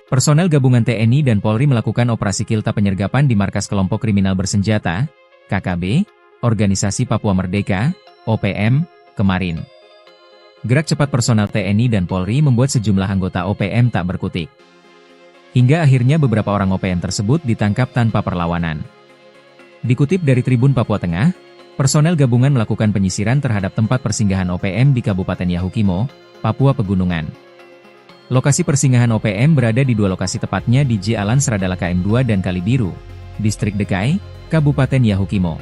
Personel gabungan TNI dan Polri melakukan operasi kilta penyergapan di markas kelompok kriminal bersenjata, KKB, Organisasi Papua Merdeka, OPM, kemarin. Gerak cepat personel TNI dan Polri membuat sejumlah anggota OPM tak berkutik. Hingga akhirnya beberapa orang OPM tersebut ditangkap tanpa perlawanan. Dikutip dari Tribun Papua Tengah, personel gabungan melakukan penyisiran terhadap tempat persinggahan OPM di Kabupaten Yahukimo, Papua Pegunungan. Lokasi persinggahan OPM berada di dua lokasi, tepatnya di J. Alan Seradala KM2 dan Kali Biru, Distrik Dekai, Kabupaten Yahukimo.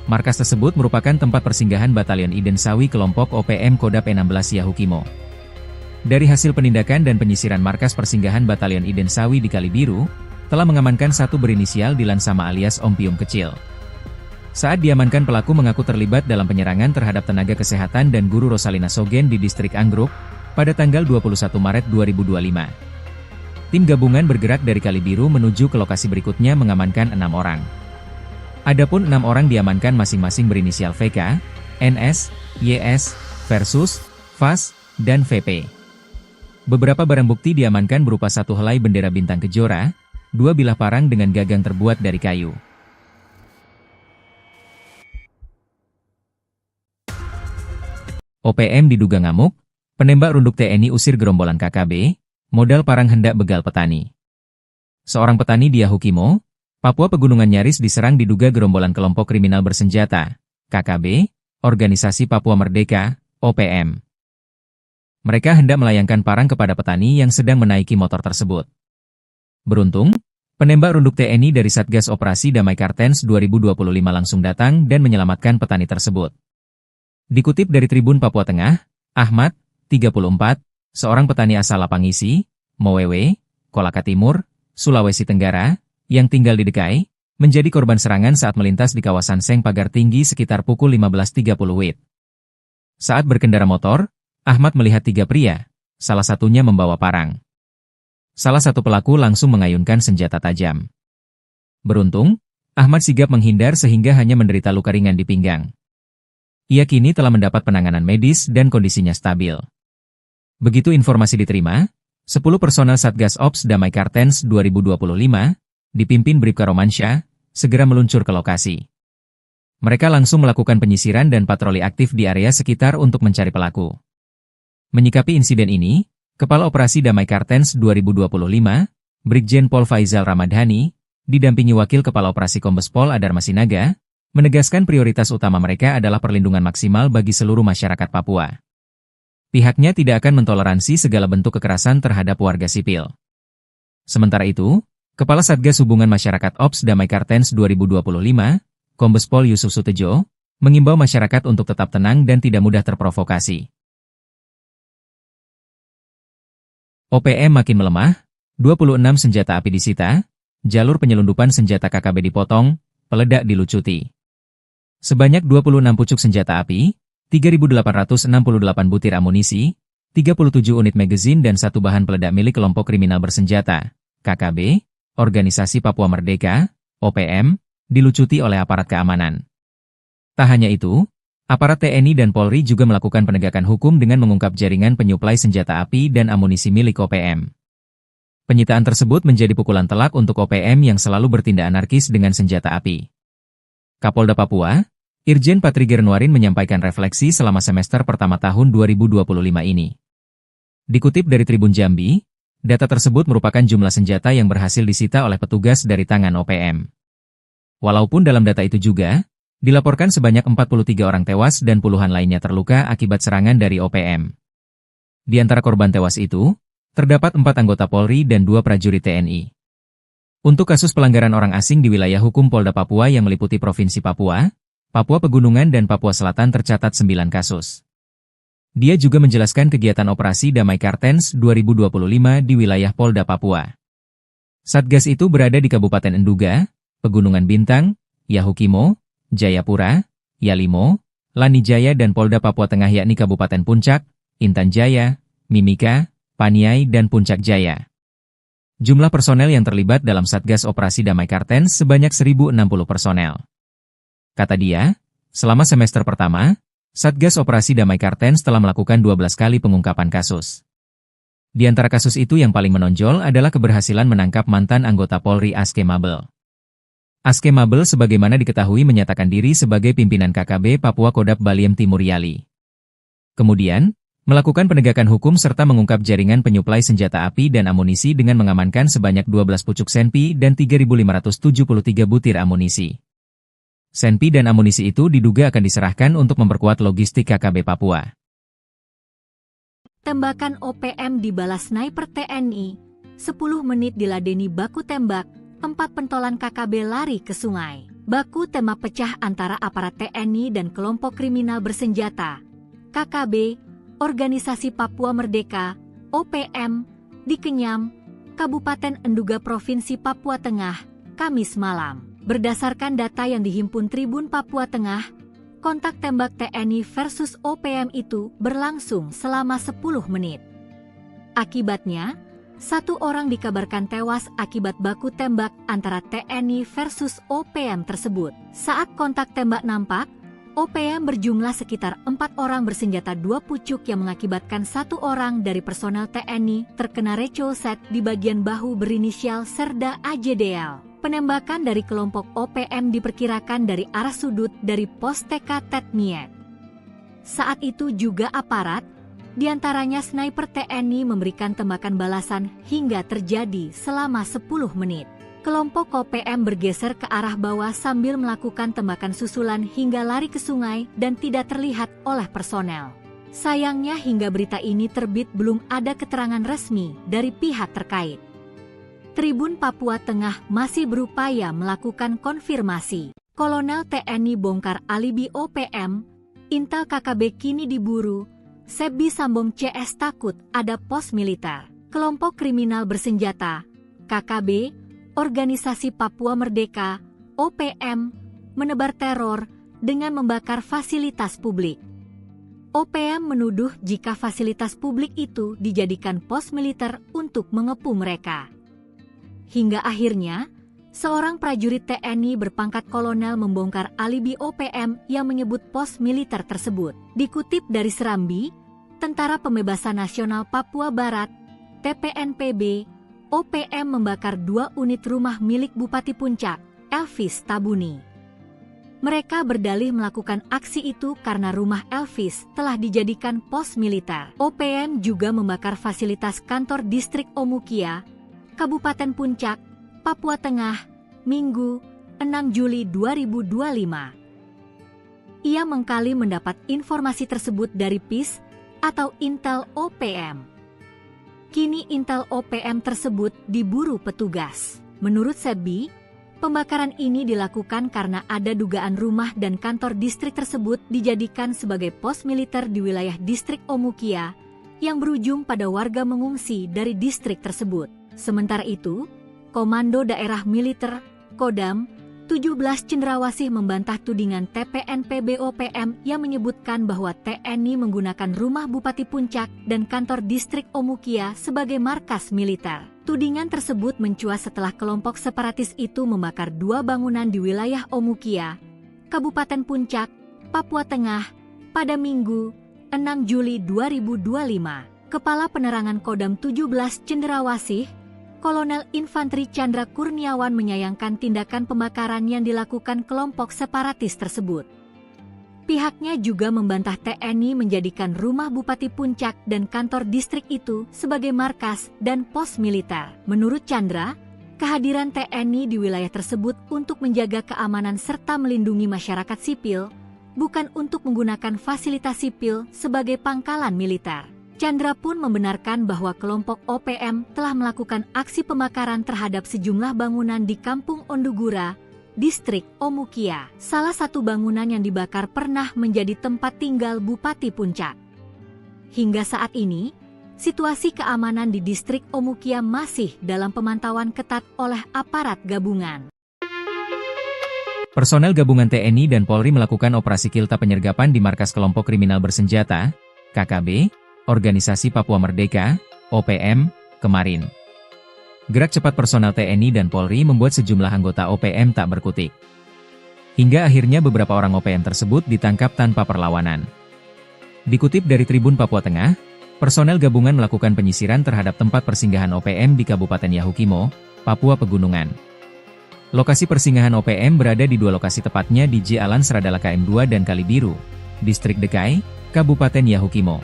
Markas tersebut merupakan tempat persinggahan Batalion Iden Sawi kelompok OPM Kodap 16 Yahukimo. Dari hasil penindakan dan penyisiran markas persinggahan Batalion Iden Sawi di Kali Biru, telah mengamankan satu berinisial Dilan Sama alias Om Pium Kecil. Saat diamankan, pelaku mengaku terlibat dalam penyerangan terhadap tenaga kesehatan dan guru Rosalina Sogen di Distrik Anggruk, pada tanggal 21 Maret 2025. Tim gabungan bergerak dari Kali Biru menuju ke lokasi berikutnya mengamankan 6 orang. Adapun 6 orang diamankan masing-masing berinisial VK, NS, YS, Versus, VAS, dan VP. Beberapa barang bukti diamankan berupa satu helai bendera bintang kejora, 2 bilah parang dengan gagang terbuat dari kayu. OPM diduga ngamuk, penembak runduk TNI usir gerombolan KKB, modal parang hendak begal petani. Seorang petani di Yahukimo, Papua Pegunungan nyaris diserang diduga gerombolan kelompok kriminal bersenjata, KKB, Organisasi Papua Merdeka, OPM. Mereka hendak melayangkan parang kepada petani yang sedang menaiki motor tersebut. Beruntung, penembak runduk TNI dari Satgas Operasi Damai Kartens 2025 langsung datang dan menyelamatkan petani tersebut. Dikutip dari Tribun Papua Tengah, Ahmad, 34, seorang petani asal Lapangisi, Mowewe, Kolaka Timur, Sulawesi Tenggara, yang tinggal di Dekai, menjadi korban serangan saat melintas di kawasan Seng Pagar Tinggi sekitar pukul 15.30 WIB. Saat berkendara motor, Ahmad melihat 3 pria, salah satunya membawa parang. Salah satu pelaku langsung mengayunkan senjata tajam. Beruntung, Ahmad sigap menghindar sehingga hanya menderita luka ringan di pinggang. Ia kini telah mendapat penanganan medis dan kondisinya stabil. Begitu informasi diterima, 10 personel Satgas Ops Damai Kartens 2025, dipimpin Bribka Romansyah, segera meluncur ke lokasi. Mereka langsung melakukan penyisiran dan patroli aktif di area sekitar untuk mencari pelaku. Menyikapi insiden ini, Kepala Operasi Damai Kartens 2025, Brigjen Pol Faizal Ramadhani, didampingi Wakil Kepala Operasi Kombes Pol Adar Masinaga, menegaskan prioritas utama mereka adalah perlindungan maksimal bagi seluruh masyarakat Papua. Pihaknya tidak akan mentoleransi segala bentuk kekerasan terhadap warga sipil. Sementara itu, Kepala Satgas Hubungan Masyarakat Ops Damai Kartens 2025, Kombes Pol Yusuf Sutejo, mengimbau masyarakat untuk tetap tenang dan tidak mudah terprovokasi. OPM makin melemah, 26 senjata api disita, jalur penyelundupan senjata KKB dipotong, peledak dilucuti. Sebanyak 26 pucuk senjata api, 3.868 butir amunisi, 37 unit magazin dan satu bahan peledak milik kelompok kriminal bersenjata, KKB, Organisasi Papua Merdeka, OPM, dilucuti oleh aparat keamanan. Tak hanya itu, aparat TNI dan Polri juga melakukan penegakan hukum dengan mengungkap jaringan penyuplai senjata api dan amunisi milik OPM. Penyitaan tersebut menjadi pukulan telak untuk OPM yang selalu bertindak anarkis dengan senjata api. Kapolda Papua, Irjen Patriger Nuarin menyampaikan refleksi selama semester pertama tahun 2025 ini. Dikutip dari Tribun Jambi, data tersebut merupakan jumlah senjata yang berhasil disita oleh petugas dari tangan OPM. Walaupun dalam data itu juga, dilaporkan sebanyak 43 orang tewas dan puluhan lainnya terluka akibat serangan dari OPM. Di antara korban tewas itu, terdapat 4 anggota Polri dan 2 prajurit TNI. Untuk kasus pelanggaran orang asing di wilayah hukum Polda Papua yang meliputi Provinsi Papua, Papua Pegunungan dan Papua Selatan tercatat 9 kasus. Dia juga menjelaskan kegiatan operasi Damai Kartens 2025 di wilayah Polda Papua. Satgas itu berada di Kabupaten Enduga, Pegunungan Bintang, Yahukimo, Jayapura, Yalimo, Lanijaya dan Polda Papua Tengah yakni Kabupaten Puncak, Intan Jaya, Mimika, Paniai dan Puncak Jaya. Jumlah personel yang terlibat dalam Satgas Operasi Damai Kartens sebanyak 1.060 personel. Kata dia, selama semester pertama, Satgas Operasi Damai Kartens telah melakukan 12 kali pengungkapan kasus. Di antara kasus itu yang paling menonjol adalah keberhasilan menangkap mantan anggota Polri Aske Mabel. Aske Mabel sebagaimana diketahui menyatakan diri sebagai pimpinan KKB Papua Kodap Baliem Timur Yali. Kemudian, melakukan penegakan hukum serta mengungkap jaringan penyuplai senjata api dan amunisi dengan mengamankan sebanyak 12 pucuk senpi dan 3.573 butir amunisi. Senpi dan amunisi itu diduga akan diserahkan untuk memperkuat logistik KKB Papua. Tembakan OPM dibalas sniper TNI, 10 menit diladeni baku tembak, 4 pentolan KKB lari ke sungai. Baku tembak pecah antara aparat TNI dan kelompok kriminal bersenjata, KKB, Organisasi Papua Merdeka, OPM, di Kenyam, Kabupaten Enduga Provinsi Papua Tengah, Kamis malam. Berdasarkan data yang dihimpun Tribun Papua Tengah, kontak tembak TNI versus OPM itu berlangsung selama 10 menit. Akibatnya, 1 orang dikabarkan tewas akibat baku tembak antara TNI versus OPM tersebut. Saat kontak tembak nampak, OPM berjumlah sekitar 4 orang bersenjata 2 pucuk yang mengakibatkan 1 orang dari personel TNI terkena recolset di bagian bahu berinisial Serda AJDL. Penembakan dari kelompok OPM diperkirakan dari arah sudut dari pos TK Tetmiet. Saat itu juga aparat, diantaranya sniper TNI memberikan tembakan balasan hingga terjadi selama 10 menit. Kelompok OPM bergeser ke arah bawah sambil melakukan tembakan susulan hingga lari ke sungai dan tidak terlihat oleh personel. Sayangnya hingga berita ini terbit belum ada keterangan resmi dari pihak terkait. Tribun Papua Tengah masih berupaya melakukan konfirmasi. Kolonel TNI bongkar alibi OPM, Intel KKB kini diburu, Sebi Sambong CS takut ada pos militer. Kelompok kriminal bersenjata, KKB, Organisasi Papua Merdeka, OPM, menebar teror dengan membakar fasilitas publik. OPM menuduh jika fasilitas publik itu dijadikan pos militer untuk mengepung mereka. Hingga akhirnya, seorang prajurit TNI berpangkat kolonel membongkar alibi OPM yang menyebut pos militer tersebut. Dikutip dari Serambi, Tentara Pembebasan Nasional Papua Barat, TPNPB, OPM membakar 2 unit rumah milik Bupati Puncak, Elvis Tabuni. Mereka berdalih melakukan aksi itu karena rumah Elvis telah dijadikan pos militer. OPM juga membakar fasilitas kantor distrik Omukia, Kabupaten Puncak, Papua Tengah, Minggu, 6 Juli 2025. Ia mengkali mendapat informasi tersebut dari PIS atau Intel OPM. Kini Intel OPM tersebut diburu petugas. Menurut Sebi, pembakaran ini dilakukan karena ada dugaan rumah dan kantor distrik tersebut dijadikan sebagai pos militer di wilayah distrik Omukia yang berujung pada warga mengungsi dari distrik tersebut. Sementara itu, Komando Daerah Militer, Kodam, 17 Cendrawasih membantah tudingan TPNPB OPM yang menyebutkan bahwa TNI menggunakan rumah Bupati Puncak dan kantor distrik Omukia sebagai markas militer. Tudingan tersebut mencuat setelah kelompok separatis itu membakar 2 bangunan di wilayah Omukia, Kabupaten Puncak, Papua Tengah, pada Minggu, 6 Juli 2025. Kepala Penerangan Kodam 17 Cendrawasih, Kolonel Infanteri Chandra Kurniawan menyayangkan tindakan pembakaran yang dilakukan kelompok separatis tersebut. Pihaknya juga membantah TNI menjadikan rumah Bupati Puncak dan kantor distrik itu sebagai markas dan pos militer. Menurut Chandra, kehadiran TNI di wilayah tersebut untuk menjaga keamanan serta melindungi masyarakat sipil, bukan untuk menggunakan fasilitas sipil sebagai pangkalan militer. Chandra pun membenarkan bahwa kelompok OPM telah melakukan aksi pembakaran terhadap sejumlah bangunan di Kampung Ondugura, distrik Omukia. Salah satu bangunan yang dibakar pernah menjadi tempat tinggal Bupati Puncak. Hingga saat ini, situasi keamanan di distrik Omukia masih dalam pemantauan ketat oleh aparat gabungan. Personel gabungan TNI dan Polri melakukan operasi kilta penyergapan di markas kelompok kriminal bersenjata, KKB, Organisasi Papua Merdeka, OPM, kemarin. Gerak cepat personel TNI dan Polri membuat sejumlah anggota OPM tak berkutik. Hingga akhirnya beberapa orang OPM tersebut ditangkap tanpa perlawanan. Dikutip dari Tribun Papua Tengah, personel gabungan melakukan penyisiran terhadap tempat persinggahan OPM di Kabupaten Yahukimo, Papua Pegunungan. Lokasi persinggahan OPM berada di dua lokasi, tepatnya di J. Alan Seradala KM2 dan Kalibiru, Distrik Dekai, Kabupaten Yahukimo.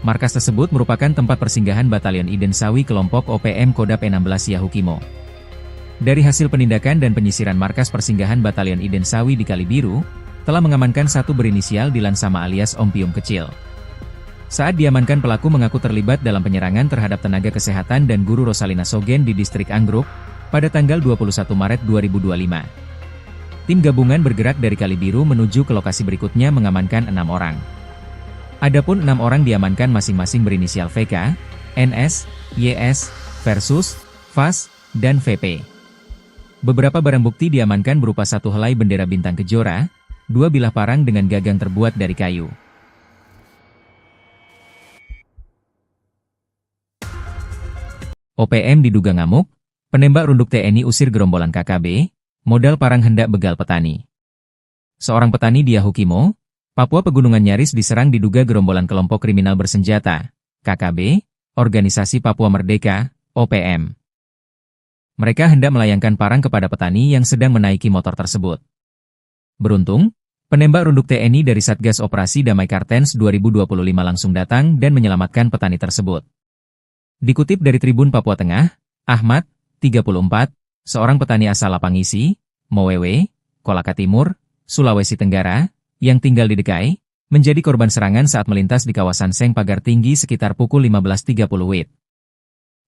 Markas tersebut merupakan tempat persinggahan Batalion Iden Sawi kelompok OPM Kodap 16 Yahukimo. Dari hasil penindakan dan penyisiran markas persinggahan Batalion Iden Sawi di Kalibiru, telah mengamankan satu berinisial Dilan Sama alias Om Pium Kecil. Saat diamankan, pelaku mengaku terlibat dalam penyerangan terhadap tenaga kesehatan dan guru Rosalina Sogen di Distrik Anggruk pada tanggal 21 Maret 2025. Tim gabungan bergerak dari Kalibiru menuju ke lokasi berikutnya mengamankan 6 orang. Adapun 6 orang diamankan masing-masing berinisial VK, NS, YS, Versus, VAS, dan VP. Beberapa barang bukti diamankan berupa satu helai bendera bintang kejora, 2 bilah parang dengan gagang terbuat dari kayu. OPM diduga ngamuk, penembak runduk TNI usir gerombolan KKB, modal parang hendak begal petani. Seorang petani di Yahukimo, Papua Pegunungan nyaris diserang diduga gerombolan kelompok kriminal bersenjata, KKB, Organisasi Papua Merdeka, OPM. Mereka hendak melayangkan parang kepada petani yang sedang menaiki motor tersebut. Beruntung, penembak runduk TNI dari Satgas Operasi Damai Kartens 2025 langsung datang dan menyelamatkan petani tersebut. Dikutip dari Tribun Papua Tengah, Ahmad, 34, seorang petani asal Lapangisi, Mowewe, Kolaka Timur, Sulawesi Tenggara, yang tinggal di Dekai, menjadi korban serangan saat melintas di kawasan Seng Pagar Tinggi sekitar pukul 15.30 WIB.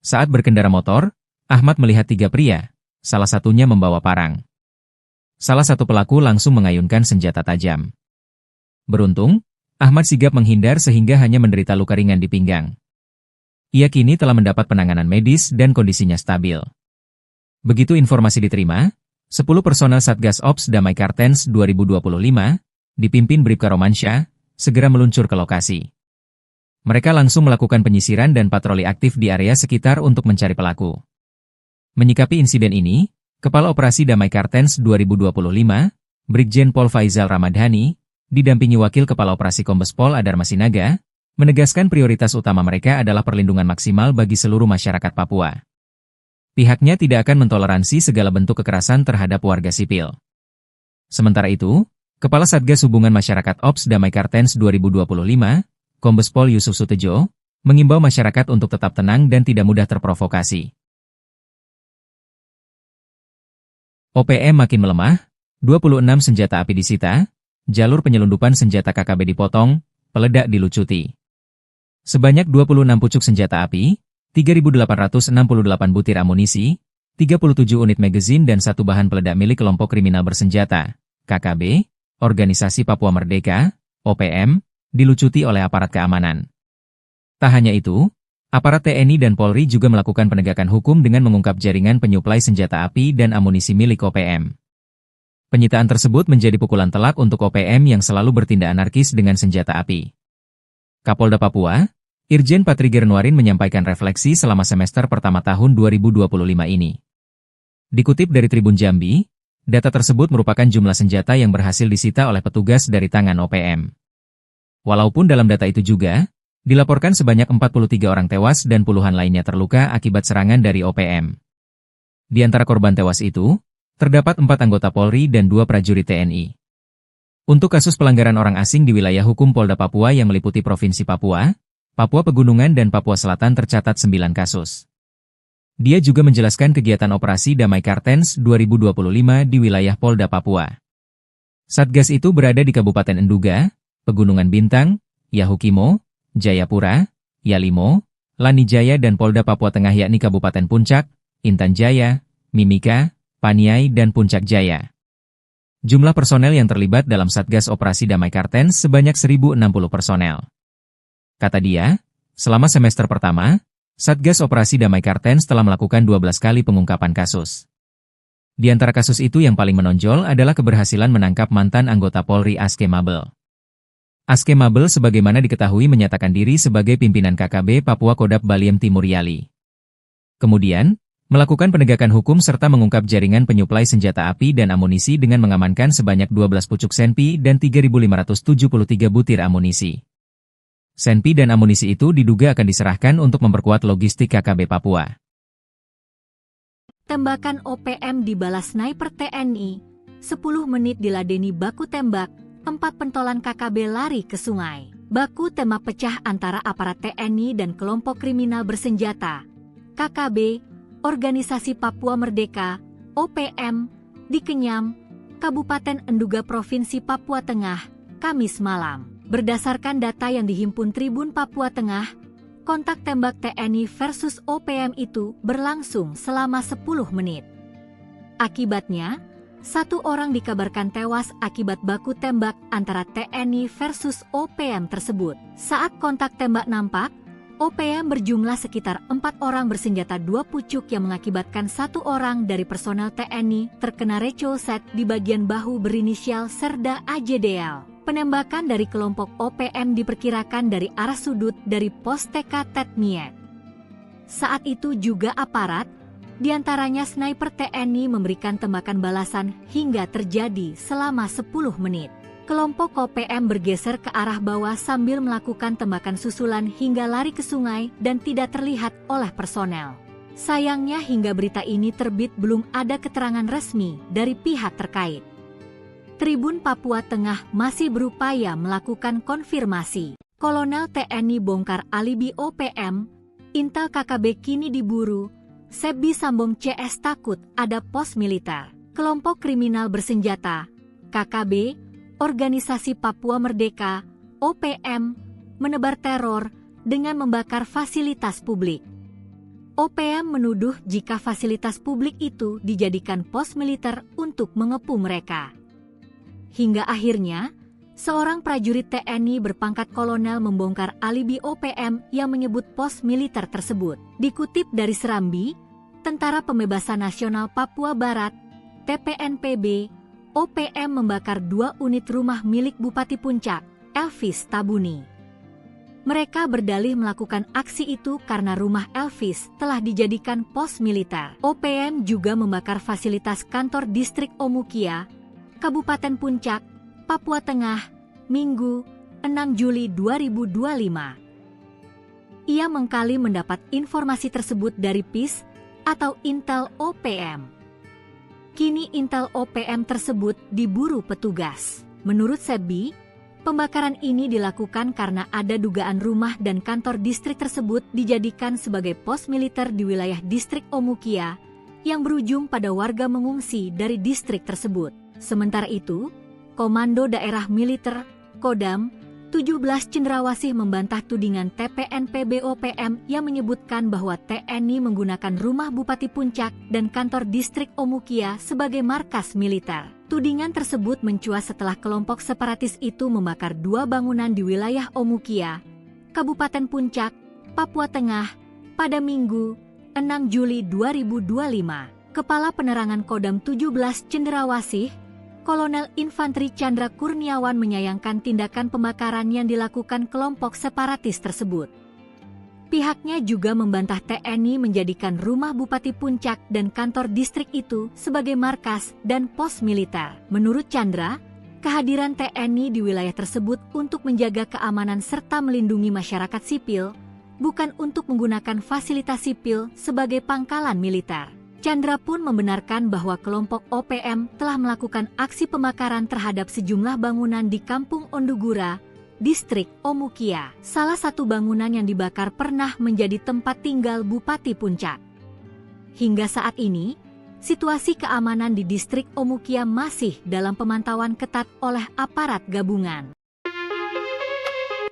Saat berkendara motor, Ahmad melihat 3 pria, salah satunya membawa parang. Salah satu pelaku langsung mengayunkan senjata tajam. Beruntung, Ahmad sigap menghindar sehingga hanya menderita luka ringan di pinggang. Ia kini telah mendapat penanganan medis dan kondisinya stabil. Begitu informasi diterima, 10 personel Satgas Ops Damai Kartens 2025, dipimpin Bribka Romansyah, segera meluncur ke lokasi. Mereka langsung melakukan penyisiran dan patroli aktif di area sekitar untuk mencari pelaku. Menyikapi insiden ini, Kepala Operasi Damai Kartens 2025, Brigjen Pol Faizal Ramadhani, didampingi Wakil Kepala Operasi Kombes Pol Adar Masinaga, menegaskan prioritas utama mereka adalah perlindungan maksimal bagi seluruh masyarakat Papua. Pihaknya tidak akan mentoleransi segala bentuk kekerasan terhadap warga sipil. Sementara itu, Kepala Satgas Hubungan Masyarakat Ops Damai Kartens 2025, Kombes Pol Yusuf Sutejo, mengimbau masyarakat untuk tetap tenang dan tidak mudah terprovokasi. OPM makin melemah, 26 senjata api disita, jalur penyelundupan senjata KKB dipotong, peledak dilucuti. Sebanyak 26 pucuk senjata api, 3.868 butir amunisi, 37 unit magazin dan 1 bahan peledak milik kelompok kriminal bersenjata, KKB, Organisasi Papua Merdeka, OPM, dilucuti oleh aparat keamanan. Tak hanya itu, aparat TNI dan Polri juga melakukan penegakan hukum dengan mengungkap jaringan penyuplai senjata api dan amunisi milik OPM. Penyitaan tersebut menjadi pukulan telak untuk OPM yang selalu bertindak anarkis dengan senjata api. Kapolda Papua, Irjen Patriger Nuarin menyampaikan refleksi selama semester pertama tahun 2025 ini. Dikutip dari Tribun Jambi, data tersebut merupakan jumlah senjata yang berhasil disita oleh petugas dari tangan OPM. Walaupun dalam data itu juga, dilaporkan sebanyak 43 orang tewas dan puluhan lainnya terluka akibat serangan dari OPM. Di antara korban tewas itu, terdapat 4 anggota Polri dan 2 prajurit TNI. Untuk kasus pelanggaran orang asing di wilayah hukum Polda Papua yang meliputi Provinsi Papua, Papua Pegunungan dan Papua Selatan tercatat 9 kasus. Dia juga menjelaskan kegiatan operasi Damai Kartens 2025 di wilayah Polda Papua. Satgas itu berada di Kabupaten Enduga, Pegunungan Bintang, Yahukimo, Jayapura, Yalimo, Lanijaya dan Polda Papua Tengah yakni Kabupaten Puncak, Intan Jaya, Mimika, Paniai dan Puncak Jaya. Jumlah personel yang terlibat dalam Satgas Operasi Damai Kartens sebanyak 1.060 personel. Kata dia, selama semester pertama, Satgas Operasi Damai Kartens telah melakukan 12 kali pengungkapan kasus. Di antara kasus itu yang paling menonjol adalah keberhasilan menangkap mantan anggota Polri Aske Mabel. Aske Mabel sebagaimana diketahui menyatakan diri sebagai pimpinan KKB Papua Kodap Baliem Timur Yali. Kemudian, melakukan penegakan hukum serta mengungkap jaringan penyuplai senjata api dan amunisi dengan mengamankan sebanyak 12 pucuk senpi dan 3.573 butir amunisi. Senpi dan amunisi itu diduga akan diserahkan untuk memperkuat logistik KKB Papua. Tembakan OPM dibalas sniper TNI. 10 menit diladeni baku tembak, 4 pentolan KKB lari ke sungai. Baku tembak pecah antara aparat TNI dan kelompok kriminal bersenjata KKB, Organisasi Papua Merdeka, OPM, di Kenyam, Kabupaten Enduga Provinsi Papua Tengah, Kamis malam. Berdasarkan data yang dihimpun Tribun Papua Tengah, kontak tembak TNI versus OPM itu berlangsung selama 10 menit. Akibatnya, 1 orang dikabarkan tewas akibat baku tembak antara TNI versus OPM tersebut. Saat kontak tembak nampak, OPM berjumlah sekitar 4 orang bersenjata 2 pucuk yang mengakibatkan 1 orang dari personel TNI terkena recolset di bagian bahu berinisial Serda AJDL. Penembakan dari kelompok OPM diperkirakan dari arah sudut dari pos TK Tetmiet. Saat itu juga aparat, diantaranya sniper TNI memberikan tembakan balasan hingga terjadi selama 10 menit. Kelompok OPM bergeser ke arah bawah sambil melakukan tembakan susulan hingga lari ke sungai dan tidak terlihat oleh personel. Sayangnya hingga berita ini terbit belum ada keterangan resmi dari pihak terkait. Tribun Papua Tengah masih berupaya melakukan konfirmasi. Kolonel TNI bongkar alibi OPM, intel KKB kini diburu, Sebi Sambong CS takut ada pos militer. Kelompok kriminal bersenjata, KKB, Organisasi Papua Merdeka, OPM, menebar teror dengan membakar fasilitas publik. OPM menuduh jika fasilitas publik itu dijadikan pos militer untuk mengepung mereka. Hingga akhirnya, seorang prajurit TNI berpangkat kolonel membongkar alibi OPM yang menyebut pos militer tersebut. Dikutip dari Serambi, Tentara Pembebasan Nasional Papua Barat, TPNPB, OPM membakar 2 unit rumah milik Bupati Puncak, Elvis Tabuni. Mereka berdalih melakukan aksi itu karena rumah Elvis telah dijadikan pos militer. OPM juga membakar fasilitas kantor distrik Omukia, Kabupaten Puncak, Papua Tengah, Minggu, 6 Juli 2025. Ia mengkali mendapat informasi tersebut dari PIS atau Intel OPM. Kini Intel OPM tersebut diburu petugas. Menurut Sebi, pembakaran ini dilakukan karena ada dugaan rumah dan kantor distrik tersebut dijadikan sebagai pos militer di wilayah distrik Omukia yang berujung pada warga mengungsi dari distrik tersebut. Sementara itu, Komando Daerah Militer, Kodam, 17 Cendrawasih membantah tudingan TPNPB OPM yang menyebutkan bahwa TNI menggunakan rumah Bupati Puncak dan kantor distrik Omukia sebagai markas militer. Tudingan tersebut mencuat setelah kelompok separatis itu membakar 2 bangunan di wilayah Omukia, Kabupaten Puncak, Papua Tengah, pada Minggu, 6 Juli 2025. Kepala Penerangan Kodam 17 Cendrawasih, Kolonel Infanteri Chandra Kurniawan menyayangkan tindakan pembakaran yang dilakukan kelompok separatis tersebut. Pihaknya juga membantah TNI menjadikan rumah Bupati Puncak dan kantor distrik itu sebagai markas dan pos militer. Menurut Chandra, kehadiran TNI di wilayah tersebut untuk menjaga keamanan serta melindungi masyarakat sipil, bukan untuk menggunakan fasilitas sipil sebagai pangkalan militer. Chandra pun membenarkan bahwa kelompok OPM telah melakukan aksi pembakaran terhadap sejumlah bangunan di Kampung Ondugura, distrik Omukia. Salah satu bangunan yang dibakar pernah menjadi tempat tinggal Bupati Puncak. Hingga saat ini, situasi keamanan di distrik Omukia masih dalam pemantauan ketat oleh aparat gabungan.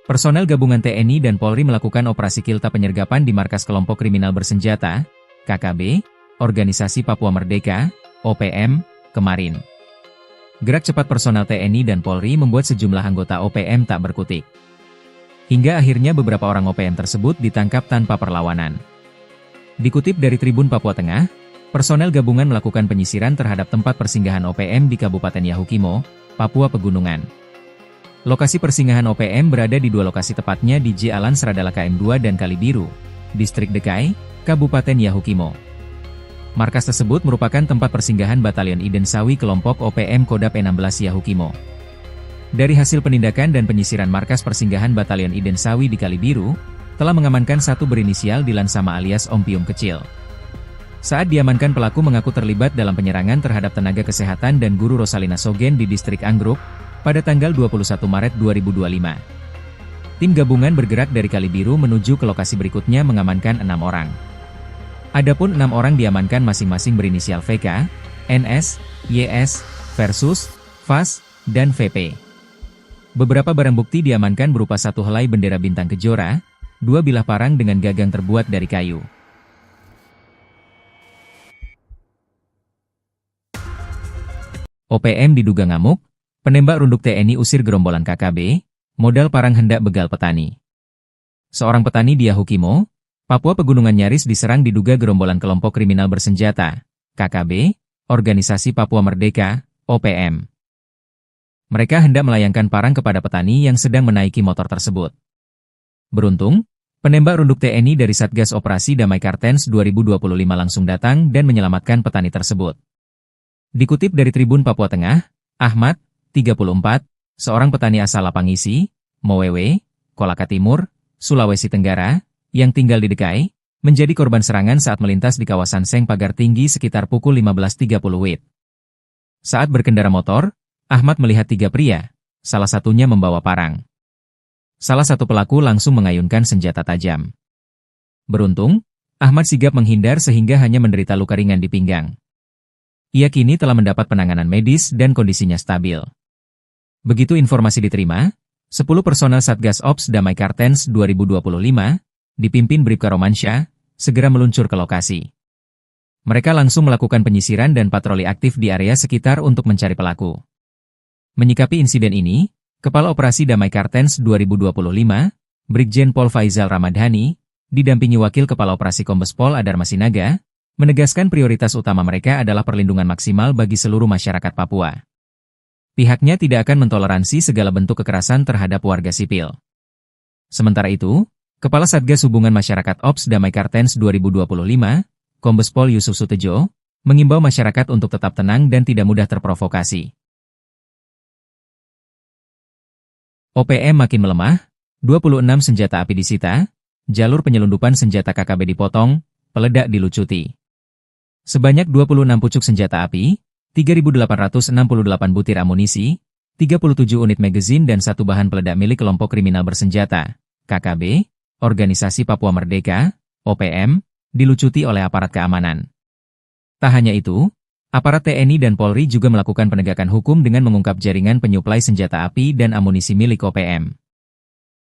Personel gabungan TNI dan Polri melakukan operasi kilta penyergapan di markas kelompok kriminal bersenjata, KKB, Organisasi Papua Merdeka, OPM, kemarin. Gerak cepat personel TNI dan Polri membuat sejumlah anggota OPM tak berkutik. Hingga akhirnya beberapa orang OPM tersebut ditangkap tanpa perlawanan. Dikutip dari Tribun Papua Tengah, personel gabungan melakukan penyisiran terhadap tempat persinggahan OPM di Kabupaten Yahukimo, Papua Pegunungan. Lokasi persinggahan OPM berada di 2 lokasi tepatnya di J Alan Seradala KM2 dan Kalibiru, Distrik Dekai, Kabupaten Yahukimo. Markas tersebut merupakan tempat persinggahan Batalion Iden Sawi kelompok OPM Kodap 16 Yahukimo. Dari hasil penindakan dan penyisiran markas persinggahan Batalion Iden Sawi di Kalibiru, telah mengamankan satu berinisial Dilan Sama alias Om Pium Kecil. Saat diamankan, pelaku mengaku terlibat dalam penyerangan terhadap tenaga kesehatan dan guru Rosalina Sogen di distrik Anggruk pada tanggal 21 Maret 2025. Tim gabungan bergerak dari Kalibiru menuju ke lokasi berikutnya mengamankan 6 orang. Adapun 6 orang diamankan masing-masing berinisial VK, NS, YS, Versus, VAS, dan VP. Beberapa barang bukti diamankan berupa satu helai bendera bintang kejora, 2 bilah parang dengan gagang terbuat dari kayu. OPM diduga ngamuk, penembak runduk TNI usir gerombolan KKB, modal parang hendak begal petani. Seorang petani di Yahukimo, Papua Pegunungan nyaris diserang diduga gerombolan kelompok kriminal bersenjata, KKB, Organisasi Papua Merdeka, OPM. Mereka hendak melayangkan parang kepada petani yang sedang menaiki motor tersebut. Beruntung, penembak runduk TNI dari Satgas Operasi Damai Kartens 2025 langsung datang dan menyelamatkan petani tersebut. Dikutip dari Tribun Papua Tengah, Ahmad, 34, seorang petani asal Lapangisi, Mowewe, Kolaka Timur, Sulawesi Tenggara, yang tinggal di Dekai, menjadi korban serangan saat melintas di kawasan Seng Pagar Tinggi sekitar pukul 15.30 WIB. Saat berkendara motor, Ahmad melihat 3 pria, salah satunya membawa parang. Salah satu pelaku langsung mengayunkan senjata tajam. Beruntung, Ahmad sigap menghindar sehingga hanya menderita luka ringan di pinggang. Ia kini telah mendapat penanganan medis dan kondisinya stabil. Begitu informasi diterima, 10 personel Satgas Ops Damai Kartens 2025, dipimpin Bribka Romansyah, segera meluncur ke lokasi. Mereka langsung melakukan penyisiran dan patroli aktif di area sekitar untuk mencari pelaku. Menyikapi insiden ini, Kepala Operasi Damai Kartens 2025, Brigjen Pol Faizal Ramadhani, didampingi Wakil Kepala Operasi Kombes Pol Adar Masinaga, menegaskan prioritas utama mereka adalah perlindungan maksimal bagi seluruh masyarakat Papua. Pihaknya tidak akan mentoleransi segala bentuk kekerasan terhadap warga sipil. Sementara itu, Kepala Satgas Hubungan Masyarakat Ops Damai Kartens 2025, Kombes Pol Yusuf Sutejo, mengimbau masyarakat untuk tetap tenang dan tidak mudah terprovokasi. OPM makin melemah, 26 senjata api disita, jalur penyelundupan senjata KKB dipotong, peledak dilucuti. Sebanyak 26 pucuk senjata api, 3.868 butir amunisi, 37 unit magazin dan 1 bahan peledak milik kelompok kriminal bersenjata, KKB, Organisasi Papua Merdeka, OPM, dilucuti oleh aparat keamanan. Tak hanya itu, aparat TNI dan Polri juga melakukan penegakan hukum dengan mengungkap jaringan penyuplai senjata api dan amunisi milik OPM.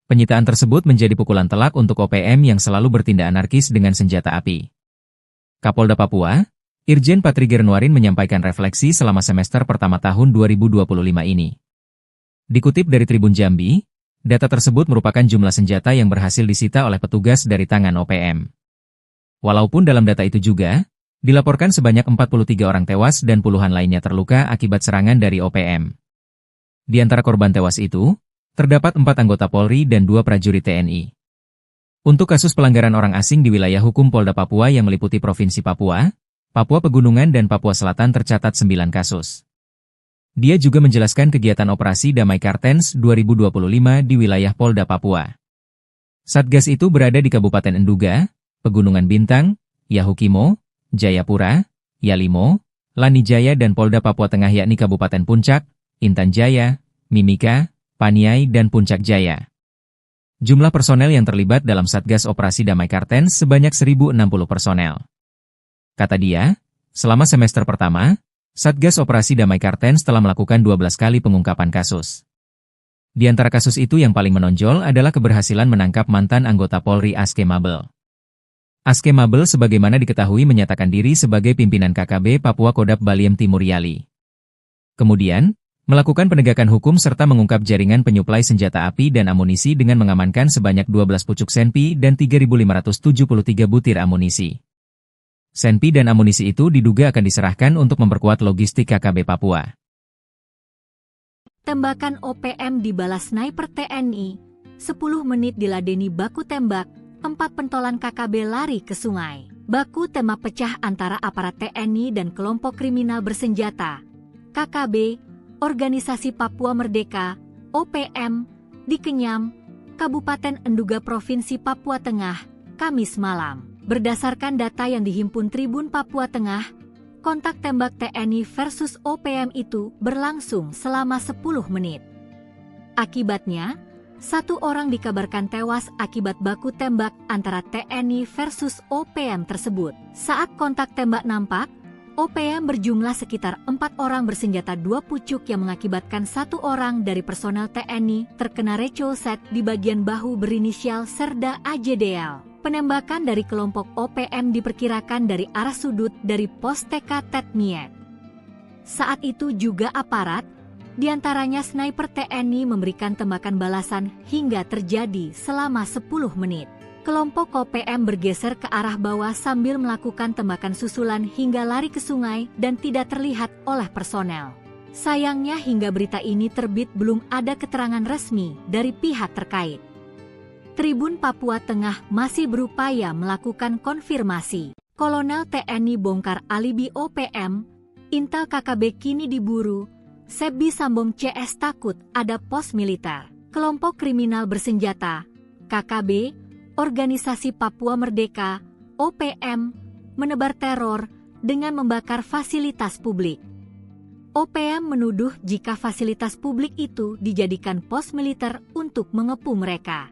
Penyitaan tersebut menjadi pukulan telak untuk OPM yang selalu bertindak anarkis dengan senjata api. Kapolda Papua, Irjen Patri Gernuarin menyampaikan refleksi selama semester pertama tahun 2025 ini. Dikutip dari Tribun Jambi, data tersebut merupakan jumlah senjata yang berhasil disita oleh petugas dari tangan OPM. Walaupun dalam data itu juga, dilaporkan sebanyak 43 orang tewas dan puluhan lainnya terluka akibat serangan dari OPM. Di antara korban tewas itu, terdapat 4 anggota Polri dan 2 prajurit TNI. Untuk kasus pelanggaran orang asing di wilayah hukum Polda Papua yang meliputi Provinsi Papua, Papua Pegunungan dan Papua Selatan tercatat 9 kasus. Dia juga menjelaskan kegiatan operasi Damai Kartens 2025 di wilayah Polda Papua. Satgas itu berada di Kabupaten Enduga, Pegunungan Bintang, Yahukimo, Jayapura, Yalimo, Lanijaya dan Polda Papua Tengah yakni Kabupaten Puncak, Intan Jaya, Mimika, Paniai dan Puncak Jaya. Jumlah personel yang terlibat dalam Satgas Operasi Damai Kartens sebanyak 1.060 personel. Kata dia, selama semester pertama, Satgas Operasi Damai Kartens telah melakukan 12 kali pengungkapan kasus. Di antara kasus itu yang paling menonjol adalah keberhasilan menangkap mantan anggota Polri Aske Mabel. Aske Mabel sebagaimana diketahui menyatakan diri sebagai pimpinan KKB Papua Kodap Baliem Timur Yali. Kemudian, melakukan penegakan hukum serta mengungkap jaringan penyuplai senjata api dan amunisi dengan mengamankan sebanyak 12 pucuk senpi dan 3.573 butir amunisi. Senpi dan amunisi itu diduga akan diserahkan untuk memperkuat logistik KKB Papua. Tembakan OPM dibalas sniper TNI, 10 menit diladeni baku tembak, 4 pentolan KKB lari ke sungai. Baku tembak pecah antara aparat TNI dan kelompok kriminal bersenjata, KKB, Organisasi Papua Merdeka, OPM, di Kenyam, Kabupaten Enduga Provinsi Papua Tengah, Kamis malam. Berdasarkan data yang dihimpun Tribun Papua Tengah, kontak tembak TNI versus OPM itu berlangsung selama 10 menit. Akibatnya, 1 orang dikabarkan tewas akibat baku tembak antara TNI versus OPM tersebut. Saat kontak tembak nampak, OPM berjumlah sekitar 4 orang bersenjata 2 pucuk yang mengakibatkan 1 orang dari personel TNI terkena recolset di bagian bahu berinisial Serda AJDL. Penembakan dari kelompok OPM diperkirakan dari arah sudut dari pos TK Tetmiet. Saat itu juga aparat, diantaranya sniper TNI memberikan tembakan balasan hingga terjadi selama 10 menit. Kelompok OPM bergeser ke arah bawah sambil melakukan tembakan susulan hingga lari ke sungai dan tidak terlihat oleh personel. Sayangnya hingga berita ini terbit belum ada keterangan resmi dari pihak terkait. Tribun Papua Tengah masih berupaya melakukan konfirmasi. Kolonel TNI bongkar alibi OPM, Intel KKB kini diburu, Sebi Sambong CS takut ada pos militer. Kelompok kriminal bersenjata, KKB, Organisasi Papua Merdeka, OPM, menebar teror dengan membakar fasilitas publik. OPM menuduh jika fasilitas publik itu dijadikan pos militer untuk mengepung mereka.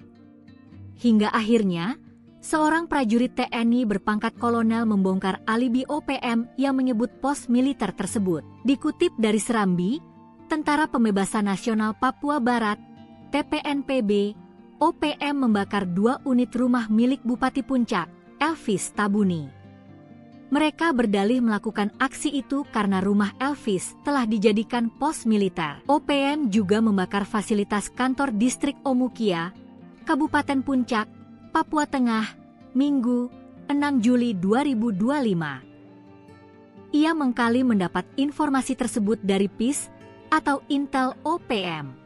Hingga akhirnya, seorang prajurit TNI berpangkat kolonel membongkar alibi OPM yang menyebut pos militer tersebut. Dikutip dari Serambi, Tentara Pembebasan Nasional Papua Barat, TPNPB, OPM membakar 2 unit rumah milik Bupati Puncak, Elvis Tabuni. Mereka berdalih melakukan aksi itu karena rumah Elvis telah dijadikan pos militer. OPM juga membakar fasilitas kantor distrik Omukia, Kabupaten Puncak, Papua Tengah, Minggu, 6 Juli 2025. Ia mengkali mendapat informasi tersebut dari PIS atau Intel OPM.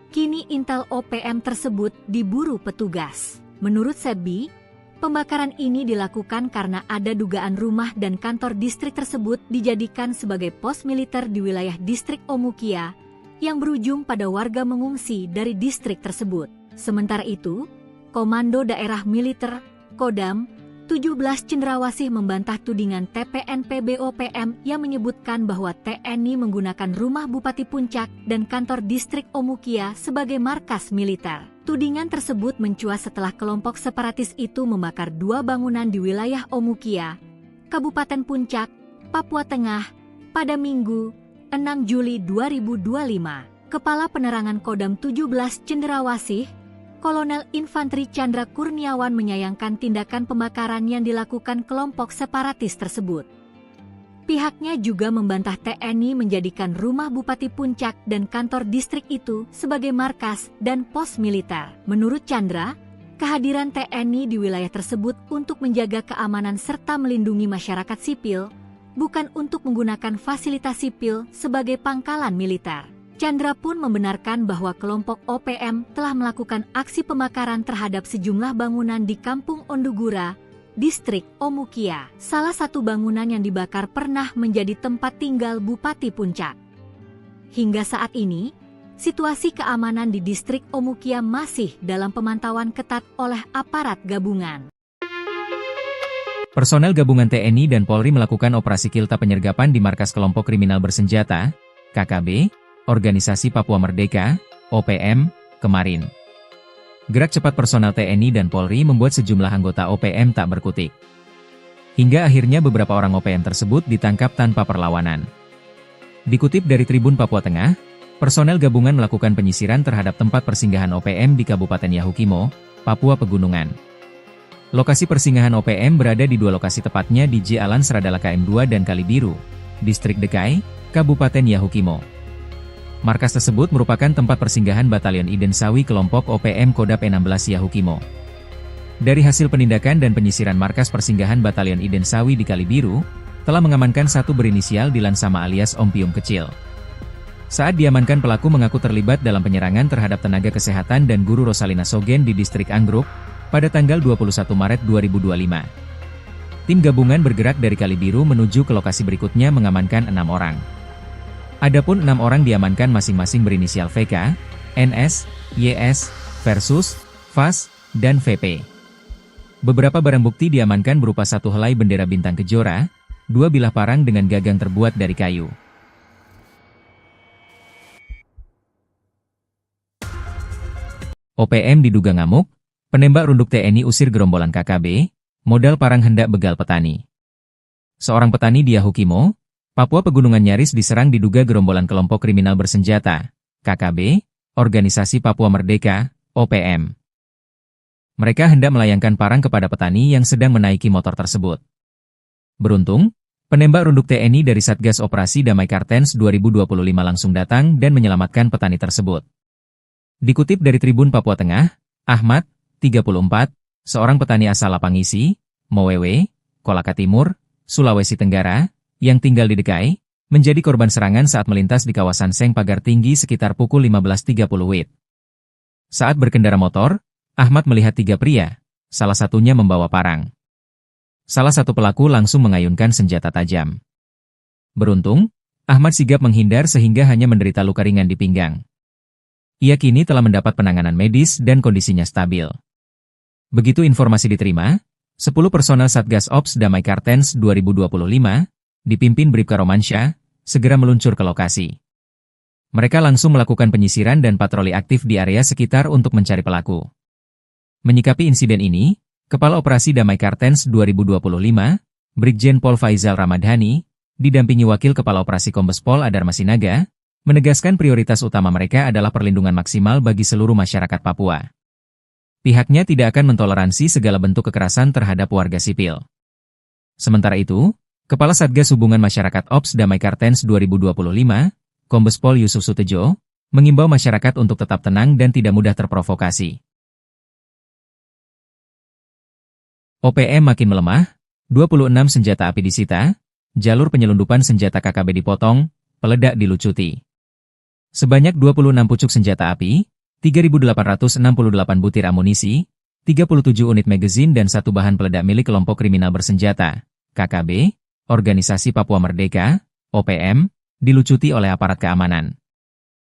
Kini Intel OPM tersebut diburu petugas. Menurut Sebi, pembakaran ini dilakukan karena ada dugaan rumah dan kantor distrik tersebut dijadikan sebagai pos militer di wilayah distrik Omukia yang berujung pada warga mengungsi dari distrik tersebut. Sementara itu, Komando Daerah Militer, Kodam, 17 Cendrawasih membantah tudingan TPNPB OPM yang menyebutkan bahwa TNI menggunakan rumah Bupati Puncak dan kantor distrik Omukia sebagai markas militer. Tudingan tersebut mencuat setelah kelompok separatis itu membakar 2 bangunan di wilayah Omukia, Kabupaten Puncak, Papua Tengah, pada Minggu, 6 Juli 2025. Kepala Penerangan Kodam 17 Cendrawasih, Kolonel Infanteri Chandra Kurniawan menyayangkan tindakan pembakaran yang dilakukan kelompok separatis tersebut. Pihaknya juga membantah TNI menjadikan rumah Bupati Puncak dan kantor distrik itu sebagai markas dan pos militer. Menurut Chandra, kehadiran TNI di wilayah tersebut untuk menjaga keamanan serta melindungi masyarakat sipil, bukan untuk menggunakan fasilitas sipil sebagai pangkalan militer. Chandra pun membenarkan bahwa kelompok OPM telah melakukan aksi pembakaran terhadap sejumlah bangunan di Kampung Ondugura, distrik Omukia. Salah satu bangunan yang dibakar pernah menjadi tempat tinggal Bupati Puncak. Hingga saat ini, situasi keamanan di distrik Omukia masih dalam pemantauan ketat oleh aparat gabungan. Personel gabungan TNI dan Polri melakukan operasi kilta penyergapan di markas kelompok kriminal bersenjata, KKB, Organisasi Papua Merdeka, OPM, kemarin. Gerak cepat personel TNI dan Polri membuat sejumlah anggota OPM tak berkutik. Hingga akhirnya beberapa orang OPM tersebut ditangkap tanpa perlawanan. Dikutip dari Tribun Papua Tengah, personel gabungan melakukan penyisiran terhadap tempat persinggahan OPM di Kabupaten Yahukimo, Papua Pegunungan. Lokasi persinggahan OPM berada di 2 lokasi tepatnya di J Alan Seradala KM2 dan Kalibiru, Distrik Dekai, Kabupaten Yahukimo. Markas tersebut merupakan tempat persinggahan Batalion Iden Sawi kelompok OPM Kodap 16 Yahukimo. Dari hasil penindakan dan penyisiran markas persinggahan Batalion Iden Sawi di Kalibiru, telah mengamankan 1 berinisial Dilan Sama alias Om Pium Kecil. Saat diamankan, pelaku mengaku terlibat dalam penyerangan terhadap tenaga kesehatan dan guru Rosalina Sogen di distrik Anggruk, pada tanggal 21 Maret 2025. Tim gabungan bergerak dari Kalibiru menuju ke lokasi berikutnya mengamankan 6 orang. Adapun 6 orang diamankan masing-masing berinisial VK, NS, YS, versus, VAS, dan VP. Beberapa barang bukti diamankan berupa satu helai bendera bintang kejora, 2 bilah parang dengan gagang terbuat dari kayu. OPM diduga ngamuk, penembak runduk TNI usir gerombolan KKB, modal parang hendak begal petani. Seorang petani di Yahukimo, Papua Pegunungan Nyaris diserang diduga gerombolan kelompok kriminal bersenjata, KKB, Organisasi Papua Merdeka, OPM. Mereka hendak melayangkan parang kepada petani yang sedang menaiki motor tersebut. Beruntung, penembak runduk TNI dari Satgas Operasi Damai Kartens 2025 langsung datang dan menyelamatkan petani tersebut. Dikutip dari Tribun Papua Tengah, Ahmad, 34, seorang petani asal Lapangisi, Mowewe, Kolaka Timur, Sulawesi Tenggara, yang tinggal di Dekai, menjadi korban serangan saat melintas di kawasan Seng Pagar Tinggi sekitar pukul 15.30 WIB. Saat berkendara motor, Ahmad melihat 3 pria, salah satunya membawa parang. Salah satu pelaku langsung mengayunkan senjata tajam. Beruntung, Ahmad sigap menghindar sehingga hanya menderita luka ringan di pinggang. Ia kini telah mendapat penanganan medis dan kondisinya stabil. Begitu informasi diterima, 10 personel Satgas Ops Damai Kartens 2025, dipimpin Bribka Romansyah, segera meluncur ke lokasi. Mereka langsung melakukan penyisiran dan patroli aktif di area sekitar untuk mencari pelaku. Menyikapi insiden ini, Kepala Operasi Damai Kartens 2025, Brigjen Pol Faizal Ramadhani, didampingi Wakil Kepala Operasi Kombes Pol Adar Masinaga, menegaskan prioritas utama mereka adalah perlindungan maksimal bagi seluruh masyarakat Papua. Pihaknya tidak akan mentoleransi segala bentuk kekerasan terhadap warga sipil. Sementara itu, Kepala Satgas Hubungan Masyarakat Ops Damai Kartens 2025, Kombes Pol Yusuf Sutejo, mengimbau masyarakat untuk tetap tenang dan tidak mudah terprovokasi. OPM makin melemah, 26 senjata api disita, jalur penyelundupan senjata KKB dipotong, peledak dilucuti. Sebanyak 26 pucuk senjata api, 3.868 butir amunisi, 37 unit magazin dan 1 bahan peledak milik kelompok kriminal bersenjata, KKB, Organisasi Papua Merdeka, OPM, dilucuti oleh aparat keamanan.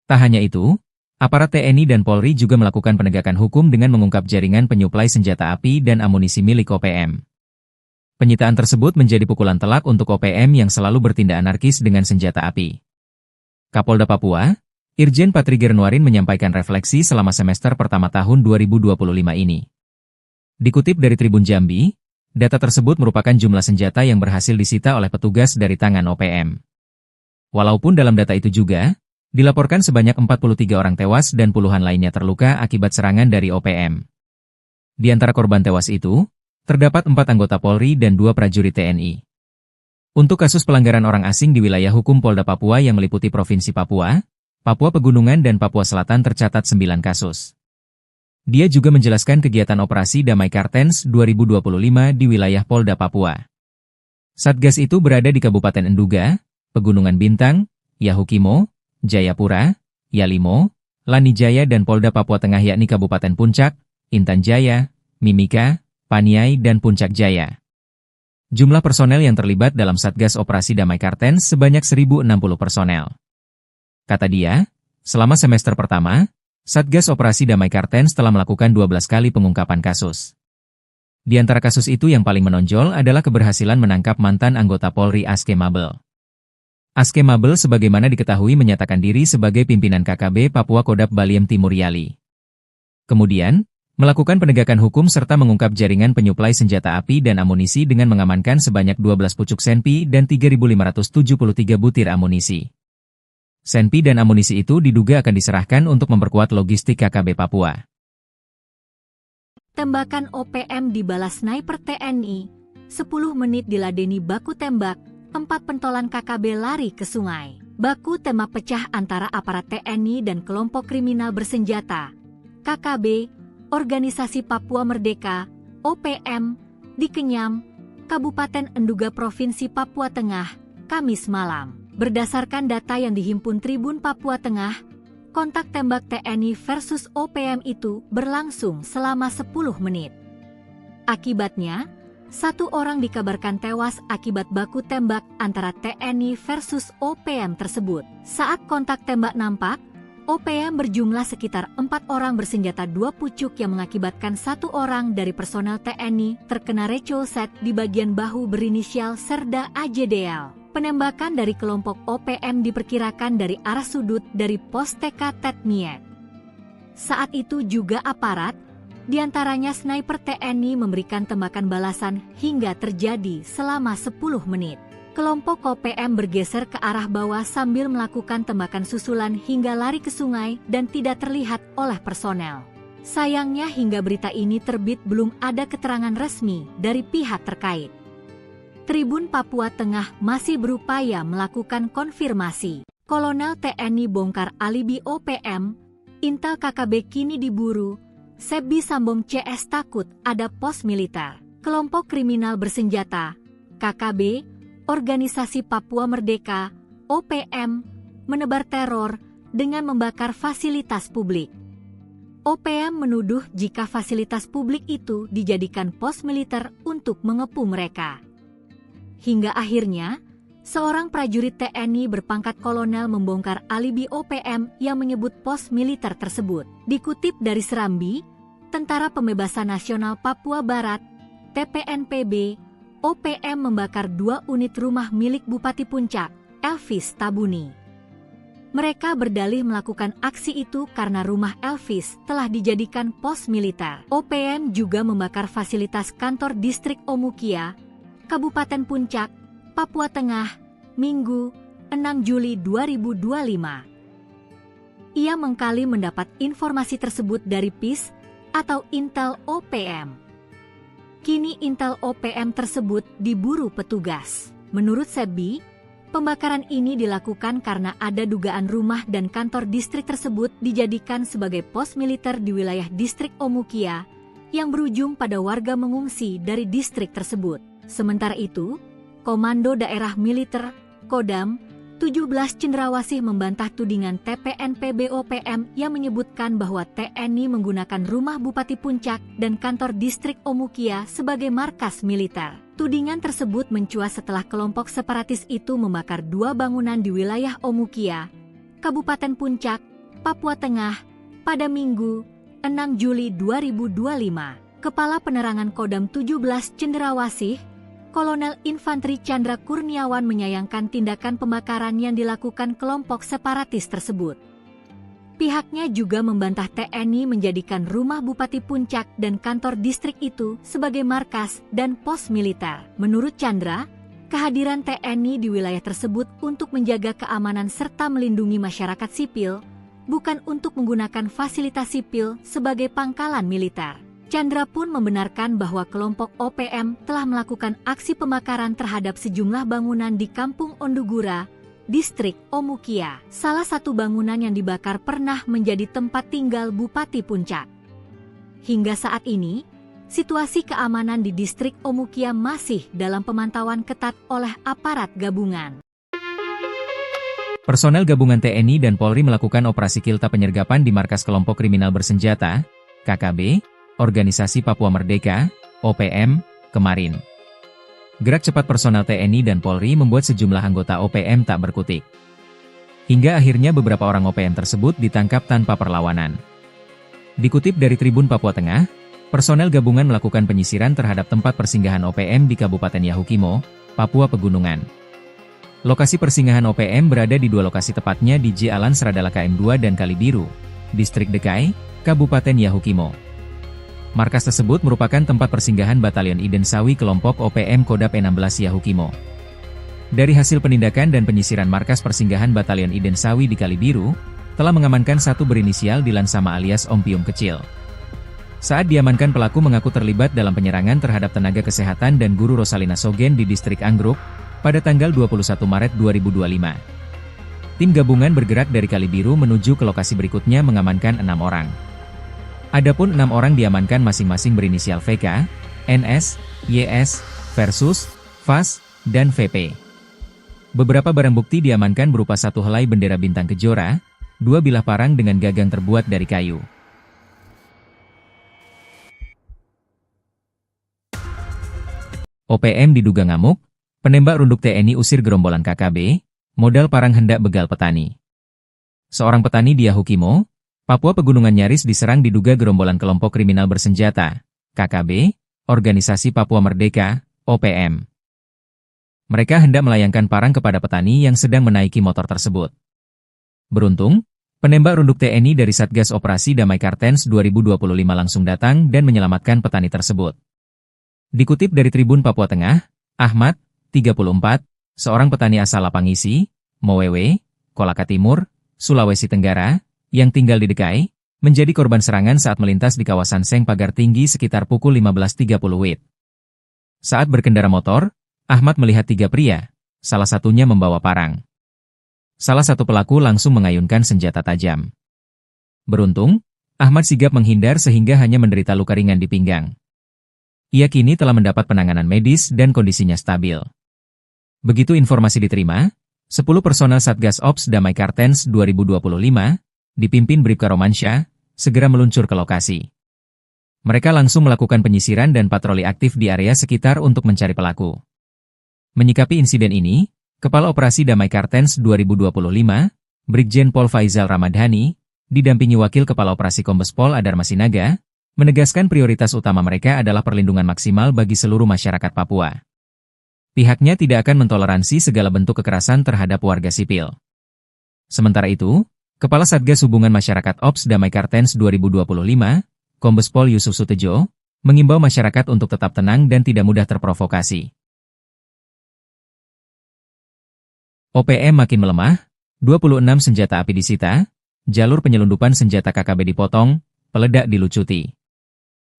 Tak hanya itu, aparat TNI dan Polri juga melakukan penegakan hukum dengan mengungkap jaringan penyuplai senjata api dan amunisi milik OPM. Penyitaan tersebut menjadi pukulan telak untuk OPM yang selalu bertindak anarkis dengan senjata api. Kapolda Papua, Irjen Patriger Nuarin menyampaikan refleksi selama semester pertama tahun 2025 ini. Dikutip dari Tribun Jambi, data tersebut merupakan jumlah senjata yang berhasil disita oleh petugas dari tangan OPM. Walaupun dalam data itu juga, dilaporkan sebanyak 43 orang tewas dan puluhan lainnya terluka akibat serangan dari OPM. Di antara korban tewas itu, terdapat 4 anggota Polri dan 2 prajurit TNI. Untuk kasus pelanggaran orang asing di wilayah hukum Polda Papua yang meliputi Provinsi Papua, Papua Pegunungan dan Papua Selatan tercatat 9 kasus. Dia juga menjelaskan kegiatan operasi Damai Kartens 2025 di wilayah Polda Papua. Satgas itu berada di Kabupaten Enduga, Pegunungan Bintang, Yahukimo, Jayapura, Yalimo, Lanijaya dan Polda Papua Tengah yakni Kabupaten Puncak, Intan Jaya, Mimika, Paniai dan Puncak Jaya. Jumlah personel yang terlibat dalam Satgas Operasi Damai Kartens sebanyak 1.060 personel. Kata dia, selama semester pertama, Satgas Operasi Damai Kartens telah melakukan 12 kali pengungkapan kasus. Di antara kasus itu yang paling menonjol adalah keberhasilan menangkap mantan anggota Polri Aske Mabel. Aske Mabel sebagaimana diketahui menyatakan diri sebagai pimpinan KKB Papua Kodap Baliem Timur Yali. Kemudian, melakukan penegakan hukum serta mengungkap jaringan penyuplai senjata api dan amunisi dengan mengamankan sebanyak 12 pucuk senpi dan 3.573 butir amunisi. Senpi dan amunisi itu diduga akan diserahkan untuk memperkuat logistik KKB Papua. Tembakan OPM dibalas sniper TNI, 10 menit diladeni baku tembak, 4 pentolan KKB lari ke sungai. Baku tembak pecah antara aparat TNI dan kelompok kriminal bersenjata, KKB, Organisasi Papua Merdeka, OPM, di Kenyam, Kabupaten Enduga Provinsi Papua Tengah, Kamis malam. Berdasarkan data yang dihimpun Tribun Papua Tengah, kontak tembak TNI versus OPM itu berlangsung selama 10 menit. Akibatnya, 1 orang dikabarkan tewas akibat baku tembak antara TNI versus OPM tersebut. Saat kontak tembak nampak, OPM berjumlah sekitar 4 orang bersenjata 2 pucuk yang mengakibatkan 1 orang dari personel TNI terkena recolset di bagian bahu berinisial Serda AJDL. Penembakan dari kelompok OPM diperkirakan dari arah sudut dari pos TK Tetmiet. Saat itu juga aparat, diantaranya sniper TNI memberikan tembakan balasan hingga terjadi selama 10 menit. Kelompok OPM bergeser ke arah bawah sambil melakukan tembakan susulan hingga lari ke sungai dan tidak terlihat oleh personel. Sayangnya hingga berita ini terbit belum ada keterangan resmi dari pihak terkait. Tribun Papua Tengah masih berupaya melakukan konfirmasi. Kolonel TNI bongkar alibi OPM, Intel KKB kini diburu, Sebi Sambong CS takut ada pos militer. Kelompok kriminal bersenjata, KKB, Organisasi Papua Merdeka, OPM, menebar teror dengan membakar fasilitas publik. OPM menuduh jika fasilitas publik itu dijadikan pos militer untuk mengepung mereka. Hingga akhirnya, seorang prajurit TNI berpangkat kolonel membongkar alibi OPM yang menyebut pos militer tersebut. Dikutip dari Serambi, Tentara Pembebasan Nasional Papua Barat, TPNPB, OPM membakar 2 unit rumah milik Bupati Puncak, Elvis Tabuni. Mereka berdalih melakukan aksi itu karena rumah Elvis telah dijadikan pos militer. OPM juga membakar fasilitas kantor distrik Omukia, Kabupaten Puncak, Papua Tengah, Minggu, 6 Juli 2025. Ia mengkali mendapat informasi tersebut dari PIS atau Intel OPM. Kini Intel OPM tersebut diburu petugas. Menurut Sebi, pembakaran ini dilakukan karena ada dugaan rumah dan kantor distrik tersebut dijadikan sebagai pos militer di wilayah distrik Omukia yang berujung pada warga mengungsi dari distrik tersebut. Sementara itu, Komando Daerah Militer, Kodam, 17 Cendrawasih membantah tudingan TPNPB OPM yang menyebutkan bahwa TNI menggunakan rumah Bupati Puncak dan kantor distrik Omukia sebagai markas militer. Tudingan tersebut mencuat setelah kelompok separatis itu membakar 2 bangunan di wilayah Omukia, Kabupaten Puncak, Papua Tengah, pada Minggu, 6 Juli 2025. Kepala Penerangan Kodam 17 Cendrawasih, Kolonel Infanteri Chandra Kurniawan menyayangkan tindakan pembakaran yang dilakukan kelompok separatis tersebut. Pihaknya juga membantah TNI menjadikan rumah Bupati Puncak dan kantor distrik itu sebagai markas dan pos militer. Menurut Chandra, kehadiran TNI di wilayah tersebut untuk menjaga keamanan serta melindungi masyarakat sipil, bukan untuk menggunakan fasilitas sipil sebagai pangkalan militer. Chandra pun membenarkan bahwa kelompok OPM telah melakukan aksi pembakaran terhadap sejumlah bangunan di Kampung Ondugura, distrik Omukia. Salah satu bangunan yang dibakar pernah menjadi tempat tinggal Bupati Puncak. Hingga saat ini, situasi keamanan di distrik Omukia masih dalam pemantauan ketat oleh aparat gabungan. Personel gabungan TNI dan Polri melakukan operasi kilta penyergapan di markas kelompok kriminal bersenjata, KKB, Organisasi Papua Merdeka, OPM, kemarin. Gerak cepat personel TNI dan Polri membuat sejumlah anggota OPM tak berkutik. Hingga akhirnya beberapa orang OPM tersebut ditangkap tanpa perlawanan. Dikutip dari Tribun Papua Tengah, personel gabungan melakukan penyisiran terhadap tempat persinggahan OPM di Kabupaten Yahukimo, Papua Pegunungan. Lokasi persinggahan OPM berada di 2 lokasi, tepatnya di Jalan Seradala KM2 dan Kalibiru, Distrik Dekai, Kabupaten Yahukimo. Markas tersebut merupakan tempat persinggahan Batalion Iden Sawi kelompok OPM Kodap 16 Yahukimo. Dari hasil penindakan dan penyisiran markas persinggahan Batalion Iden Sawi di Kalibiru, telah mengamankan 1 berinisial Dilan Sama alias Om Pium Kecil. Saat diamankan, pelaku mengaku terlibat dalam penyerangan terhadap tenaga kesehatan dan guru Rosalina Sogen di distrik Anggruk, pada tanggal 21 Maret 2025. Tim gabungan bergerak dari Kalibiru menuju ke lokasi berikutnya mengamankan 6 orang. Adapun 6 orang diamankan masing-masing berinisial VK, NS, YS, versus, VAS, dan VP. Beberapa barang bukti diamankan berupa 1 helai bendera bintang kejora, 2 bilah parang dengan gagang terbuat dari kayu. OPM diduga ngamuk, penembak runduk TNI usir gerombolan KKB, modal parang hendak begal petani. seorang petani di Yahukimo, Papua Pegunungan nyaris diserang diduga gerombolan kelompok kriminal bersenjata, KKB, Organisasi Papua Merdeka, OPM. Mereka hendak melayangkan parang kepada petani yang sedang menaiki motor tersebut. Beruntung, penembak runduk TNI dari Satgas Operasi Damai Kartens 2025 langsung datang dan menyelamatkan petani tersebut. Dikutip dari Tribun Papua Tengah, Ahmad, 34, seorang petani asal Lapangisi, Mowewe, Kolaka Timur, Sulawesi Tenggara, yang tinggal di Dekai, menjadi korban serangan saat melintas di kawasan Seng Pagar Tinggi sekitar pukul 15.30 WIB. Saat berkendara motor, Ahmad melihat 3 pria, salah satunya membawa parang. Salah satu pelaku langsung mengayunkan senjata tajam. Beruntung, Ahmad sigap menghindar sehingga hanya menderita luka ringan di pinggang. Ia kini telah mendapat penanganan medis dan kondisinya stabil. Begitu informasi diterima, 10 personel Satgas Ops Damai Kartens 2025, dipimpin Bribka Romansyah, segera meluncur ke lokasi. Mereka langsung melakukan penyisiran dan patroli aktif di area sekitar untuk mencari pelaku. Menyikapi insiden ini, Kepala Operasi Damai Kartens 2025, Brigjen Pol Faizal Ramadhani, didampingi Wakil Kepala Operasi Kombes Pol Adar Masinaga, menegaskan prioritas utama mereka adalah perlindungan maksimal bagi seluruh masyarakat Papua. Pihaknya tidak akan mentoleransi segala bentuk kekerasan terhadap warga sipil. Sementara itu, Kepala Satgas Hubungan Masyarakat Ops Damai Kartens 2025, Kombes Pol Yusuf Sutejo, mengimbau masyarakat untuk tetap tenang dan tidak mudah terprovokasi. OPM makin melemah, 26 senjata api disita, jalur penyelundupan senjata KKB dipotong, peledak dilucuti.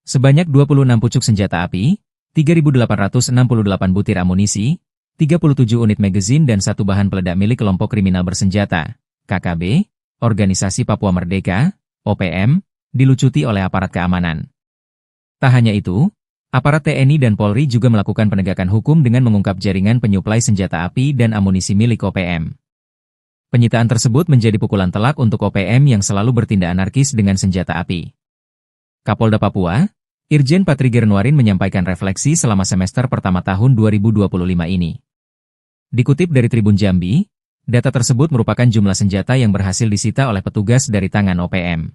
Sebanyak 26 pucuk senjata api, 3.868 butir amunisi, 37 unit magazin dan 1 bahan peledak milik kelompok kriminal bersenjata, KKB, Organisasi Papua Merdeka, OPM, dilucuti oleh aparat keamanan. Tak hanya itu, aparat TNI dan Polri juga melakukan penegakan hukum dengan mengungkap jaringan penyuplai senjata api dan amunisi milik OPM. Penyitaan tersebut menjadi pukulan telak untuk OPM yang selalu bertindak anarkis dengan senjata api. Kapolda Papua, Irjen Patri Gernuarin menyampaikan refleksi selama semester pertama tahun 2025 ini. Dikutip dari Tribun Jambi, data tersebut merupakan jumlah senjata yang berhasil disita oleh petugas dari tangan OPM.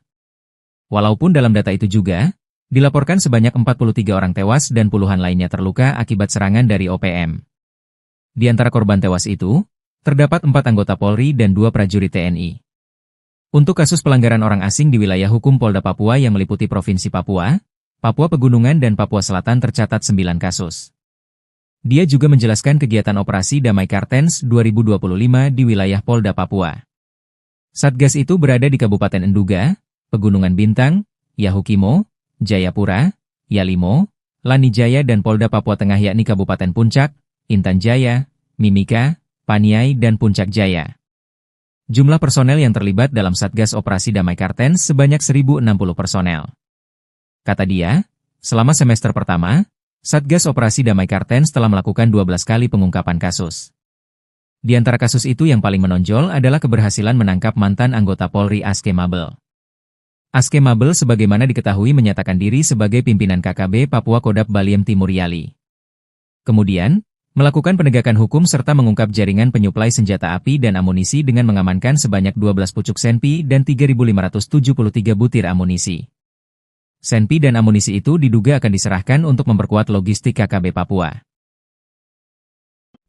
Walaupun dalam data itu juga, dilaporkan sebanyak 43 orang tewas dan puluhan lainnya terluka akibat serangan dari OPM. Di antara korban tewas itu, terdapat 4 anggota Polri dan 2 prajurit TNI. Untuk kasus pelanggaran orang asing di wilayah hukum Polda Papua yang meliputi Provinsi Papua, Papua Pegunungan dan Papua Selatan tercatat 9 kasus. Dia juga menjelaskan kegiatan operasi Damai Kartens 2025 di wilayah Polda Papua. Satgas itu berada di Kabupaten Enduga, Pegunungan Bintang, Yahukimo, Jayapura, Yalimo, Lanijaya dan Polda Papua Tengah yakni Kabupaten Puncak, Intan Jaya, Mimika, Paniai dan Puncak Jaya. Jumlah personel yang terlibat dalam Satgas Operasi Damai Kartens sebanyak 1.060 personel. Kata dia, selama semester pertama, Satgas Operasi Damai Kartens telah melakukan 12 kali pengungkapan kasus. Di antara kasus itu yang paling menonjol adalah keberhasilan menangkap mantan anggota Polri Aske Mabel. Aske Mabel sebagaimana diketahui menyatakan diri sebagai pimpinan KKB Papua Kodap Baliem Timur Yali. Kemudian, melakukan penegakan hukum serta mengungkap jaringan penyuplai senjata api dan amunisi dengan mengamankan sebanyak 12 pucuk senpi dan 3.573 butir amunisi. Senpi dan amunisi itu diduga akan diserahkan untuk memperkuat logistik KKB Papua.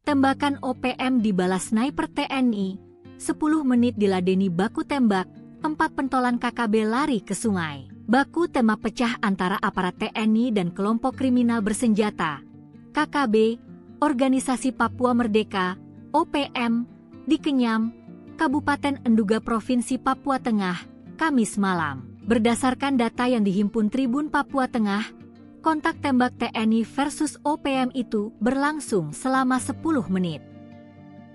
Tembakan OPM dibalas sniper TNI, 10 menit diladeni baku tembak, 4 pentolan KKB lari ke sungai. Baku tembak pecah antara aparat TNI dan kelompok kriminal bersenjata, KKB, Organisasi Papua Merdeka, OPM, di Kenyam, Kabupaten Enduga Provinsi Papua Tengah, Kamis malam. Berdasarkan data yang dihimpun Tribun Papua Tengah, kontak tembak TNI versus OPM itu berlangsung selama 10 menit.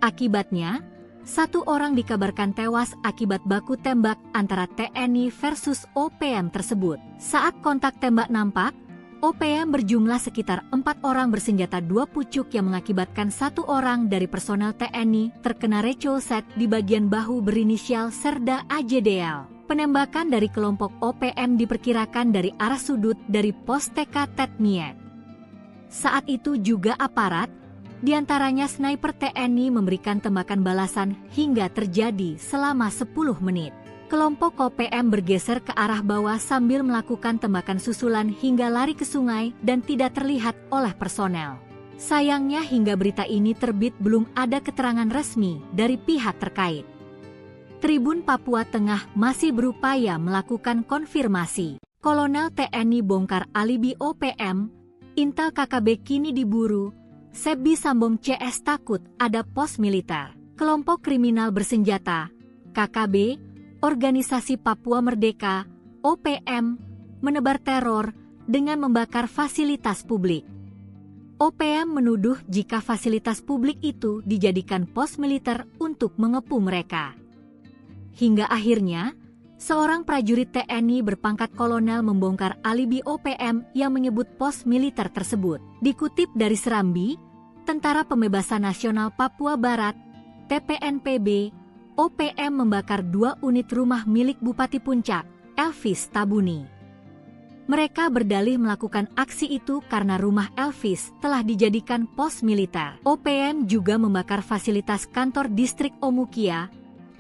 Akibatnya, 1 orang dikabarkan tewas akibat baku tembak antara TNI versus OPM tersebut. Saat kontak tembak nampak, OPM berjumlah sekitar 4 orang bersenjata 2 pucuk yang mengakibatkan 1 orang dari personel TNI terkena recoset di bagian bahu berinisial Serda AJDL. Penembakan dari kelompok OPM diperkirakan dari arah sudut dari pos TK Tetmiet. Saat itu juga aparat Di antaranya sniper TNI memberikan tembakan balasan hingga terjadi selama 10 menit. Kelompok OPM bergeser ke arah bawah sambil melakukan tembakan susulan hingga lari ke sungai dan tidak terlihat oleh personel. Sayangnya hingga berita ini terbit belum ada keterangan resmi dari pihak terkait. Tribun Papua Tengah masih berupaya melakukan konfirmasi. Kolonel TNI bongkar alibi OPM, Intel KKB kini diburu, Sebi Sambong CS takut ada pos militer. Kelompok kriminal bersenjata, KKB, Organisasi Papua Merdeka, OPM, menebar teror dengan membakar fasilitas publik. OPM menuduh jika fasilitas publik itu dijadikan pos militer untuk mengepung mereka. Hingga akhirnya, seorang prajurit TNI berpangkat kolonel membongkar alibi OPM yang menyebut pos militer tersebut. Dikutip dari Serambi, Tentara Pembebasan Nasional Papua Barat, TPNPB, OPM membakar 2 unit rumah milik Bupati Puncak, Elvis Tabuni. Mereka berdalih melakukan aksi itu karena rumah Elvis telah dijadikan pos militer. OPM juga membakar fasilitas kantor distrik Omukia,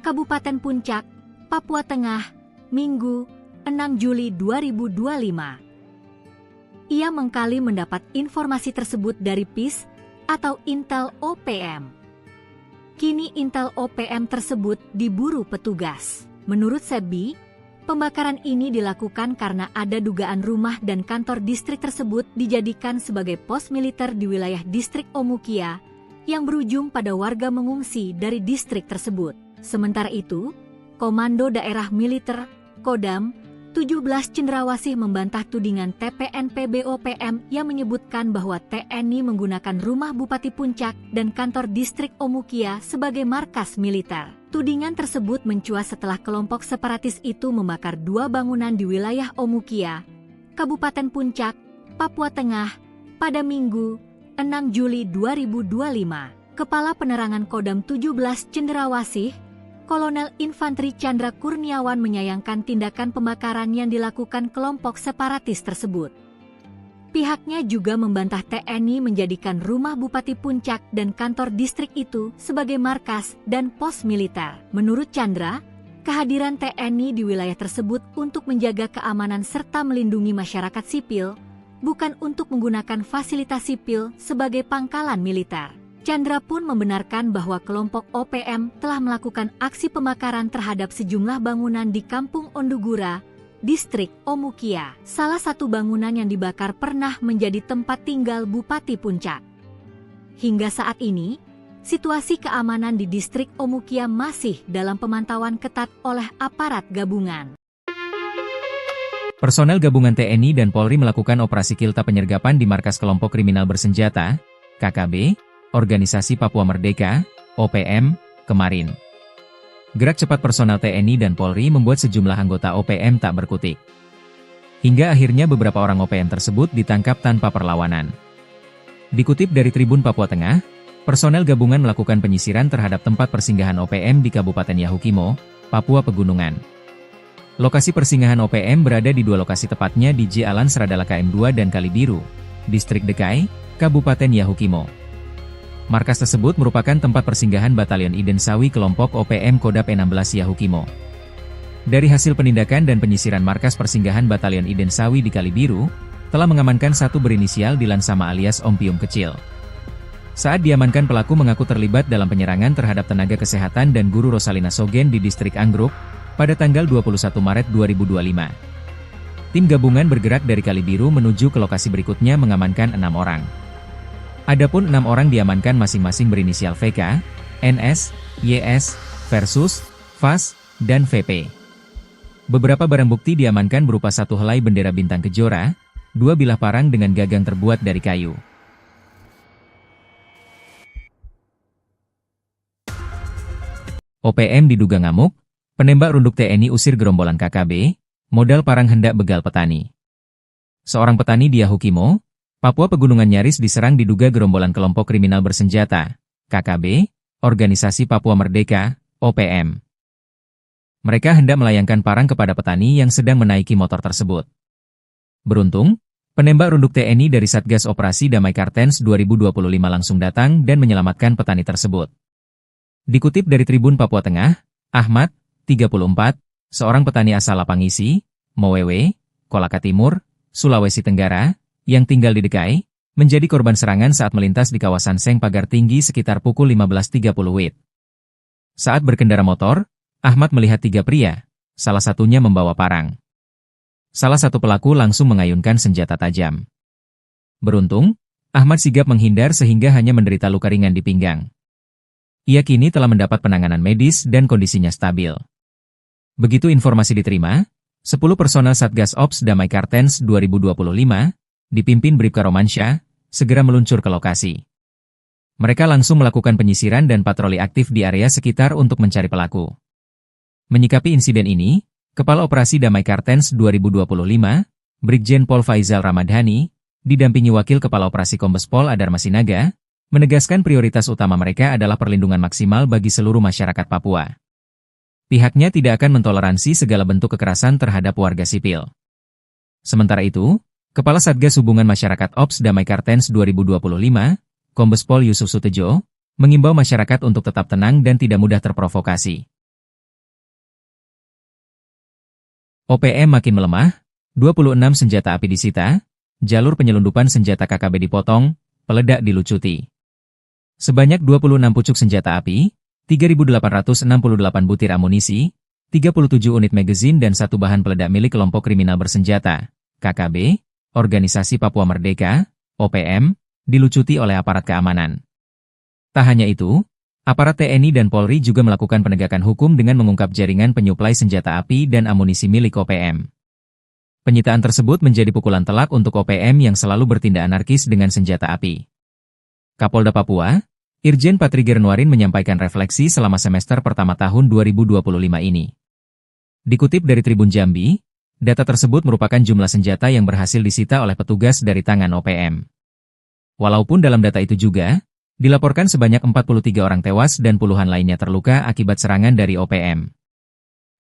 Kabupaten Puncak, Papua Tengah, Minggu, 6 Juli 2025. Ia mengkali mendapat informasi tersebut dari PIS atau Intel OPM. Kini Intel OPM tersebut diburu petugas. Menurut Sebi, pembakaran ini dilakukan karena ada dugaan rumah dan kantor distrik tersebut dijadikan sebagai pos militer di wilayah distrik Omukia yang berujung pada warga mengungsi dari distrik tersebut. Sementara itu, Komando Daerah Militer, Kodam, 17 Cendrawasih membantah tudingan TPNPB OPM yang menyebutkan bahwa TNI menggunakan rumah Bupati Puncak dan kantor distrik Omukia sebagai markas militer. Tudingan tersebut mencuat setelah kelompok separatis itu membakar 2 bangunan di wilayah Omukia, Kabupaten Puncak, Papua Tengah, pada Minggu, 6 Juli 2025. Kepala Penerangan Kodam 17 Cendrawasih, Kolonel Infanteri Chandra Kurniawan menyayangkan tindakan pembakaran yang dilakukan kelompok separatis tersebut. Pihaknya juga membantah TNI menjadikan rumah Bupati Puncak dan kantor distrik itu sebagai markas dan pos militer. Menurut Chandra, kehadiran TNI di wilayah tersebut untuk menjaga keamanan serta melindungi masyarakat sipil, bukan untuk menggunakan fasilitas sipil sebagai pangkalan militer. Chandra pun membenarkan bahwa kelompok OPM telah melakukan aksi pembakaran terhadap sejumlah bangunan di Kampung Ondugura, distrik Omukia. Salah satu bangunan yang dibakar pernah menjadi tempat tinggal Bupati Puncak. Hingga saat ini, situasi keamanan di distrik Omukia masih dalam pemantauan ketat oleh aparat gabungan. Personel gabungan TNI dan Polri melakukan operasi kilta penyergapan di markas kelompok kriminal bersenjata, KKB, Organisasi Papua Merdeka, OPM, kemarin. Gerak cepat personel TNI dan Polri membuat sejumlah anggota OPM tak berkutik. Hingga akhirnya beberapa orang OPM tersebut ditangkap tanpa perlawanan. Dikutip dari Tribun Papua Tengah, personel gabungan melakukan penyisiran terhadap tempat persinggahan OPM di Kabupaten Yahukimo, Papua Pegunungan. Lokasi persinggahan OPM berada di 2 lokasi tepatnya di Jalan Seradala KM2 dan Kalibiru, Distrik Dekai, Kabupaten Yahukimo. Markas tersebut merupakan tempat persinggahan Batalion Iden Sawi kelompok OPM Kodap 16 Yahukimo. Dari hasil penindakan dan penyisiran markas persinggahan Batalion Iden Sawi di Kalibiru, telah mengamankan 1 berinisial Dilan Sama alias Ompium Kecil. Saat diamankan pelaku mengaku terlibat dalam penyerangan terhadap tenaga kesehatan dan guru Rosalina Sogen di distrik Anggruk, pada tanggal 21 Maret 2025. Tim gabungan bergerak dari Kalibiru menuju ke lokasi berikutnya mengamankan 6 orang. Adapun 6 orang diamankan masing-masing berinisial VK, NS, YS, Versus, VAS, dan VP. Beberapa barang bukti diamankan berupa 1 helai bendera bintang kejora, 2 bilah parang dengan gagang terbuat dari kayu. OPM diduga ngamuk, penembak runduk TNI usir gerombolan KKB, modal parang hendak begal petani. Seorang petani di Yahukimo, Papua Pegunungan nyaris diserang diduga gerombolan kelompok kriminal bersenjata, KKB, Organisasi Papua Merdeka, OPM. Mereka hendak melayangkan parang kepada petani yang sedang menaiki motor tersebut. Beruntung, Penembak runduk TNI dari Satgas Operasi Damai Kartens 2025 langsung datang dan menyelamatkan petani tersebut. Dikutip dari Tribun Papua Tengah, Ahmad, 34, seorang petani asal Lapangisi, Mowewe, Kolaka Timur, Sulawesi Tenggara, yang tinggal di Dekai, menjadi korban serangan saat melintas di kawasan Seng Pagar Tinggi sekitar pukul 15.30 WIB. Saat berkendara motor, Ahmad melihat 3 pria, salah satunya membawa parang. Salah satu pelaku langsung mengayunkan senjata tajam. Beruntung, Ahmad sigap menghindar sehingga hanya menderita luka ringan di pinggang. Ia kini telah mendapat penanganan medis dan kondisinya stabil. Begitu informasi diterima, 10 personel Satgas Ops Damai Kartens 2025, dipimpin Bribka Romansyah, segera meluncur ke lokasi. Mereka langsung melakukan penyisiran dan patroli aktif di area sekitar untuk mencari pelaku. Menyikapi insiden ini, Kepala Operasi Damai Kartens 2025, Brigjen Pol Faizal Ramadhani, didampingi Wakil Kepala Operasi Kombes Pol Adar Masinaga, menegaskan prioritas utama mereka adalah perlindungan maksimal bagi seluruh masyarakat Papua. Pihaknya tidak akan mentoleransi segala bentuk kekerasan terhadap warga sipil. Sementara itu, Kepala Satgas Hubungan Masyarakat Ops Damai Kartens 2025, Kombes Pol Yusuf Sutejo, mengimbau masyarakat untuk tetap tenang dan tidak mudah terprovokasi. OPM makin melemah, 26 senjata api disita, jalur penyelundupan senjata KKB dipotong, peledak dilucuti. Sebanyak 26 pucuk senjata api, 3.868 butir amunisi, 37 unit magazin dan 1 bahan peledak milik kelompok kriminal bersenjata, KKB, Organisasi Papua Merdeka, OPM, dilucuti oleh aparat keamanan. Tak hanya itu, aparat TNI dan Polri juga melakukan penegakan hukum dengan mengungkap jaringan penyuplai senjata api dan amunisi milik OPM. Penyitaan tersebut menjadi pukulan telak untuk OPM yang selalu bertindak anarkis dengan senjata api. Kapolda Papua, Irjen Patri Gernuarin menyampaikan refleksi selama semester pertama tahun 2025 ini. Dikutip dari Tribun Jambi, data tersebut merupakan jumlah senjata yang berhasil disita oleh petugas dari tangan OPM. Walaupun dalam data itu juga, dilaporkan sebanyak 43 orang tewas dan puluhan lainnya terluka akibat serangan dari OPM.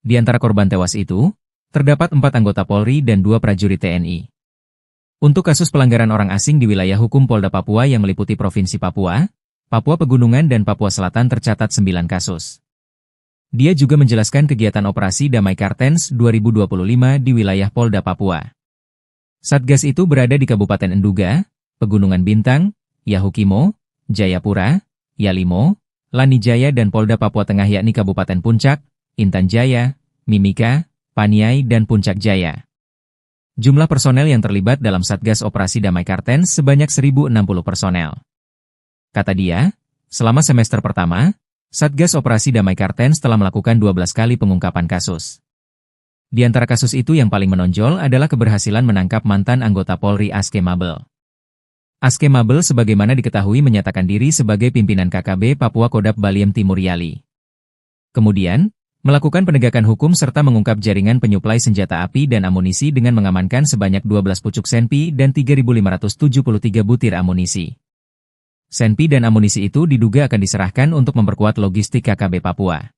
Di antara korban tewas itu, terdapat 4 anggota Polri dan 2 prajurit TNI. Untuk kasus pelanggaran orang asing di wilayah hukum Polda Papua yang meliputi Provinsi Papua, Papua Pegunungan dan Papua Selatan tercatat 9 kasus. Dia juga menjelaskan kegiatan operasi Damai Kartens 2025 di wilayah Polda Papua. Satgas itu berada di Kabupaten Enduga, Pegunungan Bintang, Yahukimo, Jayapura, Yalimo, Lanijaya dan Polda Papua Tengah yakni Kabupaten Puncak, Intan Jaya, Mimika, Paniai dan Puncak Jaya. Jumlah personel yang terlibat dalam Satgas Operasi Damai Kartens sebanyak 1.060 personel. Kata dia, selama semester pertama, Satgas Operasi Damai Kartens telah melakukan 12 kali pengungkapan kasus. Di antara kasus itu yang paling menonjol adalah keberhasilan menangkap mantan anggota Polri Aske Mabel. Aske Mabel sebagaimana diketahui menyatakan diri sebagai pimpinan KKB Papua Kodap Baliem Timur Yali. Kemudian, melakukan penegakan hukum serta mengungkap jaringan penyuplai senjata api dan amunisi dengan mengamankan sebanyak 12 pucuk senpi dan 3.573 butir amunisi. Senpi dan amunisi itu diduga akan diserahkan untuk memperkuat logistik KKB Papua.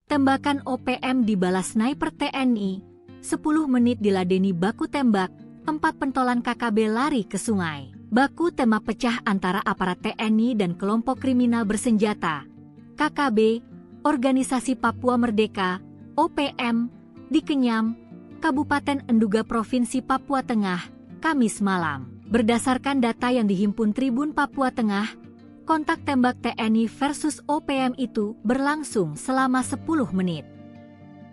Tembakan OPM dibalas sniper TNI, 10 menit diladeni baku tembak, 4 pentolan KKB lari ke sungai. Baku tembak pecah antara aparat TNI dan kelompok kriminal bersenjata, KKB, Organisasi Papua Merdeka, OPM, di Kenyam, Kabupaten Enduga Provinsi Papua Tengah, Kamis malam. Berdasarkan data yang dihimpun Tribun Papua Tengah, kontak tembak TNI versus OPM itu berlangsung selama 10 menit.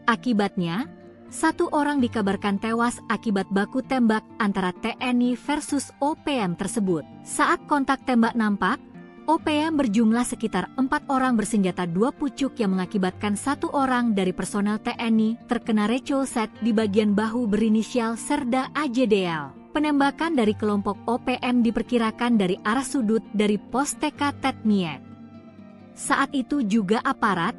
Akibatnya, 1 orang dikabarkan tewas akibat baku tembak antara TNI versus OPM tersebut. Saat kontak tembak nampak, OPM berjumlah sekitar 4 orang bersenjata 2 pucuk yang mengakibatkan 1 orang dari personel TNI terkena recoset di bagian bahu berinisial Serda AJDL. Penembakan dari kelompok OPM diperkirakan dari arah sudut dari pos TK Tetmiek. Saat itu juga aparat,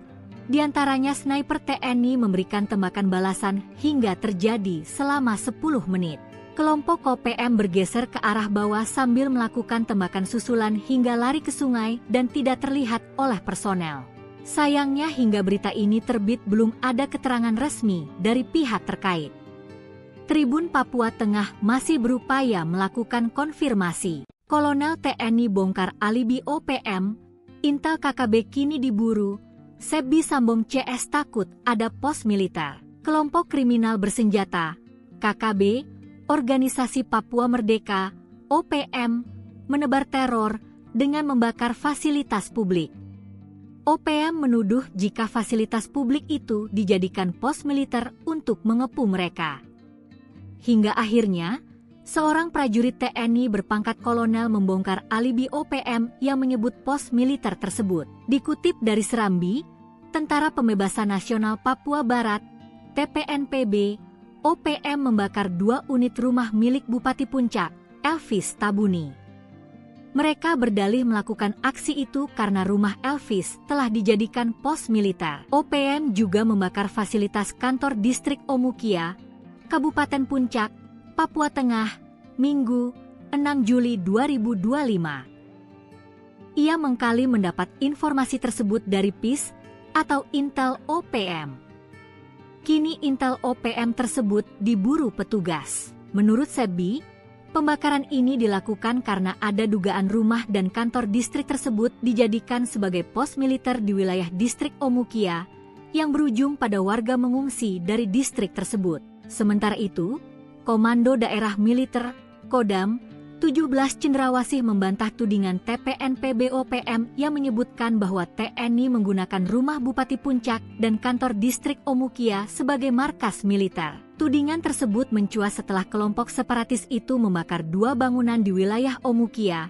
diantaranya sniper TNI memberikan tembakan balasan hingga terjadi selama 10 menit. Kelompok OPM bergeser ke arah bawah sambil melakukan tembakan susulan hingga lari ke sungai dan tidak terlihat oleh personel. Sayangnya hingga berita ini terbit belum ada keterangan resmi dari pihak terkait. Tribun Papua Tengah masih berupaya melakukan konfirmasi. Kolonel TNI bongkar alibi OPM, Intel KKB kini diburu, Sebi Sambong CS takut ada pos militer. Kelompok kriminal bersenjata, KKB, Organisasi Papua Merdeka, OPM, menebar teror dengan membakar fasilitas publik. OPM menuduh jika fasilitas publik itu dijadikan pos militer untuk mengepung mereka. Hingga akhirnya, seorang prajurit TNI berpangkat kolonel membongkar alibi OPM yang menyebut pos militer tersebut. Dikutip dari Serambi, Tentara Pembebasan Nasional Papua Barat, TPNPB, OPM membakar 2 unit rumah milik Bupati Puncak, Elvis Tabuni. Mereka berdalih melakukan aksi itu karena rumah Elvis telah dijadikan pos militer. OPM juga membakar fasilitas kantor distrik Omukia, Kabupaten Puncak, Papua Tengah, Minggu, 6 Juli 2025. Ia mengkali mendapat informasi tersebut dari PIS atau Intel OPM. Kini Intel OPM tersebut diburu petugas. Menurut Sebi, pembakaran ini dilakukan karena ada dugaan rumah dan kantor distrik tersebut dijadikan sebagai pos militer di wilayah distrik Omukia yang berujung pada warga mengungsi dari distrik tersebut. Sementara itu, Komando Daerah Militer, Kodam, 17 Cendrawasih membantah tudingan TPNPB OPM yang menyebutkan bahwa TNI menggunakan rumah Bupati Puncak dan kantor distrik Omukia sebagai markas militer. Tudingan tersebut mencuat setelah kelompok separatis itu membakar 2 bangunan di wilayah Omukia,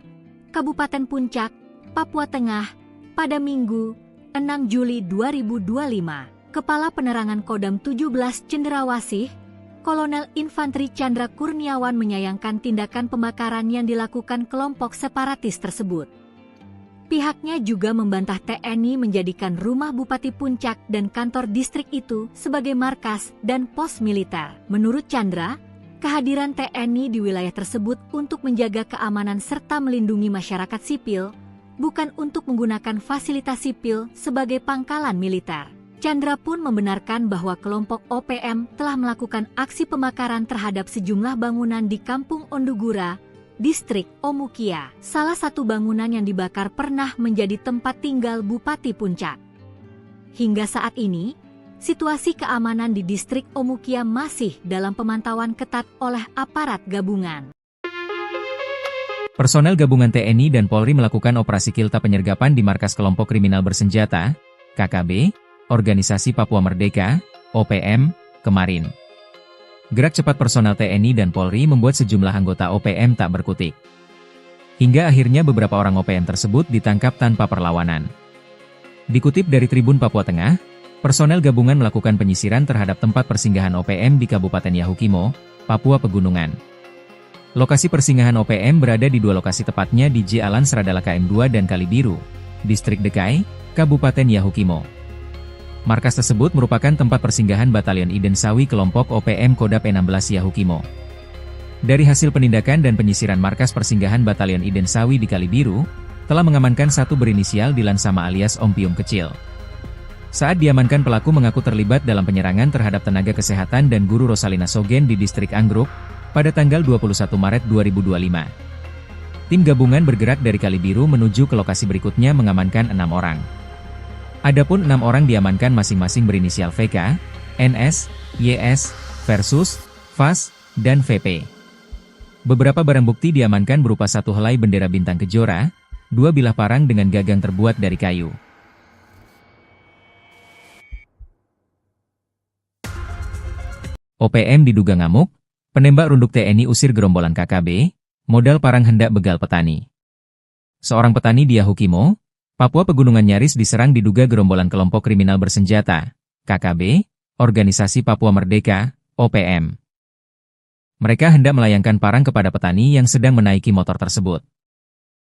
Kabupaten Puncak, Papua Tengah, pada Minggu, 6 Juli 2025. Kepala Penerangan Kodam 17 Cendrawasih, Kolonel Infanteri Chandra Kurniawan menyayangkan tindakan pembakaran yang dilakukan kelompok separatis tersebut. Pihaknya juga membantah TNI menjadikan rumah Bupati Puncak dan kantor distrik itu sebagai markas dan pos militer. Menurut Chandra, kehadiran TNI di wilayah tersebut untuk menjaga keamanan serta melindungi masyarakat sipil, bukan untuk menggunakan fasilitas sipil sebagai pangkalan militer. Chandra pun membenarkan bahwa kelompok OPM telah melakukan aksi pembakaran terhadap sejumlah bangunan di Kampung Ondugura, Distrik Omukia. Salah satu bangunan yang dibakar pernah menjadi tempat tinggal Bupati Puncak. Hingga saat ini, situasi keamanan di Distrik Omukia masih dalam pemantauan ketat oleh aparat gabungan. Personel gabungan TNI dan Polri melakukan operasi kilta penyergapan di markas kelompok kriminal bersenjata, KKB, Organisasi Papua Merdeka, OPM, kemarin. Gerak cepat personel TNI dan Polri membuat sejumlah anggota OPM tak berkutik. Hingga akhirnya beberapa orang OPM tersebut ditangkap tanpa perlawanan. Dikutip dari Tribun Papua Tengah, personel gabungan melakukan penyisiran terhadap tempat persinggahan OPM di Kabupaten Yahukimo, Papua Pegunungan. Lokasi persinggahan OPM berada di 2 lokasi tepatnya di Jalan Seradala KM2 dan Kalibiru, Distrik Dekai, Kabupaten Yahukimo. Markas tersebut merupakan tempat persinggahan Batalion Iden Sawi kelompok OPM Kodap 16 Yahukimo. Dari hasil penindakan dan penyisiran markas persinggahan Batalion Iden Sawi di Kalibiru, telah mengamankan satu berinisial Dilan Sama alias Om Pium Kecil. Saat diamankan, pelaku mengaku terlibat dalam penyerangan terhadap tenaga kesehatan dan guru Rosalina Sogen di Distrik Anggruk, pada tanggal 21 Maret 2025. Tim gabungan bergerak dari Kalibiru menuju ke lokasi berikutnya mengamankan 6 orang. Adapun 6 orang diamankan masing-masing berinisial VK, NS, YS, Versus, VAS, dan VP. Beberapa barang bukti diamankan berupa 1 helai bendera bintang kejora, 2 bilah parang dengan gagang terbuat dari kayu. OPM diduga ngamuk, penembak runduk TNI usir gerombolan KKB, modal parang hendak begal petani. Seorang petani di Yahukimo, Papua Pegunungan nyaris diserang diduga gerombolan kelompok kriminal bersenjata, KKB, Organisasi Papua Merdeka, OPM. Mereka hendak melayangkan parang kepada petani yang sedang menaiki motor tersebut.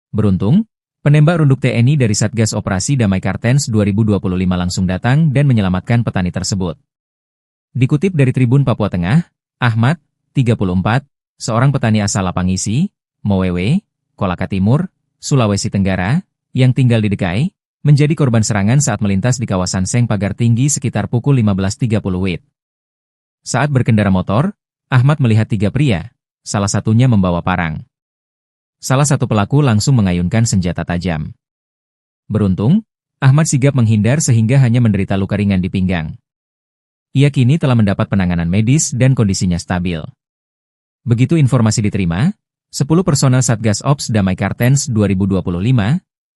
Beruntung, penembak runduk TNI dari Satgas Operasi Damai Kartens 2025 langsung datang dan menyelamatkan petani tersebut. Dikutip dari Tribun Papua Tengah, Ahmad, 34, seorang petani asal Lapangisi, Mowewe, Kolaka Timur, Sulawesi Tenggara, yang tinggal di Dekai, menjadi korban serangan saat melintas di kawasan Seng Pagar Tinggi sekitar pukul 15.30 WIB. Saat berkendara motor, Ahmad melihat 3 pria, salah satunya membawa parang. Salah satu pelaku langsung mengayunkan senjata tajam. Beruntung, Ahmad sigap menghindar sehingga hanya menderita luka ringan di pinggang. Ia kini telah mendapat penanganan medis dan kondisinya stabil. Begitu informasi diterima, 10 personel Satgas Ops Damai Kartens 2025,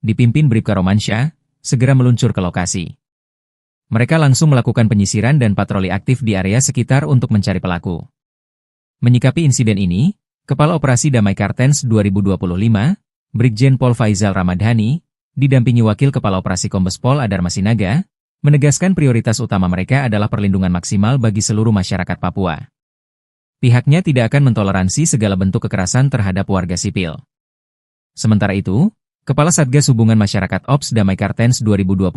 dipimpin Bribka Romansyah, segera meluncur ke lokasi. Mereka langsung melakukan penyisiran dan patroli aktif di area sekitar untuk mencari pelaku. Menyikapi insiden ini, Kepala Operasi Damai Kartens 2025, Brigjen Pol Faizal Ramadhani, didampingi Wakil Kepala Operasi Kombes Pol Adar Masinaga, menegaskan prioritas utama mereka adalah perlindungan maksimal bagi seluruh masyarakat Papua. Pihaknya tidak akan mentoleransi segala bentuk kekerasan terhadap warga sipil. Sementara itu, Kepala Satgas Hubungan Masyarakat Ops Damai Kartens 2025,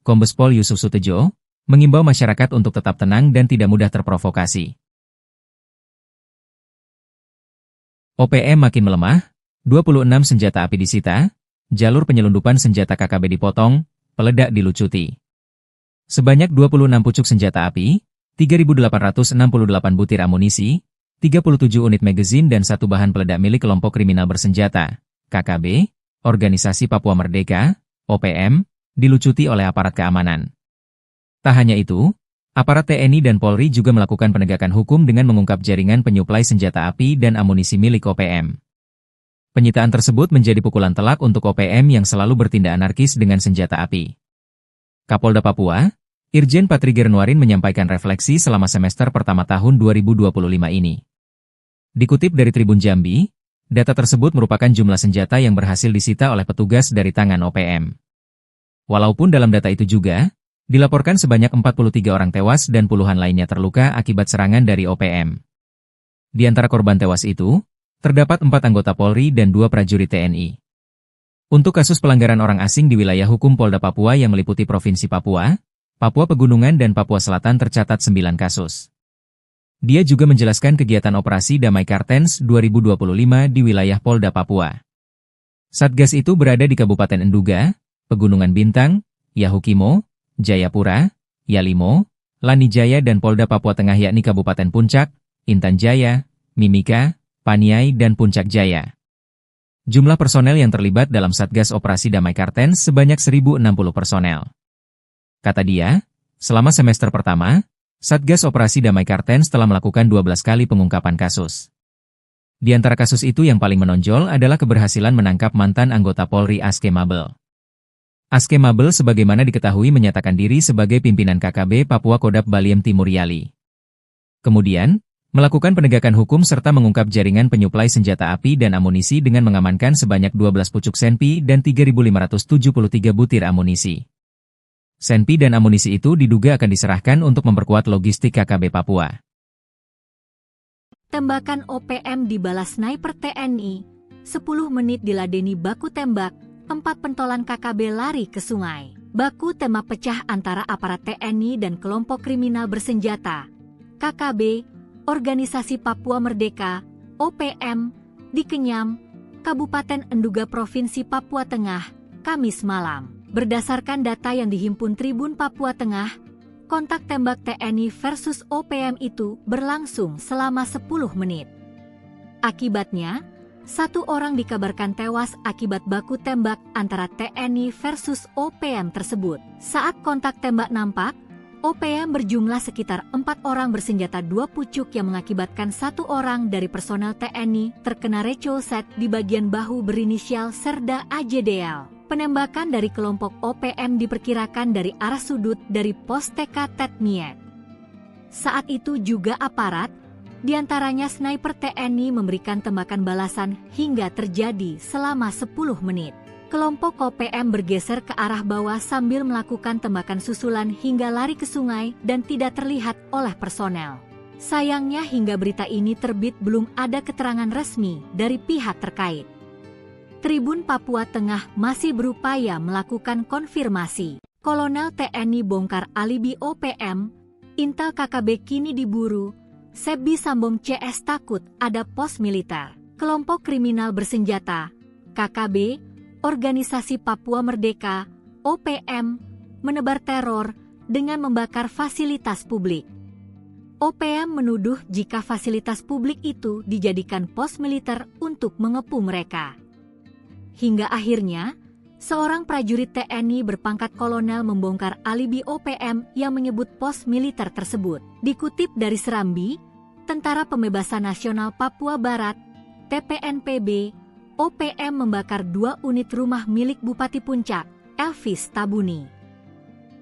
Kombes Pol Yusuf Sutejo, mengimbau masyarakat untuk tetap tenang dan tidak mudah terprovokasi. OPM makin melemah, 26 senjata api disita, jalur penyelundupan senjata KKB dipotong, peledak dilucuti. Sebanyak 26 pucuk senjata api, 3.868 butir amunisi, 37 unit magazin dan 1 bahan peledak milik kelompok kriminal bersenjata, KKB, Organisasi Papua Merdeka, OPM, dilucuti oleh aparat keamanan. Tak hanya itu, aparat TNI dan Polri juga melakukan penegakan hukum dengan mengungkap jaringan penyuplai senjata api dan amunisi milik OPM. Penyitaan tersebut menjadi pukulan telak untuk OPM yang selalu bertindak anarkis dengan senjata api. Kapolda Papua, Irjen Patri Gernuarin menyampaikan refleksi selama semester pertama tahun 2025 ini. Dikutip dari Tribun Jambi, data tersebut merupakan jumlah senjata yang berhasil disita oleh petugas dari tangan OPM. Walaupun dalam data itu juga, dilaporkan sebanyak 43 orang tewas dan puluhan lainnya terluka akibat serangan dari OPM. Di antara korban tewas itu, terdapat 4 anggota Polri dan 2 prajurit TNI. Untuk kasus pelanggaran orang asing di wilayah hukum Polda Papua yang meliputi Provinsi Papua, Papua Pegunungan dan Papua Selatan tercatat 9 kasus. Dia juga menjelaskan kegiatan operasi Damai Kartens 2025 di wilayah Polda Papua. Satgas itu berada di Kabupaten Enduga, Pegunungan Bintang, Yahukimo, Jayapura, Yalimo, Lanijaya dan Polda Papua Tengah yakni Kabupaten Puncak, Intan Jaya, Mimika, Paniai dan Puncak Jaya. Jumlah personel yang terlibat dalam Satgas Operasi Damai Kartens sebanyak 1.060 personel. Kata dia, selama semester pertama, Satgas Operasi Damai Kartens telah melakukan 12 kali pengungkapan kasus. Di antara kasus itu yang paling menonjol adalah keberhasilan menangkap mantan anggota Polri Aske Mabel. Aske Mabel sebagaimana diketahui menyatakan diri sebagai pimpinan KKB Papua Kodap Baliem Timur Yali. Kemudian, melakukan penegakan hukum serta mengungkap jaringan penyuplai senjata api dan amunisi dengan mengamankan sebanyak 12 pucuk senpi dan 3.573 butir amunisi. Senpi dan amunisi itu diduga akan diserahkan untuk memperkuat logistik KKB Papua. Tembakan OPM dibalas sniper TNI, 10 menit diladeni baku tembak, 4 pentolan KKB lari ke sungai. Baku tembak pecah antara aparat TNI dan kelompok kriminal bersenjata, KKB, Organisasi Papua Merdeka, OPM, di Kenyam, Kabupaten Enduga Provinsi Papua Tengah, Kamis malam. Berdasarkan data yang dihimpun Tribun Papua Tengah, kontak tembak TNI versus OPM itu berlangsung selama 10 menit. Akibatnya, 1 orang dikabarkan tewas akibat baku tembak antara TNI versus OPM tersebut. Saat kontak tembak nampak, OPM berjumlah sekitar 4 orang bersenjata 2 pucuk yang mengakibatkan 1 orang dari personel TNI terkena recolset di bagian bahu berinisial Serda AJDL. Penembakan dari kelompok OPM diperkirakan dari arah sudut dari pos TK Tetmiet. Saat itu juga aparat, diantaranya sniper TNI memberikan tembakan balasan hingga terjadi selama 10 menit. Kelompok OPM bergeser ke arah bawah sambil melakukan tembakan susulan hingga lari ke sungai dan tidak terlihat oleh personel. Sayangnya hingga berita ini terbit belum ada keterangan resmi dari pihak terkait. Tribun Papua Tengah masih berupaya melakukan konfirmasi. Kolonel TNI bongkar alibi OPM, Intel KKB kini diburu, Sebi Sambom CS takut ada pos militer. Kelompok kriminal bersenjata, KKB, Organisasi Papua Merdeka, OPM, menebar teror dengan membakar fasilitas publik. OPM menuduh jika fasilitas publik itu dijadikan pos militer untuk mengepung mereka. Hingga akhirnya, seorang prajurit TNI berpangkat kolonel membongkar alibi OPM yang menyebut pos militer tersebut. Dikutip dari Serambi, Tentara Pembebasan Nasional Papua Barat, TPNPB, OPM membakar 2 unit rumah milik Bupati Puncak, Elvis Tabuni.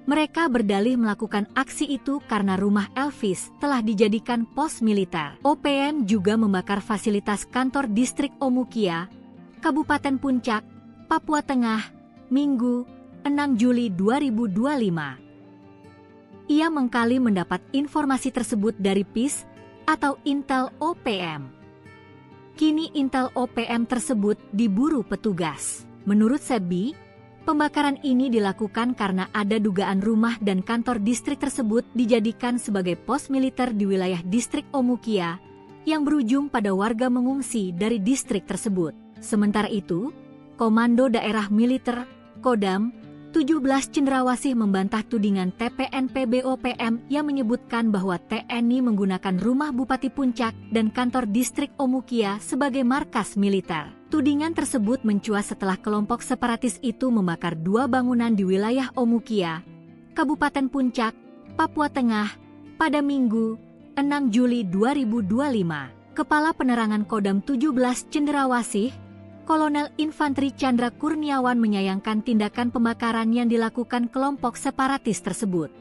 Mereka berdalih melakukan aksi itu karena rumah Elvis telah dijadikan pos militer. OPM juga membakar fasilitas kantor distrik Omukia, Kabupaten Puncak, Papua Tengah, Minggu, 6 Juli 2025. Ia mengkali mendapat informasi tersebut dari PIS atau Intel OPM. Kini Intel OPM tersebut diburu petugas. Menurut Sebi, pembakaran ini dilakukan karena ada dugaan rumah dan kantor distrik tersebut dijadikan sebagai pos militer di wilayah distrik Omukia yang berujung pada warga mengungsi dari distrik tersebut. Sementara itu, Komando Daerah Militer, Kodam, 17 Cendrawasih membantah tudingan TPNPB OPM yang menyebutkan bahwa TNI menggunakan rumah Bupati Puncak dan kantor distrik Omukia sebagai markas militer. Tudingan tersebut mencuat setelah kelompok separatis itu membakar 2 bangunan di wilayah Omukia, Kabupaten Puncak, Papua Tengah, pada Minggu, 6 Juli 2025. Kepala Penerangan Kodam 17 Cendrawasih, Kolonel Infanteri Chandra Kurniawan menyayangkan tindakan pembakaran yang dilakukan kelompok separatis tersebut.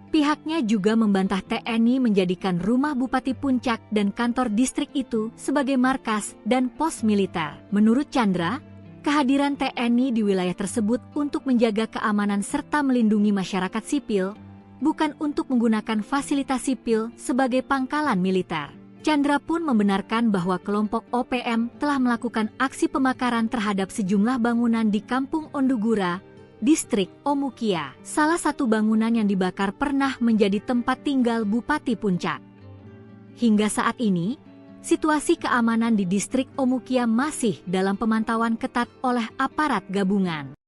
Pihaknya juga membantah TNI menjadikan rumah Bupati Puncak dan kantor distrik itu sebagai markas dan pos militer. Menurut Chandra, kehadiran TNI di wilayah tersebut untuk menjaga keamanan serta melindungi masyarakat sipil, bukan untuk menggunakan fasilitas sipil sebagai pangkalan militer. Chandra pun membenarkan bahwa kelompok OPM telah melakukan aksi pembakaran terhadap sejumlah bangunan di Kampung Ondugura, Distrik Omukia. Salah satu bangunan yang dibakar pernah menjadi tempat tinggal Bupati Puncak. Hingga saat ini, situasi keamanan di Distrik Omukia masih dalam pemantauan ketat oleh aparat gabungan.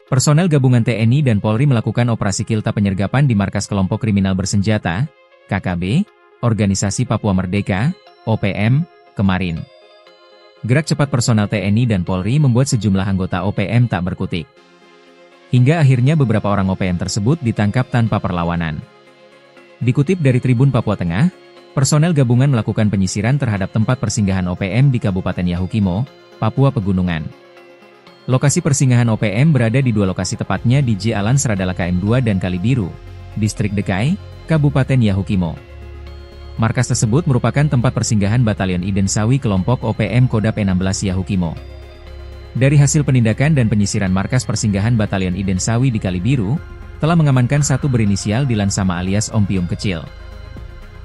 Personel gabungan TNI dan Polri melakukan operasi kilta penyergapan di markas kelompok kriminal bersenjata, KKB, Organisasi Papua Merdeka, OPM, kemarin. Gerak cepat personel TNI dan Polri membuat sejumlah anggota OPM tak berkutik. Hingga akhirnya beberapa orang OPM tersebut ditangkap tanpa perlawanan. Dikutip dari Tribun Papua Tengah, personel gabungan melakukan penyisiran terhadap tempat persinggahan OPM di Kabupaten Yahukimo, Papua Pegunungan. Lokasi persinggahan OPM berada di 2 lokasi tepatnya di Jalan Seradala KM2 dan Kalibiru, Distrik Dekai, Kabupaten Yahukimo. Markas tersebut merupakan tempat persinggahan Batalion Iden Sawi kelompok OPM Kodap 16 Yahukimo. Dari hasil penindakan dan penyisiran markas persinggahan Batalion Iden Sawi di Kalibiru, telah mengamankan satu berinisial Dilan Sama alias Om Pium Kecil.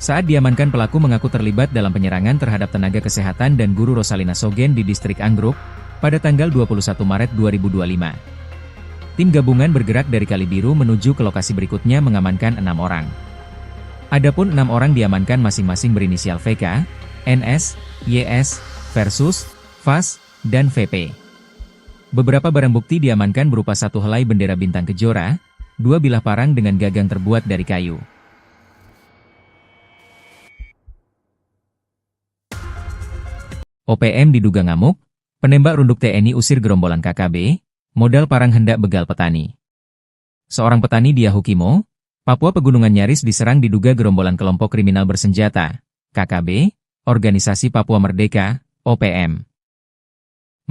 Saat diamankan, pelaku mengaku terlibat dalam penyerangan terhadap tenaga kesehatan dan guru Rosalina Sogen di Distrik Anggruk pada tanggal 21 Maret 2025. Tim gabungan bergerak dari Kalibiru menuju ke lokasi berikutnya mengamankan 6 orang. Adapun 6 orang diamankan masing-masing berinisial VK, NS, YS, Versus, VAS, dan VP. Beberapa barang bukti diamankan berupa 1 helai bendera bintang kejora, 2 bilah parang dengan gagang terbuat dari kayu. OPM diduga ngamuk, penembak runduk TNI usir gerombolan KKB, modal parang hendak begal petani. Seorang petani di Yahukimo, Papua Pegunungan nyaris diserang diduga gerombolan kelompok kriminal bersenjata, KKB, Organisasi Papua Merdeka, OPM.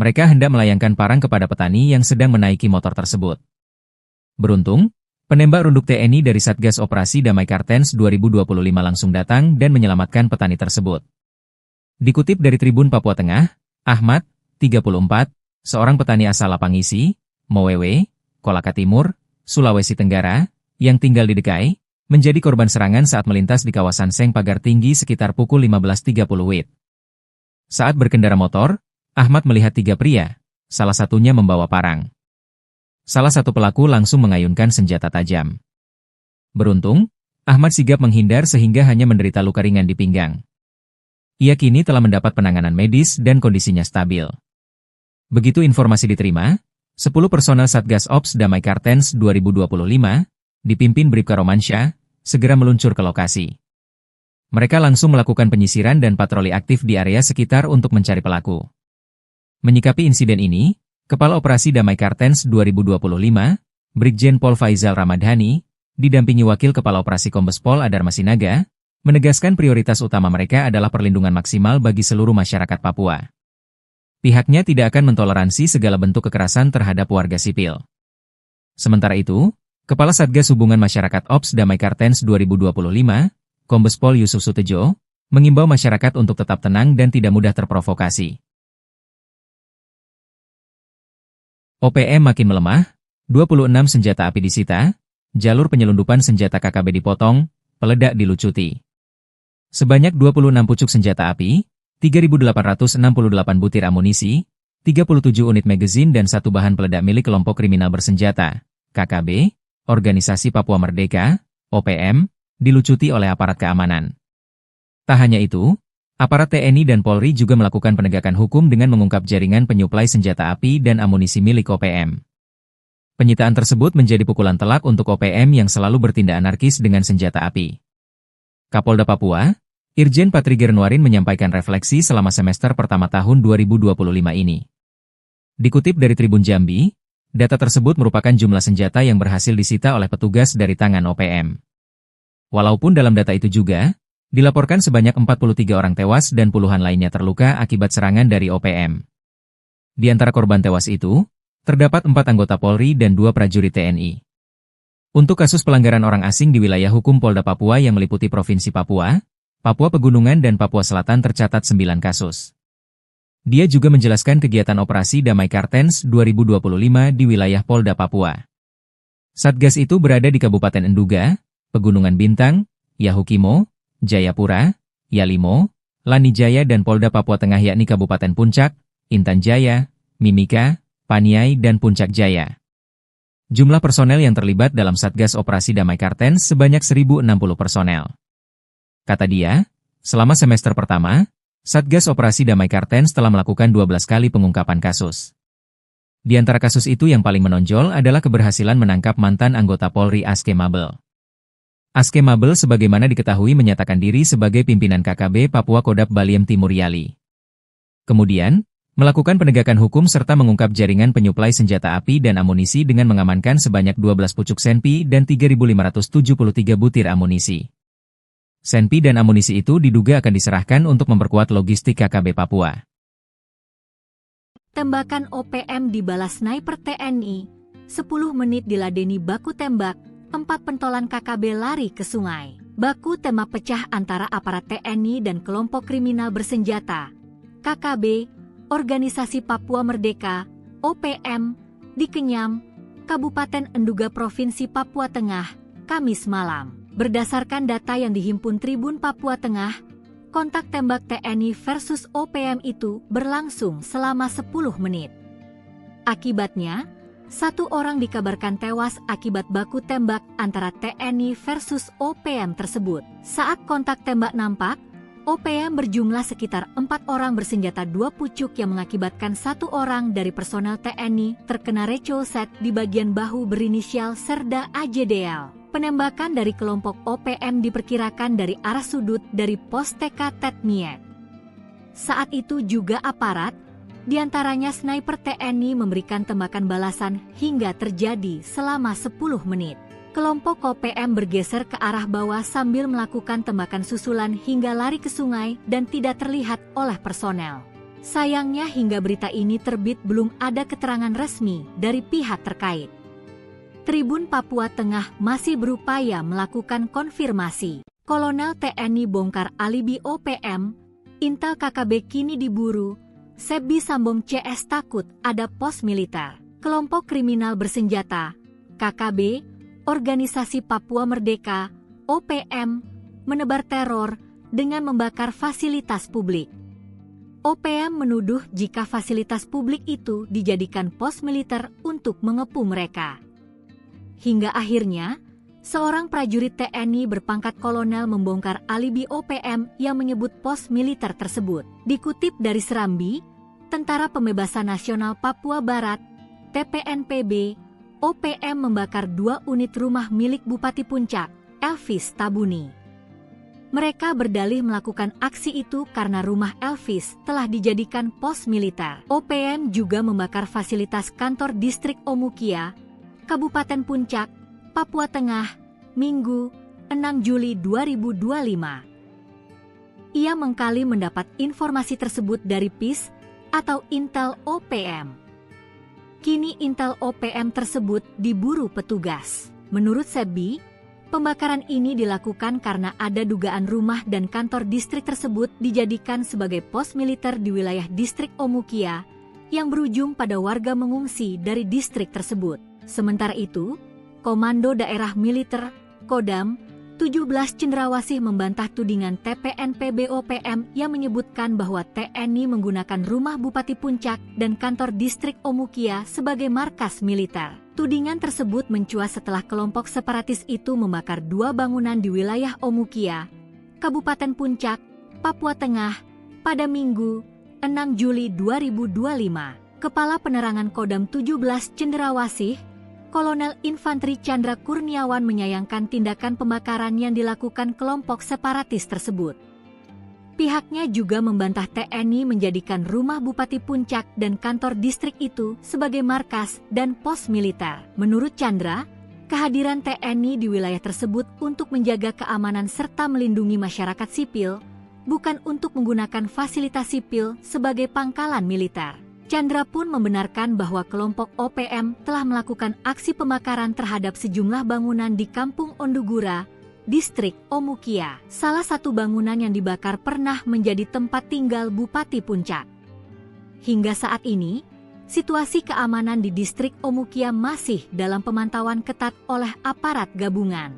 Mereka hendak melayangkan parang kepada petani yang sedang menaiki motor tersebut. Beruntung, penembak runduk TNI dari Satgas Operasi Damai Kartens 2025 langsung datang dan menyelamatkan petani tersebut. Dikutip dari Tribun Papua Tengah, Ahmad, 34, seorang petani asal Lapangisi, Mowewe, Kolaka Timur, Sulawesi Tenggara, yang tinggal di Dekai, menjadi korban serangan saat melintas di kawasan Seng Pagar Tinggi sekitar pukul 15.30 WIB. Saat berkendara motor, Ahmad melihat 3 pria, salah satunya membawa parang. Salah satu pelaku langsung mengayunkan senjata tajam. Beruntung, Ahmad sigap menghindar sehingga hanya menderita luka ringan di pinggang. Ia kini telah mendapat penanganan medis dan kondisinya stabil. Begitu informasi diterima, 10 personel Satgas Ops Damai Kartens 2025, dipimpin Bribka Romansyah, segera meluncur ke lokasi. Mereka langsung melakukan penyisiran dan patroli aktif di area sekitar untuk mencari pelaku. Menyikapi insiden ini, Kepala Operasi Damai Kartens 2025, Brigjen Pol Faizal Ramadhani, didampingi Wakil Kepala Operasi Kombes Pol Adar Masinaga, menegaskan prioritas utama mereka adalah perlindungan maksimal bagi seluruh masyarakat Papua. Pihaknya tidak akan mentoleransi segala bentuk kekerasan terhadap warga sipil. Sementara itu, Kepala Satgas Hubungan Masyarakat Ops Damai Kartens 2025, Kombes Pol Yusuf Sutejo, mengimbau masyarakat untuk tetap tenang dan tidak mudah terprovokasi. OPM makin melemah, 26 senjata api disita, jalur penyelundupan senjata KKB dipotong, peledak dilucuti. Sebanyak 26 pucuk senjata api, 3.868 butir amunisi, 37 unit magazin dan satu bahan peledak milik kelompok kriminal bersenjata, KKB, Organisasi Papua Merdeka, OPM, dilucuti oleh aparat keamanan. Tak hanya itu, aparat TNI dan Polri juga melakukan penegakan hukum dengan mengungkap jaringan penyuplai senjata api dan amunisi milik OPM. Penyitaan tersebut menjadi pukulan telak untuk OPM yang selalu bertindak anarkis dengan senjata api. Kapolda Papua, Irjen Patri Gernuarin menyampaikan refleksi selama semester pertama tahun 2025 ini. Dikutip dari Tribun Jambi, data tersebut merupakan jumlah senjata yang berhasil disita oleh petugas dari tangan OPM. Walaupun dalam data itu juga, dilaporkan sebanyak 43 orang tewas dan puluhan lainnya terluka akibat serangan dari OPM. Di antara korban tewas itu, terdapat 4 anggota Polri dan 2 prajurit TNI. Untuk kasus pelanggaran orang asing di wilayah hukum Polda Papua yang meliputi Provinsi Papua, Papua Pegunungan dan Papua Selatan tercatat 9 kasus. Dia juga menjelaskan kegiatan operasi Damai Kartens 2025 di wilayah Polda Papua. Satgas itu berada di Kabupaten Enduga, Pegunungan Bintang, Yahukimo, Jayapura, Yalimo, Lanijaya dan Polda Papua Tengah yakni Kabupaten Puncak, Intan Jaya, Mimika, Paniai dan Puncak Jaya. Jumlah personel yang terlibat dalam Satgas Operasi Damai Kartens sebanyak 1.060 personel. Kata dia, selama semester pertama, Satgas Operasi Damai Kartens telah melakukan 12 kali pengungkapan kasus. Di antara kasus itu yang paling menonjol adalah keberhasilan menangkap mantan anggota Polri Aske Mabel. Aske Mabel sebagaimana diketahui menyatakan diri sebagai pimpinan KKB Papua Kodap Baliem Timur Yali. Kemudian, melakukan penegakan hukum serta mengungkap jaringan penyuplai senjata api dan amunisi dengan mengamankan sebanyak 12 pucuk senpi dan 3.573 butir amunisi. Senpi dan amunisi itu diduga akan diserahkan untuk memperkuat logistik KKB Papua. Tembakan OPM dibalas sniper TNI, 10 menit diladeni baku tembak, 4 pentolan KKB lari ke sungai. Baku tembak pecah antara aparat TNI dan kelompok kriminal bersenjata, KKB, Organisasi Papua Merdeka, OPM, di Kenyam, Kabupaten Enduga Provinsi Papua Tengah, Kamis malam. Berdasarkan data yang dihimpun Tribun Papua Tengah, kontak tembak TNI versus OPM itu berlangsung selama 10 menit. Akibatnya, 1 orang dikabarkan tewas akibat baku tembak antara TNI versus OPM tersebut. Saat kontak tembak nampak, OPM berjumlah sekitar 4 orang bersenjata 2 pucuk yang mengakibatkan 1 orang dari personel TNI terkena recolset di bagian bahu berinisial Serda AJDL. Penembakan dari kelompok OPM diperkirakan dari arah sudut dari pos TK Tetmiek. Saat itu juga aparat, diantaranya sniper TNI memberikan tembakan balasan hingga terjadi selama 10 menit. Kelompok OPM bergeser ke arah bawah sambil melakukan tembakan susulan hingga lari ke sungai dan tidak terlihat oleh personel. Sayangnya hingga berita ini terbit belum ada keterangan resmi dari pihak terkait. Tribun Papua Tengah masih berupaya melakukan konfirmasi. Kolonel TNI bongkar alibi OPM, Intel KKB kini diburu, Sebi Sambong CS takut ada pos militer. Kelompok kriminal bersenjata, KKB, Organisasi Papua Merdeka, OPM, menebar teror dengan membakar fasilitas publik. OPM menuduh jika fasilitas publik itu dijadikan pos militer untuk mengepung mereka. Hingga akhirnya, seorang prajurit TNI berpangkat kolonel membongkar alibi OPM yang menyebut pos militer tersebut. Dikutip dari Serambi, Tentara Pembebasan Nasional Papua Barat, TPNPB, OPM membakar 2 unit rumah milik Bupati Puncak, Elvis Tabuni. Mereka berdalih melakukan aksi itu karena rumah Elvis telah dijadikan pos militer. OPM juga membakar fasilitas kantor distrik Omukia, Kabupaten Puncak, Papua Tengah, Minggu, 6 Juli 2025. Ia mengkali mendapat informasi tersebut dari PIS atau Intel OPM. Kini Intel OPM tersebut diburu petugas. Menurut Sebi, pembakaran ini dilakukan karena ada dugaan rumah dan kantor distrik tersebut dijadikan sebagai pos militer di wilayah distrik Omukia yang berujung pada warga mengungsi dari distrik tersebut. Sementara itu, Komando Daerah Militer, Kodam, 17 Cendrawasih membantah tudingan TPNP BOPM yang menyebutkan bahwa TNI menggunakan rumah Bupati Puncak dan kantor distrik Omukia sebagai markas militer. Tudingan tersebut mencuat setelah kelompok separatis itu membakar 2 bangunan di wilayah Omukia, Kabupaten Puncak, Papua Tengah, pada Minggu, 6 Juli 2025. Kepala Penerangan Kodam 17 Cendrawasih, Kolonel Infanteri Chandra Kurniawan menyayangkan tindakan pembakaran yang dilakukan kelompok separatis tersebut. Pihaknya juga membantah TNI menjadikan rumah Bupati Puncak dan kantor distrik itu sebagai markas dan pos militer. Menurut Chandra, kehadiran TNI di wilayah tersebut untuk menjaga keamanan serta melindungi masyarakat sipil, bukan untuk menggunakan fasilitas sipil sebagai pangkalan militer. Chandra pun membenarkan bahwa kelompok OPM telah melakukan aksi pembakaran terhadap sejumlah bangunan di Kampung Ondugura, distrik Omukia. Salah satu bangunan yang dibakar pernah menjadi tempat tinggal Bupati Puncak. Hingga saat ini, situasi keamanan di distrik Omukia masih dalam pemantauan ketat oleh aparat gabungan.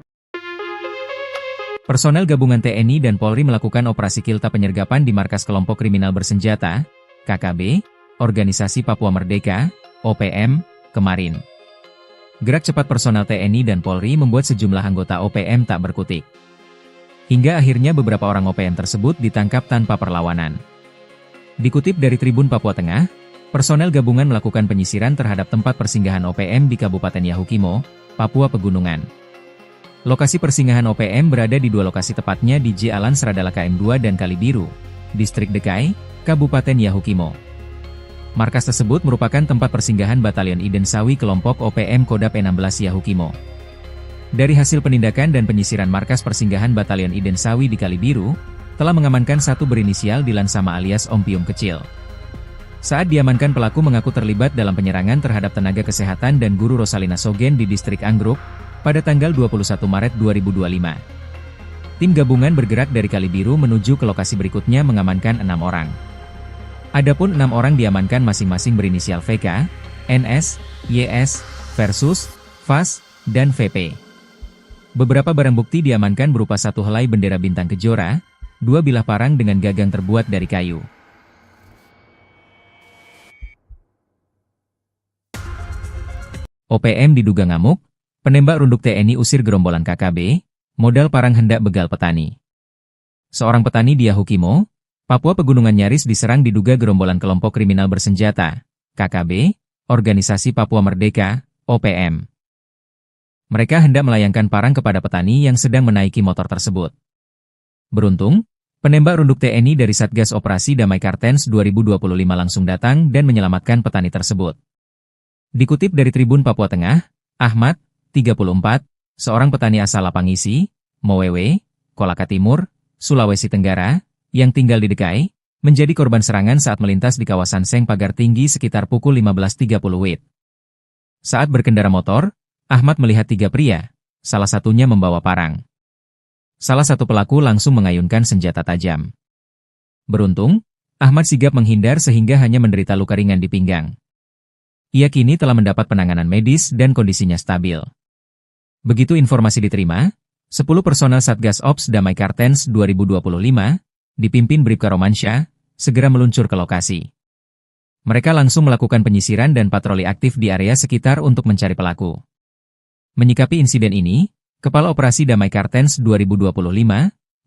Personel gabungan TNI dan Polri melakukan operasi kilta penyergapan di markas kelompok kriminal bersenjata, KKB, Organisasi Papua Merdeka, OPM, kemarin. Gerak cepat personel TNI dan Polri membuat sejumlah anggota OPM tak berkutik. Hingga akhirnya beberapa orang OPM tersebut ditangkap tanpa perlawanan. Dikutip dari Tribun Papua Tengah, personel gabungan melakukan penyisiran terhadap tempat persinggahan OPM di Kabupaten Yahukimo, Papua Pegunungan. Lokasi persinggahan OPM berada di 2 lokasi tepatnya di Jalan Seradala KM2 dan Kalibiru, Distrik Dekai, Kabupaten Yahukimo. Markas tersebut merupakan tempat persinggahan Batalion Iden Sawi kelompok OPM Kodap 16 Yahukimo. Dari hasil penindakan dan penyisiran markas persinggahan Batalion Iden Sawi di Kalibiru, telah mengamankan satu berinisial Dilan Sama alias Om Pium Kecil. Saat diamankan, pelaku mengaku terlibat dalam penyerangan terhadap tenaga kesehatan dan guru Rosalina Sogen di distrik Anggruk pada tanggal 21 Maret 2025. Tim gabungan bergerak dari Kalibiru menuju ke lokasi berikutnya mengamankan 6 orang. Adapun 6 orang diamankan masing-masing berinisial VK, NS, YS, Versus, VAS, dan VP. Beberapa barang bukti diamankan berupa 1 helai bendera bintang kejora, 2 bilah parang dengan gagang terbuat dari kayu. OPM diduga ngamuk, penembak runduk TNI usir gerombolan KKB, modal parang hendak begal petani. Seorang petani di Yahukimo, Papua Pegunungan nyaris diserang diduga gerombolan kelompok kriminal bersenjata, KKB, Organisasi Papua Merdeka, OPM. Mereka hendak melayangkan parang kepada petani yang sedang menaiki motor tersebut. Beruntung, penembak runduk TNI dari Satgas Operasi Damai Kartens 2025 langsung datang dan menyelamatkan petani tersebut. Dikutip dari Tribun Papua Tengah, Ahmad, 34, seorang petani asal Lapangisi, Mowewe, Kolaka Timur, Sulawesi Tenggara, yang tinggal di Dekai, menjadi korban serangan saat melintas di kawasan Seng Pagar Tinggi sekitar pukul 15.30 WIB. Saat berkendara motor, Ahmad melihat 3 pria, salah satunya membawa parang. Salah satu pelaku langsung mengayunkan senjata tajam. Beruntung, Ahmad sigap menghindar sehingga hanya menderita luka ringan di pinggang. Ia kini telah mendapat penanganan medis dan kondisinya stabil. Begitu informasi diterima, 10 personel Satgas Ops Damai Kartens 2025, dipimpin Bribka Romansyah, segera meluncur ke lokasi. Mereka langsung melakukan penyisiran dan patroli aktif di area sekitar untuk mencari pelaku. Menyikapi insiden ini, Kepala Operasi Damai Kartens 2025,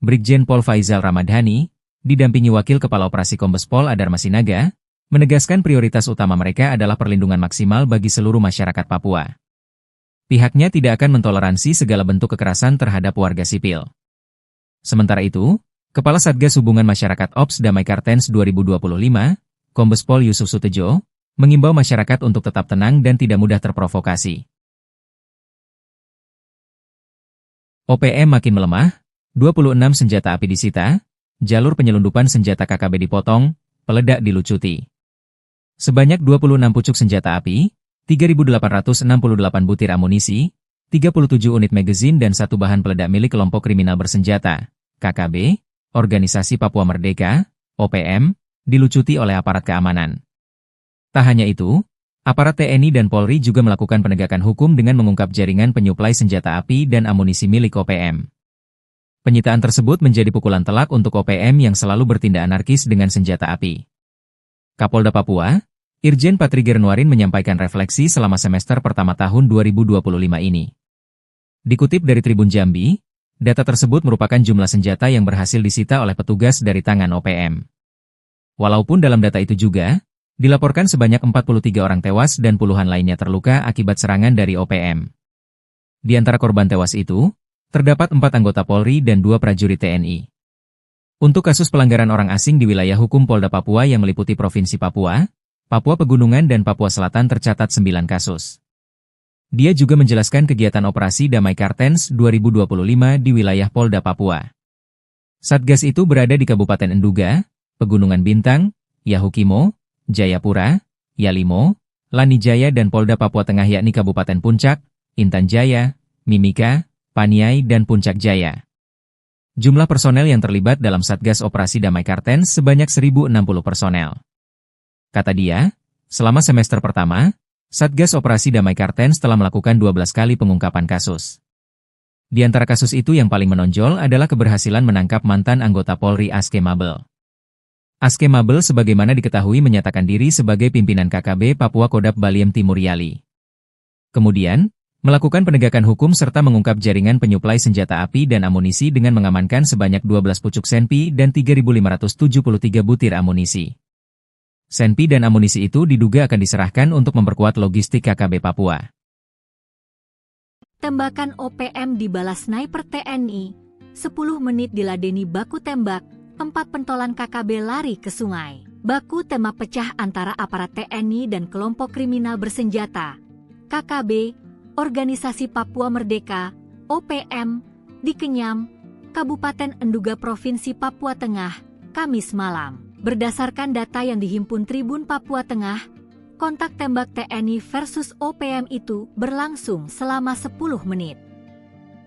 Brigjen Pol Faizal Ramadhani, didampingi Wakil Kepala Operasi Kombes Pol Adar Masinaga, menegaskan prioritas utama mereka adalah perlindungan maksimal bagi seluruh masyarakat Papua. Pihaknya tidak akan mentoleransi segala bentuk kekerasan terhadap warga sipil. Sementara itu, Kepala Satgas Hubungan Masyarakat Ops Damai Kartens 2025, Kombes Pol Yusuf Sutejo, mengimbau masyarakat untuk tetap tenang dan tidak mudah terprovokasi. OPM makin melemah, 26 senjata api disita, jalur penyelundupan senjata KKB dipotong, peledak dilucuti. Sebanyak 26 pucuk senjata api, 3.868 butir amunisi, 37 unit magazin dan satu bahan peledak milik kelompok kriminal bersenjata, KKB, Organisasi Papua Merdeka, OPM, dilucuti oleh aparat keamanan. Tak hanya itu, aparat TNI dan Polri juga melakukan penegakan hukum dengan mengungkap jaringan penyuplai senjata api dan amunisi milik OPM. Penyitaan tersebut menjadi pukulan telak untuk OPM yang selalu bertindak anarkis dengan senjata api. Kapolda Papua, Irjen Patriger Nuarin menyampaikan refleksi selama semester pertama tahun 2025 ini. Dikutip dari Tribun Jambi, data tersebut merupakan jumlah senjata yang berhasil disita oleh petugas dari tangan OPM. Walaupun dalam data itu juga, dilaporkan sebanyak 43 orang tewas dan puluhan lainnya terluka akibat serangan dari OPM. Di antara korban tewas itu, terdapat 4 anggota Polri dan 2 prajurit TNI. Untuk kasus pelanggaran orang asing di wilayah hukum Polda Papua yang meliputi Provinsi Papua, Papua Pegunungan dan Papua Selatan tercatat 9 kasus. Dia juga menjelaskan kegiatan operasi Damai Kartens 2025 di wilayah Polda Papua. Satgas itu berada di Kabupaten Enduga, Pegunungan Bintang, Yahukimo, Jayapura, Yalimo, Lanijaya dan Polda Papua Tengah yakni Kabupaten Puncak, Intan Jaya, Mimika, Paniai dan Puncak Jaya. Jumlah personel yang terlibat dalam Satgas Operasi Damai Kartens sebanyak 1.060 personel. Kata dia, selama semester pertama, Satgas Operasi Damai Kartens telah melakukan 12 kali pengungkapan kasus. Di antara kasus itu yang paling menonjol adalah keberhasilan menangkap mantan anggota Polri Aske Mabel. Aske Mabel sebagaimana diketahui menyatakan diri sebagai pimpinan KKB Papua Kodap Baliem Timur Yali. Kemudian, melakukan penegakan hukum serta mengungkap jaringan penyuplai senjata api dan amunisi dengan mengamankan sebanyak 12 pucuk senpi dan 3.573 butir amunisi. Senpi dan amunisi itu diduga akan diserahkan untuk memperkuat logistik KKB Papua. Tembakan OPM dibalas sniper TNI, 10 menit diladeni baku tembak, 4 pentolan KKB lari ke sungai. Baku tembak pecah antara aparat TNI dan kelompok kriminal bersenjata, KKB, Organisasi Papua Merdeka, OPM, di Kenyam, Kabupaten Enduga Provinsi Papua Tengah, Kamis malam. Berdasarkan data yang dihimpun Tribun Papua Tengah, kontak tembak TNI versus OPM itu berlangsung selama 10 menit.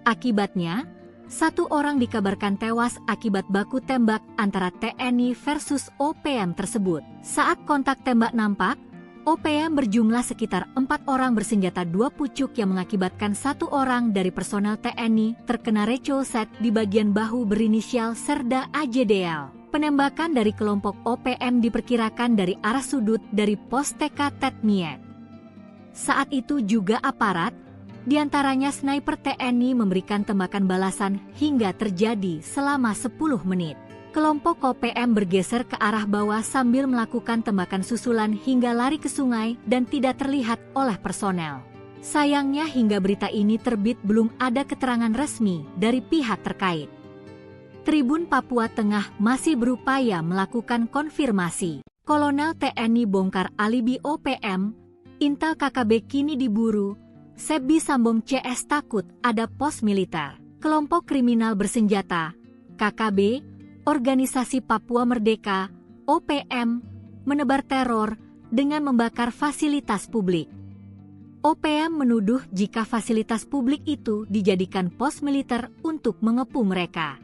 Akibatnya, 1 orang dikabarkan tewas akibat baku tembak antara TNI versus OPM tersebut. Saat kontak tembak nampak, OPM berjumlah sekitar 4 orang bersenjata 2 pucuk yang mengakibatkan 1 orang dari personel TNI terkena recolset di bagian bahu berinisial Serda AJDL. Penembakan dari kelompok OPM diperkirakan dari arah sudut dari pos TK Tetmiet. Saat itu juga aparat, diantaranya sniper TNI memberikan tembakan balasan hingga terjadi selama 10 menit. Kelompok OPM bergeser ke arah bawah sambil melakukan tembakan susulan hingga lari ke sungai dan tidak terlihat oleh personel. Sayangnya hingga berita ini terbit belum ada keterangan resmi dari pihak terkait. Tribun Papua Tengah masih berupaya melakukan konfirmasi. Kolonel TNI bongkar alibi OPM, intel KKB kini diburu, Sebi Sambong CS takut ada pos militer. Kelompok kriminal bersenjata, KKB, Organisasi Papua Merdeka, OPM, menebar teror dengan membakar fasilitas publik. OPM menuduh jika fasilitas publik itu dijadikan pos militer untuk mengepung mereka.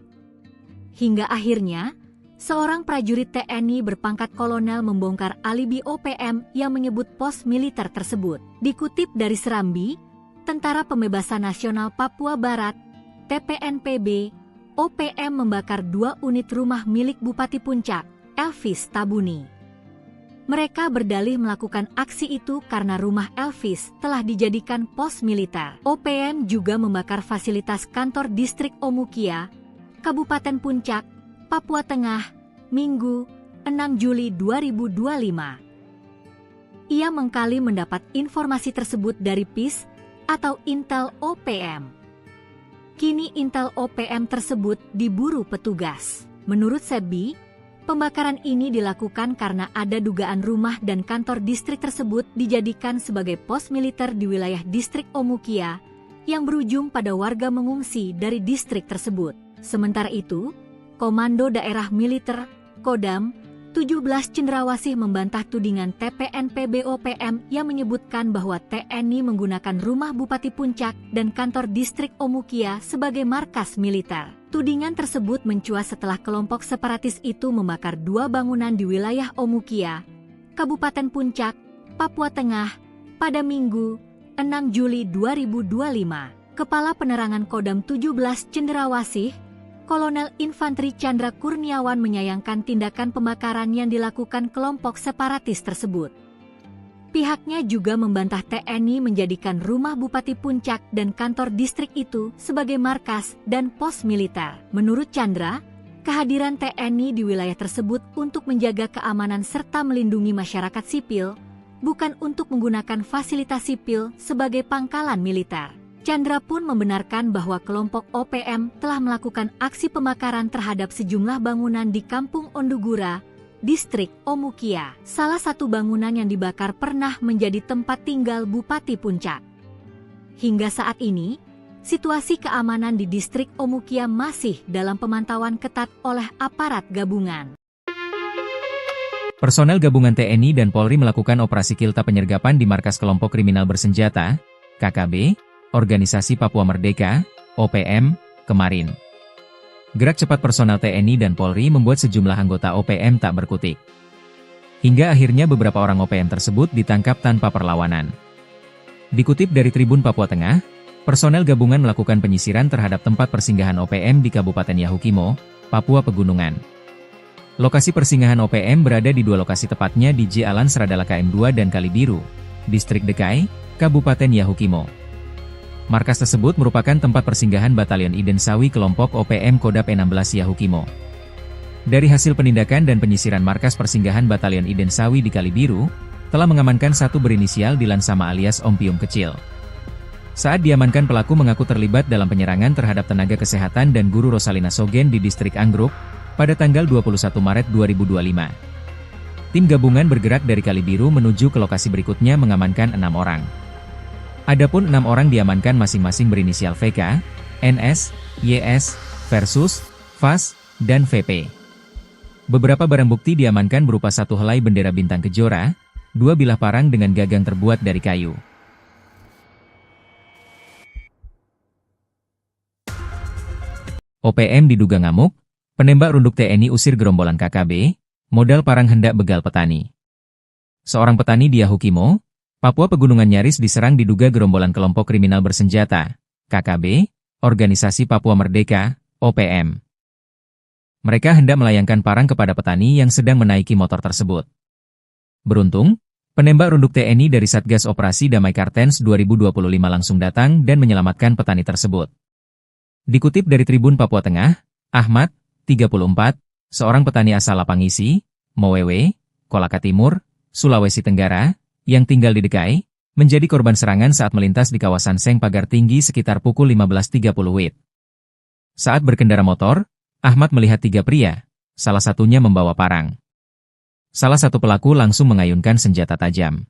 Hingga akhirnya, seorang prajurit TNI berpangkat kolonel membongkar alibi OPM yang menyebut pos militer tersebut. Dikutip dari Serambi, Tentara Pembebasan Nasional Papua Barat, TPNPB, OPM membakar 2 unit rumah milik Bupati Puncak, Elvis Tabuni. Mereka berdalih melakukan aksi itu karena rumah Elvis telah dijadikan pos militer. OPM juga membakar fasilitas kantor distrik Omukia, Kabupaten Puncak, Papua Tengah, Minggu, 6 Juli 2025. Ia mengkali mendapat informasi tersebut dari PIS, atau Intel OPM. Kini Intel OPM tersebut diburu petugas. Menurut Sebi, pembakaran ini dilakukan karena ada dugaan rumah dan kantor distrik tersebut dijadikan sebagai pos militer di wilayah distrik Omukia yang berujung pada warga mengungsi dari distrik tersebut. Sementara itu, Komando Daerah Militer, Kodam, 17 Cendrawasih membantah tudingan TPNP BOPM yang menyebutkan bahwa TNI menggunakan rumah Bupati Puncak dan kantor distrik Omukia sebagai markas militer. Tudingan tersebut mencuat setelah kelompok separatis itu membakar 2 bangunan di wilayah Omukia, Kabupaten Puncak, Papua Tengah, pada Minggu, 6 Juli 2025. Kepala Penerangan Kodam 17 Cendrawasih, Kolonel Infanteri Chandra Kurniawan menyayangkan tindakan pembakaran yang dilakukan kelompok separatis tersebut. Pihaknya juga membantah TNI menjadikan rumah Bupati Puncak dan kantor distrik itu sebagai markas dan pos militer. Menurut Chandra, kehadiran TNI di wilayah tersebut untuk menjaga keamanan serta melindungi masyarakat sipil, bukan untuk menggunakan fasilitas sipil sebagai pangkalan militer. Chandra pun membenarkan bahwa kelompok OPM telah melakukan aksi pembakaran terhadap sejumlah bangunan di Kampung Ondugura, distrik Omukia. Salah satu bangunan yang dibakar pernah menjadi tempat tinggal Bupati Puncak. Hingga saat ini, situasi keamanan di distrik Omukia masih dalam pemantauan ketat oleh aparat gabungan. Personel gabungan TNI dan Polri melakukan operasi kilta penyergapan di markas kelompok kriminal bersenjata, KKB, Organisasi Papua Merdeka, OPM, kemarin. Gerak cepat personel TNI dan Polri membuat sejumlah anggota OPM tak berkutik. Hingga akhirnya beberapa orang OPM tersebut ditangkap tanpa perlawanan. Dikutip dari Tribun Papua Tengah, personel gabungan melakukan penyisiran terhadap tempat persinggahan OPM di Kabupaten Yahukimo, Papua Pegunungan. Lokasi persinggahan OPM berada di 2 lokasi, tepatnya di J Alan Seradala KM2 dan Kalibiru, Distrik Dekai, Kabupaten Yahukimo. Markas tersebut merupakan tempat persinggahan Batalion Iden Sawi kelompok OPM Kodap 16 Yahukimo. Dari hasil penindakan dan penyisiran markas persinggahan Batalion Iden Sawi di Kalibiru, telah mengamankan satu berinisial Dilan Sama alias Om Pium Kecil. Saat diamankan, pelaku mengaku terlibat dalam penyerangan terhadap tenaga kesehatan dan guru Rosalina Sogen di distrik Anggruk, pada tanggal 21 Maret 2025. Tim gabungan bergerak dari Kalibiru menuju ke lokasi berikutnya mengamankan 6 orang. Adapun 6 orang diamankan masing-masing berinisial VK, NS, YS, Versus, VAS, dan VP. Beberapa barang bukti diamankan berupa 1 helai bendera bintang kejora, 2 bilah parang dengan gagang terbuat dari kayu. OPM diduga ngamuk, penembak runduk TNI usir gerombolan KKB, modal parang hendak begal petani. Seorang petani di Yahukimo, Papua Pegunungan nyaris diserang diduga gerombolan kelompok kriminal bersenjata, KKB, Organisasi Papua Merdeka, OPM. Mereka hendak melayangkan parang kepada petani yang sedang menaiki motor tersebut. Beruntung, penembak runduk TNI dari Satgas Operasi Damai Kartens 2025 langsung datang dan menyelamatkan petani tersebut. Dikutip dari Tribun Papua Tengah, Ahmad, 34, seorang petani asal Lapangisi, Mowewe, Kolaka Timur, Sulawesi Tenggara, yang tinggal di Dekai, menjadi korban serangan saat melintas di kawasan Seng Pagar Tinggi sekitar pukul 15.30 WIB. Saat berkendara motor, Ahmad melihat 3 pria, salah satunya membawa parang. Salah satu pelaku langsung mengayunkan senjata tajam.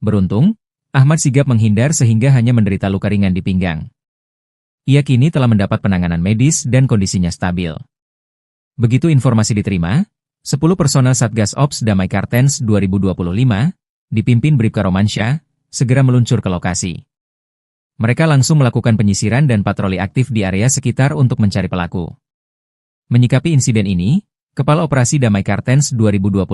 Beruntung, Ahmad sigap menghindar sehingga hanya menderita luka ringan di pinggang. Ia kini telah mendapat penanganan medis dan kondisinya stabil. Begitu informasi diterima, 10 personel Satgas Ops Damai Kartens 2025, dipimpin Bribka Romansyah, segera meluncur ke lokasi. Mereka langsung melakukan penyisiran dan patroli aktif di area sekitar untuk mencari pelaku. Menyikapi insiden ini, Kepala Operasi Damai Kartens 2025,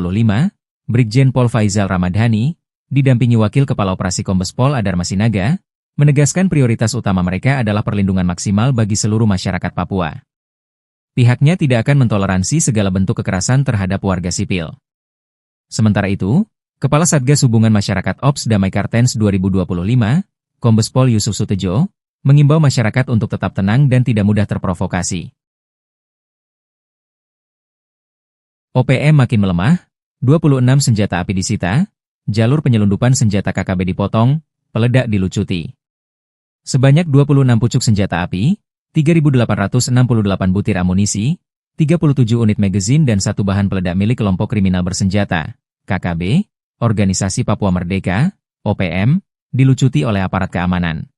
Brigjen Pol Faizal Ramadhani, didampingi Wakil Kepala Operasi Kombes Pol Adar Masinaga, menegaskan prioritas utama mereka adalah perlindungan maksimal bagi seluruh masyarakat Papua. Pihaknya tidak akan mentoleransi segala bentuk kekerasan terhadap warga sipil. Sementara itu, Kepala Satgas Hubungan Masyarakat Ops Damai Kartens 2025, Kombes Pol Yusuf Sutejo, mengimbau masyarakat untuk tetap tenang dan tidak mudah terprovokasi. OPM makin melemah, 26 senjata api disita, jalur penyelundupan senjata KKB dipotong, peledak dilucuti. Sebanyak 26 pucuk senjata api, 3.868 butir amunisi, 37 unit magazin dan satu bahan peledak milik kelompok kriminal bersenjata, KKB, Organisasi Papua Merdeka, OPM, dilucuti oleh aparat keamanan.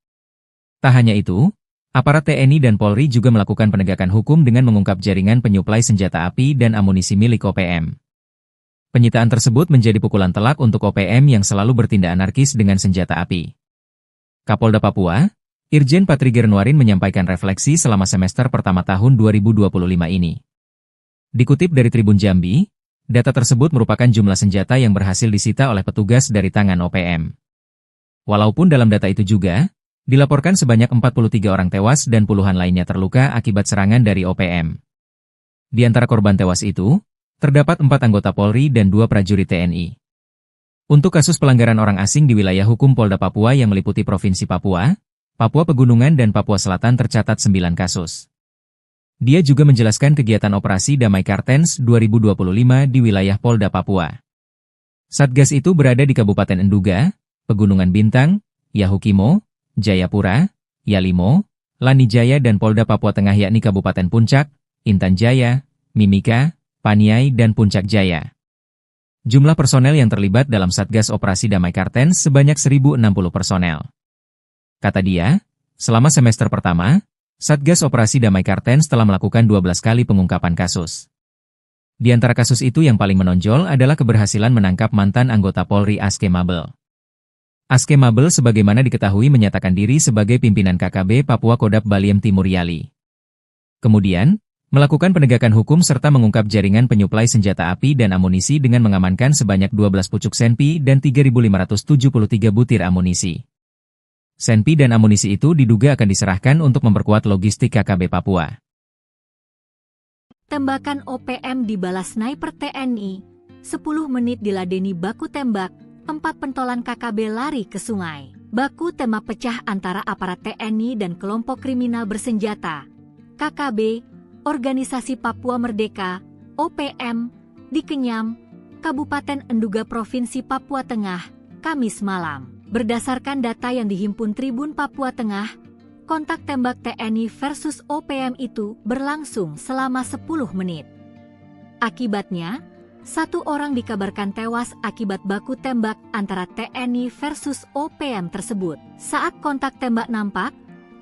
Tak hanya itu, aparat TNI dan Polri juga melakukan penegakan hukum dengan mengungkap jaringan penyuplai senjata api dan amunisi milik OPM. Penyitaan tersebut menjadi pukulan telak untuk OPM yang selalu bertindak anarkis dengan senjata api. Kapolda Papua, Irjen Patriger Nuarin menyampaikan refleksi selama semester pertama tahun 2025 ini. Dikutip dari Tribun Jambi, data tersebut merupakan jumlah senjata yang berhasil disita oleh petugas dari tangan OPM. Walaupun dalam data itu juga, dilaporkan sebanyak 43 orang tewas dan puluhan lainnya terluka akibat serangan dari OPM. Di antara korban tewas itu, terdapat 4 anggota Polri dan 2 prajurit TNI. Untuk kasus pelanggaran orang asing di wilayah hukum Polda Papua yang meliputi Provinsi Papua, Papua Pegunungan dan Papua Selatan tercatat 9 kasus. Dia juga menjelaskan kegiatan operasi Damai Kartens 2025 di wilayah Polda Papua. Satgas itu berada di Kabupaten Enduga, Pegunungan Bintang, Yahukimo, Jayapura, Yalimo, Lanijaya dan Polda Papua Tengah yakni Kabupaten Puncak, Intan Jaya, Mimika, Paniai dan Puncak Jaya. Jumlah personel yang terlibat dalam Satgas Operasi Damai Kartens sebanyak 1.060 personel. Kata dia, selama semester pertama, Satgas Operasi Damai Kartens telah melakukan 12 kali pengungkapan kasus. Di antara kasus itu yang paling menonjol adalah keberhasilan menangkap mantan anggota Polri Aske Mabel. Aske Mabel sebagaimana diketahui menyatakan diri sebagai pimpinan KKB Papua Kodap Baliem Timur Yali. Kemudian, melakukan penegakan hukum serta mengungkap jaringan penyuplai senjata api dan amunisi dengan mengamankan sebanyak 12 pucuk senpi dan 3.573 butir amunisi. Senpi dan amunisi itu diduga akan diserahkan untuk memperkuat logistik KKB Papua. Tembakan OPM dibalas sniper TNI, 10 menit diladeni baku tembak, 4 pentolan KKB lari ke sungai. Baku tembak pecah antara aparat TNI dan kelompok kriminal bersenjata, KKB, Organisasi Papua Merdeka, OPM, di Kenyam, Kabupaten Enduga Provinsi Papua Tengah, Kamis malam. Berdasarkan data yang dihimpun Tribun Papua Tengah, kontak tembak TNI versus OPM itu berlangsung selama 10 menit. Akibatnya, 1 orang dikabarkan tewas akibat baku tembak antara TNI versus OPM tersebut. Saat kontak tembak nampak,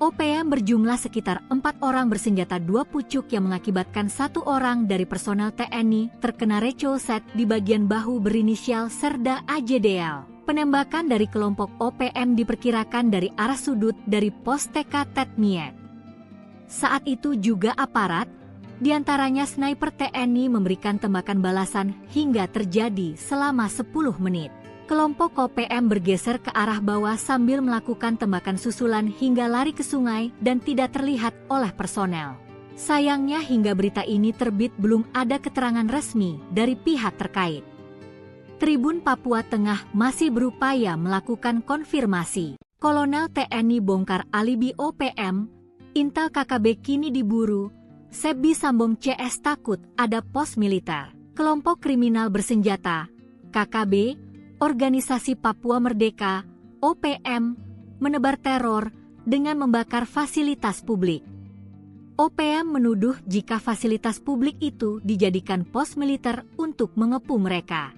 OPM berjumlah sekitar 4 orang bersenjata 2 pucuk yang mengakibatkan 1 orang dari personel TNI terkena recoset di bagian bahu berinisial Serda AJDL. Penembakan dari kelompok OPM diperkirakan dari arah sudut dari pos TK Tetmiet. Saat itu juga aparat, diantaranya sniper TNI memberikan tembakan balasan hingga terjadi selama 10 menit. Kelompok OPM bergeser ke arah bawah sambil melakukan tembakan susulan hingga lari ke sungai dan tidak terlihat oleh personel. Sayangnya hingga berita ini terbit belum ada keterangan resmi dari pihak terkait. Tribun Papua Tengah masih berupaya melakukan konfirmasi. Kolonel TNI bongkar alibi OPM, intel KKB kini diburu, Sebi Sambong CS takut ada pos militer. Kelompok kriminal bersenjata, KKB, Organisasi Papua Merdeka, OPM, menebar teror dengan membakar fasilitas publik. OPM menuduh jika fasilitas publik itu dijadikan pos militer untuk mengepung mereka.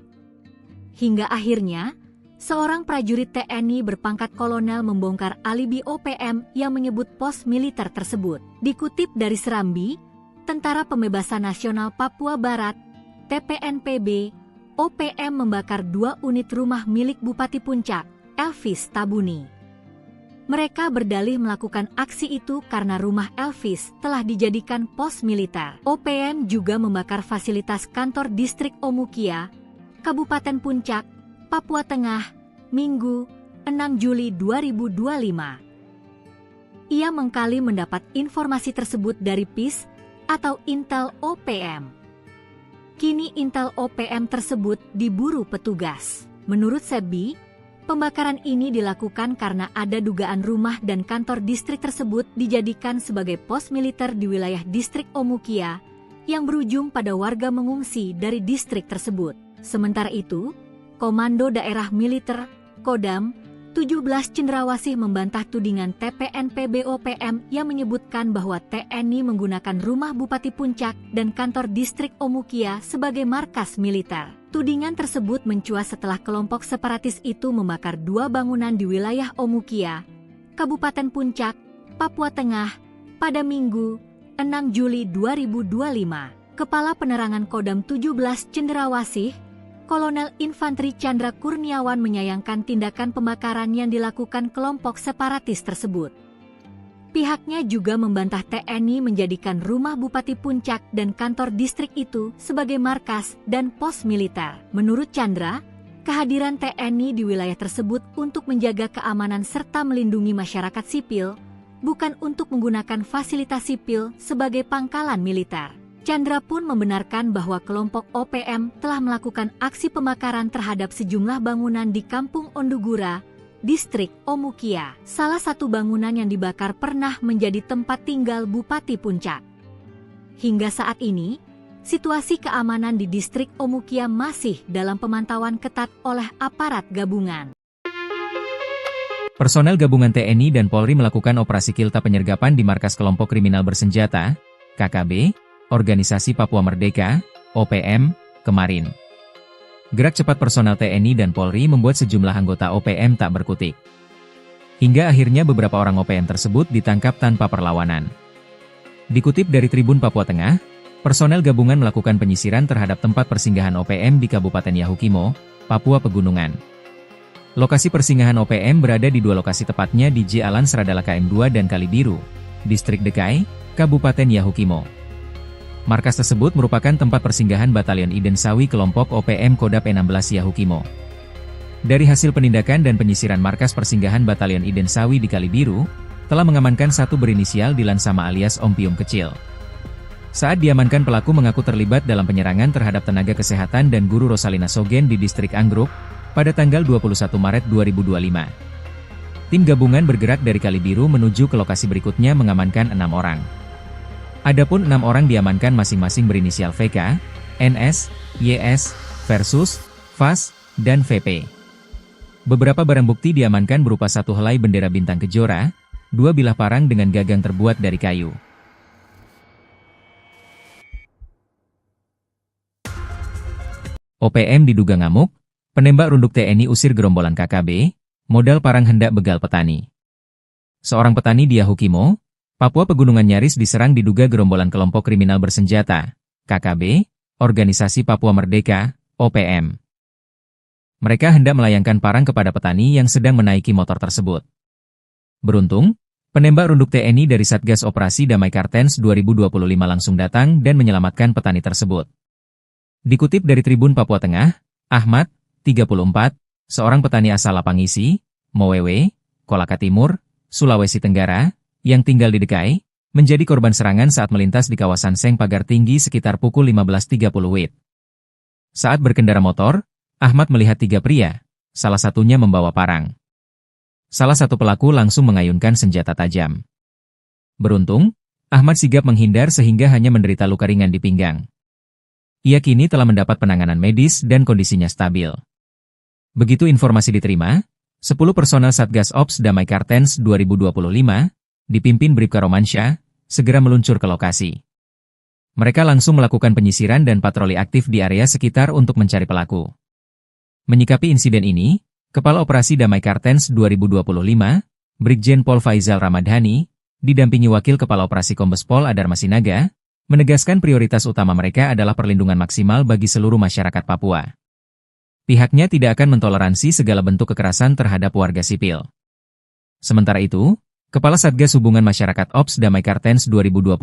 Hingga akhirnya, seorang prajurit TNI berpangkat kolonel membongkar alibi OPM yang menyebut pos militer tersebut. Dikutip dari Serambi, Tentara Pembebasan Nasional Papua Barat, TPNPB, OPM membakar 2 unit rumah milik Bupati Puncak, Elvis Tabuni. Mereka berdalih melakukan aksi itu karena rumah Elvis telah dijadikan pos militer. OPM juga membakar fasilitas kantor distrik Omukia, Kabupaten Puncak, Papua Tengah, Minggu, 6 Juli 2025. Ia mengkali mendapat informasi tersebut dari PIS atau Intel OPM. Kini intel OPM tersebut diburu petugas. Menurut Sebi, pembakaran ini dilakukan karena ada dugaan rumah dan kantor distrik tersebut dijadikan sebagai pos militer di wilayah distrik Omukia yang berujung pada warga mengungsi dari distrik tersebut. Sementara itu, Komando Daerah Militer, Kodam, 17 Cendrawasih membantah tudingan TPNP BOPM yang menyebutkan bahwa TNI menggunakan rumah Bupati Puncak dan kantor distrik Omukia sebagai markas militer. Tudingan tersebut mencuat setelah kelompok separatis itu membakar 2 bangunan di wilayah Omukia, Kabupaten Puncak, Papua Tengah, pada Minggu, 6 Juli 2025. Kepala Penerangan Kodam 17 Cendrawasih, Kolonel Infanteri Chandra Kurniawan menyayangkan tindakan pembakaran yang dilakukan kelompok separatis tersebut. Pihaknya juga membantah TNI menjadikan rumah Bupati Puncak dan kantor distrik itu sebagai markas dan pos militer. Menurut Chandra, kehadiran TNI di wilayah tersebut untuk menjaga keamanan serta melindungi masyarakat sipil, bukan untuk menggunakan fasilitas sipil sebagai pangkalan militer. Chandra pun membenarkan bahwa kelompok OPM telah melakukan aksi pembakaran terhadap sejumlah bangunan di Kampung Ondugura, distrik Omukia. Salah satu bangunan yang dibakar pernah menjadi tempat tinggal Bupati Puncak. Hingga saat ini, situasi keamanan di distrik Omukia masih dalam pemantauan ketat oleh aparat gabungan. Personel gabungan TNI dan Polri melakukan operasi kilta penyergapan di markas kelompok kriminal bersenjata, KKB, Organisasi Papua Merdeka, OPM, kemarin. Gerak cepat personel TNI dan Polri membuat sejumlah anggota OPM tak berkutik. Hingga akhirnya beberapa orang OPM tersebut ditangkap tanpa perlawanan. Dikutip dari Tribun Papua Tengah, personel gabungan melakukan penyisiran terhadap tempat persinggahan OPM di Kabupaten Yahukimo, Papua Pegunungan. Lokasi persinggahan OPM berada di 2 lokasi, tepatnya di J Alan Seradala KM2 dan Kalibiru, Distrik Dekai, Kabupaten Yahukimo. Markas tersebut merupakan tempat persinggahan Batalion Iden Sawi kelompok OPM Kodap 16 Yahukimo. Dari hasil penindakan dan penyisiran markas persinggahan Batalion Iden Sawi di Kalibiru, telah mengamankan satu berinisial Dilan Sama alias Om Pium Kecil. Saat diamankan, pelaku mengaku terlibat dalam penyerangan terhadap tenaga kesehatan dan guru Rosalina Sogen di distrik Anggruk pada tanggal 21 Maret 2025. Tim gabungan bergerak dari Kalibiru menuju ke lokasi berikutnya mengamankan 6 orang. Adapun 6 orang diamankan masing-masing berinisial VK, NS, YS, Versus, VAS, dan VP. Beberapa barang bukti diamankan berupa 1 helai bendera bintang kejora, 2 bilah parang dengan gagang terbuat dari kayu. OPM diduga ngamuk, penembak runduk TNI usir gerombolan KKB, modal parang hendak begal petani. Seorang petani di Yahukimo, Papua Pegunungan nyaris diserang diduga gerombolan kelompok kriminal bersenjata, KKB, Organisasi Papua Merdeka, OPM. Mereka hendak melayangkan parang kepada petani yang sedang menaiki motor tersebut. Beruntung, penembak runduk TNI dari Satgas Operasi Damai Kartens 2025 langsung datang dan menyelamatkan petani tersebut. Dikutip dari Tribun Papua Tengah, Ahmad, 34, seorang petani asal Lapangisi, Mowewe, Kolaka Timur, Sulawesi Tenggara, yang tinggal di Dekai, menjadi korban serangan saat melintas di kawasan Seng Pagar Tinggi sekitar pukul 15.30 WIB. Saat berkendara motor, Ahmad melihat 3 pria, salah satunya membawa parang. Salah satu pelaku langsung mengayunkan senjata tajam. Beruntung, Ahmad sigap menghindar sehingga hanya menderita luka ringan di pinggang. Ia kini telah mendapat penanganan medis dan kondisinya stabil. Begitu informasi diterima, 10 personel Satgas Ops Damai Kartens 2025, dipimpin Bribka Romansyah, segera meluncur ke lokasi. Mereka langsung melakukan penyisiran dan patroli aktif di area sekitar untuk mencari pelaku. Menyikapi insiden ini, Kepala Operasi Damai Kartens 2025, Brigjen Pol Faizal Ramadhani, didampingi Wakil Kepala Operasi Kombes Pol Adar Masinaga, menegaskan prioritas utama mereka adalah perlindungan maksimal bagi seluruh masyarakat Papua. Pihaknya tidak akan mentoleransi segala bentuk kekerasan terhadap warga sipil. Sementara itu, Kepala Satgas Hubungan Masyarakat Ops Damai Kartens 2025,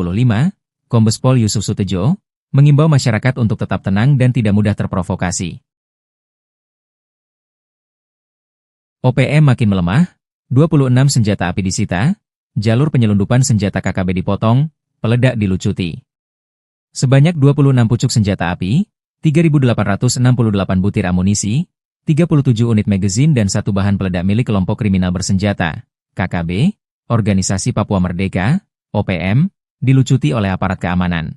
Kombes Pol Yusuf Sutejo, mengimbau masyarakat untuk tetap tenang dan tidak mudah terprovokasi. OPM makin melemah, 26 senjata api disita, jalur penyelundupan senjata KKB dipotong, peledak dilucuti. Sebanyak 26 pucuk senjata api, 3.868 butir amunisi, 37 unit magazin dan 1 bahan peledak milik kelompok kriminal bersenjata, KKB, Organisasi Papua Merdeka, OPM, dilucuti oleh aparat keamanan.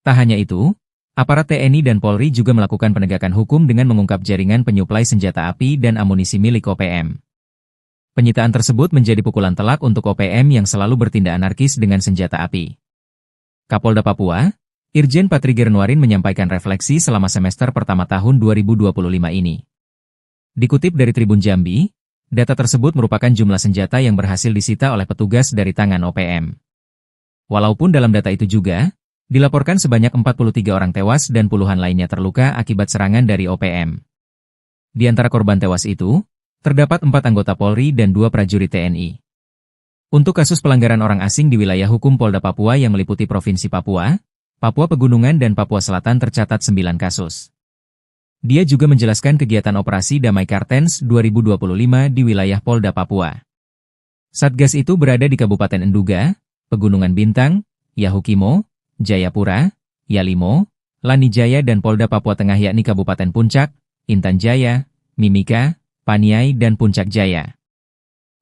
Tak hanya itu, aparat TNI dan Polri juga melakukan penegakan hukum dengan mengungkap jaringan penyuplai senjata api dan amunisi milik OPM. Penyitaan tersebut menjadi pukulan telak untuk OPM yang selalu bertindak anarkis dengan senjata api. Kapolda Papua, Irjen Patrigir Nuarin menyampaikan refleksi selama semester pertama tahun 2025 ini. Dikutip dari Tribun Jambi, data tersebut merupakan jumlah senjata yang berhasil disita oleh petugas dari tangan OPM. Walaupun dalam data itu juga, dilaporkan sebanyak 43 orang tewas dan puluhan lainnya terluka akibat serangan dari OPM. Di antara korban tewas itu, terdapat 4 anggota Polri dan 2 prajurit TNI. Untuk kasus pelanggaran orang asing di wilayah hukum Polda Papua yang meliputi Provinsi Papua, Papua Pegunungan dan Papua Selatan tercatat 9 kasus. Dia juga menjelaskan kegiatan operasi Damai Kartens 2025 di wilayah Polda Papua. Satgas itu berada di Kabupaten Enduga, Pegunungan Bintang, Yahukimo, Jayapura, Yalimo, Lanijaya dan Polda Papua Tengah yakni Kabupaten Puncak, Intan Jaya, Mimika, Paniai dan Puncak Jaya.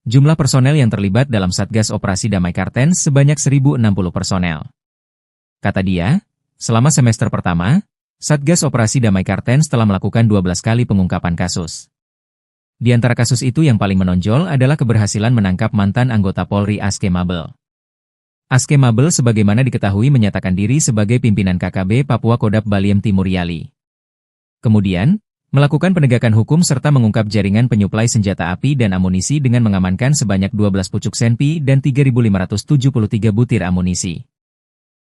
Jumlah personel yang terlibat dalam Satgas Operasi Damai Kartens sebanyak 1.060 personel. Kata dia, selama semester pertama, Satgas Operasi Damai Kartens telah melakukan 12 kali pengungkapan kasus. Di antara kasus itu yang paling menonjol adalah keberhasilan menangkap mantan anggota Polri Aske Mabel. Aske Mabel sebagaimana diketahui menyatakan diri sebagai pimpinan KKB Papua Kodap Baliem Timur Yali. Kemudian, melakukan penegakan hukum serta mengungkap jaringan penyuplai senjata api dan amunisi dengan mengamankan sebanyak 12 pucuk senpi dan 3.573 butir amunisi.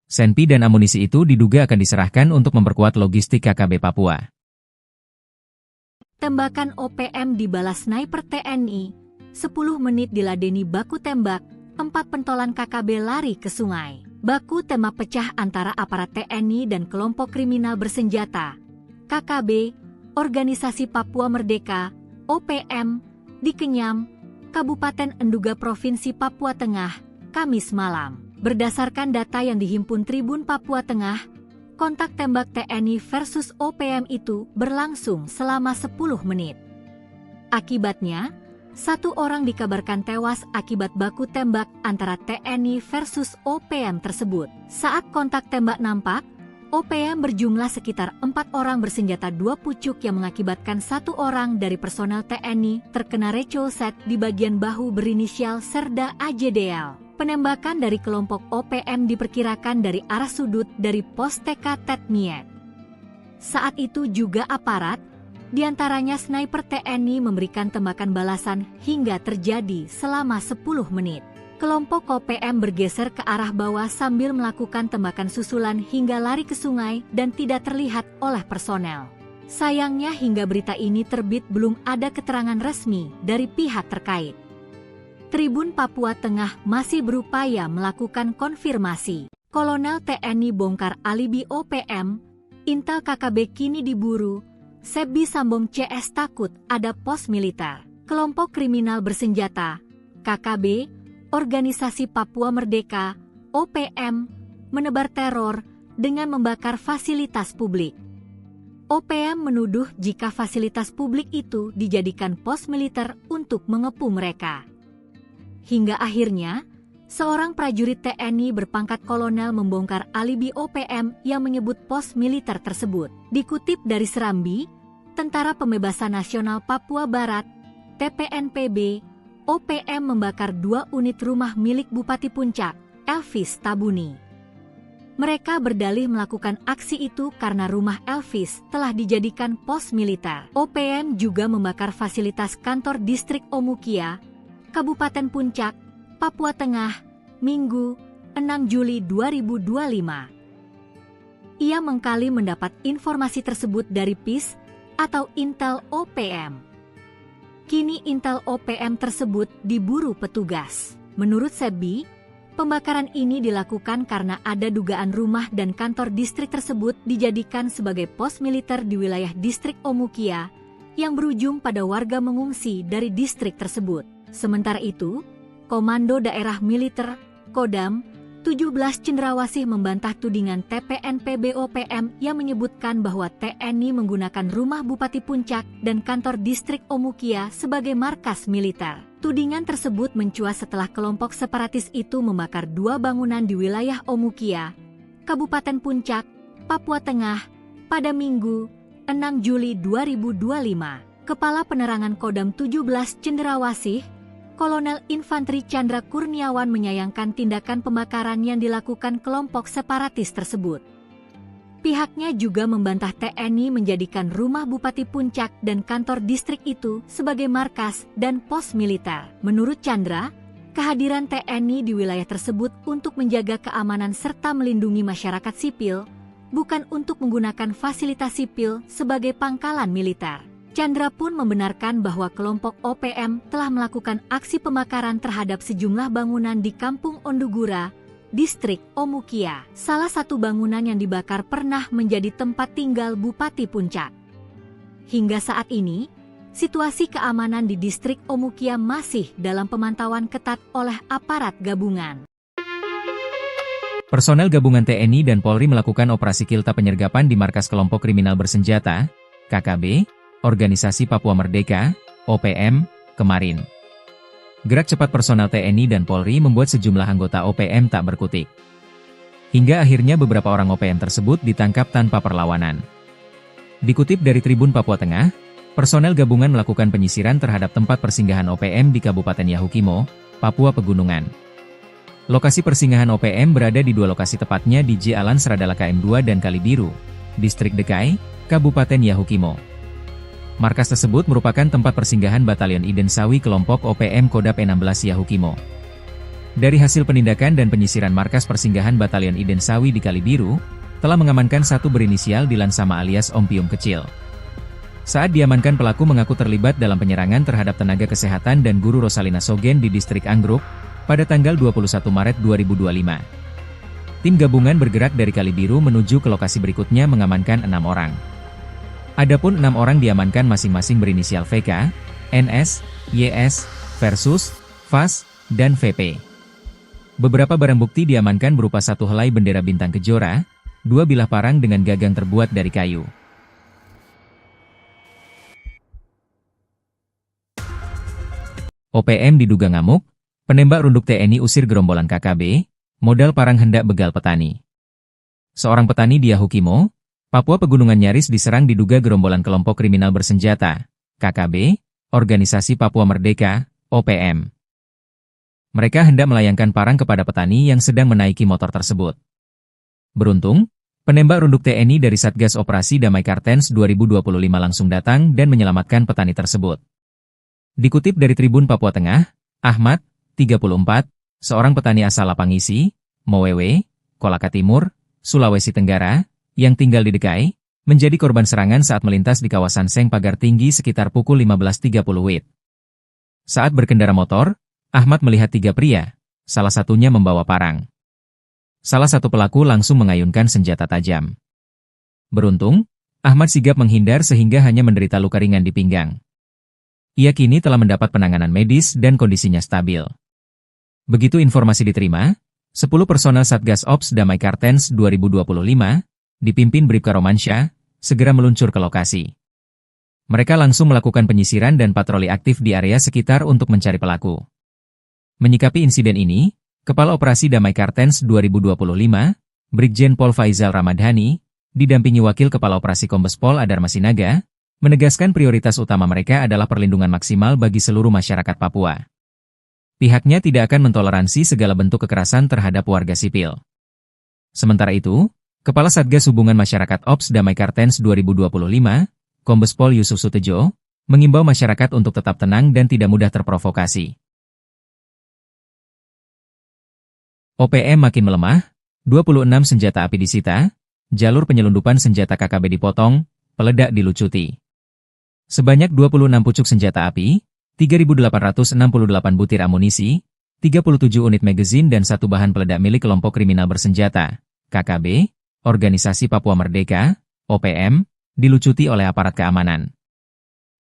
Senpi dan amunisi itu diduga akan diserahkan untuk memperkuat logistik KKB Papua. Tembakan OPM dibalas sniper TNI, 10 menit diladeni baku tembak, 4 pentolan KKB lari ke sungai. Baku tembak pecah antara aparat TNI dan kelompok kriminal bersenjata, KKB, Organisasi Papua Merdeka, OPM, di Kenyam, Kabupaten Enduga Provinsi Papua Tengah, Kamis malam. Berdasarkan data yang dihimpun Tribun Papua Tengah, kontak tembak TNI versus OPM itu berlangsung selama 10 menit. Akibatnya, 1 orang dikabarkan tewas akibat baku tembak antara TNI versus OPM tersebut. Saat kontak tembak nampak, OPM berjumlah sekitar 4 orang bersenjata 2 pucuk yang mengakibatkan 1 orang dari personel TNI terkena recolset di bagian bahu berinisial Serda AJDL. Penembakan dari kelompok OPM diperkirakan dari arah sudut dari pos TK Tetmiet. Saat itu juga aparat, diantaranya sniper TNI memberikan tembakan balasan hingga terjadi selama 10 menit. Kelompok OPM bergeser ke arah bawah sambil melakukan tembakan susulan hingga lari ke sungai dan tidak terlihat oleh personel. Sayangnya hingga berita ini terbit belum ada keterangan resmi dari pihak terkait. Tribun Papua Tengah masih berupaya melakukan konfirmasi. Kolonel TNI bongkar alibi OPM, Intel KKB kini diburu, Sebi Sambong CS takut ada pos militer. Kelompok kriminal bersenjata, KKB, Organisasi Papua Merdeka, OPM, menebar teror dengan membakar fasilitas publik. OPM menuduh jika fasilitas publik itu dijadikan pos militer untuk mengepung mereka. Hingga akhirnya, seorang prajurit TNI berpangkat kolonel membongkar alibi OPM yang menyebut pos militer tersebut. Dikutip dari Serambi, Tentara Pembebasan Nasional Papua Barat, TPNPB, OPM membakar 2 unit rumah milik Bupati Puncak, Elvis Tabuni. Mereka berdalih melakukan aksi itu karena rumah Elvis telah dijadikan pos militer. OPM juga membakar fasilitas kantor distrik Omukia, Kabupaten Puncak, Papua Tengah, Minggu, 6 Juli 2025. Ia mengkali mendapat informasi tersebut dari PIS atau Intel OPM. Kini Intel OPM tersebut diburu petugas. Menurut Sebi, pembakaran ini dilakukan karena ada dugaan rumah dan kantor distrik tersebut dijadikan sebagai pos militer di wilayah distrik Omukia yang berujung pada warga mengungsi dari distrik tersebut. Sementara itu, Komando Daerah Militer, Kodam, 17 Cendrawasih membantah tudingan TPNPB OPM yang menyebutkan bahwa TNI menggunakan rumah Bupati Puncak dan kantor distrik Omukia sebagai markas militer. Tudingan tersebut mencuat setelah kelompok separatis itu membakar 2 bangunan di wilayah Omukia, Kabupaten Puncak, Papua Tengah, pada Minggu, 6 Juli 2025. Kepala Penerangan Kodam 17 Cendrawasih, Kolonel Infanteri Chandra Kurniawan menyayangkan tindakan pembakaran yang dilakukan kelompok separatis tersebut. Pihaknya juga membantah TNI menjadikan rumah Bupati Puncak dan kantor distrik itu sebagai markas dan pos militer. Menurut Chandra, kehadiran TNI di wilayah tersebut untuk menjaga keamanan serta melindungi masyarakat sipil, bukan untuk menggunakan fasilitas sipil sebagai pangkalan militer. Chandra pun membenarkan bahwa kelompok OPM telah melakukan aksi pembakaran terhadap sejumlah bangunan di Kampung Ondugura, Distrik Omukia. Salah satu bangunan yang dibakar pernah menjadi tempat tinggal Bupati Puncak. Hingga saat ini, situasi keamanan di Distrik Omukia masih dalam pemantauan ketat oleh aparat gabungan. Personel gabungan TNI dan Polri melakukan operasi kilta penyergapan di markas kelompok kriminal bersenjata, KKB, Organisasi Papua Merdeka, OPM, kemarin. Gerak cepat personel TNI dan Polri membuat sejumlah anggota OPM tak berkutik. Hingga akhirnya beberapa orang OPM tersebut ditangkap tanpa perlawanan. Dikutip dari Tribun Papua Tengah, personel gabungan melakukan penyisiran terhadap tempat persinggahan OPM di Kabupaten Yahukimo, Papua Pegunungan. Lokasi persinggahan OPM berada di dua lokasi, tepatnya di J Alan Seradala KM2 dan Kalibiru, Distrik Dekai, Kabupaten Yahukimo. Markas tersebut merupakan tempat persinggahan Batalion Iden Sawi kelompok OPM Kodap 16 Yahukimo. Dari hasil penindakan dan penyisiran markas persinggahan Batalion Iden Sawi di Kalibiru, telah mengamankan satu berinisial Dilan Sama alias Om Pium Kecil. Saat diamankan, pelaku mengaku terlibat dalam penyerangan terhadap tenaga kesehatan dan guru Rosalina Sogen di Distrik Anggruk pada tanggal 21 Maret 2025. Tim gabungan bergerak dari Kalibiru menuju ke lokasi berikutnya mengamankan 6 orang. Adapun 6 orang diamankan masing-masing berinisial VK, NS, YS, Versus, VAS, dan VP. Beberapa barang bukti diamankan berupa satu helai bendera bintang kejora, 2 bilah parang dengan gagang terbuat dari kayu. OPM diduga ngamuk, penembak runduk TNI usir gerombolan KKB, modal parang hendak begal petani. Seorang petani di Yahukimo, Papua Pegunungan nyaris diserang diduga gerombolan kelompok kriminal bersenjata, KKB, Organisasi Papua Merdeka, OPM. Mereka hendak melayangkan parang kepada petani yang sedang menaiki motor tersebut. Beruntung, penembak runduk TNI dari Satgas Operasi Damai Kartens 2025 langsung datang dan menyelamatkan petani tersebut. Dikutip dari Tribun Papua Tengah, Ahmad, 34, seorang petani asal Lapangisi, Mowewe, Kolaka Timur, Sulawesi Tenggara, yang tinggal di Dekai, menjadi korban serangan saat melintas di kawasan Seng Pagar Tinggi sekitar pukul 15.30 WIB. Saat berkendara motor, Ahmad melihat 3 pria, salah satunya membawa parang. Salah satu pelaku langsung mengayunkan senjata tajam. Beruntung, Ahmad sigap menghindar sehingga hanya menderita luka ringan di pinggang. Ia kini telah mendapat penanganan medis dan kondisinya stabil. Begitu informasi diterima, 10 personel Satgas Ops Damai Kartens 2025, dipimpin Bribka Romansyah, segera meluncur ke lokasi. Mereka langsung melakukan penyisiran dan patroli aktif di area sekitar untuk mencari pelaku. Menyikapi insiden ini, Kepala Operasi Damai Kartens 2025, Brigjen Pol Faizal Ramadhani, didampingi Wakil Kepala Operasi Kombes Pol Adar Masinaga, menegaskan prioritas utama mereka adalah perlindungan maksimal bagi seluruh masyarakat Papua. Pihaknya tidak akan mentoleransi segala bentuk kekerasan terhadap warga sipil. Sementara itu, Kepala Satgas Hubungan Masyarakat Ops Damai Kartens 2025, Kombes Pol Yusuf Sutejo, mengimbau masyarakat untuk tetap tenang dan tidak mudah terprovokasi. OPM makin melemah, 26 senjata api disita, jalur penyelundupan senjata KKB dipotong, peledak dilucuti. Sebanyak 26 pucuk senjata api, 3.868 butir amunisi, 37 unit magazin dan 1 bahan peledak milik kelompok kriminal bersenjata, KKB, Organisasi Papua Merdeka, OPM, dilucuti oleh aparat keamanan.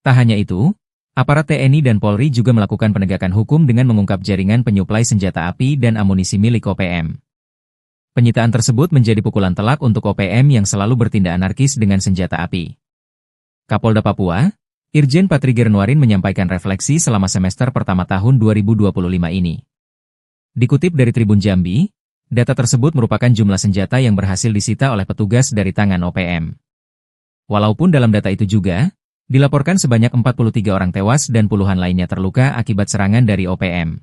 Tak hanya itu, aparat TNI dan Polri juga melakukan penegakan hukum dengan mengungkap jaringan penyuplai senjata api dan amunisi milik OPM. Penyitaan tersebut menjadi pukulan telak untuk OPM yang selalu bertindak anarkis dengan senjata api. Kapolda Papua, Irjen Patriger Nuarin menyampaikan refleksi selama semester pertama tahun 2025 ini. Dikutip dari Tribun Jambi, data tersebut merupakan jumlah senjata yang berhasil disita oleh petugas dari tangan OPM. Walaupun dalam data itu juga Dilaporkan sebanyak 43 orang tewas dan puluhan lainnya terluka akibat serangan dari OPM.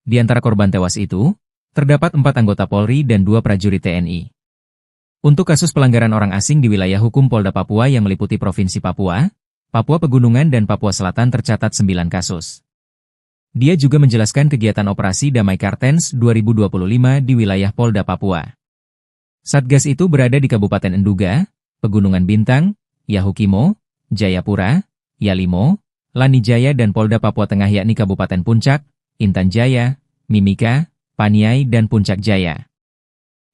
Di antara korban tewas itu, terdapat 4 anggota Polri dan 2 prajurit TNI. Untuk kasus pelanggaran orang asing di wilayah hukum Polda Papua yang meliputi Provinsi Papua, Papua Pegunungan dan Papua Selatan tercatat 9 kasus. Dia juga menjelaskan kegiatan operasi Damai Kartens 2025 di wilayah Polda Papua. Satgas itu berada di Kabupaten Enduga, Pegunungan Bintang, Yahukimo, Jayapura, Yalimo, Lanijaya dan Polda Papua Tengah yakni Kabupaten Puncak, Intan Jaya, Mimika, Paniai dan Puncak Jaya.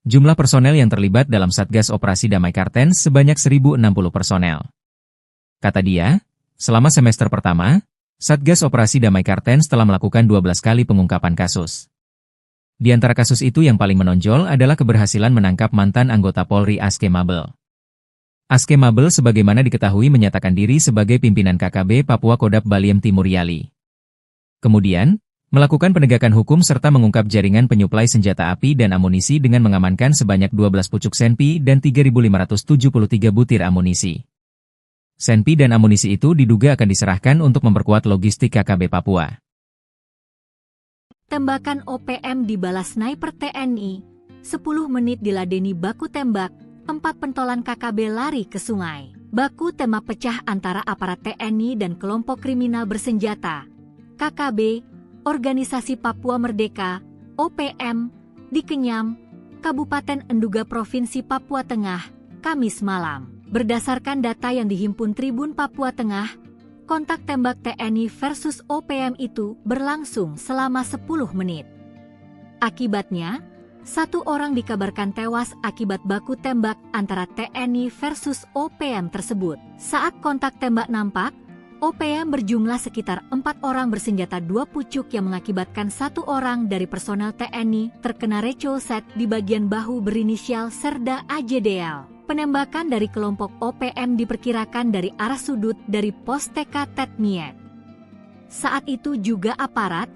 Jumlah personel yang terlibat dalam Satgas Operasi Damai Kartens sebanyak 1.060 personel. Kata dia, selama semester pertama, Satgas Operasi Damai Kartens telah melakukan 12 kali pengungkapan kasus. Di antara kasus itu yang paling menonjol adalah keberhasilan menangkap mantan anggota Polri Aske Mabel. Aske Mabel sebagaimana diketahui menyatakan diri sebagai pimpinan KKB Papua Kodap Baliem Timur Yali. Kemudian, melakukan penegakan hukum serta mengungkap jaringan penyuplai senjata api dan amunisi dengan mengamankan sebanyak 12 pucuk senpi dan 3.573 butir amunisi. Senpi dan amunisi itu diduga akan diserahkan untuk memperkuat logistik KKB Papua. Tembakan OPM dibalas sniper TNI, 10 menit diladeni baku tembak, 4 pentolan KKB lari ke sungai. Baku tembak pecah antara aparat TNI dan kelompok kriminal bersenjata, KKB, Organisasi Papua Merdeka, OPM, di Kenyam, Kabupaten Enduga Provinsi Papua Tengah, Kamis malam. Berdasarkan data yang dihimpun Tribun Papua Tengah, kontak tembak TNI versus OPM itu berlangsung selama 10 menit. Akibatnya, 1 orang dikabarkan tewas akibat baku tembak antara TNI versus OPM tersebut. Saat kontak tembak nampak, OPM berjumlah sekitar 4 orang bersenjata 2 pucuk yang mengakibatkan 1 orang dari personel TNI terkena recolset di bagian bahu berinisial Serda AJDL. Penembakan dari kelompok OPM diperkirakan dari arah sudut dari pos TK Tetmiet. Saat itu juga aparat,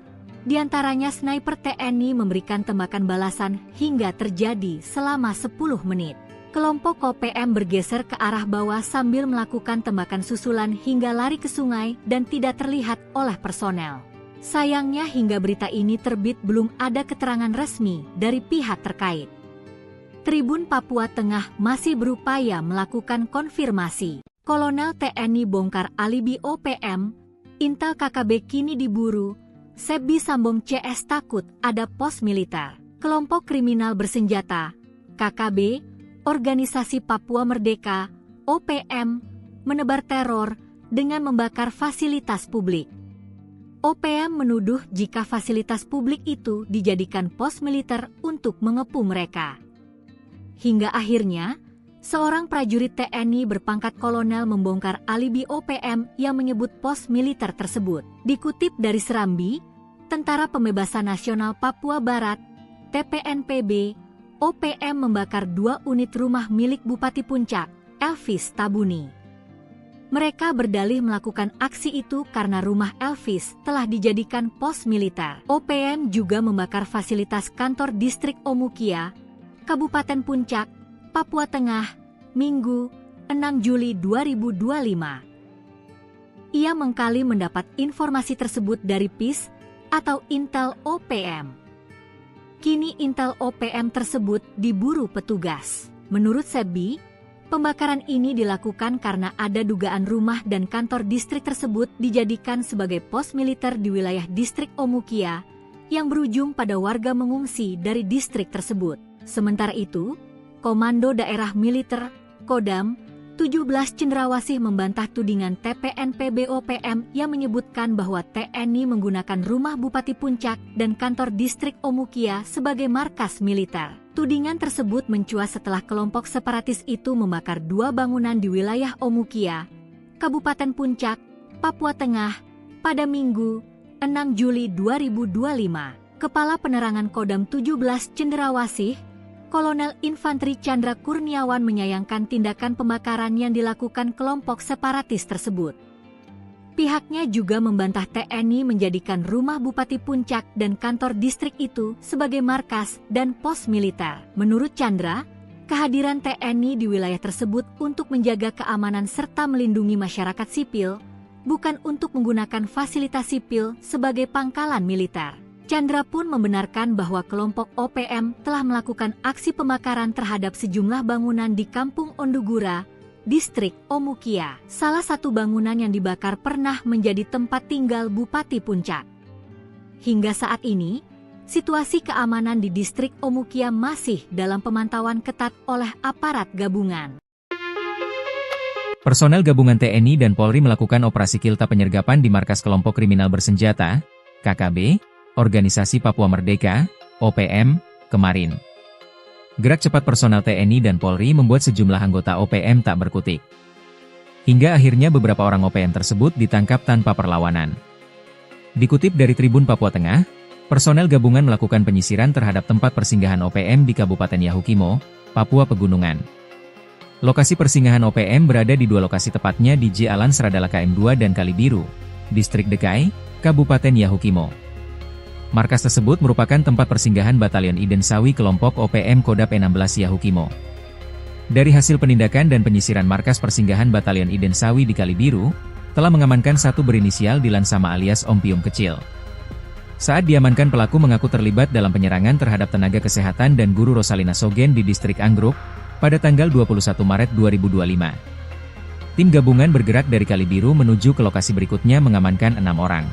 diantaranya sniper TNI memberikan tembakan balasan hingga terjadi selama 10 menit. Kelompok OPM bergeser ke arah bawah sambil melakukan tembakan susulan hingga lari ke sungai dan tidak terlihat oleh personel. Sayangnya hingga berita ini terbit belum ada keterangan resmi dari pihak terkait. Tribun Papua Tengah masih berupaya melakukan konfirmasi. Kolonel TNI bongkar alibi OPM, intel KKB kini diburu, Sebi Sambong CS takut ada pos militer. Kelompok kriminal bersenjata, KKB, Organisasi Papua Merdeka, OPM, menebar teror dengan membakar fasilitas publik. OPM menuduh jika fasilitas publik itu dijadikan pos militer untuk mengepung mereka. Hingga akhirnya, seorang prajurit TNI berpangkat kolonel membongkar alibi OPM yang menyebut pos militer tersebut. Dikutip dari Serambi, Tentara Pembebasan Nasional Papua Barat, TPNPB, OPM membakar 2 unit rumah milik Bupati Puncak, Elvis Tabuni. Mereka berdalih melakukan aksi itu karena rumah Elvis telah dijadikan pos militer. OPM juga membakar fasilitas kantor distrik Omukia, Kabupaten Puncak, Papua Tengah, Minggu, 6 Juli 2025. Ia mengkali mendapat informasi tersebut dari PIS atau Intel OPM. Kini Intel OPM tersebut diburu petugas. Menurut Sebi, pembakaran ini dilakukan karena ada dugaan rumah dan kantor distrik tersebut dijadikan sebagai pos militer di wilayah distrik Omukia yang berujung pada warga mengungsi dari distrik tersebut. Sementara itu, Komando Daerah Militer, Kodam, 17 Cendrawasih membantah tudingan TPNPB OPM yang menyebutkan bahwa TNI menggunakan rumah Bupati Puncak dan kantor distrik Omukia sebagai markas militer. Tudingan tersebut mencuat setelah kelompok separatis itu membakar 2 bangunan di wilayah Omukia, Kabupaten Puncak, Papua Tengah, pada Minggu, 6 Juli 2025. Kepala Penerangan Kodam 17 Cendrawasih, Kolonel Infanteri Chandra Kurniawan menyayangkan tindakan pembakaran yang dilakukan kelompok separatis tersebut. Pihaknya juga membantah TNI menjadikan rumah Bupati Puncak dan kantor distrik itu sebagai markas dan pos militer. Menurut Chandra, Kehadiran TNI di wilayah tersebut untuk menjaga keamanan serta melindungi masyarakat sipil, bukan untuk menggunakan fasilitas sipil sebagai pangkalan militer. Chandra pun membenarkan bahwa kelompok OPM telah melakukan aksi pembakaran terhadap sejumlah bangunan di Kampung Ondugura, Distrik Omukia. Salah satu bangunan yang dibakar pernah menjadi tempat tinggal Bupati Puncak. Hingga saat ini, situasi keamanan di Distrik Omukia masih dalam pemantauan ketat oleh aparat gabungan. Personel gabungan TNI dan Polri melakukan operasi kilta penyergapan di markas kelompok kriminal bersenjata, KKB, Organisasi Papua Merdeka, OPM, kemarin. Gerak cepat personel TNI dan Polri membuat sejumlah anggota OPM tak berkutik. Hingga akhirnya beberapa orang OPM tersebut ditangkap tanpa perlawanan. Dikutip dari Tribun Papua Tengah, personel gabungan melakukan penyisiran terhadap tempat persinggahan OPM di Kabupaten Yahukimo, Papua Pegunungan. Lokasi persinggahan OPM berada di dua lokasi tepatnya di J Alan Seradala KM2 dan Kalibiru, Distrik Dekai, Kabupaten Yahukimo. Markas tersebut merupakan tempat persinggahan Batalion Iden Sawi kelompok OPM Kodap 16 Yahukimo. Dari hasil penindakan dan penyisiran markas persinggahan Batalion Iden Sawi di Kalibiru, telah mengamankan satu berinisial Dilan Sama alias Om Pium Kecil. Saat diamankan, pelaku mengaku terlibat dalam penyerangan terhadap tenaga kesehatan dan guru Rosalina Sogen di Distrik Anggruk pada tanggal 21 Maret 2025. Tim gabungan bergerak dari Kalibiru menuju ke lokasi berikutnya mengamankan 6 orang.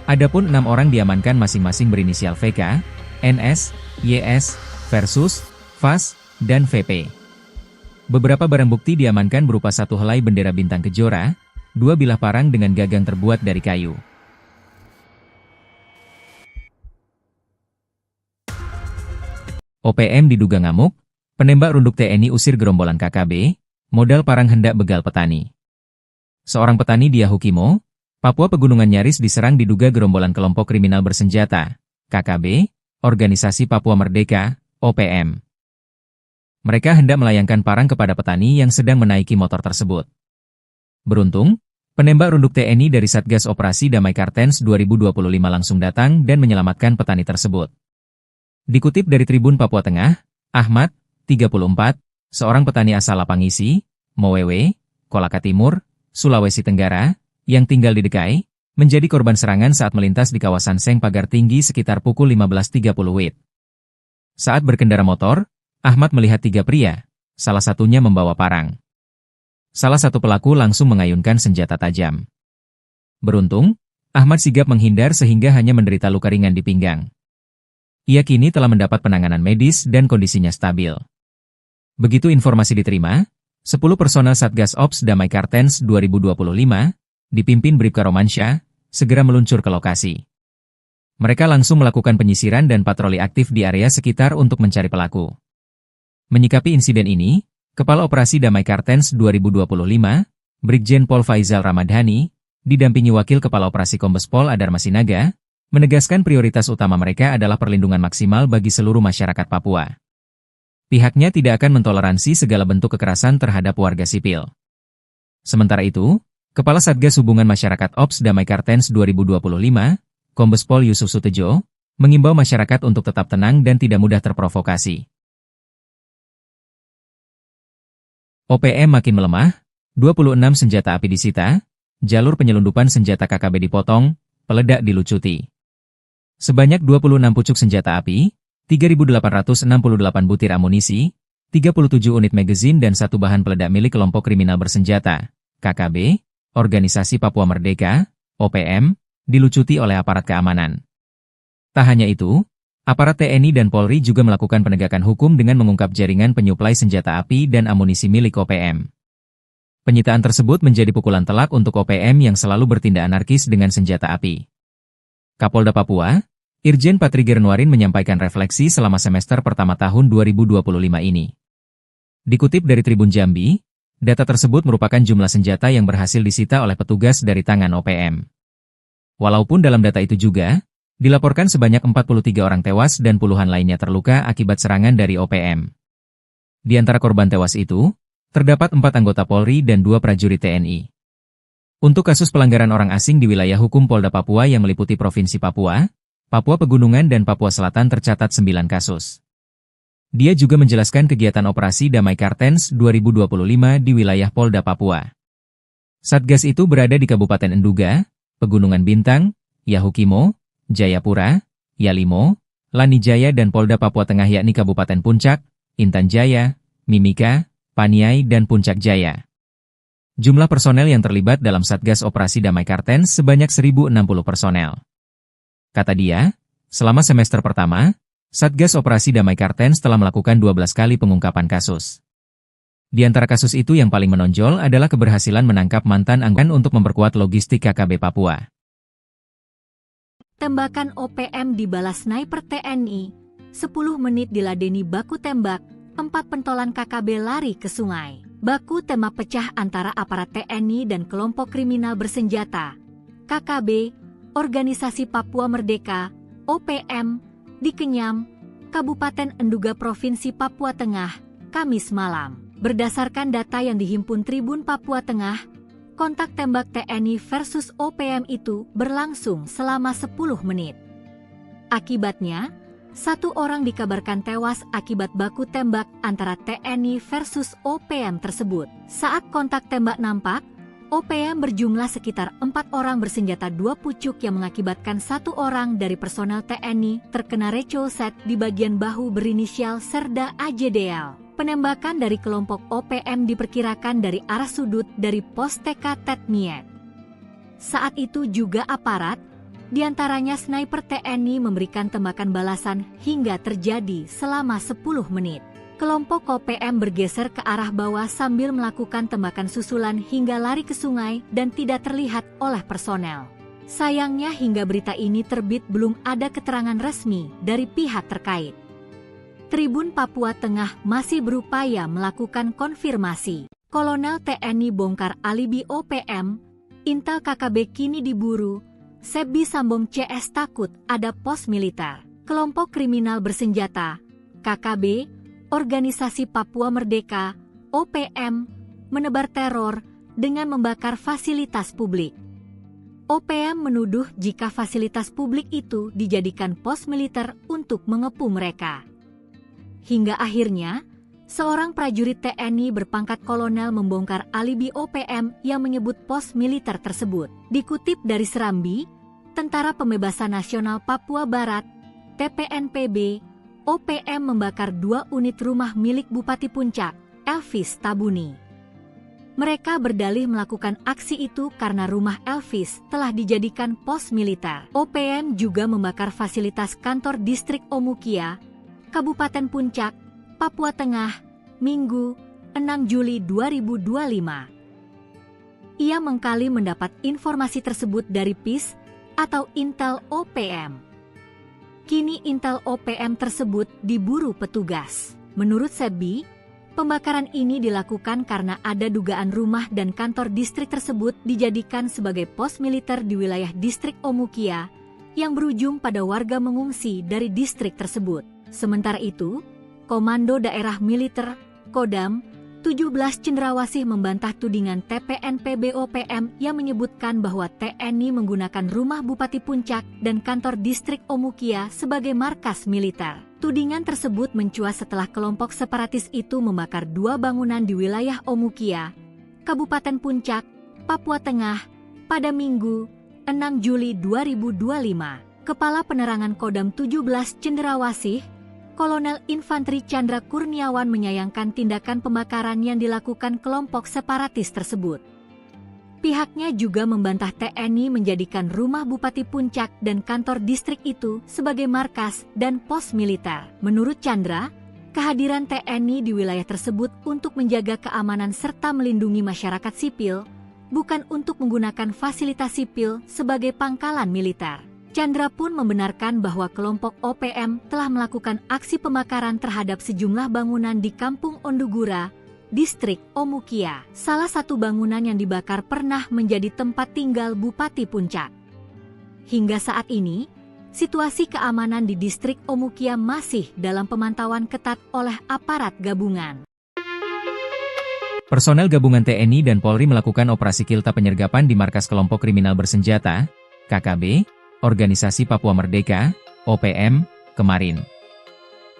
Adapun 6 orang diamankan masing-masing berinisial VK, NS, YS, Versus, VAS, dan VP. Beberapa barang bukti diamankan berupa satu helai bendera bintang kejora, 2 bilah parang dengan gagang terbuat dari kayu. OPM diduga ngamuk, penembak runduk TNI usir gerombolan KKB, modal parang hendak begal petani. Seorang petani di Yahukimo, Papua Pegunungan nyaris diserang diduga gerombolan kelompok kriminal bersenjata, KKB, Organisasi Papua Merdeka, OPM. Mereka hendak melayangkan parang kepada petani yang sedang menaiki motor tersebut. Beruntung, penembak runduk TNI dari Satgas Operasi Damai Kartens 2025 langsung datang dan menyelamatkan petani tersebut. Dikutip dari Tribun Papua Tengah, Ahmad, 34, seorang petani asal Lapangisi, Mowewe, Kolaka Timur, Sulawesi Tenggara, yang tinggal di Dekai, menjadi korban serangan saat melintas di kawasan Seng Pagar Tinggi sekitar pukul 15.30 WIB. Saat berkendara motor, Ahmad melihat 3 pria, salah satunya membawa parang. Salah satu pelaku langsung mengayunkan senjata tajam. Beruntung, Ahmad sigap menghindar sehingga hanya menderita luka ringan di pinggang. Ia kini telah mendapat penanganan medis dan kondisinya stabil. Begitu informasi diterima, 10 personel Satgas Ops Damai Kartens 2025, dipimpin Bribka Romansyah, segera meluncur ke lokasi. Mereka langsung melakukan penyisiran dan patroli aktif di area sekitar untuk mencari pelaku. Menyikapi insiden ini, Kepala Operasi Damai Kartens 2025, Brigjen Pol Faizal Ramadhani, didampingi Wakil Kepala Operasi Kombes Pol Adar Masinaga, menegaskan prioritas utama mereka adalah perlindungan maksimal bagi seluruh masyarakat Papua. Pihaknya tidak akan mentoleransi segala bentuk kekerasan terhadap warga sipil. Sementara itu, Kepala Satgas Hubungan Masyarakat Ops Damai Kartens 2025, Kombes Pol Yusuf Sutejo, mengimbau masyarakat untuk tetap tenang dan tidak mudah terprovokasi. OPM makin melemah, 26 senjata api disita, jalur penyelundupan senjata KKB dipotong, peledak dilucuti. Sebanyak 26 pucuk senjata api, 3.868 butir amunisi, 37 unit magazin dan satu bahan peledak milik kelompok kriminal bersenjata, KKB, Organisasi Papua Merdeka, OPM, dilucuti oleh aparat keamanan. Tak hanya itu, aparat TNI dan Polri juga melakukan penegakan hukum dengan mengungkap jaringan penyuplai senjata api dan amunisi milik OPM. Penyitaan tersebut menjadi pukulan telak untuk OPM yang selalu bertindak anarkis dengan senjata api. Kapolda Papua, Irjen Patriger Nuarin menyampaikan refleksi selama semester pertama tahun 2025 ini. Dikutip dari Tribun Jambi, data tersebut merupakan jumlah senjata yang berhasil disita oleh petugas dari tangan OPM. Walaupun dalam data itu juga, dilaporkan sebanyak 43 orang tewas dan puluhan lainnya terluka akibat serangan dari OPM. Di antara korban tewas itu, terdapat 4 anggota Polri dan 2 prajurit TNI. Untuk kasus pelanggaran orang asing di wilayah hukum Polda Papua yang meliputi Provinsi Papua, Papua Pegunungan dan Papua Selatan tercatat 9 kasus. Dia juga menjelaskan kegiatan operasi Damai Kartens 2025 di wilayah Polda Papua. Satgas itu berada di Kabupaten Enduga, Pegunungan Bintang, Yahukimo, Jayapura, Yalimo, Lanijaya dan Polda Papua Tengah yakni Kabupaten Puncak, Intan Jaya, Mimika, Paniai dan Puncak Jaya. Jumlah personel yang terlibat dalam Satgas Operasi Damai Kartens sebanyak 1.060 personel. Kata dia, selama semester pertama, Satgas Operasi Damai Kartens telah melakukan 12 kali pengungkapan kasus. Di antara kasus itu yang paling menonjol adalah keberhasilan menangkap mantan anggota untuk memperkuat logistik KKB Papua. Tembakan OPM dibalas sniper TNI, 10 menit diladeni baku tembak, 4 pentolan KKB lari ke sungai. Baku tembak pecah antara aparat TNI dan kelompok kriminal bersenjata, KKB, Organisasi Papua Merdeka, OPM, di Kenyam, Kabupaten Enduga Provinsi Papua Tengah, Kamis malam. Berdasarkan data yang dihimpun Tribun Papua Tengah, kontak tembak TNI versus OPM itu berlangsung selama 10 menit. Akibatnya, 1 orang dikabarkan tewas akibat baku tembak antara TNI versus OPM tersebut. Saat kontak tembak nampak, OPM berjumlah sekitar 4 orang bersenjata 2 pucuk yang mengakibatkan 1 orang dari personel TNI terkena recolset di bagian bahu berinisial Serda AJDL. Penembakan dari kelompok OPM diperkirakan dari arah sudut dari pos TK Tetmiet. Saat itu juga aparat, diantaranya sniper TNI memberikan tembakan balasan hingga terjadi selama 10 menit. Kelompok OPM bergeser ke arah bawah sambil melakukan tembakan susulan hingga lari ke sungai dan tidak terlihat oleh personel. Sayangnya hingga berita ini terbit belum ada keterangan resmi dari pihak terkait. Tribun Papua Tengah masih berupaya melakukan konfirmasi. Kolonel TNI bongkar alibi OPM, Intel KKB kini diburu, Sebi Sambong CS takut ada pos militer. Kelompok kriminal bersenjata, KKB, Organisasi Papua Merdeka, OPM, menebar teror dengan membakar fasilitas publik. OPM menuduh jika fasilitas publik itu dijadikan pos militer untuk mengepung mereka. Hingga akhirnya, seorang prajurit TNI berpangkat kolonel membongkar alibi OPM yang menyebut pos militer tersebut. Dikutip dari Serambi, Tentara Pembebasan Nasional Papua Barat, TPNPB, OPM membakar 2 unit rumah milik Bupati Puncak, Elvis Tabuni. Mereka berdalih melakukan aksi itu karena rumah Elvis telah dijadikan pos militer. OPM juga membakar fasilitas kantor distrik Omukia, Kabupaten Puncak, Papua Tengah, Minggu, 6 Juli 2025. Ia mengkali mendapat informasi tersebut dari PIS atau Intel OPM. Kini Intel OPM tersebut diburu petugas. Menurut Sebi, pembakaran ini dilakukan karena ada dugaan rumah dan kantor distrik tersebut dijadikan sebagai pos militer di wilayah distrik Omukia yang berujung pada warga mengungsi dari distrik tersebut. Sementara itu, Komando Daerah Militer, Kodam, 17 Cendrawasih membantah tudingan TPNPB OPM yang menyebutkan bahwa TNI menggunakan rumah Bupati Puncak dan kantor distrik Omukia sebagai markas militer. Tudingan tersebut mencuat setelah kelompok separatis itu membakar 2 bangunan di wilayah Omukia, Kabupaten Puncak, Papua Tengah, pada Minggu, 6 Juli 2025. Kepala Penerangan Kodam 17 Cendrawasih, Kolonel Infanteri Chandra Kurniawan menyayangkan tindakan pembakaran yang dilakukan kelompok separatis tersebut. Pihaknya juga membantah TNI menjadikan rumah Bupati Puncak dan kantor distrik itu sebagai markas dan pos militer. Menurut Chandra, kehadiran TNI di wilayah tersebut untuk menjaga keamanan serta melindungi masyarakat sipil, bukan untuk menggunakan fasilitas sipil sebagai pangkalan militer. Chandra pun membenarkan bahwa kelompok OPM telah melakukan aksi pembakaran terhadap sejumlah bangunan di Kampung Ondugura, distrik Omukia. Salah satu bangunan yang dibakar pernah menjadi tempat tinggal Bupati Puncak. Hingga saat ini, situasi keamanan di distrik Omukia masih dalam pemantauan ketat oleh aparat gabungan. Personel gabungan TNI dan Polri melakukan operasi kilta penyergapan di markas kelompok kriminal bersenjata, KKB, Organisasi Papua Merdeka, OPM, kemarin.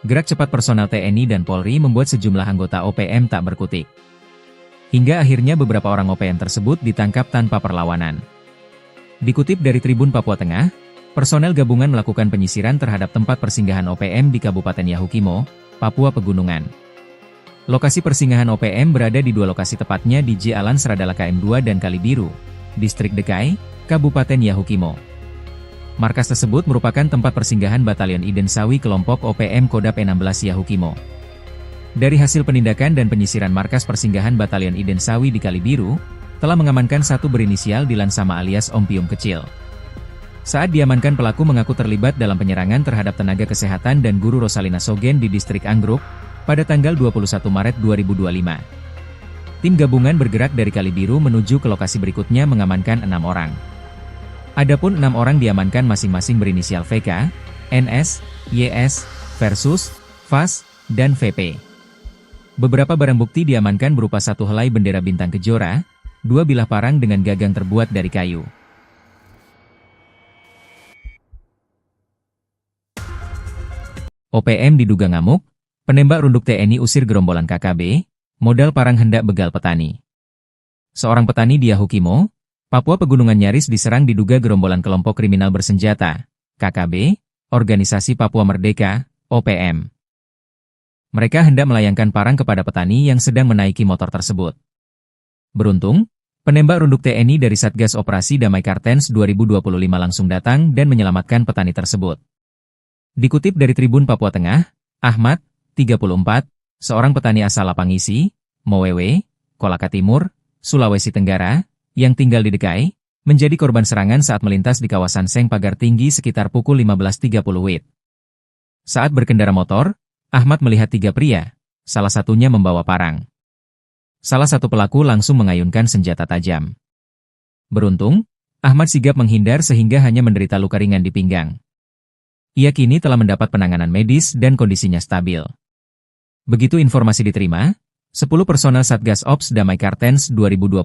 Gerak cepat personel TNI dan Polri membuat sejumlah anggota OPM tak berkutik. Hingga akhirnya beberapa orang OPM tersebut ditangkap tanpa perlawanan. Dikutip dari Tribun Papua Tengah, personel gabungan melakukan penyisiran terhadap tempat persinggahan OPM di Kabupaten Yahukimo, Papua Pegunungan. Lokasi persinggahan OPM berada di dua lokasi, tepatnya di J Alan Seradala KM2 dan Kalibiru, Distrik Dekai, Kabupaten Yahukimo. Markas tersebut merupakan tempat persinggahan Batalion Iden Sawi kelompok OPM Kodap 16 Yahukimo. Dari hasil penindakan dan penyisiran markas persinggahan Batalion Iden Sawi di Kalibiru, telah mengamankan satu berinisial Dilan Sama alias Om Pium Kecil. Saat diamankan, pelaku mengaku terlibat dalam penyerangan terhadap tenaga kesehatan dan guru Rosalina Sogen di Distrik Anggruk pada tanggal 21 Maret 2025. Tim gabungan bergerak dari Kalibiru menuju ke lokasi berikutnya mengamankan 6 orang. Adapun 6 orang diamankan masing-masing berinisial VK, NS, YS, Versus, VAS, dan VP. Beberapa barang bukti diamankan berupa satu helai bendera bintang kejora, 2 bilah parang dengan gagang terbuat dari kayu. OPM diduga ngamuk, penembak runduk TNI usir gerombolan KKB, modal parang hendak begal petani. Seorang petani di Yahukimo, Papua Pegunungan nyaris diserang diduga gerombolan kelompok kriminal bersenjata, KKB, Organisasi Papua Merdeka, OPM. Mereka hendak melayangkan parang kepada petani yang sedang menaiki motor tersebut. Beruntung, penembak runduk TNI dari Satgas Operasi Damai Kartens 2025 langsung datang dan menyelamatkan petani tersebut. Dikutip dari Tribun Papua Tengah, Ahmad, 34, seorang petani asal Lapangisi, Mowewe, Kolaka Timur, Sulawesi Tenggara, yang tinggal di Dekai, menjadi korban serangan saat melintas di kawasan Seng Pagar Tinggi sekitar pukul 15.30 WIB. Saat berkendara motor, Ahmad melihat 3 pria, salah satunya membawa parang. Salah satu pelaku langsung mengayunkan senjata tajam. Beruntung, Ahmad sigap menghindar sehingga hanya menderita luka ringan di pinggang. Ia kini telah mendapat penanganan medis dan kondisinya stabil. Begitu informasi diterima, 10 personel Satgas Ops Damai Kartens 2025,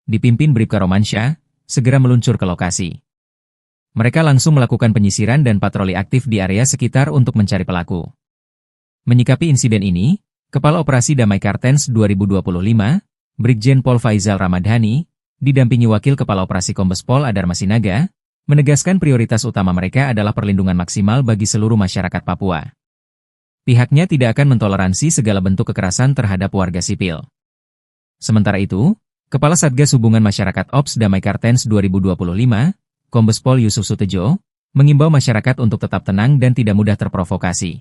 dipimpin Bribka Romansyah, segera meluncur ke lokasi. Mereka langsung melakukan penyisiran dan patroli aktif di area sekitar untuk mencari pelaku. Menyikapi insiden ini, Kepala Operasi Damai Kartens 2025, Brigjen Pol Faizal Ramadhani, didampingi Wakil Kepala Operasi Kombes Pol Adar Masinaga, menegaskan prioritas utama mereka adalah perlindungan maksimal bagi seluruh masyarakat Papua. Pihaknya tidak akan mentoleransi segala bentuk kekerasan terhadap warga sipil. Sementara itu, Kepala Satgas Hubungan Masyarakat Ops Damai Kartens 2025, Kombes Pol Yusuf Sutejo, mengimbau masyarakat untuk tetap tenang dan tidak mudah terprovokasi.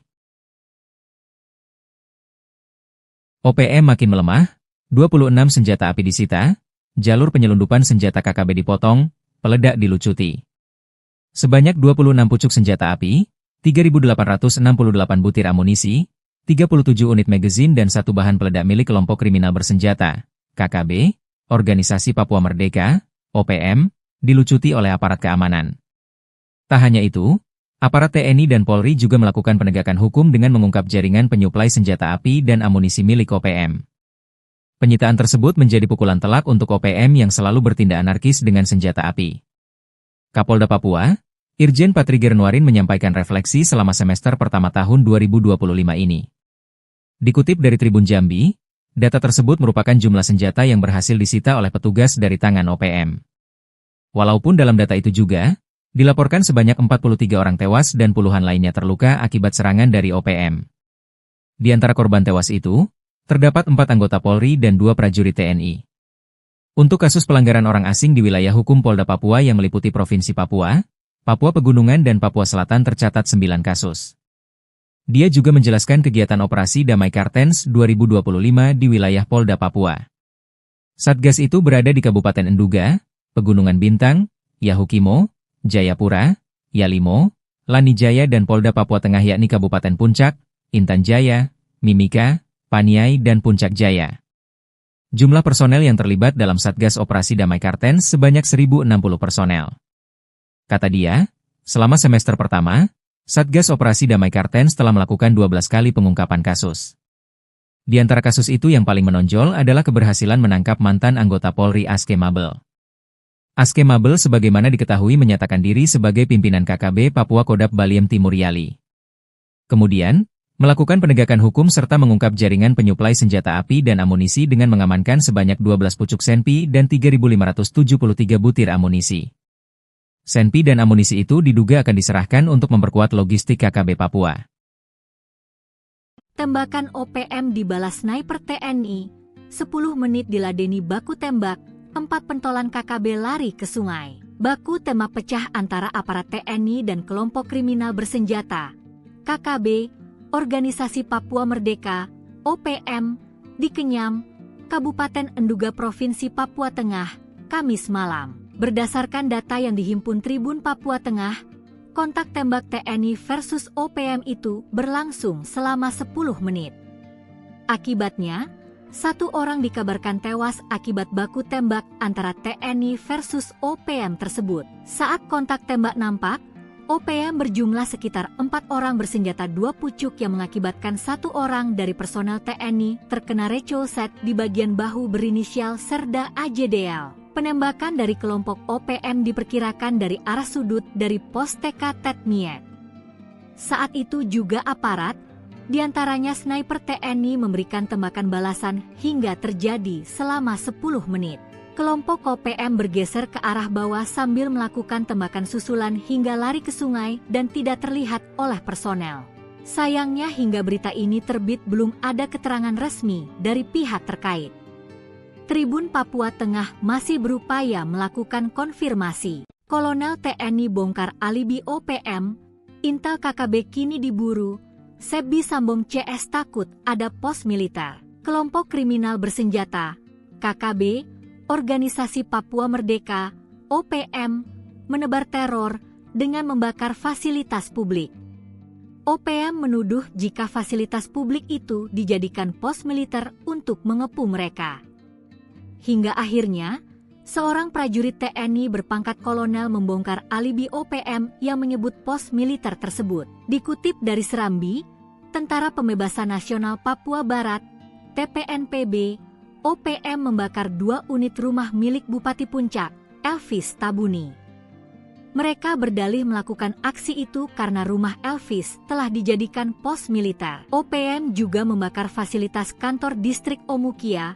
OPM makin melemah, 26 senjata api disita, jalur penyelundupan senjata KKB dipotong, peledak dilucuti. Sebanyak 26 pucuk senjata api, 3.868 butir amunisi, 37 unit magazin dan 1 bahan peledak milik kelompok kriminal bersenjata, KKB, Organisasi Papua Merdeka, OPM, dilucuti oleh aparat keamanan. Tak hanya itu, aparat TNI dan Polri juga melakukan penegakan hukum dengan mengungkap jaringan penyuplai senjata api dan amunisi milik OPM. Penyitaan tersebut menjadi pukulan telak untuk OPM yang selalu bertindak anarkis dengan senjata api. Kapolda Papua, Irjen Patriger Nuarin menyampaikan refleksi selama semester pertama tahun 2025 ini. Dikutip dari Tribun Jambi, data tersebut merupakan jumlah senjata yang berhasil disita oleh petugas dari tangan OPM. Walaupun dalam data itu juga, dilaporkan sebanyak 43 orang tewas dan puluhan lainnya terluka akibat serangan dari OPM. Di antara korban tewas itu, terdapat 4 anggota Polri dan 2 prajurit TNI. Untuk kasus pelanggaran orang asing di wilayah hukum Polda Papua yang meliputi Provinsi Papua, Papua Pegunungan dan Papua Selatan tercatat 9 kasus. Dia juga menjelaskan kegiatan operasi Damai Kartens 2025 di wilayah Polda Papua. Satgas itu berada di Kabupaten Enduga, Pegunungan Bintang, Yahukimo, Jayapura, Yalimo, Lanijaya dan Polda Papua Tengah yakni Kabupaten Puncak, Intan Jaya, Mimika, Paniai dan Puncak Jaya. Jumlah personel yang terlibat dalam Satgas Operasi Damai Kartens sebanyak 1.060 personel. Kata dia, selama semester pertama, Satgas Operasi Damai Kartens telah melakukan 12 kali pengungkapan kasus. Di antara kasus itu yang paling menonjol adalah keberhasilan menangkap mantan anggota Polri Aske Mabel. Aske Mabel sebagaimana diketahui menyatakan diri sebagai pimpinan KKB Papua Kodap Baliem Timur Yali. Kemudian, Melakukan penegakan hukum serta mengungkap jaringan penyuplai senjata api dan amunisi dengan mengamankan sebanyak 12 pucuk senpi dan 3.573 butir amunisi. Senpi dan amunisi itu diduga akan diserahkan untuk memperkuat logistik KKB Papua. Tembakan OPM dibalas sniper TNI, 10 menit diladeni baku tembak, 4 pentolan KKB lari ke sungai. Baku tembak pecah antara aparat TNI dan kelompok kriminal bersenjata, KKB, Organisasi Papua Merdeka, OPM, di Kenyam, Kabupaten Enduga Provinsi Papua Tengah, Kamis malam. Berdasarkan data yang dihimpun Tribun Papua Tengah, kontak tembak TNI versus OPM itu berlangsung selama 10 menit. Akibatnya, 1 orang dikabarkan tewas akibat baku tembak antara TNI versus OPM tersebut. Saat kontak tembak nampak, OPM berjumlah sekitar 4 orang bersenjata 2 pucuk yang mengakibatkan 1 orang dari personel TNI terkena recolset di bagian bahu berinisial Serda AJDL. Penembakan dari kelompok OPM diperkirakan dari arah sudut dari pos TK Tetmiet. Saat itu juga aparat, diantaranya sniper TNI memberikan tembakan balasan hingga terjadi selama 10 menit. Kelompok OPM bergeser ke arah bawah sambil melakukan tembakan susulan hingga lari ke sungai dan tidak terlihat oleh personel. Sayangnya hingga berita ini terbit belum ada keterangan resmi dari pihak terkait. Tribun Papua Tengah masih berupaya melakukan konfirmasi. Kolonel TNI bongkar alibi OPM, intel KKB kini diburu, Sebi Sambong CS takut ada pos militer. Kelompok kriminal bersenjata, KKB, Organisasi Papua Merdeka, OPM, menebar teror dengan membakar fasilitas publik. OPM menuduh jika fasilitas publik itu dijadikan pos militer untuk mengepung mereka. Hingga akhirnya, seorang prajurit TNI berpangkat kolonel membongkar alibi OPM yang menyebut pos militer tersebut. Dikutip dari Serambi, Tentara Pembebasan Nasional Papua Barat, TPNPB, OPM membakar 2 unit rumah milik Bupati Puncak, Elvis Tabuni. Mereka berdalih melakukan aksi itu karena rumah Elvis telah dijadikan pos militer. OPM juga membakar fasilitas kantor distrik Omukia,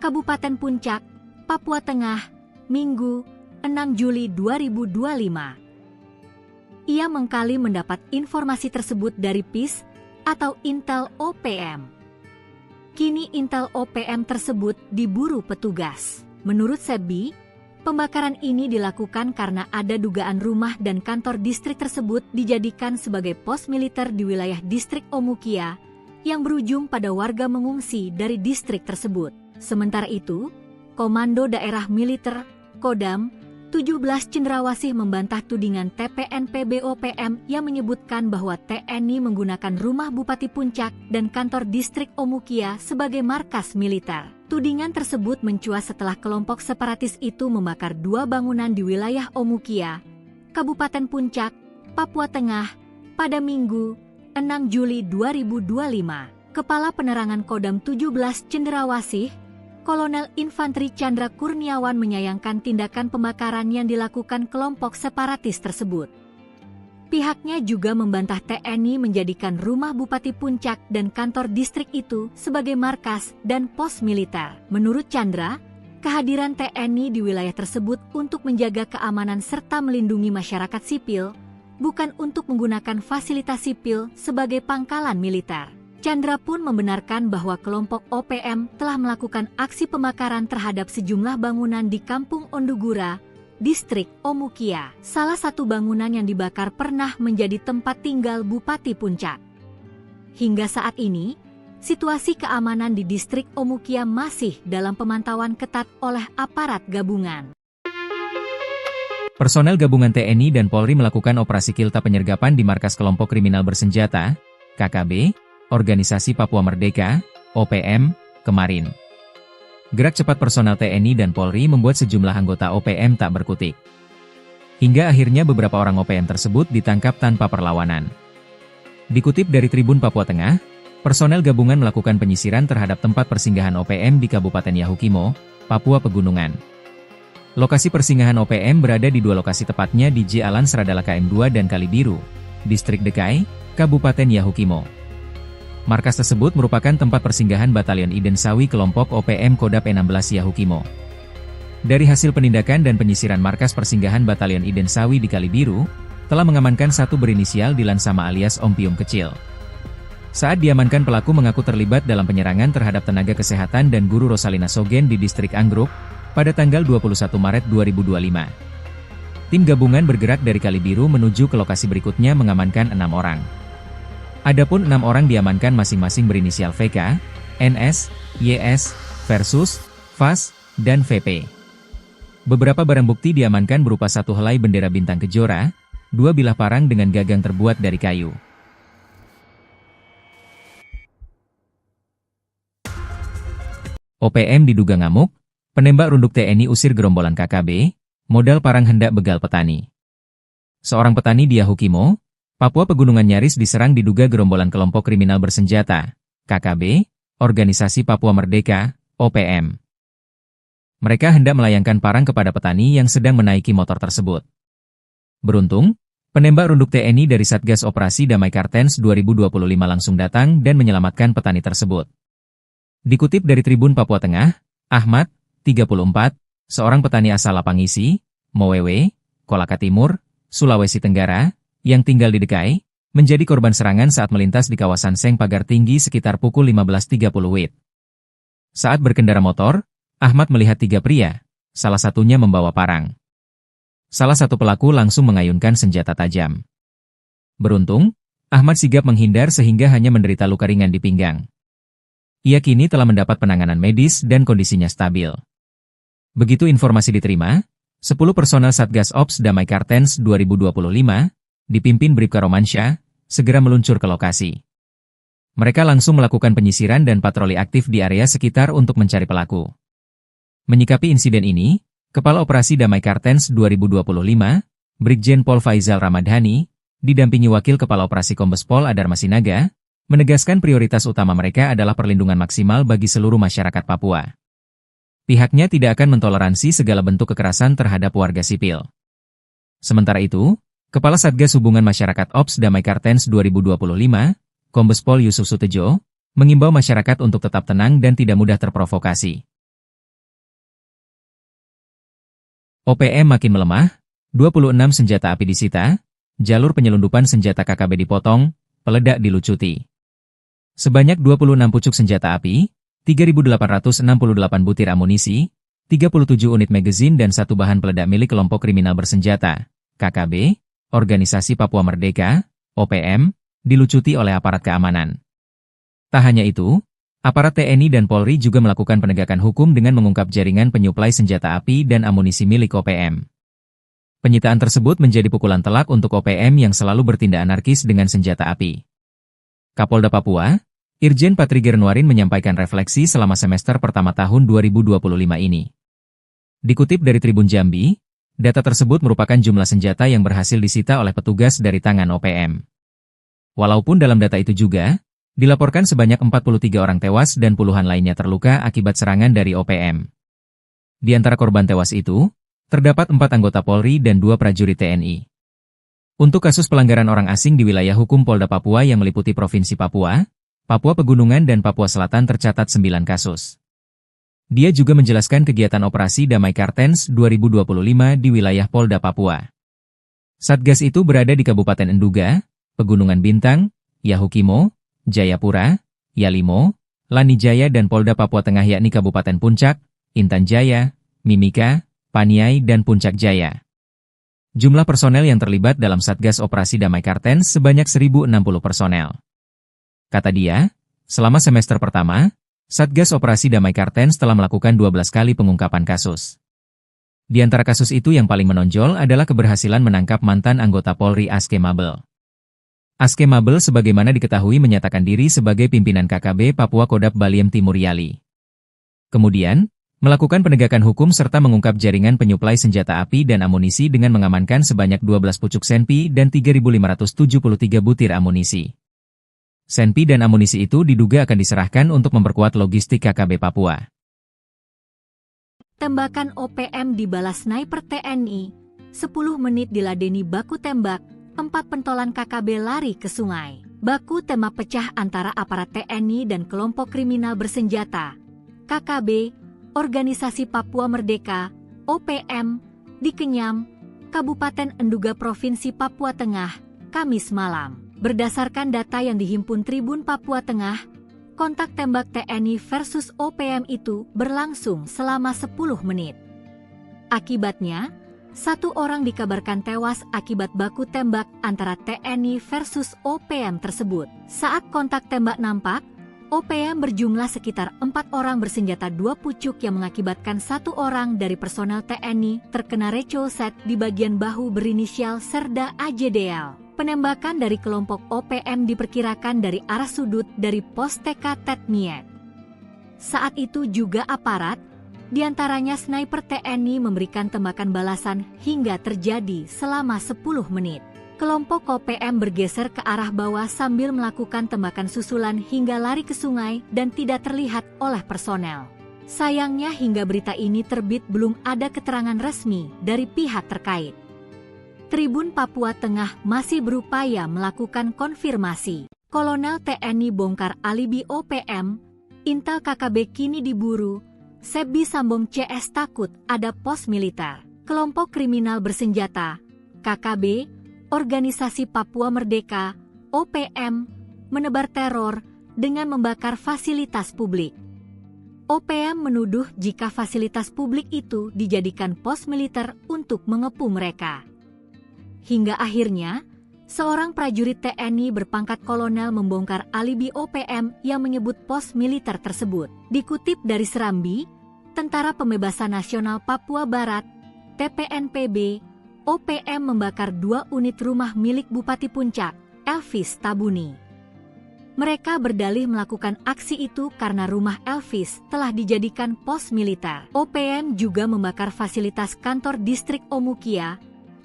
Kabupaten Puncak, Papua Tengah, Minggu, 6 Juli 2025. Ia mengkali mendapat informasi tersebut dari PIS atau Intel OPM. Kini intel OPM tersebut diburu petugas. Menurut Sebi, pembakaran ini dilakukan karena ada dugaan rumah dan kantor distrik tersebut dijadikan sebagai pos militer di wilayah distrik Omukia yang berujung pada warga mengungsi dari distrik tersebut. Sementara itu, Komando Daerah Militer, Kodam, 17 Cendrawasih membantah tudingan TPNPB OPM yang menyebutkan bahwa TNI menggunakan rumah Bupati Puncak dan kantor distrik Omukia sebagai markas militer. Tudingan tersebut mencuat setelah kelompok separatis itu membakar 2 bangunan di wilayah Omukia, Kabupaten Puncak, Papua Tengah, pada Minggu, 6 Juli 2025. Kepala Penerangan Kodam 17 Cendrawasih, Kolonel Infanteri Chandra Kurniawan menyayangkan tindakan pembakaran yang dilakukan kelompok separatis tersebut. Pihaknya juga membantah TNI menjadikan rumah Bupati Puncak dan kantor distrik itu sebagai markas dan pos militer. Menurut Chandra, kehadiran TNI di wilayah tersebut untuk menjaga keamanan serta melindungi masyarakat sipil, bukan untuk menggunakan fasilitas sipil sebagai pangkalan militer. Chandra pun membenarkan bahwa kelompok OPM telah melakukan aksi pembakaran terhadap sejumlah bangunan di Kampung Ondugura, distrik Omukia. Salah satu bangunan yang dibakar pernah menjadi tempat tinggal Bupati Puncak. Hingga saat ini, situasi keamanan di distrik Omukia masih dalam pemantauan ketat oleh aparat gabungan. Personel gabungan TNI dan Polri melakukan operasi kilta penyergapan di markas kelompok kriminal bersenjata, KKB, Organisasi Papua Merdeka, OPM, kemarin. Gerak cepat personel TNI dan Polri membuat sejumlah anggota OPM tak berkutik. Hingga akhirnya beberapa orang OPM tersebut ditangkap tanpa perlawanan. Dikutip dari Tribun Papua Tengah, personel gabungan melakukan penyisiran terhadap tempat persinggahan OPM di Kabupaten Yahukimo, Papua Pegunungan. Lokasi persinggahan OPM berada di 2 lokasi tepatnya di J Alan Seradala KM2 dan Kali Biru, Distrik Dekai, Kabupaten Yahukimo. Markas tersebut merupakan tempat persinggahan Batalion Iden Sawi kelompok OPM Kodap E16 Yahukimo. Dari hasil penindakan dan penyisiran markas persinggahan Batalion Iden Sawi di Kalibiru, telah mengamankan satu berinisial Dilan Sama alias Om Pium Kecil. Saat diamankan, pelaku mengaku terlibat dalam penyerangan terhadap tenaga kesehatan dan guru Rosalina Sogen di distrik Anggruk pada tanggal 21 Maret 2025. Tim gabungan bergerak dari Kalibiru menuju ke lokasi berikutnya mengamankan 6 orang. Adapun 6 orang diamankan masing-masing berinisial VK, NS, YS, Versus, VAS, dan VP. Beberapa barang bukti diamankan berupa 1 helai bendera bintang kejora, 2 bilah parang dengan gagang terbuat dari kayu. OPM diduga ngamuk, penembak runduk TNI usir gerombolan KKB, modal parang hendak begal petani. Seorang petani di Yahukimo, Papua Pegunungan nyaris diserang diduga gerombolan kelompok kriminal bersenjata, KKB, Organisasi Papua Merdeka, OPM. Mereka hendak melayangkan parang kepada petani yang sedang menaiki motor tersebut. Beruntung, penembak runduk TNI dari Satgas Operasi Damai Kartens 2025 langsung datang dan menyelamatkan petani tersebut. Dikutip dari Tribun Papua Tengah, Ahmad, 34, seorang petani asal Lapangisi, Mowewe, Kolaka Timur, Sulawesi Tenggara, yang tinggal di Dekai, menjadi korban serangan saat melintas di kawasan Seng Pagar Tinggi sekitar pukul 15.30 WIB. Saat berkendara motor, Ahmad melihat 3 pria, salah satunya membawa parang. Salah satu pelaku langsung mengayunkan senjata tajam. Beruntung, Ahmad sigap menghindar sehingga hanya menderita luka ringan di pinggang. Ia kini telah mendapat penanganan medis dan kondisinya stabil. Begitu informasi diterima, 10 personel Satgas Ops Damai Kartens 2025, dipimpin Bribka Romansyah, segera meluncur ke lokasi. Mereka langsung melakukan penyisiran dan patroli aktif di area sekitar untuk mencari pelaku. Menyikapi insiden ini, Kepala Operasi Damai Kartens 2025, Brigjen Pol Faizal Ramadhani, didampingi Wakil Kepala Operasi Kombes Pol Adar Masinaga, menegaskan prioritas utama mereka adalah perlindungan maksimal bagi seluruh masyarakat Papua. Pihaknya tidak akan mentoleransi segala bentuk kekerasan terhadap warga sipil. Sementara itu, Kepala Satgas Hubungan Masyarakat Ops Damai Kartens 2025, Kombes Pol Yusuf Sutejo, mengimbau masyarakat untuk tetap tenang dan tidak mudah terprovokasi. OPM makin melemah, 26 senjata api disita, jalur penyelundupan senjata KKB dipotong, peledak dilucuti. Sebanyak 26 pucuk senjata api, 3.868 butir amunisi, 37 unit magazin dan 1 bahan peledak milik kelompok kriminal bersenjata, KKB, Organisasi Papua Merdeka, OPM, dilucuti oleh aparat keamanan. Tak hanya itu, aparat TNI dan Polri juga melakukan penegakan hukum dengan mengungkap jaringan penyuplai senjata api dan amunisi milik OPM. Penyitaan tersebut menjadi pukulan telak untuk OPM yang selalu bertindak anarkis dengan senjata api. Kapolda Papua, Irjen Patriger Nuarin menyampaikan refleksi selama semester pertama tahun 2025 ini. Dikutip dari Tribun Jambi, data tersebut merupakan jumlah senjata yang berhasil disita oleh petugas dari tangan OPM. Walaupun dalam data itu juga, dilaporkan sebanyak 43 orang tewas dan puluhan lainnya terluka akibat serangan dari OPM. Di antara korban tewas itu, terdapat 4 anggota Polri dan 2 prajurit TNI. Untuk kasus pelanggaran orang asing di wilayah hukum Polda Papua yang meliputi Provinsi Papua, Papua Pegunungan dan Papua Selatan tercatat 9 kasus. Dia juga menjelaskan kegiatan operasi Damai Kartens 2025 di wilayah Polda Papua. Satgas itu berada di Kabupaten Enduga, Pegunungan Bintang, Yahukimo, Jayapura, Yalimo, Lanijaya dan Polda Papua Tengah yakni Kabupaten Puncak, Intan Jaya, Mimika, Paniai dan Puncak Jaya. Jumlah personel yang terlibat dalam Satgas Operasi Damai Kartens sebanyak 1.060 personel. Kata dia, selama semester pertama, Satgas Operasi Damai Kartens telah melakukan 12 kali pengungkapan kasus. Di antara kasus itu yang paling menonjol adalah keberhasilan menangkap mantan anggota Polri Aske Mabel. Aske Mabel sebagaimana diketahui menyatakan diri sebagai pimpinan KKB Papua Kodap Baliem Timur Yali. Kemudian, melakukan penegakan hukum serta mengungkap jaringan penyuplai senjata api dan amunisi dengan mengamankan sebanyak 12 pucuk senpi dan 3.573 butir amunisi. Senpi dan amunisi itu diduga akan diserahkan untuk memperkuat logistik KKB Papua. Tembakan OPM dibalas sniper TNI. 10 menit diladeni baku tembak, 4 pentolan KKB lari ke sungai. baku tembak pecah antara aparat TNI dan kelompok kriminal bersenjata, KKB, Organisasi Papua Merdeka, OPM, di Kenyam, Kabupaten Enduga Provinsi Papua Tengah, Kamis malam. Berdasarkan data yang dihimpun Tribun Papua Tengah, kontak tembak TNI versus OPM itu berlangsung selama 10 menit. Akibatnya, 1 orang dikabarkan tewas akibat baku tembak antara TNI versus OPM tersebut. Saat kontak tembak nampak, OPM berjumlah sekitar 4 orang bersenjata 2 pucuk yang mengakibatkan 1 orang dari personel TNI terkena recolset di bagian bahu berinisial Serda AJDL. Penembakan dari kelompok OPM diperkirakan dari arah sudut dari pos TK Tetmiet. Saat itu juga aparat, diantaranya sniper TNI memberikan tembakan balasan hingga terjadi selama 10 menit. Kelompok OPM bergeser ke arah bawah sambil melakukan tembakan susulan hingga lari ke sungai dan tidak terlihat oleh personel. Sayangnya hingga berita ini terbit belum ada keterangan resmi dari pihak terkait. Tribun Papua Tengah masih berupaya melakukan konfirmasi. Kolonel TNI bongkar alibi OPM, intel KKB kini diburu, Sebi Sambong CS takut ada pos militer. Kelompok kriminal bersenjata, KKB, Organisasi Papua Merdeka, OPM, menebar teror dengan membakar fasilitas publik. OPM menuduh jika fasilitas publik itu dijadikan pos militer untuk mengepung mereka. Hingga akhirnya, seorang prajurit TNI berpangkat kolonel membongkar alibi OPM yang menyebut pos militer tersebut. Dikutip dari Serambi, Tentara Pembebasan Nasional Papua Barat, TPNPB, OPM membakar 2 unit rumah milik Bupati Puncak, Elvis Tabuni. Mereka berdalih melakukan aksi itu karena rumah Elvis telah dijadikan pos militer. OPM juga membakar fasilitas kantor distrik Omukia,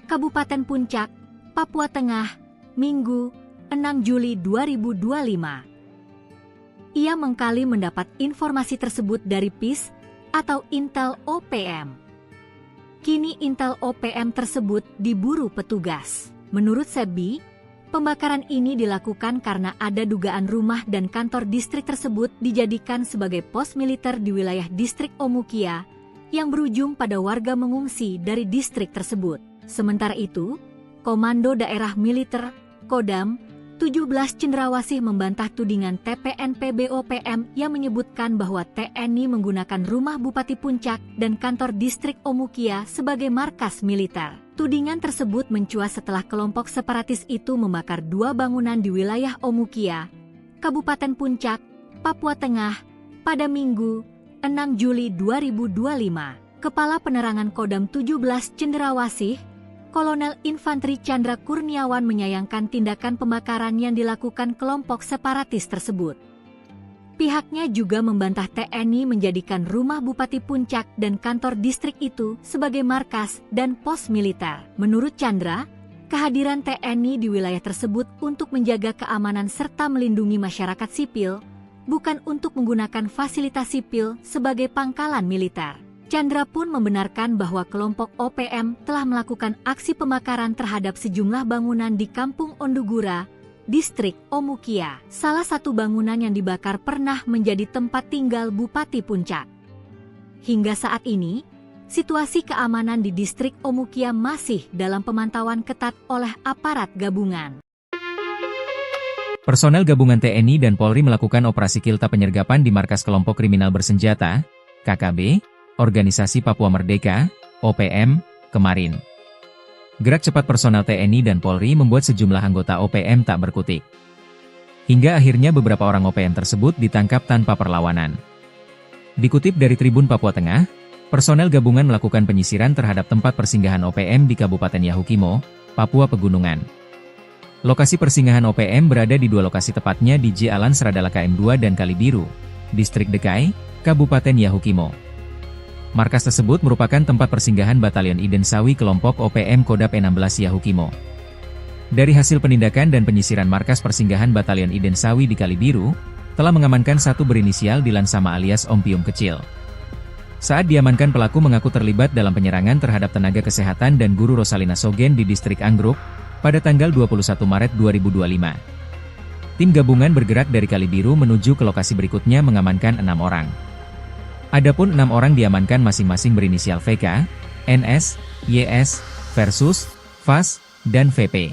Kabupaten Puncak, Papua Tengah, Minggu, 6 Juli 2025. Ia mengkali mendapat informasi tersebut dari PIS atau Intel OPM. Kini Intel OPM tersebut diburu petugas. Menurut Sebi, pembakaran ini dilakukan karena ada dugaan rumah dan kantor distrik tersebut dijadikan sebagai pos militer di wilayah distrik Omukia yang berujung pada warga mengungsi dari distrik tersebut. Sementara itu, Komando Daerah Militer, Kodam, 17 Cendrawasih membantah tudingan TPNPB OPM yang menyebutkan bahwa TNI menggunakan rumah Bupati Puncak dan kantor distrik Omukia sebagai markas militer. Tudingan tersebut mencuat setelah kelompok separatis itu membakar 2 bangunan di wilayah Omukia, Kabupaten Puncak, Papua Tengah, pada Minggu, 6 Juli 2025. Kepala Penerangan Kodam 17 Cendrawasih, Kolonel Infanteri Chandra Kurniawan menyayangkan tindakan pembakaran yang dilakukan kelompok separatis tersebut. Pihaknya juga membantah TNI menjadikan rumah Bupati Puncak dan kantor distrik itu sebagai markas dan pos militer. Menurut Chandra, kehadiran TNI di wilayah tersebut untuk menjaga keamanan serta melindungi masyarakat sipil, bukan untuk menggunakan fasilitas sipil sebagai pangkalan militer. Chandra pun membenarkan bahwa kelompok OPM telah melakukan aksi pembakaran terhadap sejumlah bangunan di Kampung Ondugura, distrik Omukia. Salah satu bangunan yang dibakar pernah menjadi tempat tinggal Bupati Puncak. Hingga saat ini, situasi keamanan di distrik Omukia masih dalam pemantauan ketat oleh aparat gabungan. Personel gabungan TNI dan Polri melakukan operasi kilta penyergapan di markas kelompok kriminal bersenjata, KKB, Organisasi Papua Merdeka, OPM, kemarin. Gerak cepat personel TNI dan Polri membuat sejumlah anggota OPM tak berkutik. Hingga akhirnya beberapa orang OPM tersebut ditangkap tanpa perlawanan. Dikutip dari Tribun Papua Tengah, personel gabungan melakukan penyisiran terhadap tempat persinggahan OPM di Kabupaten Yahukimo, Papua Pegunungan. Lokasi persinggahan OPM berada di 2 lokasi, tepatnya di Jalan Seradala KM2 dan Kalibiru, Distrik Dekai, Kabupaten Yahukimo. Markas tersebut merupakan tempat persinggahan Batalion Iden Sawi kelompok OPM Kodap 16 Yahukimo. Dari hasil penindakan dan penyisiran markas persinggahan Batalion Iden Sawi di Kalibiru, telah mengamankan 1 berinisial Dilan Sama alias Om Pium Kecil. Saat diamankan, pelaku mengaku terlibat dalam penyerangan terhadap tenaga kesehatan dan guru Rosalina Sogen di distrik Anggruk, pada tanggal 21 Maret 2025. Tim gabungan bergerak dari Kali Biru menuju ke lokasi berikutnya mengamankan 6 orang. Adapun 6 orang diamankan masing-masing berinisial VK, NS, YS, Versus, VAS, dan VP.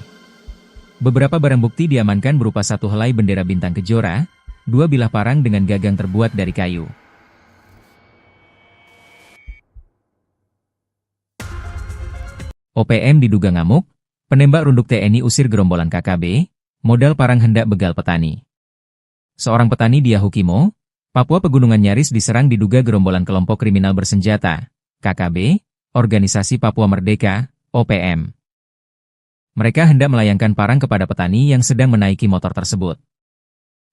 Beberapa barang bukti diamankan berupa 1 helai bendera bintang kejora, 2 bilah parang dengan gagang terbuat dari kayu. OPM diduga ngamuk, penembak runduk TNI usir gerombolan KKB, modal parang hendak begal petani. Seorang petani di Yahukimo, Papua Pegunungan nyaris diserang diduga gerombolan kelompok kriminal bersenjata, KKB, Organisasi Papua Merdeka, OPM. Mereka hendak melayangkan parang kepada petani yang sedang menaiki motor tersebut.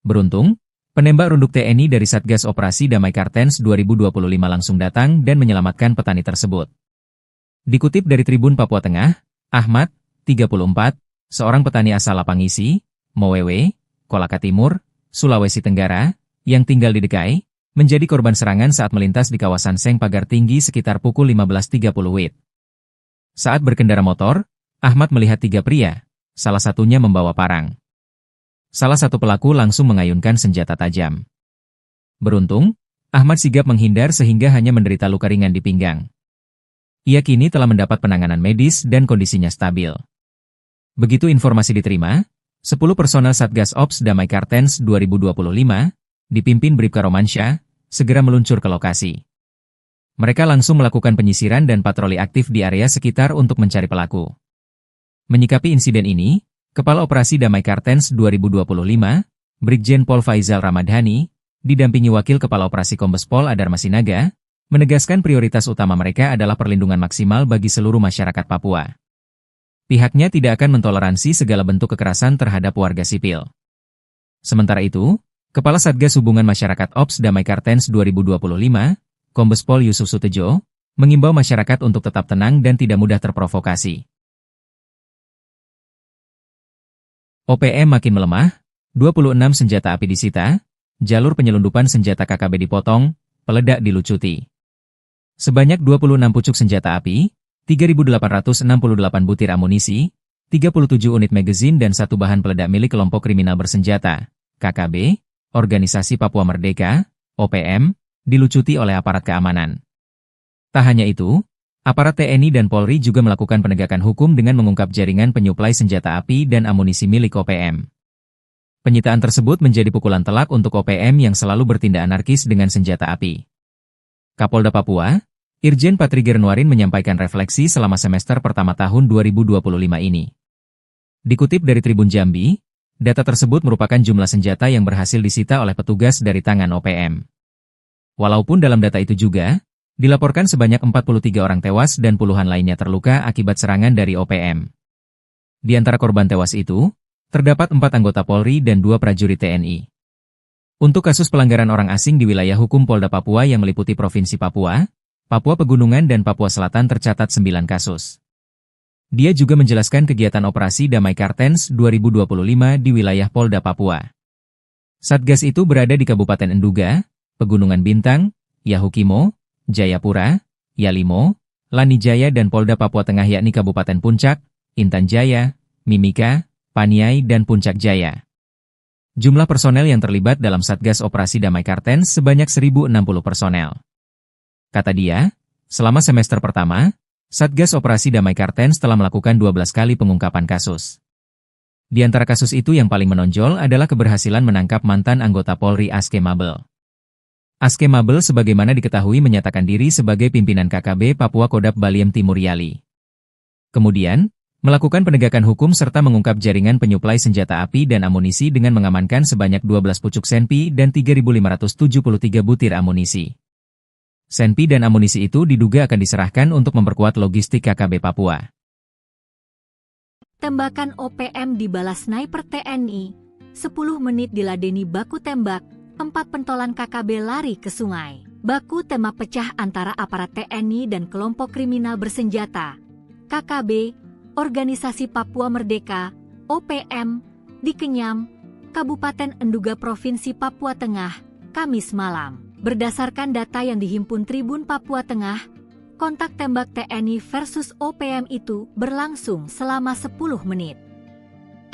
Beruntung, penembak runduk TNI dari Satgas Operasi Damai Kartens 2025 langsung datang dan menyelamatkan petani tersebut. Dikutip dari Tribun Papua Tengah, Ahmad, 34, seorang petani asal Lapangisi, Mowewe, Kolaka Timur, Sulawesi Tenggara, yang tinggal di Dekai, menjadi korban serangan saat melintas di kawasan Seng Pagar Tinggi sekitar pukul 15.30 WIB. Saat berkendara motor, Ahmad melihat 3 pria, salah satunya membawa parang. Salah satu pelaku langsung mengayunkan senjata tajam. Beruntung, Ahmad sigap menghindar sehingga hanya menderita luka ringan di pinggang. Ia kini telah mendapat penanganan medis dan kondisinya stabil. Begitu informasi diterima, 10 personel Satgas Ops Damai Kartens 2025, dipimpin Bribka Romansyah, segera meluncur ke lokasi. Mereka langsung melakukan penyisiran dan patroli aktif di area sekitar untuk mencari pelaku. Menyikapi insiden ini, Kepala Operasi Damai Kartens 2025, Brigjen Pol Faizal Ramadhani, didampingi Wakil Kepala Operasi Kombes Pol Adar Masinaga, menegaskan prioritas utama mereka adalah perlindungan maksimal bagi seluruh masyarakat Papua. Pihaknya tidak akan mentoleransi segala bentuk kekerasan terhadap warga sipil. Sementara itu, Kepala Satgas Hubungan Masyarakat Ops Damai Kartens 2025, Kombes Pol Yusuf Sutejo, mengimbau masyarakat untuk tetap tenang dan tidak mudah terprovokasi. OPM makin melemah, 26 senjata api disita, jalur penyelundupan senjata KKB dipotong, peledak dilucuti. Sebanyak 26 pucuk senjata api, 3.868 butir amunisi, 37 unit magazin dan 1 bahan peledak milik kelompok kriminal bersenjata, KKB, Organisasi Papua Merdeka, OPM, dilucuti oleh aparat keamanan. Tak hanya itu, aparat TNI dan Polri juga melakukan penegakan hukum dengan mengungkap jaringan penyuplai senjata api dan amunisi milik OPM. Penyitaan tersebut menjadi pukulan telak untuk OPM yang selalu bertindak anarkis dengan senjata api. Kapolda Papua, Irjen Patri Gernuarin menyampaikan refleksi selama semester pertama tahun 2025 ini. Dikutip dari Tribun Jambi, data tersebut merupakan jumlah senjata yang berhasil disita oleh petugas dari tangan OPM. Walaupun dalam data itu juga, dilaporkan sebanyak 43 orang tewas dan puluhan lainnya terluka akibat serangan dari OPM. Di antara korban tewas itu, terdapat 4 anggota Polri dan 2 prajurit TNI. Untuk kasus pelanggaran orang asing di wilayah hukum Polda Papua yang meliputi Provinsi Papua, Papua Pegunungan dan Papua Selatan tercatat 9 kasus. Dia juga menjelaskan kegiatan operasi Damai Kartens 2025 di wilayah Polda Papua. Satgas itu berada di Kabupaten Enduga, Pegunungan Bintang, Yahukimo, Jayapura, Yalimo, Lanijaya dan Polda Papua Tengah yakni Kabupaten Puncak, Intan Jaya, Mimika, Paniai dan Puncak Jaya. Jumlah personel yang terlibat dalam Satgas Operasi Damai Kartens sebanyak 1.060 personel. Kata dia, selama semester pertama, Satgas Operasi Damai Kartens telah melakukan 12 kali pengungkapan kasus. Di antara kasus itu yang paling menonjol adalah keberhasilan menangkap mantan anggota Polri Aske Mabel. Aske Mabel sebagaimana diketahui menyatakan diri sebagai pimpinan KKB Papua Kodap Baliem Timur Yali. Kemudian, melakukan penegakan hukum serta mengungkap jaringan penyuplai senjata api dan amunisi dengan mengamankan sebanyak 12 pucuk senpi dan 3.573 butir amunisi. Senpi dan amunisi itu diduga akan diserahkan untuk memperkuat logistik KKB Papua. Tembakan OPM dibalas sniper TNI, 10 menit diladeni baku tembak, 4 pentolan KKB lari ke sungai. Baku tembak pecah antara aparat TNI dan kelompok kriminal bersenjata, KKB, Organisasi Papua Merdeka, OPM, di Kenyam, Kabupaten Enduga Provinsi Papua Tengah, Kamis malam. Berdasarkan data yang dihimpun Tribun Papua Tengah, kontak tembak TNI versus OPM itu berlangsung selama 10 menit.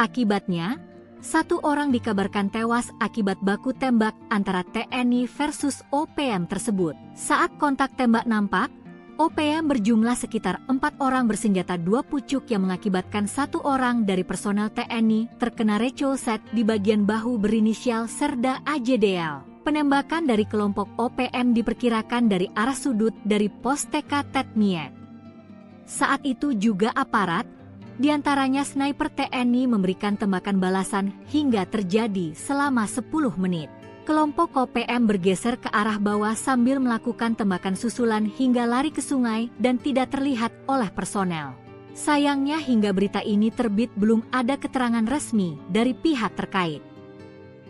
Akibatnya, 1 orang dikabarkan tewas akibat baku tembak antara TNI versus OPM tersebut. Saat kontak tembak nampak, OPM berjumlah sekitar 4 orang bersenjata 2 pucuk yang mengakibatkan 1 orang dari personel TNI terkena recoset di bagian bahu berinisial Serda AJDL. Penembakan dari kelompok OPM diperkirakan dari arah sudut dari pos TK Tetmiek. Saat itu juga aparat, diantaranya sniper TNI memberikan tembakan balasan hingga terjadi selama 10 menit. Kelompok OPM bergeser ke arah bawah sambil melakukan tembakan susulan hingga lari ke sungai dan tidak terlihat oleh personel. Sayangnya hingga berita ini terbit belum ada keterangan resmi dari pihak terkait.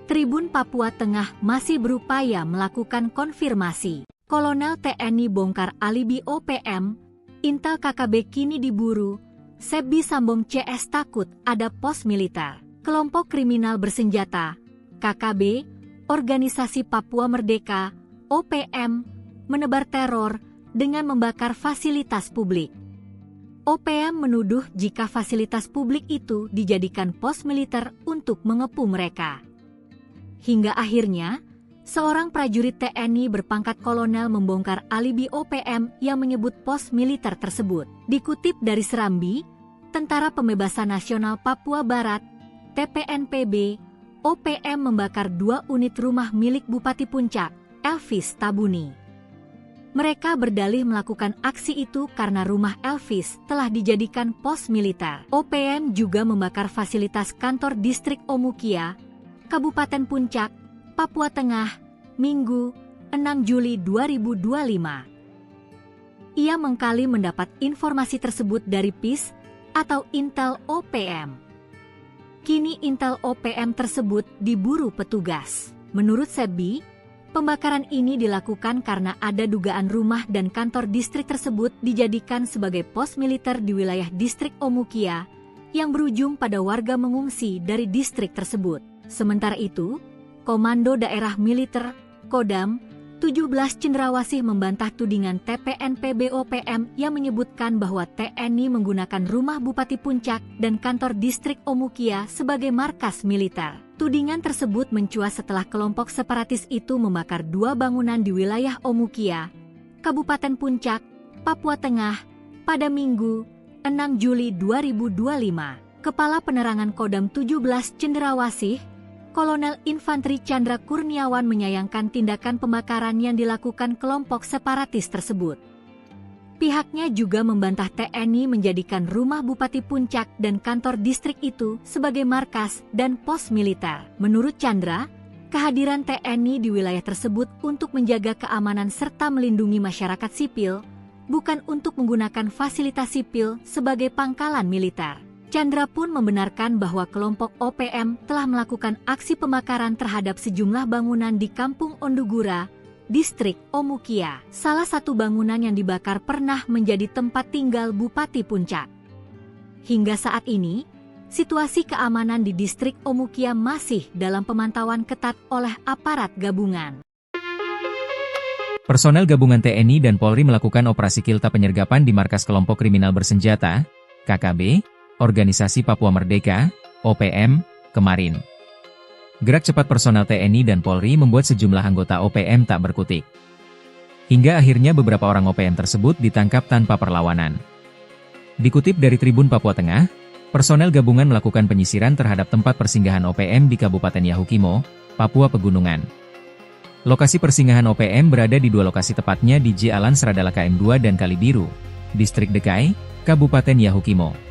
Tribun Papua Tengah masih berupaya melakukan konfirmasi. Kolonel TNI bongkar alibi OPM, Intel KKB kini diburu, Sebi Sambong CS takut ada pos militer. Kelompok kriminal bersenjata, KKB, Organisasi Papua Merdeka, OPM, menebar teror dengan membakar fasilitas publik. OPM menuduh jika fasilitas publik itu dijadikan pos militer untuk mengepung mereka. Hingga akhirnya, seorang prajurit TNI berpangkat kolonel membongkar alibi OPM yang menyebut pos militer tersebut. Dikutip dari Serambi, Tentara Pembebasan Nasional Papua Barat, TPNPB, OPM membakar 2 unit rumah milik Bupati Puncak, Elvis Tabuni. Mereka berdalih melakukan aksi itu karena rumah Elvis telah dijadikan pos militer. OPM juga membakar fasilitas kantor distrik Omukia, Kabupaten Puncak, Papua Tengah, Minggu, 6 Juli 2025. Ia mengkali mendapat informasi tersebut dari PIS atau Intel OPM. Kini Intel OPM tersebut diburu petugas. Menurut Sebi, pembakaran ini dilakukan karena ada dugaan rumah dan kantor distrik tersebut dijadikan sebagai pos militer di wilayah distrik Omukia yang berujung pada warga mengungsi dari distrik tersebut. Sementara itu, Komando Daerah Militer, Kodam, 17 Cendrawasih membantah tudingan TPNPB OPM yang menyebutkan bahwa TNI menggunakan rumah Bupati Puncak dan kantor distrik Omukia sebagai markas militer. Tudingan tersebut mencuat setelah kelompok separatis itu membakar 2 bangunan di wilayah Omukia, Kabupaten Puncak, Papua Tengah, pada Minggu, 6 Juli 2025. Kepala Penerangan Kodam 17 Cendrawasih, Kolonel Infanteri Chandra Kurniawan menyayangkan tindakan pembakaran yang dilakukan kelompok separatis tersebut. Pihaknya juga membantah TNI menjadikan rumah Bupati Puncak dan kantor distrik itu sebagai markas dan pos militer. Menurut Chandra, kehadiran TNI di wilayah tersebut untuk menjaga keamanan serta melindungi masyarakat sipil, bukan untuk menggunakan fasilitas sipil sebagai pangkalan militer. Chandra pun membenarkan bahwa kelompok OPM telah melakukan aksi pembakaran terhadap sejumlah bangunan di Kampung Ondugura, distrik Omukia. Salah satu bangunan yang dibakar pernah menjadi tempat tinggal Bupati Puncak. Hingga saat ini, situasi keamanan di distrik Omukia masih dalam pemantauan ketat oleh aparat gabungan. Personel gabungan TNI dan Polri melakukan operasi kilta penyergapan di markas kelompok kriminal bersenjata, KKB, Organisasi Papua Merdeka, OPM, kemarin. Gerak cepat personel TNI dan Polri membuat sejumlah anggota OPM tak berkutik. Hingga akhirnya beberapa orang OPM tersebut ditangkap tanpa perlawanan. Dikutip dari Tribun Papua Tengah, personel gabungan melakukan penyisiran terhadap tempat persinggahan OPM di Kabupaten Yahukimo, Papua Pegunungan. Lokasi persinggahan OPM berada di 2 lokasi tepatnya di Jalan Seradala KM2 dan Kalibiru, Distrik Dekai, Kabupaten Yahukimo.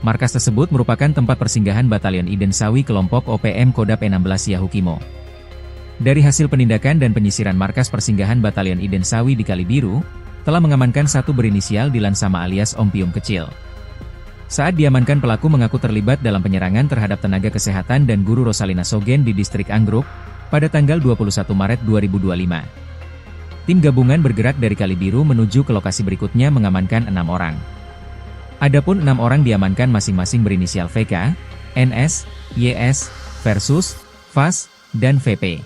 Markas tersebut merupakan tempat persinggahan Batalion Iden Sawi kelompok OPM Kodap 16 Yahukimo. Dari hasil penindakan dan penyisiran markas persinggahan Batalion Iden Sawi di Kalibiru, telah mengamankan 1 berinisial Dilan Sama alias Ompium Kecil. Saat diamankan, pelaku mengaku terlibat dalam penyerangan terhadap tenaga kesehatan dan guru Rosalina Sogen di distrik Anggruk, pada tanggal 21 Maret 2025. Tim gabungan bergerak dari Kalibiru menuju ke lokasi berikutnya mengamankan 6 orang. Adapun 6 orang diamankan masing-masing berinisial VK, NS, YS, Versus, VAS, dan VP.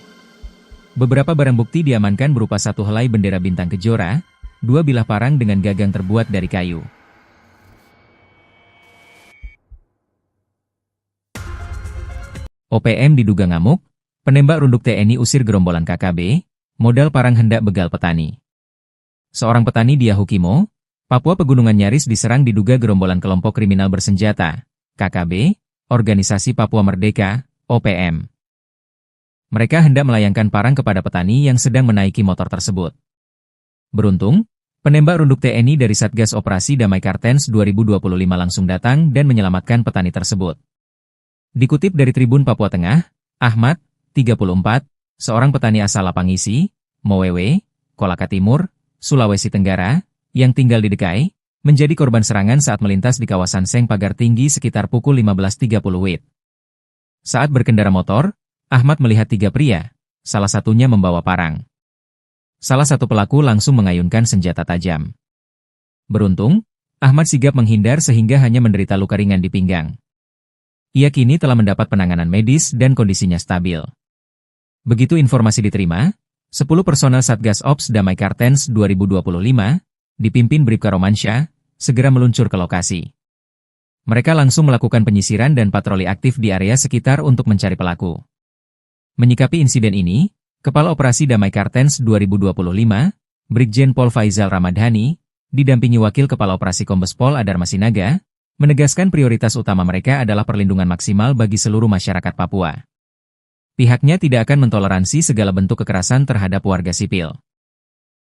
Beberapa barang bukti diamankan berupa 1 helai bendera bintang kejora, 2 bilah parang dengan gagang terbuat dari kayu. OPM diduga ngamuk, penembak runduk TNI usir gerombolan KKB, modal parang hendak begal petani. Seorang petani di Yahukimo, Papua Pegunungan nyaris diserang diduga gerombolan kelompok kriminal bersenjata, KKB, Organisasi Papua Merdeka, OPM. Mereka hendak melayangkan parang kepada petani yang sedang menaiki motor tersebut. Beruntung, penembak runduk TNI dari Satgas Operasi Damai Kartens 2025 langsung datang dan menyelamatkan petani tersebut. Dikutip dari Tribun Papua Tengah, Ahmad, 34, seorang petani asal Lapangisi, Mowewe, Kolaka Timur, Sulawesi Tenggara, yang tinggal di Dekai, menjadi korban serangan saat melintas di kawasan Seng Pagar Tinggi sekitar pukul 15.30 WIB. Saat berkendara motor, Ahmad melihat 3 pria, salah satunya membawa parang. Salah satu pelaku langsung mengayunkan senjata tajam. Beruntung, Ahmad sigap menghindar sehingga hanya menderita luka ringan di pinggang. Ia kini telah mendapat penanganan medis dan kondisinya stabil. Begitu informasi diterima, 10 personel Satgas Ops Damai Kartens 2025, dipimpin Bribka Romansyah, segera meluncur ke lokasi. Mereka langsung melakukan penyisiran dan patroli aktif di area sekitar untuk mencari pelaku. Menyikapi insiden ini, Kepala Operasi Damai Kartens 2025, Brigjen Pol Faizal Ramadhani, didampingi Wakil Kepala Operasi Kombes Pol Adar Masinaga, menegaskan prioritas utama mereka adalah perlindungan maksimal bagi seluruh masyarakat Papua. Pihaknya tidak akan mentoleransi segala bentuk kekerasan terhadap warga sipil.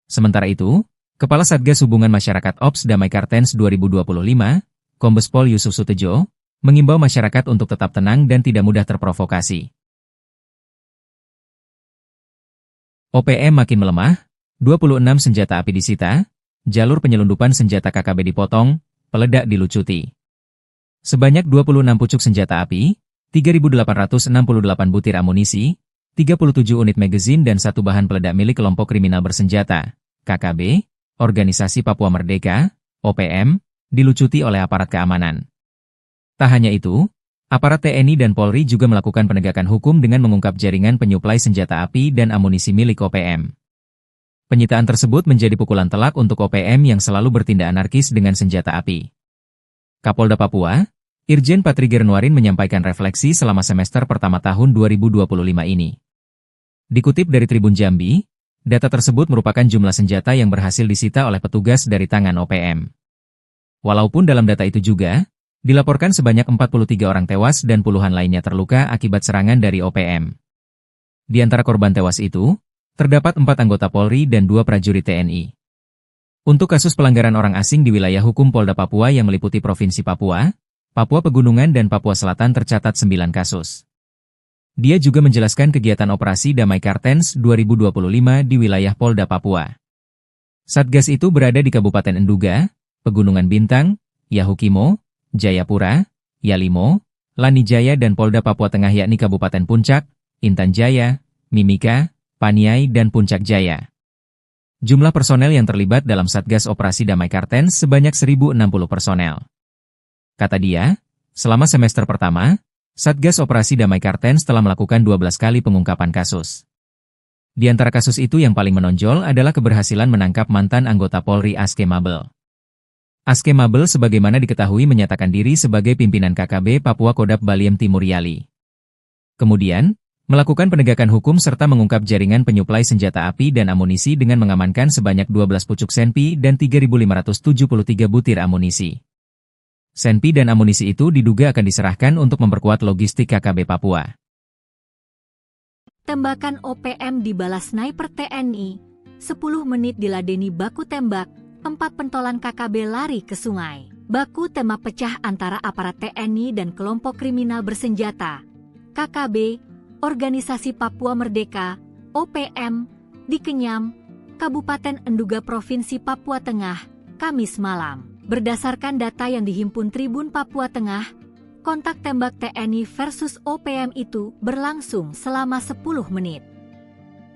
Sementara itu, Kepala Satgas Hubungan Masyarakat Ops Damai Kartens 2025, Kombes Pol Yusuf Sutejo, mengimbau masyarakat untuk tetap tenang dan tidak mudah terprovokasi. OPM makin melemah, 26 senjata api disita, jalur penyelundupan senjata KKB dipotong, peledak dilucuti. Sebanyak 26 pucuk senjata api, 3.868 butir amunisi, 37 unit magazin dan 1 bahan peledak milik kelompok kriminal bersenjata, KKB, Organisasi Papua Merdeka, OPM, dilucuti oleh aparat keamanan. Tak hanya itu, aparat TNI dan Polri juga melakukan penegakan hukum dengan mengungkap jaringan penyuplai senjata api dan amunisi milik OPM. Penyitaan tersebut menjadi pukulan telak untuk OPM yang selalu bertindak anarkis dengan senjata api. Kapolda Papua, Irjen Patri Gernuarin menyampaikan refleksi selama semester pertama tahun 2025 ini. Dikutip dari Tribun Jambi, data tersebut merupakan jumlah senjata yang berhasil disita oleh petugas dari tangan OPM. Walaupun dalam data itu juga, dilaporkan sebanyak 43 orang tewas dan puluhan lainnya terluka akibat serangan dari OPM. Di antara korban tewas itu, terdapat 4 anggota Polri dan 2 prajurit TNI. Untuk kasus pelanggaran orang asing di wilayah hukum Polda Papua yang meliputi Provinsi Papua, Papua Pegunungan dan Papua Selatan tercatat 9 kasus. Dia juga menjelaskan kegiatan operasi Damai Kartens 2025 di wilayah Polda Papua. Satgas itu berada di Kabupaten Enduga, Pegunungan Bintang, Yahukimo, Jayapura, Yalimo, Lanijaya dan Polda Papua Tengah yakni Kabupaten Puncak, Intan Jaya, Mimika, Paniai dan Puncak Jaya. Jumlah personel yang terlibat dalam Satgas Operasi Damai Kartens sebanyak 1.060 personel. Kata dia, selama semester pertama, Satgas Operasi Damai Kartens telah melakukan 12 kali pengungkapan kasus. Di antara kasus itu yang paling menonjol adalah keberhasilan menangkap mantan anggota Polri Aske Mabel. Aske Mabel sebagaimana diketahui menyatakan diri sebagai pimpinan KKB Papua Kodap Baliem Timur Yali. Kemudian, melakukan penegakan hukum serta mengungkap jaringan penyuplai senjata api dan amunisi dengan mengamankan sebanyak 12 pucuk senpi dan 3.573 butir amunisi. Senpi dan amunisi itu diduga akan diserahkan untuk memperkuat logistik KKB Papua. Tembakan OPM dibalas sniper TNI, 10 menit diladeni baku tembak, 4 pentolan KKB lari ke sungai. Baku tembak pecah antara aparat TNI dan kelompok kriminal bersenjata, KKB, Organisasi Papua Merdeka, OPM, di Kenyam, Kabupaten Enduga Provinsi Papua Tengah, Kamis malam. Berdasarkan data yang dihimpun Tribun Papua Tengah, kontak tembak TNI versus OPM itu berlangsung selama 10 menit.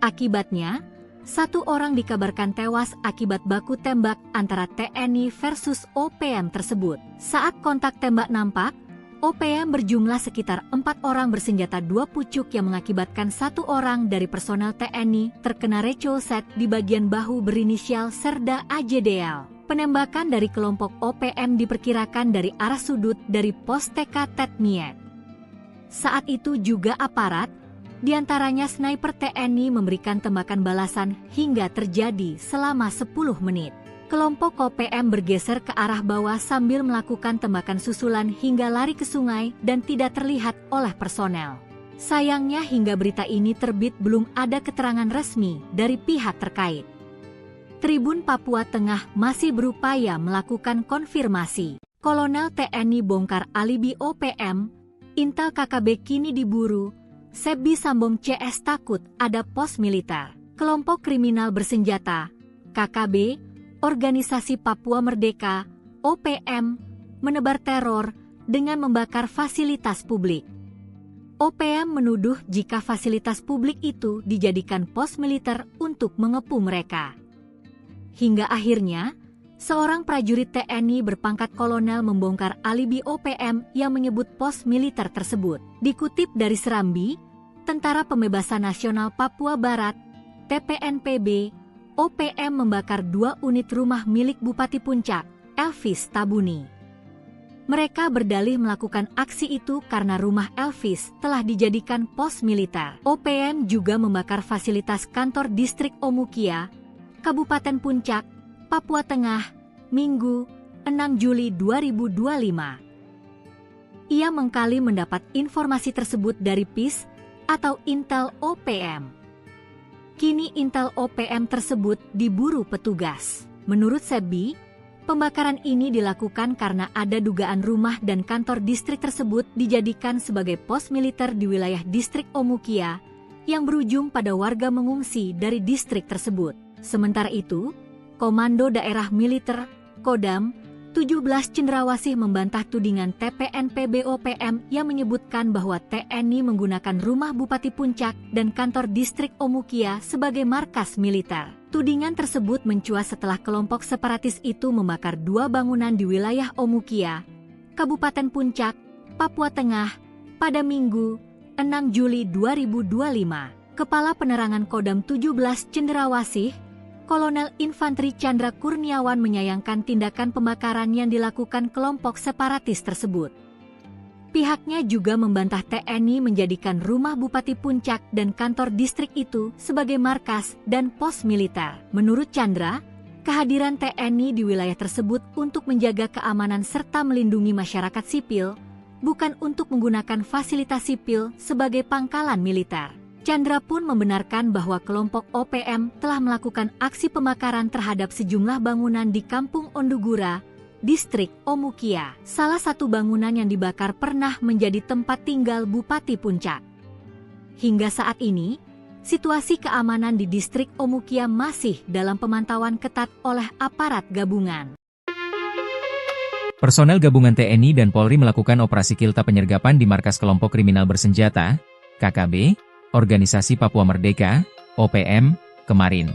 Akibatnya, 1 orang dikabarkan tewas akibat baku tembak antara TNI versus OPM tersebut. Saat kontak tembak nampak, OPM berjumlah sekitar 4 orang bersenjata 2 pucuk yang mengakibatkan 1 orang dari personel TNI terkena recoset di bagian bahu berinisial Serda AJDL. Penembakan dari kelompok OPM diperkirakan dari arah sudut dari pos TK Tetmiet. Saat itu juga aparat, diantaranya sniper TNI memberikan tembakan balasan hingga terjadi selama 10 menit. Kelompok OPM bergeser ke arah bawah sambil melakukan tembakan susulan hingga lari ke sungai dan tidak terlihat oleh personel. Sayangnya hingga berita ini terbit belum ada keterangan resmi dari pihak terkait. Tribun Papua Tengah masih berupaya melakukan konfirmasi. Kolonel TNI bongkar alibi OPM, Intel KKB kini diburu, Sebi Sambong CS takut ada pos militer. Kelompok kriminal bersenjata, KKB, Organisasi Papua Merdeka, OPM, menebar teror dengan membakar fasilitas publik. OPM menuduh jika fasilitas publik itu dijadikan pos militer untuk mengepung mereka. Hingga akhirnya, seorang prajurit TNI berpangkat kolonel membongkar alibi OPM yang menyebut pos militer tersebut. Dikutip dari Serambi, Tentara Pembebasan Nasional Papua Barat, TPNPB, OPM membakar 2 unit rumah milik Bupati Puncak, Elvis Tabuni. Mereka berdalih melakukan aksi itu karena rumah Elvis telah dijadikan pos militer. OPM juga membakar fasilitas kantor distrik Omukia, Kabupaten Puncak, Papua Tengah, Minggu, 6 Juli 2025. Ia mengkali mendapat informasi tersebut dari PIS atau Intel OPM. Kini Intel OPM tersebut diburu petugas. Menurut Sebi, pembakaran ini dilakukan karena ada dugaan rumah dan kantor distrik tersebut dijadikan sebagai pos militer di wilayah distrik Omukia yang berujung pada warga mengungsi dari distrik tersebut. Sementara itu, Komando Daerah Militer, Kodam, 17 Cendrawasih membantah tudingan TPNPB OPM yang menyebutkan bahwa TNI menggunakan rumah Bupati Puncak dan kantor distrik Omukia sebagai markas militer. Tudingan tersebut mencuat setelah kelompok separatis itu membakar 2 bangunan di wilayah Omukia, Kabupaten Puncak, Papua Tengah, pada Minggu, 6 Juli 2025. Kepala Penerangan Kodam 17 Cendrawasih, Kolonel Infanteri Chandra Kurniawan menyayangkan tindakan pembakaran yang dilakukan kelompok separatis tersebut. Pihaknya juga membantah TNI menjadikan rumah Bupati Puncak dan kantor distrik itu sebagai markas dan pos militer. Menurut Chandra, kehadiran TNI di wilayah tersebut untuk menjaga keamanan serta melindungi masyarakat sipil, bukan untuk menggunakan fasilitas sipil sebagai pangkalan militer. Chandra pun membenarkan bahwa kelompok OPM telah melakukan aksi pembakaran terhadap sejumlah bangunan di Kampung Ondugura, distrik Omukia. Salah satu bangunan yang dibakar pernah menjadi tempat tinggal Bupati Puncak. Hingga saat ini, situasi keamanan di distrik Omukia masih dalam pemantauan ketat oleh aparat gabungan. Personel gabungan TNI dan Polri melakukan operasi kilta penyergapan di markas kelompok kriminal bersenjata, KKB, Organisasi Papua Merdeka, OPM, kemarin.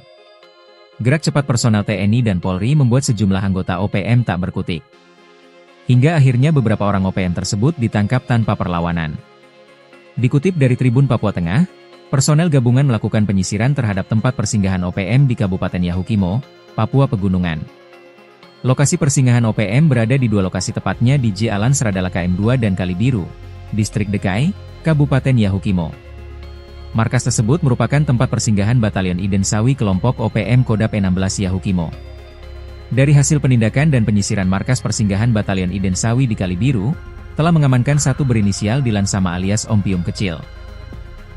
Gerak cepat personel TNI dan Polri membuat sejumlah anggota OPM tak berkutik. Hingga akhirnya beberapa orang OPM tersebut ditangkap tanpa perlawanan. Dikutip dari Tribun Papua Tengah, personel gabungan melakukan penyisiran terhadap tempat persinggahan OPM di Kabupaten Yahukimo, Papua Pegunungan. Lokasi persinggahan OPM berada di 2 lokasi tepatnya di Jalan Seradala KM2 dan Kalibiru, Distrik Dekai, Kabupaten Yahukimo. Markas tersebut merupakan tempat persinggahan Batalion Iden Sawi kelompok OPM Kodap 16 Yahukimo. Dari hasil penindakan dan penyisiran markas persinggahan Batalion Iden Sawi di Kalibiru, telah mengamankan satu berinisial Dilan Sama alias Ompium Kecil.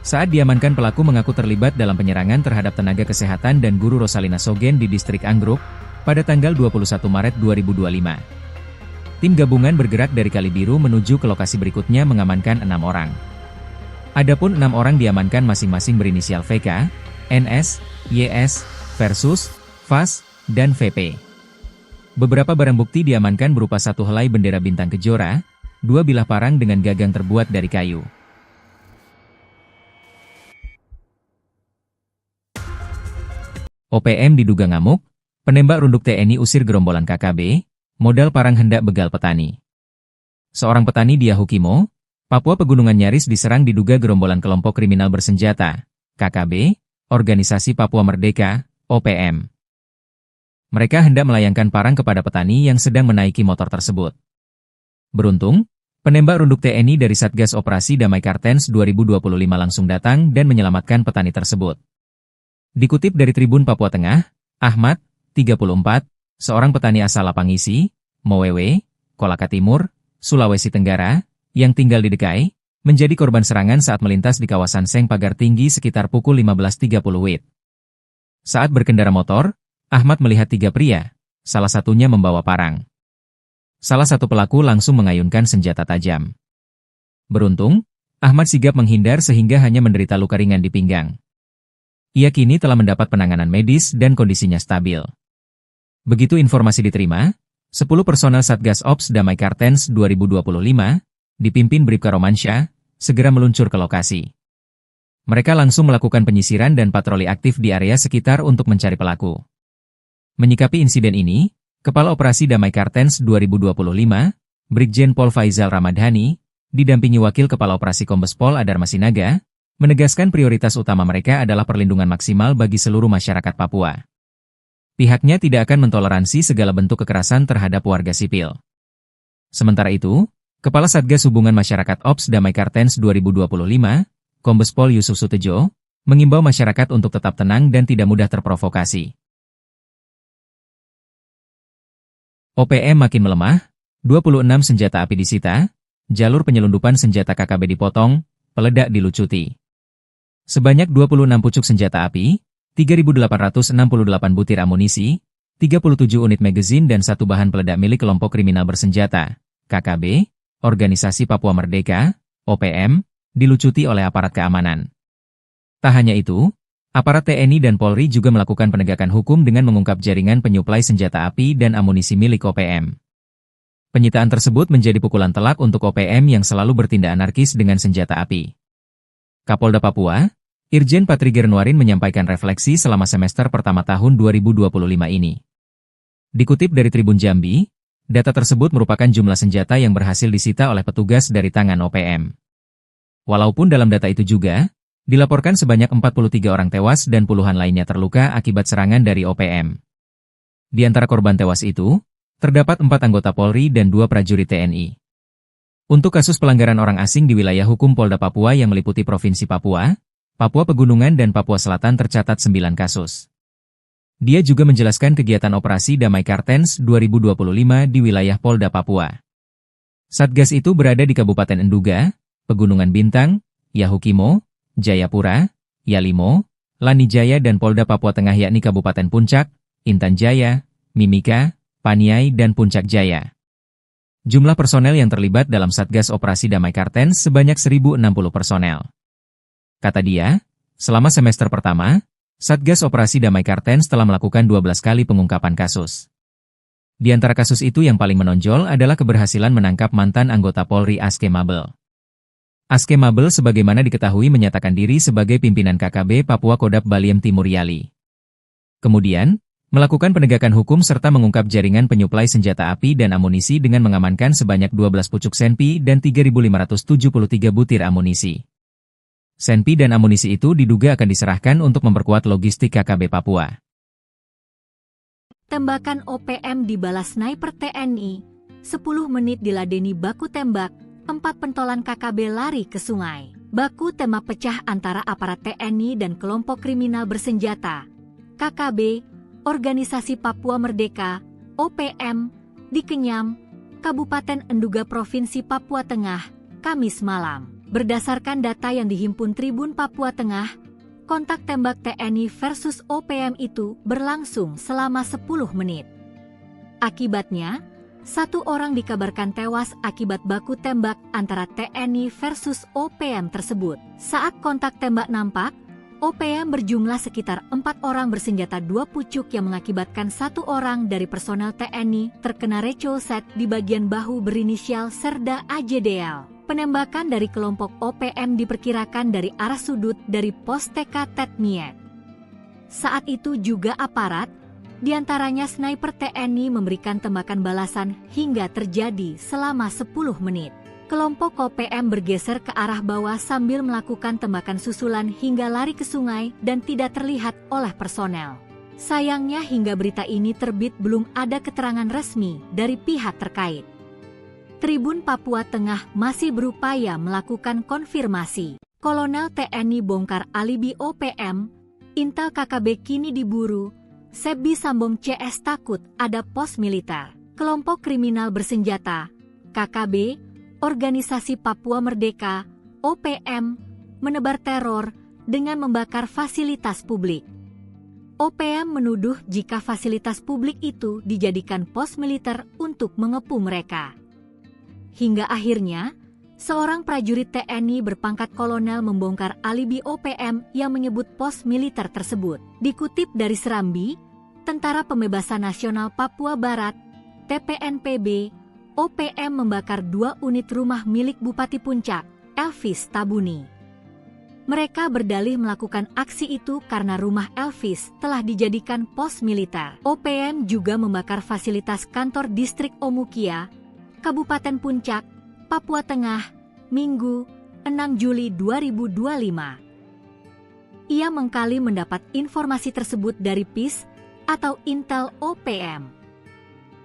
Saat diamankan pelaku mengaku terlibat dalam penyerangan terhadap tenaga kesehatan dan guru Rosalina Sogen di distrik Anggruk, pada tanggal 21 Maret 2025. Tim gabungan bergerak dari Kalibiru menuju ke lokasi berikutnya mengamankan 6 orang. Adapun 6 orang diamankan masing-masing berinisial VK, NS, YS, Versus, FAS, dan VP. Beberapa barang bukti diamankan berupa 1 helai bendera bintang kejora, 2 bilah parang dengan gagang terbuat dari kayu. OPM diduga ngamuk, penembak runduk TNI usir gerombolan KKB, modal parang hendak begal petani. Seorang petani di Yahukimo, Papua Pegunungan nyaris diserang diduga gerombolan kelompok kriminal bersenjata, KKB, Organisasi Papua Merdeka, OPM. Mereka hendak melayangkan parang kepada petani yang sedang menaiki motor tersebut. Beruntung, Penembak runduk TNI dari Satgas Operasi Damai Kartens 2025 langsung datang dan menyelamatkan petani tersebut. Dikutip dari Tribun Papua Tengah, Ahmad, 34, seorang petani asal Lapangisi, Mowewe, Kolaka Timur, Sulawesi Tenggara, yang tinggal di Dekai, menjadi korban serangan saat melintas di kawasan Seng Pagar Tinggi sekitar pukul 15.30 WIB. Saat berkendara motor, Ahmad melihat 3 pria, salah satunya membawa parang. Salah satu pelaku langsung mengayunkan senjata tajam. Beruntung, Ahmad sigap menghindar sehingga hanya menderita luka ringan di pinggang. Ia kini telah mendapat penanganan medis dan kondisinya stabil. Begitu informasi diterima, 10 personel Satgas Ops Damai Kartens 2025, dipimpin Bribka Romansyah, segera meluncur ke lokasi. Mereka langsung melakukan penyisiran dan patroli aktif di area sekitar untuk mencari pelaku. Menyikapi insiden ini, Kepala Operasi Damai Kartens 2025, Brigjen Pol Faizal Ramadhani, didampingi Wakil Kepala Operasi Kombes Pol Adar Masinaga, menegaskan prioritas utama mereka adalah perlindungan maksimal bagi seluruh masyarakat Papua. Pihaknya tidak akan mentoleransi segala bentuk kekerasan terhadap warga sipil. Sementara itu, Kepala Satgas Hubungan Masyarakat Ops Damai Kartens 2025, Kombes Pol Yusuf Sutejo, mengimbau masyarakat untuk tetap tenang dan tidak mudah terprovokasi. OPM makin melemah, 26 senjata api disita, jalur penyelundupan senjata KKB dipotong, peledak dilucuti. Sebanyak 26 pucuk senjata api, 3.868 butir amunisi, 37 unit magazin dan 1 bahan peledak milik kelompok kriminal bersenjata, KKB, Organisasi Papua Merdeka, OPM, dilucuti oleh aparat keamanan. Tak hanya itu, aparat TNI dan Polri juga melakukan penegakan hukum dengan mengungkap jaringan penyuplai senjata api dan amunisi milik OPM. Penyitaan tersebut menjadi pukulan telak untuk OPM yang selalu bertindak anarkis dengan senjata api. Kapolda Papua, Irjen Patri Gernuarin menyampaikan refleksi selama semester pertama tahun 2025 ini. Dikutip dari Tribun Jambi, data tersebut merupakan jumlah senjata yang berhasil disita oleh petugas dari tangan OPM. Walaupun dalam data itu juga, dilaporkan sebanyak 43 orang tewas dan puluhan lainnya terluka akibat serangan dari OPM. Di antara korban tewas itu, terdapat 4 anggota Polri dan 2 prajurit TNI. Untuk kasus pelanggaran orang asing di wilayah hukum Polda Papua yang meliputi Provinsi Papua, Papua Pegunungan dan Papua Selatan tercatat 9 kasus. Dia juga menjelaskan kegiatan operasi Damai Kartens 2025 di wilayah Polda Papua. Satgas itu berada di Kabupaten Enduga, Pegunungan Bintang, Yahukimo, Jayapura, Yalimo, Lanijaya dan Polda Papua Tengah yakni Kabupaten Puncak, Intan Jaya, Mimika, Paniai dan Puncak Jaya. Jumlah personel yang terlibat dalam Satgas Operasi Damai Kartens sebanyak 1.060 personel. Kata dia, selama semester pertama, Satgas Operasi Damai Kartens telah melakukan 12 kali pengungkapan kasus. Di antara kasus itu yang paling menonjol adalah keberhasilan menangkap mantan anggota Polri Aske Mabel. Aske Mabel sebagaimana diketahui menyatakan diri sebagai pimpinan KKB Papua Kodap Baliem Timur Yali. Kemudian, melakukan penegakan hukum serta mengungkap jaringan penyuplai senjata api dan amunisi dengan mengamankan sebanyak 12 pucuk senpi dan 3.573 butir amunisi. Senpi dan amunisi itu diduga akan diserahkan untuk memperkuat logistik KKB Papua. Tembakan OPM dibalas sniper TNI, 10 menit diladeni baku tembak, 4 pentolan KKB lari ke sungai. Baku tembak pecah antara aparat TNI dan kelompok kriminal bersenjata, KKB, Organisasi Papua Merdeka, OPM, di Kenyam, Kabupaten Enduga Provinsi Papua Tengah, Kamis malam. Berdasarkan data yang dihimpun Tribun Papua Tengah, kontak tembak TNI versus OPM itu berlangsung selama 10 menit. Akibatnya, 1 orang dikabarkan tewas akibat baku tembak antara TNI versus OPM tersebut. Saat kontak tembak nampak, OPM berjumlah sekitar 4 orang bersenjata 2 pucuk yang mengakibatkan 1 orang dari personel TNI terkena recolset di bagian bahu berinisial Serda AJDL. Penembakan dari kelompok OPM diperkirakan dari arah sudut dari pos TK Tetmiet. Saat itu juga aparat, diantaranya sniper TNI memberikan tembakan balasan hingga terjadi selama 10 menit. Kelompok OPM bergeser ke arah bawah sambil melakukan tembakan susulan hingga lari ke sungai dan tidak terlihat oleh personel. Sayangnya hingga berita ini terbit belum ada keterangan resmi dari pihak terkait. Tribun Papua Tengah masih berupaya melakukan konfirmasi. Kolonel TNI bongkar alibi OPM, Intel KKB kini diburu, Sebi Sambong CS takut ada pos militer. Kelompok kriminal bersenjata, KKB, Organisasi Papua Merdeka, OPM, menebar teror dengan membakar fasilitas publik. OPM menuduh jika fasilitas publik itu dijadikan pos militer untuk mengepung mereka. Hingga akhirnya, seorang prajurit TNI berpangkat kolonel membongkar alibi OPM yang menyebut pos militer tersebut. Dikutip dari Serambi, Tentara Pembebasan Nasional Papua Barat, TPNPB, OPM membakar 2 unit rumah milik Bupati Puncak, Elvis Tabuni. Mereka berdalih melakukan aksi itu karena rumah Elvis telah dijadikan pos militer. OPM juga membakar fasilitas kantor distrik Omukia, Kabupaten Puncak, Papua Tengah, Minggu, 6 Juli 2025. Ia mengkali mendapat informasi tersebut dari PIS atau Intel OPM.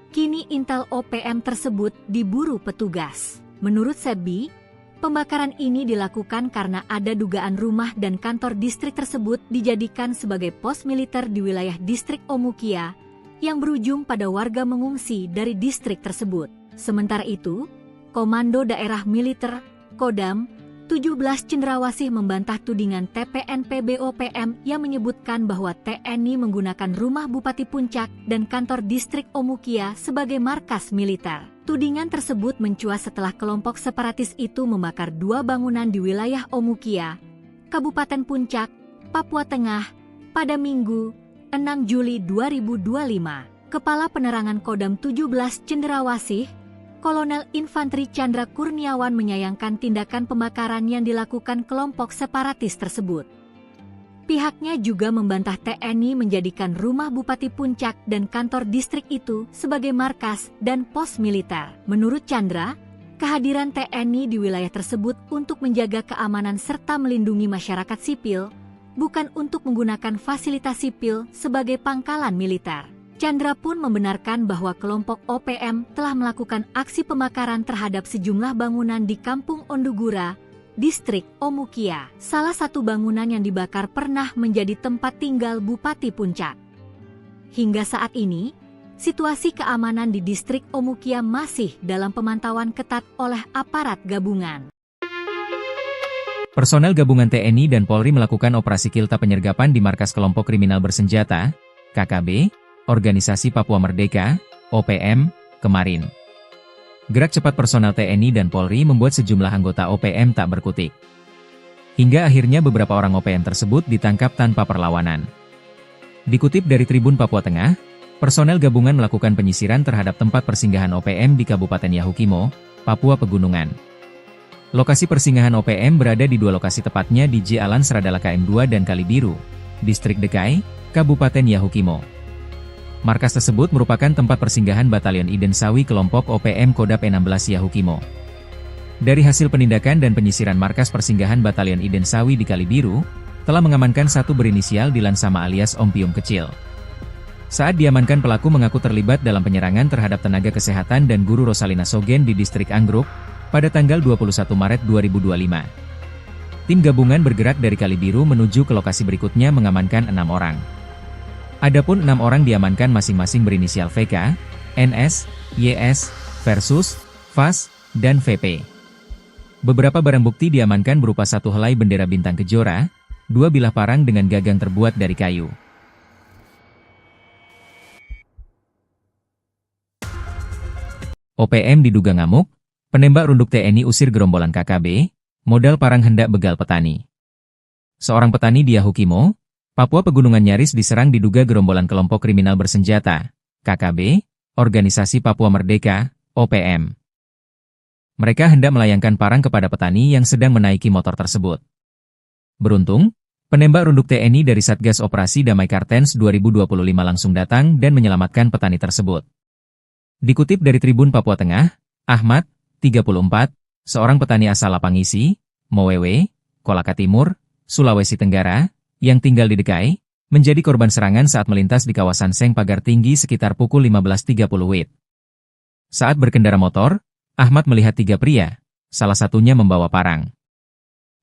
Kini Intel OPM tersebut diburu petugas. Menurut Sebi, pembakaran ini dilakukan karena ada dugaan rumah dan kantor distrik tersebut dijadikan sebagai pos militer di wilayah distrik Omukia yang berujung pada warga mengungsi dari distrik tersebut. Sementara itu, Komando Daerah Militer, Kodam, 17 Cendrawasih membantah tudingan TPNPB OPM yang menyebutkan bahwa TNI menggunakan rumah Bupati Puncak dan kantor distrik Omukia sebagai markas militer. Tudingan tersebut mencuat setelah kelompok separatis itu membakar 2 bangunan di wilayah Omukia, Kabupaten Puncak, Papua Tengah, pada Minggu, 6 Juli 2025. Kepala Penerangan Kodam 17 Cendrawasih, Kolonel Infanteri Chandra Kurniawan menyayangkan tindakan pembakaran yang dilakukan kelompok separatis tersebut. Pihaknya juga membantah TNI menjadikan rumah Bupati Puncak dan kantor distrik itu sebagai markas dan pos militer. Menurut Chandra, kehadiran TNI di wilayah tersebut untuk menjaga keamanan serta melindungi masyarakat sipil, bukan untuk menggunakan fasilitas sipil sebagai pangkalan militer. Chandra pun membenarkan bahwa kelompok OPM telah melakukan aksi pembakaran terhadap sejumlah bangunan di Kampung Ondugura, distrik Omukia. Salah satu bangunan yang dibakar pernah menjadi tempat tinggal Bupati Puncak. Hingga saat ini, situasi keamanan di distrik Omukia masih dalam pemantauan ketat oleh aparat gabungan. Personel gabungan TNI dan Polri melakukan operasi kilta penyergapan di markas kelompok kriminal bersenjata, KKB, Organisasi Papua Merdeka, OPM, kemarin. Gerak cepat personel TNI dan Polri membuat sejumlah anggota OPM tak berkutik. Hingga akhirnya beberapa orang OPM tersebut ditangkap tanpa perlawanan. Dikutip dari Tribun Papua Tengah, personel gabungan melakukan penyisiran terhadap tempat persinggahan OPM di Kabupaten Yahukimo, Papua Pegunungan. Lokasi persinggahan OPM berada di 2 lokasi tepatnya di Jalan Seradala KM2 dan Kalibiru, Distrik Dekai, Kabupaten Yahukimo. Markas tersebut merupakan tempat persinggahan Batalion Iden Sawi kelompok OPM Kodap 16 Yahukimo. Dari hasil penindakan dan penyisiran markas persinggahan Batalion Iden Sawi di Kalibiru, telah mengamankan satu berinisial Dilan Sama alias Om Pium Kecil. Saat diamankan, pelaku mengaku terlibat dalam penyerangan terhadap tenaga kesehatan dan guru Rosalina Sogen di distrik Anggruk pada tanggal 21 Maret 2025. Tim gabungan bergerak dari Kalibiru menuju ke lokasi berikutnya mengamankan 6 orang. Adapun 6 orang diamankan masing-masing berinisial VK, NS, YS, Versus, VAS, dan VP. Beberapa barang bukti diamankan berupa 1 helai bendera bintang kejora, 2 bilah parang dengan gagang terbuat dari kayu. OPM diduga ngamuk, penembak runduk TNI usir gerombolan KKB, modal parang hendak begal petani. Seorang petani di Yahukimo, Papua Pegunungan nyaris diserang diduga gerombolan kelompok kriminal bersenjata, KKB, Organisasi Papua Merdeka, OPM. Mereka hendak melayangkan parang kepada petani yang sedang menaiki motor tersebut. Beruntung, penembak runduk TNI dari Satgas Operasi Damai Kartens 2025 langsung datang dan menyelamatkan petani tersebut. Dikutip dari Tribun Papua Tengah, Ahmad, 34, seorang petani asal Lapangisi, Mowewe, Kolaka Timur, Sulawesi Tenggara, yang tinggal di Dekai, menjadi korban serangan saat melintas di kawasan Seng Pagar Tinggi sekitar pukul 15.30 WIB. Saat berkendara motor, Ahmad melihat 3 pria, salah satunya membawa parang.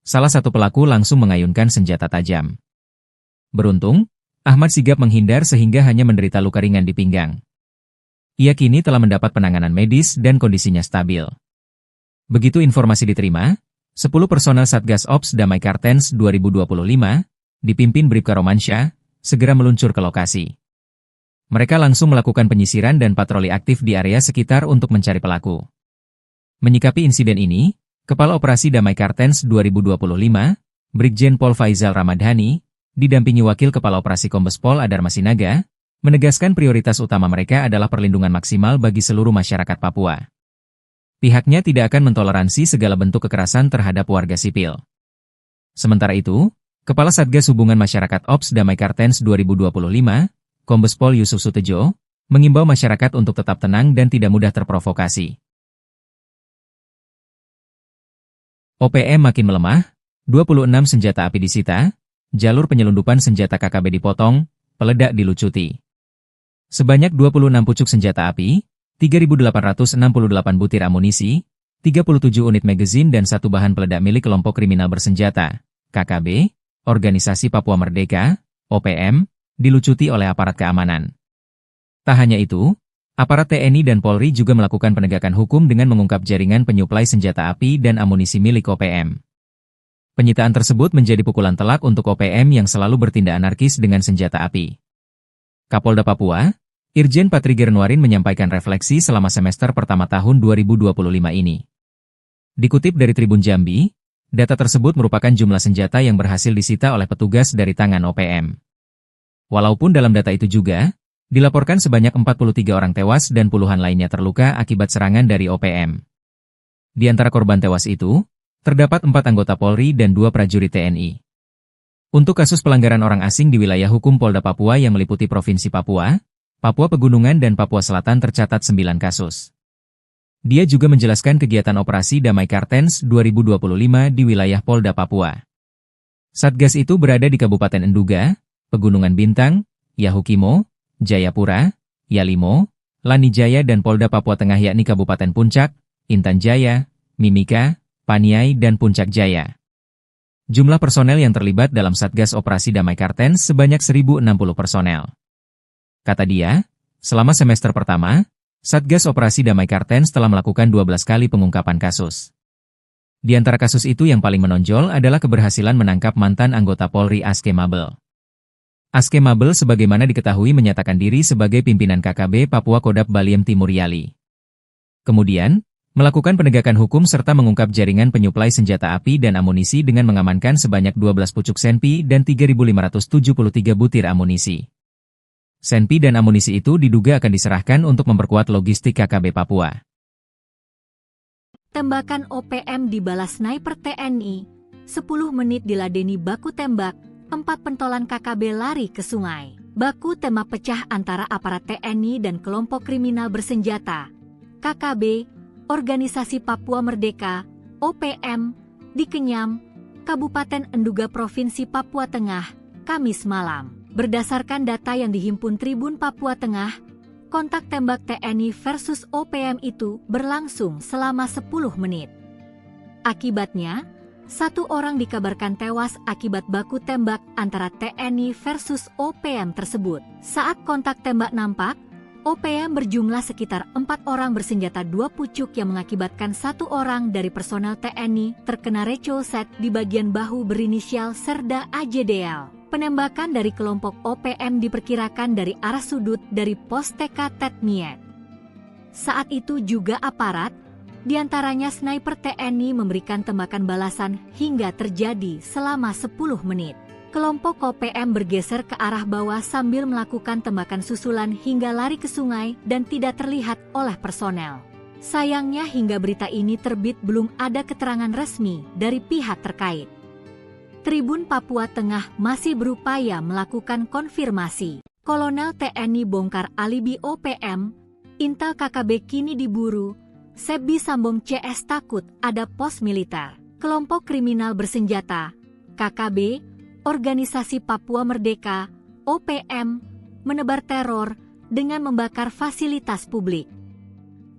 Salah satu pelaku langsung mengayunkan senjata tajam. Beruntung, Ahmad sigap menghindar sehingga hanya menderita luka ringan di pinggang. Ia kini telah mendapat penanganan medis dan kondisinya stabil. Begitu informasi diterima, 10 personel Satgas Ops Damai Kartens 2025, dipimpin Bribka Romansyah, segera meluncur ke lokasi. Mereka langsung melakukan penyisiran dan patroli aktif di area sekitar untuk mencari pelaku. Menyikapi insiden ini, Kepala Operasi Damai Kartens 2025, Brigjen Pol Faizal Ramadhani, didampingi Wakil Kepala Operasi Kombes Pol Adar Masinaga, menegaskan prioritas utama mereka adalah perlindungan maksimal bagi seluruh masyarakat Papua. Pihaknya tidak akan mentoleransi segala bentuk kekerasan terhadap warga sipil. Sementara itu, Kepala Satgas Hubungan Masyarakat Ops Damai Kartens 2025, Kombes Pol Yusuf Sutejo, mengimbau masyarakat untuk tetap tenang dan tidak mudah terprovokasi. OPM makin melemah, 26 senjata api disita, jalur penyelundupan senjata KKB dipotong, peledak dilucuti. Sebanyak 26 pucuk senjata api, 3.868 butir amunisi, 37 unit magazin dan 1 bahan peledak milik kelompok kriminal bersenjata, KKB, Organisasi Papua Merdeka, OPM, dilucuti oleh aparat keamanan. Tak hanya itu, aparat TNI dan Polri juga melakukan penegakan hukum dengan mengungkap jaringan penyuplai senjata api dan amunisi milik OPM. Penyitaan tersebut menjadi pukulan telak untuk OPM yang selalu bertindak anarkis dengan senjata api. Kapolda Papua, Irjen Patriger Nuarin menyampaikan refleksi selama semester pertama tahun 2025 ini. Dikutip dari Tribun Jambi, data tersebut merupakan jumlah senjata yang berhasil disita oleh petugas dari tangan OPM. Walaupun dalam data itu juga, dilaporkan sebanyak 43 orang tewas dan puluhan lainnya terluka akibat serangan dari OPM. Di antara korban tewas itu, terdapat 4 anggota Polri dan 2 prajurit TNI. Untuk kasus pelanggaran orang asing di wilayah hukum Polda Papua yang meliputi Provinsi Papua, Papua Pegunungan dan Papua Selatan tercatat 9 kasus. Dia juga menjelaskan kegiatan operasi Damai Kartens 2025 di wilayah Polda Papua. Satgas itu berada di Kabupaten Enduga, Pegunungan Bintang, Yahukimo, Jayapura, Yalimo, Lanijaya dan Polda Papua Tengah yakni Kabupaten Puncak, Intan Jaya, Mimika, Paniai dan Puncak Jaya. Jumlah personel yang terlibat dalam Satgas Operasi Damai Kartens sebanyak 1.060 personel. Kata dia, selama semester pertama, Satgas Operasi Damai Kartens telah melakukan 12 kali pengungkapan kasus. Di antara kasus itu yang paling menonjol adalah keberhasilan menangkap mantan anggota Polri Aske Mabel. Aske Mabel sebagaimana diketahui menyatakan diri sebagai pimpinan KKB Papua Kodap Baliem Timur Yali. Kemudian, melakukan penegakan hukum serta mengungkap jaringan penyuplai senjata api dan amunisi dengan mengamankan sebanyak 12 pucuk senpi dan 3.573 butir amunisi. Senpi dan amunisi itu diduga akan diserahkan untuk memperkuat logistik KKB Papua. Tembakan OPM dibalas sniper TNI, 10 menit diladeni baku tembak, 4 pentolan KKB lari ke sungai. Baku tembak pecah antara aparat TNI dan kelompok kriminal bersenjata, KKB, Organisasi Papua Merdeka, OPM, di Kenyam, Kabupaten Enduga Provinsi Papua Tengah, Kamis malam. Berdasarkan data yang dihimpun Tribun Papua Tengah, kontak tembak TNI versus OPM itu berlangsung selama 10 menit. Akibatnya, 1 orang dikabarkan tewas akibat baku tembak antara TNI versus OPM tersebut. Saat kontak tembak nampak, OPM berjumlah sekitar 4 orang bersenjata 2 pucuk yang mengakibatkan 1 orang dari personel TNI terkena recolset di bagian bahu berinisial Serda AJDL. Penembakan dari kelompok OPM diperkirakan dari arah sudut dari pos TK Tetmiet. Saat itu juga aparat, diantaranya sniper TNI memberikan tembakan balasan hingga terjadi selama 10 menit. Kelompok OPM bergeser ke arah bawah sambil melakukan tembakan susulan hingga lari ke sungai dan tidak terlihat oleh personel. Sayangnya hingga berita ini terbit belum ada keterangan resmi dari pihak terkait. Tribun Papua Tengah masih berupaya melakukan konfirmasi. Kolonel TNI bongkar alibi OPM, intel KKB kini diburu, Sebi Sambong CS takut ada pos militer. Kelompok kriminal bersenjata, KKB, Organisasi Papua Merdeka, OPM, menebar teror dengan membakar fasilitas publik.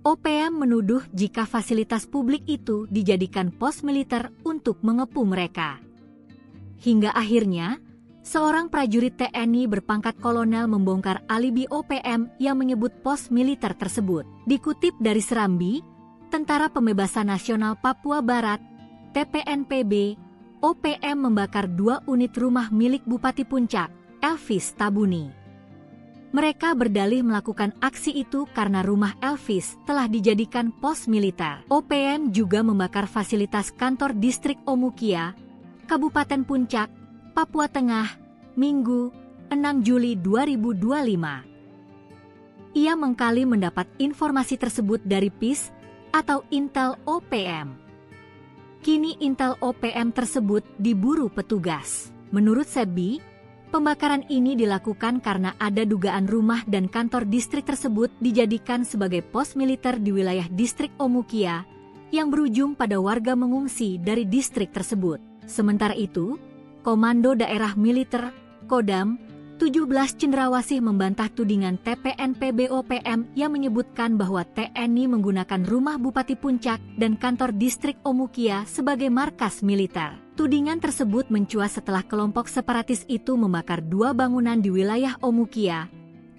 OPM menuduh jika fasilitas publik itu dijadikan pos militer untuk mengepung mereka. Hingga akhirnya, seorang prajurit TNI berpangkat kolonel membongkar alibi OPM yang menyebut pos militer tersebut. Dikutip dari Serambi, Tentara Pembebasan Nasional Papua Barat, TPNPB, OPM membakar 2 unit rumah milik Bupati Puncak, Elvis Tabuni. Mereka berdalih melakukan aksi itu karena rumah Elvis telah dijadikan pos militer. OPM juga membakar fasilitas kantor distrik Omukia, Kabupaten Puncak, Papua Tengah, Minggu, 6 Juli 2025. Ia mengkali mendapat informasi tersebut dari PIS atau Intel OPM. Kini Intel OPM tersebut diburu petugas. Menurut Sebi, pembakaran ini dilakukan karena ada dugaan rumah dan kantor distrik tersebut dijadikan sebagai pos militer di wilayah distrik Omukia yang berujung pada warga mengungsi dari distrik tersebut. Sementara itu, Komando Daerah Militer, Kodam, 17 Cendrawasih membantah tudingan TPNPB OPM yang menyebutkan bahwa TNI menggunakan rumah Bupati Puncak dan kantor distrik Omukia sebagai markas militer. Tudingan tersebut mencuat setelah kelompok separatis itu membakar 2 bangunan di wilayah Omukia,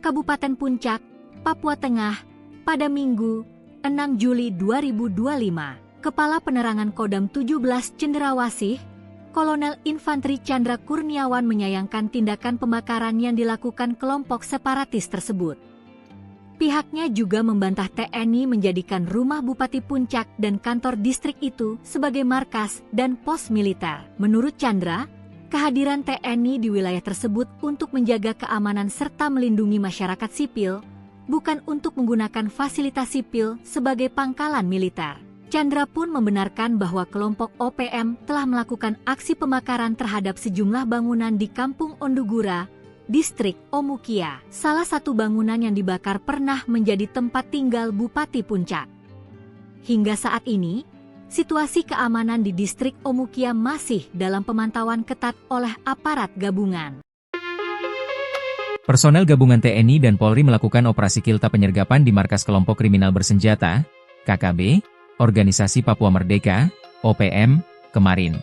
Kabupaten Puncak, Papua Tengah, pada Minggu, 6 Juli 2025. Kepala Penerangan Kodam 17 Cendrawasih, Kolonel Infanteri Chandra Kurniawan menyayangkan tindakan pembakaran yang dilakukan kelompok separatis tersebut. Pihaknya juga membantah TNI menjadikan rumah Bupati Puncak dan kantor distrik itu sebagai markas dan pos militer. Menurut Chandra, kehadiran TNI di wilayah tersebut untuk menjaga keamanan serta melindungi masyarakat sipil, bukan untuk menggunakan fasilitas sipil sebagai pangkalan militer. Chandra pun membenarkan bahwa kelompok OPM telah melakukan aksi pembakaran terhadap sejumlah bangunan di Kampung Ondugura, distrik Omukia. Salah satu bangunan yang dibakar pernah menjadi tempat tinggal Bupati Puncak. Hingga saat ini, situasi keamanan di distrik Omukia masih dalam pemantauan ketat oleh aparat gabungan. Personel gabungan TNI dan Polri melakukan operasi kilta penyergapan di markas kelompok kriminal bersenjata, KKB, Organisasi Papua Merdeka, OPM, kemarin.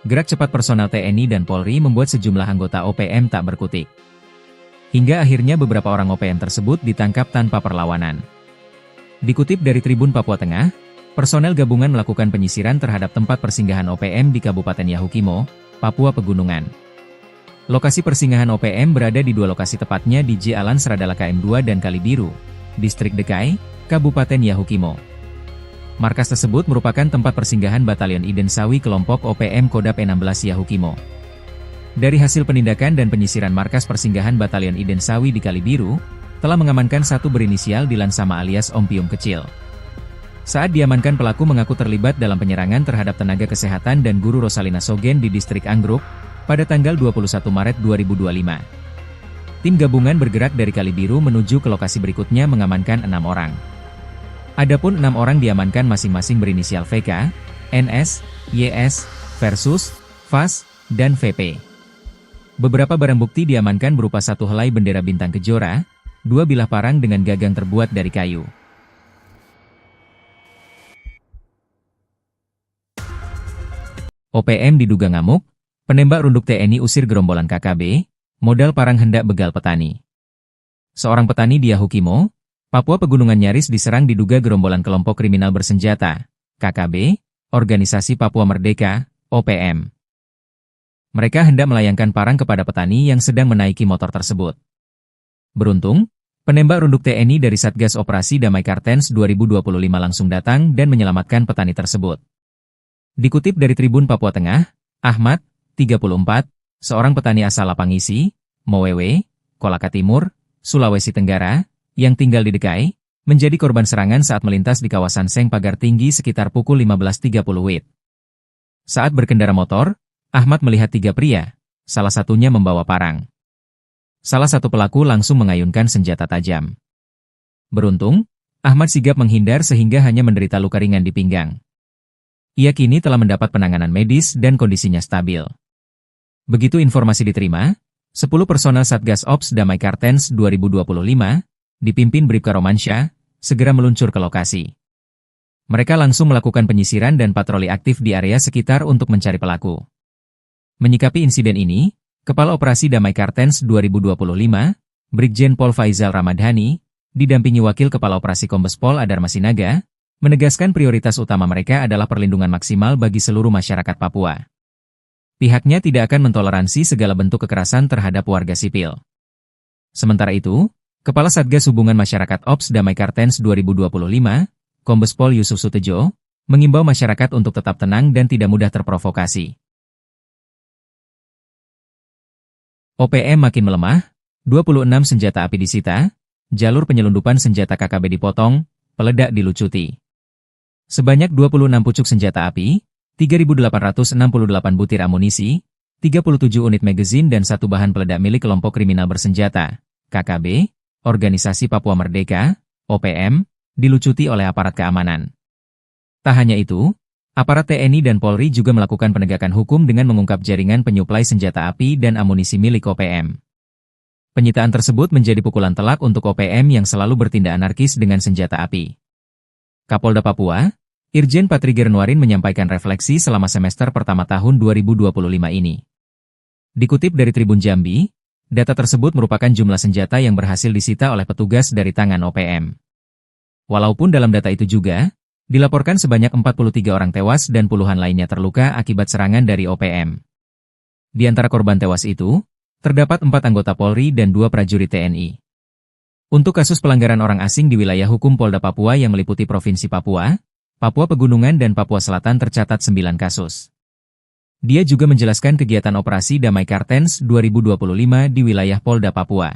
Gerak cepat personel TNI dan Polri membuat sejumlah anggota OPM tak berkutik. Hingga akhirnya beberapa orang OPM tersebut ditangkap tanpa perlawanan. Dikutip dari Tribun Papua Tengah, personel gabungan melakukan penyisiran terhadap tempat persinggahan OPM di Kabupaten Yahukimo, Papua Pegunungan. Lokasi persinggahan OPM berada di 2 lokasi, tepatnya di J. Alan Seradala KM2 dan Kalibiru, Distrik Dekai, Kabupaten Yahukimo. Markas tersebut merupakan tempat persinggahan Batalion Iden Sawi kelompok OPM Kodap 16 Yahukimo. Dari hasil penindakan dan penyisiran markas persinggahan Batalion Iden Sawi di Kalibiru, telah mengamankan 1 berinisial Dilan Sama alias Om Pium Kecil. Saat diamankan, pelaku mengaku terlibat dalam penyerangan terhadap tenaga kesehatan dan guru Rosalina Sogen di distrik Anggruk pada tanggal 21 Maret 2025. Tim gabungan bergerak dari Kalibiru menuju ke lokasi berikutnya mengamankan 6 orang. Adapun 6 orang diamankan masing-masing berinisial VK, NS, YS, Versus, VAS, dan VP. Beberapa barang bukti diamankan berupa 1 helai bendera bintang kejora, 2 bilah parang dengan gagang terbuat dari kayu. OPM diduga ngamuk, penembak runduk TNI usir gerombolan KKB, modal parang hendak begal petani. Seorang petani di Yahukimo, Papua Pegunungan nyaris diserang diduga gerombolan kelompok kriminal bersenjata, KKB, Organisasi Papua Merdeka, OPM. Mereka hendak melayangkan parang kepada petani yang sedang menaiki motor tersebut. Beruntung, penembak runduk TNI dari Satgas Operasi Damai Kartens 2025 langsung datang dan menyelamatkan petani tersebut. Dikutip dari Tribun Papua Tengah, Ahmad, 34, seorang petani asal Lapangisi, Mowewe, Kolaka Timur, Sulawesi Tenggara, yang tinggal di Dekai, menjadi korban serangan saat melintas di kawasan Seng Pagar Tinggi sekitar pukul 15.30 WIB. Saat berkendara motor, Ahmad melihat 3 pria, salah satunya membawa parang. Salah satu pelaku langsung mengayunkan senjata tajam. Beruntung, Ahmad sigap menghindar sehingga hanya menderita luka ringan di pinggang. Ia kini telah mendapat penanganan medis dan kondisinya stabil. Begitu informasi diterima, 10 personel Satgas Ops Damai Kartens 2025, dipimpin Bribka Romansyah, segera meluncur ke lokasi. Mereka langsung melakukan penyisiran dan patroli aktif di area sekitar untuk mencari pelaku. Menyikapi insiden ini, Kepala Operasi Damai Kartens 2025, Brigjen Pol Faizal Ramadhani, didampingi Wakil Kepala Operasi Kombes Pol Adar Masinaga, menegaskan prioritas utama mereka adalah perlindungan maksimal bagi seluruh masyarakat Papua. Pihaknya tidak akan mentoleransi segala bentuk kekerasan terhadap warga sipil. Sementara itu, Kepala Satgas Hubungan Masyarakat Ops Damai Kartens 2025, Kombes Pol Yusuf Sutejo, mengimbau masyarakat untuk tetap tenang dan tidak mudah terprovokasi. OPM makin melemah, 26 senjata api disita, jalur penyelundupan senjata KKB dipotong, peledak dilucuti. Sebanyak 26 pucuk senjata api, 3.868 butir amunisi, 37 unit magazin dan satu bahan peledak milik kelompok kriminal bersenjata, KKB, Organisasi Papua Merdeka, OPM, dilucuti oleh aparat keamanan. Tak hanya itu, aparat TNI dan Polri juga melakukan penegakan hukum dengan mengungkap jaringan penyuplai senjata api dan amunisi milik OPM. Penyitaan tersebut menjadi pukulan telak untuk OPM yang selalu bertindak anarkis dengan senjata api. Kapolda Papua, Irjen Patriger Nuarin menyampaikan refleksi selama semester pertama tahun 2025 ini. Dikutip dari Tribun Jambi, data tersebut merupakan jumlah senjata yang berhasil disita oleh petugas dari tangan OPM. Walaupun dalam data itu juga, dilaporkan sebanyak 43 orang tewas dan puluhan lainnya terluka akibat serangan dari OPM. Di antara korban tewas itu, terdapat 4 anggota Polri dan 2 prajurit TNI. Untuk kasus pelanggaran orang asing di wilayah hukum Polda Papua yang meliputi Provinsi Papua, Papua Pegunungan dan Papua Selatan tercatat 9 kasus. Dia juga menjelaskan kegiatan operasi Damai Kartens 2025 di wilayah Polda Papua.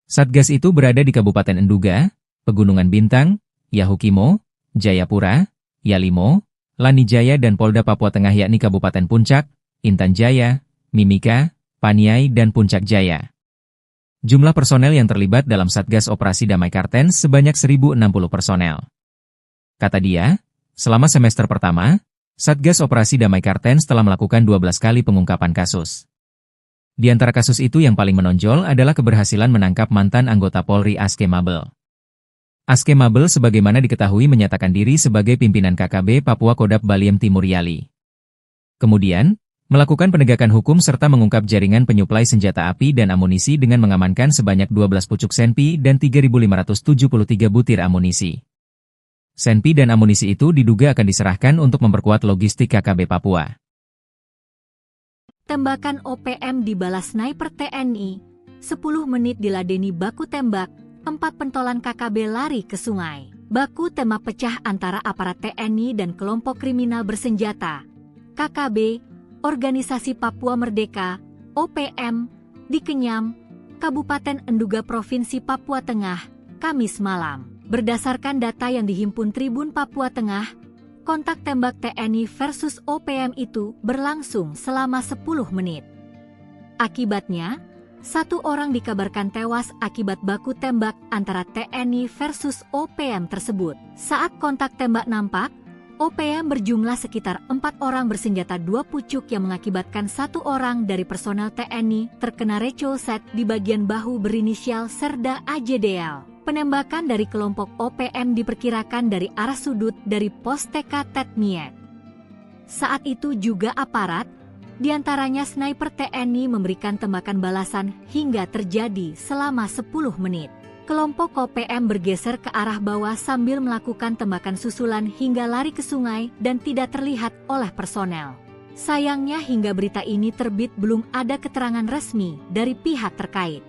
Satgas itu berada di Kabupaten Enduga, Pegunungan Bintang, Yahukimo, Jayapura, Yalimo, Lanijaya dan Polda Papua Tengah yakni Kabupaten Puncak, Intan Jaya, Mimika, Paniai dan Puncak Jaya. Jumlah personel yang terlibat dalam Satgas Operasi Damai Kartens sebanyak 1.060 personel. Kata dia, selama semester pertama, Satgas Operasi Damai Kartens telah melakukan 12 kali pengungkapan kasus. Di antara kasus itu yang paling menonjol adalah keberhasilan menangkap mantan anggota Polri Aske Mabel. Aske Mabel sebagaimana diketahui menyatakan diri sebagai pimpinan KKB Papua Kodap Baliem Timur Yali. Kemudian, melakukan penegakan hukum serta mengungkap jaringan penyuplai senjata api dan amunisi dengan mengamankan sebanyak 12 pucuk senpi dan 3.573 butir amunisi. Senpi dan amunisi itu diduga akan diserahkan untuk memperkuat logistik KKB Papua. Tembakan OPM dibalas sniper TNI, 10 menit diladeni baku tembak, 4 pentolan KKB lari ke sungai. Baku tembak pecah antara aparat TNI dan kelompok kriminal bersenjata, KKB, Organisasi Papua Merdeka, OPM, di Kenyam, Kabupaten Enduga Provinsi Papua Tengah, Kamis malam. Berdasarkan data yang dihimpun Tribun Papua Tengah, kontak tembak TNI versus OPM itu berlangsung selama 10 menit. Akibatnya, 1 orang dikabarkan tewas akibat baku tembak antara TNI versus OPM tersebut. Saat kontak tembak nampak, OPM berjumlah sekitar 4 orang bersenjata 2 pucuk yang mengakibatkan 1 orang dari personel TNI terkena recolset di bagian bahu berinisial Serda AJDL. Penembakan dari kelompok OPM diperkirakan dari arah sudut dari pos TK Tetmiet. Saat itu juga aparat, diantaranya sniper TNI memberikan tembakan balasan hingga terjadi selama 10 menit. Kelompok OPM bergeser ke arah bawah sambil melakukan tembakan susulan hingga lari ke sungai dan tidak terlihat oleh personel. Sayangnya hingga berita ini terbit belum ada keterangan resmi dari pihak terkait.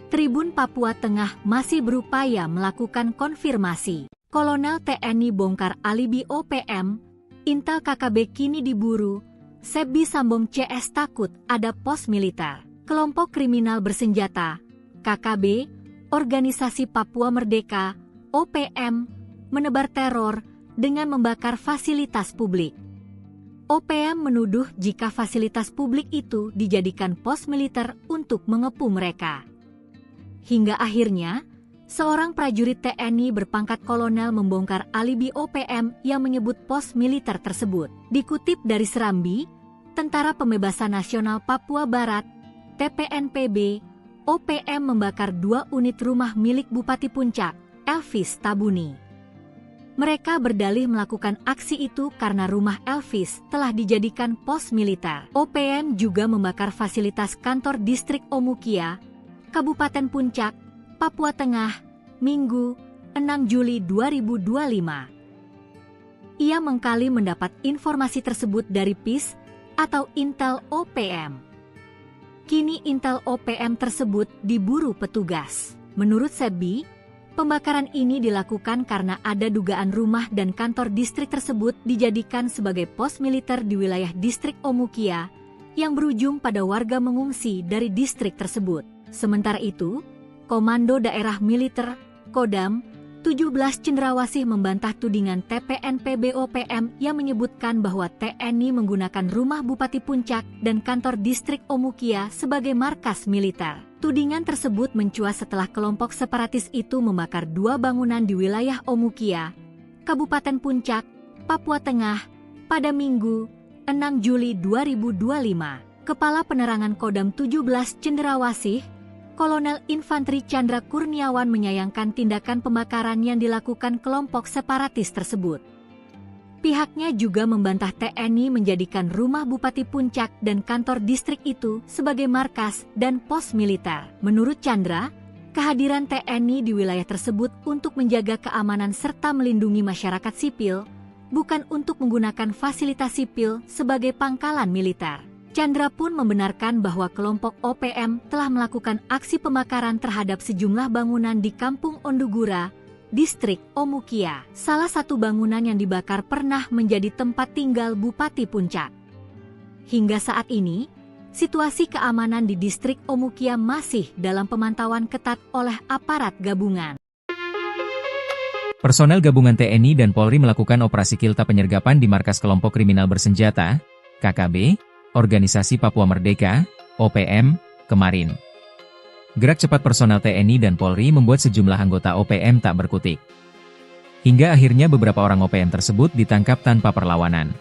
Tribun Papua Tengah masih berupaya melakukan konfirmasi. Kolonel TNI bongkar alibi OPM, intel KKB kini diburu, Sebi Sambong CS takut ada pos militer. Kelompok kriminal bersenjata, KKB, Organisasi Papua Merdeka, OPM, menebar teror dengan membakar fasilitas publik. OPM menuduh jika fasilitas publik itu dijadikan pos militer untuk mengepung mereka. Hingga akhirnya, seorang prajurit TNI berpangkat kolonel membongkar alibi OPM yang menyebut pos militer tersebut. Dikutip dari Serambi, Tentara Pembebasan Nasional Papua Barat, TPNPB, OPM membakar 2 unit rumah milik Bupati Puncak, Elvis Tabuni. Mereka berdalih melakukan aksi itu karena rumah Elvis telah dijadikan pos militer. OPM juga membakar fasilitas kantor distrik Omukia, Kabupaten Puncak, Papua Tengah, Minggu, 6 Juli 2025. Ia mengkali mendapat informasi tersebut dari PIS atau Intel OPM. Kini Intel OPM tersebut diburu petugas. Menurut Sebi, pembakaran ini dilakukan karena ada dugaan rumah dan kantor distrik tersebut dijadikan sebagai pos militer di wilayah distrik Omukia yang berujung pada warga mengungsi dari distrik tersebut. Sementara itu, Komando Daerah Militer, Kodam, 17 Cendrawasih membantah tudingan TPNP BOPM yang menyebutkan bahwa TNI menggunakan rumah Bupati Puncak dan kantor distrik Omukia sebagai markas militer. Tudingan tersebut mencuat setelah kelompok separatis itu membakar 2 bangunan di wilayah Omukia, Kabupaten Puncak, Papua Tengah, pada Minggu, 6 Juli 2025. Kepala Penerangan Kodam 17 Cendrawasih, Kolonel Infanteri Chandra Kurniawan menyayangkan tindakan pembakaran yang dilakukan kelompok separatis tersebut. Pihaknya juga membantah TNI menjadikan rumah Bupati Puncak dan kantor distrik itu sebagai markas dan pos militer. Menurut Chandra, kehadiran TNI di wilayah tersebut untuk menjaga keamanan serta melindungi masyarakat sipil, bukan untuk menggunakan fasilitas sipil sebagai pangkalan militer. Chandra pun membenarkan bahwa kelompok OPM telah melakukan aksi pembakaran terhadap sejumlah bangunan di Kampung Ondugura, distrik Omukia. Salah satu bangunan yang dibakar pernah menjadi tempat tinggal Bupati Puncak. Hingga saat ini, situasi keamanan di distrik Omukia masih dalam pemantauan ketat oleh aparat gabungan. Personel gabungan TNI dan Polri melakukan operasi kilta penyergapan di markas kelompok kriminal bersenjata, KKB, Organisasi Papua Merdeka, OPM, kemarin. Gerak cepat personel TNI dan Polri membuat sejumlah anggota OPM tak berkutik. Hingga akhirnya beberapa orang OPM tersebut ditangkap tanpa perlawanan.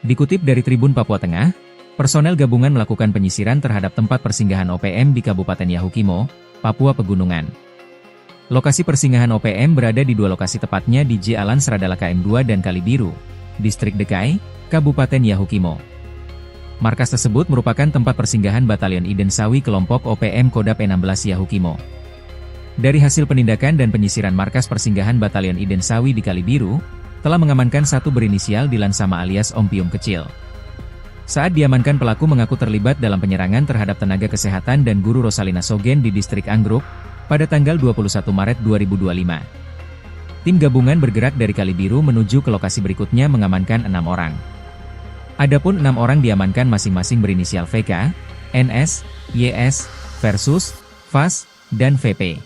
Dikutip dari Tribun Papua Tengah, personel gabungan melakukan penyisiran terhadap tempat persinggahan OPM di Kabupaten Yahukimo, Papua Pegunungan. Lokasi persinggahan OPM berada di 2 lokasi, tepatnya di Jalan Seradala KM2 dan Kalibiru, Distrik Dekai, Kabupaten Yahukimo. Markas tersebut merupakan tempat persinggahan Batalion Iden Sawi kelompok OPM Kodap 16 Yahukimo. Dari hasil penindakan dan penyisiran markas persinggahan Batalion Iden Sawi di Kalibiru, telah mengamankan satu berinisial Dilan Sama alias Om Pium Kecil. Saat diamankan, pelaku mengaku terlibat dalam penyerangan terhadap tenaga kesehatan dan guru Rosalina Sogen di distrik Anggruk, pada tanggal 21 Maret 2025. Tim gabungan bergerak dari Kalibiru menuju ke lokasi berikutnya mengamankan 6 orang. Adapun 6 orang diamankan masing-masing berinisial VK, NS, YS, Versus, VAS, dan VP.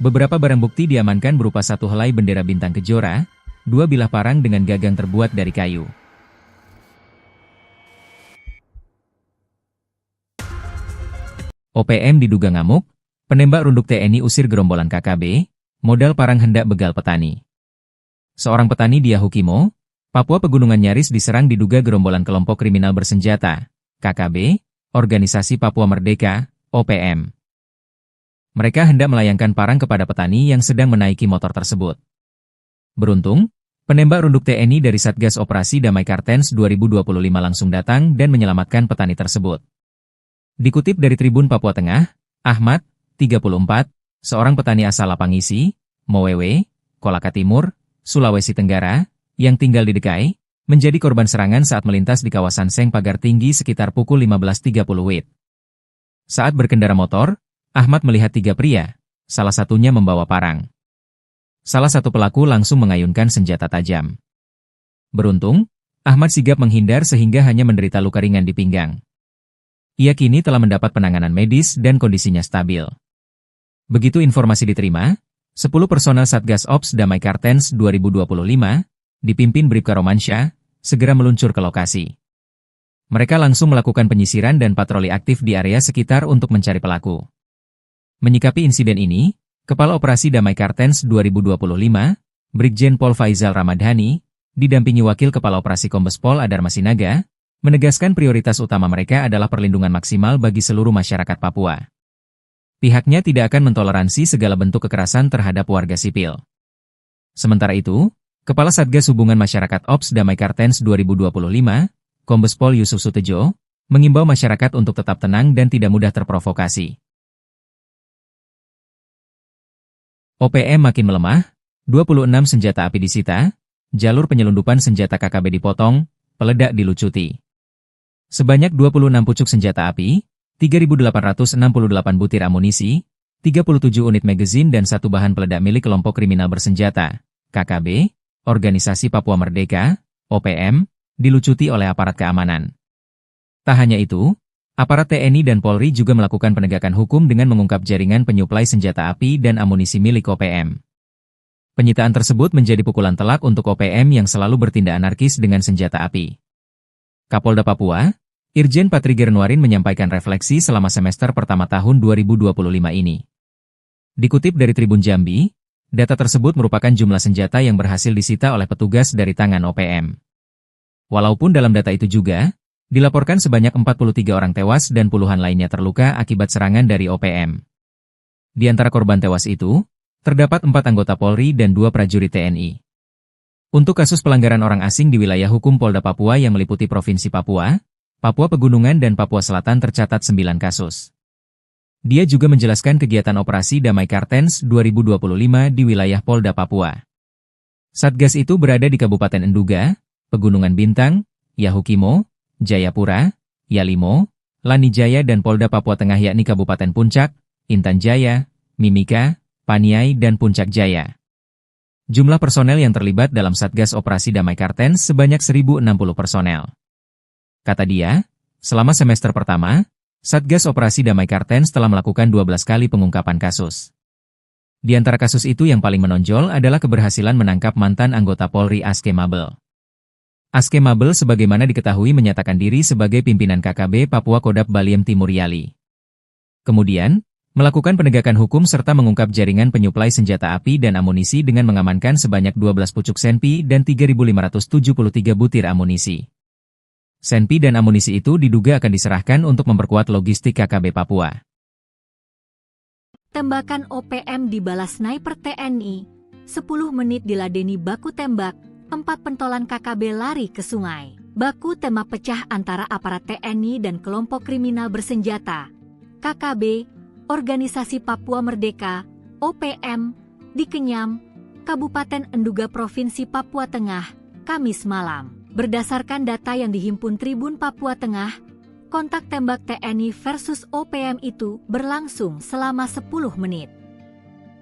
Beberapa barang bukti diamankan berupa 1 helai bendera bintang kejora, 2 bilah parang dengan gagang terbuat dari kayu. OPM diduga ngamuk, penembak runduk TNI usir gerombolan KKB, modal parang hendak begal petani. Seorang petani di Yahukimo, Papua Pegunungan nyaris diserang diduga gerombolan kelompok kriminal bersenjata, KKB, Organisasi Papua Merdeka, OPM. Mereka hendak melayangkan parang kepada petani yang sedang menaiki motor tersebut. Beruntung, penembak runduk TNI dari Satgas Operasi Damai Kartens 2025 langsung datang dan menyelamatkan petani tersebut. Dikutip dari Tribun Papua Tengah, Ahmad, 34, seorang petani asal Lapangisi, Mowewe, Kolaka Timur, Sulawesi Tenggara, yang tinggal di Dekai, menjadi korban serangan saat melintas di kawasan Seng Pagar Tinggi sekitar pukul 15.30 WIB. Saat berkendara motor, Ahmad melihat 3 pria, salah satunya membawa parang. Salah satu pelaku langsung mengayunkan senjata tajam. Beruntung, Ahmad sigap menghindar sehingga hanya menderita luka ringan di pinggang. Ia kini telah mendapat penanganan medis dan kondisinya stabil. Begitu informasi diterima, 10 personel Satgas Ops Damai Kartens 2025, dipimpin Bribka Romansyah, segera meluncur ke lokasi. Mereka langsung melakukan penyisiran dan patroli aktif di area sekitar untuk mencari pelaku. Menyikapi insiden ini, Kepala Operasi Damai Kartens 2025, Brigjen Pol Faizal Ramadhani, didampingi Wakil Kepala Operasi Kombes Pol Adar Masinaga, menegaskan prioritas utama mereka adalah perlindungan maksimal bagi seluruh masyarakat Papua. Pihaknya tidak akan mentoleransi segala bentuk kekerasan terhadap warga sipil. Sementara itu, Kepala Satgas Hubungan Masyarakat Ops Damai Kartens 2025, Kombes Pol Yusuf Sutejo, mengimbau masyarakat untuk tetap tenang dan tidak mudah terprovokasi. OPM makin melemah, 26 senjata api disita, jalur penyelundupan senjata KKB dipotong, peledak dilucuti. Sebanyak 26 pucuk senjata api, 3.868 butir amunisi, 37 unit magazin dan satu bahan peledak milik kelompok kriminal bersenjata, KKB, Organisasi Papua Merdeka, OPM, dilucuti oleh aparat keamanan. Tak hanya itu, aparat TNI dan Polri juga melakukan penegakan hukum dengan mengungkap jaringan penyuplai senjata api dan amunisi milik OPM. Penyitaan tersebut menjadi pukulan telak untuk OPM yang selalu bertindak anarkis dengan senjata api. Kapolda Papua, Irjen Patri Gernuarin menyampaikan refleksi selama semester pertama tahun 2025 ini. Dikutip dari Tribun Jambi, data tersebut merupakan jumlah senjata yang berhasil disita oleh petugas dari tangan OPM. Walaupun dalam data itu juga, dilaporkan sebanyak 43 orang tewas dan puluhan lainnya terluka akibat serangan dari OPM. Di antara korban tewas itu, terdapat 4 anggota Polri dan 2 prajurit TNI. Untuk kasus pelanggaran orang asing di wilayah hukum Polda Papua yang meliputi Provinsi Papua, Papua Pegunungan dan Papua Selatan tercatat 9 kasus. Dia juga menjelaskan kegiatan operasi Damai Kartens 2025 di wilayah Polda Papua. Satgas itu berada di Kabupaten Enduga, Pegunungan Bintang, Yahukimo, Jayapura, Yalimo, Lanijaya dan Polda Papua Tengah yakni Kabupaten Puncak, Intan Jaya, Mimika, Paniai dan Puncak Jaya. Jumlah personel yang terlibat dalam Satgas Operasi Damai Kartens sebanyak 1.060 personel. Kata dia, selama semester pertama, Satgas Operasi Damai Kartens telah melakukan 12 kali pengungkapan kasus. Di antara kasus itu yang paling menonjol adalah keberhasilan menangkap mantan anggota Polri Aske Mabel. Aske Mabel sebagaimana diketahui menyatakan diri sebagai pimpinan KKB Papua Kodap Baliem Timur Yali. Kemudian, melakukan penegakan hukum serta mengungkap jaringan penyuplai senjata api dan amunisi dengan mengamankan sebanyak 12 pucuk senpi dan 3.573 butir amunisi. Senpi dan amunisi itu diduga akan diserahkan untuk memperkuat logistik KKB Papua. Tembakan OPM dibalas sniper TNI, 10 menit diladeni baku tembak, 4 pentolan KKB lari ke sungai. Baku tembak pecah antara aparat TNI dan kelompok kriminal bersenjata, KKB, Organisasi Papua Merdeka, OPM, di Kenyam, Kabupaten Enduga Provinsi Papua Tengah, Kamis malam. Berdasarkan data yang dihimpun Tribun Papua Tengah, kontak tembak TNI versus OPM itu berlangsung selama 10 menit.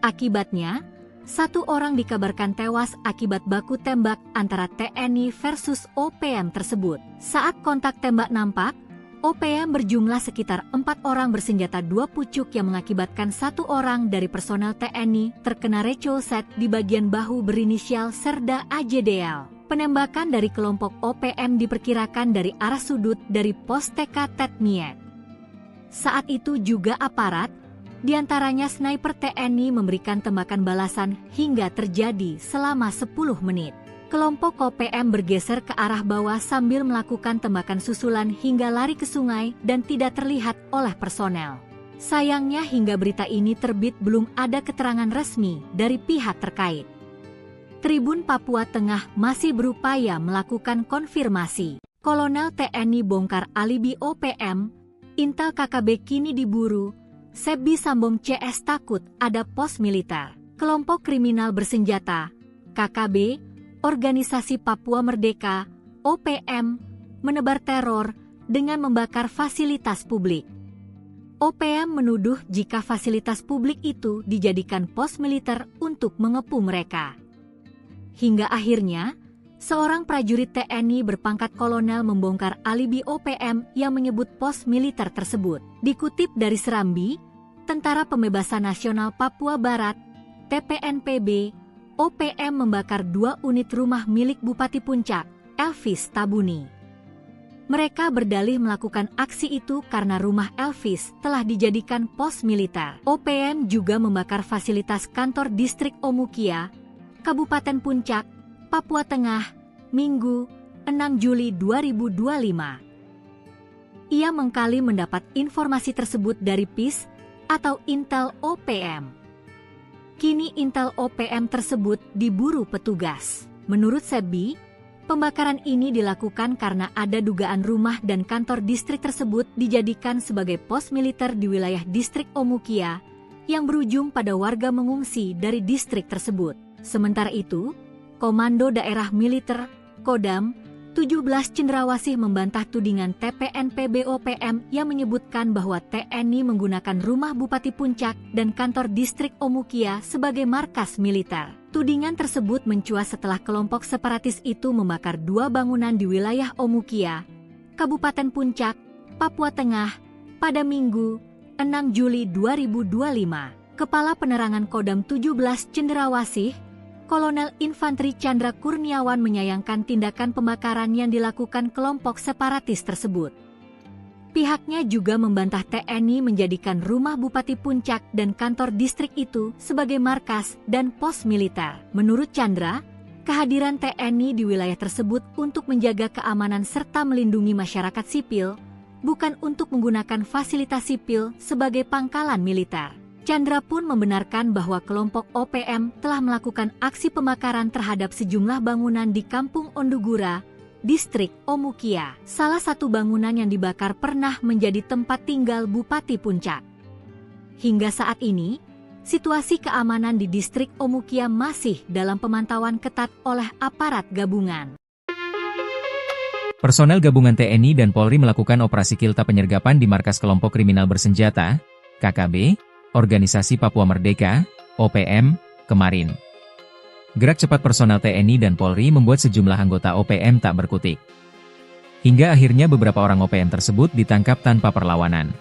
Akibatnya, 1 orang dikabarkan tewas akibat baku tembak antara TNI versus OPM tersebut. Saat kontak tembak nampak, OPM berjumlah sekitar 4 orang bersenjata 2 pucuk yang mengakibatkan 1 orang dari personel TNI terkena recoset di bagian bahu berinisial Serda AJDL. Penembakan dari kelompok OPM diperkirakan dari arah sudut dari pos TK Tetmiet. Saat itu juga aparat, diantaranya sniper TNI memberikan tembakan balasan hingga terjadi selama 10 menit. Kelompok OPM bergeser ke arah bawah sambil melakukan tembakan susulan hingga lari ke sungai dan tidak terlihat oleh personel. Sayangnya hingga berita ini terbit belum ada keterangan resmi dari pihak terkait. Tribun Papua Tengah masih berupaya melakukan konfirmasi. Kolonel TNI bongkar alibi OPM, Intel KKB kini diburu, Sebi Sambong CS takut ada pos militer. Kelompok kriminal bersenjata, KKB, Organisasi Papua Merdeka, OPM, menebar teror dengan membakar fasilitas publik. OPM menuduh jika fasilitas publik itu dijadikan pos militer untuk mengepung mereka. Hingga akhirnya, seorang prajurit TNI berpangkat kolonel membongkar alibi OPM yang menyebut pos militer tersebut. Dikutip dari Serambi, Tentara Pembebasan Nasional Papua Barat, TPNPB, OPM membakar 2 unit rumah milik Bupati Puncak, Elvis Tabuni. Mereka berdalih melakukan aksi itu karena rumah Elvis telah dijadikan pos militer. OPM juga membakar fasilitas kantor distrik Omukia, Kabupaten Puncak, Papua Tengah, Minggu, 6 Juli 2025. Ia mengkali mendapat informasi tersebut dari PIS atau Intel OPM. Kini Intel OPM tersebut diburu petugas. Menurut Sebi, pembakaran ini dilakukan karena ada dugaan rumah dan kantor distrik tersebut dijadikan sebagai pos militer di wilayah distrik Omukia yang berujung pada warga mengungsi dari distrik tersebut. Sementara itu, Komando Daerah Militer, Kodam, 17 Cendrawasih membantah tudingan TPNP BOPM yang menyebutkan bahwa TNI menggunakan rumah Bupati Puncak dan kantor distrik Omukia sebagai markas militer. Tudingan tersebut mencuat setelah kelompok separatis itu membakar 2 bangunan di wilayah Omukia, Kabupaten Puncak, Papua Tengah, pada Minggu, 6 Juli 2025. Kepala Penerangan Kodam 17 Cendrawasih, Kolonel Infanteri Chandra Kurniawan menyayangkan tindakan pembakaran yang dilakukan kelompok separatis tersebut. Pihaknya juga membantah TNI menjadikan rumah Bupati Puncak dan kantor distrik itu sebagai markas dan pos militer. Menurut Chandra, kehadiran TNI di wilayah tersebut untuk menjaga keamanan serta melindungi masyarakat sipil, bukan untuk menggunakan fasilitas sipil sebagai pangkalan militer. Chandra pun membenarkan bahwa kelompok OPM telah melakukan aksi pembakaran terhadap sejumlah bangunan di Kampung Ondugura, Distrik Omukia. Salah satu bangunan yang dibakar pernah menjadi tempat tinggal Bupati Puncak. Hingga saat ini, situasi keamanan di Distrik Omukia masih dalam pemantauan ketat oleh aparat gabungan. Personel gabungan TNI dan Polri melakukan operasi kilta penyergapan di markas kelompok kriminal bersenjata, KKB, Organisasi Papua Merdeka, OPM, kemarin. Gerak cepat personel TNI dan Polri membuat sejumlah anggota OPM tak berkutik. Hingga akhirnya beberapa orang OPM tersebut ditangkap tanpa perlawanan.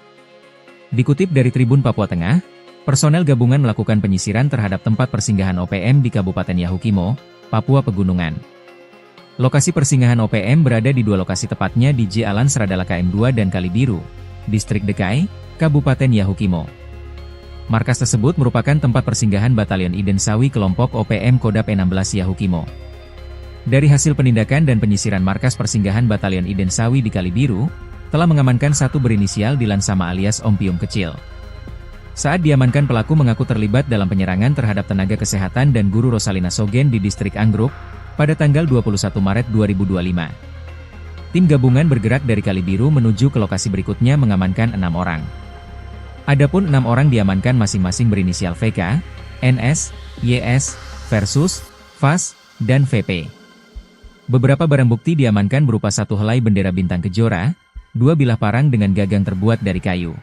Dikutip dari Tribun Papua Tengah, personel gabungan melakukan penyisiran terhadap tempat persinggahan OPM di Kabupaten Yahukimo, Papua Pegunungan. Lokasi persinggahan OPM berada di 2 lokasi tepatnya di J Alan Seradala KM2 dan Kalibiru, Distrik Dekai, Kabupaten Yahukimo. Markas tersebut merupakan tempat persinggahan Batalion Iden Sawi kelompok OPM Kodap 16 Yahukimo. Dari hasil penindakan dan penyisiran markas persinggahan Batalion Iden Sawi di Kalibiru, telah mengamankan satu berinisial Dilan Sama alias Ompium Kecil. Saat diamankan, pelaku mengaku terlibat dalam penyerangan terhadap tenaga kesehatan dan guru Rosalina Sogen di Distrik Anggruk pada tanggal 21 Maret 2025. Tim gabungan bergerak dari Kalibiru menuju ke lokasi berikutnya mengamankan 6 orang. Adapun 6 orang diamankan masing-masing berinisial VK, NS, YS, Versus, VAS, dan VP. Beberapa barang bukti diamankan berupa 1 helai bendera bintang kejora, 2 bilah parang dengan gagang terbuat dari kayu.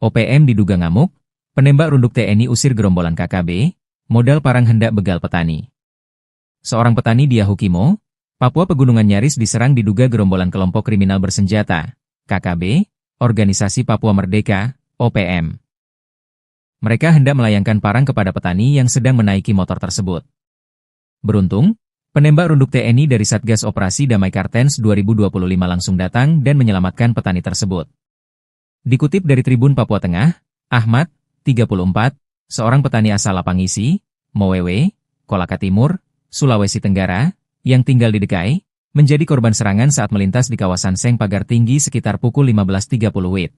OPM diduga ngamuk, penembak runduk TNI usir gerombolan KKB, modal parang hendak begal petani. Seorang petani di Yahukimo, Papua Pegunungan nyaris diserang diduga gerombolan kelompok kriminal bersenjata, KKB, Organisasi Papua Merdeka, OPM. Mereka hendak melayangkan parang kepada petani yang sedang menaiki motor tersebut. Beruntung, penembak runduk TNI dari Satgas Operasi Damai Kartens 2025 langsung datang dan menyelamatkan petani tersebut. Dikutip dari Tribun Papua Tengah, Ahmad, 34, seorang petani asal Lapangisi, Mowewe, Kolaka Timur, Sulawesi Tenggara, yang tinggal di Dekai, menjadi korban serangan saat melintas di kawasan Seng Pagar Tinggi sekitar pukul 15.30 WIB.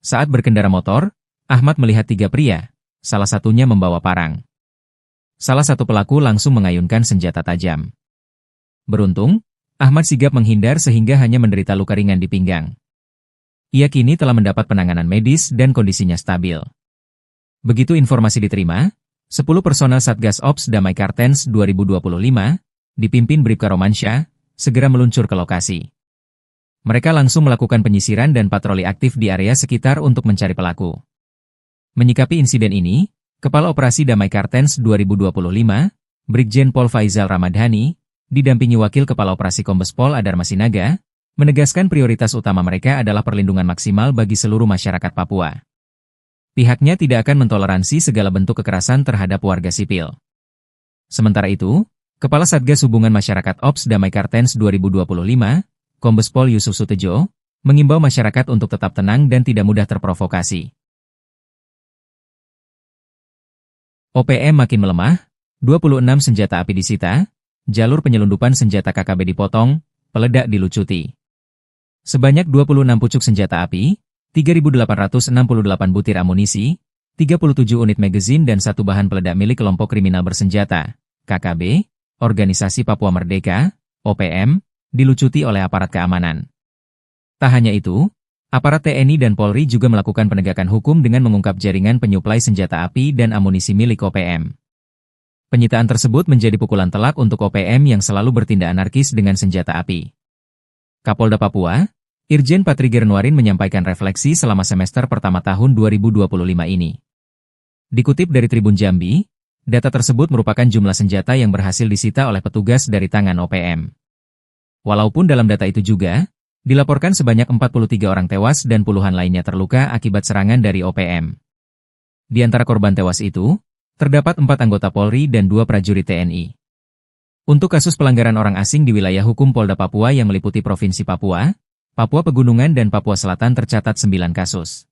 Saat berkendara motor, Ahmad melihat 3 pria, salah satunya membawa parang. Salah satu pelaku langsung mengayunkan senjata tajam. Beruntung, Ahmad sigap menghindar sehingga hanya menderita luka ringan di pinggang. Ia kini telah mendapat penanganan medis dan kondisinya stabil. Begitu informasi diterima, 10 personel Satgas Ops Damai Kartens 2025, dipimpin Bribka Romansyah, segera meluncur ke lokasi. Mereka langsung melakukan penyisiran dan patroli aktif di area sekitar untuk mencari pelaku. Menyikapi insiden ini, Kepala Operasi Damai Kartens 2025, Brigjen Pol Faizal Ramadhani, didampingi Wakil Kepala Operasi Kombes Pol Adar Masinaga, menegaskan prioritas utama mereka adalah perlindungan maksimal bagi seluruh masyarakat Papua. Pihaknya tidak akan mentoleransi segala bentuk kekerasan terhadap warga sipil. Sementara itu, Kepala Satgas Hubungan Masyarakat Ops Damai Kartens 2025, Kombes Pol Yusuf Sutejo, mengimbau masyarakat untuk tetap tenang dan tidak mudah terprovokasi. OPM makin melemah, 26 senjata api disita, jalur penyelundupan senjata KKB dipotong, peledak dilucuti. Sebanyak 26 pucuk senjata api, 3.868 butir amunisi, 37 unit magazin dan satu bahan peledak milik kelompok kriminal bersenjata, KKB, Organisasi Papua Merdeka, OPM, dilucuti oleh aparat keamanan. Tak hanya itu, aparat TNI dan Polri juga melakukan penegakan hukum dengan mengungkap jaringan penyuplai senjata api dan amunisi milik OPM. Penyitaan tersebut menjadi pukulan telak untuk OPM yang selalu bertindak anarkis dengan senjata api. Kapolda Papua, Irjen Patri Gernuarin menyampaikan refleksi selama semester pertama tahun 2025 ini. Dikutip dari Tribun Jambi, data tersebut merupakan jumlah senjata yang berhasil disita oleh petugas dari tangan OPM. Walaupun dalam data itu juga, dilaporkan sebanyak 43 orang tewas dan puluhan lainnya terluka akibat serangan dari OPM. Di antara korban tewas itu, terdapat 4 anggota Polri dan 2 prajurit TNI. Untuk kasus pelanggaran orang asing di wilayah hukum Polda Papua yang meliputi Provinsi Papua, Papua Pegunungan dan Papua Selatan tercatat 9 kasus.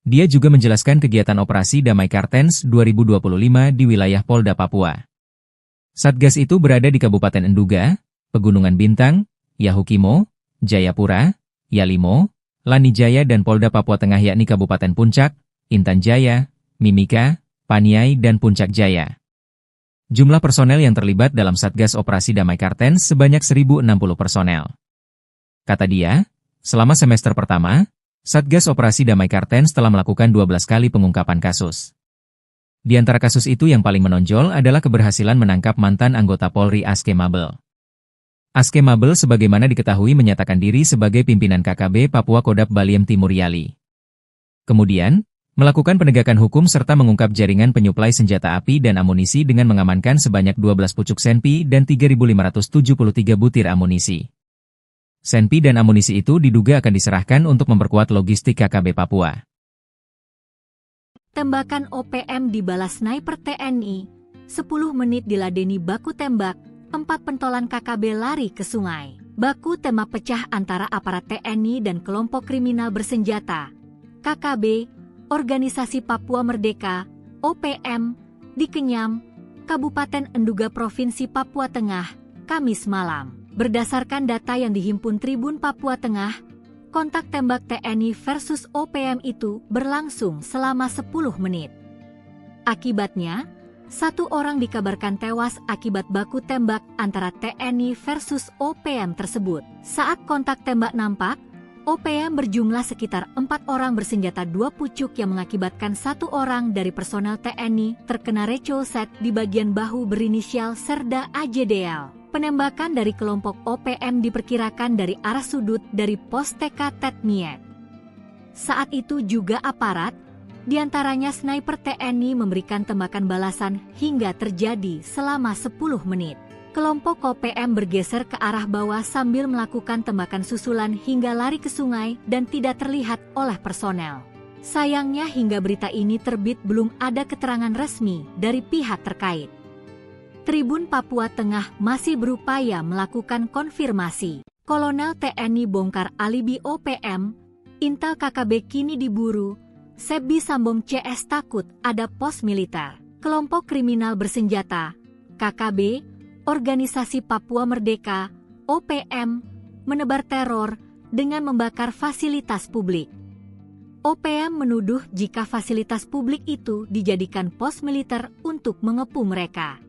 Dia juga menjelaskan kegiatan operasi Damai Kartens 2025 di wilayah Polda Papua. Satgas itu berada di Kabupaten Enduga, Pegunungan Bintang, Yahukimo, Jayapura, Yalimo, Lanijaya dan Polda Papua Tengah yakni Kabupaten Puncak, Intan Jaya, Mimika, Paniai dan Puncak Jaya. Jumlah personel yang terlibat dalam Satgas Operasi Damai Kartens sebanyak 1.060 personel. Kata dia, selama semester pertama, Satgas Operasi Damai Kartens telah melakukan 12 kali pengungkapan kasus. Di antara kasus itu yang paling menonjol adalah keberhasilan menangkap mantan anggota Polri Aske Mabel. Aske Mabel sebagaimana diketahui menyatakan diri sebagai pimpinan KKB Papua Kodap Baliem Timur Yali. Kemudian, melakukan penegakan hukum serta mengungkap jaringan penyuplai senjata api dan amunisi dengan mengamankan sebanyak 12 pucuk senpi dan 3.573 butir amunisi. Senpi dan amunisi itu diduga akan diserahkan untuk memperkuat logistik KKB Papua. Tembakan OPM dibalas sniper TNI, 10 menit diladeni baku tembak, 4 pentolan KKB lari ke sungai. Baku tembak pecah antara aparat TNI dan kelompok kriminal bersenjata, KKB, Organisasi Papua Merdeka, OPM, di Kenyam, Kabupaten Enduga Provinsi Papua Tengah, Kamis malam. Berdasarkan data yang dihimpun Tribun Papua Tengah, kontak tembak TNI versus OPM itu berlangsung selama 10 menit. Akibatnya, 1 orang dikabarkan tewas akibat baku tembak antara TNI versus OPM tersebut. Saat kontak tembak nampak, OPM berjumlah sekitar 4 orang bersenjata 2 pucuk yang mengakibatkan 1 orang dari personel TNI terkena recoset di bagian bahu berinisial Serda AJDL. Penembakan dari kelompok OPM diperkirakan dari arah sudut dari pos TK Tetmiek. Saat itu juga aparat, diantaranya sniper TNI memberikan tembakan balasan hingga terjadi selama 10 menit. Kelompok OPM bergeser ke arah bawah sambil melakukan tembakan susulan hingga lari ke sungai dan tidak terlihat oleh personel. Sayangnya hingga berita ini terbit belum ada keterangan resmi dari pihak terkait. Tribun Papua Tengah masih berupaya melakukan konfirmasi. Kolonel TNI bongkar alibi OPM, intel KKB kini diburu, Sebi Sambong CS takut ada pos militer. Kelompok kriminal bersenjata, KKB, Organisasi Papua Merdeka, OPM, menebar teror dengan membakar fasilitas publik. OPM menuduh jika fasilitas publik itu dijadikan pos militer untuk mengepung mereka.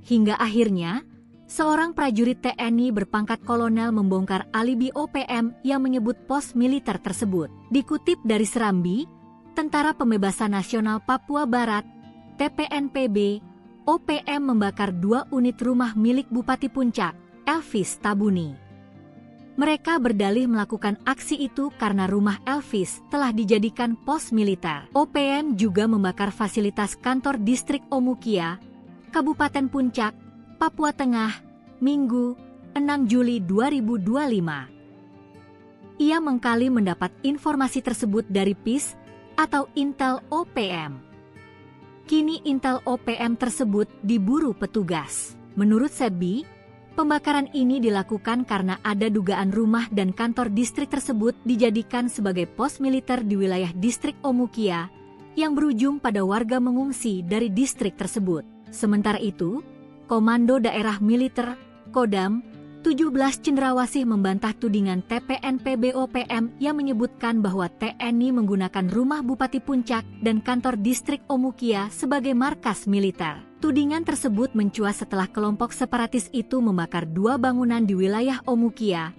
Hingga akhirnya, seorang prajurit TNI berpangkat kolonel membongkar alibi OPM yang menyebut pos militer tersebut. Dikutip dari Serambi, Tentara Pembebasan Nasional Papua Barat, TPNPB, OPM membakar 2 unit rumah milik Bupati Puncak, Elvis Tabuni. Mereka berdalih melakukan aksi itu karena rumah Elvis telah dijadikan pos militer. OPM juga membakar fasilitas kantor distrik Omukia, Kabupaten Puncak, Papua Tengah, Minggu, 6 Juli 2025. Ia mengklaim mendapat informasi tersebut dari PIS atau Intel OPM. Kini Intel OPM tersebut diburu petugas. Menurut Sebi, pembakaran ini dilakukan karena ada dugaan rumah dan kantor distrik tersebut dijadikan sebagai pos militer di wilayah distrik Omukia yang berujung pada warga mengungsi dari distrik tersebut. Sementara itu, Komando Daerah Militer, Kodam, 17 Cendrawasih membantah tudingan TPNP BOPM yang menyebutkan bahwa TNI menggunakan rumah Bupati Puncak dan kantor distrik Omukia sebagai markas militer. Tudingan tersebut mencuat setelah kelompok separatis itu membakar 2 bangunan di wilayah Omukia,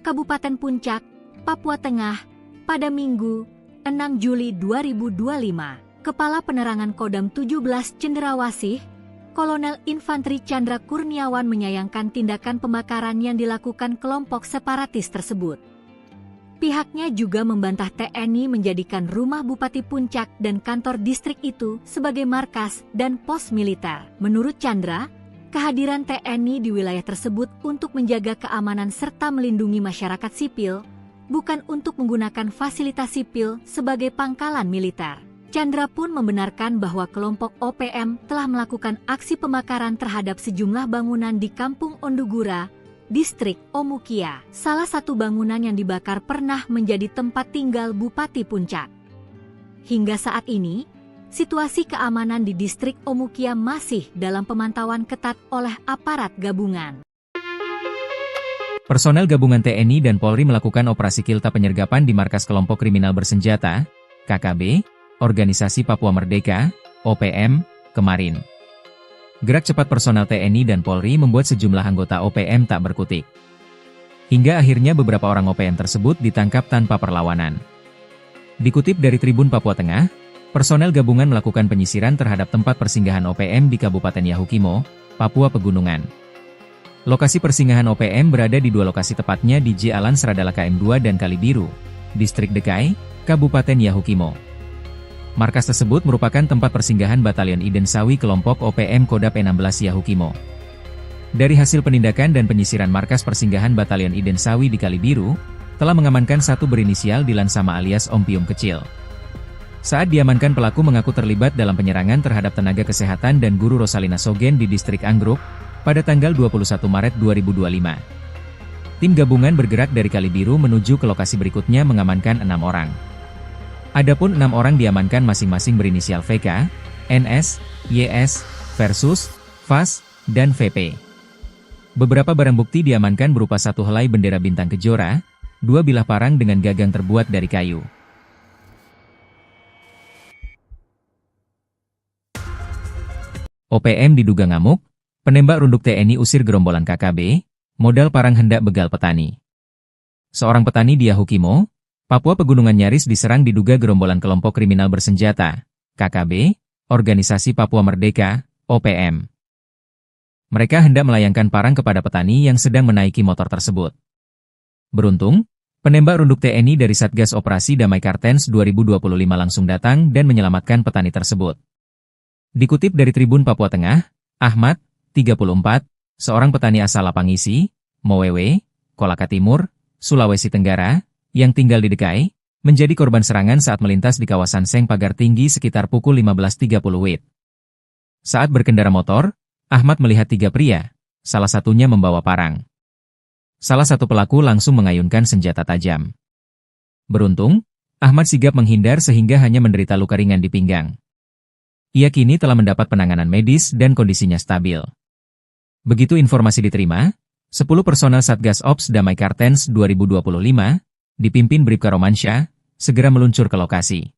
Kabupaten Puncak, Papua Tengah, pada Minggu, 6 Juli 2025. Kepala Penerangan Kodam 17 Cendrawasih, Kolonel Infanteri Chandra Kurniawan menyayangkan tindakan pembakaran yang dilakukan kelompok separatis tersebut. Pihaknya juga membantah TNI menjadikan rumah Bupati Puncak dan kantor distrik itu sebagai markas dan pos militer. Menurut Chandra, kehadiran TNI di wilayah tersebut untuk menjaga keamanan serta melindungi masyarakat sipil, bukan untuk menggunakan fasilitas sipil sebagai pangkalan militer. Chandra pun membenarkan bahwa kelompok OPM telah melakukan aksi pembakaran terhadap sejumlah bangunan di Kampung Ondugura, distrik Omukia. Salah satu bangunan yang dibakar pernah menjadi tempat tinggal Bupati Puncak. Hingga saat ini, situasi keamanan di distrik Omukia masih dalam pemantauan ketat oleh aparat gabungan. Personel gabungan TNI dan Polri melakukan operasi kilta penyergapan di markas kelompok kriminal bersenjata, KKB, Organisasi Papua Merdeka, OPM, kemarin. Gerak cepat personel TNI dan Polri membuat sejumlah anggota OPM tak berkutik. Hingga akhirnya beberapa orang OPM tersebut ditangkap tanpa perlawanan. Dikutip dari Tribun Papua Tengah, personel gabungan melakukan penyisiran terhadap tempat persinggahan OPM di Kabupaten Yahukimo, Papua Pegunungan. Lokasi persinggahan OPM berada di 2 lokasi tepatnya di Jalan Seradala KM2 dan Kalibiru, Distrik Dekai, Kabupaten Yahukimo. Markas tersebut merupakan tempat persinggahan Batalion Iden Sawi kelompok OPM Kodap 16 Yahukimo. Dari hasil penindakan dan penyisiran markas persinggahan Batalion Iden Sawi di Kalibiru, telah mengamankan satu berinisial Dilan Sama alias Om Pium Kecil. Saat diamankan, pelaku mengaku terlibat dalam penyerangan terhadap tenaga kesehatan dan guru Rosalina Sogen di distrik Anggruk, pada tanggal 21 Maret 2025. Tim gabungan bergerak dari Kalibiru menuju ke lokasi berikutnya mengamankan 6 orang. Adapun 6 orang diamankan masing-masing berinisial VK, NS, YS, Versus, VAS, dan VP. Beberapa barang bukti diamankan berupa 1 helai bendera bintang kejora, 2 bilah parang dengan gagang terbuat dari kayu. OPM diduga ngamuk, penembak runduk TNI usir gerombolan KKB, modal parang hendak begal petani. Seorang petani di Yahukimo, Papua Pegunungan nyaris diserang diduga gerombolan kelompok kriminal bersenjata, KKB, Organisasi Papua Merdeka, OPM. Mereka hendak melayangkan parang kepada petani yang sedang menaiki motor tersebut. Beruntung, penembak runduk TNI dari Satgas Operasi Damai Kartens 2025 langsung datang dan menyelamatkan petani tersebut. Dikutip dari Tribun Papua Tengah, Ahmad, 34, seorang petani asal Lapangisi, Mowewe, Kolaka Timur, Sulawesi Tenggara, yang tinggal di Dekai, menjadi korban serangan saat melintas di kawasan Seng Pagar Tinggi sekitar pukul 15.30 WIB. Saat berkendara motor, Ahmad melihat 3 pria, salah satunya membawa parang. Salah satu pelaku langsung mengayunkan senjata tajam. Beruntung, Ahmad sigap menghindar sehingga hanya menderita luka ringan di pinggang. Ia kini telah mendapat penanganan medis dan kondisinya stabil. Begitu informasi diterima, 10 personel Satgas Ops Damai Kartens 2025, dipimpin Bribka Romansyah, segera meluncur ke lokasi.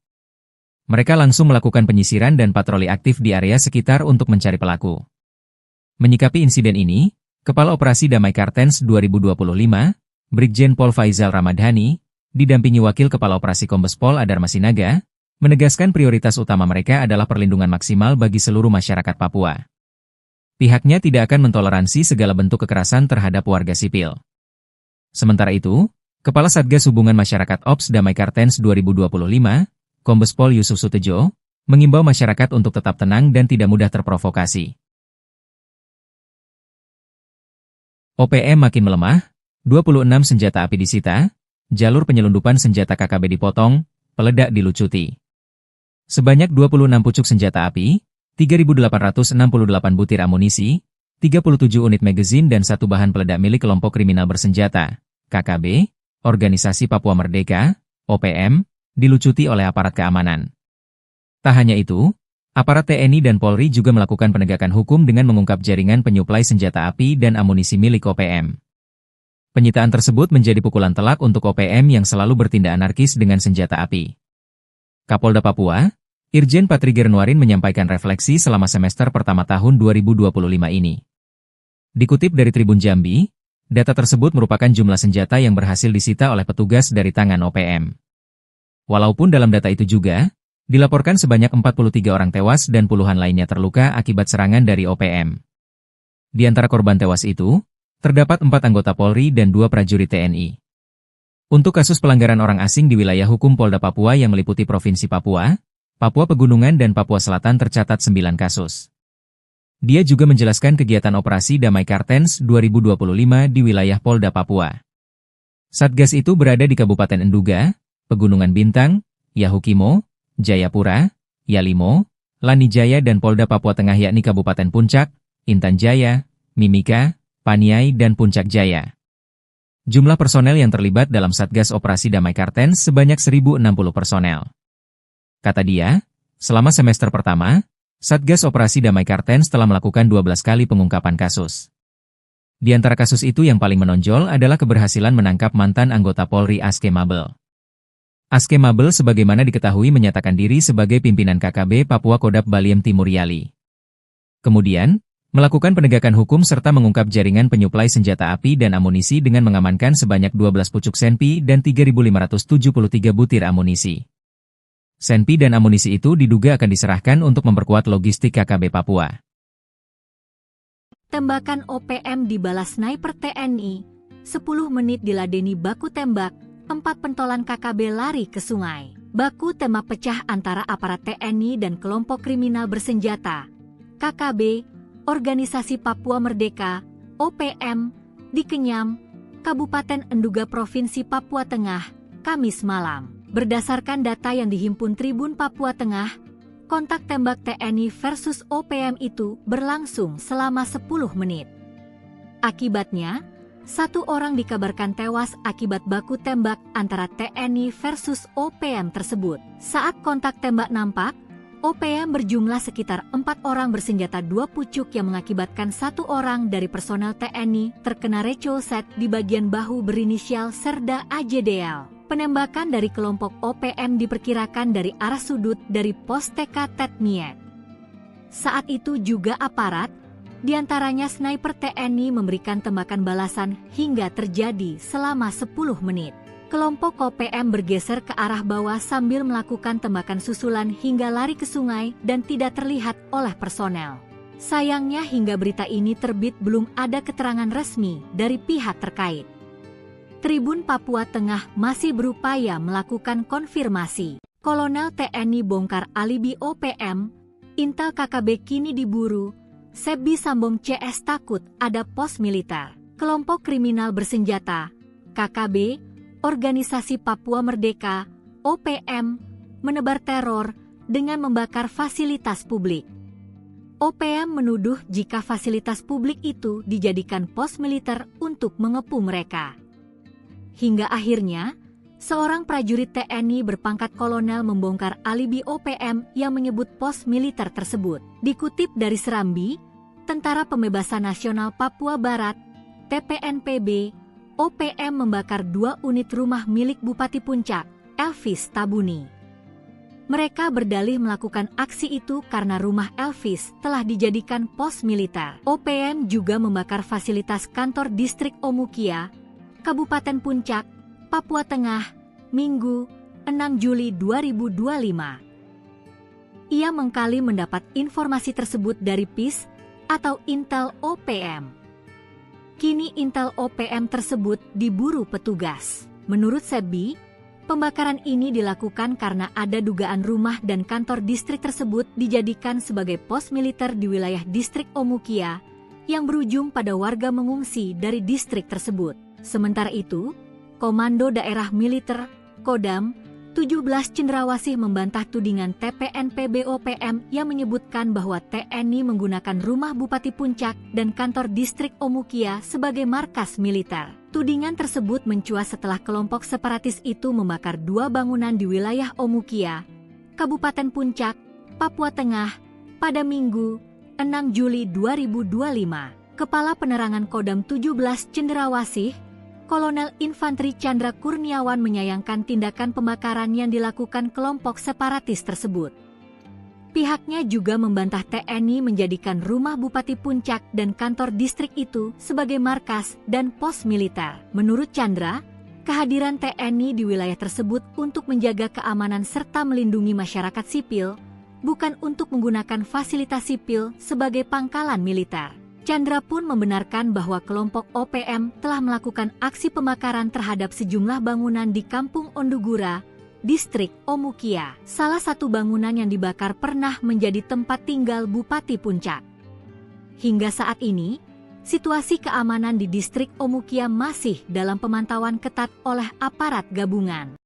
Mereka langsung melakukan penyisiran dan patroli aktif di area sekitar untuk mencari pelaku. Menyikapi insiden ini, Kepala Operasi Damai Kartens 2025, Brigjen Pol Faizal Ramadhani, didampingi Wakil Kepala Operasi Kombes Pol Adar Masinaga, menegaskan prioritas utama mereka adalah perlindungan maksimal bagi seluruh masyarakat Papua. Pihaknya tidak akan mentoleransi segala bentuk kekerasan terhadap warga sipil. Sementara itu, Kepala Satgas Hubungan Masyarakat Ops Damai Kartens 2025, Kombes Pol Yusuf Sutejo, mengimbau masyarakat untuk tetap tenang dan tidak mudah terprovokasi. OPM makin melemah, 26 senjata api disita, jalur penyelundupan senjata KKB dipotong, peledak dilucuti. Sebanyak 26 pucuk senjata api, 3.868 butir amunisi, 37 unit magazin dan 1 bahan peledak milik kelompok kriminal bersenjata, KKB, Organisasi Papua Merdeka, OPM, dilucuti oleh aparat keamanan. Tak hanya itu, aparat TNI dan Polri juga melakukan penegakan hukum dengan mengungkap jaringan penyuplai senjata api dan amunisi milik OPM. Penyitaan tersebut menjadi pukulan telak untuk OPM yang selalu bertindak anarkis dengan senjata api. Kapolda Papua, Irjen Patriger Nuarin menyampaikan refleksi selama semester pertama tahun 2025 ini. Dikutip dari Tribun Jambi, data tersebut merupakan jumlah senjata yang berhasil disita oleh petugas dari tangan OPM. Walaupun dalam data itu juga, dilaporkan sebanyak 43 orang tewas dan puluhan lainnya terluka akibat serangan dari OPM. Di antara korban tewas itu, terdapat 4 anggota Polri dan 2 prajurit TNI. Untuk kasus pelanggaran orang asing di wilayah hukum Polda Papua yang meliputi Provinsi Papua, Papua Pegunungan dan Papua Selatan tercatat 9 kasus. Dia juga menjelaskan kegiatan operasi Damai Kartens 2025 di wilayah Polda Papua. Satgas itu berada di Kabupaten Enduga, Pegunungan Bintang, Yahukimo, Jayapura, Yalimo, Lanijaya dan Polda Papua Tengah yakni Kabupaten Puncak, Intan Jaya, Mimika, Paniai dan Puncak Jaya. Jumlah personel yang terlibat dalam Satgas Operasi Damai Kartens sebanyak 1.060 personel. Kata dia, selama semester pertama, Satgas Operasi Damai Kartens telah melakukan 12 kali pengungkapan kasus. Di antara kasus itu yang paling menonjol adalah keberhasilan menangkap mantan anggota Polri Aske Mabel. Aske Mabel sebagaimana diketahui menyatakan diri sebagai pimpinan KKB Papua Kodap Baliem Timur Yali. Kemudian, melakukan penegakan hukum serta mengungkap jaringan penyuplai senjata api dan amunisi dengan mengamankan sebanyak 12 pucuk senpi dan 3.573 butir amunisi. Senpi dan amunisi itu diduga akan diserahkan untuk memperkuat logistik KKB Papua. Tembakan OPM dibalas sniper TNI, 10 menit diladeni baku tembak, 4 pentolan KKB lari ke sungai. Baku tembak pecah antara aparat TNI dan kelompok kriminal bersenjata, KKB, Organisasi Papua Merdeka, OPM, di Kenyam, Kabupaten Enduga Provinsi Papua Tengah, Kamis malam. Berdasarkan data yang dihimpun Tribun Papua Tengah, kontak tembak TNI versus OPM itu berlangsung selama 10 menit. Akibatnya, 1 orang dikabarkan tewas akibat baku tembak antara TNI versus OPM tersebut. Saat kontak tembak nampak, OPM berjumlah sekitar 4 orang bersenjata 2 pucuk yang mengakibatkan 1 orang dari personel TNI terkena recolset di bagian bahu berinisial Serda AJDL. Penembakan dari kelompok OPM diperkirakan dari arah sudut dari pos TK Tetmiet. Saat itu juga aparat, diantaranya sniper TNI memberikan tembakan balasan hingga terjadi selama 10 menit. Kelompok OPM bergeser ke arah bawah sambil melakukan tembakan susulan hingga lari ke sungai dan tidak terlihat oleh personel. Sayangnya hingga berita ini terbit belum ada keterangan resmi dari pihak terkait. Tribun Papua Tengah masih berupaya melakukan konfirmasi. Kolonel TNI bongkar alibi OPM, Intel KKB kini diburu, Sebi Sambong CS takut ada pos militer. Kelompok kriminal bersenjata, KKB, Organisasi Papua Merdeka, OPM, menebar teror dengan membakar fasilitas publik. OPM menuduh jika fasilitas publik itu dijadikan pos militer untuk mengepung mereka. Hingga akhirnya, seorang prajurit TNI berpangkat kolonel membongkar alibi OPM yang menyebut pos militer tersebut. Dikutip dari Serambi, Tentara Pembebasan Nasional Papua Barat, TPNPB, OPM membakar 2 unit rumah milik Bupati Puncak, Elvis Tabuni. Mereka berdalih melakukan aksi itu karena rumah Elvis telah dijadikan pos militer. OPM juga membakar fasilitas kantor distrik Omukia, Kabupaten Puncak, Papua Tengah, Minggu, 6 Juli 2025. Ia mengkali mendapat informasi tersebut dari PIS atau Intel OPM. Kini Intel OPM tersebut diburu petugas. Menurut Sebi, pembakaran ini dilakukan karena ada dugaan rumah dan kantor distrik tersebut dijadikan sebagai pos militer di wilayah distrik Omukia yang berujung pada warga mengungsi dari distrik tersebut. Sementara itu, Komando Daerah Militer, Kodam, 17 Cendrawasih membantah tudingan TPNPB OPM yang menyebutkan bahwa TNI menggunakan rumah Bupati Puncak dan kantor distrik Omukia sebagai markas militer. Tudingan tersebut mencuat setelah kelompok separatis itu membakar 2 bangunan di wilayah Omukia, Kabupaten Puncak, Papua Tengah, pada Minggu, 6 Juli 2025. Kepala Penerangan Kodam 17 Cendrawasih, Kolonel Infanteri Chandra Kurniawan menyayangkan tindakan pembakaran yang dilakukan kelompok separatis tersebut. Pihaknya juga membantah TNI menjadikan rumah Bupati Puncak dan kantor distrik itu sebagai markas dan pos militer. Menurut Chandra, kehadiran TNI di wilayah tersebut untuk menjaga keamanan serta melindungi masyarakat sipil, bukan untuk menggunakan fasilitas sipil sebagai pangkalan militer. Chandra pun membenarkan bahwa kelompok OPM telah melakukan aksi pembakaran terhadap sejumlah bangunan di Kampung Ondugura, Distrik Omukia. Salah satu bangunan yang dibakar pernah menjadi tempat tinggal Bupati Puncak. Hingga saat ini, situasi keamanan di Distrik Omukia masih dalam pemantauan ketat oleh aparat gabungan.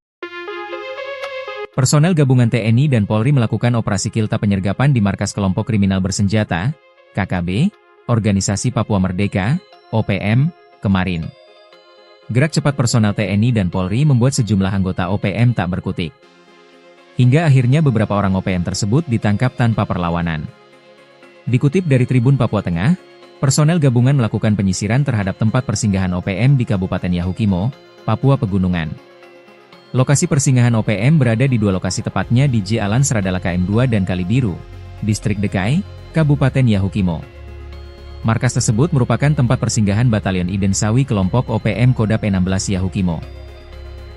Personel gabungan TNI dan Polri melakukan operasi Kilta penyergapan di markas kelompok kriminal bersenjata, KKB, Organisasi Papua Merdeka, OPM, kemarin. Gerak cepat personel TNI dan Polri membuat sejumlah anggota OPM tak berkutik. Hingga akhirnya beberapa orang OPM tersebut ditangkap tanpa perlawanan. Dikutip dari Tribun Papua Tengah, personel gabungan melakukan penyisiran terhadap tempat persinggahan OPM di Kabupaten Yahukimo, Papua Pegunungan. Lokasi persinggahan OPM berada di dua lokasi tepatnya di Jalan Seradala KM2 dan Kalibiru, Distrik Dekai, Kabupaten Yahukimo. Markas tersebut merupakan tempat persinggahan Batalion Iden Sawi kelompok OPM Kodap 16 Yahukimo.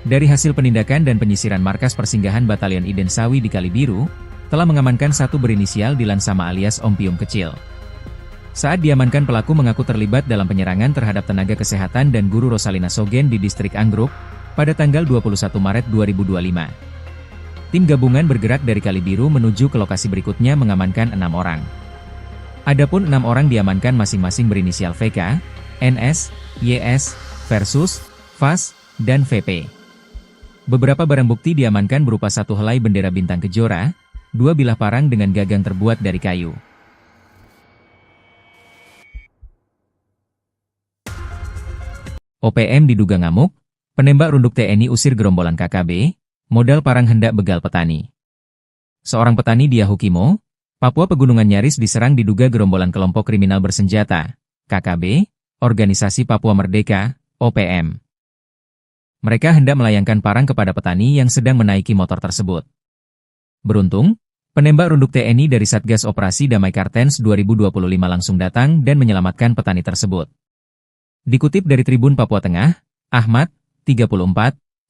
Dari hasil penindakan dan penyisiran markas persinggahan Batalion Iden Sawi di Kalibiru, telah mengamankan satu berinisial Dilan Sama alias Om Pium Kecil. Saat diamankan, pelaku mengaku terlibat dalam penyerangan terhadap tenaga kesehatan dan guru Rosalina Sogen di Distrik Anggruk pada tanggal 21 Maret 2025. Tim gabungan bergerak dari Kalibiru menuju ke lokasi berikutnya mengamankan 6 orang. Adapun 6 orang diamankan masing-masing berinisial VK, NS, YS, Versus, VAS, dan VP. Beberapa barang bukti diamankan berupa satu helai bendera bintang kejora, 2 bilah parang dengan gagang terbuat dari kayu. OPM diduga ngamuk, penembak runduk TNI usir gerombolan KKB, modal parang hendak begal petani. Seorang petani di Yahukimo, Papua Pegunungan nyaris diserang diduga gerombolan kelompok kriminal bersenjata, KKB, Organisasi Papua Merdeka, OPM. Mereka hendak melayangkan parang kepada petani yang sedang menaiki motor tersebut. Beruntung, penembak runduk TNI dari Satgas Operasi Damai Kartens 2025 langsung datang dan menyelamatkan petani tersebut. Dikutip dari Tribun Papua Tengah, Ahmad, 34,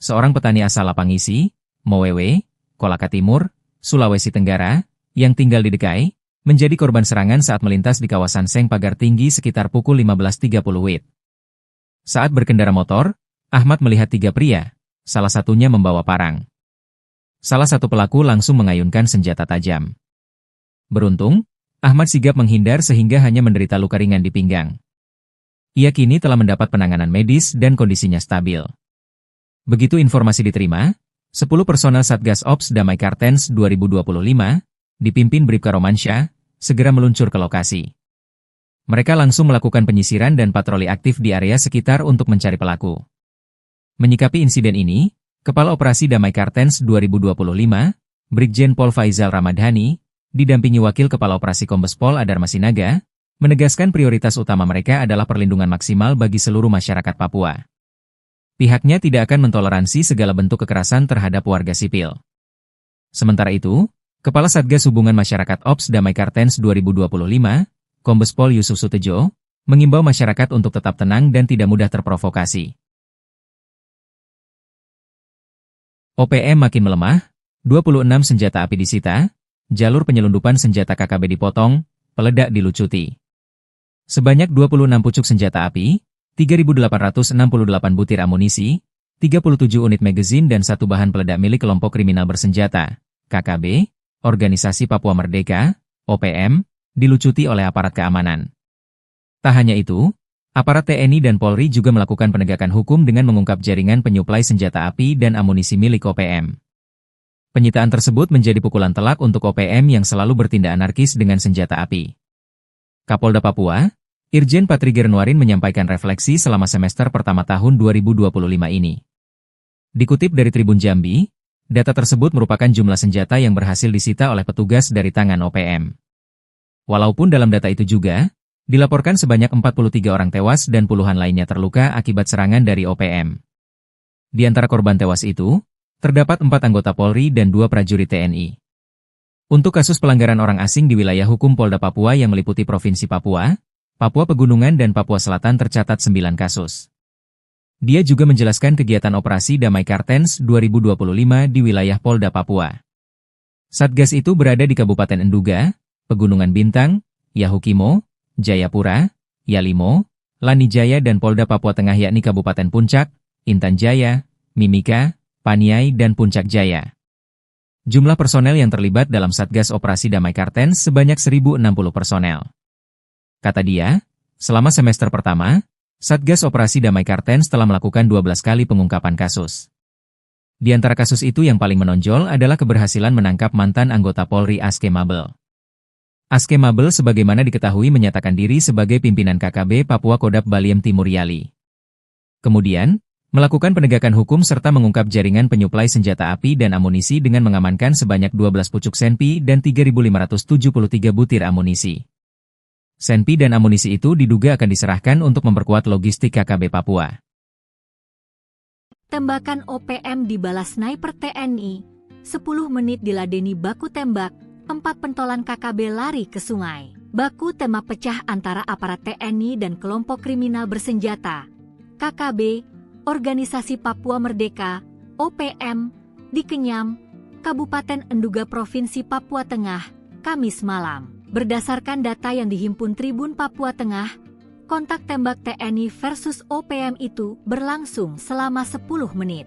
seorang petani asal Lapangisi, Mowewe, Kolaka Timur, Sulawesi Tenggara, yang tinggal di Dekai, menjadi korban serangan saat melintas di kawasan Seng Pagar Tinggi sekitar pukul 15.30 WIB. Saat berkendara motor, Ahmad melihat 3 pria, salah satunya membawa parang. Salah satu pelaku langsung mengayunkan senjata tajam. Beruntung, Ahmad sigap menghindar sehingga hanya menderita luka ringan di pinggang. Ia kini telah mendapat penanganan medis dan kondisinya stabil. Begitu informasi diterima, 10 personel Satgas Ops Damai Kartens 2025, dipimpin Bribka Romansyah, segera meluncur ke lokasi. Mereka langsung melakukan penyisiran dan patroli aktif di area sekitar untuk mencari pelaku. Menyikapi insiden ini, Kepala Operasi Damai Kartens 2025, Brigjen Pol Faizal Ramadhani, didampingi Wakil Kepala Operasi Kombes Pol Adar Masinaga, menegaskan prioritas utama mereka adalah perlindungan maksimal bagi seluruh masyarakat Papua. Pihaknya tidak akan mentoleransi segala bentuk kekerasan terhadap warga sipil. Sementara itu, Kepala Satgas Hubungan Masyarakat Ops Damai Kartens 2025, Kombes Pol Yusuf Sutejo, mengimbau masyarakat untuk tetap tenang dan tidak mudah terprovokasi. OPM makin melemah, 26 senjata api disita, jalur penyelundupan senjata KKB dipotong, peledak dilucuti. Sebanyak 26 pucuk senjata api, 3.868 butir amunisi, 37 unit magazin dan 1 bahan peledak milik kelompok kriminal bersenjata, KKB, Organisasi Papua Merdeka, OPM, dilucuti oleh aparat keamanan. Tak hanya itu, aparat TNI dan Polri juga melakukan penegakan hukum dengan mengungkap jaringan penyuplai senjata api dan amunisi milik OPM. Penyitaan tersebut menjadi pukulan telak untuk OPM yang selalu bertindak anarkis dengan senjata api. Kapolda Papua, Irjen Patri Gernuarin menyampaikan refleksi selama semester pertama tahun 2025 ini. Dikutip dari Tribun Jambi, data tersebut merupakan jumlah senjata yang berhasil disita oleh petugas dari tangan OPM. Walaupun dalam data itu juga Dilaporkan sebanyak 43 orang tewas dan puluhan lainnya terluka akibat serangan dari OPM. Di antara korban tewas itu, terdapat 4 anggota Polri dan 2 prajurit TNI. Untuk kasus pelanggaran orang asing di wilayah hukum Polda Papua yang meliputi Provinsi Papua, Papua Pegunungan dan Papua Selatan tercatat 9 kasus. Dia juga menjelaskan kegiatan operasi Damai Kartens 2025 di wilayah Polda Papua. Satgas itu berada di Kabupaten Enduga, Pegunungan Bintang, Yahukimo, Jayapura, Yalimo, Lanijaya dan Polda Papua Tengah yakni Kabupaten Puncak, Intan Jaya, Mimika, Paniai dan Puncak Jaya. Jumlah personel yang terlibat dalam Satgas Operasi Damai Kartens sebanyak 1.060 personel. Kata dia, selama semester pertama, Satgas Operasi Damai Kartens telah melakukan 12 kali pengungkapan kasus. Di antara kasus itu yang paling menonjol adalah keberhasilan menangkap mantan anggota Polri Aske Mabel. Aske Mabel sebagaimana diketahui menyatakan diri sebagai pimpinan KKB Papua Kodap Baliem Timur Yali. Kemudian, melakukan penegakan hukum serta mengungkap jaringan penyuplai senjata api dan amunisi dengan mengamankan sebanyak 12 pucuk senpi dan 3.573 butir amunisi. Senpi dan amunisi itu diduga akan diserahkan untuk memperkuat logistik KKB Papua. Tembakan OPM dibalas sniper TNI, 10 menit diladeni baku tembak, 4 pentolan KKB lari ke sungai. Baku tembak pecah antara aparat TNI dan kelompok kriminal bersenjata, KKB, Organisasi Papua Merdeka, OPM, di Kenyam, Kabupaten Enduga Provinsi Papua Tengah, Kamis malam. Berdasarkan data yang dihimpun Tribun Papua Tengah, kontak tembak TNI versus OPM itu berlangsung selama 10 menit.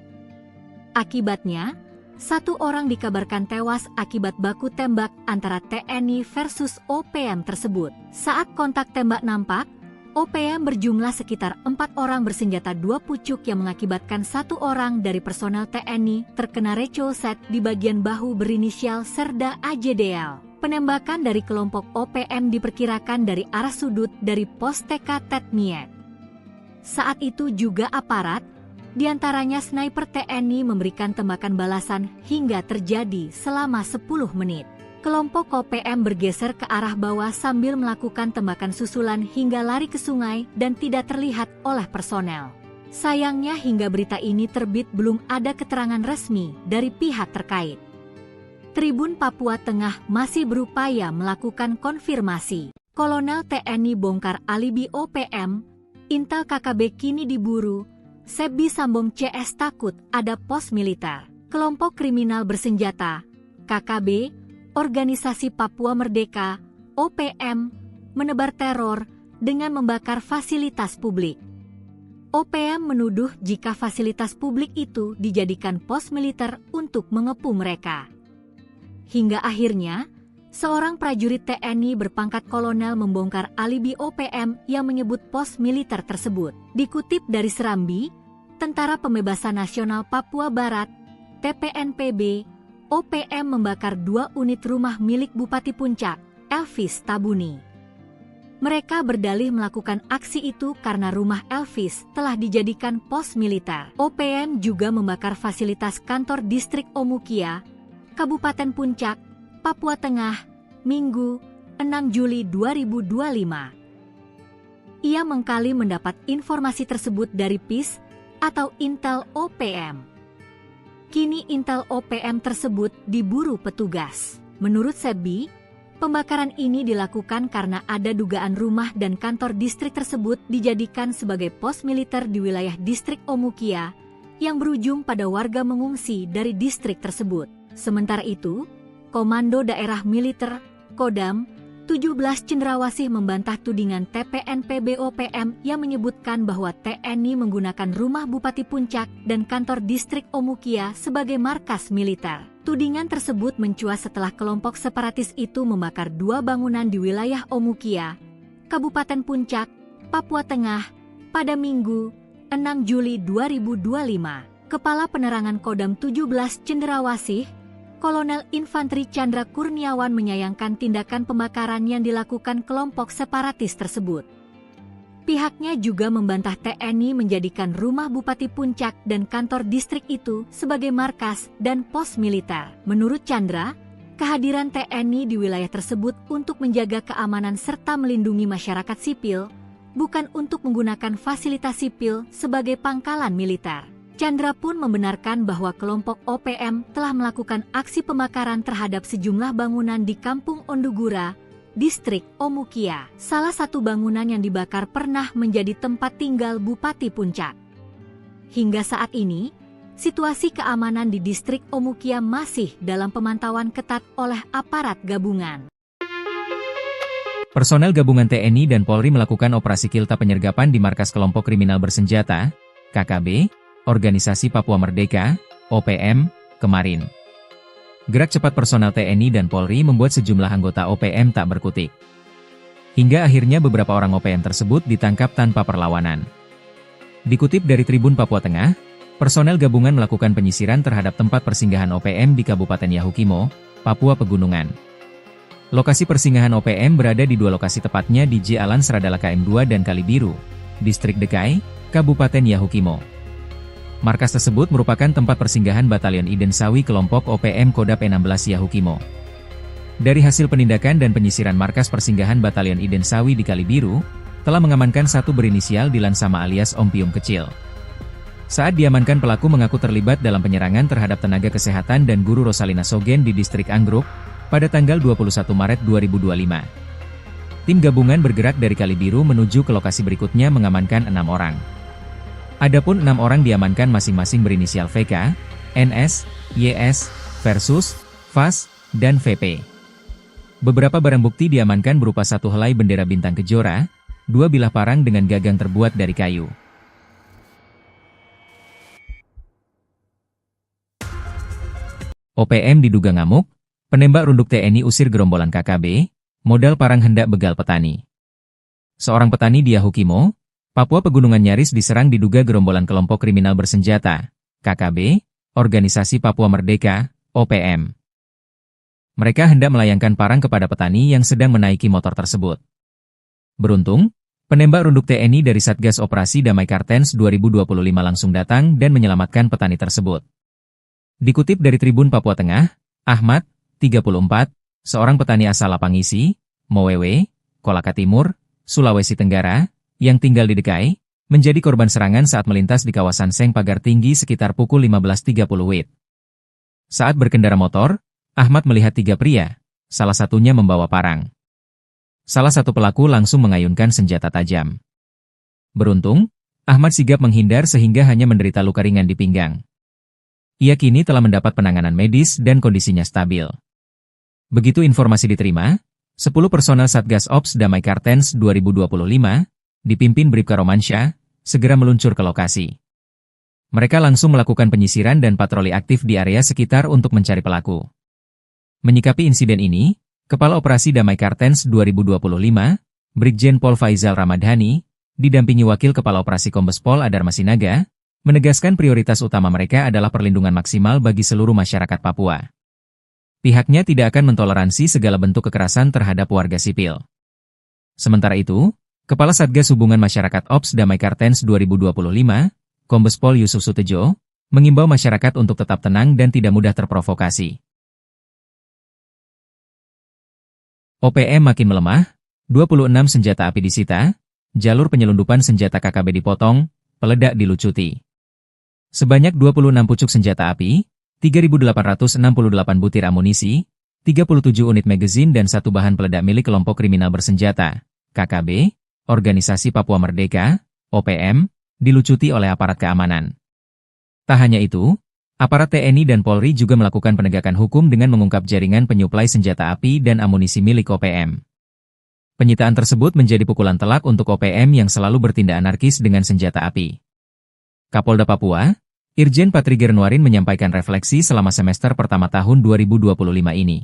Akibatnya, 1 orang dikabarkan tewas akibat baku tembak antara TNI versus OPM tersebut. Saat kontak tembak nampak, OPM berjumlah sekitar 4 orang bersenjata 2 pucuk yang mengakibatkan 1 orang dari personel TNI terkena recolset di bagian bahu berinisial Serda AJDL. Penembakan dari kelompok OPM diperkirakan dari arah sudut dari pos TK Tetmiet. Saat itu juga aparat, diantaranya sniper TNI memberikan tembakan balasan hingga terjadi selama 10 menit. Kelompok OPM bergeser ke arah bawah sambil melakukan tembakan susulan hingga lari ke sungai dan tidak terlihat oleh personel. Sayangnya hingga berita ini terbit belum ada keterangan resmi dari pihak terkait. Tribun Papua Tengah masih berupaya melakukan konfirmasi. Kolonel TNI bongkar alibi OPM, Intel KKB kini diburu, Sebi Sambong CS takut ada pos militer. Kelompok kriminal bersenjata, KKB, Organisasi Papua Merdeka, OPM, menebar teror dengan membakar fasilitas publik. OPM menuduh jika fasilitas publik itu dijadikan pos militer untuk mengepung mereka. Hingga akhirnya, seorang prajurit TNI berpangkat kolonel membongkar alibi OPM yang menyebut pos militer tersebut. Dikutip dari Serambi, Tentara Pembebasan Nasional Papua Barat, TPNPB, OPM membakar 2 unit rumah milik Bupati Puncak, Elvis Tabuni. Mereka berdalih melakukan aksi itu karena rumah Elvis telah dijadikan pos militer. OPM juga membakar fasilitas kantor distrik Omukia, Kabupaten Puncak, Papua Tengah, Minggu, 6 Juli 2025. Ia mengkali mendapat informasi tersebut dari PIS atau Intel OPM. Kini Intel OPM tersebut diburu petugas. Menurut Sebi, pembakaran ini dilakukan karena ada dugaan rumah dan kantor distrik tersebut dijadikan sebagai pos militer di wilayah distrik Omukia yang berujung pada warga mengungsi dari distrik tersebut. Sementara itu, Komando Daerah Militer, Kodam, 17 Cendrawasih membantah tudingan TPNPB OPM yang menyebutkan bahwa TNI menggunakan rumah Bupati Puncak dan kantor distrik Omukia sebagai markas militer. Tudingan tersebut mencuat setelah kelompok separatis itu membakar 2 bangunan di wilayah Omukia, Kabupaten Puncak, Papua Tengah, pada Minggu, 6 Juli 2025. Kepala Penerangan Kodam 17 Cendrawasih, Kolonel Infanteri Chandra Kurniawan menyayangkan tindakan pembakaran yang dilakukan kelompok separatis tersebut. Pihaknya juga membantah TNI menjadikan rumah Bupati Puncak dan kantor distrik itu sebagai markas dan pos militer. Menurut Chandra, Kehadiran TNI di wilayah tersebut untuk menjaga keamanan serta melindungi masyarakat sipil, bukan untuk menggunakan fasilitas sipil sebagai pangkalan militer. Chandra pun membenarkan bahwa kelompok OPM telah melakukan aksi pembakaran terhadap sejumlah bangunan di Kampung Ondugura, Distrik Omukia. Salah satu bangunan yang dibakar pernah menjadi tempat tinggal Bupati Puncak. Hingga saat ini, situasi keamanan di Distrik Omukia masih dalam pemantauan ketat oleh aparat gabungan. Personel gabungan TNI dan Polri melakukan operasi kilta penyergapan di markas kelompok kriminal bersenjata, KKB, Organisasi Papua Merdeka, OPM, kemarin. Gerak cepat personel TNI dan Polri membuat sejumlah anggota OPM tak berkutik. Hingga akhirnya beberapa orang OPM tersebut ditangkap tanpa perlawanan. Dikutip dari Tribun Papua Tengah, personel gabungan melakukan penyisiran terhadap tempat persinggahan OPM di Kabupaten Yahukimo, Papua Pegunungan. Lokasi persinggahan OPM berada di dua lokasi tepatnya di Jalan Seradala KM2 dan Kalibiru, Distrik Dekai, Kabupaten Yahukimo. Markas tersebut merupakan tempat persinggahan Batalion Iden Sawi kelompok OPM Kodap 16 Yahukimo. Dari hasil penindakan dan penyisiran markas persinggahan Batalion Iden Sawi di Kalibiru, telah mengamankan satu berinisial Dilan Sama alias Om Pium Kecil. Saat diamankan, pelaku mengaku terlibat dalam penyerangan terhadap tenaga kesehatan dan guru Rosalina Sogen di Distrik Anggruk pada tanggal 21 Maret 2025. Tim gabungan bergerak dari Kalibiru menuju ke lokasi berikutnya mengamankan 6 orang. Adapun 6 orang diamankan masing-masing berinisial VK, NS, YS, Versus, VAS, dan VP. Beberapa barang bukti diamankan berupa satu helai bendera bintang kejora, 2 bilah parang dengan gagang terbuat dari kayu. OPM diduga ngamuk, penembak runduk TNI usir gerombolan KKB, modal parang hendak begal petani. Seorang petani di Yahukimo, Papua Pegunungan nyaris diserang diduga gerombolan kelompok kriminal bersenjata, KKB, Organisasi Papua Merdeka, OPM. Mereka hendak melayangkan parang kepada petani yang sedang menaiki motor tersebut. Beruntung, penembak runduk TNI dari Satgas Operasi Damai Kartens 2025 langsung datang dan menyelamatkan petani tersebut. Dikutip dari Tribun Papua Tengah, Ahmad, 34, seorang petani asal Lapangisi, Mowewe, Kolaka Timur, Sulawesi Tenggara, yang tinggal di Dekai, menjadi korban serangan saat melintas di kawasan Seng Pagar Tinggi sekitar pukul 15.30 WIB. Saat berkendara motor, Ahmad melihat 3 pria, salah satunya membawa parang. Salah satu pelaku langsung mengayunkan senjata tajam. Beruntung, Ahmad sigap menghindar sehingga hanya menderita luka ringan di pinggang. Ia kini telah mendapat penanganan medis dan kondisinya stabil. Begitu informasi diterima, 10 personel Satgas Ops Damai Kartens 2025, dipimpin Bribka Romansyah, segera meluncur ke lokasi. Mereka langsung melakukan penyisiran dan patroli aktif di area sekitar untuk mencari pelaku. Menyikapi insiden ini, Kepala Operasi Damai Kartens 2025, Brigjen Pol Faizal Ramadhani, didampingi Wakil Kepala Operasi Kombes Pol Adar Masinaga, menegaskan prioritas utama mereka adalah perlindungan maksimal bagi seluruh masyarakat Papua. Pihaknya tidak akan mentoleransi segala bentuk kekerasan terhadap warga sipil. Sementara itu, Kepala Satgas Hubungan Masyarakat Ops Damai Kartens 2025, Kombes Pol Yusuf Sutejo, mengimbau masyarakat untuk tetap tenang dan tidak mudah terprovokasi. OPM makin melemah, 26 senjata api disita, jalur penyelundupan senjata KKB dipotong, peledak dilucuti. Sebanyak 26 pucuk senjata api, 3.868 butir amunisi, 37 unit magazin dan 1 bahan peledak milik kelompok kriminal bersenjata, KKB, Organisasi Papua Merdeka, OPM, dilucuti oleh aparat keamanan. Tak hanya itu, aparat TNI dan Polri juga melakukan penegakan hukum dengan mengungkap jaringan penyuplai senjata api dan amunisi milik OPM. Penyitaan tersebut menjadi pukulan telak untuk OPM yang selalu bertindak anarkis dengan senjata api. Kapolda Papua, Irjen Patri Gernwarin menyampaikan refleksi selama semester pertama tahun 2025 ini.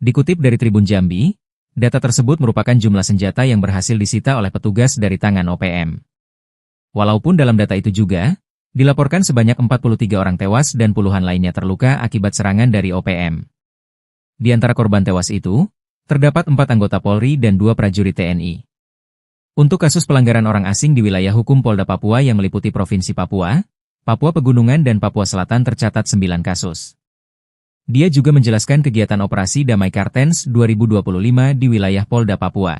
Dikutip dari Tribun Jambi, data tersebut merupakan jumlah senjata yang berhasil disita oleh petugas dari tangan OPM. Walaupun dalam data itu juga, dilaporkan sebanyak 43 orang tewas dan puluhan lainnya terluka akibat serangan dari OPM. Di antara korban tewas itu, terdapat 4 anggota Polri dan 2 prajurit TNI. Untuk kasus pelanggaran orang asing di wilayah hukum Polda Papua yang meliputi Provinsi Papua, Papua Pegunungan dan Papua Selatan tercatat 9 kasus. Dia juga menjelaskan kegiatan operasi Damai Kartens 2025 di wilayah Polda Papua.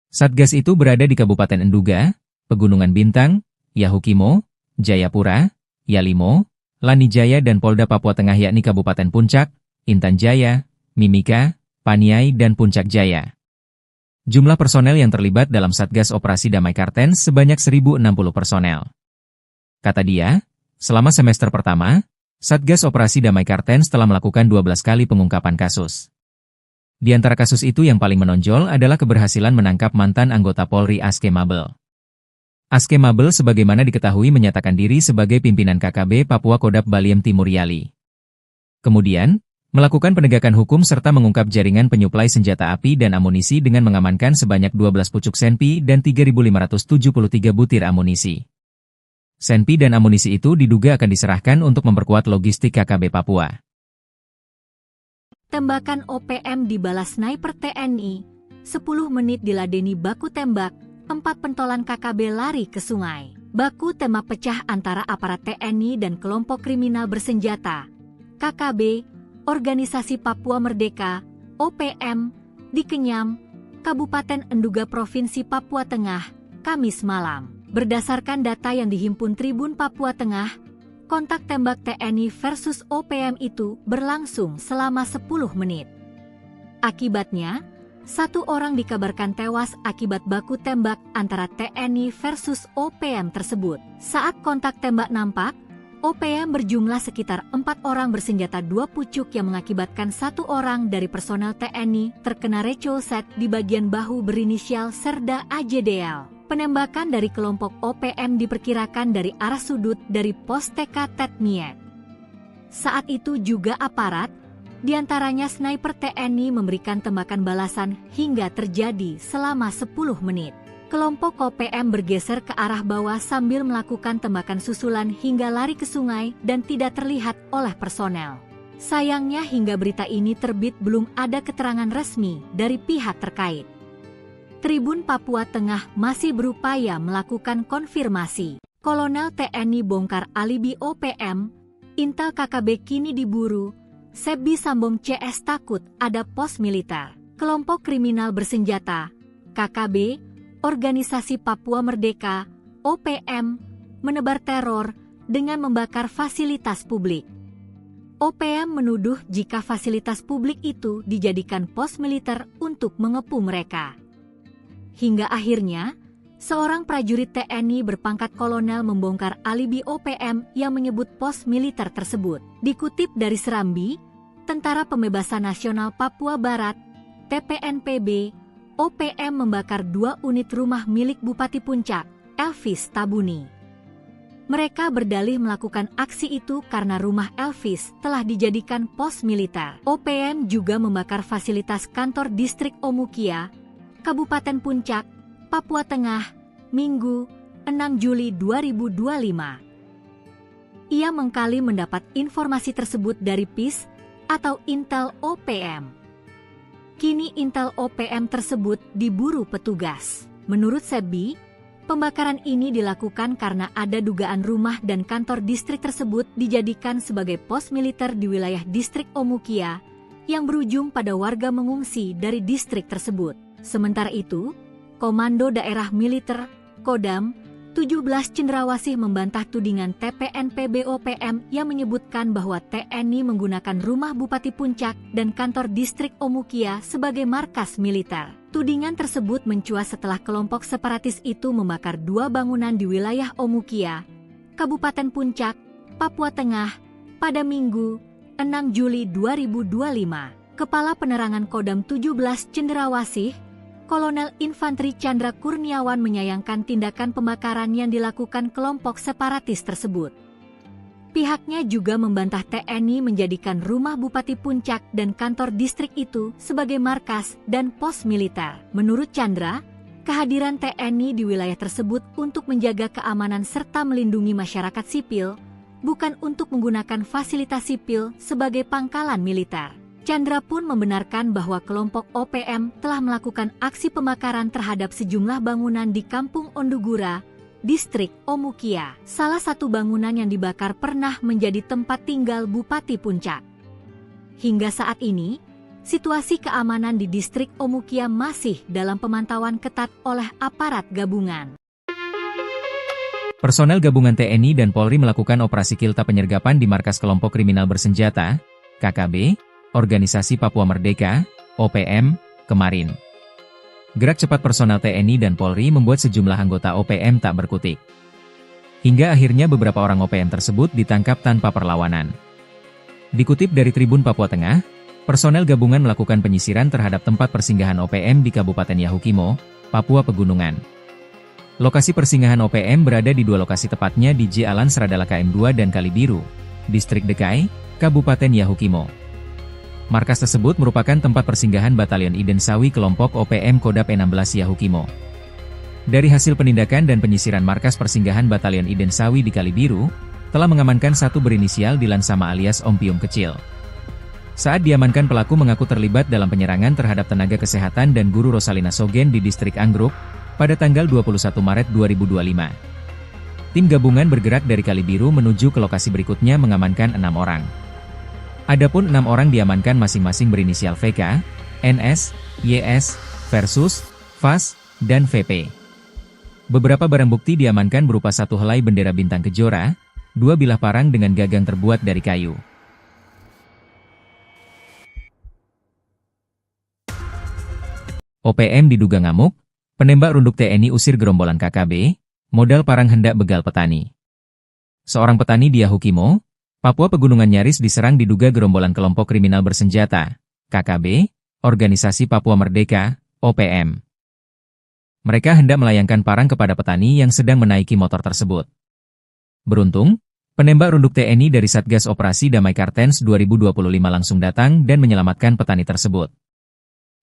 Satgas itu berada di Kabupaten Enduga, Pegunungan Bintang, Yahukimo, Jayapura, Yalimo, Lanijaya dan Polda Papua Tengah yakni Kabupaten Puncak, Intan Jaya, Mimika, Paniai dan Puncak Jaya. Jumlah personel yang terlibat dalam Satgas Operasi Damai Kartens sebanyak 1.060 personel. Kata dia, selama semester pertama, Satgas Operasi Damai Kartens telah melakukan 12 kali pengungkapan kasus. Di antara kasus itu yang paling menonjol adalah keberhasilan menangkap mantan anggota Polri Aske Mabel. Aske Mabel sebagaimana diketahui menyatakan diri sebagai pimpinan KKB Papua Kodap Baliem Timur Yali. Kemudian, melakukan penegakan hukum serta mengungkap jaringan penyuplai senjata api dan amunisi dengan mengamankan sebanyak 12 pucuk senpi dan 3.573 butir amunisi. Senpi dan amunisi itu diduga akan diserahkan untuk memperkuat logistik KKB Papua. Tembakan OPM dibalas sniper TNI, 10 menit diladeni baku tembak, 4 pentolan KKB lari ke sungai. Baku tembak pecah antara aparat TNI dan kelompok kriminal bersenjata, KKB, Organisasi Papua Merdeka, OPM, di Kenyam, Kabupaten Enduga Provinsi Papua Tengah, Kamis malam. Berdasarkan data yang dihimpun Tribun Papua Tengah, kontak tembak TNI versus OPM itu berlangsung selama 10 menit. Akibatnya, 1 orang dikabarkan tewas akibat baku tembak antara TNI versus OPM tersebut. Saat kontak tembak nampak, OPM berjumlah sekitar 4 orang bersenjata 2 pucuk yang mengakibatkan 1 orang dari personel TNI terkena recolset di bagian bahu berinisial Serda AJDL. Penembakan dari kelompok OPM diperkirakan dari arah sudut dari pos TK Tetmiet. Saat itu juga aparat, diantaranya sniper TNI memberikan tembakan balasan hingga terjadi selama 10 menit. Kelompok OPM bergeser ke arah bawah sambil melakukan tembakan susulan hingga lari ke sungai dan tidak terlihat oleh personel. Sayangnya hingga berita ini terbit belum ada keterangan resmi dari pihak terkait. Tribun Papua Tengah masih berupaya melakukan konfirmasi. Kolonel TNI bongkar alibi OPM, intel KKB kini diburu, Sebi Sambong CS takut ada pos militer. Kelompok kriminal bersenjata, KKB, Organisasi Papua Merdeka, OPM, menebar teror dengan membakar fasilitas publik. OPM menuduh jika fasilitas publik itu dijadikan pos militer untuk mengepung mereka. Hingga akhirnya, seorang prajurit TNI berpangkat kolonel membongkar alibi OPM yang menyebut pos militer tersebut. Dikutip dari Serambi, Tentara Pembebasan Nasional Papua Barat, TPNPB, OPM membakar 2 unit rumah milik Bupati Puncak, Elvis Tabuni. Mereka berdalih melakukan aksi itu karena rumah Elvis telah dijadikan pos militer. OPM juga membakar fasilitas kantor distrik Omukia, Kabupaten Puncak, Papua Tengah, Minggu, 6 Juli 2025. Ia mengkali mendapat informasi tersebut dari PIS atau Intel OPM. Kini Intel OPM tersebut diburu petugas. Menurut Sebi, pembakaran ini dilakukan karena ada dugaan rumah dan kantor distrik tersebut dijadikan sebagai pos militer di wilayah distrik Omukia yang berujung pada warga mengungsi dari distrik tersebut. Sementara itu, Komando Daerah Militer, Kodam, 17 Cendrawasih membantah tudingan TPNPB OPM yang menyebutkan bahwa TNI menggunakan rumah Bupati Puncak dan kantor distrik Omukia sebagai markas militer. Tudingan tersebut mencuat setelah kelompok separatis itu membakar 2 bangunan di wilayah Omukia, Kabupaten Puncak, Papua Tengah, pada Minggu, 6 Juli 2025. Kepala Penerangan Kodam 17 Cendrawasih, Kolonel Infanteri Chandra Kurniawan menyayangkan tindakan pembakaran yang dilakukan kelompok separatis tersebut. Pihaknya juga membantah TNI menjadikan rumah Bupati Puncak dan kantor distrik itu sebagai markas dan pos militer. Menurut Chandra, kehadiran TNI di wilayah tersebut untuk menjaga keamanan serta melindungi masyarakat sipil, bukan untuk menggunakan fasilitas sipil sebagai pangkalan militer. Chandra pun membenarkan bahwa kelompok OPM telah melakukan aksi pembakaran terhadap sejumlah bangunan di Kampung Ondugura, distrik Omukia. Salah satu bangunan yang dibakar pernah menjadi tempat tinggal Bupati Puncak. Hingga saat ini, situasi keamanan di distrik Omukia masih dalam pemantauan ketat oleh aparat gabungan. Personel gabungan TNI dan Polri melakukan operasi kilta penyergapan di markas kelompok kriminal bersenjata, KKB, Organisasi Papua Merdeka, OPM, kemarin. Gerak cepat personel TNI dan Polri membuat sejumlah anggota OPM tak berkutik. Hingga akhirnya beberapa orang OPM tersebut ditangkap tanpa perlawanan. Dikutip dari Tribun Papua Tengah, personel gabungan melakukan penyisiran terhadap tempat persinggahan OPM di Kabupaten Yahukimo, Papua Pegunungan. Lokasi persinggahan OPM berada di dua lokasi, tepatnya di J. Alan Seradala KM2 dan Kalibiru, Distrik Dekai, Kabupaten Yahukimo. Markas tersebut merupakan tempat persinggahan Batalion Iden Sawi kelompok OPM Kodap 16 Yahukimo. Dari hasil penindakan dan penyisiran markas persinggahan Batalion Iden Sawi di Kalibiru, telah mengamankan satu berinisial Dilan Sama alias Om Pium Kecil. Saat diamankan, pelaku mengaku terlibat dalam penyerangan terhadap tenaga kesehatan dan guru Rosalina Sogen di Distrik Anggruk pada tanggal 21 Maret 2025. Tim gabungan bergerak dari Kalibiru menuju ke lokasi berikutnya mengamankan 6 orang. Adapun 6 orang diamankan masing-masing berinisial VK, NS, YS, Versus, VAS, dan VP. Beberapa barang bukti diamankan berupa satu helai bendera bintang kejora, 2 bilah parang dengan gagang terbuat dari kayu. OPM diduga ngamuk, penembak runduk TNI usir gerombolan KKB, modal parang hendak begal petani. Seorang petani di Yahukimo, Papua Pegunungan nyaris diserang diduga gerombolan kelompok kriminal bersenjata, KKB, Organisasi Papua Merdeka, OPM. Mereka hendak melayangkan parang kepada petani yang sedang menaiki motor tersebut. Beruntung, penembak runduk TNI dari Satgas Operasi Damai Kartens 2025 langsung datang dan menyelamatkan petani tersebut.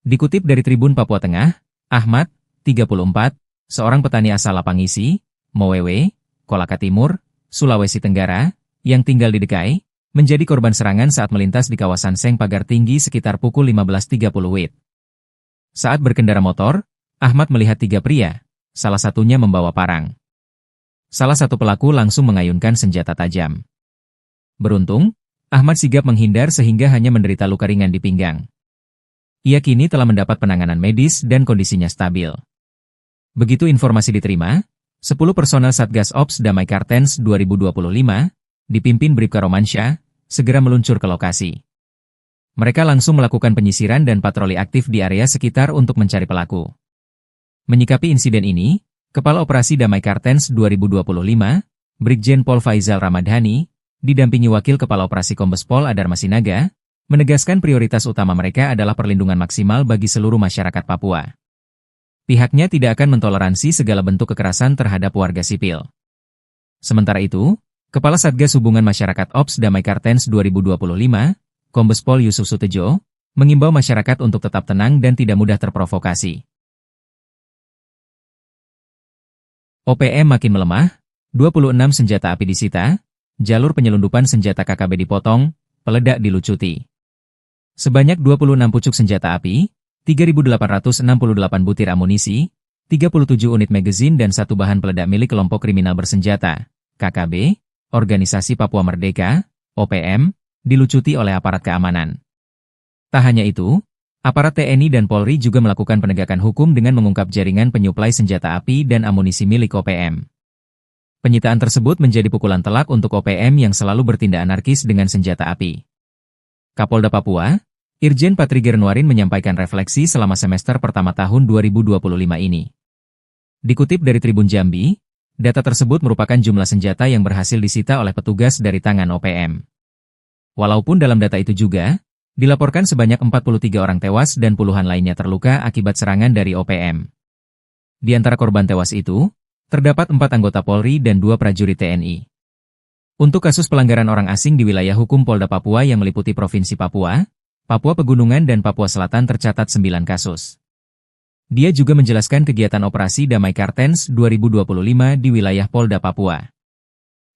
Dikutip dari Tribun Papua Tengah, Ahmad, 34, seorang petani asal Lapangisi, Mowewe, Kolaka Timur, Sulawesi Tenggara, yang tinggal di Dekai, menjadi korban serangan saat melintas di kawasan Seng Pagar Tinggi sekitar pukul 15.30 WIB. Saat berkendara motor, Ahmad melihat 3 pria, salah satunya membawa parang. Salah satu pelaku langsung mengayunkan senjata tajam. Beruntung, Ahmad sigap menghindar sehingga hanya menderita luka ringan di pinggang. Ia kini telah mendapat penanganan medis dan kondisinya stabil. Begitu informasi diterima, 10 personel Satgas Ops Damai Kartens 2025, dipimpin Bribka Romansyah, segera meluncur ke lokasi. Mereka langsung melakukan penyisiran dan patroli aktif di area sekitar untuk mencari pelaku. Menyikapi insiden ini, Kepala Operasi Damai Kartens 2025, Brigjen Pol Faizal Ramadhani, didampingi Wakil Kepala Operasi Kombes Pol Adar Masinaga, menegaskan prioritas utama mereka adalah perlindungan maksimal bagi seluruh masyarakat Papua. Pihaknya tidak akan mentoleransi segala bentuk kekerasan terhadap warga sipil. Sementara itu, Kepala Satgas Hubungan Masyarakat Ops Damai Kartens 2025, Kombes Pol Yusuf Sutejo, mengimbau masyarakat untuk tetap tenang dan tidak mudah terprovokasi. OPM makin melemah, 26 senjata api disita, jalur penyelundupan senjata KKB dipotong, peledak dilucuti. Sebanyak 26 pucuk senjata api, 3.868 butir amunisi, 37 unit magazin dan 1 bahan peledak milik kelompok kriminal bersenjata, KKB, Organisasi Papua Merdeka, OPM, dilucuti oleh aparat keamanan. Tak hanya itu, aparat TNI dan Polri juga melakukan penegakan hukum dengan mengungkap jaringan penyuplai senjata api dan amunisi milik OPM. Penyitaan tersebut menjadi pukulan telak untuk OPM yang selalu bertindak anarkis dengan senjata api. Kapolda Papua, Irjen Patriger Nuarin menyampaikan refleksi selama semester pertama tahun 2025 ini. Dikutip dari Tribun Jambi, data tersebut merupakan jumlah senjata yang berhasil disita oleh petugas dari tangan OPM. Walaupun dalam data itu juga, dilaporkan sebanyak 43 orang tewas dan puluhan lainnya terluka akibat serangan dari OPM. Di antara korban tewas itu, terdapat 4 anggota Polri dan 2 prajurit TNI. Untuk kasus pelanggaran orang asing di wilayah hukum Polda Papua yang meliputi Provinsi Papua, Papua Pegunungan dan Papua Selatan tercatat 9 kasus. Dia juga menjelaskan kegiatan operasi Damai Kartens 2025 di wilayah Polda Papua.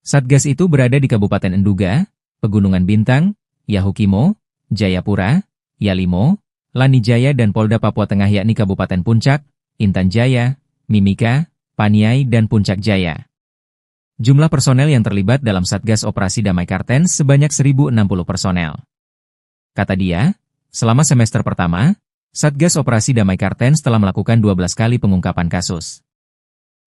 Satgas itu berada di Kabupaten Enduga, Pegunungan Bintang, Yahukimo, Jayapura, Yalimo, Lanijaya dan Polda Papua Tengah yakni Kabupaten Puncak, Intan Jaya, Mimika, Paniai dan Puncak Jaya. Jumlah personel yang terlibat dalam Satgas Operasi Damai Kartens sebanyak 1.060 personel. Kata dia, selama semester pertama, Satgas Operasi Damai Kartens telah melakukan 12 kali pengungkapan kasus.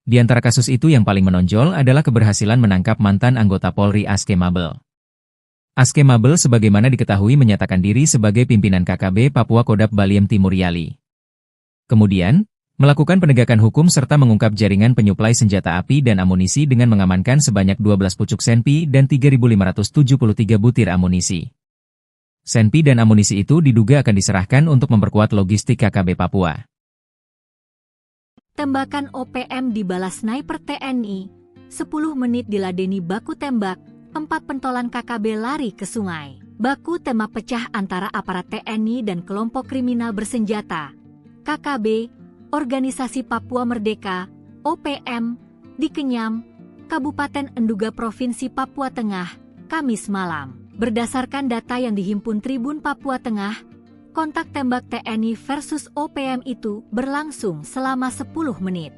Di antara kasus itu yang paling menonjol adalah keberhasilan menangkap mantan anggota Polri Aske Mabel. Aske Mabel sebagaimana diketahui menyatakan diri sebagai pimpinan KKB Papua Kodap Baliem Timur Yali. Kemudian, melakukan penegakan hukum serta mengungkap jaringan penyuplai senjata api dan amunisi dengan mengamankan sebanyak 12 pucuk senpi dan 3.573 butir amunisi. Senpi dan amunisi itu diduga akan diserahkan untuk memperkuat logistik KKB Papua. Tembakan OPM dibalas sniper TNI, 10 menit diladeni baku tembak, 4 pentolan KKB lari ke sungai. Baku tembak pecah antara aparat TNI dan kelompok kriminal bersenjata, KKB, Organisasi Papua Merdeka, OPM, di Kenyam, Kabupaten Enduga Provinsi Papua Tengah, Kamis malam. Berdasarkan data yang dihimpun Tribun Papua Tengah, kontak tembak TNI versus OPM itu berlangsung selama 10 menit.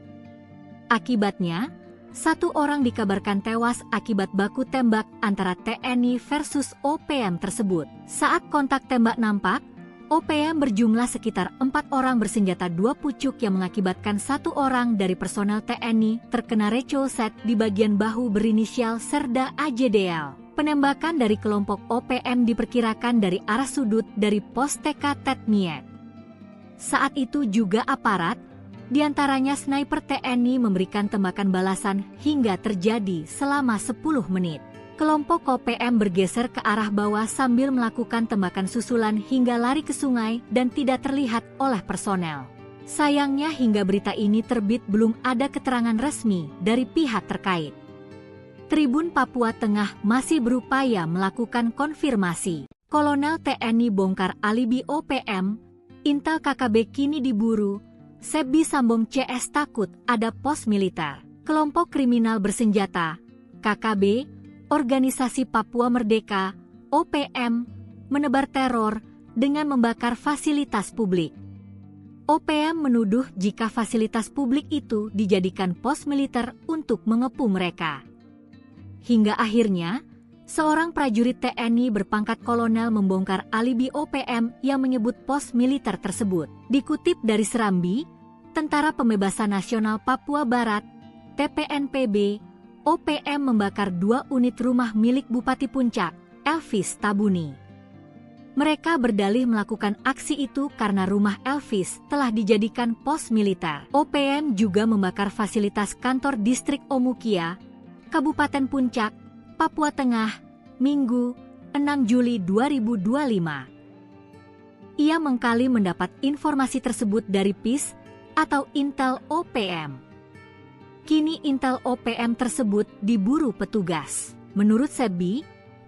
Akibatnya, 1 orang dikabarkan tewas akibat baku tembak antara TNI versus OPM tersebut. Saat kontak tembak nampak, OPM berjumlah sekitar 4 orang bersenjata 2 pucuk yang mengakibatkan 1 orang dari personel TNI terkena recolset di bagian bahu berinisial Serda AJDL. Penembakan dari kelompok OPM diperkirakan dari arah sudut dari pos TK Tetmiet. Saat itu juga aparat, diantaranya sniper TNI memberikan tembakan balasan hingga terjadi selama 10 menit. Kelompok OPM bergeser ke arah bawah sambil melakukan tembakan susulan hingga lari ke sungai dan tidak terlihat oleh personel. Sayangnya hingga berita ini terbit belum ada keterangan resmi dari pihak terkait. Tribun Papua Tengah masih berupaya melakukan konfirmasi. Kolonel TNI bongkar alibi OPM, intel KKB kini diburu, Sebi Sambong CS takut ada pos militer. Kelompok kriminal bersenjata, KKB, Organisasi Papua Merdeka, OPM, menebar teror dengan membakar fasilitas publik. OPM menuduh jika fasilitas publik itu dijadikan pos militer untuk mengepung mereka. Hingga akhirnya, seorang prajurit TNI berpangkat kolonel membongkar alibi OPM yang menyebut pos militer tersebut. Dikutip dari Serambi, Tentara Pembebasan Nasional Papua Barat, TPNPB, OPM membakar 2 unit rumah milik Bupati Puncak, Elvis Tabuni. Mereka berdalih melakukan aksi itu karena rumah Elvis telah dijadikan pos militer. OPM juga membakar fasilitas kantor distrik Omukia, Kabupaten Puncak, Papua Tengah, Minggu, 6 Juli 2025. Ia mengkali mendapat informasi tersebut dari PIS atau Intel OPM. Kini Intel OPM tersebut diburu petugas. Menurut Sebi,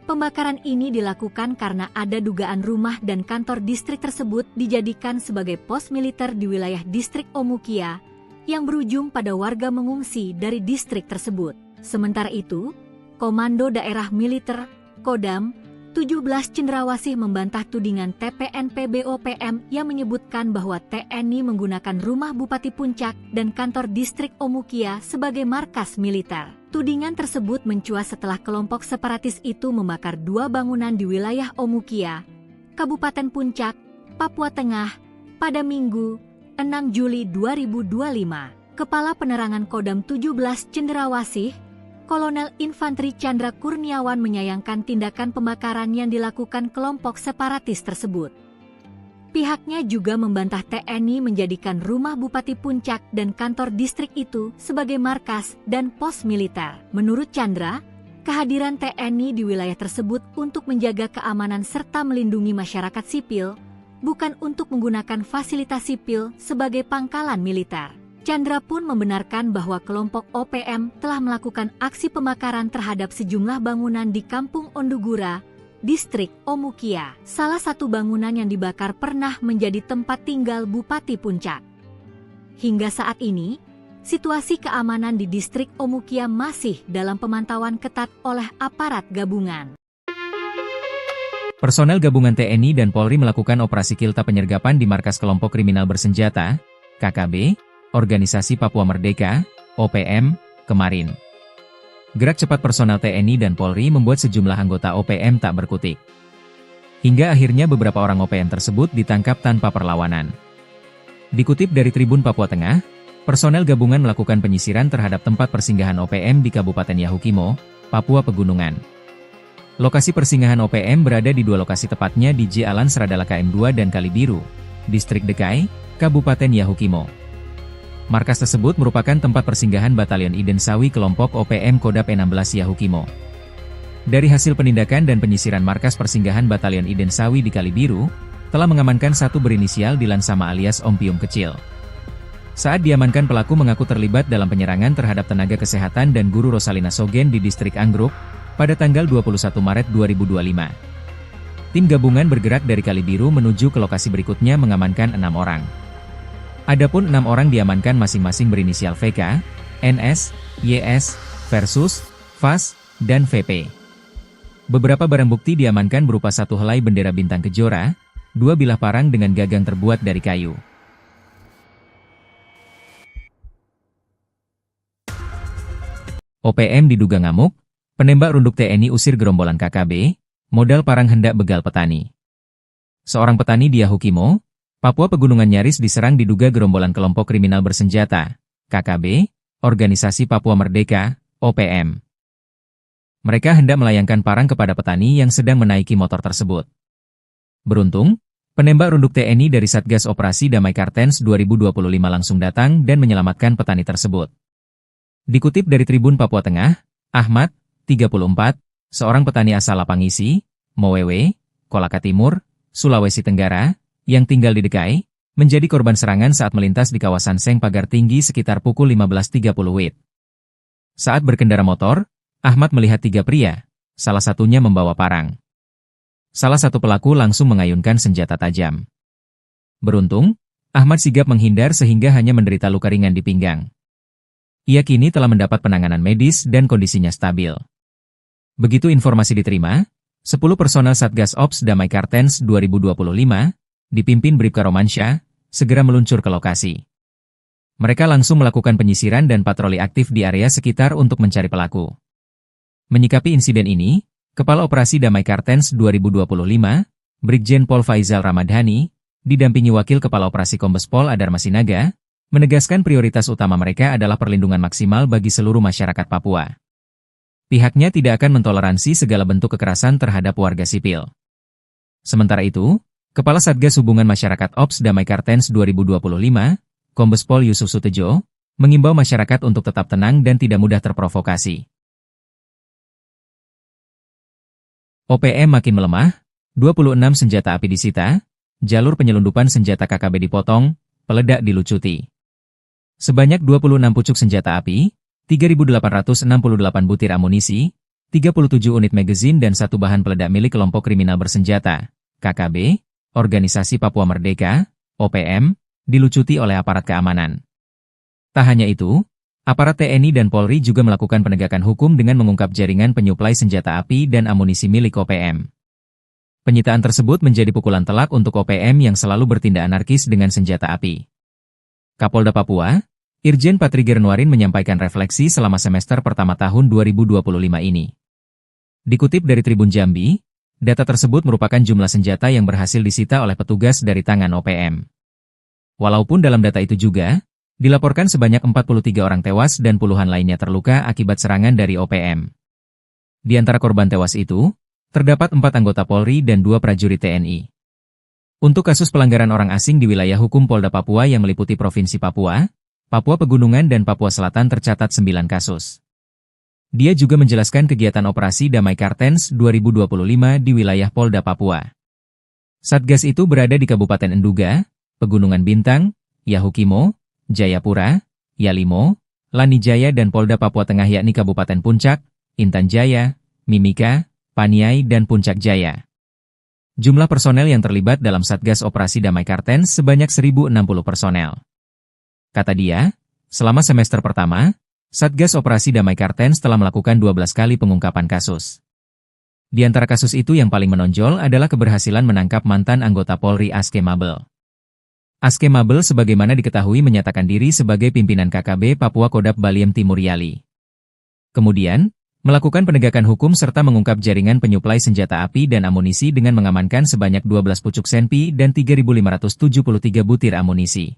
pembakaran ini dilakukan karena ada dugaan rumah dan kantor distrik tersebut dijadikan sebagai pos militer di wilayah distrik Omukia yang berujung pada warga mengungsi dari distrik tersebut. Sementara itu, Komando Daerah Militer, Kodam, 17 Cendrawasih membantah tudingan TPNPB OPM yang menyebutkan bahwa TNI menggunakan rumah Bupati Puncak dan kantor distrik Omukia sebagai markas militer. Tudingan tersebut mencuat setelah kelompok separatis itu membakar 2 bangunan di wilayah Omukia, Kabupaten Puncak, Papua Tengah, pada Minggu, 6 Juli 2025. Kepala Penerangan Kodam 17 Cendrawasih, Kolonel Infanteri Chandra Kurniawan menyayangkan tindakan pembakaran yang dilakukan kelompok separatis tersebut. Pihaknya juga membantah TNI menjadikan rumah Bupati Puncak dan kantor distrik itu sebagai markas dan pos militer. Menurut Chandra, kehadiran TNI di wilayah tersebut untuk menjaga keamanan serta melindungi masyarakat sipil, bukan untuk menggunakan fasilitas sipil sebagai pangkalan militer. Chandra pun membenarkan bahwa kelompok OPM telah melakukan aksi pembakaran terhadap sejumlah bangunan di Kampung Ondugura, distrik Omukia. Salah satu bangunan yang dibakar pernah menjadi tempat tinggal Bupati Puncak. Hingga saat ini, situasi keamanan di distrik Omukia masih dalam pemantauan ketat oleh aparat gabungan. Personel gabungan TNI dan Polri melakukan operasi kilta penyergapan di markas kelompok kriminal bersenjata, KKB, Organisasi Papua Merdeka, OPM, kemarin. Gerak cepat personel TNI dan Polri membuat sejumlah anggota OPM tak berkutik. Hingga akhirnya beberapa orang OPM tersebut ditangkap tanpa perlawanan. Dikutip dari Tribun Papua Tengah, personel gabungan melakukan penyisiran terhadap tempat persinggahan OPM di Kabupaten Yahukimo, Papua Pegunungan. Lokasi persinggahan OPM berada di dua lokasi, tepatnya di J Alan Seradala KM2 dan Kali Biru, Distrik Dekai, Kabupaten Yahukimo. Markas tersebut merupakan tempat persinggahan Batalion Iden Sawi kelompok OPM Kodap 16 Yahukimo. Dari hasil penindakan dan penyisiran markas persinggahan Batalion Iden Sawi di Kali Biru, telah mengamankan satu berinisial Dilan Sama alias Om Pium Kecil. Saat diamankan, pelaku mengaku terlibat dalam penyerangan terhadap tenaga kesehatan dan guru Rosalina Sogen di Distrik Anggruk pada tanggal 21 Maret 2025. Tim gabungan bergerak dari Kali Biru menuju ke lokasi berikutnya mengamankan 6 orang. Adapun 6 orang diamankan masing-masing berinisial VK, NS, YS, Versus, VAS, dan VP. Beberapa barang bukti diamankan berupa satu helai bendera bintang kejora, 2 bilah parang dengan gagang terbuat dari kayu. OPM diduga ngamuk, penembak runduk TNI usir gerombolan KKB, modal parang hendak begal petani. Seorang petani di Yahukimo, Papua Pegunungan nyaris diserang diduga gerombolan kelompok kriminal bersenjata, KKB, Organisasi Papua Merdeka, OPM. Mereka hendak melayangkan parang kepada petani yang sedang menaiki motor tersebut. Beruntung, penembak runduk TNI dari Satgas Operasi Damai Kartens 2025 langsung datang dan menyelamatkan petani tersebut. Dikutip dari Tribun Papua Tengah, Ahmad, 34, seorang petani asal Lapangisi, Mowewe, Kolaka Timur, Sulawesi Tenggara, yang tinggal di Dekai, menjadi korban serangan saat melintas di kawasan Seng Pagar Tinggi sekitar pukul 15.30 WIB. Saat berkendara motor, Ahmad melihat 3 pria, salah satunya membawa parang. Salah satu pelaku langsung mengayunkan senjata tajam. Beruntung, Ahmad sigap menghindar sehingga hanya menderita luka ringan di pinggang. Ia kini telah mendapat penanganan medis dan kondisinya stabil. Begitu informasi diterima, 10 personel Satgas Ops Damai Kartens 2025, dipimpin Bribka Romansyah, segera meluncur ke lokasi. Mereka langsung melakukan penyisiran dan patroli aktif di area sekitar untuk mencari pelaku. Menyikapi insiden ini, Kepala Operasi Damai Kartens 2025, Brigjen Pol Faizal Ramadhani, didampingi Wakil Kepala Operasi Kombes Pol Adar Masinaga, menegaskan prioritas utama mereka adalah perlindungan maksimal bagi seluruh masyarakat Papua. Pihaknya tidak akan mentoleransi segala bentuk kekerasan terhadap warga sipil. Sementara itu, Kepala Satgas Hubungan Masyarakat Ops Damai Kartens 2025, Kombes Pol Yusuf Sutejo, mengimbau masyarakat untuk tetap tenang dan tidak mudah terprovokasi. OPM makin melemah, 26 senjata api disita, jalur penyelundupan senjata KKB dipotong, peledak dilucuti. Sebanyak 26 pucuk senjata api, 3.868 butir amunisi, 37 unit magazin dan 1 bahan peledak milik kelompok kriminal bersenjata, KKB, Organisasi Papua Merdeka, OPM, dilucuti oleh aparat keamanan. Tak hanya itu, aparat TNI dan Polri juga melakukan penegakan hukum dengan mengungkap jaringan penyuplai senjata api dan amunisi milik OPM. Penyitaan tersebut menjadi pukulan telak untuk OPM yang selalu bertindak anarkis dengan senjata api. Kapolda Papua, Irjen Patriger Nuarin menyampaikan refleksi selama semester pertama tahun 2025 ini. Dikutip dari Tribun Jambi, data tersebut merupakan jumlah senjata yang berhasil disita oleh petugas dari tangan OPM. Walaupun dalam data itu juga, dilaporkan sebanyak 43 orang tewas dan puluhan lainnya terluka akibat serangan dari OPM. Di antara korban tewas itu, terdapat 4 anggota Polri dan 2 prajurit TNI. Untuk kasus pelanggaran orang asing di wilayah hukum Polda Papua yang meliputi Provinsi Papua, Papua Pegunungan dan Papua Selatan tercatat 9 kasus. Dia juga menjelaskan kegiatan operasi Damai Kartens 2025 di wilayah Polda Papua. Satgas itu berada di Kabupaten Enduga, Pegunungan Bintang, Yahukimo, Jayapura, Yalimo, Lanijaya dan Polda Papua Tengah yakni Kabupaten Puncak, Intan Jaya, Mimika, Paniai dan Puncak Jaya. Jumlah personel yang terlibat dalam Satgas Operasi Damai Kartens sebanyak 1.060 personel. Kata dia, selama semester pertama, Satgas Operasi Damai Kartens telah melakukan 12 kali pengungkapan kasus. Di antara kasus itu yang paling menonjol adalah keberhasilan menangkap mantan anggota Polri Aske Mabel. Aske Mabel sebagaimana diketahui menyatakan diri sebagai pimpinan KKB Papua Kodap Baliem Timur Yali. Kemudian, Melakukan penegakan hukum serta mengungkap jaringan penyuplai senjata api dan amunisi dengan mengamankan sebanyak 12 pucuk senpi dan 3.573 butir amunisi.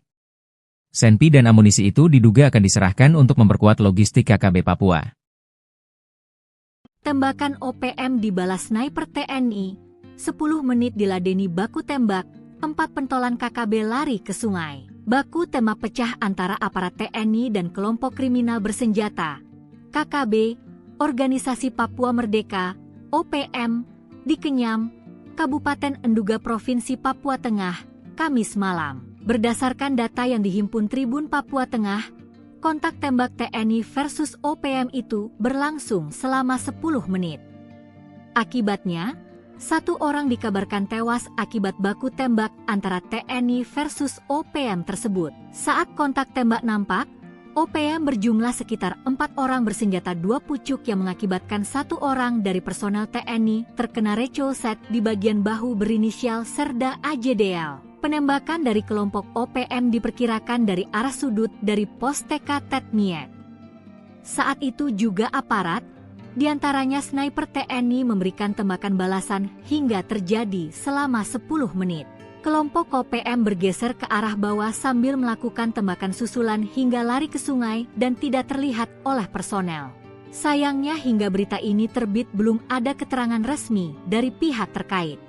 Senpi dan amunisi itu diduga akan diserahkan untuk memperkuat logistik KKB Papua. Tembakan OPM dibalas sniper TNI, 10 menit diladeni baku tembak, 4 pentolan KKB lari ke sungai. Baku tembak pecah antara aparat TNI dan kelompok kriminal bersenjata, KKB, Organisasi Papua Merdeka, OPM, di Kenyam, Kabupaten Enduga Provinsi Papua Tengah, Kamis malam. Berdasarkan data yang dihimpun Tribun Papua Tengah, kontak tembak TNI versus OPM itu berlangsung selama 10 menit. Akibatnya, 1 orang dikabarkan tewas akibat baku tembak antara TNI versus OPM tersebut. Saat kontak tembak nampak, OPM berjumlah sekitar 4 orang bersenjata 2 pucuk yang mengakibatkan 1 orang dari personel TNI terkena recolset di bagian bahu berinisial Serda AJDL. Penembakan dari kelompok OPM diperkirakan dari arah sudut dari pos TK Tetmiet. Saat itu juga aparat, diantaranya sniper TNI memberikan tembakan balasan hingga terjadi selama 10 menit. Kelompok OPM bergeser ke arah bawah sambil melakukan tembakan susulan hingga lari ke sungai dan tidak terlihat oleh personel. Sayangnya hingga berita ini terbit belum ada keterangan resmi dari pihak terkait.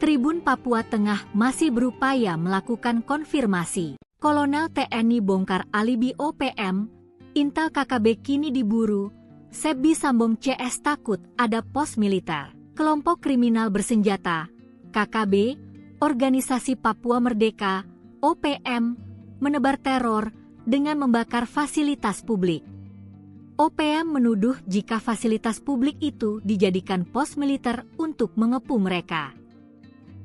Tribun Papua Tengah masih berupaya melakukan konfirmasi. Kolonel TNI bongkar alibi OPM, intel KKB kini diburu, Sebi Sambong CS takut ada pos militer. Kelompok kriminal bersenjata, KKB, Organisasi Papua Merdeka, OPM, menebar teror dengan membakar fasilitas publik. OPM menuduh jika fasilitas publik itu dijadikan pos militer untuk mengepung mereka.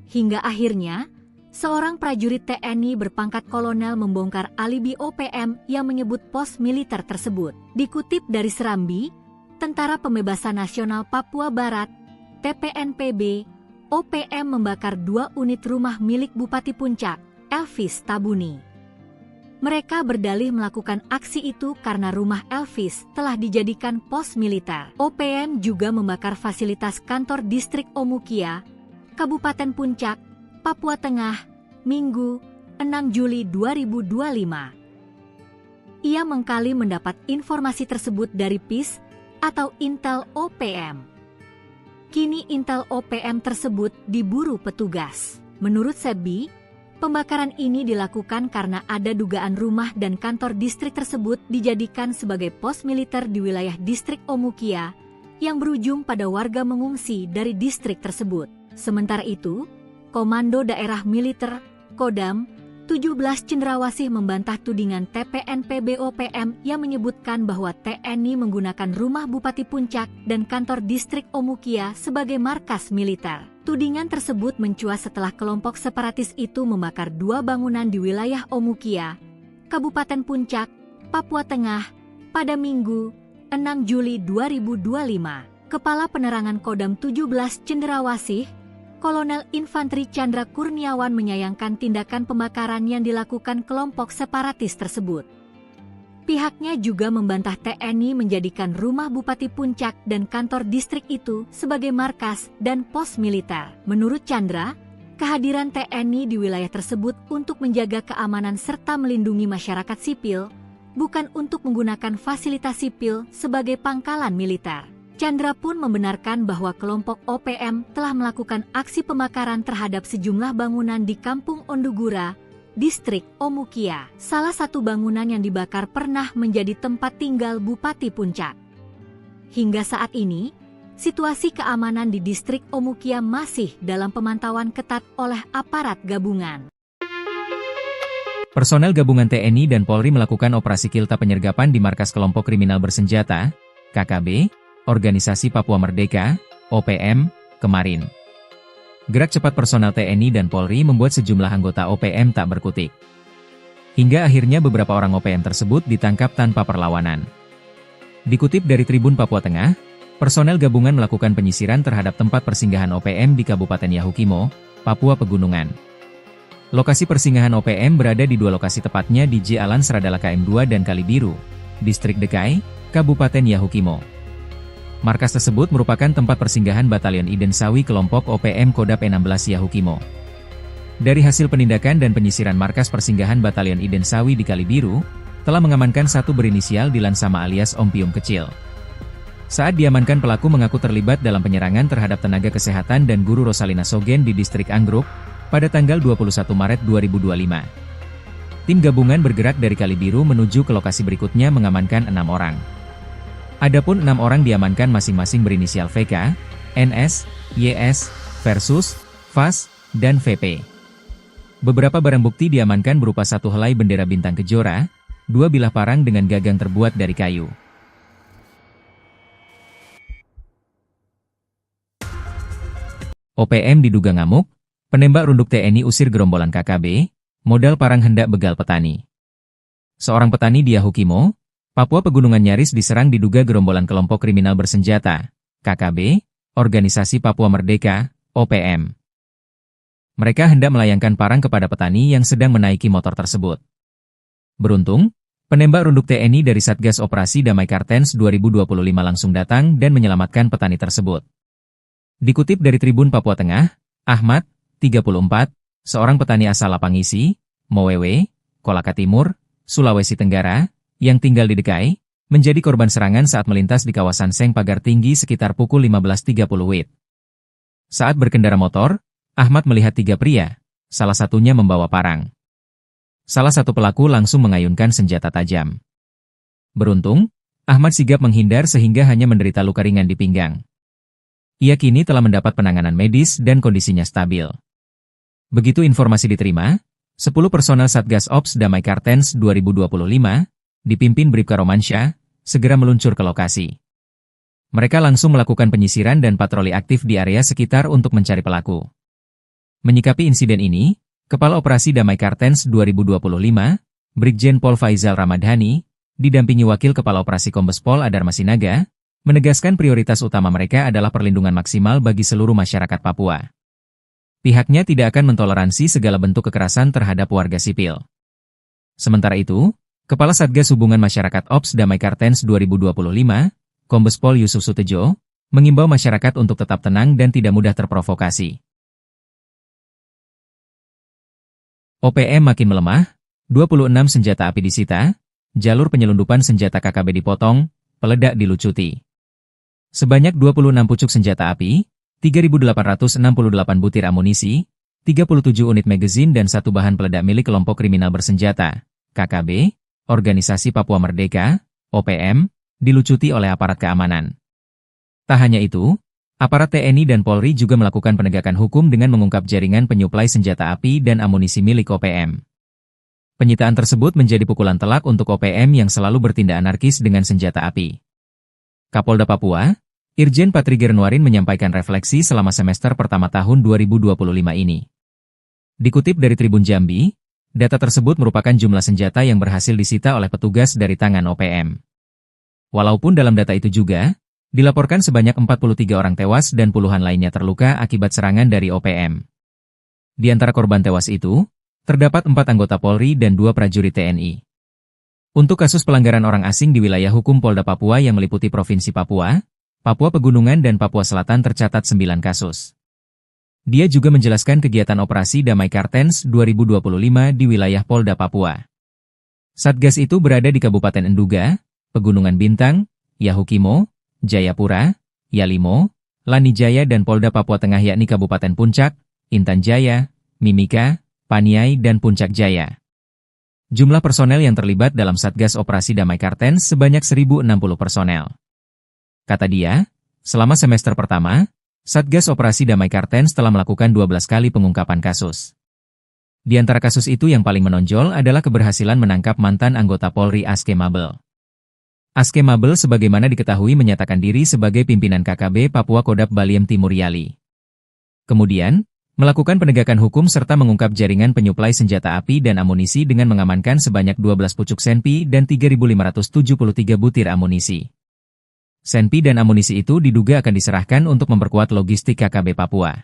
Hingga akhirnya, seorang prajurit TNI berpangkat kolonel membongkar alibi OPM yang menyebut pos militer tersebut. Dikutip dari Serambi, Tentara Pembebasan Nasional Papua Barat, TPNPB, OPM membakar 2 unit rumah milik Bupati Puncak, Elvis Tabuni. Mereka berdalih melakukan aksi itu karena rumah Elvis telah dijadikan pos militer. OPM juga membakar fasilitas kantor distrik Omukia, Kabupaten Puncak, Papua Tengah, Minggu, 6 Juli 2025. Ia mengkali mendapat informasi tersebut dari PIS atau Intel OPM. Kini intel OPM tersebut diburu petugas. Menurut Sebi, pembakaran ini dilakukan karena ada dugaan rumah dan kantor distrik tersebut dijadikan sebagai pos militer di wilayah distrik Omukia yang berujung pada warga mengungsi dari distrik tersebut. Sementara itu, Komando Daerah Militer, Kodam, 17 Cendrawasih membantah tudingan TPNPB OPM yang menyebutkan bahwa TNI menggunakan rumah Bupati Puncak dan kantor distrik Omukia sebagai markas militer. Tudingan tersebut mencuat setelah kelompok separatis itu membakar 2 bangunan di wilayah Omukia, Kabupaten Puncak, Papua Tengah, pada Minggu, 6 Juli 2025. Kepala Penerangan Kodam 17 Cendrawasih, Kolonel Infanteri Chandra Kurniawan menyayangkan tindakan pembakaran yang dilakukan kelompok separatis tersebut. Pihaknya juga membantah TNI menjadikan rumah Bupati Puncak dan kantor distrik itu sebagai markas dan pos militer. Menurut Chandra, kehadiran TNI di wilayah tersebut untuk menjaga keamanan serta melindungi masyarakat sipil, bukan untuk menggunakan fasilitas sipil sebagai pangkalan militer. Chandra pun membenarkan bahwa kelompok OPM telah melakukan aksi pembakaran terhadap sejumlah bangunan di Kampung Ondugura, distrik Omukia. Salah satu bangunan yang dibakar pernah menjadi tempat tinggal Bupati Puncak. Hingga saat ini, situasi keamanan di distrik Omukia masih dalam pemantauan ketat oleh aparat gabungan. Personel gabungan TNI dan Polri melakukan operasi kilta penyergapan di markas kelompok kriminal bersenjata, KKB, Organisasi Papua Merdeka, OPM, kemarin. Gerak cepat personel TNI dan Polri membuat sejumlah anggota OPM tak berkutik. Hingga akhirnya beberapa orang OPM tersebut ditangkap tanpa perlawanan. Dikutip dari Tribun Papua Tengah, personel gabungan melakukan penyisiran terhadap tempat persinggahan OPM di Kabupaten Yahukimo, Papua Pegunungan. Lokasi persinggahan OPM berada di 2 lokasi tepatnya di J Alan Seradala KM2 dan Kalibiru, Distrik Dekai, Kabupaten Yahukimo. Markas tersebut merupakan tempat persinggahan Batalion Iden Sawi kelompok OPM Kodap E16 Yahukimo. Dari hasil penindakan dan penyisiran markas persinggahan Batalion Iden Sawi di Kalibiru, telah mengamankan satu berinisial Dilan Sama alias Om Pium Kecil. Saat diamankan, pelaku mengaku terlibat dalam penyerangan terhadap tenaga kesehatan dan guru Rosalina Sogen di distrik Anggruk pada tanggal 21 Maret 2025. Tim gabungan bergerak dari Kalibiru menuju ke lokasi berikutnya mengamankan 6 orang. Adapun 6 orang diamankan masing-masing berinisial VK, NS, YS, Versus, VAS, dan VP. Beberapa barang bukti diamankan berupa 1 helai bendera bintang kejora, 2 bilah parang dengan gagang terbuat dari kayu. OPM diduga ngamuk, penembak runduk TNI usir gerombolan KKB, modal parang hendak begal petani. Seorang petani di Yahukimo, Papua Pegunungan nyaris diserang diduga gerombolan kelompok kriminal bersenjata, KKB, Organisasi Papua Merdeka, OPM. Mereka hendak melayangkan parang kepada petani yang sedang menaiki motor tersebut. Beruntung, penembak runduk TNI dari Satgas Operasi Damai Kartens 2025 langsung datang dan menyelamatkan petani tersebut. Dikutip dari Tribun Papua Tengah, Ahmad, 34, seorang petani asal Lapangisi, Mowewe, Kolaka Timur, Sulawesi Tenggara, yang tinggal di Dekai, menjadi korban serangan saat melintas di kawasan Seng Pagar Tinggi sekitar pukul 15.30 WIB. Saat berkendara motor, Ahmad melihat 3 pria, salah satunya membawa parang. Salah satu pelaku langsung mengayunkan senjata tajam. Beruntung, Ahmad sigap menghindar sehingga hanya menderita luka ringan di pinggang. Ia kini telah mendapat penanganan medis dan kondisinya stabil. Begitu informasi diterima, 10 personel Satgas Ops Damai Kartens 2025, dipimpin Bribka Romansyah, segera meluncur ke lokasi. Mereka langsung melakukan penyisiran dan patroli aktif di area sekitar untuk mencari pelaku. Menyikapi insiden ini, Kepala Operasi Damai Kartens 2025, Brigjen Pol Faizal Ramadhani, didampingi Wakil Kepala Operasi Kombes Pol Adar Masinaga, menegaskan prioritas utama mereka adalah perlindungan maksimal bagi seluruh masyarakat Papua. Pihaknya tidak akan mentoleransi segala bentuk kekerasan terhadap warga sipil. Sementara itu, Kepala Satgas Hubungan Masyarakat Ops Damai Kartens 2025, Kombes Pol Yusuf Sutejo, mengimbau masyarakat untuk tetap tenang dan tidak mudah terprovokasi. OPM makin melemah, 26 senjata api disita, jalur penyelundupan senjata KKB dipotong, peledak dilucuti. Sebanyak 26 pucuk senjata api, 3.868 butir amunisi, 37 unit magazin dan 1 bahan peledak milik kelompok kriminal bersenjata, KKB, Organisasi Papua Merdeka, OPM, dilucuti oleh aparat keamanan. Tak hanya itu, aparat TNI dan Polri juga melakukan penegakan hukum dengan mengungkap jaringan penyuplai senjata api dan amunisi milik OPM. Penyitaan tersebut menjadi pukulan telak untuk OPM yang selalu bertindak anarkis dengan senjata api. Kapolda Papua, Irjen Patri Gernuarin menyampaikan refleksi selama semester pertama tahun 2025 ini. Dikutip dari Tribun Jambi, data tersebut merupakan jumlah senjata yang berhasil disita oleh petugas dari tangan OPM. Walaupun dalam data itu juga, dilaporkan sebanyak 43 orang tewas dan puluhan lainnya terluka akibat serangan dari OPM. Di antara korban tewas itu, terdapat 4 anggota Polri dan 2 prajurit TNI. Untuk kasus pelanggaran orang asing di wilayah hukum Polda Papua yang meliputi Provinsi Papua, Papua Pegunungan dan Papua Selatan tercatat 9 kasus. Dia juga menjelaskan kegiatan operasi Damai Kartens 2025 di wilayah Polda Papua. Satgas itu berada di Kabupaten Enduga, Pegunungan Bintang, Yahukimo, Jayapura, Yalimo, Lanijaya dan Polda Papua Tengah yakni Kabupaten Puncak, Intan Jaya, Mimika, Paniai dan Puncak Jaya. Jumlah personel yang terlibat dalam Satgas Operasi Damai Kartens sebanyak 1.060 personel. Kata dia, selama semester pertama, Satgas Operasi Damai Kartens telah melakukan 12 kali pengungkapan kasus. Di antara kasus itu yang paling menonjol adalah keberhasilan menangkap mantan anggota Polri Aske Mabel. Aske Mabel sebagaimana diketahui menyatakan diri sebagai pimpinan KKB Papua Kodap Baliem Timur Yali. Kemudian, melakukan penegakan hukum serta mengungkap jaringan penyuplai senjata api dan amunisi dengan mengamankan sebanyak 12 pucuk senpi dan 3.573 butir amunisi. Senpi dan amunisi itu diduga akan diserahkan untuk memperkuat logistik KKB Papua.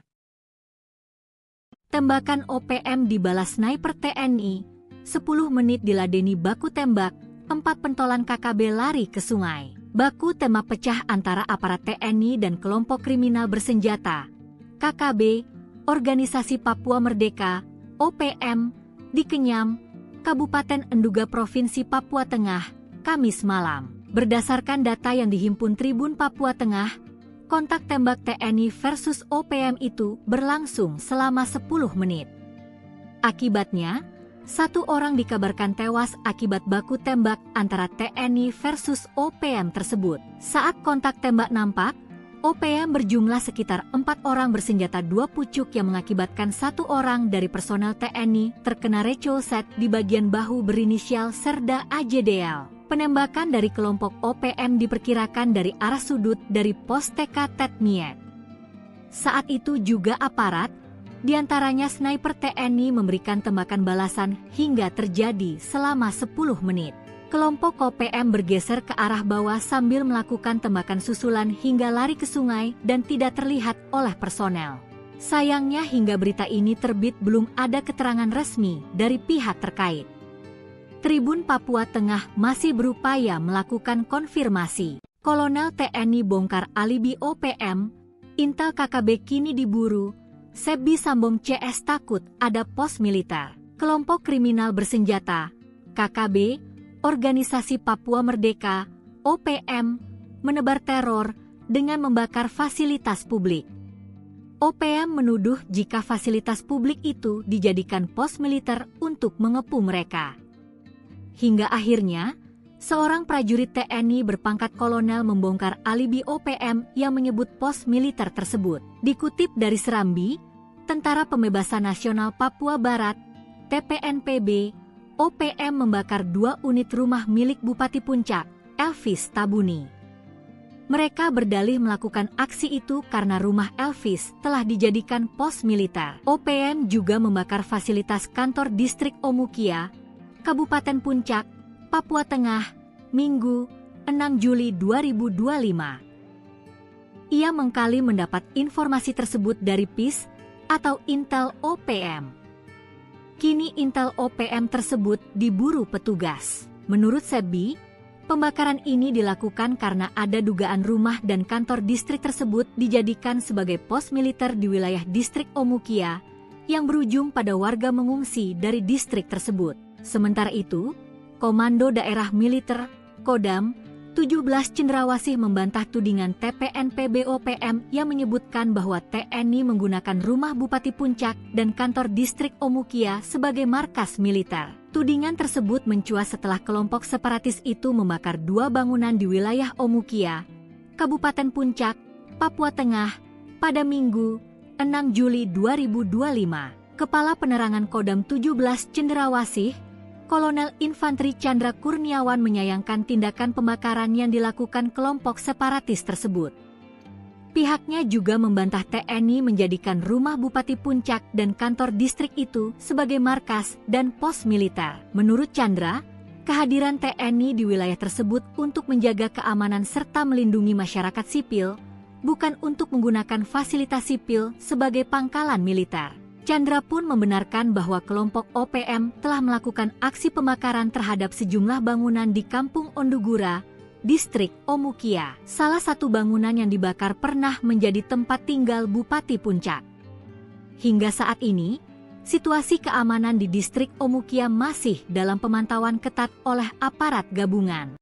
Tembakan OPM dibalas sniper TNI. 10 menit diladeni baku tembak, 4 pentolan KKB lari ke sungai. baku tembak pecah antara aparat TNI dan kelompok kriminal bersenjata, KKB, Organisasi Papua Merdeka, OPM, di Kenyam, Kabupaten Enduga Provinsi Papua Tengah, Kamis malam. Berdasarkan data yang dihimpun Tribun Papua Tengah, kontak tembak TNI versus OPM itu berlangsung selama 10 menit. Akibatnya, 1 orang dikabarkan tewas akibat baku tembak antara TNI versus OPM tersebut. Saat kontak tembak nampak, OPM berjumlah sekitar 4 orang bersenjata 2 pucuk yang mengakibatkan 1 orang dari personel TNI terkena recoset di bagian bahu berinisial Serda AJDL. Penembakan dari kelompok OPM diperkirakan dari arah sudut dari pos TK Tetmiet. Saat itu juga aparat, diantaranya sniper TNI memberikan tembakan balasan hingga terjadi selama 10 menit. Kelompok OPM bergeser ke arah bawah sambil melakukan tembakan susulan hingga lari ke sungai dan tidak terlihat oleh personel. Sayangnya hingga berita ini terbit belum ada keterangan resmi dari pihak terkait. Tribun Papua Tengah masih berupaya melakukan konfirmasi. Kolonel TNI bongkar alibi OPM, intel KKB kini diburu, Sebi Sambong CS takut ada pos militer. Kelompok kriminal bersenjata, KKB, Organisasi Papua Merdeka, OPM, menebar teror dengan membakar fasilitas publik. OPM menuduh jika fasilitas publik itu dijadikan pos militer untuk mengepung mereka. Hingga akhirnya, seorang prajurit TNI berpangkat kolonel membongkar alibi OPM yang menyebut pos militer tersebut. Dikutip dari Serambi, Tentara Pembebasan Nasional Papua Barat, TPNPB, OPM membakar 2 unit rumah milik Bupati Puncak, Elvis Tabuni. Mereka berdalih melakukan aksi itu karena rumah Elvis telah dijadikan pos militer. OPM juga membakar fasilitas kantor distrik Omukia, Kabupaten Puncak, Papua Tengah, Minggu, 6 Juli 2025. Ia mengkali mendapat informasi tersebut dari PIS atau Intel OPM. Kini Intel OPM tersebut diburu petugas. Menurut Sebi, pembakaran ini dilakukan karena ada dugaan rumah dan kantor distrik tersebut dijadikan sebagai pos militer di wilayah distrik Omukia yang berujung pada warga mengungsi dari distrik tersebut. Sementara itu, Komando Daerah Militer, Kodam, 17 Cendrawasih membantah tudingan TPNPB OPM yang menyebutkan bahwa TNI menggunakan rumah Bupati Puncak dan kantor distrik Omukia sebagai markas militer. Tudingan tersebut mencuat setelah kelompok separatis itu membakar 2 bangunan di wilayah Omukia, Kabupaten Puncak, Papua Tengah, pada Minggu, 6 Juli 2025. Kepala Penerangan Kodam 17 Cendrawasih, Kolonel Infanteri Chandra Kurniawan menyayangkan tindakan pembakaran yang dilakukan kelompok separatis tersebut. Pihaknya juga membantah TNI menjadikan rumah Bupati Puncak dan kantor distrik itu sebagai markas dan pos militer. Menurut Chandra, kehadiran TNI di wilayah tersebut untuk menjaga keamanan serta melindungi masyarakat sipil, bukan untuk menggunakan fasilitas sipil sebagai pangkalan militer. Chandra pun membenarkan bahwa kelompok OPM telah melakukan aksi pembakaran terhadap sejumlah bangunan di Kampung Ondugura, distrik Omukia. Salah satu bangunan yang dibakar pernah menjadi tempat tinggal Bupati Puncak. Hingga saat ini, situasi keamanan di distrik Omukia masih dalam pemantauan ketat oleh aparat gabungan.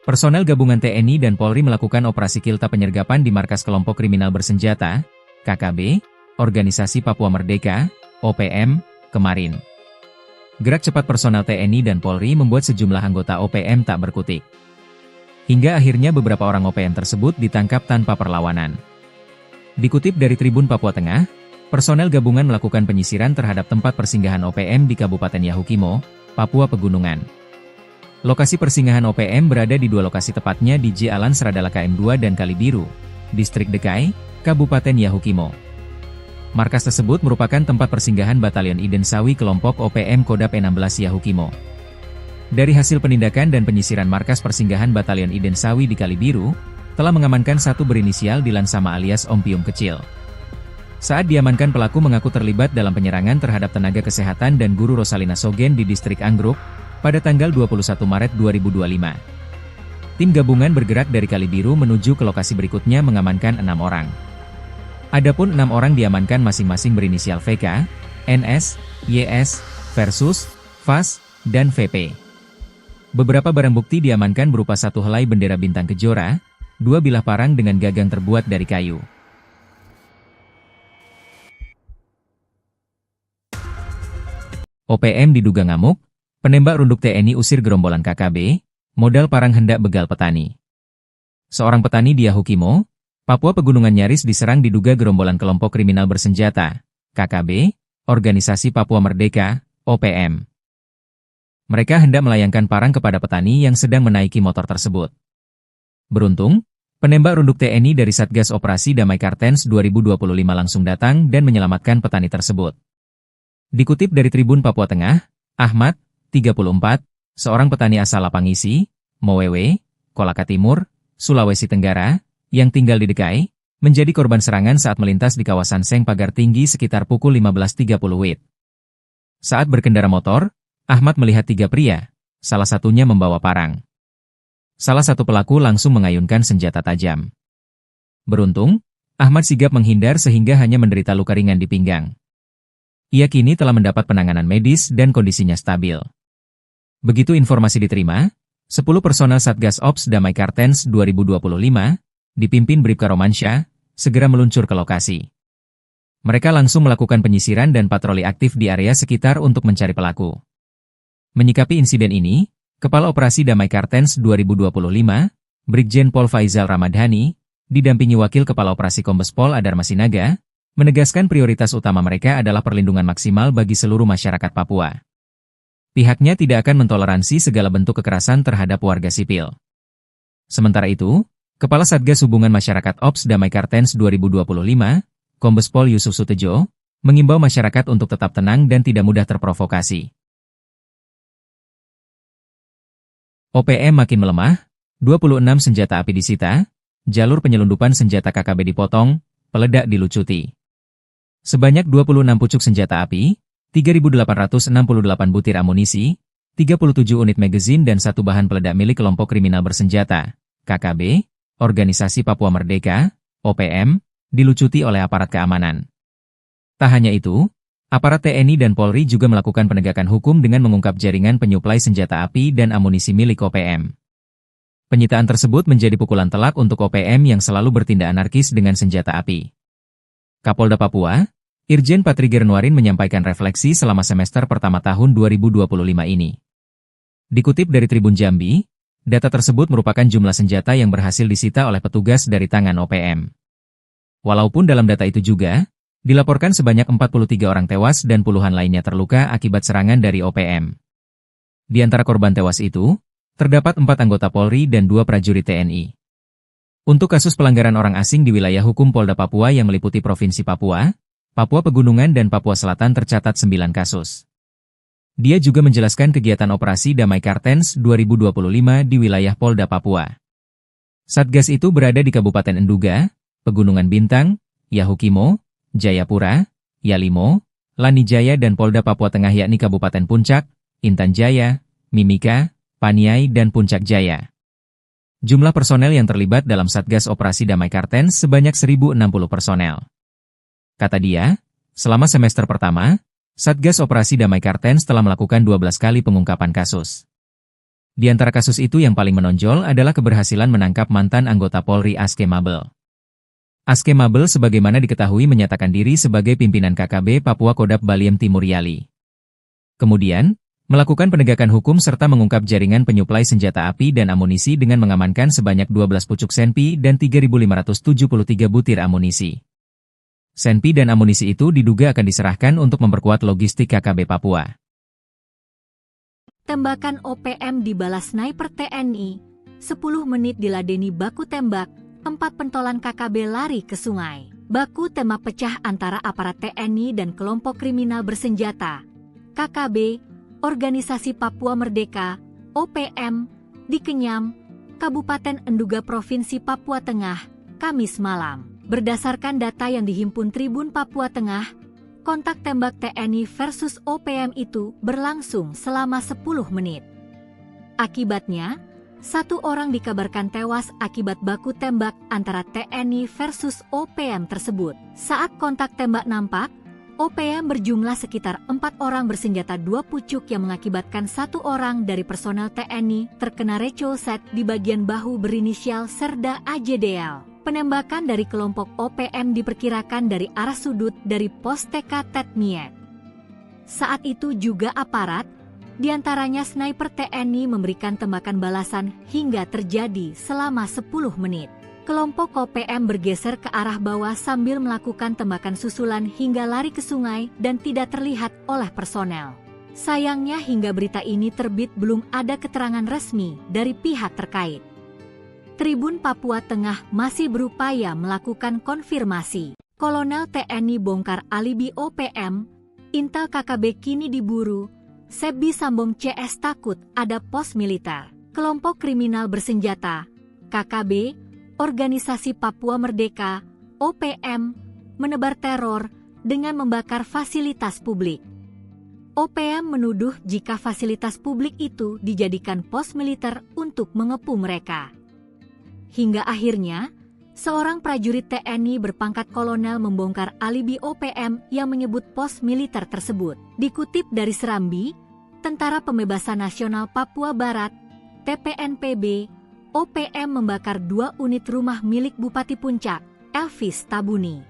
Personel gabungan TNI dan Polri melakukan operasi kilta penyergapan di markas kelompok kriminal bersenjata, KKB, Organisasi Papua Merdeka, OPM, kemarin. Gerak cepat personel TNI dan Polri membuat sejumlah anggota OPM tak berkutik. Hingga akhirnya beberapa orang OPM tersebut ditangkap tanpa perlawanan. Dikutip dari Tribun Papua Tengah, personel gabungan melakukan penyisiran terhadap tempat persinggahan OPM di Kabupaten Yahukimo, Papua Pegunungan. Lokasi persinggahan OPM berada di 2 lokasi tepatnya di Jalan Seradala KM2 dan Kalibiru, Distrik Dekai, Kabupaten Yahukimo. Markas tersebut merupakan tempat persinggahan Batalion Iden Sawi kelompok OPM Kodap 16 Yahukimo. Dari hasil penindakan dan penyisiran markas persinggahan Batalion Iden Sawi di Kalibiru, telah mengamankan 1 berinisial Dilan Sama alias Om Pium Kecil. Saat diamankan, pelaku mengaku terlibat dalam penyerangan terhadap tenaga kesehatan dan guru Rosalina Sogen di distrik Anggruk pada tanggal 21 Maret 2025. Tim gabungan bergerak dari Kali Biru menuju ke lokasi berikutnya mengamankan 6 orang. Adapun 6 orang diamankan masing-masing berinisial VK, NS, YS, Versus, VAS, dan VP. Beberapa barang bukti diamankan berupa 1 helai bendera bintang kejora, 2 bilah parang dengan gagang terbuat dari kayu. OPM diduga ngamuk, penembak runduk TNI usir gerombolan KKB, modal parang hendak begal petani. Seorang petani di Yahukimo, Papua Pegunungan nyaris diserang diduga gerombolan kelompok kriminal bersenjata, KKB, Organisasi Papua Merdeka, OPM. Mereka hendak melayangkan parang kepada petani yang sedang menaiki motor tersebut. Beruntung, penembak runduk TNI dari Satgas Operasi Damai Kartens 2025 langsung datang dan menyelamatkan petani tersebut. Dikutip dari Tribun Papua Tengah, Ahmad, 34, seorang petani asal Lapangisi, Mowewe, Kolaka Timur, Sulawesi Tenggara, yang tinggal di Dekai, menjadi korban serangan saat melintas di kawasan Seng Pagar Tinggi sekitar pukul 15.30 WIB. Saat berkendara motor, Ahmad melihat 3 pria, salah satunya membawa parang. Salah satu pelaku langsung mengayunkan senjata tajam. Beruntung, Ahmad sigap menghindar sehingga hanya menderita luka ringan di pinggang. Ia kini telah mendapat penanganan medis dan kondisinya stabil. Begitu informasi diterima, 10 personel Satgas Ops Damai Kartens 2025, dipimpin Bribka Romansyah, segera meluncur ke lokasi. Mereka langsung melakukan penyisiran dan patroli aktif di area sekitar untuk mencari pelaku. Menyikapi insiden ini, Kepala Operasi Damai Kartens 2025, Brigjen Pol Faizal Ramadhani, didampingi Wakil Kepala Operasi Kombes Pol Adar Masinaga, menegaskan prioritas utama mereka adalah perlindungan maksimal bagi seluruh masyarakat Papua. Pihaknya tidak akan mentoleransi segala bentuk kekerasan terhadap warga sipil. Sementara itu, Kepala Satgas Hubungan Masyarakat Ops Damai Kartens 2025, Kombes Pol Yusuf Sutejo, mengimbau masyarakat untuk tetap tenang dan tidak mudah terprovokasi. OPM makin melemah, 26 senjata api disita, jalur penyelundupan senjata KKB dipotong, peledak dilucuti. Sebanyak 26 pucuk senjata api, 3.868 butir amunisi, 37 unit magazin dan 1 bahan peledak milik kelompok kriminal bersenjata, KKB, Organisasi Papua Merdeka, OPM, dilucuti oleh aparat keamanan. Tak hanya itu, aparat TNI dan Polri juga melakukan penegakan hukum dengan mengungkap jaringan penyuplai senjata api dan amunisi milik OPM. Penyitaan tersebut menjadi pukulan telak untuk OPM yang selalu bertindak anarkis dengan senjata api. Kapolda Papua, Irjen Patri Gernuarin menyampaikan refleksi selama semester pertama tahun 2025 ini. Dikutip dari Tribun Jambi, data tersebut merupakan jumlah senjata yang berhasil disita oleh petugas dari tangan OPM. Walaupun dalam data itu juga, dilaporkan sebanyak 43 orang tewas dan puluhan lainnya terluka akibat serangan dari OPM. Di antara korban tewas itu, terdapat 4 anggota Polri dan 2 prajurit TNI. Untuk kasus pelanggaran orang asing di wilayah hukum Polda Papua yang meliputi Provinsi Papua, Papua Pegunungan dan Papua Selatan tercatat 9 kasus. Dia juga menjelaskan kegiatan operasi Damai Kartens 2025 di wilayah Polda Papua. Satgas itu berada di Kabupaten Enduga, Pegunungan Bintang, Yahukimo, Jayapura, Yalimo, Lanijaya dan Polda Papua Tengah yakni Kabupaten Puncak, Intan Jaya, Mimika, Paniai dan Puncak Jaya. Jumlah personel yang terlibat dalam Satgas Operasi Damai Kartens sebanyak 1.060 personel. Kata dia, selama semester pertama, Satgas Operasi Damai Kartens telah melakukan 12 kali pengungkapan kasus. Di antara kasus itu yang paling menonjol adalah keberhasilan menangkap mantan anggota Polri Aske Mabel. Aske Mabel sebagaimana diketahui menyatakan diri sebagai pimpinan KKB Papua Kodap Baliem Timur Yali. Kemudian, melakukan penegakan hukum serta mengungkap jaringan penyuplai senjata api dan amunisi dengan mengamankan sebanyak 12 pucuk senpi dan 3.573 butir amunisi. Senpi dan amunisi itu diduga akan diserahkan untuk memperkuat logistik KKB Papua. Tembakan OPM dibalas sniper TNI. 10 menit diladeni baku tembak, 4 pentolan KKB lari ke sungai. Baku tembak pecah antara aparat TNI dan kelompok kriminal bersenjata, KKB, Organisasi Papua Merdeka, OPM, di Kenyam, Kabupaten Enduga Provinsi Papua Tengah, Kamis malam. Berdasarkan data yang dihimpun Tribun Papua Tengah, kontak tembak TNI versus OPM itu berlangsung selama 10 menit. Akibatnya, 1 orang dikabarkan tewas akibat baku tembak antara TNI versus OPM tersebut. Saat kontak tembak nampak, OPM berjumlah sekitar 4 orang bersenjata 2 pucuk yang mengakibatkan 1 orang dari personel TNI terkena recoset di bagian bahu berinisial Serda AJDL. Penembakan dari kelompok OPM diperkirakan dari arah sudut dari pos TK Tetmiek. Saat itu juga aparat, diantaranya sniper TNI memberikan tembakan balasan hingga terjadi selama 10 menit. Kelompok OPM bergeser ke arah bawah sambil melakukan tembakan susulan hingga lari ke sungai dan tidak terlihat oleh personel. Sayangnya hingga berita ini terbit belum ada keterangan resmi dari pihak terkait. Tribun Papua Tengah masih berupaya melakukan konfirmasi. Kolonel TNI bongkar alibi OPM, Intel KKB kini diburu, Sebi Sambong CS takut ada pos militer. Kelompok kriminal bersenjata, KKB, Organisasi Papua Merdeka, OPM, menebar teror dengan membakar fasilitas publik. OPM menuduh jika fasilitas publik itu dijadikan pos militer untuk mengepung mereka. Hingga akhirnya, seorang prajurit TNI berpangkat kolonel membongkar alibi OPM yang menyebut pos militer tersebut. Dikutip dari Serambi, Tentara Pembebasan Nasional Papua Barat, TPNPB, OPM membakar 2 unit rumah milik Bupati Puncak, Elvis Tabuni.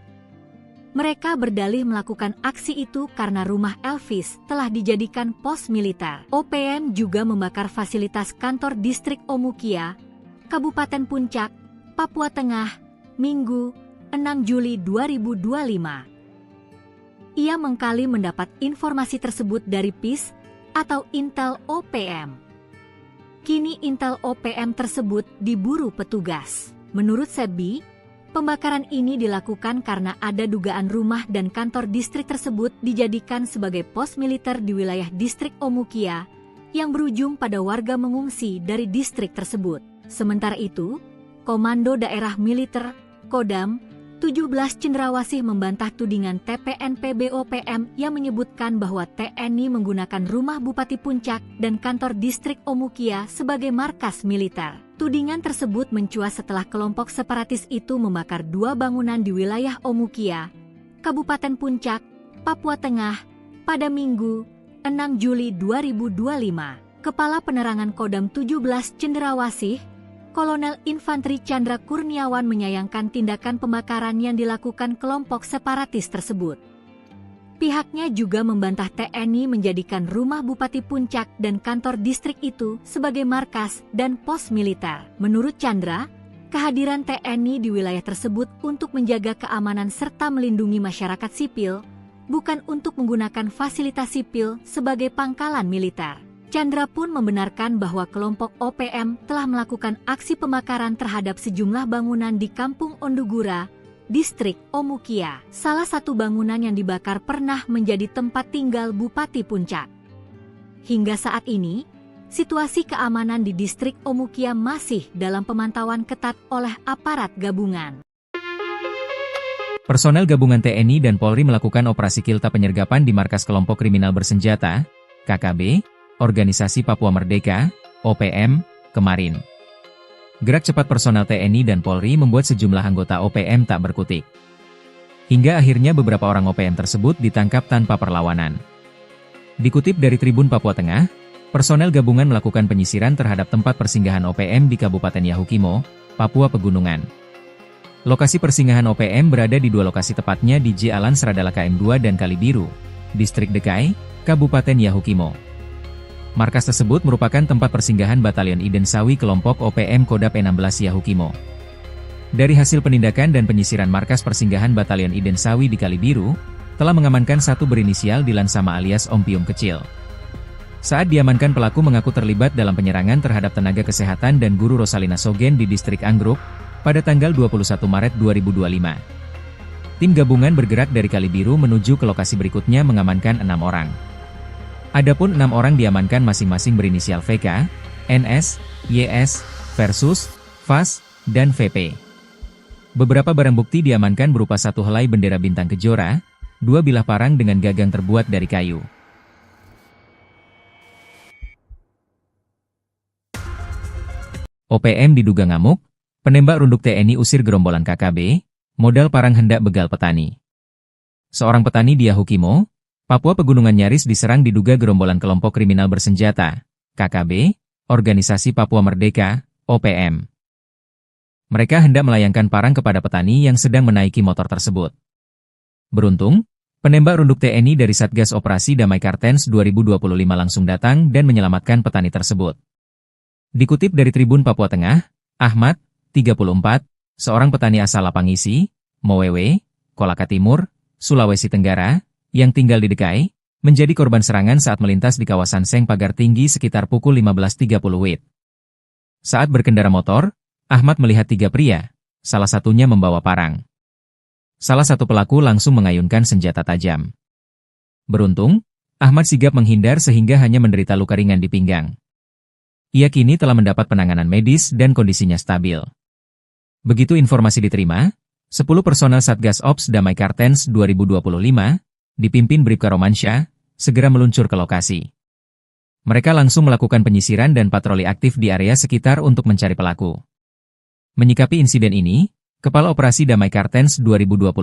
Mereka berdalih melakukan aksi itu karena rumah Elvis telah dijadikan pos militer. OPM juga membakar fasilitas kantor distrik Omukia, Kabupaten Puncak, Papua Tengah, Minggu, 6 Juli 2025. Ia mengkali mendapat informasi tersebut dari PIS atau Intel OPM. Kini Intel OPM tersebut diburu petugas. Menurut Sebi, pembakaran ini dilakukan karena ada dugaan rumah dan kantor distrik tersebut dijadikan sebagai pos militer di wilayah distrik Omukia yang berujung pada warga mengungsi dari distrik tersebut. Sementara itu, Komando Daerah Militer, Kodam, 17 Cendrawasih membantah tudingan TPNPB OPM yang menyebutkan bahwa TNI menggunakan rumah Bupati Puncak dan kantor distrik Omukia sebagai markas militer. Tudingan tersebut mencuat setelah kelompok separatis itu membakar 2 bangunan di wilayah Omukia, Kabupaten Puncak, Papua Tengah, pada Minggu, 6 Juli 2025. Kepala Penerangan Kodam 17 Cendrawasih, Kolonel Infanteri Chandra Kurniawan menyayangkan tindakan pembakaran yang dilakukan kelompok separatis tersebut. Pihaknya juga membantah TNI menjadikan rumah Bupati Puncak dan kantor distrik itu sebagai markas dan pos militer. Menurut Chandra, kehadiran TNI di wilayah tersebut untuk menjaga keamanan serta melindungi masyarakat sipil, bukan untuk menggunakan fasilitas sipil sebagai pangkalan militer. Chandra pun membenarkan bahwa kelompok OPM telah melakukan aksi pembakaran terhadap sejumlah bangunan di Kampung Ondugura, distrik Omukia. Salah satu bangunan yang dibakar pernah menjadi tempat tinggal Bupati Puncak. Hingga saat ini, situasi keamanan di distrik Omukia masih dalam pemantauan ketat oleh aparat gabungan. Personel gabungan TNI dan Polri melakukan operasi kilta penyergapan di markas kelompok kriminal bersenjata, KKB, Organisasi Papua Merdeka, OPM, kemarin. Gerak cepat personel TNI dan Polri membuat sejumlah anggota OPM tak berkutik. Hingga akhirnya beberapa orang OPM tersebut ditangkap tanpa perlawanan. Dikutip dari Tribun Papua Tengah, personel gabungan melakukan penyisiran terhadap tempat persinggahan OPM di Kabupaten Yahukimo, Papua Pegunungan. Lokasi persinggahan OPM berada di 2 lokasi tepatnya di Jalan Seradala KM2 dan Kalibiru, Distrik Dekai, Kabupaten Yahukimo. Markas tersebut merupakan tempat persinggahan Batalion Iden Sawi kelompok OPM Kodap 16 Yahukimo. Dari hasil penindakan dan penyisiran markas persinggahan Batalion Iden Sawi di Kalibiru, telah mengamankan 1 berinisial Dilan Sama alias Ompium Kecil. Saat diamankan pelaku mengaku terlibat dalam penyerangan terhadap tenaga kesehatan dan guru Rosalina Sogen di distrik Anggruk, pada tanggal 21 Maret 2025. Tim gabungan bergerak dari Kalibiru menuju ke lokasi berikutnya mengamankan 6 orang. Adapun 6 orang diamankan masing-masing berinisial VK, NS, YS, Versus, VAS, dan VP. Beberapa barang bukti diamankan berupa 1 helai bendera bintang kejora, 2 bilah parang dengan gagang terbuat dari kayu. OPM diduga ngamuk, penembak runduk TNI usir gerombolan KKB, modal parang hendak begal petani. Seorang petani di Yahukimo, Papua Pegunungan nyaris diserang diduga gerombolan kelompok kriminal bersenjata, KKB, Organisasi Papua Merdeka, OPM. Mereka hendak melayangkan parang kepada petani yang sedang menaiki motor tersebut. Beruntung, penembak runduk TNI dari Satgas Operasi Damai Kartens 2025 langsung datang dan menyelamatkan petani tersebut. Dikutip dari Tribun Papua Tengah, Ahmad, 34, seorang petani asal Lapangisi, Mowewe, Kolaka Timur, Sulawesi Tenggara, yang tinggal di Dekai, menjadi korban serangan saat melintas di kawasan Seng Pagar Tinggi sekitar pukul 15.30 WIB. Saat berkendara motor, Ahmad melihat 3 pria, salah satunya membawa parang. Salah satu pelaku langsung mengayunkan senjata tajam. Beruntung, Ahmad sigap menghindar sehingga hanya menderita luka ringan di pinggang. Ia kini telah mendapat penanganan medis dan kondisinya stabil. Begitu informasi diterima, 10 personel Satgas Ops Damai Kartens 2025, dipimpin Bribka Romansyah, segera meluncur ke lokasi. Mereka langsung melakukan penyisiran dan patroli aktif di area sekitar untuk mencari pelaku. Menyikapi insiden ini, Kepala Operasi Damai Kartens 2025,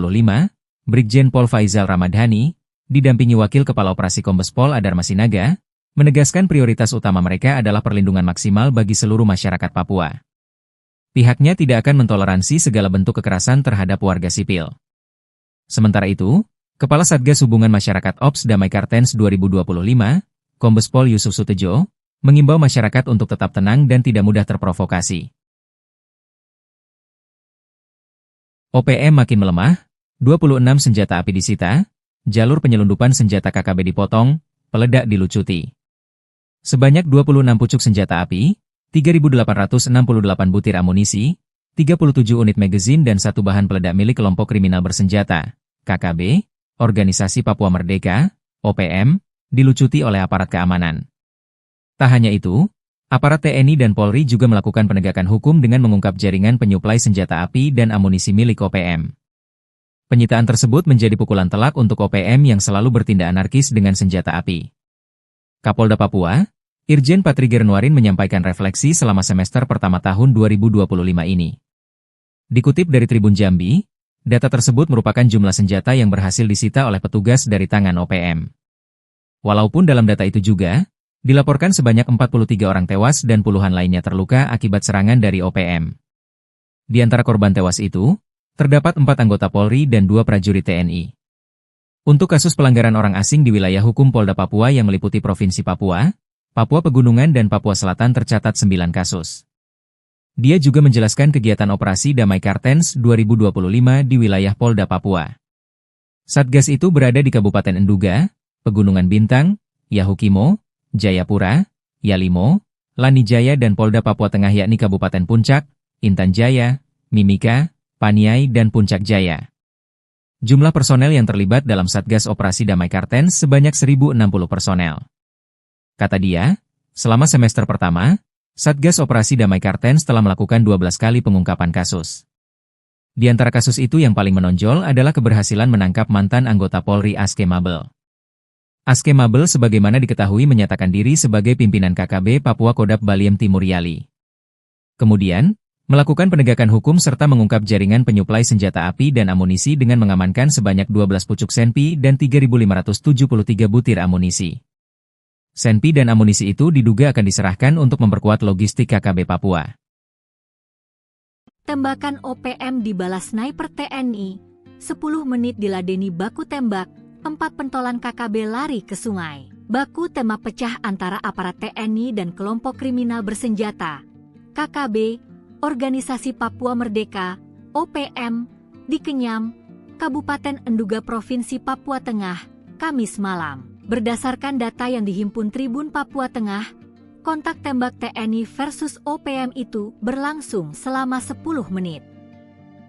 Brigjen Pol Faizal Ramadhani, didampingi Wakil Kepala Operasi Kombes Pol Adar Masinaga, menegaskan prioritas utama mereka adalah perlindungan maksimal bagi seluruh masyarakat Papua. Pihaknya tidak akan mentoleransi segala bentuk kekerasan terhadap warga sipil. Sementara itu, Kepala Satgas Hubungan Masyarakat Ops Damai Kartens 2025, Kombes Pol Yusuf Sutejo, mengimbau masyarakat untuk tetap tenang dan tidak mudah terprovokasi. OPM makin melemah, 26 senjata api disita, jalur penyelundupan senjata KKB dipotong, peledak dilucuti. Sebanyak 26 pucuk senjata api, 3.868 butir amunisi, 37 unit magazin dan 1 bahan peledak milik kelompok kriminal bersenjata, KKB, Organisasi Papua Merdeka, OPM, dilucuti oleh aparat keamanan. Tak hanya itu, aparat TNI dan Polri juga melakukan penegakan hukum dengan mengungkap jaringan penyuplai senjata api dan amunisi milik OPM. Penyitaan tersebut menjadi pukulan telak untuk OPM yang selalu bertindak anarkis dengan senjata api. Kapolda Papua, Irjen Patri Gernuarin menyampaikan refleksi selama semester pertama tahun 2025 ini. Dikutip dari Tribun Jambi, data tersebut merupakan jumlah senjata yang berhasil disita oleh petugas dari tangan OPM. Walaupun dalam data itu juga, dilaporkan sebanyak 43 orang tewas dan puluhan lainnya terluka akibat serangan dari OPM. Di antara korban tewas itu, terdapat 4 anggota Polri dan 2 prajurit TNI. Untuk kasus pelanggaran orang asing di wilayah hukum Polda Papua yang meliputi Provinsi Papua, Papua Pegunungan dan Papua Selatan tercatat 9 kasus. Dia juga menjelaskan kegiatan operasi Damai Kartens 2025 di wilayah Polda Papua. Satgas itu berada di Kabupaten Enduga, Pegunungan Bintang, Yahukimo, Jayapura, Yalimo, Lanijaya dan Polda Papua Tengah yakni Kabupaten Puncak, Intan Jaya, Mimika, Paniai dan Puncak Jaya. Jumlah personel yang terlibat dalam Satgas Operasi Damai Kartens sebanyak 1.060 personel. Kata dia, selama semester pertama, Satgas Operasi Damai Kartens telah melakukan 12 kali pengungkapan kasus. Di antara kasus itu yang paling menonjol adalah keberhasilan menangkap mantan anggota Polri Aske Mabel. Aske Mabel sebagaimana diketahui menyatakan diri sebagai pimpinan KKB Papua Kodap Baliem Timur Yali. Kemudian, melakukan penegakan hukum serta mengungkap jaringan penyuplai senjata api dan amunisi dengan mengamankan sebanyak 12 pucuk senpi dan 3.573 butir amunisi. Senpi dan amunisi itu diduga akan diserahkan untuk memperkuat logistik KKB Papua. Tembakan OPM dibalas sniper TNI, 10 menit diladeni baku tembak, 4 pentolan KKB lari ke sungai. Baku tembak pecah antara aparat TNI dan kelompok kriminal bersenjata, KKB, Organisasi Papua Merdeka, OPM, di Kenyam, Kabupaten Enduga Provinsi Papua Tengah, Kamis malam. Berdasarkan data yang dihimpun Tribun Papua Tengah, kontak tembak TNI versus OPM itu berlangsung selama 10 menit.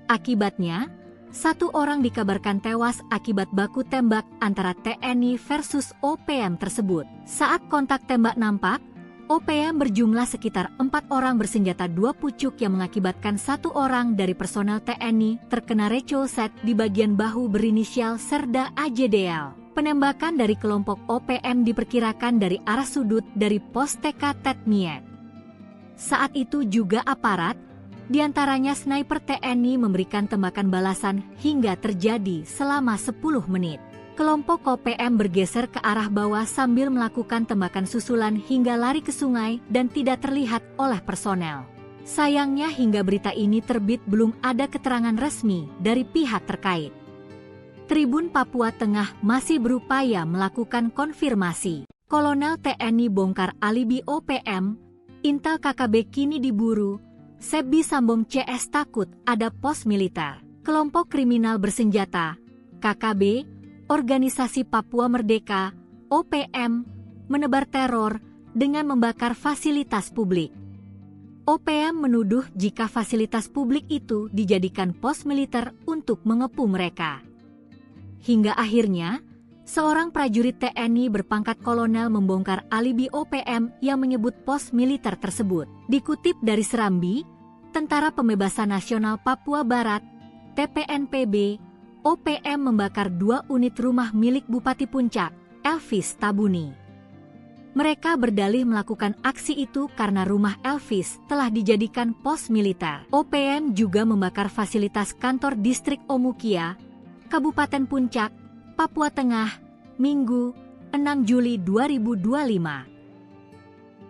Akibatnya, 1 orang dikabarkan tewas akibat baku tembak antara TNI versus OPM tersebut. Saat kontak tembak nampak, OPM berjumlah sekitar 4 orang bersenjata 2 pucuk yang mengakibatkan 1 orang dari personel TNI terkena recoset di bagian bahu berinisial Serda AJDL. Penembakan dari kelompok OPM diperkirakan dari arah sudut dari pos TK Tetmiet. Saat itu juga aparat, diantaranya sniper TNI memberikan tembakan balasan hingga terjadi selama 10 menit. Kelompok OPM bergeser ke arah bawah sambil melakukan tembakan susulan hingga lari ke sungai dan tidak terlihat oleh personel. Sayangnya hingga berita ini terbit belum ada keterangan resmi dari pihak terkait. Tribun Papua Tengah masih berupaya melakukan konfirmasi. Kolonel TNI bongkar alibi OPM, Intel KKB kini diburu, Sebi Sambom CS takut ada pos militer. Kelompok kriminal bersenjata, KKB, Organisasi Papua Merdeka, OPM, menebar teror dengan membakar fasilitas publik. OPM menuduh jika fasilitas publik itu dijadikan pos militer untuk mengepung mereka. Hingga akhirnya, seorang prajurit TNI berpangkat kolonel membongkar alibi OPM yang menyebut pos militer tersebut. Dikutip dari Serambi, Tentara Pembebasan Nasional Papua Barat, TPNPB, OPM membakar 2 unit rumah milik Bupati Puncak, Elvis Tabuni. Mereka berdalih melakukan aksi itu karena rumah Elvis telah dijadikan pos militer. OPM juga membakar fasilitas kantor distrik Omukia, Kabupaten Puncak, Papua Tengah, Minggu, 6 Juli 2025.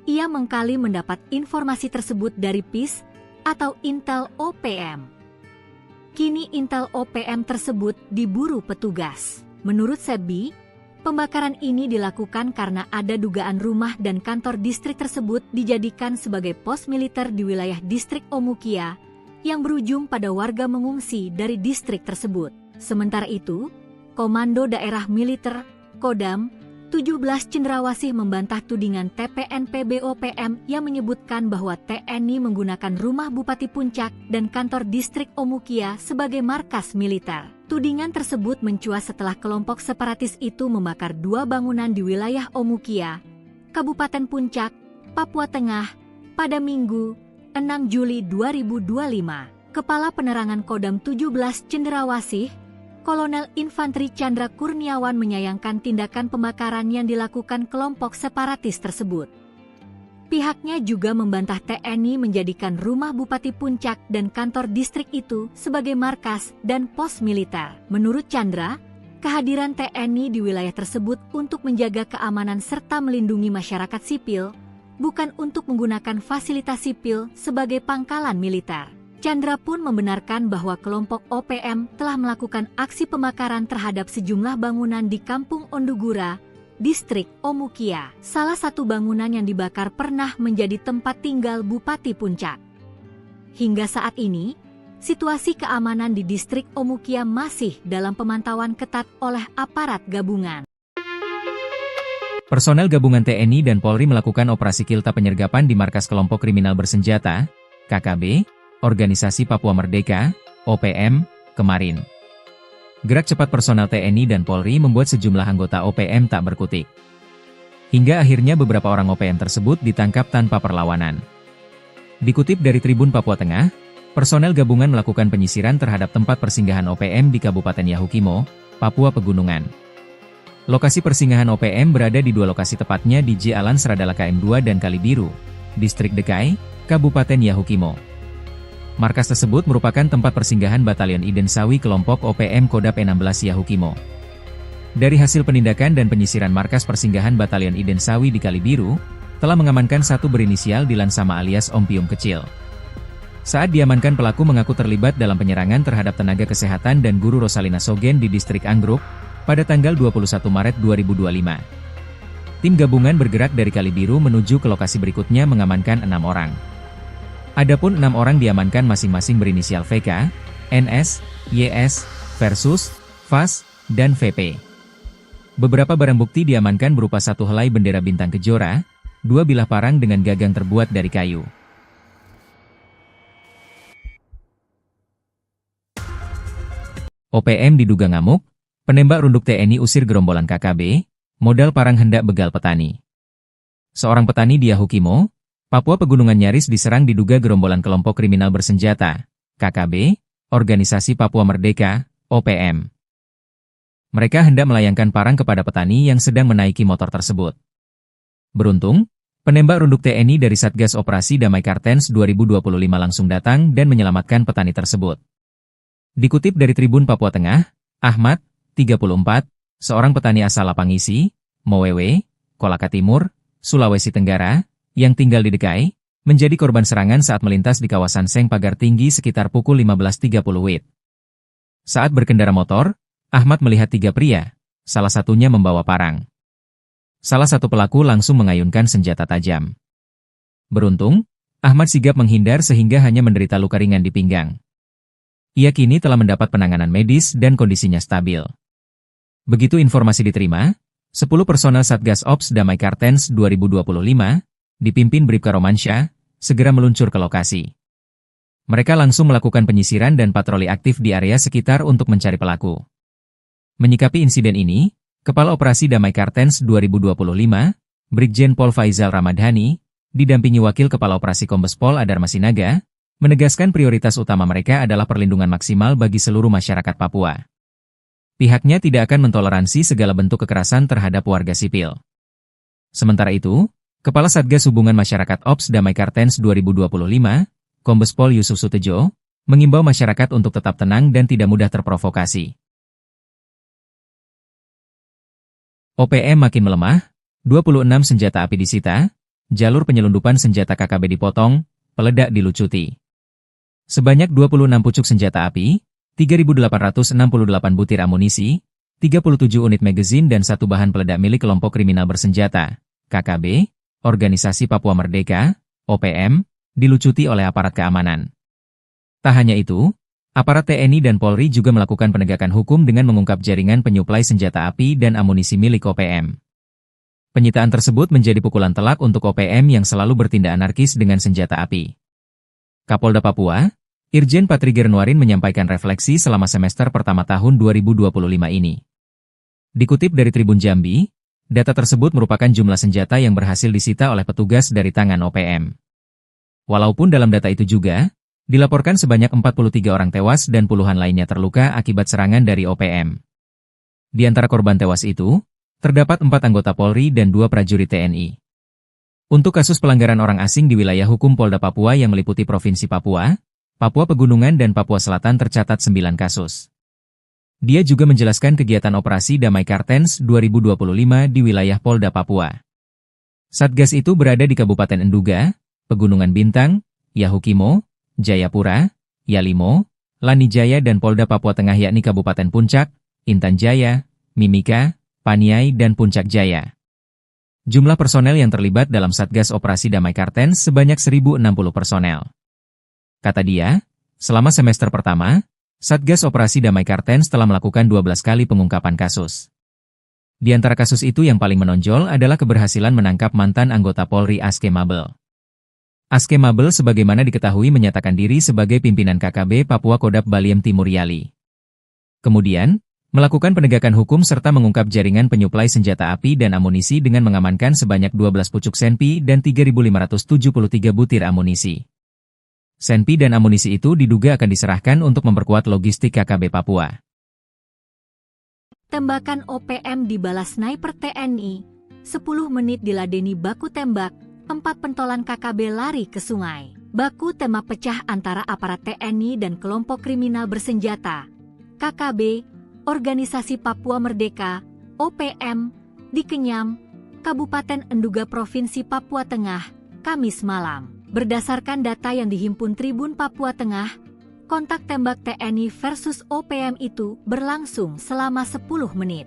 Ia mengkali mendapat informasi tersebut dari PIS atau Intel OPM. Kini Intel OPM tersebut diburu petugas. Menurut Sebi, pembakaran ini dilakukan karena ada dugaan rumah dan kantor distrik tersebut dijadikan sebagai pos militer di wilayah distrik Omukia yang berujung pada warga mengungsi dari distrik tersebut. Sementara itu, Komando Daerah Militer, Kodam, 17 Cendrawasih membantah tudingan TPNPB OPM yang menyebutkan bahwa TNI menggunakan rumah Bupati Puncak dan kantor distrik Omukia sebagai markas militer. Tudingan tersebut mencuat setelah kelompok separatis itu membakar 2 bangunan di wilayah Omukia, Kabupaten Puncak, Papua Tengah, pada Minggu, 6 Juli 2025. Kepala Penerangan Kodam 17 Cendrawasih, Kolonel Infanteri Chandra Kurniawan menyayangkan tindakan pembakaran yang dilakukan kelompok separatis tersebut. Pihaknya juga membantah TNI menjadikan rumah Bupati Puncak dan kantor distrik itu sebagai markas dan pos militer. Menurut Chandra, kehadiran TNI di wilayah tersebut untuk menjaga keamanan serta melindungi masyarakat sipil, bukan untuk menggunakan fasilitas sipil sebagai pangkalan militer. Chandra pun membenarkan bahwa kelompok OPM telah melakukan aksi pembakaran terhadap sejumlah bangunan di Kampung Ondugura, distrik Omukia. Salah satu bangunan yang dibakar pernah menjadi tempat tinggal Bupati Puncak. Hingga saat ini, situasi keamanan di distrik Omukia masih dalam pemantauan ketat oleh aparat gabungan. Personel gabungan TNI dan Polri melakukan operasi kilta penyergapan di markas kelompok kriminal bersenjata, KKB, Organisasi Papua Merdeka, OPM, kemarin. Gerak cepat personel TNI dan Polri membuat sejumlah anggota OPM tak berkutik. Hingga akhirnya beberapa orang OPM tersebut ditangkap tanpa perlawanan. Dikutip dari Tribun Papua Tengah, personel gabungan melakukan penyisiran terhadap tempat persinggahan OPM di Kabupaten Yahukimo, Papua Pegunungan. Lokasi persinggahan OPM berada di 2 lokasi tepatnya di J Alan Seradala KM2 dan Kalibiru, Distrik Dekai, Kabupaten Yahukimo. Markas tersebut merupakan tempat persinggahan Batalion Iden Sawi kelompok OPM Kodap 16 Yahukimo. Dari hasil penindakan dan penyisiran markas persinggahan Batalion Iden Sawi di Kalibiru, telah mengamankan satu berinisial Dilan Sama alias Om Pium Kecil. Saat diamankan pelaku mengaku terlibat dalam penyerangan terhadap tenaga kesehatan dan guru Rosalina Sogen di distrik Anggruk, pada tanggal 21 Maret 2025. Tim gabungan bergerak dari Kalibiru menuju ke lokasi berikutnya mengamankan 6 orang. Adapun 6 orang diamankan masing-masing berinisial VK, NS, YS, Versus, VAS, dan VP. Beberapa barang bukti diamankan berupa 1 helai bendera bintang kejora, 2 bilah parang dengan gagang terbuat dari kayu. OPM diduga ngamuk, penembak runduk TNI usir gerombolan KKB, modal parang hendak begal petani. Seorang petani di Yahukimo, Papua Pegunungan nyaris diserang diduga gerombolan kelompok kriminal bersenjata, KKB, Organisasi Papua Merdeka, OPM. Mereka hendak melayangkan parang kepada petani yang sedang menaiki motor tersebut. Beruntung, Penembak runduk TNI dari Satgas Operasi Damai Kartens 2025 langsung datang dan menyelamatkan petani tersebut. Dikutip dari Tribun Papua Tengah, Ahmad, 34, seorang petani asal Lapangisi, Mowewe, Kolaka Timur, Sulawesi Tenggara, yang tinggal di Dekai, menjadi korban serangan saat melintas di kawasan Seng Pagar Tinggi sekitar pukul 15.30 WIB. Saat berkendara motor, Ahmad melihat 3 pria, salah satunya membawa parang. Salah satu pelaku langsung mengayunkan senjata tajam. Beruntung, Ahmad sigap menghindar sehingga hanya menderita luka ringan di pinggang. Ia kini telah mendapat penanganan medis dan kondisinya stabil. Begitu informasi diterima, 10 personel Satgas Ops Damai Kartens 2025, dipimpin Bribka Romansyah, segera meluncur ke lokasi. Mereka langsung melakukan penyisiran dan patroli aktif di area sekitar untuk mencari pelaku. Menyikapi insiden ini, Kepala Operasi Damai Kartens 2025, Brigjen Pol Faizal Ramadhani, didampingi Wakil Kepala Operasi Kombes Pol Adar Masinaga, menegaskan prioritas utama mereka adalah perlindungan maksimal bagi seluruh masyarakat Papua. Pihaknya tidak akan mentoleransi segala bentuk kekerasan terhadap warga sipil. Sementara itu, Kepala Satgas Hubungan Masyarakat Ops Damai Kartens 2025, Kombes Pol Yusuf Sutejo, mengimbau masyarakat untuk tetap tenang dan tidak mudah terprovokasi. OPM makin melemah, 26 senjata api disita, jalur penyelundupan senjata KKB dipotong, peledak dilucuti. Sebanyak 26 pucuk senjata api, 3.868 butir amunisi, 37 unit magazin dan 1 bahan peledak milik kelompok kriminal bersenjata, KKB, Organisasi Papua Merdeka, OPM, dilucuti oleh aparat keamanan. Tak hanya itu, aparat TNI dan Polri juga melakukan penegakan hukum dengan mengungkap jaringan penyuplai senjata api dan amunisi milik OPM. Penyitaan tersebut menjadi pukulan telak untuk OPM yang selalu bertindak anarkis dengan senjata api. Kapolda Papua, Irjen Patri Gernuarin menyampaikan refleksi selama semester pertama tahun 2025 ini. Dikutip dari Tribun Jambi, data tersebut merupakan jumlah senjata yang berhasil disita oleh petugas dari tangan OPM. Walaupun dalam data itu juga, dilaporkan sebanyak 43 orang tewas dan puluhan lainnya terluka akibat serangan dari OPM. Di antara korban tewas itu, terdapat 4 anggota Polri dan 2 prajurit TNI. Untuk kasus pelanggaran orang asing di wilayah hukum Polda Papua yang meliputi Provinsi Papua, Papua Pegunungan dan Papua Selatan tercatat 9 kasus. Dia juga menjelaskan kegiatan operasi Damai Kartens 2025 di wilayah Polda Papua. Satgas itu berada di Kabupaten Enduga, Pegunungan Bintang, Yahukimo, Jayapura, Yalimo, Lanijaya dan Polda Papua Tengah yakni Kabupaten Puncak, Intan Jaya, Mimika, Paniai dan Puncak Jaya. Jumlah personel yang terlibat dalam Satgas Operasi Damai Kartens sebanyak 1.060 personel. Kata dia, selama semester pertama, Satgas Operasi Damai Kartens telah melakukan 12 kali pengungkapan kasus. Di antara kasus itu yang paling menonjol adalah keberhasilan menangkap mantan anggota Polri Aske Mabel. Aske Mabel sebagaimana diketahui menyatakan diri sebagai pimpinan KKB Papua Kodap Baliem Timur Yali. Kemudian, melakukan penegakan hukum serta mengungkap jaringan penyuplai senjata api dan amunisi dengan mengamankan sebanyak 12 pucuk senpi dan 3.573 butir amunisi. Senpi dan amunisi itu diduga akan diserahkan untuk memperkuat logistik KKB Papua. Tembakan OPM dibalas sniper TNI, 10 menit diladeni baku tembak, 4 pentolan KKB lari ke sungai. Baku tembak pecah antara aparat TNI dan kelompok kriminal bersenjata, KKB, Organisasi Papua Merdeka, OPM, di Kenyam, Kabupaten Enduga Provinsi Papua Tengah, Kamis malam. Berdasarkan data yang dihimpun Tribun Papua Tengah, kontak tembak TNI versus OPM itu berlangsung selama 10 menit.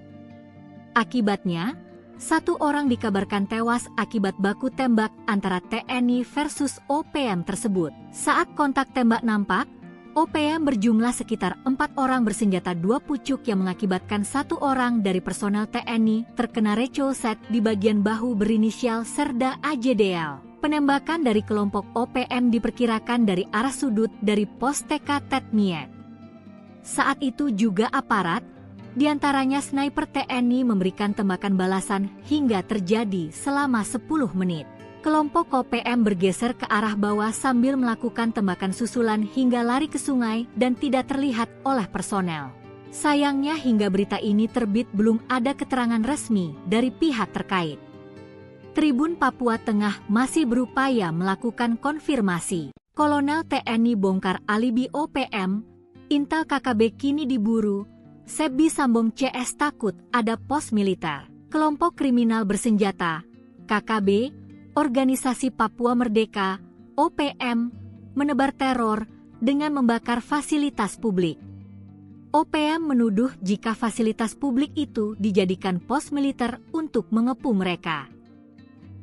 Akibatnya, 1 orang dikabarkan tewas akibat baku tembak antara TNI versus OPM tersebut. Saat kontak tembak nampak, OPM berjumlah sekitar 4 orang bersenjata 2 pucuk yang mengakibatkan 1 orang dari personel TNI terkena recolset di bagian bahu berinisial Serda AJDL. Penembakan dari kelompok OPM diperkirakan dari arah sudut dari pos TK Tetmiet. Saat itu juga aparat, diantaranya sniper TNI memberikan tembakan balasan hingga terjadi selama 10 menit. Kelompok OPM bergeser ke arah bawah sambil melakukan tembakan susulan hingga lari ke sungai dan tidak terlihat oleh personel. Sayangnya hingga berita ini terbit belum ada keterangan resmi dari pihak terkait. Tribun Papua Tengah masih berupaya melakukan konfirmasi. Kolonel TNI bongkar alibi OPM, Intel KKB kini diburu, Sebi Sambong CS takut ada pos militer. Kelompok kriminal bersenjata, KKB, Organisasi Papua Merdeka, OPM, menebar teror dengan membakar fasilitas publik. OPM menuduh jika fasilitas publik itu dijadikan pos militer untuk mengepung mereka.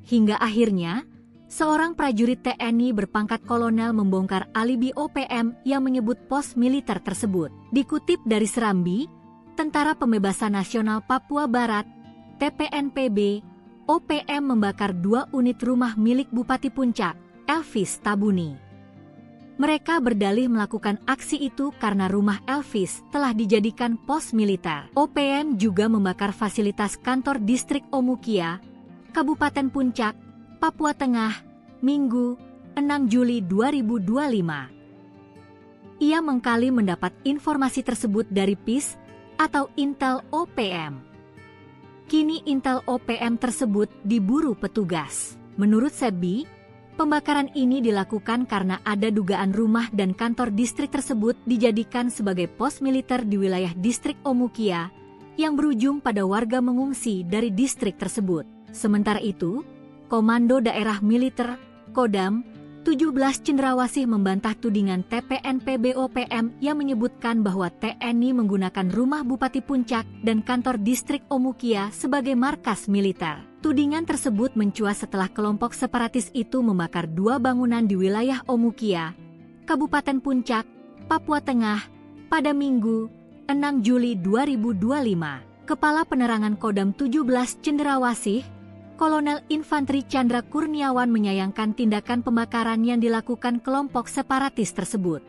Hingga akhirnya, seorang prajurit TNI berpangkat kolonel membongkar alibi OPM yang menyebut pos militer tersebut. Dikutip dari Serambi, Tentara Pembebasan Nasional Papua Barat, TPNPB, OPM membakar 2 unit rumah milik Bupati Puncak, Elvis Tabuni. Mereka berdalih melakukan aksi itu karena rumah Elvis telah dijadikan pos militer. OPM juga membakar fasilitas kantor distrik Omukia, Kabupaten Puncak, Papua Tengah, Minggu, 6 Juli 2025. Ia mengkali mendapat informasi tersebut dari PIS atau Intel OPM. Kini Intel OPM tersebut diburu petugas. Menurut Sebi, pembakaran ini dilakukan karena ada dugaan rumah dan kantor distrik tersebut dijadikan sebagai pos militer di wilayah distrik Omukia yang berujung pada warga mengungsi dari distrik tersebut. Sementara itu, Komando Daerah Militer, Kodam, 17 Cendrawasih membantah tudingan TPNPB OPM yang menyebutkan bahwa TNI menggunakan rumah Bupati Puncak dan kantor distrik Omukia sebagai markas militer. Tudingan tersebut mencuat setelah kelompok separatis itu membakar 2 bangunan di wilayah Omukia, Kabupaten Puncak, Papua Tengah, pada Minggu, 6 Juli 2025. Kepala Penerangan Kodam 17 Cendrawasih, Kolonel Infanteri Chandra Kurniawan menyayangkan tindakan pembakaran yang dilakukan kelompok separatis tersebut.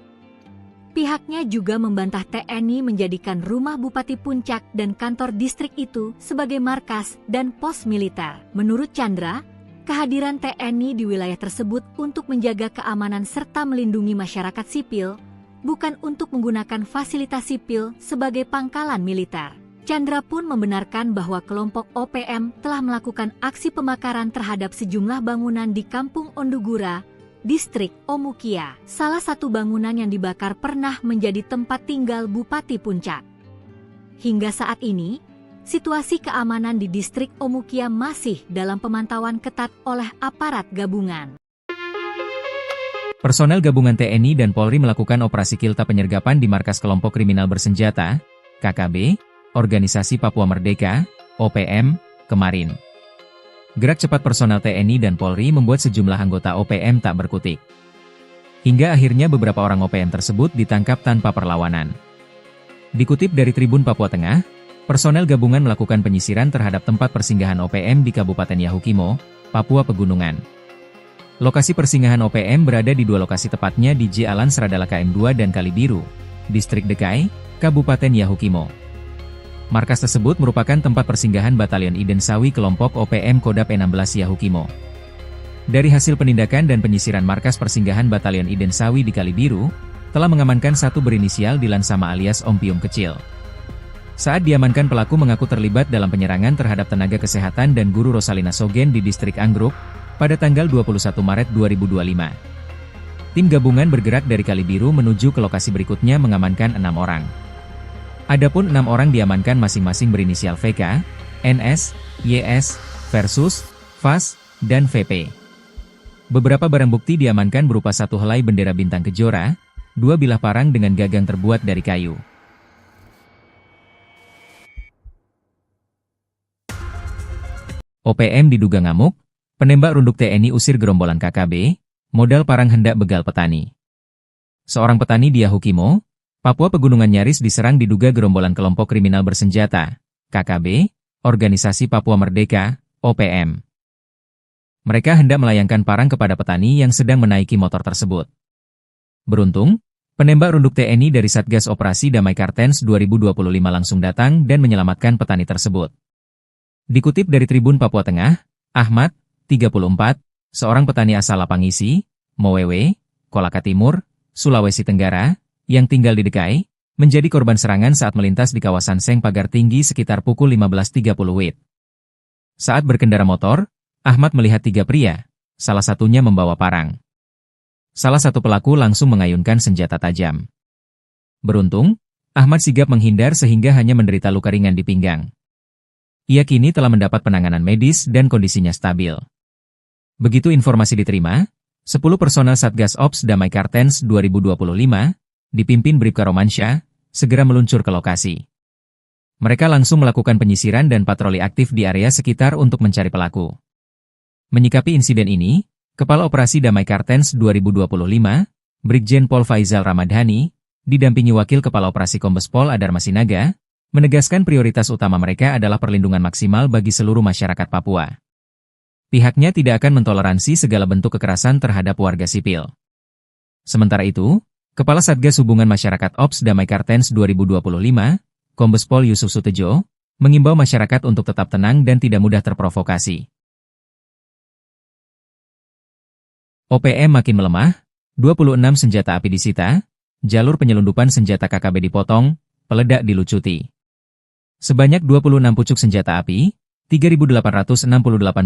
Pihaknya juga membantah TNI menjadikan rumah Bupati Puncak dan kantor distrik itu sebagai markas dan pos militer. Menurut Chandra, kehadiran TNI di wilayah tersebut untuk menjaga keamanan serta melindungi masyarakat sipil, bukan untuk menggunakan fasilitas sipil sebagai pangkalan militer. Chandra pun membenarkan bahwa kelompok OPM telah melakukan aksi pembakaran terhadap sejumlah bangunan di Kampung Ondugura, distrik Omukia. Salah satu bangunan yang dibakar pernah menjadi tempat tinggal Bupati Puncak. Hingga saat ini, situasi keamanan di distrik Omukia masih dalam pemantauan ketat oleh aparat gabungan. Personel gabungan TNI dan Polri melakukan operasi kilta penyergapan di markas kelompok kriminal bersenjata, KKB, Organisasi Papua Merdeka, OPM, kemarin. Gerak cepat personel TNI dan Polri membuat sejumlah anggota OPM tak berkutik. Hingga akhirnya beberapa orang OPM tersebut ditangkap tanpa perlawanan. Dikutip dari Tribun Papua Tengah, personel gabungan melakukan penyisiran terhadap tempat persinggahan OPM di Kabupaten Yahukimo, Papua Pegunungan. Lokasi persinggahan OPM berada di 2 lokasi tepatnya di J Alan Seradala KM2 dan Kalibiru, Distrik Dekai, Kabupaten Yahukimo. Markas tersebut merupakan tempat persinggahan Batalion Iden Sawi kelompok OPM Kodap 16 Yahukimo. Dari hasil penindakan dan penyisiran markas persinggahan Batalion Iden Sawi di Kalibiru, telah mengamankan 1 berinisial Dilan Sama alias Om Piung Kecil. Saat diamankan, pelaku mengaku terlibat dalam penyerangan terhadap tenaga kesehatan dan guru Rosalina Sogen di distrik Anggruk, pada tanggal 21 Maret 2025. Tim gabungan bergerak dari Kalibiru menuju ke lokasi berikutnya mengamankan 6 orang. Adapun 6 orang diamankan masing-masing berinisial VK, NS, YS, Versus, VAS, dan VP. Beberapa barang bukti diamankan berupa 1 helai bendera bintang kejora, 2 bilah parang dengan gagang terbuat dari kayu. OPM diduga ngamuk, penembak runduk TNI usir gerombolan KKB, modal parang hendak begal petani. Seorang petani di Yahukimo, Papua Pegunungan nyaris diserang diduga gerombolan kelompok kriminal bersenjata, KKB, Organisasi Papua Merdeka, OPM. Mereka hendak melayangkan parang kepada petani yang sedang menaiki motor tersebut. Beruntung, penembak runduk TNI dari Satgas Operasi Damai Kartens 2025 langsung datang dan menyelamatkan petani tersebut. Dikutip dari Tribun Papua Tengah, Ahmad, 34, seorang petani asal Lapangisi, Mowewe, Kolaka Timur, Sulawesi Tenggara, yang tinggal di Dekai, menjadi korban serangan saat melintas di kawasan Seng Pagar Tinggi sekitar pukul 15.30 WIB. Saat berkendara motor, Ahmad melihat 3 pria, salah satunya membawa parang. Salah satu pelaku langsung mengayunkan senjata tajam. Beruntung, Ahmad sigap menghindar sehingga hanya menderita luka ringan di pinggang. Ia kini telah mendapat penanganan medis dan kondisinya stabil. Begitu informasi diterima, 10 personel Satgas Ops Damai Kartens 2025, dipimpin Bribka Romansyah, segera meluncur ke lokasi. Mereka langsung melakukan penyisiran dan patroli aktif di area sekitar untuk mencari pelaku. Menyikapi insiden ini, Kepala Operasi Damai Kartens 2025, Brigjen Pol Faizal Ramadhani, didampingi Wakil Kepala Operasi Kombes Pol Adar Masinaga, menegaskan prioritas utama mereka adalah perlindungan maksimal bagi seluruh masyarakat Papua. Pihaknya tidak akan mentoleransi segala bentuk kekerasan terhadap warga sipil. Sementara itu, Kepala Satgas Hubungan Masyarakat Ops Damai Kartens 2025, Kombes Pol Yusuf Sutejo, mengimbau masyarakat untuk tetap tenang dan tidak mudah terprovokasi. OPM makin melemah, 26 senjata api disita, jalur penyelundupan senjata KKB dipotong, peledak dilucuti. Sebanyak 26 pucuk senjata api, 3.868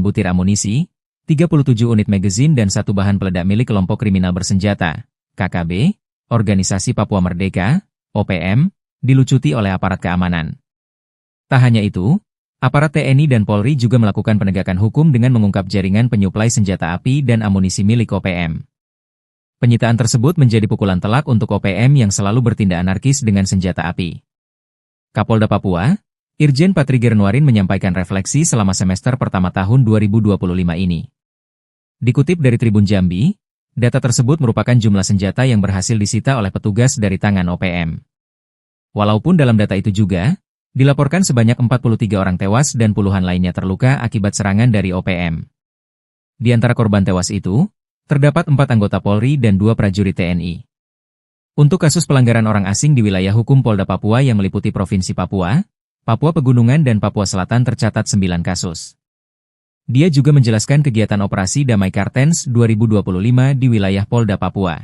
butir amunisi, 37 unit magazin dan 1 bahan peledak milik kelompok kriminal bersenjata, KKB, Organisasi Papua Merdeka, OPM, dilucuti oleh aparat keamanan. Tak hanya itu, aparat TNI dan Polri juga melakukan penegakan hukum dengan mengungkap jaringan penyuplai senjata api dan amunisi milik OPM. Penyitaan tersebut menjadi pukulan telak untuk OPM yang selalu bertindak anarkis dengan senjata api. Kapolda Papua, Irjen Patriger Nuarin menyampaikan refleksi selama semester pertama tahun 2025 ini. Dikutip dari Tribun Jambi, data tersebut merupakan jumlah senjata yang berhasil disita oleh petugas dari tangan OPM. Walaupun dalam data itu juga, dilaporkan sebanyak 43 orang tewas dan puluhan lainnya terluka akibat serangan dari OPM. Di antara korban tewas itu, terdapat 4 anggota Polri dan 2 prajurit TNI. Untuk kasus pelanggaran orang asing di wilayah hukum Polda Papua yang meliputi Provinsi Papua, Papua Pegunungan dan Papua Selatan tercatat 9 kasus. Dia juga menjelaskan kegiatan operasi Damai Kartens 2025 di wilayah Polda Papua.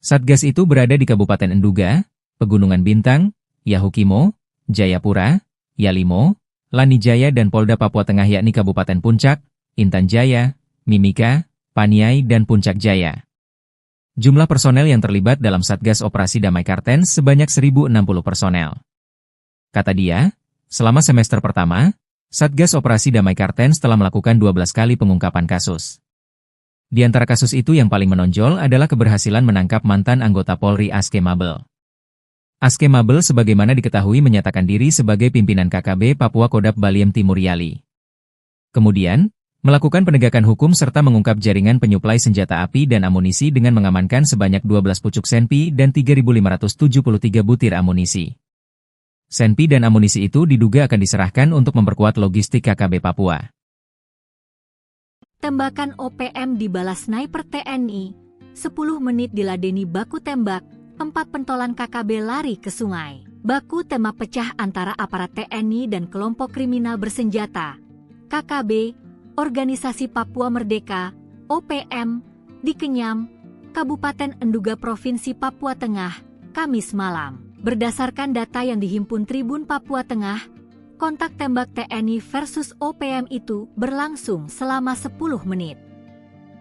Satgas itu berada di Kabupaten Enduga, Pegunungan Bintang, Yahukimo, Jayapura, Yalimo, Lanijaya dan Polda Papua Tengah yakni Kabupaten Puncak, Intan Jaya, Mimika, Paniai dan Puncak Jaya. Jumlah personel yang terlibat dalam Satgas Operasi Damai Kartens sebanyak 1.060 personel. Kata dia, selama semester pertama, Satgas Operasi Damai Kartens telah melakukan 12 kali pengungkapan kasus. Di antara kasus itu yang paling menonjol adalah keberhasilan menangkap mantan anggota Polri Aske Mabel. Aske Mabel sebagaimana diketahui menyatakan diri sebagai pimpinan KKB Papua Kodap Baliem Timur Yali. Kemudian, melakukan penegakan hukum serta mengungkap jaringan penyuplai senjata api dan amunisi dengan mengamankan sebanyak 12 pucuk senpi dan 3.573 butir amunisi. Senpi dan amunisi itu diduga akan diserahkan untuk memperkuat logistik KKB Papua. Tembakan OPM dibalas sniper TNI, 10 menit diladeni baku tembak, 4 pentolan KKB lari ke sungai. Baku tembak pecah antara aparat TNI dan kelompok kriminal bersenjata, KKB, Organisasi Papua Merdeka, OPM, di Kenyam, Kabupaten Enduga Provinsi Papua Tengah, Kamis malam. Berdasarkan data yang dihimpun Tribun Papua Tengah, kontak tembak TNI versus OPM itu berlangsung selama 10 menit.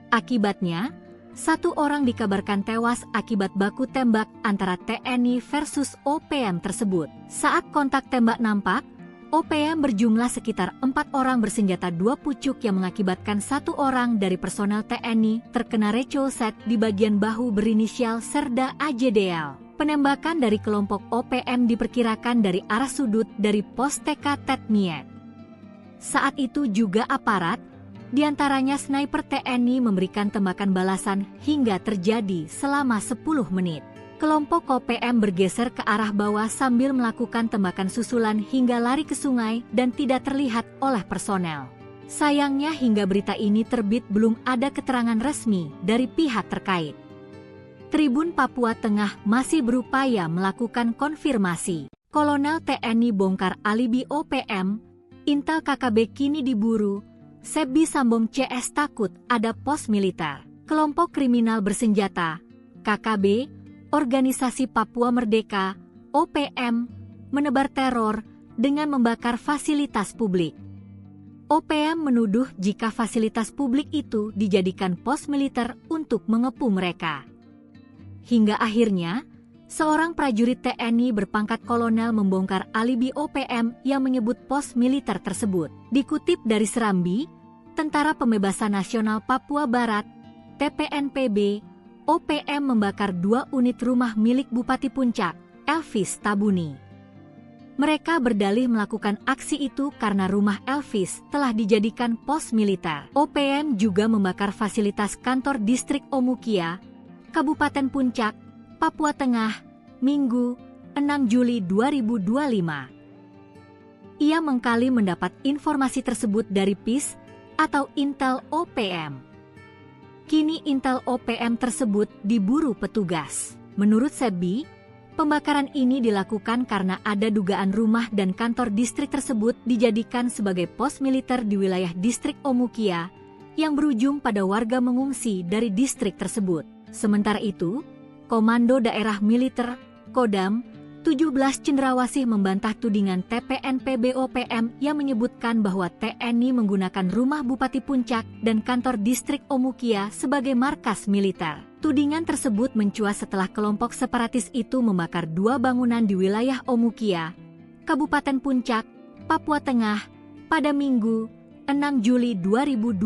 Akibatnya, 1 orang dikabarkan tewas akibat baku tembak antara TNI versus OPM tersebut. Saat kontak tembak nampak, OPM berjumlah sekitar 4 orang bersenjata 2 pucuk yang mengakibatkan 1 orang dari personel TNI terkena recolset di bagian bahu berinisial Serda AJDL. Penembakan dari kelompok OPM diperkirakan dari arah sudut dari pos TK Tetmiet. Saat itu juga aparat, diantaranya sniper TNI memberikan tembakan balasan hingga terjadi selama 10 menit. Kelompok OPM bergeser ke arah bawah sambil melakukan tembakan susulan hingga lari ke sungai dan tidak terlihat oleh personel. Sayangnya hingga berita ini terbit belum ada keterangan resmi dari pihak terkait. Tribun Papua Tengah masih berupaya melakukan konfirmasi. Kolonel TNI bongkar alibi OPM, intel KKB kini diburu, Sebi Sambong CS takut ada pos militer. Kelompok kriminal bersenjata, KKB, Organisasi Papua Merdeka, OPM, menebar teror dengan membakar fasilitas publik. OPM menuduh jika fasilitas publik itu dijadikan pos militer untuk mengepung mereka. Hingga akhirnya, seorang prajurit TNI berpangkat kolonel membongkar alibi OPM yang menyebut pos militer tersebut. Dikutip dari Serambi, Tentara Pembebasan Nasional Papua Barat, TPNPB, OPM membakar 2 unit rumah milik Bupati Puncak, Elvis Tabuni. Mereka berdalih melakukan aksi itu karena rumah Elvis telah dijadikan pos militer. OPM juga membakar fasilitas kantor distrik Omukia, Kabupaten Puncak, Papua Tengah, Minggu, 6 Juli 2025. Ia mengkali mendapat informasi tersebut dari PIS atau Intel OPM. Kini Intel OPM tersebut diburu petugas. Menurut Sebi, pembakaran ini dilakukan karena ada dugaan rumah dan kantor distrik tersebut dijadikan sebagai pos militer di wilayah distrik Omukia yang berujung pada warga mengungsi dari distrik tersebut. Sementara itu, Komando Daerah Militer, Kodam, 17 Cendrawasih membantah tudingan TPNPB OPM yang menyebutkan bahwa TNI menggunakan rumah Bupati Puncak dan kantor distrik Omukia sebagai markas militer. Tudingan tersebut mencuat setelah kelompok separatis itu membakar 2 bangunan di wilayah Omukia, Kabupaten Puncak, Papua Tengah, pada Minggu, 6 Juli 2025.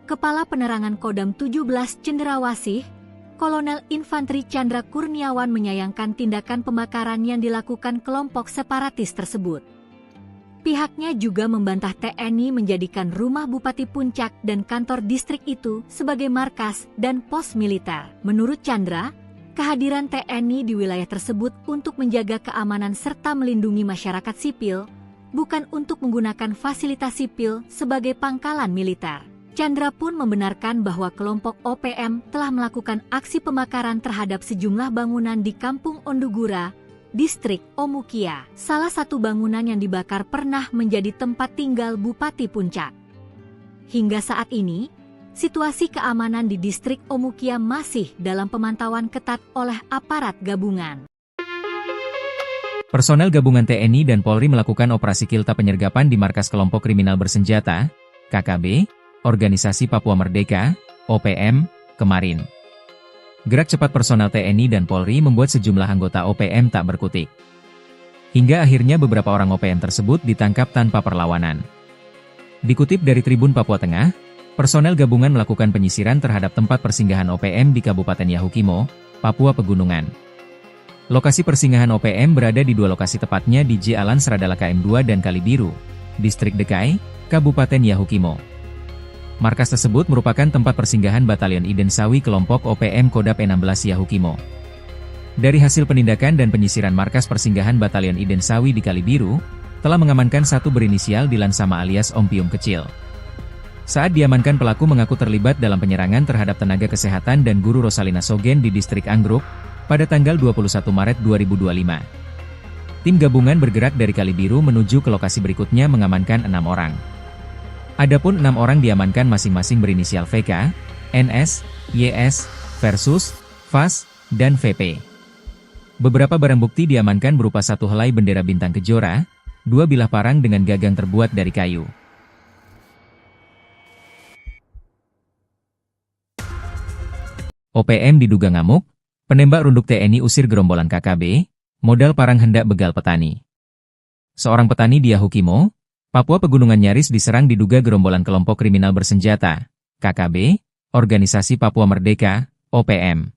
Kepala Penerangan Kodam 17 Cendrawasih, Kolonel Infanteri Chandra Kurniawan menyayangkan tindakan pembakaran yang dilakukan kelompok separatis tersebut. Pihaknya juga membantah TNI menjadikan rumah Bupati Puncak dan kantor distrik itu sebagai markas dan pos militer. Menurut Chandra, kehadiran TNI di wilayah tersebut untuk menjaga keamanan serta melindungi masyarakat sipil, bukan untuk menggunakan fasilitas sipil sebagai pangkalan militer. Chandra pun membenarkan bahwa kelompok OPM telah melakukan aksi pembakaran terhadap sejumlah bangunan di Kampung Ondugura, distrik Omukia. Salah satu bangunan yang dibakar pernah menjadi tempat tinggal Bupati Puncak. Hingga saat ini, situasi keamanan di distrik Omukia masih dalam pemantauan ketat oleh aparat gabungan. Personel gabungan TNI dan Polri melakukan operasi kilta penyergapan di markas kelompok kriminal bersenjata, KKB, Organisasi Papua Merdeka, OPM, kemarin. Gerak cepat personel TNI dan Polri membuat sejumlah anggota OPM tak berkutik. Hingga akhirnya beberapa orang OPM tersebut ditangkap tanpa perlawanan. Dikutip dari Tribun Papua Tengah, personel gabungan melakukan penyisiran terhadap tempat persinggahan OPM di Kabupaten Yahukimo, Papua Pegunungan. Lokasi persinggahan OPM berada di 2 lokasi, tepatnya di J Alan Seradala KM2 dan Kalibiru, Distrik Dekai, Kabupaten Yahukimo. Markas tersebut merupakan tempat persinggahan Batalion Iden Sawi kelompok OPM Kodap 16 Yahukimo. Dari hasil penindakan dan penyisiran markas persinggahan Batalion Iden Sawi di Kalibiru, telah mengamankan 1 berinisial Dilan Sama alias Om Pium Kecil. Saat diamankan, pelaku mengaku terlibat dalam penyerangan terhadap tenaga kesehatan dan guru Rosalina Sogen di distrik Anggruk, pada tanggal 21 Maret 2025. Tim gabungan bergerak dari Kalibiru menuju ke lokasi berikutnya mengamankan 6 orang. Adapun 6 orang diamankan masing-masing berinisial VK, NS, YS, Versus, VAS, dan VP. Beberapa barang bukti diamankan berupa 1 helai bendera bintang kejora, 2 bilah parang dengan gagang terbuat dari kayu. OPM diduga ngamuk, penembak runduk TNI usir gerombolan KKB, modal parang hendak begal petani. Seorang petani di Yahukimo, Papua Pegunungan nyaris diserang diduga gerombolan kelompok kriminal bersenjata, KKB, Organisasi Papua Merdeka, OPM.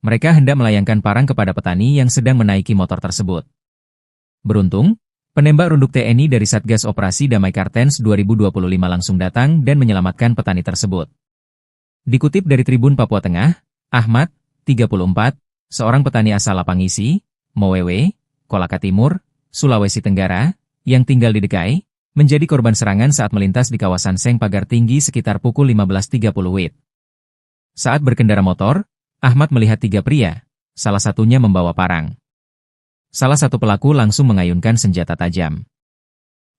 Mereka hendak melayangkan parang kepada petani yang sedang menaiki motor tersebut. Beruntung, penembak runduk TNI dari Satgas Operasi Damai Kartens 2025 langsung datang dan menyelamatkan petani tersebut. Dikutip dari Tribun Papua Tengah, Ahmad, 34, seorang petani asal Lapangisi, Mowewe, Kolaka Timur, Sulawesi Tenggara, yang tinggal di Dekai, menjadi korban serangan saat melintas di kawasan Seng Pagar Tinggi sekitar pukul 15.30 WIB. Saat berkendara motor, Ahmad melihat 3 pria, salah satunya membawa parang. Salah satu pelaku langsung mengayunkan senjata tajam.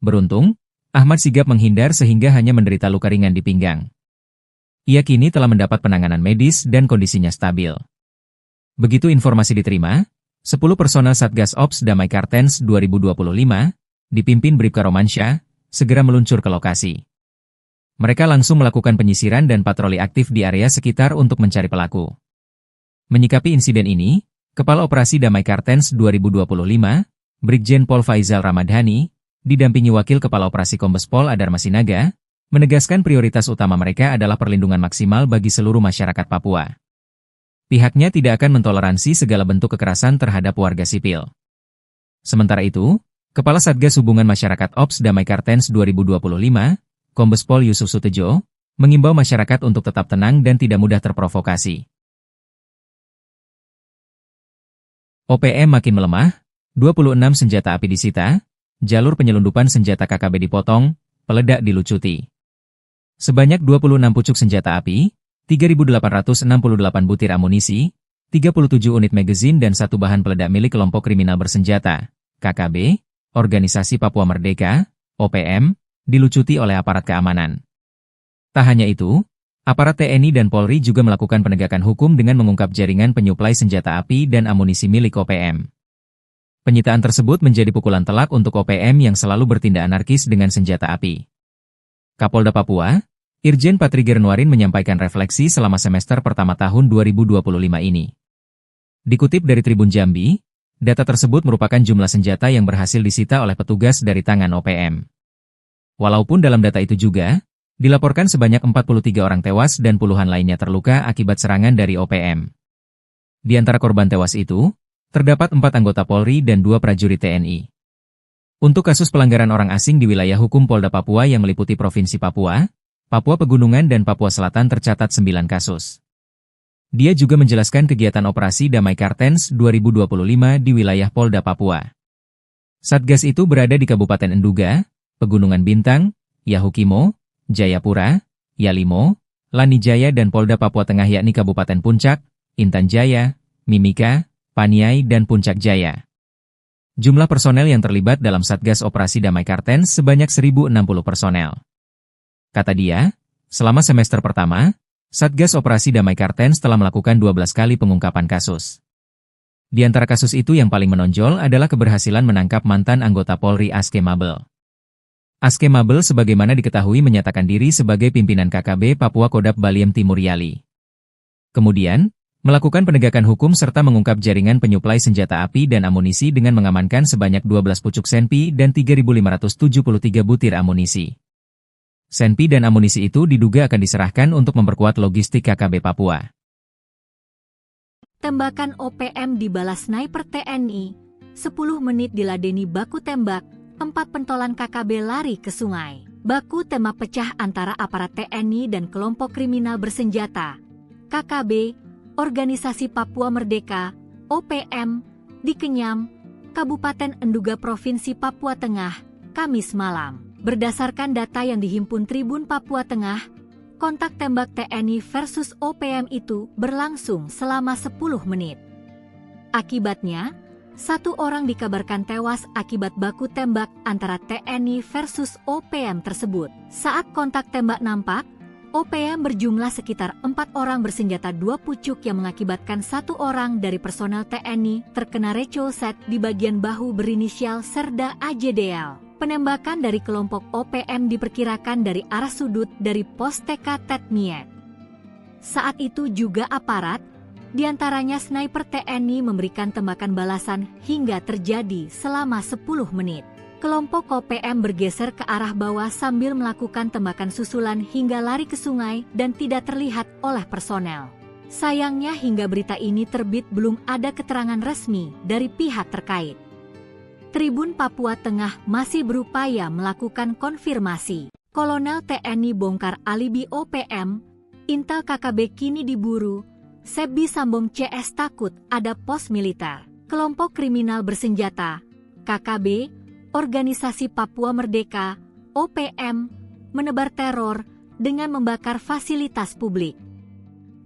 Beruntung, Ahmad sigap menghindar sehingga hanya menderita luka ringan di pinggang. Ia kini telah mendapat penanganan medis dan kondisinya stabil. Begitu informasi diterima, 10 personel Satgas Ops Damai Kartens 2025, dipimpin Bribka Romansyah, segera meluncur ke lokasi. Mereka langsung melakukan penyisiran dan patroli aktif di area sekitar untuk mencari pelaku. Menyikapi insiden ini, Kepala Operasi Damai Kartens 2025, Brigjen Pol Faizal Ramadhani, didampingi Wakil Kepala Operasi Kombes Pol Adar Masinaga, menegaskan prioritas utama mereka adalah perlindungan maksimal bagi seluruh masyarakat Papua. Pihaknya tidak akan mentoleransi segala bentuk kekerasan terhadap warga sipil. Sementara itu, Kepala Satgas Hubungan Masyarakat Ops Damai Kartens 2025, Kombes Pol Yusuf Sutejo, mengimbau masyarakat untuk tetap tenang dan tidak mudah terprovokasi. OPM makin melemah, 26 senjata api disita, jalur penyelundupan senjata KKB dipotong, peledak dilucuti. Sebanyak 26 pucuk senjata api, 3.868 butir amunisi, 37 unit magazin dan satu bahan peledak milik kelompok kriminal bersenjata, KKB, Organisasi Papua Merdeka, OPM, dilucuti oleh aparat keamanan. Tak hanya itu, aparat TNI dan Polri juga melakukan penegakan hukum dengan mengungkap jaringan penyuplai senjata api dan amunisi milik OPM. Penyitaan tersebut menjadi pukulan telak untuk OPM yang selalu bertindak anarkis dengan senjata api. Kapolda Papua, Irjen Patri Gernuarin menyampaikan refleksi selama semester pertama tahun 2025 ini. Dikutip dari Tribun Jambi, data tersebut merupakan jumlah senjata yang berhasil disita oleh petugas dari tangan OPM. Walaupun dalam data itu juga, dilaporkan sebanyak 43 orang tewas dan puluhan lainnya terluka akibat serangan dari OPM. Di antara korban tewas itu, terdapat 4 anggota Polri dan 2 prajurit TNI. Untuk kasus pelanggaran orang asing di wilayah hukum Polda Papua yang meliputi Provinsi Papua, Papua Pegunungan dan Papua Selatan tercatat 9 kasus. Dia juga menjelaskan kegiatan operasi Damai Kartens 2025 di wilayah Polda Papua. Satgas itu berada di Kabupaten Enduga, Pegunungan Bintang, Yahukimo, Jayapura, Yalimo, Lanijaya dan Polda Papua Tengah yakni Kabupaten Puncak, Intan Jaya, Mimika, Paniai dan Puncak Jaya. Jumlah personel yang terlibat dalam Satgas Operasi Damai Kartens sebanyak 1.060 personel. Kata dia, selama semester pertama, Satgas Operasi Damai Kartens telah melakukan 12 kali pengungkapan kasus. Di antara kasus itu yang paling menonjol adalah keberhasilan menangkap mantan anggota Polri Aske Mabel. Aske Mabel sebagaimana diketahui menyatakan diri sebagai pimpinan KKB Papua Kodap Baliem Timur Yali. Kemudian, melakukan penegakan hukum serta mengungkap jaringan penyuplai senjata api dan amunisi dengan mengamankan sebanyak 12 pucuk senpi dan 3.573 butir amunisi. Senpi dan amunisi itu diduga akan diserahkan untuk memperkuat logistik KKB Papua. Tembakan OPM dibalas sniper TNI, 10 menit diladeni baku tembak, 4 pentolan KKB lari ke sungai. Baku tembak pecah antara aparat TNI dan kelompok kriminal bersenjata, KKB, Organisasi Papua Merdeka, OPM, di Kenyam, Kabupaten Enduga Provinsi Papua Tengah, Kamis malam. Berdasarkan data yang dihimpun Tribun Papua Tengah, kontak tembak TNI versus OPM itu berlangsung selama 10 menit. Akibatnya, 1 orang dikabarkan tewas akibat baku tembak antara TNI versus OPM tersebut. Saat kontak tembak nampak, OPM berjumlah sekitar 4 orang bersenjata 2 pucuk yang mengakibatkan 1 orang dari personel TNI terkena recolset di bagian bahu berinisial Serda AJDL. Penembakan dari kelompok OPM diperkirakan dari arah sudut dari pos TK Tetmiet. Saat itu juga aparat, diantaranya sniper TNI memberikan tembakan balasan hingga terjadi selama 10 menit. Kelompok OPM bergeser ke arah bawah sambil melakukan tembakan susulan hingga lari ke sungai dan tidak terlihat oleh personel. Sayangnya hingga berita ini terbit belum ada keterangan resmi dari pihak terkait. Tribun Papua Tengah masih berupaya melakukan konfirmasi. Kolonel TNI bongkar alibi OPM, intel KKB kini diburu, Sebi Sambong CS takut ada pos militer. Kelompok kriminal bersenjata, KKB, Organisasi Papua Merdeka, OPM, menebar teror dengan membakar fasilitas publik.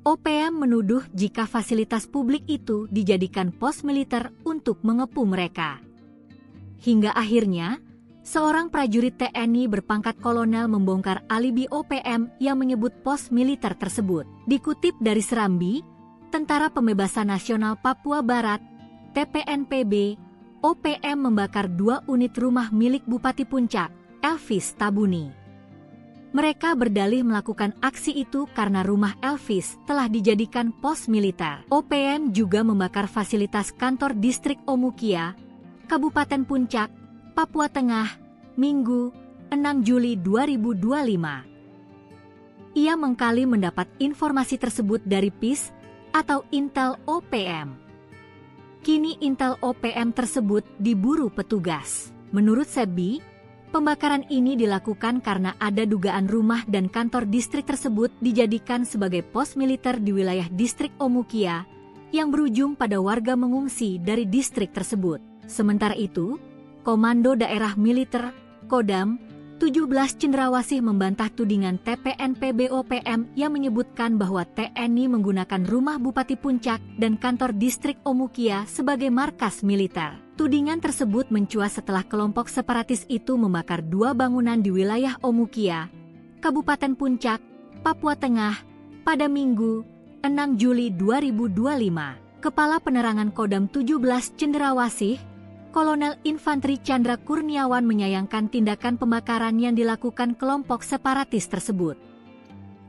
OPM menuduh jika fasilitas publik itu dijadikan pos militer untuk mengepung mereka. Hingga akhirnya, seorang prajurit TNI berpangkat kolonel membongkar alibi OPM yang menyebut pos militer tersebut. Dikutip dari Serambi, Tentara Pembebasan Nasional Papua Barat, TPNPB, OPM membakar 2 unit rumah milik Bupati Puncak, Elvis Tabuni. Mereka berdalih melakukan aksi itu karena rumah Elvis telah dijadikan pos militer. OPM juga membakar fasilitas kantor distrik Omukia, Kabupaten Puncak, Papua Tengah, Minggu, 6 Juli 2025. Ia mengkali mendapat informasi tersebut dari PIS atau Intel OPM. Kini Intel OPM tersebut diburu petugas. Menurut Sebi, pembakaran ini dilakukan karena ada dugaan rumah dan kantor distrik tersebut dijadikan sebagai pos militer di wilayah distrik Omukia yang berujung pada warga mengungsi dari distrik tersebut. Sementara itu, Komando Daerah Militer, Kodam, 17 Cendrawasih membantah tudingan TPNP BOPM yang menyebutkan bahwa TNI menggunakan rumah Bupati Puncak dan kantor distrik Omukia sebagai markas militer. Tudingan tersebut mencuat setelah kelompok separatis itu membakar 2 bangunan di wilayah Omukia, Kabupaten Puncak, Papua Tengah, pada Minggu, 6 Juli 2025. Kepala Penerangan Kodam 17 Cendrawasih, Kolonel Infanteri Chandra Kurniawan menyayangkan tindakan pembakaran yang dilakukan kelompok separatis tersebut.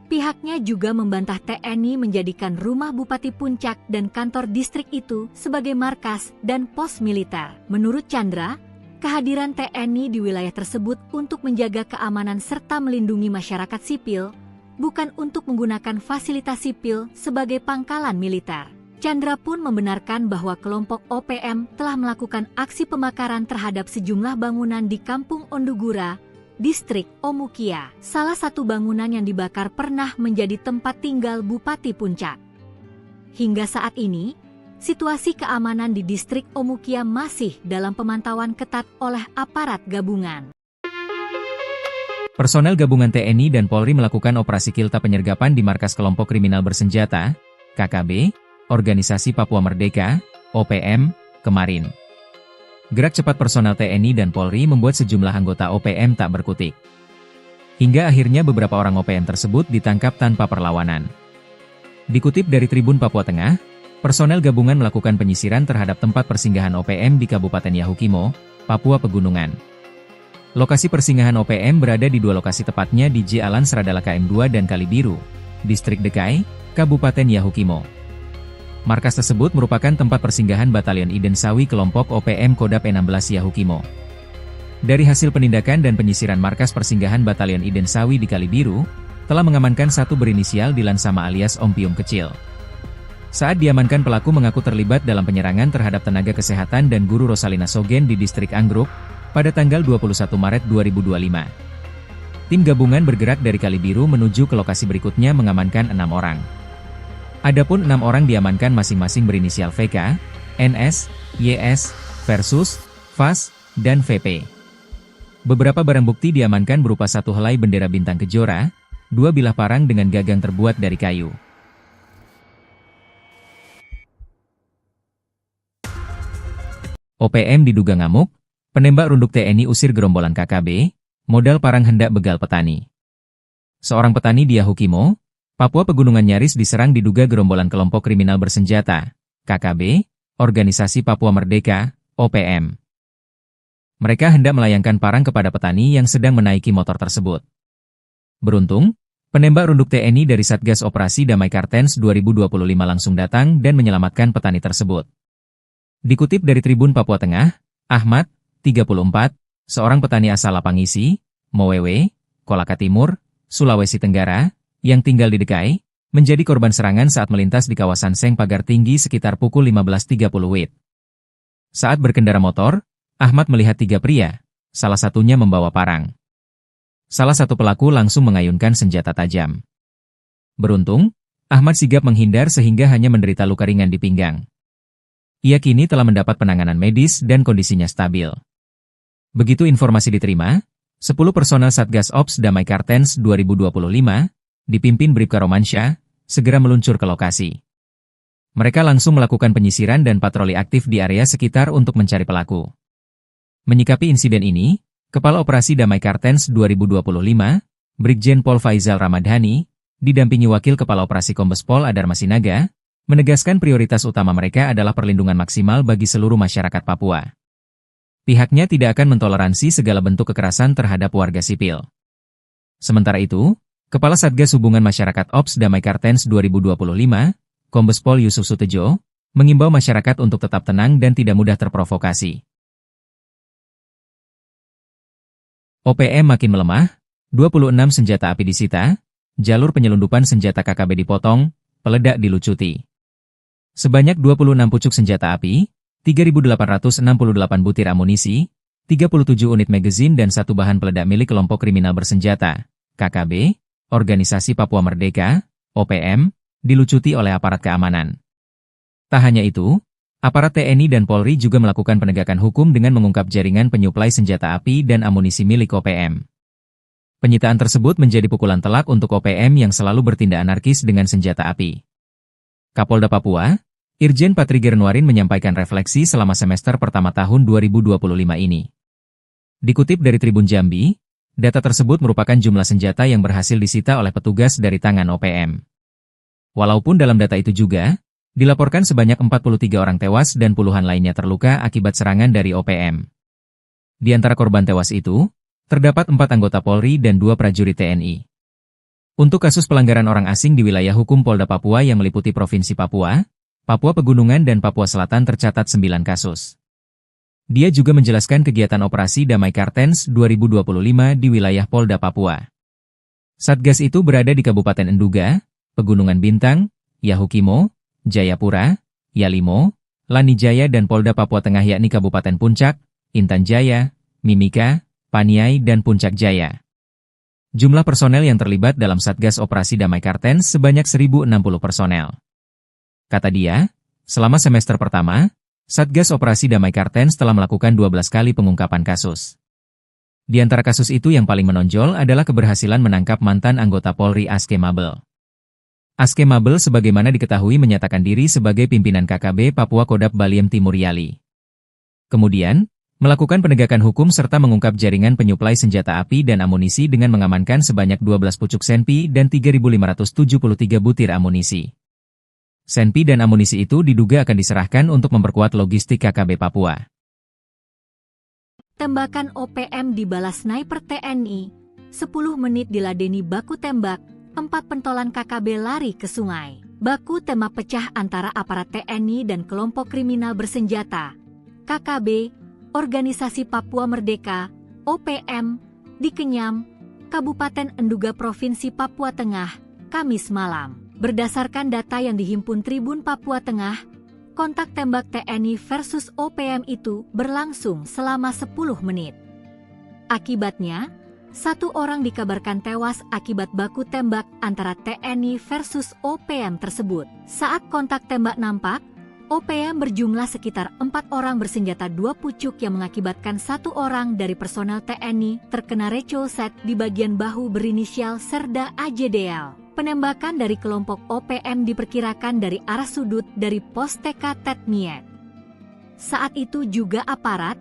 Pihaknya juga membantah TNI menjadikan rumah Bupati Puncak dan kantor distrik itu sebagai markas dan pos militer. Menurut Chandra, kehadiran TNI di wilayah tersebut untuk menjaga keamanan serta melindungi masyarakat sipil, bukan untuk menggunakan fasilitas sipil sebagai pangkalan militer. Chandra pun membenarkan bahwa kelompok OPM telah melakukan aksi pembakaran terhadap sejumlah bangunan di Kampung Ondugura, distrik Omukia. Salah satu bangunan yang dibakar pernah menjadi tempat tinggal Bupati Puncak. Hingga saat ini, situasi keamanan di distrik Omukia masih dalam pemantauan ketat oleh aparat gabungan. Personel gabungan TNI dan Polri melakukan operasi kilta penyergapan di markas kelompok kriminal bersenjata, KKB, Organisasi Papua Merdeka, OPM, kemarin. Gerak cepat personel TNI dan Polri membuat sejumlah anggota OPM tak berkutik. Hingga akhirnya beberapa orang OPM tersebut ditangkap tanpa perlawanan. Dikutip dari Tribun Papua Tengah, personel gabungan melakukan penyisiran terhadap tempat persinggahan OPM di Kabupaten Yahukimo, Papua Pegunungan. Lokasi persinggahan OPM berada di 2 lokasi, tepatnya di J Alan Seradala KM2 dan Kalibiru, Distrik Dekai, Kabupaten Yahukimo. Markas tersebut merupakan tempat persinggahan Batalion Iden Sawi kelompok OPM Kodap 16 Yahukimo. Dari hasil penindakan dan penyisiran markas persinggahan Batalion Iden Sawi di Kalibiru, telah mengamankan 1 berinisial Dilan Sama alias Om Pium Kecil. Saat diamankan, pelaku mengaku terlibat dalam penyerangan terhadap tenaga kesehatan dan guru Rosalina Sogen di distrik Anggruk, pada tanggal 21 Maret 2025. Tim gabungan bergerak dari Kalibiru menuju ke lokasi berikutnya mengamankan 6 orang. Adapun 6 orang diamankan masing-masing berinisial VK, NS, YS, Versus, VAS, dan VP. Beberapa barang bukti diamankan berupa 1 helai bendera bintang kejora, 2 bilah parang dengan gagang terbuat dari kayu. OPM diduga ngamuk, penembak runduk TNI usir gerombolan KKB, modal parang hendak begal petani. Seorang petani di Yahukimo, Papua Pegunungan nyaris diserang diduga gerombolan kelompok kriminal bersenjata, KKB, Organisasi Papua Merdeka, OPM. Mereka hendak melayangkan parang kepada petani yang sedang menaiki motor tersebut. Beruntung, penembak runduk TNI dari Satgas Operasi Damai Kartens 2025 langsung datang dan menyelamatkan petani tersebut. Dikutip dari Tribun Papua Tengah, Ahmad, 34, seorang petani asal Lapangisi, Mowewe, Kolaka Timur, Sulawesi Tenggara, yang tinggal di Dekai, menjadi korban serangan saat melintas di kawasan Seng Pagar Tinggi sekitar pukul 15.30 WIB. Saat berkendara motor, Ahmad melihat 3 pria, salah satunya membawa parang. Salah satu pelaku langsung mengayunkan senjata tajam. Beruntung, Ahmad sigap menghindar sehingga hanya menderita luka ringan di pinggang. Ia kini telah mendapat penanganan medis dan kondisinya stabil. Begitu informasi diterima, 10 personel Satgas Ops Damai Kartens 2025, dipimpin Bribka Romansyah, segera meluncur ke lokasi. Mereka langsung melakukan penyisiran dan patroli aktif di area sekitar untuk mencari pelaku. Menyikapi insiden ini, Kepala Operasi Damai Kartens 2025, Brigjen Pol Faizal Ramadhani, didampingi Wakil Kepala Operasi Kombes Pol Adar Masinaga, menegaskan prioritas utama mereka adalah perlindungan maksimal bagi seluruh masyarakat Papua. Pihaknya tidak akan mentoleransi segala bentuk kekerasan terhadap warga sipil. Sementara itu, Kepala Satgas Hubungan Masyarakat Ops Damai Kartens 2025, Kombes Pol Yusuf Sutejo, mengimbau masyarakat untuk tetap tenang dan tidak mudah terprovokasi. OPM makin melemah, 26 senjata api disita, jalur penyelundupan senjata KKB dipotong, peledak dilucuti. Sebanyak 26 pucuk senjata api, 3.868 butir amunisi, 37 unit magazin dan satu bahan peledak milik kelompok kriminal bersenjata, KKB, Organisasi Papua Merdeka, OPM, dilucuti oleh aparat keamanan. Tak hanya itu, aparat TNI dan Polri juga melakukan penegakan hukum dengan mengungkap jaringan penyuplai senjata api dan amunisi milik OPM. Penyitaan tersebut menjadi pukulan telak untuk OPM yang selalu bertindak anarkis dengan senjata api. Kapolda Papua, Irjen Patri Gernuarin menyampaikan refleksi selama semester pertama tahun 2025 ini. Dikutip dari Tribun Jambi, data tersebut merupakan jumlah senjata yang berhasil disita oleh petugas dari tangan OPM. Walaupun dalam data itu juga, dilaporkan sebanyak 43 orang tewas dan puluhan lainnya terluka akibat serangan dari OPM. Di antara korban tewas itu, terdapat 4 anggota Polri dan 2 prajurit TNI. Untuk kasus pelanggaran orang asing di wilayah hukum Polda Papua yang meliputi Provinsi Papua, Papua Pegunungan dan Papua Selatan tercatat 9 kasus. Dia juga menjelaskan kegiatan operasi Damai Kartens 2025 di wilayah Polda Papua. Satgas itu berada di Kabupaten Enduga, Pegunungan Bintang, Yahukimo, Jayapura, Yalimo, Lanijaya dan Polda Papua Tengah yakni Kabupaten Puncak, Intan Jaya, Mimika, Paniai dan Puncak Jaya. Jumlah personel yang terlibat dalam Satgas Operasi Damai Kartens sebanyak 1.060 personel. Kata dia, selama semester pertama, Satgas Operasi Damai Kartens telah melakukan 12 kali pengungkapan kasus. Di antara kasus itu yang paling menonjol adalah keberhasilan menangkap mantan anggota Polri Aske Mabel. Aske Mabel sebagaimana diketahui menyatakan diri sebagai pimpinan KKB Papua Kodap Baliem Timur Yali. Kemudian, melakukan penegakan hukum serta mengungkap jaringan penyuplai senjata api dan amunisi dengan mengamankan sebanyak 12 pucuk senpi dan 3.573 butir amunisi. Senpi dan amunisi itu diduga akan diserahkan untuk memperkuat logistik KKB Papua. Tembakan OPM dibalas sniper TNI, 10 menit diladeni baku tembak, 4 pentolan KKB lari ke sungai. Baku tembak pecah antara aparat TNI dan kelompok kriminal bersenjata, KKB, Organisasi Papua Merdeka, OPM, di Kenyam, Kabupaten Enduga Provinsi Papua Tengah, Kamis malam. Berdasarkan data yang dihimpun Tribun Papua Tengah, kontak tembak TNI versus OPM itu berlangsung selama 10 menit. Akibatnya, 1 orang dikabarkan tewas akibat baku tembak antara TNI versus OPM tersebut. Saat kontak tembak nampak, OPM berjumlah sekitar 4 orang bersenjata 2 pucuk yang mengakibatkan 1 orang dari personel TNI terkena recoset di bagian bahu berinisial Serda AJDL. Penembakan dari kelompok OPM diperkirakan dari arah sudut dari pos TK Tetmiet. Saat itu juga aparat,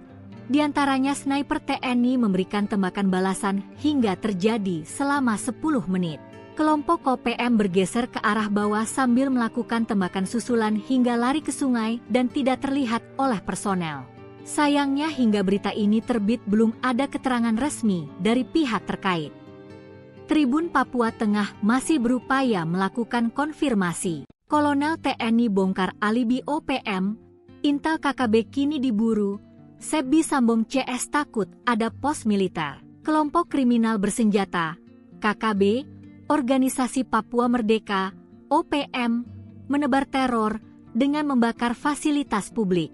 diantaranya sniper TNI memberikan tembakan balasan hingga terjadi selama 10 menit. Kelompok OPM bergeser ke arah bawah sambil melakukan tembakan susulan hingga lari ke sungai dan tidak terlihat oleh personel. Sayangnya hingga berita ini terbit belum ada keterangan resmi dari pihak terkait. Tribun Papua Tengah masih berupaya melakukan konfirmasi. Kolonel TNI bongkar alibi OPM, Intel KKB kini diburu, Sebi Sambong CS takut ada pos militer. Kelompok kriminal bersenjata, KKB, Organisasi Papua Merdeka, OPM, menebar teror dengan membakar fasilitas publik.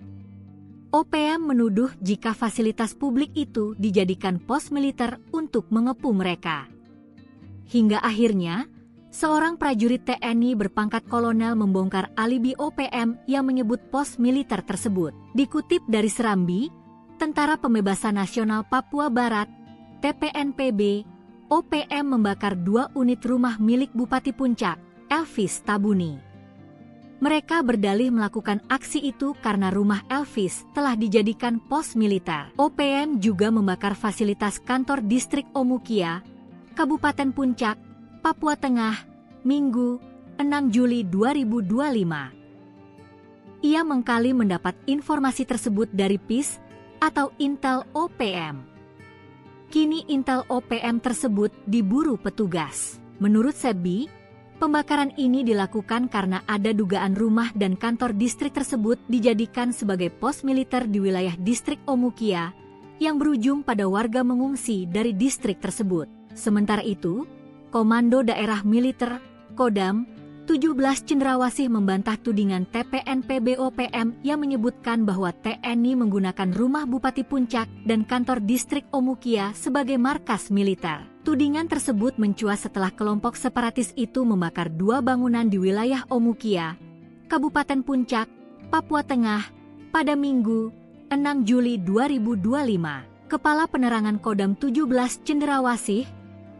OPM menuduh jika fasilitas publik itu dijadikan pos militer untuk mengepung mereka. Hingga akhirnya, seorang prajurit TNI berpangkat kolonel membongkar alibi OPM yang menyebut pos militer tersebut. Dikutip dari Serambi, Tentara Pembebasan Nasional Papua Barat, TPNPB, OPM membakar 2 unit rumah milik Bupati Puncak, Elvis Tabuni. Mereka berdalih melakukan aksi itu karena rumah Elvis telah dijadikan pos militer. OPM juga membakar fasilitas kantor distrik Omukia, Kabupaten Puncak, Papua Tengah, Minggu, 6 Juli 2025. Ia mengkali mendapat informasi tersebut dari PIS, atau Intel OPM. Kini Intel OPM tersebut diburu petugas. Menurut Sebi, pembakaran ini dilakukan karena ada dugaan rumah dan kantor distrik tersebut dijadikan sebagai pos militer di wilayah distrik Omukia yang berujung pada warga mengungsi dari distrik tersebut. Sementara itu, Komando Daerah Militer Kodam 17 Cendrawasih membantah tudingan TPNP BOPM yang menyebutkan bahwa TNI menggunakan rumah Bupati Puncak dan kantor distrik Omukia sebagai markas militer. Tudingan tersebut mencuat setelah kelompok separatis itu membakar 2 bangunan di wilayah Omukia, Kabupaten Puncak, Papua Tengah, pada Minggu, 6 Juli 2025. Kepala Penerangan Kodam 17 Cendrawasih,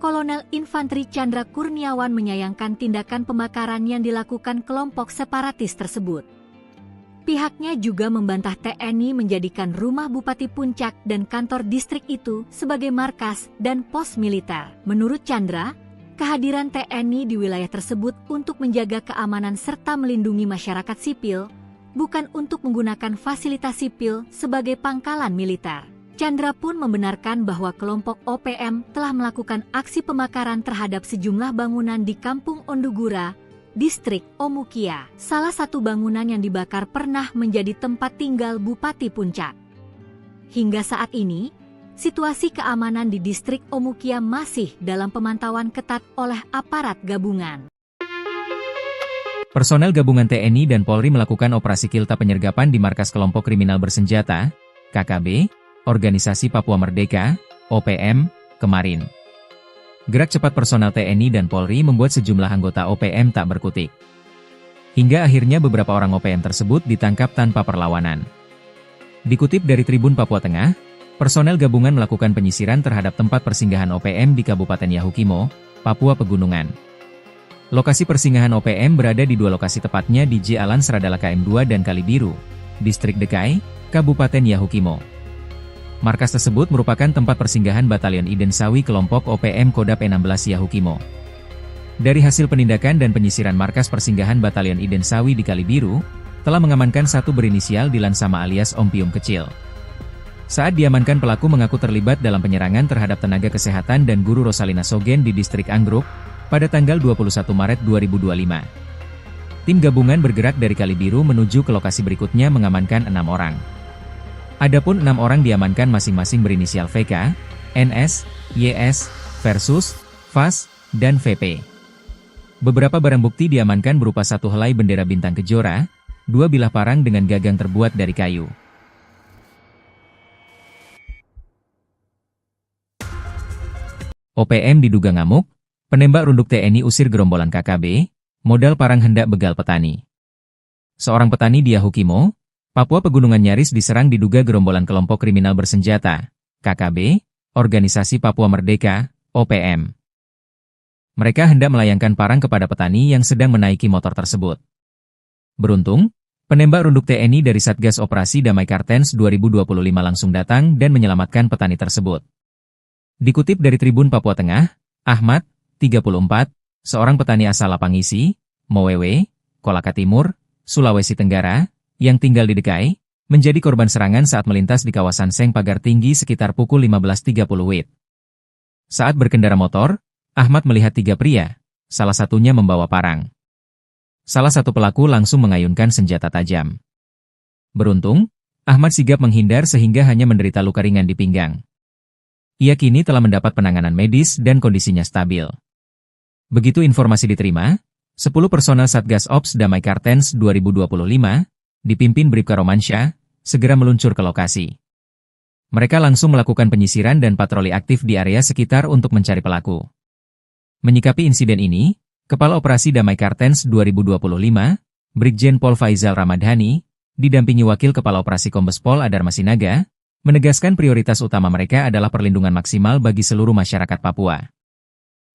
Kolonel Infanteri Chandra Kurniawan menyayangkan tindakan pembakaran yang dilakukan kelompok separatis tersebut. Pihaknya juga membantah TNI menjadikan rumah Bupati Puncak dan kantor distrik itu sebagai markas dan pos militer. Menurut Chandra, kehadiran TNI di wilayah tersebut untuk menjaga keamanan serta melindungi masyarakat sipil, bukan untuk menggunakan fasilitas sipil sebagai pangkalan militer. Chandra pun membenarkan bahwa kelompok OPM telah melakukan aksi pembakaran terhadap sejumlah bangunan di Kampung Ondugura, distrik Omukia. Salah satu bangunan yang dibakar pernah menjadi tempat tinggal Bupati Puncak. Hingga saat ini, situasi keamanan di distrik Omukia masih dalam pemantauan ketat oleh aparat gabungan. Personel gabungan TNI dan Polri melakukan operasi kilta penyergapan di markas kelompok kriminal bersenjata, KKB, Organisasi Papua Merdeka, OPM, kemarin. Gerak cepat personel TNI dan Polri membuat sejumlah anggota OPM tak berkutik. Hingga akhirnya beberapa orang OPM tersebut ditangkap tanpa perlawanan. Dikutip dari Tribun Papua Tengah, personel gabungan melakukan penyisiran terhadap tempat persinggahan OPM di Kabupaten Yahukimo, Papua Pegunungan. Lokasi persinggahan OPM berada di 2 lokasi tepatnya di Jalan Seradala KM2 dan Kalibiru, Distrik Dekai, Kabupaten Yahukimo. Markas tersebut merupakan tempat persinggahan Batalion Iden Sawi kelompok OPM Kodap 16 Yahukimo. Dari hasil penindakan dan penyisiran markas persinggahan Batalion Iden Sawi di Kalibiru, telah mengamankan satu berinisial Dilan Sama alias Ompium Kecil. Saat diamankan, pelaku mengaku terlibat dalam penyerangan terhadap tenaga kesehatan dan guru Rosalina Sogen di distrik Anggruk, pada tanggal 21 Maret 2025. Tim gabungan bergerak dari Kalibiru menuju ke lokasi berikutnya mengamankan 6 orang. Adapun 6 orang diamankan masing-masing berinisial VK, NS, YS, Versus, VAS, dan VP. Beberapa barang bukti diamankan berupa 1 helai bendera bintang kejora, 2 bilah parang dengan gagang terbuat dari kayu. OPM diduga ngamuk, penembak runduk TNI usir gerombolan KKB, modal parang hendak begal petani. Seorang petani di Yahukimo, Papua Pegunungan nyaris diserang diduga gerombolan kelompok kriminal bersenjata, KKB, Organisasi Papua Merdeka, OPM. Mereka hendak melayangkan parang kepada petani yang sedang menaiki motor tersebut. Beruntung, penembak runduk TNI dari Satgas Operasi Damai Kartens 2025 langsung datang dan menyelamatkan petani tersebut. Dikutip dari Tribun Papua Tengah, Ahmad, 34, seorang petani asal Lapangisi, Mowewe, Kolaka Timur, Sulawesi Tenggara, yang tinggal di Dekai, menjadi korban serangan saat melintas di kawasan Seng Pagar Tinggi sekitar pukul 15.30 WIB. Saat berkendara motor, Ahmad melihat 3 pria, salah satunya membawa parang. Salah satu pelaku langsung mengayunkan senjata tajam. Beruntung, Ahmad sigap menghindar sehingga hanya menderita luka ringan di pinggang. Ia kini telah mendapat penanganan medis dan kondisinya stabil. Begitu informasi diterima, 10 personel Satgas Ops Damai Kartens 2025, dipimpin Bribka Romansyah, segera meluncur ke lokasi. Mereka langsung melakukan penyisiran dan patroli aktif di area sekitar untuk mencari pelaku. Menyikapi insiden ini, Kepala Operasi Damai Kartens 2025, Brigjen Pol Faizal Ramadhani, didampingi Wakil Kepala Operasi Kombes Pol Adar Masinaga, menegaskan prioritas utama mereka adalah perlindungan maksimal bagi seluruh masyarakat Papua.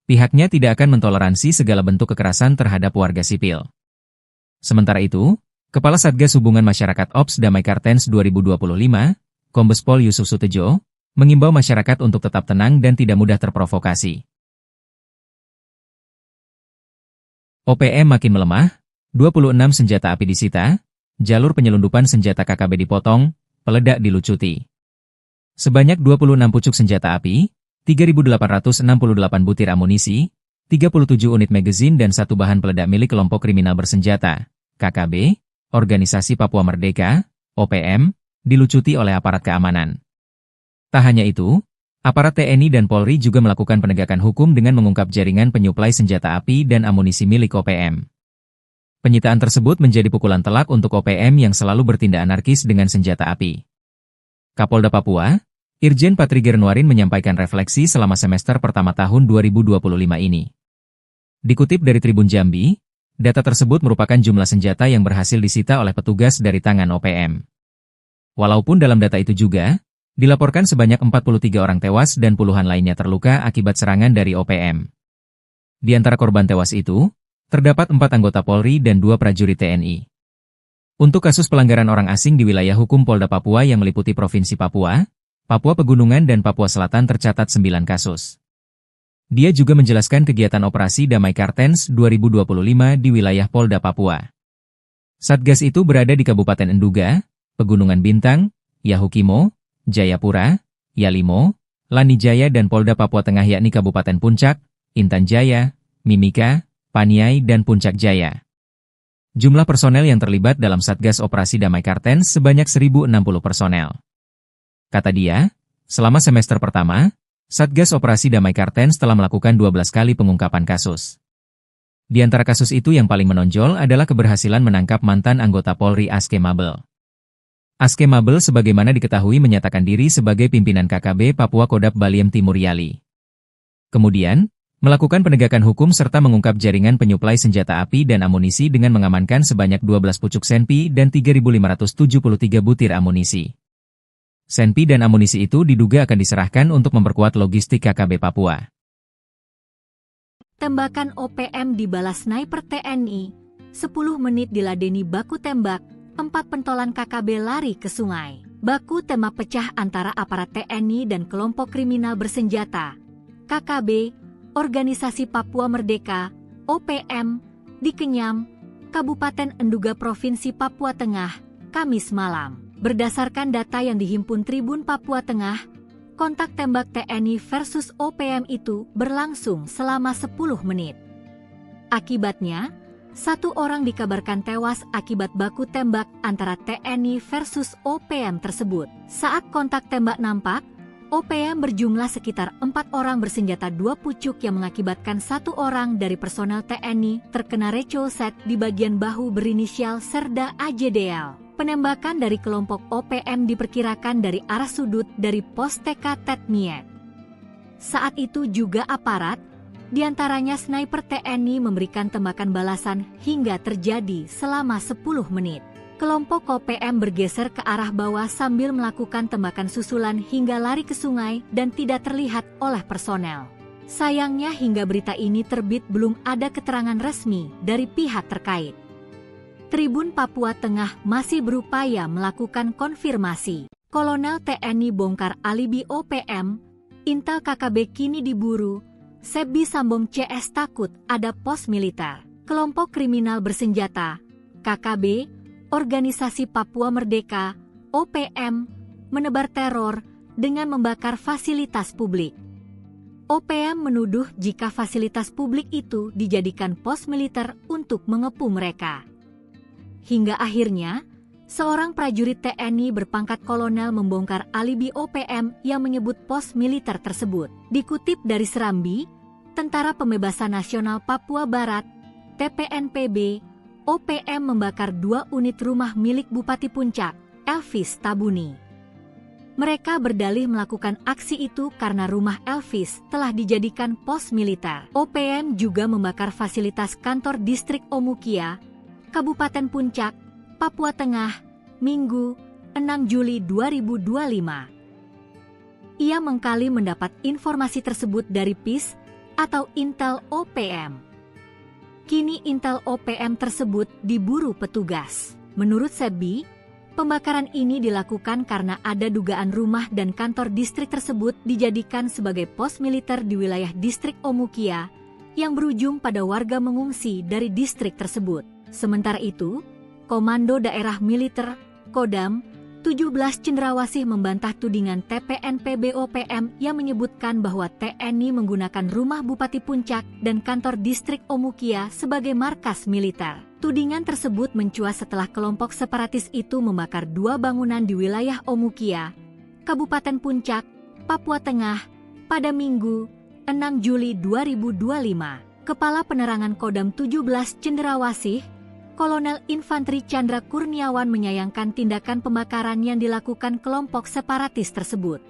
Pihaknya tidak akan mentoleransi segala bentuk kekerasan terhadap warga sipil. Sementara itu, Kepala Satgas Hubungan Masyarakat Ops Damai Kartens 2025, Kombes Pol Yusuf Sutejo, mengimbau masyarakat untuk tetap tenang dan tidak mudah terprovokasi. OPM makin melemah, 26 senjata api disita, jalur penyelundupan senjata KKB dipotong, peledak dilucuti. Sebanyak 26 pucuk senjata api, 3.868 butir amunisi, 37 unit magazin dan satu bahan peledak milik kelompok kriminal bersenjata, KKB, Organisasi Papua Merdeka, OPM, dilucuti oleh aparat keamanan. Tak hanya itu, aparat TNI dan Polri juga melakukan penegakan hukum dengan mengungkap jaringan penyuplai senjata api dan amunisi milik OPM. Penyitaan tersebut menjadi pukulan telak untuk OPM yang selalu bertindak anarkis dengan senjata api. Kapolda Papua, Irjen Patriger Nuarin menyampaikan refleksi selama semester pertama tahun 2025 ini. Dikutip dari Tribun Jambi, data tersebut merupakan jumlah senjata yang berhasil disita oleh petugas dari tangan OPM. Walaupun dalam data itu juga, dilaporkan sebanyak 43 orang tewas dan puluhan lainnya terluka akibat serangan dari OPM. Di antara korban tewas itu, terdapat 4 anggota Polri dan 2 prajurit TNI. Untuk kasus pelanggaran orang asing di wilayah hukum Polda Papua yang meliputi Provinsi Papua, Papua Pegunungan dan Papua Selatan tercatat 9 kasus. Dia juga menjelaskan kegiatan operasi Damai Kartens 2025 di wilayah Polda Papua. Satgas itu berada di Kabupaten Enduga, Pegunungan Bintang, Yahukimo, Jayapura, Yalimo, Lanijaya dan Polda Papua Tengah yakni Kabupaten Puncak, Intan Jaya, Mimika, Paniai dan Puncak Jaya. Jumlah personel yang terlibat dalam Satgas Operasi Damai Kartens sebanyak 1.060 personel. Kata dia, selama semester pertama, Satgas Operasi Damai Kartens telah melakukan 12 kali pengungkapan kasus. Di antara kasus itu yang paling menonjol adalah keberhasilan menangkap mantan anggota Polri Aske Mabel. Aske Mabel sebagaimana diketahui menyatakan diri sebagai pimpinan KKB Papua Kodap Baliem Timur Yali. Kemudian, melakukan penegakan hukum serta mengungkap jaringan penyuplai senjata api dan amunisi dengan mengamankan sebanyak 12 pucuk senpi dan 3.573 butir amunisi. Senpi dan amunisi itu diduga akan diserahkan untuk memperkuat logistik KKB Papua. Tembakan OPM dibalas sniper TNI, 10 menit diladeni baku tembak, 4 pentolan KKB lari ke sungai. Baku tembak pecah antara aparat TNI dan kelompok kriminal bersenjata, KKB, Organisasi Papua Merdeka, OPM, di Kenyam, Kabupaten Enduga Provinsi Papua Tengah, Kamis malam. Berdasarkan data yang dihimpun Tribun Papua Tengah, kontak tembak TNI versus OPM itu berlangsung selama 10 menit. Akibatnya, 1 orang dikabarkan tewas akibat baku tembak antara TNI versus OPM tersebut. Saat kontak tembak nampak, OPM berjumlah sekitar 4 orang bersenjata 2 pucuk yang mengakibatkan 1 orang dari personel TNI terkena recoset di bagian bahu berinisial Serda AJDL. Penembakan dari kelompok OPM diperkirakan dari arah sudut dari pos TK Tetmiet. Saat itu juga aparat, diantaranya sniper TNI memberikan tembakan balasan hingga terjadi selama 10 menit. Kelompok OPM bergeser ke arah bawah sambil melakukan tembakan susulan hingga lari ke sungai dan tidak terlihat oleh personel. Sayangnya hingga berita ini terbit belum ada keterangan resmi dari pihak terkait. Tribun Papua Tengah masih berupaya melakukan konfirmasi. Kolonel TNI bongkar alibi OPM, Intel KKB kini diburu, Sebi Sambong CS takut ada pos militer. Kelompok kriminal bersenjata, KKB, Organisasi Papua Merdeka, OPM, menebar teror dengan membakar fasilitas publik. OPM menuduh jika fasilitas publik itu dijadikan pos militer untuk mengepung mereka. Hingga akhirnya, seorang prajurit TNI berpangkat kolonel membongkar alibi OPM yang menyebut pos militer tersebut. Dikutip dari Serambi, Tentara Pembebasan Nasional Papua Barat, TPNPB, OPM membakar 2 unit rumah milik Bupati Puncak, Elvis Tabuni. Mereka berdalih melakukan aksi itu karena rumah Elvis telah dijadikan pos militer. OPM juga membakar fasilitas kantor distrik Omukia, Kabupaten Puncak, Papua Tengah, Minggu, 6 Juli 2025. Ia mengkali mendapat informasi tersebut dari PIS atau Intel OPM. Kini Intel OPM tersebut diburu petugas. Menurut Sebi, pembakaran ini dilakukan karena ada dugaan rumah dan kantor distrik tersebut dijadikan sebagai pos militer di wilayah distrik Omukia yang berujung pada warga mengungsi dari distrik tersebut. Sementara itu, Komando Daerah Militer, Kodam, 17 Cendrawasih membantah tudingan TPNP BOPM yang menyebutkan bahwa TNI menggunakan rumah Bupati Puncak dan kantor distrik Omukia sebagai markas militer. Tudingan tersebut mencuat setelah kelompok separatis itu membakar 2 bangunan di wilayah Omukia, Kabupaten Puncak, Papua Tengah, pada Minggu, 6 Juli 2025. Kepala Penerangan Kodam 17 Cendrawasih, Kolonel Infanteri Chandra Kurniawan menyayangkan tindakan pembakaran yang dilakukan kelompok separatis tersebut.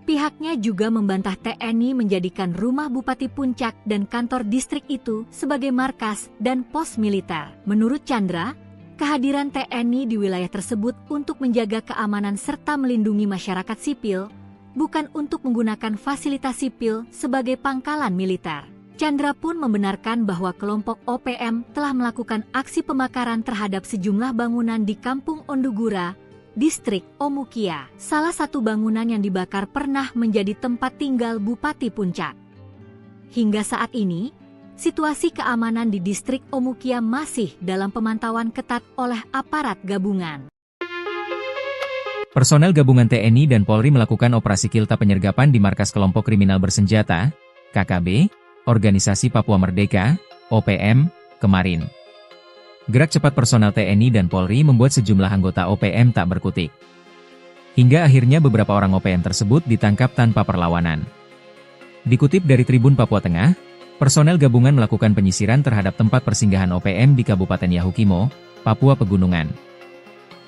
Pihaknya juga membantah TNI menjadikan rumah Bupati Puncak dan kantor distrik itu sebagai markas dan pos militer. Menurut Chandra, kehadiran TNI di wilayah tersebut untuk menjaga keamanan serta melindungi masyarakat sipil, bukan untuk menggunakan fasilitas sipil sebagai pangkalan militer. Chandra pun membenarkan bahwa kelompok OPM telah melakukan aksi pembakaran terhadap sejumlah bangunan di Kampung Ondugura, distrik Omukia. Salah satu bangunan yang dibakar pernah menjadi tempat tinggal Bupati Puncak. Hingga saat ini, situasi keamanan di distrik Omukia masih dalam pemantauan ketat oleh aparat gabungan. Personel gabungan TNI dan Polri melakukan operasi kilta penyergapan di markas kelompok kriminal bersenjata, KKB, Organisasi Papua Merdeka, OPM, kemarin. Gerak cepat personel TNI dan Polri membuat sejumlah anggota OPM tak berkutik. Hingga akhirnya beberapa orang OPM tersebut ditangkap tanpa perlawanan. Dikutip dari Tribun Papua Tengah, personel gabungan melakukan penyisiran terhadap tempat persinggahan OPM di Kabupaten Yahukimo, Papua Pegunungan.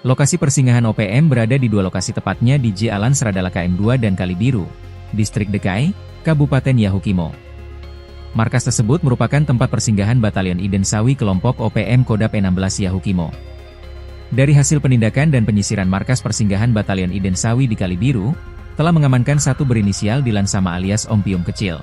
Lokasi persinggahan OPM berada di 2 lokasi tepatnya di Jalan Seradala KM2 dan Kalibiru, Distrik Dekai, Kabupaten Yahukimo. Markas tersebut merupakan tempat persinggahan Batalion Iden Sawi kelompok OPM Kodap 16 Yahukimo. Dari hasil penindakan dan penyisiran markas persinggahan Batalion Iden Sawi di Kalibiru, telah mengamankan satu berinisial Dilan Sama alias Om Pium Kecil.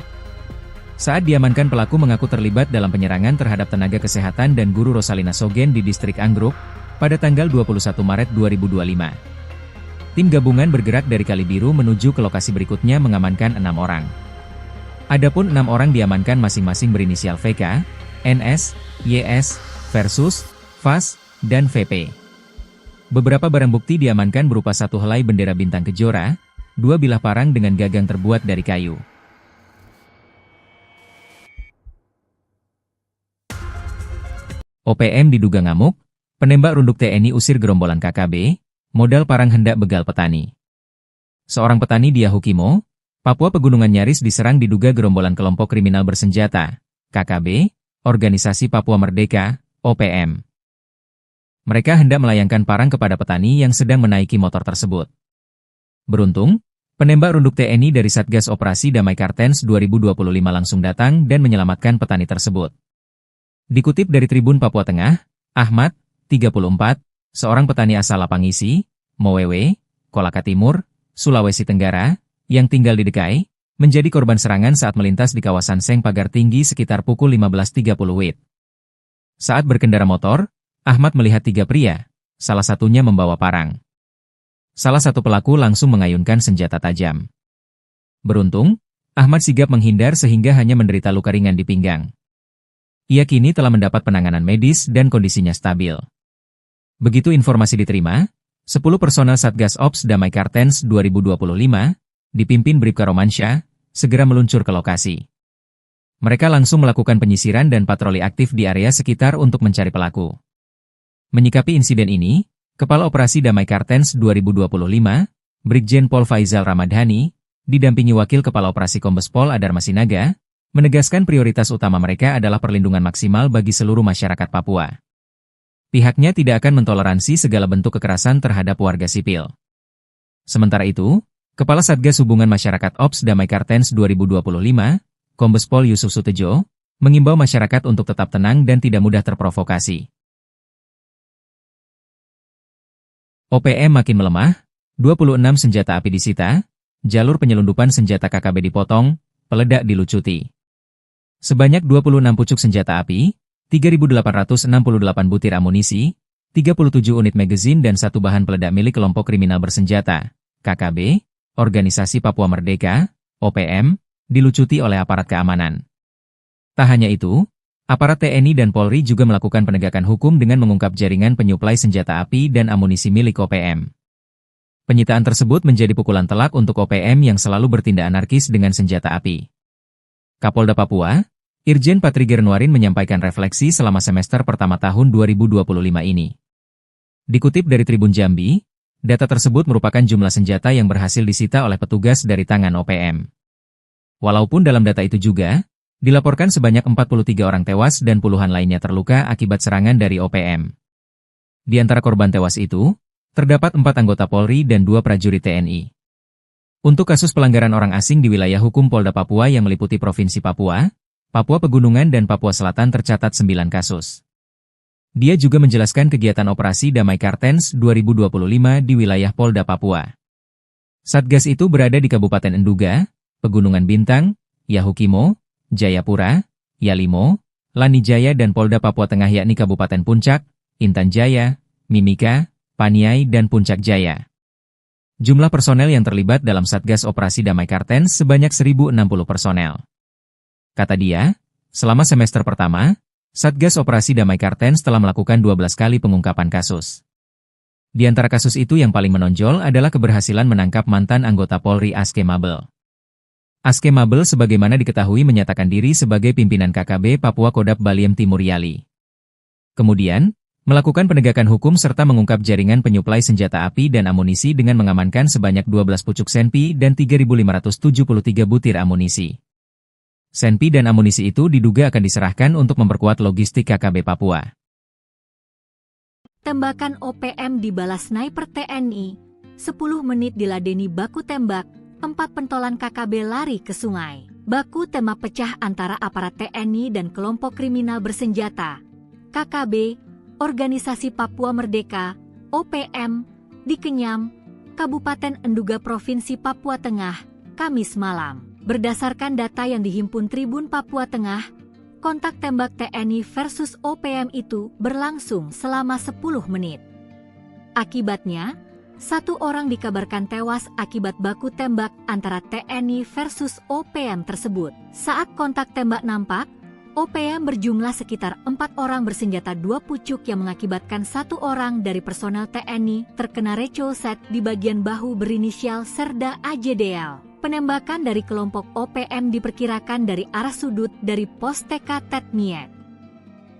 Saat diamankan, pelaku mengaku terlibat dalam penyerangan terhadap tenaga kesehatan dan guru Rosalina Sogen di distrik Anggruk, pada tanggal 21 Maret 2025. Tim gabungan bergerak dari Kalibiru menuju ke lokasi berikutnya mengamankan 6 orang. Adapun 6 orang diamankan masing-masing berinisial VK, NS, YS, Versus, FAS, dan VP. Beberapa barang bukti diamankan berupa 1 helai bendera bintang kejora, 2 bilah parang dengan gagang terbuat dari kayu. OPM diduga ngamuk, penembak runduk TNI usir gerombolan KKB, modal parang hendak begal petani. Seorang petani di Yahukimo, Papua Pegunungan nyaris diserang diduga gerombolan kelompok kriminal bersenjata, KKB, Organisasi Papua Merdeka, OPM. Mereka hendak melayangkan parang kepada petani yang sedang menaiki motor tersebut. Beruntung, penembak runduk TNI dari Satgas Operasi Damai Kartens 2025 langsung datang dan menyelamatkan petani tersebut. Dikutip dari Tribun Papua Tengah, Ahmad, 34, seorang petani asal Lapangisi, Mowewe, Kolaka Timur, Sulawesi Tenggara, yang tinggal di Dekai, menjadi korban serangan saat melintas di kawasan Seng Pagar Tinggi sekitar pukul 15.30 WIB. Saat berkendara motor, Ahmad melihat 3 pria, salah satunya membawa parang. Salah satu pelaku langsung mengayunkan senjata tajam. Beruntung, Ahmad sigap menghindar sehingga hanya menderita luka ringan di pinggang. Ia kini telah mendapat penanganan medis dan kondisinya stabil. Begitu informasi diterima, 10 personel Satgas Ops Damai Kartens 2025, dipimpin Bribka Romansyah, segera meluncur ke lokasi. Mereka langsung melakukan penyisiran dan patroli aktif di area sekitar untuk mencari pelaku. Menyikapi insiden ini, Kepala Operasi Damai Kartens 2025, Brigjen Pol Faizal Ramadhani, didampingi Wakil Kepala Operasi Kombes Pol Adar Masinaga, menegaskan prioritas utama mereka adalah perlindungan maksimal bagi seluruh masyarakat Papua. Pihaknya tidak akan mentoleransi segala bentuk kekerasan terhadap warga sipil. Sementara itu, Kepala Satgas Hubungan Masyarakat Ops Damai Kartens 2025, Kombes Pol Yusuf Sutejo, mengimbau masyarakat untuk tetap tenang dan tidak mudah terprovokasi. OPM makin melemah, 26 senjata api disita, jalur penyelundupan senjata KKB dipotong, peledak dilucuti. Sebanyak 26 pucuk senjata api, 3.868 butir amunisi, 37 unit magazin dan 1 bahan peledak milik kelompok kriminal bersenjata, KKB, Organisasi Papua Merdeka, OPM, dilucuti oleh aparat keamanan. Tak hanya itu, aparat TNI dan Polri juga melakukan penegakan hukum dengan mengungkap jaringan penyuplai senjata api dan amunisi milik OPM. Penyitaan tersebut menjadi pukulan telak untuk OPM yang selalu bertindak anarkis dengan senjata api. Kapolda Papua, Irjen Patri Gernuarin menyampaikan refleksi selama semester pertama tahun 2025 ini. Dikutip dari Tribun Jambi, data tersebut merupakan jumlah senjata yang berhasil disita oleh petugas dari tangan OPM. Walaupun dalam data itu juga, dilaporkan sebanyak 43 orang tewas dan puluhan lainnya terluka akibat serangan dari OPM. Di antara korban tewas itu, terdapat 4 anggota Polri dan 2 prajurit TNI. Untuk kasus pelanggaran orang asing di wilayah hukum Polda Papua yang meliputi Provinsi Papua, Papua Pegunungan dan Papua Selatan tercatat 9 kasus. Dia juga menjelaskan kegiatan operasi Damai Kartens 2025 di wilayah Polda Papua. Satgas itu berada di Kabupaten Enduga, Pegunungan Bintang, Yahukimo, Jayapura, Yalimo, Lanijaya dan Polda Papua Tengah yakni Kabupaten Puncak, Intan Jaya, Mimika, Paniai dan Puncak Jaya. Jumlah personel yang terlibat dalam Satgas Operasi Damai Kartens sebanyak 1.060 personel. Kata dia, selama semester pertama, Satgas Operasi Damai Kartens telah melakukan 12 kali pengungkapan kasus. Di antara kasus itu yang paling menonjol adalah keberhasilan menangkap mantan anggota Polri Aske Mabel. Aske Mabel sebagaimana diketahui menyatakan diri sebagai pimpinan KKB Papua Kodap Baliem Timur Yali. Kemudian, melakukan penegakan hukum serta mengungkap jaringan penyuplai senjata api dan amunisi dengan mengamankan sebanyak 12 pucuk senpi dan 3.573 butir amunisi. Senpi dan amunisi itu diduga akan diserahkan untuk memperkuat logistik KKB Papua. Tembakan OPM dibalas sniper TNI, 10 menit diladeni baku tembak, 4 pentolan KKB lari ke sungai. Baku tembak pecah antara aparat TNI dan kelompok kriminal bersenjata, KKB, Organisasi Papua Merdeka, OPM, di Kenyam, Kabupaten Enduga Provinsi Papua Tengah, Kamis malam. Berdasarkan data yang dihimpun Tribun Papua Tengah, kontak tembak TNI versus OPM itu berlangsung selama 10 menit. Akibatnya, 1 orang dikabarkan tewas akibat baku tembak antara TNI versus OPM tersebut. Saat kontak tembak nampak, OPM berjumlah sekitar 4 orang bersenjata 2 pucuk yang mengakibatkan 1 orang dari personel TNI terkena recolset di bagian bahu berinisial Serda AJDL. Penembakan dari kelompok OPM diperkirakan dari arah sudut dari pos TK Tetmiet.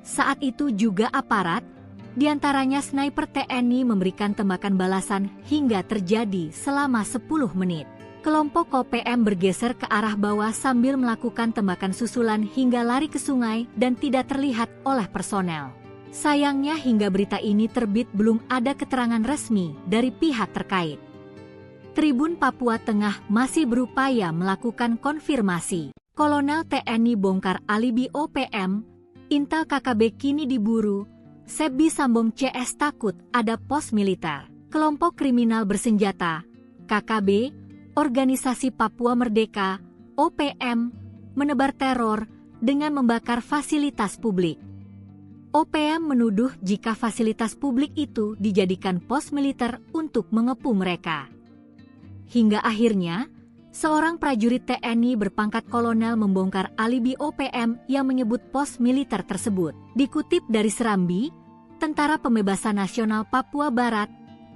Saat itu juga aparat, diantaranya sniper TNI memberikan tembakan balasan hingga terjadi selama 10 menit. Kelompok OPM bergeser ke arah bawah sambil melakukan tembakan susulan hingga lari ke sungai dan tidak terlihat oleh personel. Sayangnya hingga berita ini terbit belum ada keterangan resmi dari pihak terkait. Tribun Papua Tengah masih berupaya melakukan konfirmasi. Kolonel TNI bongkar alibi OPM, Intel KKB kini diburu, Sebi Sambong CS takut ada pos militer. Kelompok kriminal bersenjata, KKB, Organisasi Papua Merdeka, OPM, menebar teror dengan membakar fasilitas publik. OPM menuduh jika fasilitas publik itu dijadikan pos militer untuk mengepung mereka. Hingga akhirnya, seorang prajurit TNI berpangkat kolonel membongkar alibi OPM yang menyebut pos militer tersebut. Dikutip dari Serambi, Tentara Pembebasan Nasional Papua Barat,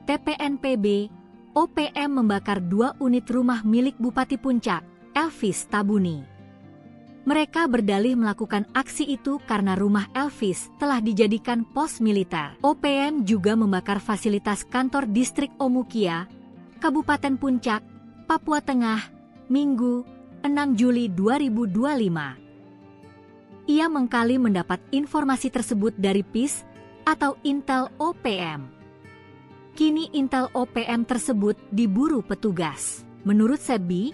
TPNPB, OPM membakar 2 unit rumah milik Bupati Puncak, Elvis Tabuni. Mereka berdalih melakukan aksi itu karena rumah Elvis telah dijadikan pos militer. OPM juga membakar fasilitas kantor distrik Omukia, Kabupaten Puncak, Papua Tengah, Minggu, 6 Juli 2025. Ia mengkali mendapat informasi tersebut dari PIS atau Intel OPM. Kini Intel OPM tersebut diburu petugas. Menurut Sebi,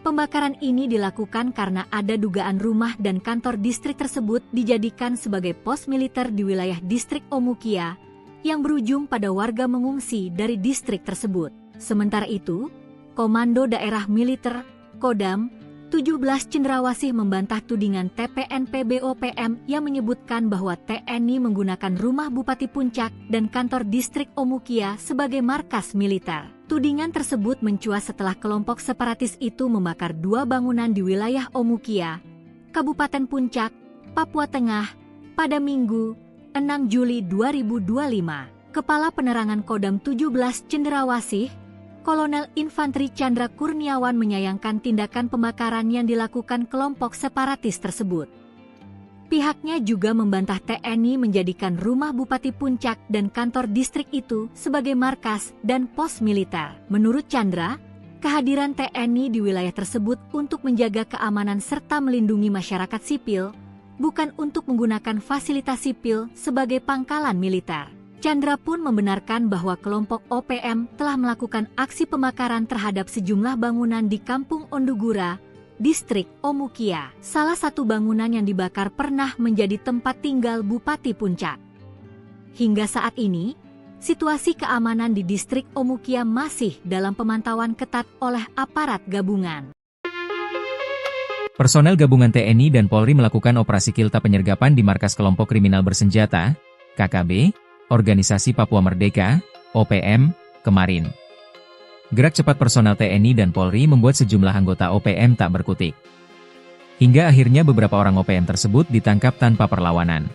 pembakaran ini dilakukan karena ada dugaan rumah dan kantor distrik tersebut dijadikan sebagai pos militer di wilayah distrik Omukia yang berujung pada warga mengungsi dari distrik tersebut. Sementara itu, Komando Daerah Militer, Kodam, 17 Cendrawasih membantah tudingan TPNPB OPM yang menyebutkan bahwa TNI menggunakan rumah Bupati Puncak dan kantor distrik Omukia sebagai markas militer. Tudingan tersebut mencuat setelah kelompok separatis itu membakar 2 bangunan di wilayah Omukia, Kabupaten Puncak, Papua Tengah, pada Minggu, 6 Juli 2025. Kepala Penerangan Kodam 17 Cendrawasih, Kolonel Infanteri Chandra Kurniawan menyayangkan tindakan pembakaran yang dilakukan kelompok separatis tersebut. Pihaknya juga membantah TNI menjadikan rumah Bupati Puncak dan kantor distrik itu sebagai markas dan pos militer. Menurut Chandra, kehadiran TNI di wilayah tersebut untuk menjaga keamanan serta melindungi masyarakat sipil, bukan untuk menggunakan fasilitas sipil sebagai pangkalan militer. Chandra pun membenarkan bahwa kelompok OPM telah melakukan aksi pembakaran terhadap sejumlah bangunan di Kampung Ondugura, Distrik Omukia. Salah satu bangunan yang dibakar pernah menjadi tempat tinggal Bupati Puncak. Hingga saat ini, situasi keamanan di Distrik Omukia masih dalam pemantauan ketat oleh aparat gabungan. Personel gabungan TNI dan Polri melakukan operasi kilta penyergapan di markas kelompok kriminal bersenjata, KKB, Organisasi Papua Merdeka, OPM, kemarin. Gerak cepat personel TNI dan Polri membuat sejumlah anggota OPM tak berkutik. Hingga akhirnya beberapa orang OPM tersebut ditangkap tanpa perlawanan.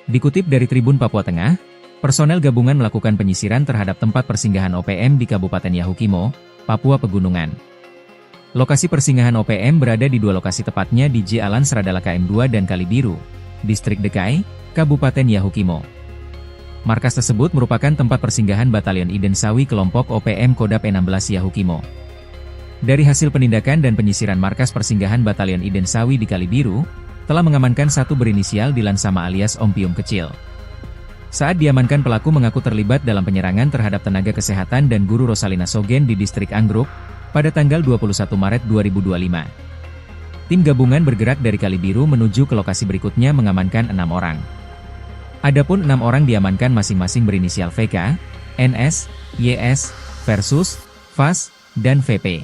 Dikutip dari Tribun Papua Tengah, personel gabungan melakukan penyisiran terhadap tempat persinggahan OPM di Kabupaten Yahukimo, Papua Pegunungan. Lokasi persinggahan OPM berada di dua lokasi tepatnya di J. Alan Seradala KM2 dan Kalibiru, Distrik Dekai, Kabupaten Yahukimo. Markas tersebut merupakan tempat persinggahan Batalion Iden Sawi kelompok OPM Kodap 16 Yahukimo. Dari hasil penindakan dan penyisiran markas persinggahan Batalion Iden Sawi di Kalibiru, telah mengamankan satu berinisial Dilan Sama alias Ompium Kecil. Saat diamankan, pelaku mengaku terlibat dalam penyerangan terhadap tenaga kesehatan dan guru Rosalina Sogen di Distrik Anggruk pada tanggal 21 Maret 2025. Tim gabungan bergerak dari Kalibiru menuju ke lokasi berikutnya mengamankan 6 orang. Adapun 6 orang diamankan masing-masing berinisial VK, NS, YS, Versus, VAS, dan VP.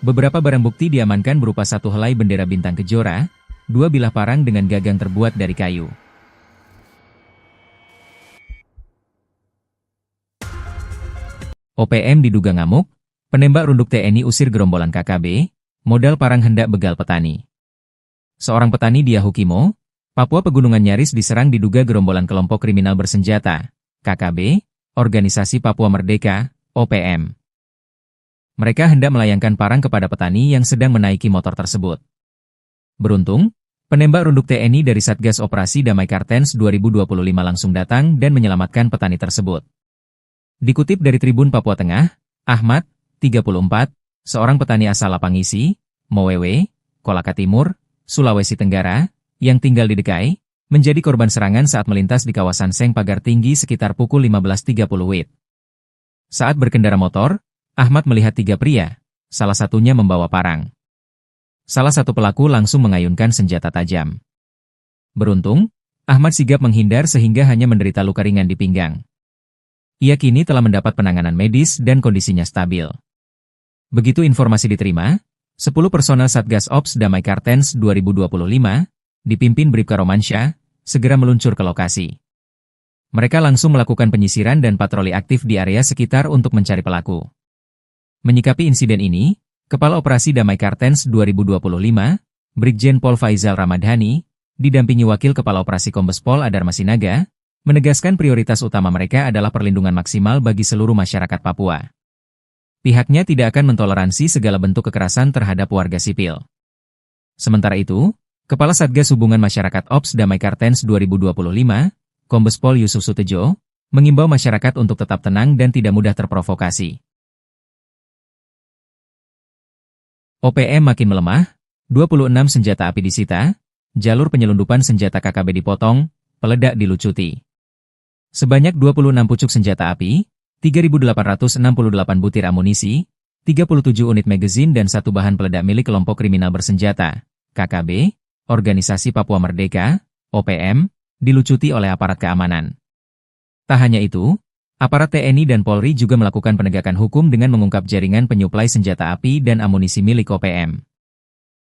Beberapa barang bukti diamankan berupa satu helai bendera bintang kejora, 2 bilah parang dengan gagang terbuat dari kayu. OPM diduga ngamuk, penembak runduk TNI usir gerombolan KKB, modal parang hendak begal petani. Seorang petani di Yahukimo, Papua Pegunungan nyaris diserang diduga gerombolan kelompok kriminal bersenjata, KKB, Organisasi Papua Merdeka, OPM. Mereka hendak melayangkan parang kepada petani yang sedang menaiki motor tersebut. Beruntung, penembak runduk TNI dari Satgas Operasi Damai Kartens 2025 langsung datang dan menyelamatkan petani tersebut. Dikutip dari Tribun Papua Tengah, Ahmad, 34, seorang petani asal Lapangisi, Mowewe, Kolaka Timur, Sulawesi Tenggara, yang tinggal di Dekai, menjadi korban serangan saat melintas di kawasan Seng Pagar Tinggi sekitar pukul 15.30 WIB. Saat berkendara motor, Ahmad melihat 3 pria, salah satunya membawa parang. Salah satu pelaku langsung mengayunkan senjata tajam. Beruntung, Ahmad sigap menghindar sehingga hanya menderita luka ringan di pinggang. Ia kini telah mendapat penanganan medis dan kondisinya stabil. Begitu informasi diterima, 10 personel Satgas Ops Damai Kartens 2025, dipimpin Bribka Romansyah, segera meluncur ke lokasi. Mereka langsung melakukan penyisiran dan patroli aktif di area sekitar untuk mencari pelaku. Menyikapi insiden ini, Kepala Operasi Damai Kartens 2025, Brigjen Pol Faizal Ramadhani, didampingi Wakil Kepala Operasi Kombes Pol Adar Masinaga, menegaskan prioritas utama mereka adalah perlindungan maksimal bagi seluruh masyarakat Papua. Pihaknya tidak akan mentoleransi segala bentuk kekerasan terhadap warga sipil. Sementara itu, Kepala Satgas Hubungan Masyarakat Ops Damai Kartens 2025, Kombes Pol Yusuf Sutejo, mengimbau masyarakat untuk tetap tenang dan tidak mudah terprovokasi. OPM makin melemah, 26 senjata api disita, jalur penyelundupan senjata KKB dipotong, peledak dilucuti. Sebanyak 26 pucuk senjata api, 3.868 butir amunisi, 37 unit magazin dan 1 bahan peledak milik kelompok kriminal bersenjata, KKB, Organisasi Papua Merdeka, OPM, dilucuti oleh aparat keamanan. Tak hanya itu, aparat TNI dan Polri juga melakukan penegakan hukum dengan mengungkap jaringan penyuplai senjata api dan amunisi milik OPM.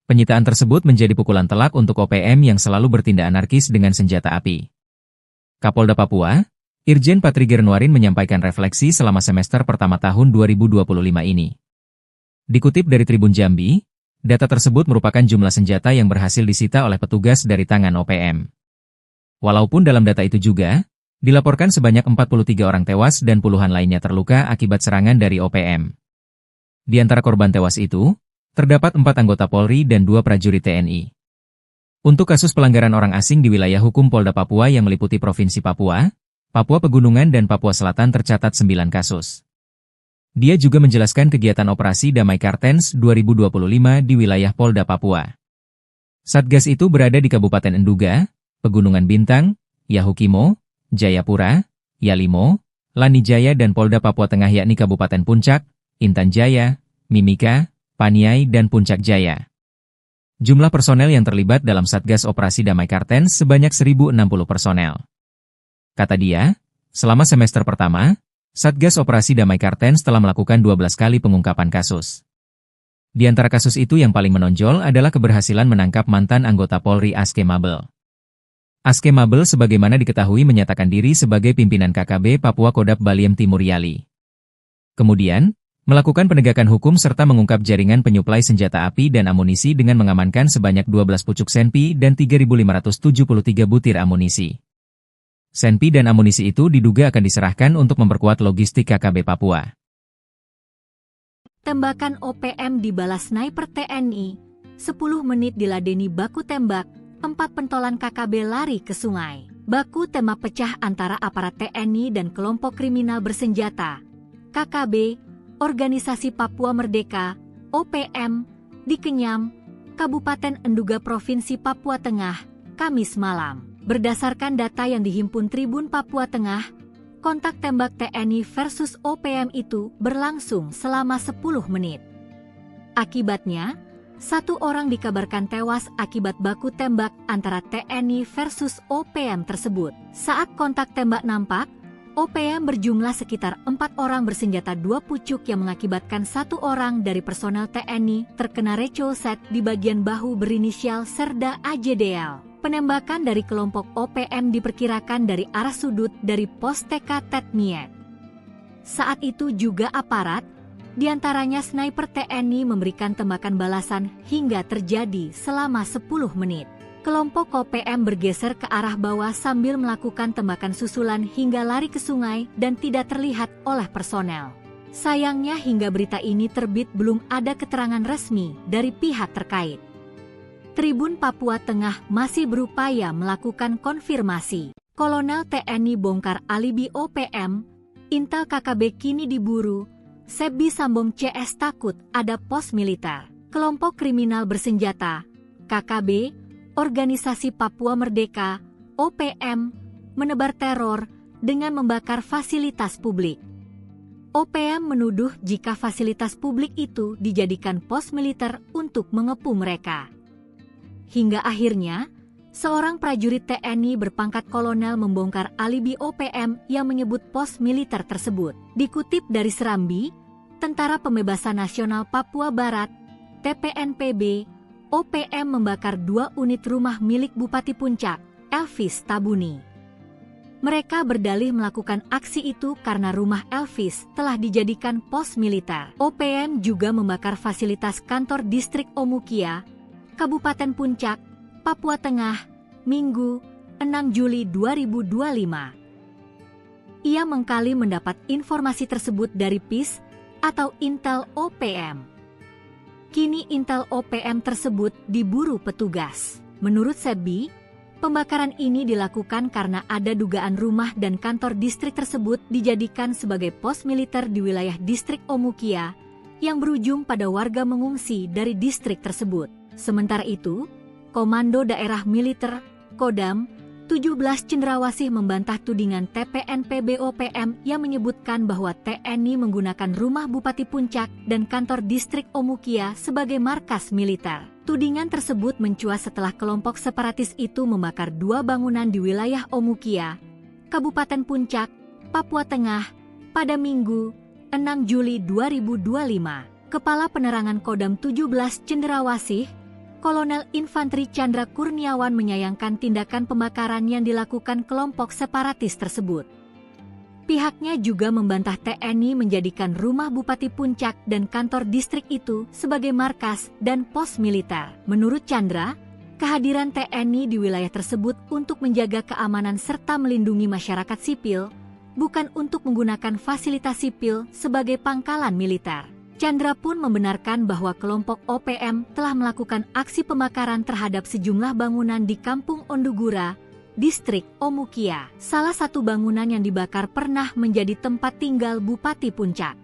Penyitaan tersebut menjadi pukulan telak untuk OPM yang selalu bertindak anarkis dengan senjata api. Kapolda Papua, Irjen Patri Gernuarin menyampaikan refleksi selama semester pertama tahun 2025 ini. Dikutip dari Tribun Jambi, data tersebut merupakan jumlah senjata yang berhasil disita oleh petugas dari tangan OPM. Walaupun dalam data itu juga Dilaporkan sebanyak 43 orang tewas dan puluhan lainnya terluka akibat serangan dari OPM. Di antara korban tewas itu, terdapat 4 anggota Polri dan 2 prajurit TNI. Untuk kasus pelanggaran orang asing di wilayah hukum Polda Papua yang meliputi Provinsi Papua, Papua Pegunungan dan Papua Selatan tercatat 9 kasus. Dia juga menjelaskan kegiatan operasi Damai Kartens 2025 di wilayah Polda Papua. Satgas itu berada di Kabupaten Enduga, Pegunungan Bintang, Yahukimo, Jayapura, Yalimo, Lanijaya dan Polda Papua Tengah yakni Kabupaten Puncak, Intan Jaya, Mimika, Paniai dan Puncak Jaya. Jumlah personel yang terlibat dalam Satgas Operasi Damai Kartens sebanyak 1.060 personel. Kata dia, selama semester pertama, Satgas Operasi Damai Kartens telah melakukan 12 kali pengungkapan kasus. Di antara kasus itu yang paling menonjol adalah keberhasilan menangkap mantan anggota Polri Aske Mabel. Aske Mabel sebagaimana diketahui menyatakan diri sebagai pimpinan KKB Papua Kodap Baliem Timur Yali. Kemudian, melakukan penegakan hukum serta mengungkap jaringan penyuplai senjata api dan amunisi dengan mengamankan sebanyak 12 pucuk senpi dan 3.573 butir amunisi. Senpi dan amunisi itu diduga akan diserahkan untuk memperkuat logistik KKB Papua. Tembakan OPM dibalas sniper TNI, 10 menit diladeni baku tembak, 4 pentolan KKB lari ke sungai. Baku tembak pecah antara aparat TNI dan kelompok kriminal bersenjata, KKB, Organisasi Papua Merdeka, OPM, di Kenyam, Kabupaten Enduga Provinsi Papua Tengah, Kamis malam. Berdasarkan data yang dihimpun Tribun Papua Tengah, kontak tembak TNI versus OPM itu berlangsung selama 10 menit. Akibatnya, 1 orang dikabarkan tewas akibat baku tembak antara TNI versus OPM tersebut. Saat kontak tembak nampak, OPM berjumlah sekitar 4 orang bersenjata 2 pucuk yang mengakibatkan 1 orang dari personel TNI terkena recolset di bagian bahu berinisial Serda AJDL. Penembakan dari kelompok OPM diperkirakan dari arah sudut dari pos TK Tetmiet. Saat itu juga aparat, diantaranya sniper TNI memberikan tembakan balasan hingga terjadi selama 10 menit. Kelompok OPM bergeser ke arah bawah sambil melakukan tembakan susulan hingga lari ke sungai dan tidak terlihat oleh personel. Sayangnya hingga berita ini terbit belum ada keterangan resmi dari pihak terkait. Tribun Papua Tengah masih berupaya melakukan konfirmasi. Kolonel TNI bongkar alibi OPM, Intel KKB kini diburu, Sebi Sambong CS takut ada pos militer. Kelompok kriminal bersenjata, KKB, Organisasi Papua Merdeka, OPM, menebar teror dengan membakar fasilitas publik. OPM menuduh jika fasilitas publik itu dijadikan pos militer untuk mengepung mereka. Hingga akhirnya, seorang prajurit TNI berpangkat kolonel membongkar alibi OPM yang menyebut pos militer tersebut. Dikutip dari Serambi, Tentara Pembebasan Nasional Papua Barat, TPNPB, OPM membakar 2 unit rumah milik Bupati Puncak, Elvis Tabuni. Mereka berdalih melakukan aksi itu karena rumah Elvis telah dijadikan pos militer. OPM juga membakar fasilitas kantor distrik Omukia, Kabupaten Puncak, Papua Tengah, Minggu, 6 Juli 2025. Ia mengkali mendapat informasi tersebut dari PIS atau Intel OPM. Kini Intel OPM tersebut diburu petugas. Menurut Sebi, pembakaran ini dilakukan karena ada dugaan rumah dan kantor distrik tersebut dijadikan sebagai pos militer di wilayah distrik Omukia yang berujung pada warga mengungsi dari distrik tersebut. Sementara itu, Komando Daerah Militer, Kodam, 17 Cendrawasih membantah tudingan TPNPB OPM yang menyebutkan bahwa TNI menggunakan rumah Bupati Puncak dan kantor distrik Omukia sebagai markas militer. Tudingan tersebut mencuat setelah kelompok separatis itu membakar 2 bangunan di wilayah Omukia, Kabupaten Puncak, Papua Tengah, pada Minggu, 6 Juli 2025. Kepala Penerangan Kodam 17 Cendrawasih, Kolonel Infanteri Chandra Kurniawan menyayangkan tindakan pembakaran yang dilakukan kelompok separatis tersebut. Pihaknya juga membantah TNI menjadikan rumah Bupati Puncak dan kantor distrik itu sebagai markas dan pos militer. Menurut Chandra, Kehadiran TNI di wilayah tersebut untuk menjaga keamanan serta melindungi masyarakat sipil, bukan untuk menggunakan fasilitas sipil sebagai pangkalan militer. Chandra pun membenarkan bahwa kelompok OPM telah melakukan aksi pembakaran terhadap sejumlah bangunan di Kampung Ondugura, Distrik Omukia. Salah satu bangunan yang dibakar pernah menjadi tempat tinggal Bupati Puncak.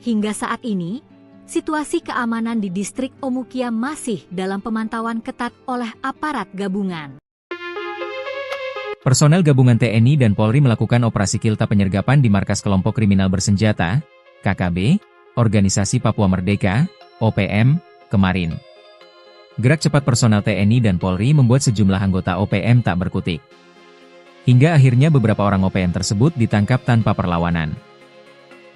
Hingga saat ini, situasi keamanan di Distrik Omukia masih dalam pemantauan ketat oleh aparat gabungan. Personel gabungan TNI dan Polri melakukan operasi kilta penyergapan di markas kelompok kriminal bersenjata, KKB, Organisasi Papua Merdeka, OPM, kemarin. Gerak cepat personel TNI dan Polri membuat sejumlah anggota OPM tak berkutik. Hingga akhirnya beberapa orang OPM tersebut ditangkap tanpa perlawanan.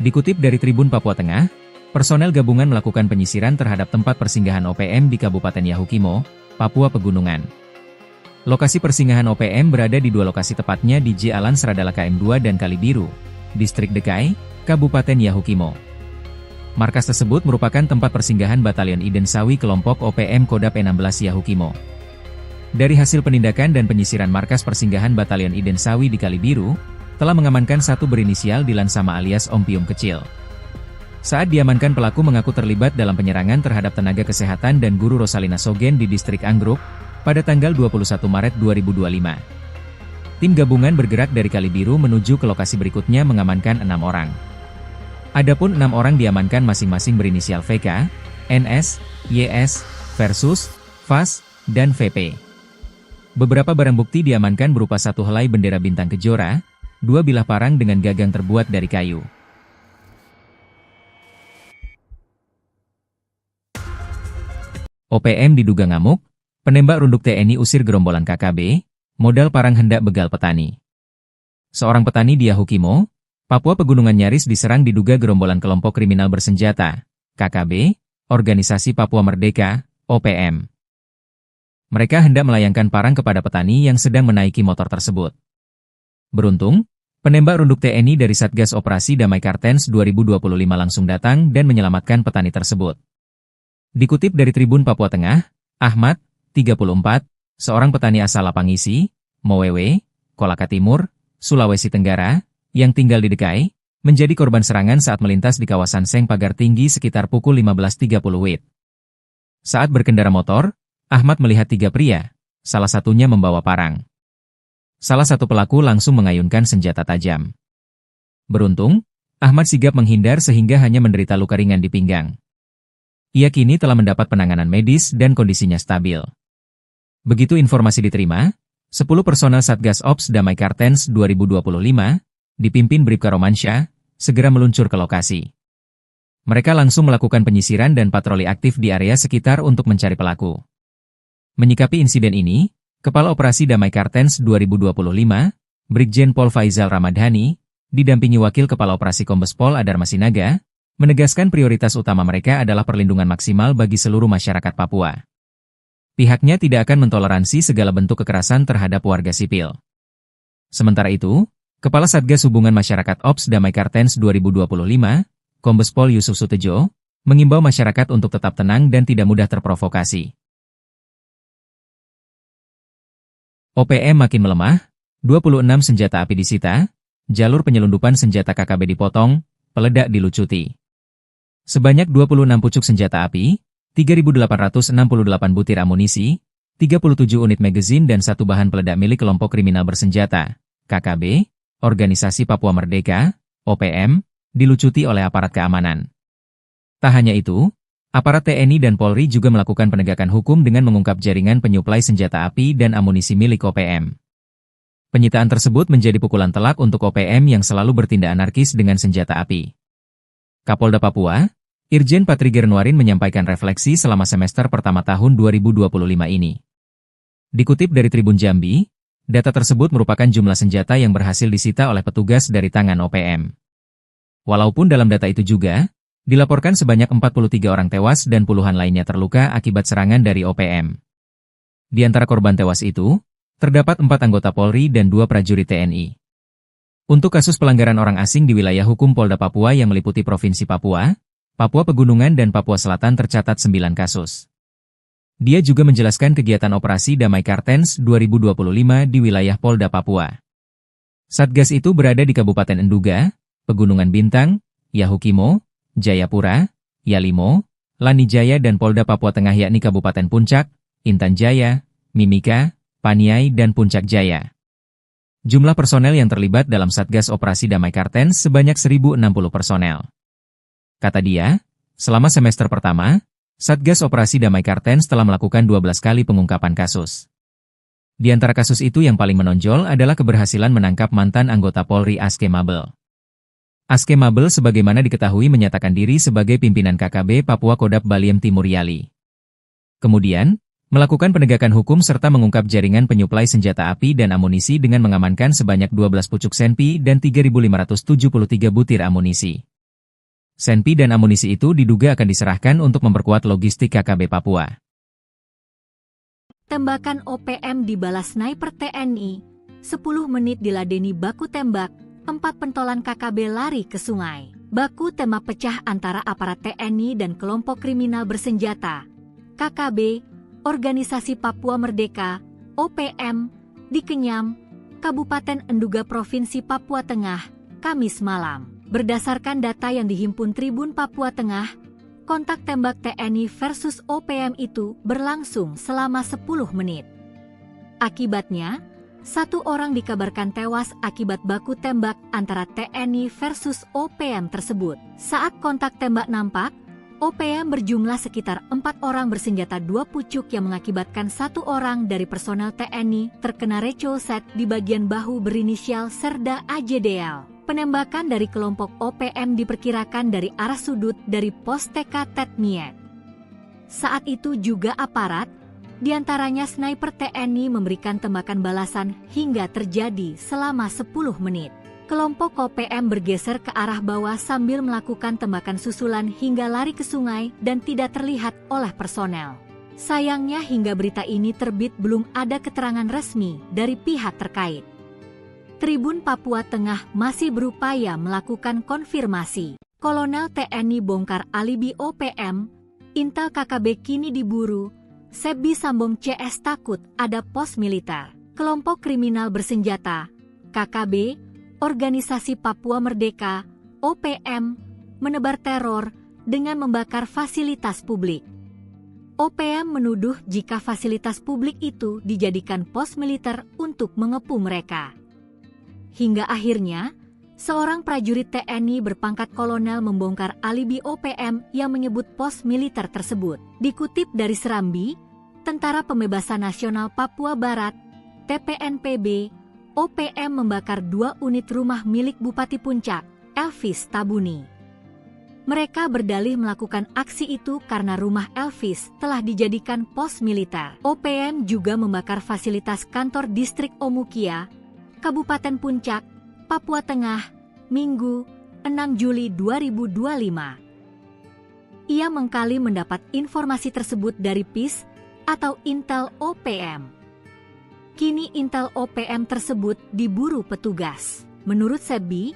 Dikutip dari Tribun Papua Tengah, personel gabungan melakukan penyisiran terhadap tempat persinggahan OPM di Kabupaten Yahukimo, Papua Pegunungan. Lokasi persinggahan OPM berada di dua lokasi, tepatnya di Jalan Seradala KM2 dan Kalibiru, Distrik Dekai, Kabupaten Yahukimo. Markas tersebut merupakan tempat persinggahan Batalion Iden Sawi kelompok OPM Kodap 16 Yahukimo. Dari hasil penindakan dan penyisiran markas persinggahan Batalion Iden Sawi di Kalibiru, telah mengamankan satu berinisial Dilan Sama alias Om Pium Kecil. Saat diamankan, pelaku mengaku terlibat dalam penyerangan terhadap tenaga kesehatan dan guru Rosalina Sogen di Distrik Anggruk pada tanggal 21 Maret 2025. Tim gabungan bergerak dari Kalibiru menuju ke lokasi berikutnya mengamankan 6 orang. Adapun 6 orang diamankan masing-masing berinisial VK, NS, YS, Versus, VAS, dan VP. Beberapa barang bukti diamankan berupa satu helai bendera bintang kejora, 2 bilah parang dengan gagang terbuat dari kayu. OPM diduga ngamuk, penembak runduk TNI usir gerombolan KKB, modal parang hendak begal petani. Seorang petani di Yahukimo, Papua Pegunungan nyaris diserang diduga gerombolan kelompok kriminal bersenjata, KKB, Organisasi Papua Merdeka, OPM. Mereka hendak melayangkan parang kepada petani yang sedang menaiki motor tersebut. Beruntung, penembak runduk TNI dari Satgas Operasi Damai Kartens 2025 langsung datang dan menyelamatkan petani tersebut. Dikutip dari Tribun Papua Tengah, Ahmad, 34, seorang petani asal Lapangisi, Mowewe, Kolaka Timur, Sulawesi Tenggara, yang tinggal di Dekai, menjadi korban serangan saat melintas di kawasan Seng Pagar Tinggi sekitar pukul 15.30 WIB. Saat berkendara motor, Ahmad melihat 3 pria, salah satunya membawa parang. Salah satu pelaku langsung mengayunkan senjata tajam. Beruntung, Ahmad sigap menghindar sehingga hanya menderita luka ringan di pinggang. Ia kini telah mendapat penanganan medis dan kondisinya stabil. Begitu informasi diterima, 10 personel Satgas Ops Damai Kartens 2025, dipimpin Bribka Romansyah, segera meluncur ke lokasi. Mereka langsung melakukan penyisiran dan patroli aktif di area sekitar untuk mencari pelaku. Menyikapi insiden ini, Kepala Operasi Damai Kartens 2025, Brigjen Pol Faizal Ramadhani, didampingi Wakil Kepala Operasi Kombes Pol Adar Masinaga, menegaskan prioritas utama mereka adalah perlindungan maksimal bagi seluruh masyarakat Papua. Pihaknya tidak akan mentoleransi segala bentuk kekerasan terhadap warga sipil. Sementara itu, Kepala Satgas Hubungan Masyarakat Ops Damai Kartens 2025, Kombes Pol Yusuf Sutejo, mengimbau masyarakat untuk tetap tenang dan tidak mudah terprovokasi. OPM makin melemah, 26 senjata api disita, jalur penyelundupan senjata KKB dipotong, peledak dilucuti. Sebanyak 26 pucuk senjata api, 3.868 butir amunisi, 37 unit magazin dan 1 bahan peledak milik kelompok kriminal bersenjata, KKB, Organisasi Papua Merdeka, OPM, dilucuti oleh aparat keamanan. Tak hanya itu, aparat TNI dan Polri juga melakukan penegakan hukum dengan mengungkap jaringan penyuplai senjata api dan amunisi milik OPM. Penyitaan tersebut menjadi pukulan telak untuk OPM yang selalu bertindak anarkis dengan senjata api. Kapolda Papua, Irjen Patriger Nuarin menyampaikan refleksi selama semester pertama tahun 2025 ini. Dikutip dari Tribun Jambi, data tersebut merupakan jumlah senjata yang berhasil disita oleh petugas dari tangan OPM. Walaupun dalam data itu juga, dilaporkan sebanyak 43 orang tewas dan puluhan lainnya terluka akibat serangan dari OPM. Di antara korban tewas itu, terdapat 4 anggota Polri dan 2 prajurit TNI. Untuk kasus pelanggaran orang asing di wilayah hukum Polda Papua yang meliputi Provinsi Papua, Papua Pegunungan dan Papua Selatan tercatat 9 kasus. Dia juga menjelaskan kegiatan operasi Damai Kartens 2025 di wilayah Polda Papua. Satgas itu berada di Kabupaten Enduga, Pegunungan Bintang, Yahukimo, Jayapura, Yalimo, Lanijaya dan Polda Papua Tengah yakni Kabupaten Puncak, Intan Jaya, Mimika, Paniai dan Puncak Jaya. Jumlah personel yang terlibat dalam Satgas Operasi Damai Kartens sebanyak 1.060 personel. Kata dia, selama semester pertama, Satgas Operasi Damai Kartens telah melakukan 12 kali pengungkapan kasus. Di antara kasus itu yang paling menonjol adalah keberhasilan menangkap mantan anggota Polri Aske Mabel. Aske Mabel sebagaimana diketahui menyatakan diri sebagai pimpinan KKB Papua Kodap Baliem Timur Yali. Kemudian, melakukan penegakan hukum serta mengungkap jaringan penyuplai senjata api dan amunisi dengan mengamankan sebanyak 12 pucuk senpi dan 3.573 butir amunisi. Senpi dan amunisi itu diduga akan diserahkan untuk memperkuat logistik KKB Papua. Tembakan OPM dibalas sniper TNI, 10 menit diladeni baku tembak, 4 pentolan KKB lari ke sungai. Baku tembak pecah antara aparat TNI dan kelompok kriminal bersenjata, KKB, Organisasi Papua Merdeka, OPM, di Kenyam, Kabupaten Enduga Provinsi Papua Tengah, Kamis malam. Berdasarkan data yang dihimpun Tribun Papua Tengah, kontak tembak TNI versus OPM itu berlangsung selama 10 menit. Akibatnya, 1 orang dikabarkan tewas akibat baku tembak antara TNI versus OPM tersebut. Saat kontak tembak nampak, OPM berjumlah sekitar 4 orang bersenjata 2 pucuk yang mengakibatkan 1 orang dari personel TNI terkena recolset di bagian bahu berinisial Serda AJDL. Penembakan dari kelompok OPM diperkirakan dari arah sudut dari pos TK Tetmiet. Saat itu juga aparat, diantaranya sniper TNI memberikan tembakan balasan hingga terjadi selama 10 menit. Kelompok OPM bergeser ke arah bawah sambil melakukan tembakan susulan hingga lari ke sungai dan tidak terlihat oleh personel. Sayangnya hingga berita ini terbit belum ada keterangan resmi dari pihak terkait. Tribun Papua Tengah masih berupaya melakukan konfirmasi. Kolonel TNI bongkar alibi OPM, intel KKB kini diburu, Sebi Sambong CS takut ada pos militer. Kelompok kriminal bersenjata, KKB, Organisasi Papua Merdeka, OPM, menebar teror dengan membakar fasilitas publik. OPM menuduh jika fasilitas publik itu dijadikan pos militer untuk mengepung mereka. Hingga akhirnya, seorang prajurit TNI berpangkat kolonel membongkar alibi OPM yang menyebut pos militer tersebut. Dikutip dari Serambi, Tentara Pembebasan Nasional Papua Barat, TPNPB, OPM membakar 2 unit rumah milik Bupati Puncak, Elvis Tabuni. Mereka berdalih melakukan aksi itu karena rumah Elvis telah dijadikan pos militer. OPM juga membakar fasilitas kantor distrik Omukia, Kabupaten Puncak, Papua Tengah, Minggu, 6 Juli 2025. Ia mengkali mendapat informasi tersebut dari PIS atau Intel OPM. Kini Intel OPM tersebut diburu petugas. Menurut Sebi,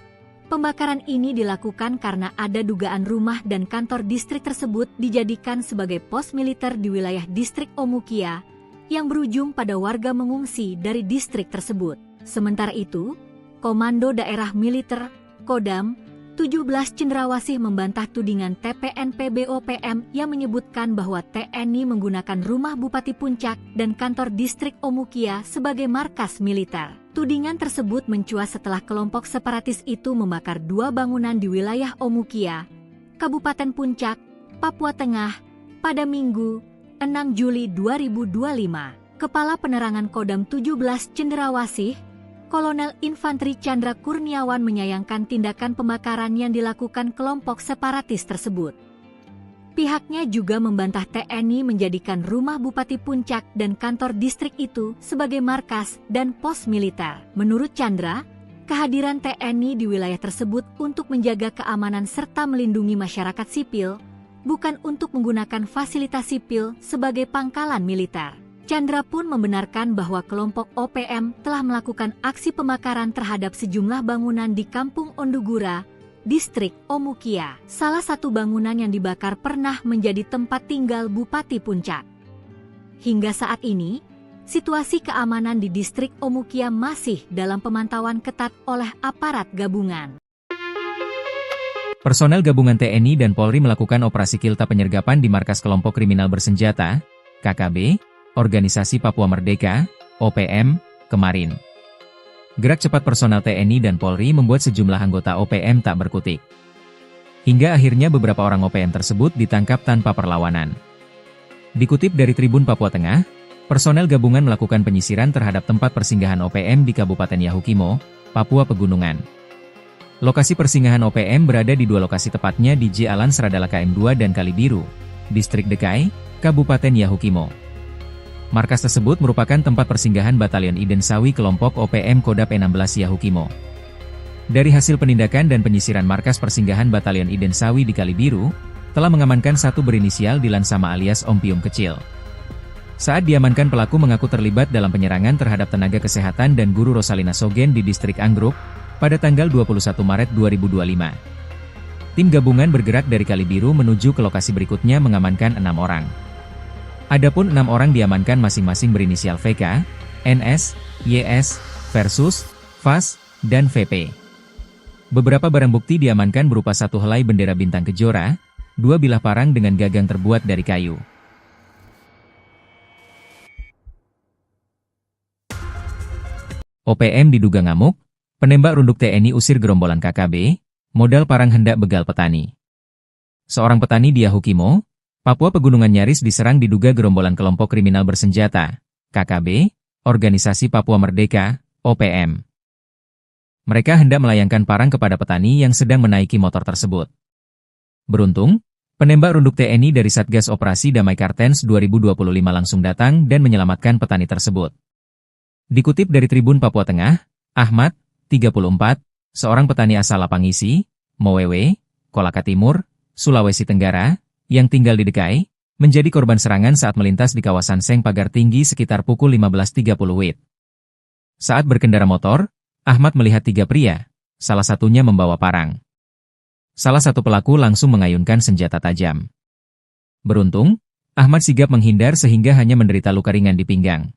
pembakaran ini dilakukan karena ada dugaan rumah dan kantor distrik tersebut dijadikan sebagai pos militer di wilayah distrik Omukia yang berujung pada warga mengungsi dari distrik tersebut. Sementara itu, Komando Daerah Militer, Kodam, 17 Cendrawasih membantah tudingan TPNPB OPM yang menyebutkan bahwa TNI menggunakan rumah Bupati Puncak dan kantor distrik Omukia sebagai markas militer. Tudingan tersebut mencuat setelah kelompok separatis itu membakar 2 bangunan di wilayah Omukia, Kabupaten Puncak, Papua Tengah, pada Minggu, 6 Juli 2025. Kepala Penerangan Kodam 17 Cendrawasih, Kolonel Infanteri Chandra Kurniawan menyayangkan tindakan pembakaran yang dilakukan kelompok separatis tersebut. Pihaknya juga membantah TNI menjadikan rumah Bupati Puncak dan kantor distrik itu sebagai markas dan pos militer. Menurut Chandra, kehadiran TNI di wilayah tersebut untuk menjaga keamanan serta melindungi masyarakat sipil, bukan untuk menggunakan fasilitas sipil sebagai pangkalan militer. Chandra pun membenarkan bahwa kelompok OPM telah melakukan aksi pembakaran terhadap sejumlah bangunan di Kampung Ondugura, distrik Omukia. Salah satu bangunan yang dibakar pernah menjadi tempat tinggal Bupati Puncak. Hingga saat ini, situasi keamanan di distrik Omukia masih dalam pemantauan ketat oleh aparat gabungan. Personel gabungan TNI dan Polri melakukan operasi kilta penyergapan di markas kelompok kriminal bersenjata, KKB, Organisasi Papua Merdeka, OPM, kemarin. Gerak cepat personel TNI dan Polri membuat sejumlah anggota OPM tak berkutik. Hingga akhirnya beberapa orang OPM tersebut ditangkap tanpa perlawanan. Dikutip dari Tribun Papua Tengah, personel gabungan melakukan penyisiran terhadap tempat persinggahan OPM di Kabupaten Yahukimo, Papua Pegunungan. Lokasi persinggahan OPM berada di dua lokasi, tepatnya di J. Alan Seradala KM2 dan Kalibiru, Distrik Dekai, Kabupaten Yahukimo. Markas tersebut merupakan tempat persinggahan Batalion Iden Sawi kelompok OPM Kodap 16 Yahukimo. Dari hasil penindakan dan penyisiran markas persinggahan Batalion Iden Sawi di Kalibiru, telah mengamankan satu berinisial Dilan Sama alias Om Piung Kecil. Saat diamankan, pelaku mengaku terlibat dalam penyerangan terhadap tenaga kesehatan dan guru Rosalina Sogen di Distrik Anggruk pada tanggal 21 Maret 2025. Tim gabungan bergerak dari Kalibiru menuju ke lokasi berikutnya mengamankan 6 orang. Adapun 6 orang diamankan masing-masing berinisial VK, NS, YS, Versus, VAS, dan VP. Beberapa barang bukti diamankan berupa satu helai bendera bintang kejora, 2 bilah parang dengan gagang terbuat dari kayu. OPM diduga ngamuk, penembak runduk TNI usir gerombolan KKB, modal parang hendak begal petani. Seorang petani di Yahukimo, Papua Pegunungan nyaris diserang diduga gerombolan kelompok kriminal bersenjata, KKB, Organisasi Papua Merdeka, OPM. Mereka hendak melayangkan parang kepada petani yang sedang menaiki motor tersebut. Beruntung, penembak runduk TNI dari Satgas Operasi Damai Kartens 2025 langsung datang dan menyelamatkan petani tersebut. Dikutip dari Tribun Papua Tengah, Ahmad, 34, seorang petani asal Lapangisi, Mowewe, Kolaka Timur, Sulawesi Tenggara, yang tinggal di Dekai, menjadi korban serangan saat melintas di kawasan Seng Pagar Tinggi sekitar pukul 15.30 WIB. Saat berkendara motor, Ahmad melihat 3 pria, salah satunya membawa parang. Salah satu pelaku langsung mengayunkan senjata tajam. Beruntung, Ahmad sigap menghindar sehingga hanya menderita luka ringan di pinggang.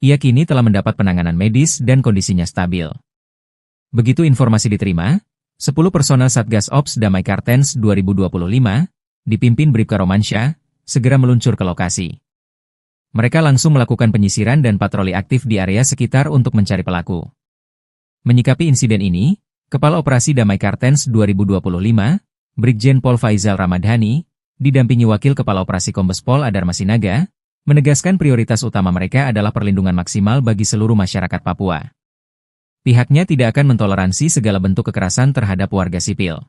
Ia kini telah mendapat penanganan medis dan kondisinya stabil. Begitu informasi diterima, 10 personel Satgas Ops Damai Kartens 2025, dipimpin Bribka Romansyah, segera meluncur ke lokasi. Mereka langsung melakukan penyisiran dan patroli aktif di area sekitar untuk mencari pelaku. Menyikapi insiden ini, Kepala Operasi Damai Kartens 2025, Brigjen Pol Faizal Ramadhani, didampingi Wakil Kepala Operasi Kombes Pol Adar Masinaga, menegaskan prioritas utama mereka adalah perlindungan maksimal bagi seluruh masyarakat Papua. Pihaknya tidak akan mentoleransi segala bentuk kekerasan terhadap warga sipil.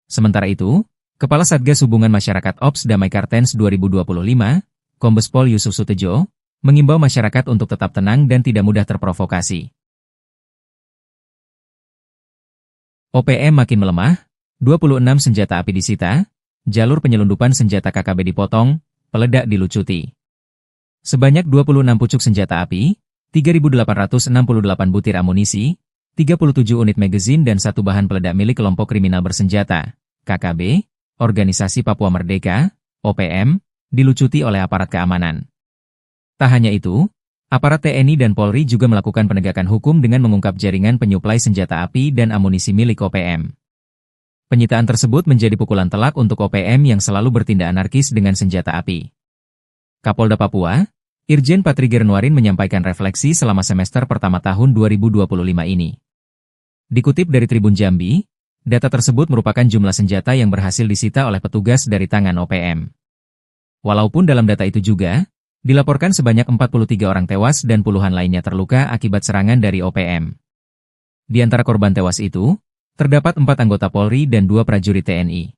Sementara itu, Kepala Satgas Hubungan Masyarakat Ops Damai Kartens 2025, Kombes Pol Yusuf Sutejo, mengimbau masyarakat untuk tetap tenang dan tidak mudah terprovokasi. OPM makin melemah, 26 senjata api disita, jalur penyelundupan senjata KKB dipotong, peledak dilucuti. Sebanyak 26 pucuk senjata api, 3.868 butir amunisi, 37 unit magazin dan 1 bahan peledak milik kelompok kriminal bersenjata, KKB, Organisasi Papua Merdeka, OPM, dilucuti oleh aparat keamanan. Tak hanya itu, aparat TNI dan Polri juga melakukan penegakan hukum dengan mengungkap jaringan penyuplai senjata api dan amunisi milik OPM. Penyitaan tersebut menjadi pukulan telak untuk OPM yang selalu bertindak anarkis dengan senjata api. Kapolda Papua, Irjen Patriger Nuarin menyampaikan refleksi selama semester pertama tahun 2025 ini. Dikutip dari Tribun Jambi, data tersebut merupakan jumlah senjata yang berhasil disita oleh petugas dari tangan OPM. Walaupun dalam data itu juga, dilaporkan sebanyak 43 orang tewas dan puluhan lainnya terluka akibat serangan dari OPM. Di antara korban tewas itu, terdapat 4 anggota Polri dan 2 prajurit TNI.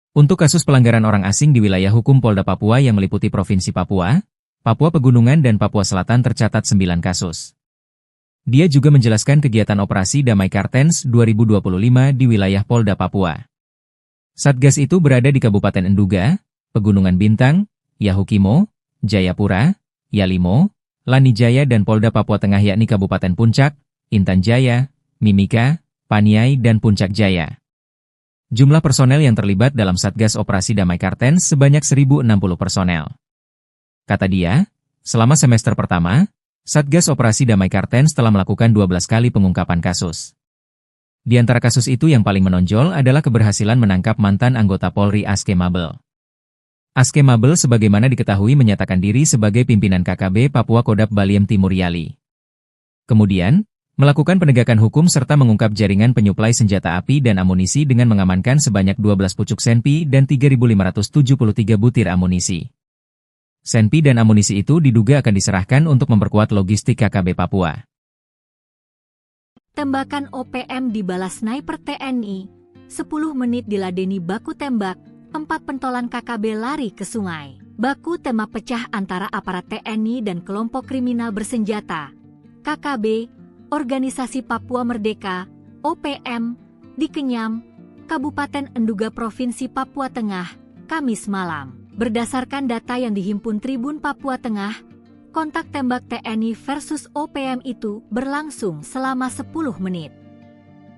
Untuk kasus pelanggaran orang asing di wilayah hukum Polda Papua yang meliputi Provinsi Papua, Papua Pegunungan dan Papua Selatan tercatat 9 kasus. Dia juga menjelaskan kegiatan operasi Damai Kartens 2025 di wilayah Polda Papua. Satgas itu berada di Kabupaten Enduga, Pegunungan Bintang, Yahukimo, Jayapura, Yalimo, Lanijaya dan Polda Papua Tengah yakni Kabupaten Puncak, Intan Jaya, Mimika, Paniai dan Puncak Jaya. Jumlah personel yang terlibat dalam Satgas Operasi Damai Kartens sebanyak 1.060 personel. Kata dia, selama semester pertama, Satgas Operasi Damai Kartens telah melakukan 12 kali pengungkapan kasus. Di antara kasus itu yang paling menonjol adalah keberhasilan menangkap mantan anggota Polri Aske Mabel. Aske Mabel sebagaimana diketahui menyatakan diri sebagai pimpinan KKB Papua Kodap Baliem Timur Yali. Kemudian, melakukan penegakan hukum serta mengungkap jaringan penyuplai senjata api dan amunisi dengan mengamankan sebanyak 12 pucuk senpi dan 3.573 butir amunisi. Senpi dan amunisi itu diduga akan diserahkan untuk memperkuat logistik KKB Papua. Tembakan OPM dibalas sniper TNI, 10 menit diladeni baku tembak, 4 pentolan KKB lari ke sungai. Baku tembak pecah antara aparat TNI dan kelompok kriminal bersenjata, KKB, Organisasi Papua Merdeka, OPM, di Kenyam, Kabupaten Enduga Provinsi Papua Tengah, Kamis malam. Berdasarkan data yang dihimpun Tribun Papua Tengah, kontak tembak TNI versus OPM itu berlangsung selama 10 menit.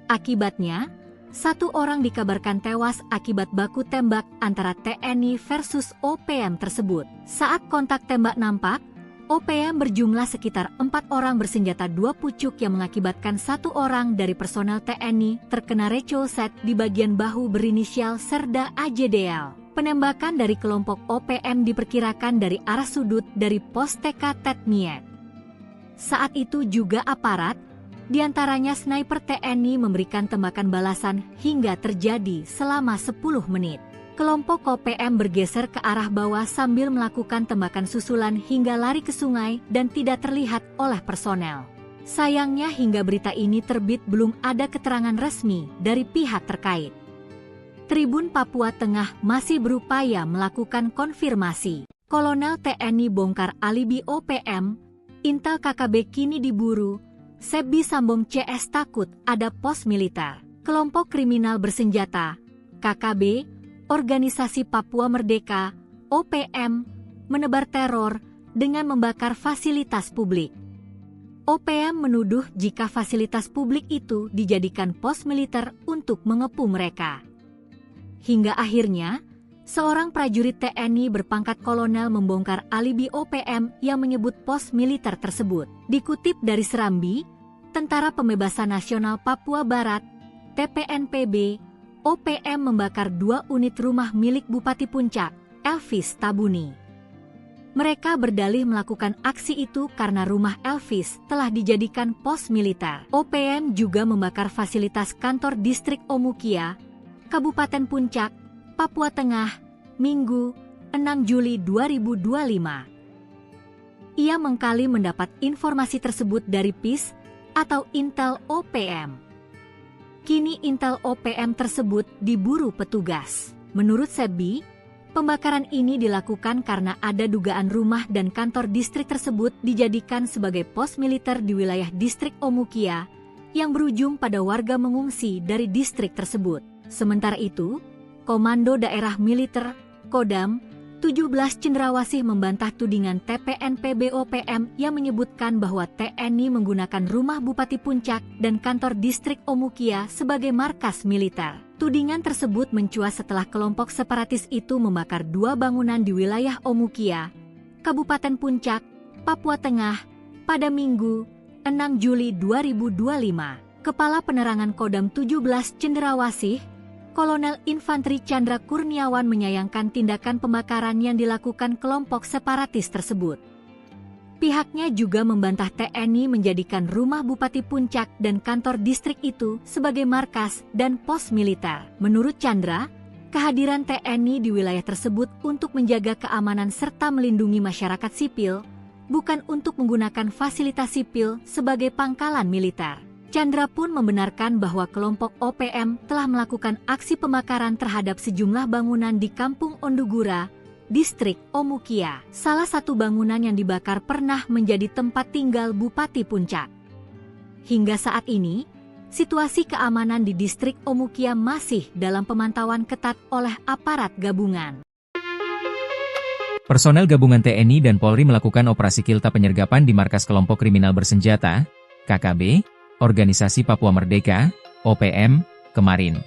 Akibatnya, 1 orang dikabarkan tewas akibat baku tembak antara TNI versus OPM tersebut. Saat kontak tembak nampak, OPM berjumlah sekitar 4 orang bersenjata 2 pucuk yang mengakibatkan 1 orang dari personel TNI terkena recolset di bagian bahu berinisial Serda AJDL. Penembakan dari kelompok OPM diperkirakan dari arah sudut dari pos TK Tetmiet. Saat itu juga aparat, diantaranya sniper TNI memberikan tembakan balasan hingga terjadi selama 10 menit. Kelompok OPM bergeser ke arah bawah sambil melakukan tembakan susulan hingga lari ke sungai dan tidak terlihat oleh personel. Sayangnya hingga berita ini terbit belum ada keterangan resmi dari pihak terkait. Tribun Papua Tengah masih berupaya melakukan konfirmasi. Kolonel TNI bongkar alibi OPM, intel KKB kini diburu, Sebi Sambong CS takut ada pos militer. Kelompok kriminal bersenjata, KKB, Organisasi Papua Merdeka, OPM, menebar teror dengan membakar fasilitas publik. OPM menuduh jika fasilitas publik itu dijadikan pos militer untuk mengepung mereka. Hingga akhirnya, seorang prajurit TNI berpangkat kolonel membongkar alibi OPM yang menyebut pos militer tersebut. Dikutip dari Serambi, Tentara Pembebasan Nasional Papua Barat, TPNPB, OPM membakar 2 unit rumah milik Bupati Puncak, Elvis Tabuni. Mereka berdalih melakukan aksi itu karena rumah Elvis telah dijadikan pos militer. OPM juga membakar fasilitas kantor distrik Omukia, Kabupaten Puncak, Papua Tengah, Minggu, 6 Juli 2025. Ia mengkali mendapat informasi tersebut dari PIS atau Intel OPM. Kini Intel OPM tersebut diburu petugas. Menurut Sebi, pembakaran ini dilakukan karena ada dugaan rumah dan kantor distrik tersebut dijadikan sebagai pos militer di wilayah distrik Omukia yang berujung pada warga mengungsi dari distrik tersebut. Sementara itu, Komando Daerah Militer, Kodam, 17 Cendrawasih membantah tudingan TPNPB OPM yang menyebutkan bahwa TNI menggunakan rumah Bupati Puncak dan kantor distrik Omukia sebagai markas militer. Tudingan tersebut mencuat setelah kelompok separatis itu membakar 2 bangunan di wilayah Omukia, Kabupaten Puncak, Papua Tengah, pada Minggu, 6 Juli 2025. Kepala Penerangan Kodam 17 Cendrawasih, Kolonel Infanteri Chandra Kurniawan menyayangkan tindakan pembakaran yang dilakukan kelompok separatis tersebut. Pihaknya juga membantah TNI menjadikan rumah Bupati Puncak dan kantor distrik itu sebagai markas dan pos militer. Menurut Chandra, kehadiran TNI di wilayah tersebut untuk menjaga keamanan serta melindungi masyarakat sipil, bukan untuk menggunakan fasilitas sipil sebagai pangkalan militer. Chandra pun membenarkan bahwa kelompok OPM telah melakukan aksi pembakaran terhadap sejumlah bangunan di Kampung Ondugura, distrik Omukia. Salah satu bangunan yang dibakar pernah menjadi tempat tinggal Bupati Puncak. Hingga saat ini, situasi keamanan di distrik Omukia masih dalam pemantauan ketat oleh aparat gabungan. Personel gabungan TNI dan Polri melakukan operasi kilta penyergapan di markas kelompok kriminal bersenjata, KKB, Organisasi Papua Merdeka, OPM, kemarin.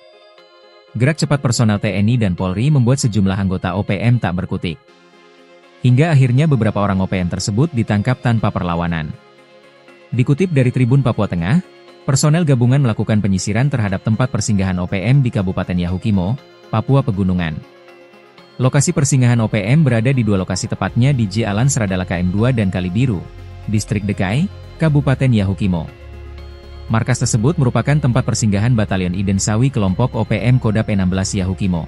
Gerak cepat personel TNI dan Polri membuat sejumlah anggota OPM tak berkutik. Hingga akhirnya beberapa orang OPM tersebut ditangkap tanpa perlawanan. Dikutip dari Tribun Papua Tengah, personel gabungan melakukan penyisiran terhadap tempat persinggahan OPM di Kabupaten Yahukimo, Papua Pegunungan. Lokasi persinggahan OPM berada di dua lokasi, tepatnya di J. Alan Seradala KM2 dan Kalibiru, Distrik Dekai, Kabupaten Yahukimo. Markas tersebut merupakan tempat persinggahan Batalion Iden Sawi kelompok OPM Kodap 16 Yahukimo.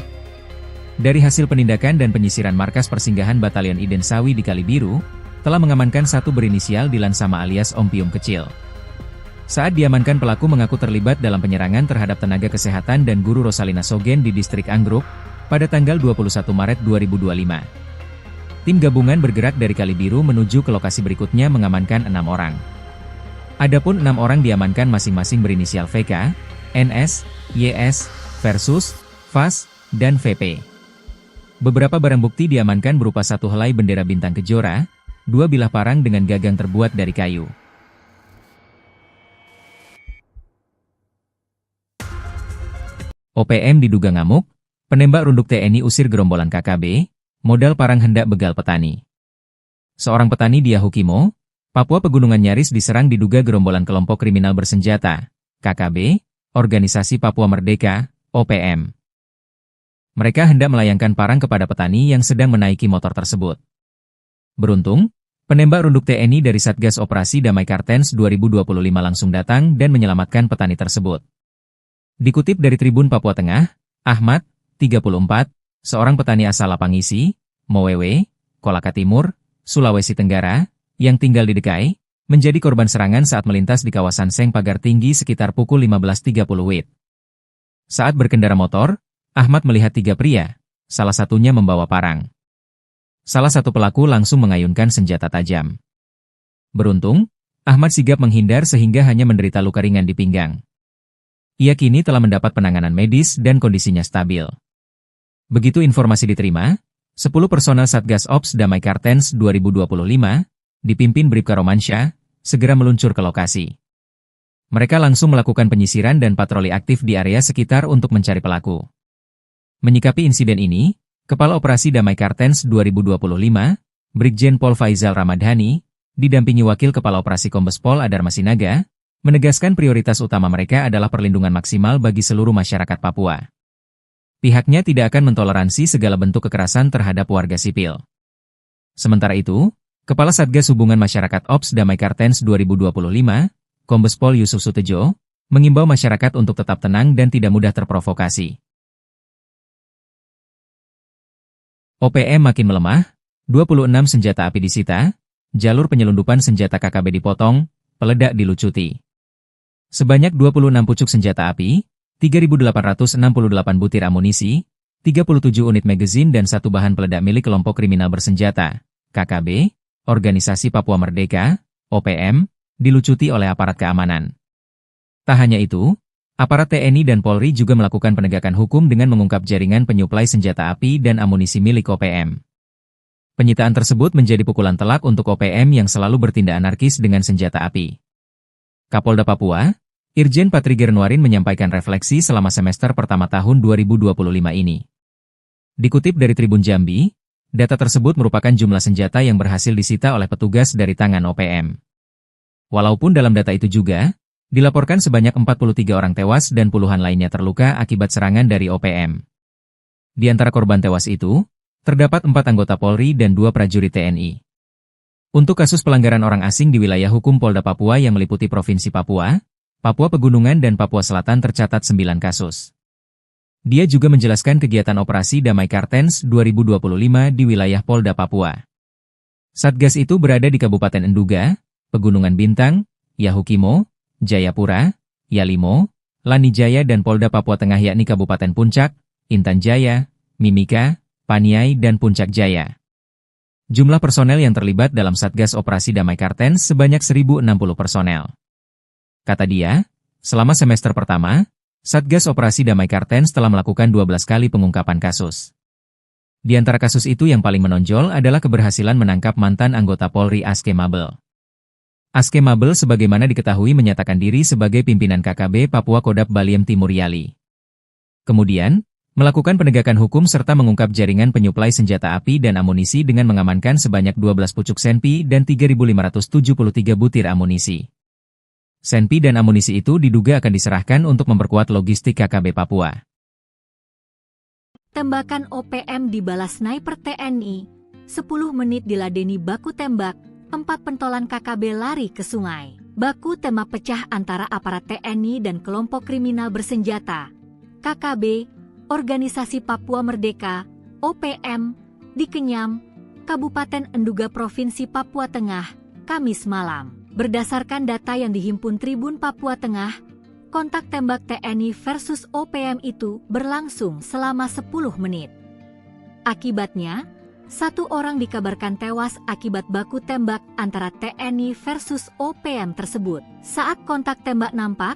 Dari hasil penindakan dan penyisiran markas persinggahan Batalion Iden Sawi di Kalibiru, telah mengamankan satu berinisial Dilan Sama alias Om Pium Kecil. Saat diamankan, pelaku mengaku terlibat dalam penyerangan terhadap tenaga kesehatan dan guru Rosalina Sogen di Distrik Anggruk, pada tanggal 21 Maret 2025. Tim gabungan bergerak dari Kalibiru menuju ke lokasi berikutnya mengamankan 6 orang. Adapun 6 orang diamankan masing-masing berinisial VK, NS, YS, Versus, VAS, dan VP. Beberapa barang bukti diamankan berupa satu helai bendera bintang kejora, 2 bilah parang dengan gagang terbuat dari kayu. OPM diduga ngamuk, penembak runduk TNI usir gerombolan KKB, modal parang hendak begal petani. Seorang petani di Yahukimo, Papua Pegunungan nyaris diserang diduga gerombolan kelompok kriminal bersenjata, KKB, Organisasi Papua Merdeka, OPM. Mereka hendak melayangkan parang kepada petani yang sedang menaiki motor tersebut. Beruntung, penembak runduk TNI dari Satgas Operasi Damai Kartens 2025 langsung datang dan menyelamatkan petani tersebut. Dikutip dari Tribun Papua Tengah, Ahmad, 34, seorang petani asal Lapangisi, Mowewe, Kolaka Timur, Sulawesi Tenggara, yang tinggal di Dekai, menjadi korban serangan saat melintas di kawasan Seng Pagar Tinggi sekitar pukul 15.30 WIB. Saat berkendara motor, Ahmad melihat 3 pria, salah satunya membawa parang. Salah satu pelaku langsung mengayunkan senjata tajam. Beruntung, Ahmad sigap menghindar sehingga hanya menderita luka ringan di pinggang. Ia kini telah mendapat penanganan medis dan kondisinya stabil. Begitu informasi diterima, 10 personel Satgas Ops Damai Kartens 2025, dipimpin Bribka Romansyah, segera meluncur ke lokasi. Mereka langsung melakukan penyisiran dan patroli aktif di area sekitar untuk mencari pelaku. Menyikapi insiden ini, Kepala Operasi Damai Kartens 2025, Brigjen Pol Faizal Ramadhani, didampingi Wakil Kepala Operasi Kombes Pol Adar Masinaga, menegaskan prioritas utama mereka adalah perlindungan maksimal bagi seluruh masyarakat Papua. Pihaknya tidak akan mentoleransi segala bentuk kekerasan terhadap warga sipil. Sementara itu, Kepala Satgas Hubungan Masyarakat Ops Damai Kartens 2025, Kombes Pol Yusuf Sutejo, mengimbau masyarakat untuk tetap tenang dan tidak mudah terprovokasi. OPM makin melemah, 26 senjata api disita, jalur penyelundupan senjata KKB dipotong, peledak dilucuti. Sebanyak 26 pucuk senjata api, 3.868 butir amunisi, 37 unit magazin dan satu bahan peledak milik kelompok kriminal bersenjata, KKB, Organisasi Papua Merdeka, OPM, dilucuti oleh aparat keamanan. Tak hanya itu, aparat TNI dan Polri juga melakukan penegakan hukum dengan mengungkap jaringan penyuplai senjata api dan amunisi milik OPM. Penyitaan tersebut menjadi pukulan telak untuk OPM yang selalu bertindak anarkis dengan senjata api. Kapolda Papua, Irjen Patriger Nuarin menyampaikan refleksi selama semester pertama tahun 2025 ini. Dikutip dari Tribun Jambi, data tersebut merupakan jumlah senjata yang berhasil disita oleh petugas dari tangan OPM. Walaupun dalam data itu juga, dilaporkan sebanyak 43 orang tewas dan puluhan lainnya terluka akibat serangan dari OPM. Di antara korban tewas itu, terdapat 4 anggota Polri dan 2 prajurit TNI. Untuk kasus pelanggaran orang asing di wilayah hukum Polda Papua yang meliputi Provinsi Papua, Papua Pegunungan dan Papua Selatan tercatat 9 kasus. Dia juga menjelaskan kegiatan operasi Damai Kartens 2025 di wilayah Polda Papua. Satgas itu berada di Kabupaten Enduga, Pegunungan Bintang, Yahukimo, Jayapura, Yalimo, Lanijaya dan Polda Papua Tengah yakni Kabupaten Puncak, Intan Jaya, Mimika, Paniai dan Puncak Jaya. Jumlah personel yang terlibat dalam Satgas Operasi Damai Kartens sebanyak 1.060 personel. Kata dia, selama semester pertama, Satgas Operasi Damai Kartens telah melakukan 12 kali pengungkapan kasus. Di antara kasus itu yang paling menonjol adalah keberhasilan menangkap mantan anggota Polri Aske Mabel. Aske Mabel sebagaimana diketahui menyatakan diri sebagai pimpinan KKB Papua Kodap Baliem Timur Yali. Kemudian, Melakukan penegakan hukum serta mengungkap jaringan penyuplai senjata api dan amunisi dengan mengamankan sebanyak 12 pucuk senpi dan 3.573 butir amunisi. Senpi dan amunisi itu diduga akan diserahkan untuk memperkuat logistik KKB Papua. Tembakan OPM dibalas sniper TNI, 10 menit diladeni baku tembak, 4 pentolan KKB lari ke sungai. Baku tembak pecah antara aparat TNI dan kelompok kriminal bersenjata, KKB, Organisasi Papua Merdeka, OPM, di Kenyam, Kabupaten Enduga Provinsi Papua Tengah, Kamis malam. Berdasarkan data yang dihimpun Tribun Papua Tengah, kontak tembak TNI versus OPM itu berlangsung selama 10 menit. Akibatnya, 1 orang dikabarkan tewas akibat baku tembak antara TNI versus OPM tersebut. Saat kontak tembak nampak,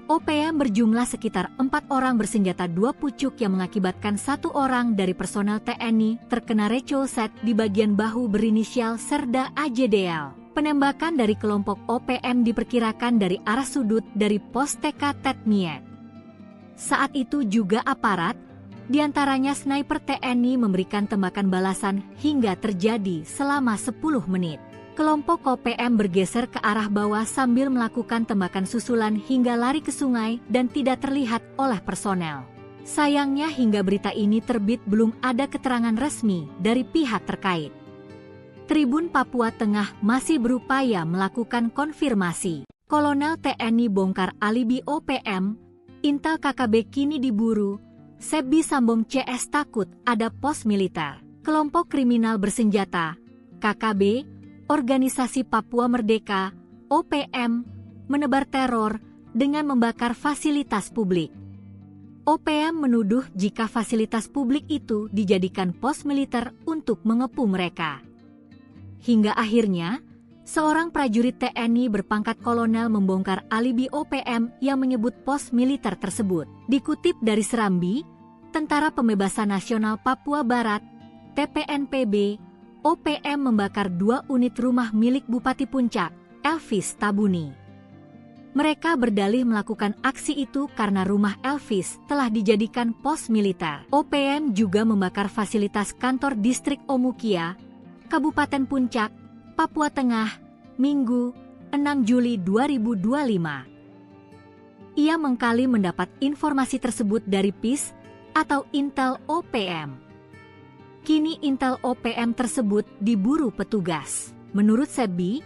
OPM berjumlah sekitar 4 orang bersenjata 2 pucuk yang mengakibatkan 1 orang dari personel TNI terkena recolset di bagian bahu berinisial Serda AJDL. Penembakan dari kelompok OPM diperkirakan dari arah sudut dari pos TK Tetmiet. Saat itu juga aparat, diantaranya sniper TNI memberikan tembakan balasan hingga terjadi selama 10 menit. Kelompok OPM bergeser ke arah bawah sambil melakukan tembakan susulan hingga lari ke sungai dan tidak terlihat oleh personel. Sayangnya hingga berita ini terbit belum ada keterangan resmi dari pihak terkait. Tribun Papua Tengah masih berupaya melakukan konfirmasi. Kolonel TNI bongkar alibi OPM, intel KKB kini diburu, Sebi Sambong CS takut ada pos militer. Kelompok kriminal bersenjata, KKB, Organisasi Papua Merdeka, OPM, menebar teror dengan membakar fasilitas publik. OPM menuduh jika fasilitas publik itu dijadikan pos militer untuk mengepung mereka. Hingga akhirnya, seorang prajurit TNI berpangkat kolonel membongkar alibi OPM yang menyebut pos militer tersebut. Dikutip dari Serambi, Tentara Pembebasan Nasional Papua Barat, TPNPB, OPM membakar 2 unit rumah milik Bupati Puncak, Elvis Tabuni. Mereka berdalih melakukan aksi itu karena rumah Elvis telah dijadikan pos militer. OPM juga membakar fasilitas kantor distrik Omukia, Kabupaten Puncak, Papua Tengah, Minggu, 6 Juli 2025. Ia mengkali mendapat informasi tersebut dari PIS atau Intel OPM. Kini intel OPM tersebut diburu petugas. Menurut Sebi,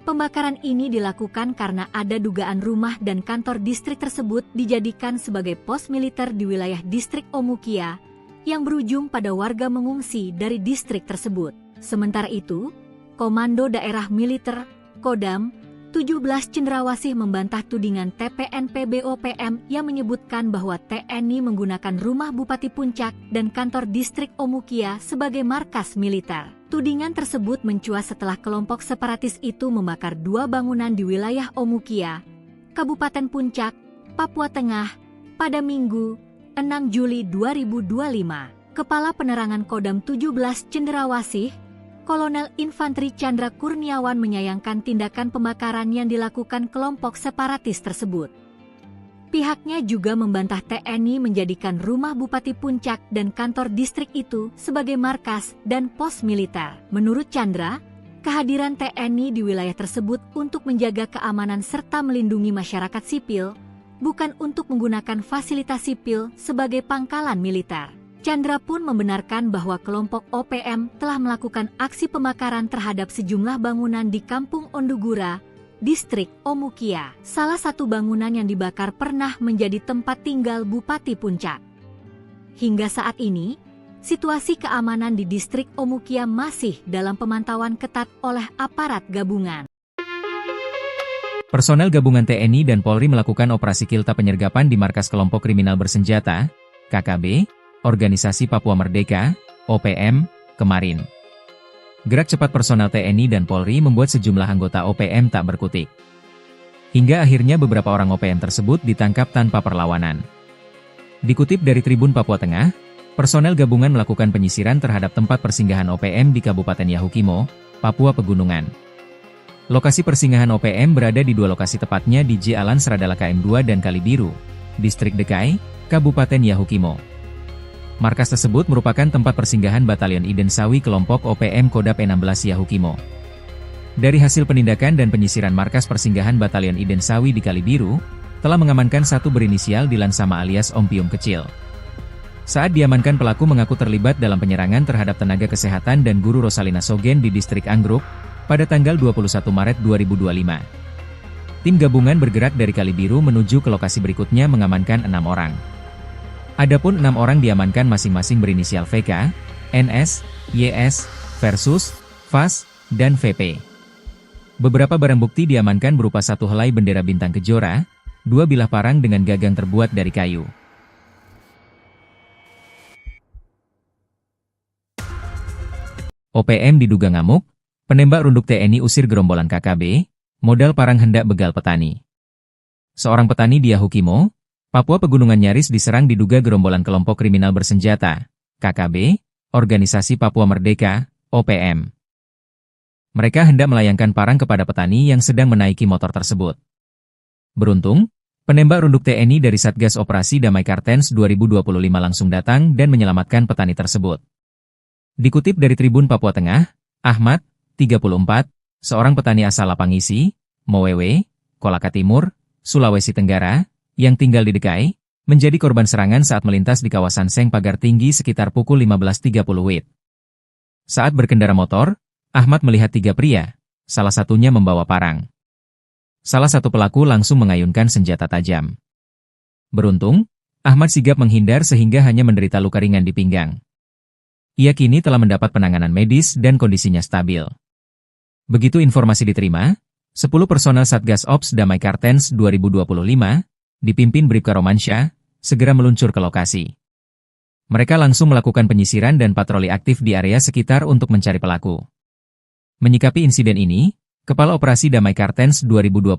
pembakaran ini dilakukan karena ada dugaan rumah dan kantor distrik tersebut dijadikan sebagai pos militer di wilayah distrik Omukia yang berujung pada warga mengungsi dari distrik tersebut. Sementara itu, Komando Daerah Militer, Kodam, 17 Cendrawasih membantah tudingan TPNPB OPM yang menyebutkan bahwa TNI menggunakan rumah Bupati Puncak dan kantor distrik Omukia sebagai markas militer. Tudingan tersebut mencuat setelah kelompok separatis itu membakar 2 bangunan di wilayah Omukia, Kabupaten Puncak, Papua Tengah, pada Minggu, 6 Juli 2025. Kepala Penerangan Kodam 17 Cendrawasih, Kolonel Infanteri Chandra Kurniawan menyayangkan tindakan pembakaran yang dilakukan kelompok separatis tersebut. Pihaknya juga membantah TNI menjadikan rumah Bupati Puncak dan kantor distrik itu sebagai markas dan pos militer. Menurut Chandra, kehadiran TNI di wilayah tersebut untuk menjaga keamanan serta melindungi masyarakat sipil, bukan untuk menggunakan fasilitas sipil sebagai pangkalan militer. Chandra pun membenarkan bahwa kelompok OPM telah melakukan aksi pembakaran terhadap sejumlah bangunan di Kampung Ondugura, distrik Omukia. Salah satu bangunan yang dibakar pernah menjadi tempat tinggal Bupati Puncak. Hingga saat ini, situasi keamanan di distrik Omukia masih dalam pemantauan ketat oleh aparat gabungan. Personel gabungan TNI dan Polri melakukan operasi kilta penyergapan di markas kelompok kriminal bersenjata, KKB, Organisasi Papua Merdeka, OPM, kemarin. Gerak cepat personel TNI dan Polri membuat sejumlah anggota OPM tak berkutik. Hingga akhirnya beberapa orang OPM tersebut ditangkap tanpa perlawanan. Dikutip dari Tribun Papua Tengah, personel gabungan melakukan penyisiran terhadap tempat persinggahan OPM di Kabupaten Yahukimo, Papua Pegunungan. Lokasi persinggahan OPM berada di 2 lokasi tepatnya di Jalan Seradala KM2 dan Kalibiru, Distrik Dekai, Kabupaten Yahukimo. Markas tersebut merupakan tempat persinggahan Batalion Iden Sawi kelompok OPM Kodap 16 Yahukimo. Dari hasil penindakan dan penyisiran markas persinggahan Batalion Iden Sawi di Kalibiru, telah mengamankan satu berinisial Dilan Sama alias Om Pium Kecil. Saat diamankan, pelaku mengaku terlibat dalam penyerangan terhadap tenaga kesehatan dan guru Rosalina Sogen di distrik Anggruk pada tanggal 21 Maret 2025. Tim gabungan bergerak dari Kalibiru menuju ke lokasi berikutnya mengamankan 6 orang. Adapun 6 orang diamankan masing-masing berinisial VK, NS, YS, Versus, VAS, dan VP. Beberapa barang bukti diamankan berupa satu helai bendera bintang kejora, 2 bilah parang dengan gagang terbuat dari kayu. OPM diduga ngamuk, penembak runduk TNI usir gerombolan KKB, modal parang hendak begal petani. Seorang petani di Yahukimo, Papua Pegunungan nyaris diserang diduga gerombolan kelompok kriminal bersenjata, KKB, Organisasi Papua Merdeka, OPM. Mereka hendak melayangkan parang kepada petani yang sedang menaiki motor tersebut. Beruntung, penembak runduk TNI dari Satgas Operasi Damai Kartens 2025 langsung datang dan menyelamatkan petani tersebut. Dikutip dari Tribun Papua Tengah, Ahmad, 34, seorang petani asal Lapangisi, Mowewe, Kolaka Timur, Sulawesi Tenggara, yang tinggal di Dekai, menjadi korban serangan saat melintas di kawasan Seng Pagar Tinggi sekitar pukul 15.30 WIB. Saat berkendara motor, Ahmad melihat 3 pria, salah satunya membawa parang. Salah satu pelaku langsung mengayunkan senjata tajam. Beruntung, Ahmad sigap menghindar sehingga hanya menderita luka ringan di pinggang. Ia kini telah mendapat penanganan medis dan kondisinya stabil. Begitu informasi diterima, 10 personel Satgas Ops Damai Kartens 2025, dipimpin Bribka Romansyah, segera meluncur ke lokasi. Mereka langsung melakukan penyisiran dan patroli aktif di area sekitar untuk mencari pelaku. Menyikapi insiden ini, Kepala Operasi Damai Kartens 2025,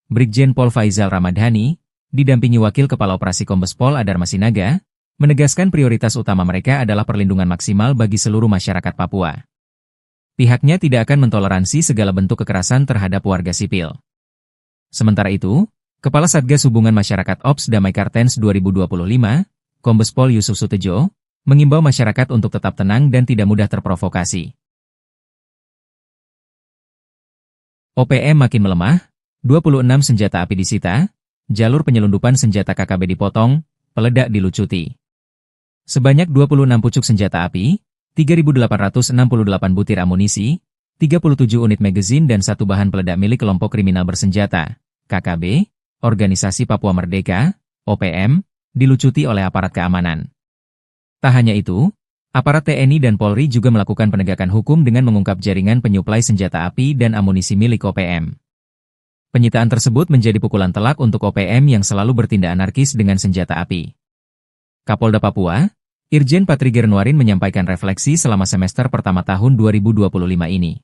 Brigjen Pol Faizal Ramadhani, didampingi Wakil Kepala Operasi Kombes Pol Adar Masinaga, menegaskan prioritas utama mereka adalah perlindungan maksimal bagi seluruh masyarakat Papua. Pihaknya tidak akan mentoleransi segala bentuk kekerasan terhadap warga sipil. Sementara itu, Kepala Satgas Hubungan Masyarakat Ops Damai Kartens 2025, Kombes Pol Yusuf Sutejo, mengimbau masyarakat untuk tetap tenang dan tidak mudah terprovokasi. OPM makin melemah, 26 senjata api disita, jalur penyelundupan senjata KKB dipotong, peledak dilucuti. Sebanyak 26 pucuk senjata api, 3.868 butir amunisi, 37 unit magazin dan satu bahan peledak milik kelompok kriminal bersenjata, KKB, Organisasi Papua Merdeka, OPM, dilucuti oleh aparat keamanan. Tak hanya itu, aparat TNI dan Polri juga melakukan penegakan hukum dengan mengungkap jaringan penyuplai senjata api dan amunisi milik OPM. Penyitaan tersebut menjadi pukulan telak untuk OPM yang selalu bertindak anarkis dengan senjata api. Kapolda Papua, Irjen Patriger Nuarin menyampaikan refleksi selama semester pertama tahun 2025 ini.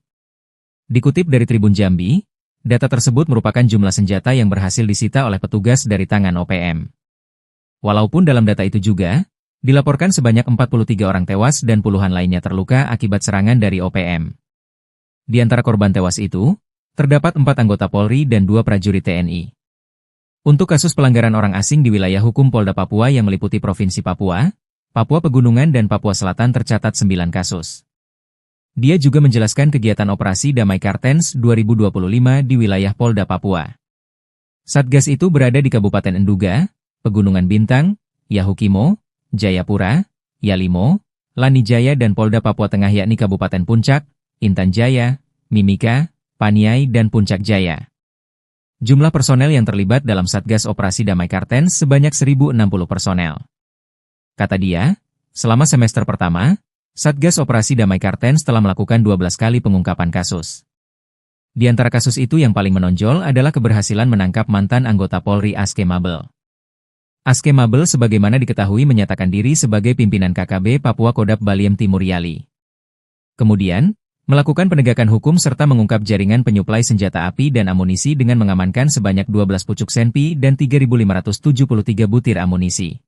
Dikutip dari Tribun Jambi, data tersebut merupakan jumlah senjata yang berhasil disita oleh petugas dari tangan OPM. Walaupun dalam data itu juga, dilaporkan sebanyak 43 orang tewas dan puluhan lainnya terluka akibat serangan dari OPM. Di antara korban tewas itu, terdapat 4 anggota Polri dan 2 prajurit TNI. Untuk kasus pelanggaran orang asing di wilayah hukum Polda Papua yang meliputi Provinsi Papua, Papua Pegunungan dan Papua Selatan tercatat 9 kasus. Dia juga menjelaskan kegiatan operasi Damai Kartens 2025 di wilayah Polda Papua. Satgas itu berada di Kabupaten Enduga, Pegunungan Bintang, Yahukimo, Jayapura, Yalimo, Lanijaya dan Polda Papua Tengah yakni Kabupaten Puncak, Intan Jaya, Mimika, Paniai dan Puncak Jaya. Jumlah personel yang terlibat dalam Satgas Operasi Damai Kartens sebanyak 1.060 personel. Kata dia, selama semester pertama, Satgas Operasi Damai Kartens telah melakukan 12 kali pengungkapan kasus. Di antara kasus itu yang paling menonjol adalah keberhasilan menangkap mantan anggota Polri Aske Mabel. Aske Mabel sebagaimana diketahui menyatakan diri sebagai pimpinan KKB Papua Kodap Baliem Timur Yali. Kemudian, melakukan penegakan hukum serta mengungkap jaringan penyuplai senjata api dan amunisi dengan mengamankan sebanyak 12 pucuk senpi dan 3.573 butir amunisi.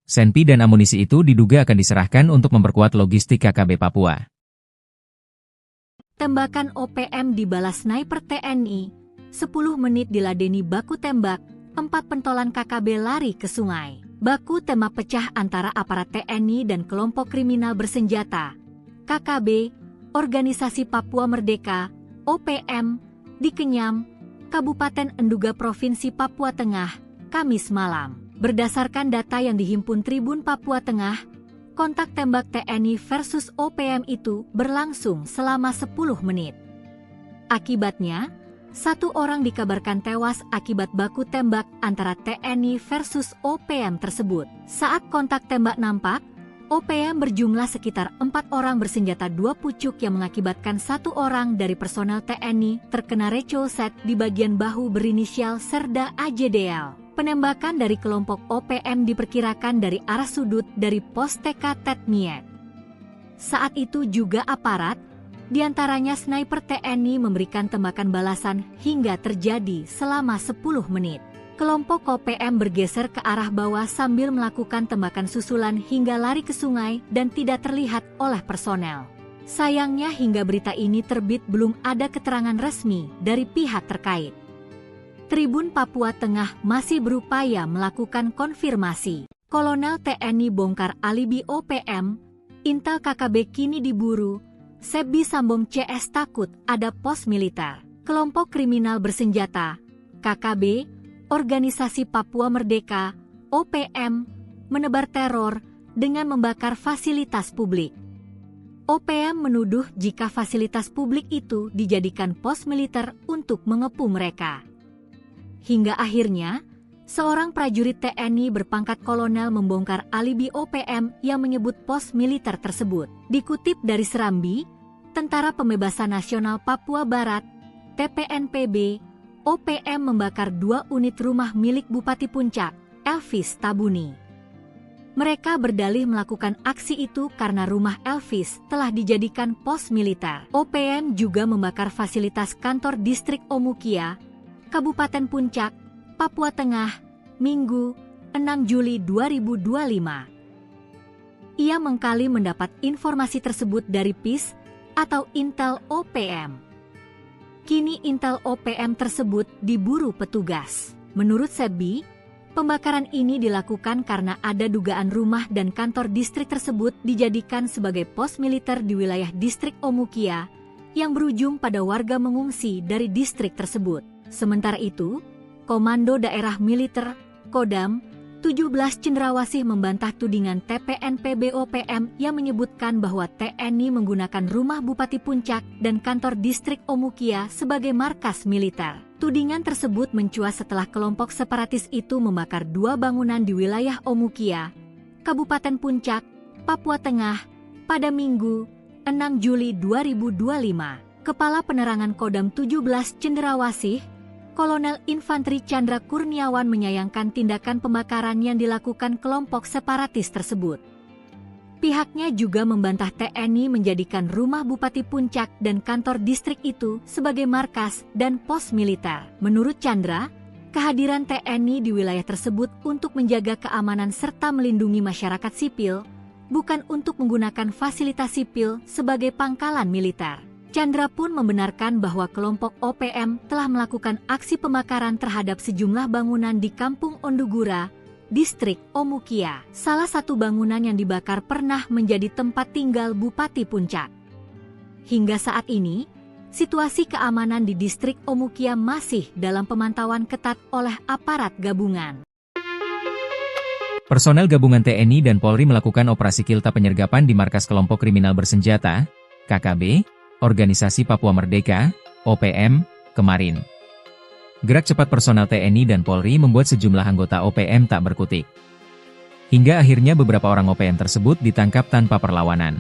Senpi dan amunisi itu diduga akan diserahkan untuk memperkuat logistik KKB Papua. Tembakan OPM dibalas sniper TNI. 10 menit diladeni baku tembak, 4 pentolan KKB lari ke sungai. baku tembak pecah antara aparat TNI dan kelompok kriminal bersenjata, KKB, Organisasi Papua Merdeka, OPM, di Kenyam, Kabupaten Enduga Provinsi Papua Tengah, Kamis malam. Berdasarkan data yang dihimpun Tribun Papua Tengah, kontak tembak TNI versus OPM itu berlangsung selama 10 menit. Akibatnya, 1 orang dikabarkan tewas akibat baku tembak antara TNI versus OPM tersebut. Saat kontak tembak nampak, OPM berjumlah sekitar 4 orang bersenjata 2 pucuk yang mengakibatkan 1 orang dari personel TNI terkena recolset di bagian bahu berinisial Serda AJDL. Penembakan dari kelompok OPM diperkirakan dari arah sudut dari pos TK Tetmiet. Saat itu juga aparat, diantaranya sniper TNI memberikan tembakan balasan hingga terjadi selama 10 menit. Kelompok OPM bergeser ke arah bawah sambil melakukan tembakan susulan hingga lari ke sungai dan tidak terlihat oleh personel. Sayangnya hingga berita ini terbit belum ada keterangan resmi dari pihak terkait. Tribun Papua Tengah masih berupaya melakukan konfirmasi. Kolonel TNI bongkar alibi OPM, Intel KKB kini diburu, Sebi Sambom CS takut ada pos militer. Kelompok kriminal bersenjata, KKB, Organisasi Papua Merdeka, OPM, menebar teror dengan membakar fasilitas publik. OPM menuduh jika fasilitas publik itu dijadikan pos militer untuk mengepung mereka. Hingga akhirnya, seorang prajurit TNI berpangkat kolonel membongkar alibi OPM yang menyebut pos militer tersebut. Dikutip dari Serambi, Tentara Pembebasan Nasional Papua Barat, TPNPB, OPM membakar 2 unit rumah milik Bupati Puncak, Elvis Tabuni. Mereka berdalih melakukan aksi itu karena rumah Elvis telah dijadikan pos militer. OPM juga membakar fasilitas kantor distrik Omukia, Kabupaten Puncak, Papua Tengah, Minggu, 6 Juli 2025. Ia mengkali mendapat informasi tersebut dari PIS atau Intel OPM. Kini Intel OPM tersebut diburu petugas. Menurut Sebi, pembakaran ini dilakukan karena ada dugaan rumah dan kantor distrik tersebut dijadikan sebagai pos militer di wilayah distrik Omukia yang berujung pada warga mengungsi dari distrik tersebut. Sementara itu, Komando Daerah Militer, Kodam, 17 Cendrawasih membantah tudingan TPNPB OPM yang menyebutkan bahwa TNI menggunakan rumah Bupati Puncak dan kantor distrik Omukia sebagai markas militer. Tudingan tersebut mencuat setelah kelompok separatis itu membakar 2 bangunan di wilayah Omukia, Kabupaten Puncak, Papua Tengah, pada Minggu, 6 Juli 2025. Kepala Penerangan Kodam 17 Cendrawasih, Kolonel Infanteri Chandra Kurniawan menyayangkan tindakan pembakaran yang dilakukan kelompok separatis tersebut. Pihaknya juga membantah TNI menjadikan rumah Bupati Puncak dan kantor distrik itu sebagai markas dan pos militer. Menurut Chandra, kehadiran TNI di wilayah tersebut untuk menjaga keamanan serta melindungi masyarakat sipil, bukan untuk menggunakan fasilitas sipil sebagai pangkalan militer. Chandra pun membenarkan bahwa kelompok OPM telah melakukan aksi pembakaran terhadap sejumlah bangunan di Kampung Ondugura, distrik Omukia. Salah satu bangunan yang dibakar pernah menjadi tempat tinggal Bupati Puncak. Hingga saat ini, situasi keamanan di distrik Omukia masih dalam pemantauan ketat oleh aparat gabungan. Personel gabungan TNI dan Polri melakukan operasi kilta penyergapan di markas kelompok kriminal bersenjata, KKB, Organisasi Papua Merdeka, OPM, kemarin. Gerak cepat personel TNI dan Polri membuat sejumlah anggota OPM tak berkutik. Hingga akhirnya beberapa orang OPM tersebut ditangkap tanpa perlawanan.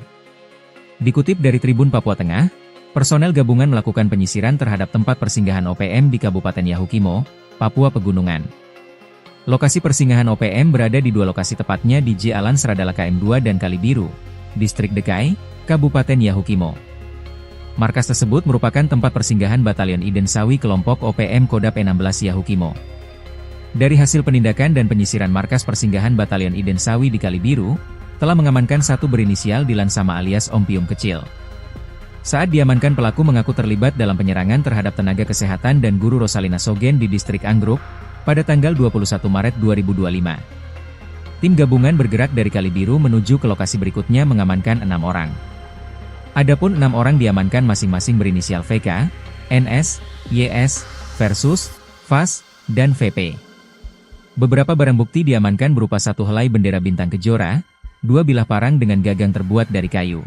Dikutip dari Tribun Papua Tengah, personel gabungan melakukan penyisiran terhadap tempat persinggahan OPM di Kabupaten Yahukimo, Papua Pegunungan. Lokasi persinggahan OPM berada di 2 lokasi tepatnya di Jalan Seradala KM2 dan Kalibiru, Distrik Dekai, Kabupaten Yahukimo. Markas tersebut merupakan tempat persinggahan Batalion Iden Sawi kelompok OPM Kodap 16 Yahukimo. Dari hasil penindakan dan penyisiran markas persinggahan Batalion Iden Sawi di Kalibiru, telah mengamankan 1 berinisial Dilan Sama alias Ompium Kecil. Saat diamankan, pelaku mengaku terlibat dalam penyerangan terhadap tenaga kesehatan dan guru Rosalina Sogen di distrik Anggruk, pada tanggal 21 Maret 2025. Tim gabungan bergerak dari Kali Biru menuju ke lokasi berikutnya mengamankan 6 orang. Adapun 6 orang diamankan masing-masing berinisial VK, NS, YS, Versus, VAS, dan VP. Beberapa barang bukti diamankan berupa 1 helai bendera bintang kejora, 2 bilah parang dengan gagang terbuat dari kayu.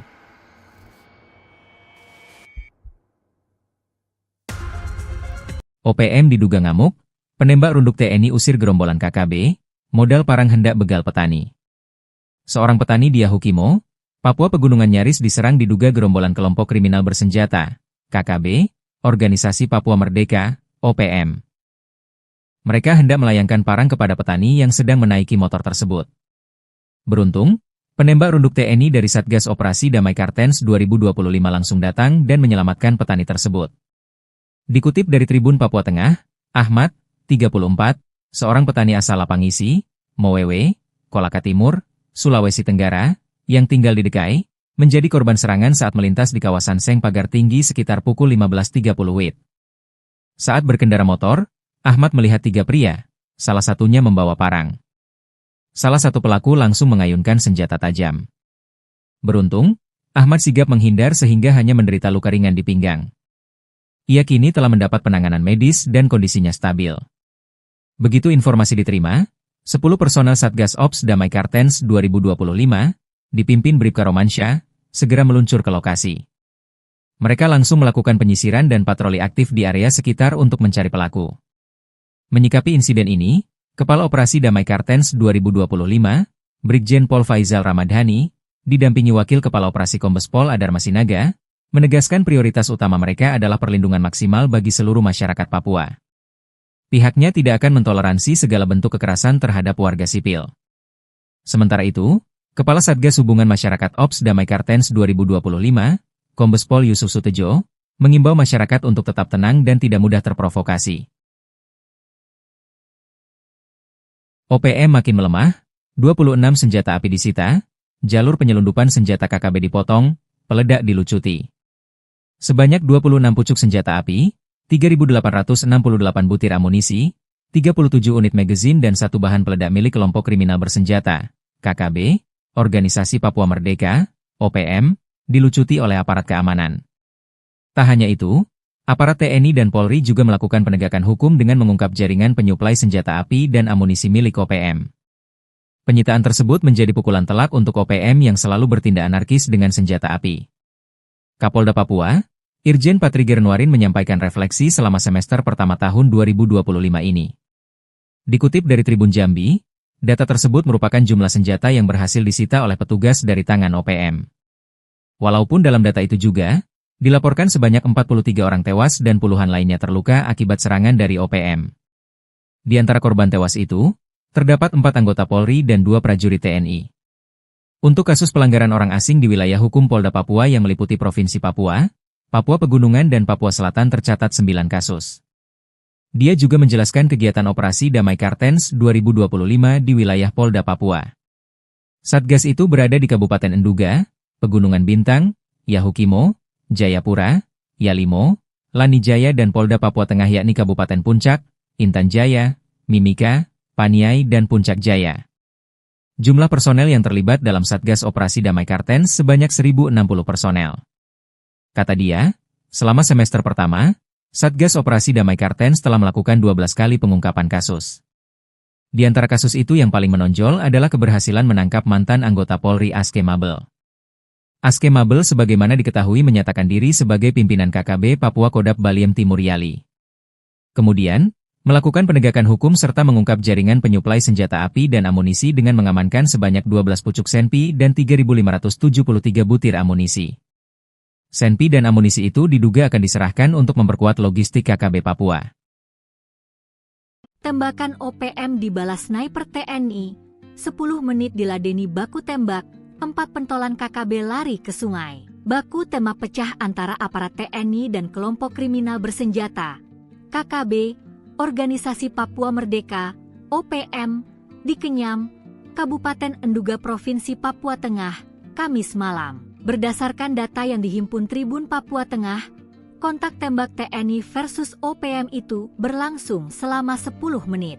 OPM diduga ngamuk, penembak runduk TNI usir gerombolan KKB, modal parang hendak begal petani. Seorang petani di Yahukimo, Papua Pegunungan nyaris diserang diduga gerombolan kelompok kriminal bersenjata, KKB, Organisasi Papua Merdeka, OPM. Mereka hendak melayangkan parang kepada petani yang sedang menaiki motor tersebut. Beruntung, penembak runduk TNI dari Satgas Operasi Damai Kartens 2025 langsung datang dan menyelamatkan petani tersebut. Dikutip dari Tribun Papua Tengah, Ahmad, 34, seorang petani asal Lapangisi, Mowewe, Kolaka Timur, Sulawesi Tenggara, yang tinggal di Dekai, menjadi korban serangan saat melintas di kawasan Seng Pagar Tinggi sekitar pukul 15.30 WIB. Saat berkendara motor, Ahmad melihat 3 pria, salah satunya membawa parang. Salah satu pelaku langsung mengayunkan senjata tajam. Beruntung, Ahmad sigap menghindar sehingga hanya menderita luka ringan di pinggang. Ia kini telah mendapat penanganan medis dan kondisinya stabil. Begitu informasi diterima, 10 personel Satgas Ops Damai Kartens 2025, dipimpin Bribka Romansyah, segera meluncur ke lokasi. Mereka langsung melakukan penyisiran dan patroli aktif di area sekitar untuk mencari pelaku. Menyikapi insiden ini, Kepala Operasi Damai Kartens 2025, Brigjen Pol Faizal Ramadhani, didampingi Wakil Kepala Operasi Kombes Pol Adar Masinaga, menegaskan prioritas utama mereka adalah perlindungan maksimal bagi seluruh masyarakat Papua. Pihaknya tidak akan mentoleransi segala bentuk kekerasan terhadap warga sipil. Sementara itu, Kepala Satgas Hubungan Masyarakat Ops Damai Kartens 2025, Kombes Pol Yusuf Sutejo, mengimbau masyarakat untuk tetap tenang dan tidak mudah terprovokasi. OPM makin melemah, 26 senjata api disita, jalur penyelundupan senjata KKB dipotong, peledak dilucuti. Sebanyak 26 pucuk senjata api, 3.868 butir amunisi, 37 unit magazin dan 1 bahan peledak milik kelompok kriminal bersenjata, KKB, Organisasi Papua Merdeka, OPM, dilucuti oleh aparat keamanan. Tak hanya itu, aparat TNI dan Polri juga melakukan penegakan hukum dengan mengungkap jaringan penyuplai senjata api dan amunisi milik OPM. Penyitaan tersebut menjadi pukulan telak untuk OPM yang selalu bertindak anarkis dengan senjata api. Kapolda Papua, Irjen Patriger Nuarin menyampaikan refleksi selama semester pertama tahun 2025 ini. Dikutip dari Tribun Jambi, data tersebut merupakan jumlah senjata yang berhasil disita oleh petugas dari tangan OPM. Walaupun dalam data itu juga, dilaporkan sebanyak 43 orang tewas dan puluhan lainnya terluka akibat serangan dari OPM. Di antara korban tewas itu, terdapat 4 anggota Polri dan 2 prajurit TNI. Untuk kasus pelanggaran orang asing di wilayah hukum Polda Papua yang meliputi Provinsi Papua, Papua Pegunungan dan Papua Selatan tercatat 9 kasus. Dia juga menjelaskan kegiatan operasi Damai Kartens 2025 di wilayah Polda Papua. Satgas itu berada di Kabupaten Enduga, Pegunungan Bintang, Yahukimo, Jayapura, Yalimo, Lanijaya dan Polda Papua Tengah yakni Kabupaten Puncak, Intan Jaya, Mimika, Paniai dan Puncak Jaya. Jumlah personel yang terlibat dalam Satgas Operasi Damai Kartens sebanyak 1.060 personel. Kata dia, selama semester pertama, Satgas Operasi Damai Kartens telah melakukan 12 kali pengungkapan kasus. Di antara kasus itu yang paling menonjol adalah keberhasilan menangkap mantan anggota Polri Aske Mabel. Aske Mabel sebagaimana diketahui menyatakan diri sebagai pimpinan KKB Papua Kodap Baliem Timur Yali. Kemudian, melakukan penegakan hukum serta mengungkap jaringan penyuplai senjata api dan amunisi dengan mengamankan sebanyak 12 pucuk senpi dan 3.573 butir amunisi. Senpi dan amunisi itu diduga akan diserahkan untuk memperkuat logistik KKB Papua. Tembakan OPM dibalas sniper TNI, 10 menit diladeni baku tembak, 4 pentolan KKB lari ke sungai. Baku tembak pecah antara aparat TNI dan kelompok kriminal bersenjata, KKB, Organisasi Papua Merdeka, OPM, di Kenyam, Kabupaten Enduga Provinsi Papua Tengah, Kamis malam. Berdasarkan data yang dihimpun Tribun Papua Tengah, kontak tembak TNI versus OPM itu berlangsung selama 10 menit.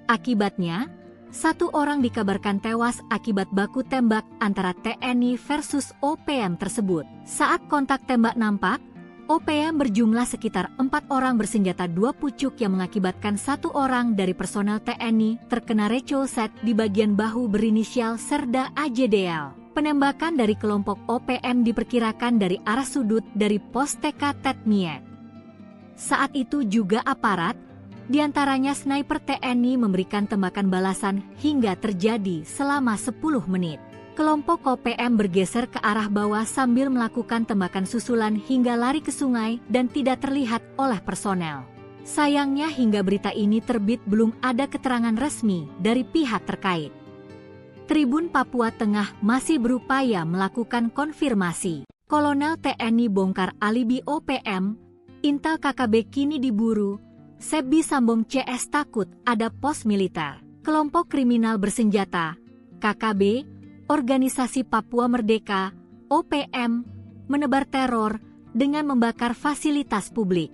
Akibatnya, 1 orang dikabarkan tewas akibat baku tembak antara TNI versus OPM tersebut. Saat kontak tembak nampak, OPM berjumlah sekitar 4 orang bersenjata 2 pucuk yang mengakibatkan 1 orang dari personel TNI terkena recolset di bagian bahu berinisial Serda AJDL. Penembakan dari kelompok OPM diperkirakan dari arah sudut dari pos TK Tetmiet. Saat itu juga aparat, diantaranya sniper TNI memberikan tembakan balasan hingga terjadi selama 10 menit. Kelompok OPM bergeser ke arah bawah sambil melakukan tembakan susulan hingga lari ke sungai dan tidak terlihat oleh personel. Sayangnya hingga berita ini terbit belum ada keterangan resmi dari pihak terkait. Tribun Papua Tengah masih berupaya melakukan konfirmasi. Kolonel TNI bongkar alibi OPM, Intel KKB kini diburu, Sebi Sambong CS takut ada pos militer. Kelompok kriminal bersenjata, KKB, Organisasi Papua Merdeka, OPM, menebar teror dengan membakar fasilitas publik.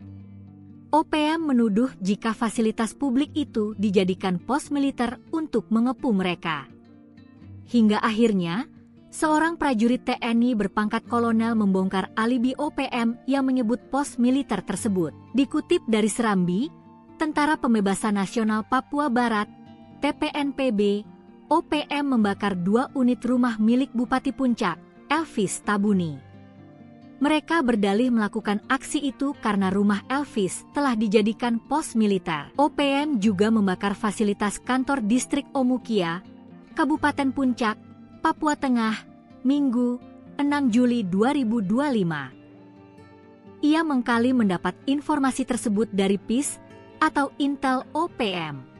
OPM menuduh jika fasilitas publik itu dijadikan pos militer untuk mengepung mereka. Hingga akhirnya, seorang prajurit TNI berpangkat kolonel membongkar alibi OPM yang menyebut pos militer tersebut. Dikutip dari Serambi, Tentara Pembebasan Nasional Papua Barat, TPNPB, OPM membakar 2 unit rumah milik Bupati Puncak, Elvis Tabuni. Mereka berdalih melakukan aksi itu karena rumah Elvis telah dijadikan pos militer. OPM juga membakar fasilitas kantor distrik Omukia, Kabupaten Puncak, Papua Tengah, Minggu, 6 Juli 2025. Ia mengkali mendapat informasi tersebut dari PIS atau Intel OPM.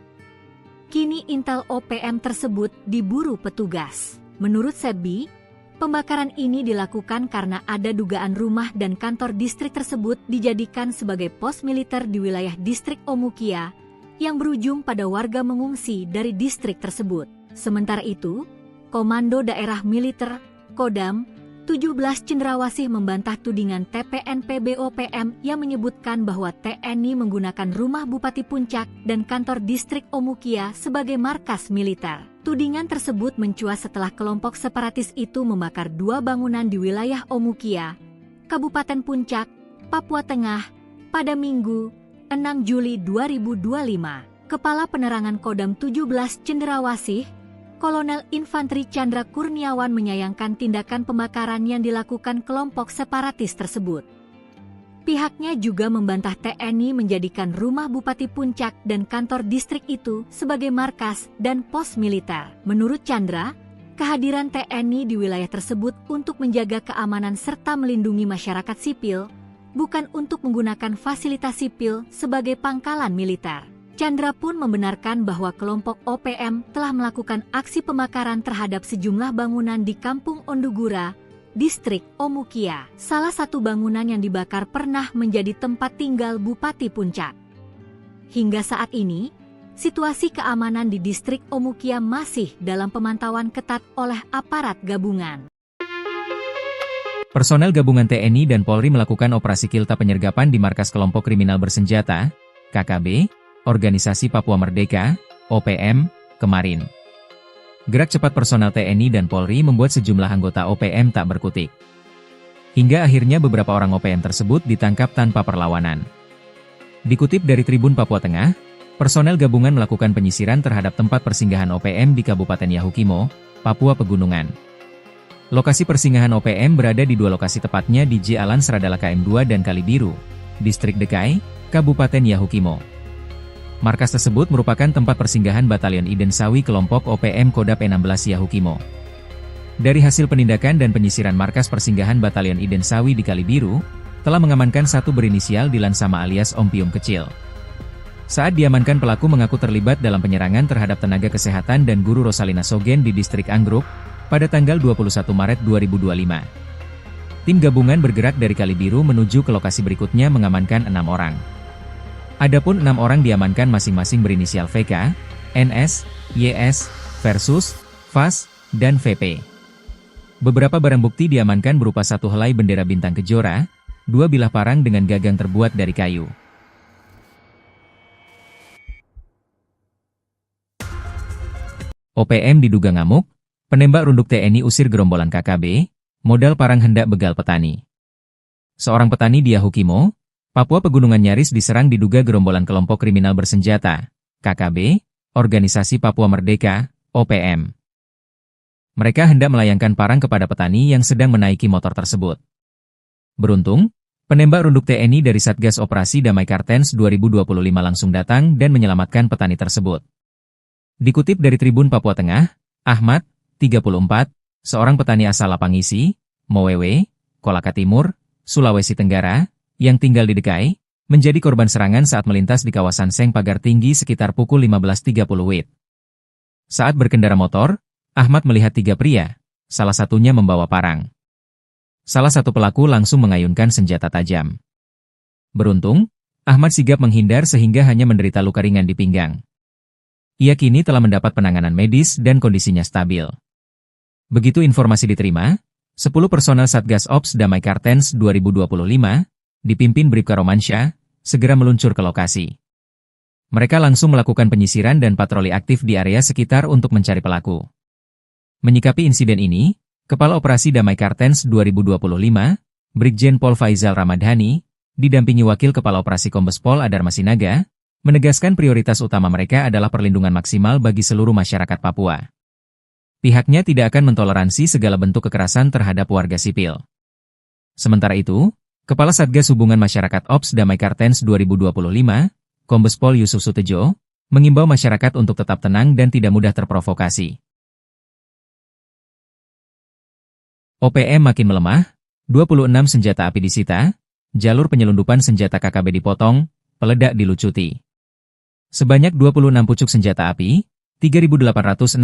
Kini Intel OPM tersebut diburu petugas. Menurut Sebi, pembakaran ini dilakukan karena ada dugaan rumah dan kantor distrik tersebut dijadikan sebagai pos militer di wilayah distrik Omukia yang berujung pada warga mengungsi dari distrik tersebut. Sementara itu, Komando Daerah Militer, Kodam, 17 Cendrawasih membantah tudingan TPNPB OPM yang menyebutkan bahwa TNI menggunakan rumah Bupati Puncak dan kantor distrik Omukia sebagai markas militer. Tudingan tersebut mencuat setelah kelompok separatis itu membakar 2 bangunan di wilayah Omukia, Kabupaten Puncak, Papua Tengah, pada Minggu, 6 Juli 2025. Kepala Penerangan Kodam 17 Cendrawasih, Kolonel Infanteri Chandra Kurniawan menyayangkan tindakan pembakaran yang dilakukan kelompok separatis tersebut. Pihaknya juga membantah TNI menjadikan rumah Bupati Puncak dan kantor distrik itu sebagai markas dan pos militer. Menurut Chandra, kehadiran TNI di wilayah tersebut untuk menjaga keamanan serta melindungi masyarakat sipil, bukan untuk menggunakan fasilitas sipil sebagai pangkalan militer. Chandra pun membenarkan bahwa kelompok OPM telah melakukan aksi pembakaran terhadap sejumlah bangunan di Kampung Ondugura, distrik Omukia. Salah satu bangunan yang dibakar pernah menjadi tempat tinggal Bupati Puncak. Hingga saat ini, situasi keamanan di distrik Omukia masih dalam pemantauan ketat oleh aparat gabungan. Personel gabungan TNI dan Polri melakukan operasi kilta penyergapan di markas kelompok kriminal bersenjata, KKB, Organisasi Papua Merdeka, OPM, kemarin. Gerak cepat personel TNI dan Polri membuat sejumlah anggota OPM tak berkutik. Hingga akhirnya beberapa orang OPM tersebut ditangkap tanpa perlawanan. Dikutip dari Tribun Papua Tengah, personel gabungan melakukan penyisiran terhadap tempat persinggahan OPM di Kabupaten Yahukimo, Papua Pegunungan. Lokasi persinggahan OPM berada di 2 lokasi tepatnya di J Alan Seradala KM2 dan Kalibiru, Distrik Dekai, Kabupaten Yahukimo. Markas tersebut merupakan tempat persinggahan Batalion Iden Sawi kelompok OPM Kodap 16 Yahukimo. Dari hasil penindakan dan penyisiran markas persinggahan Batalion Iden Sawi di Kalibiru, telah mengamankan 1 berinisial Dilan Sama alias Om Pium Kecil. Saat diamankan pelaku mengaku terlibat dalam penyerangan terhadap tenaga kesehatan dan guru Rosalina Sogen di distrik Anggruk, pada tanggal 21 Maret 2025. Tim gabungan bergerak dari Kalibiru menuju ke lokasi berikutnya mengamankan 6 orang. Adapun 6 orang diamankan masing-masing berinisial VK, NS, YS, Versus, VAS, dan VP. Beberapa barang bukti diamankan berupa 1 helai bendera bintang kejora, 2 bilah parang dengan gagang terbuat dari kayu. OPM diduga ngamuk, penembak runduk TNI usir gerombolan KKB, modal parang hendak begal petani. Seorang petani di Yahukimo, Papua Pegunungan Nyaris diserang diduga gerombolan kelompok kriminal bersenjata, KKB, Organisasi Papua Merdeka, OPM. Mereka hendak melayangkan parang kepada petani yang sedang menaiki motor tersebut. Beruntung, penembak runduk TNI dari Satgas Operasi Damai Kartens 2025 langsung datang dan menyelamatkan petani tersebut. Dikutip dari Tribun Papua Tengah, Ahmad, 34, seorang petani asal Lapangisi, Mowewe, Kolaka Timur, Sulawesi Tenggara, yang tinggal di Dekai, menjadi korban serangan saat melintas di kawasan Seng Pagar Tinggi sekitar pukul 15.30 WIB. Saat berkendara motor, Ahmad melihat 3 pria, salah satunya membawa parang. Salah satu pelaku langsung mengayunkan senjata tajam. Beruntung, Ahmad sigap menghindar sehingga hanya menderita luka ringan di pinggang. Ia kini telah mendapat penanganan medis dan kondisinya stabil. Begitu informasi diterima, 10 personel Satgas Ops Damai Kartens 2025, dipimpin Bribka Romansyah, segera meluncur ke lokasi. Mereka langsung melakukan penyisiran dan patroli aktif di area sekitar untuk mencari pelaku. Menyikapi insiden ini, Kepala Operasi Damai Kartens 2025, Brigjen Pol Faizal Ramadhani, didampingi Wakil Kepala Operasi Kombes Pol Adar Masinaga, menegaskan prioritas utama mereka adalah perlindungan maksimal bagi seluruh masyarakat Papua. Pihaknya tidak akan mentoleransi segala bentuk kekerasan terhadap warga sipil. Sementara itu, Kepala Satgas Hubungan Masyarakat Ops Damai Kartens 2025, Kombes Pol Yusuf Sutejo, mengimbau masyarakat untuk tetap tenang dan tidak mudah terprovokasi. OPM makin melemah, 26 senjata api disita, jalur penyelundupan senjata KKB dipotong, peledak dilucuti. Sebanyak 26 pucuk senjata api, 3.868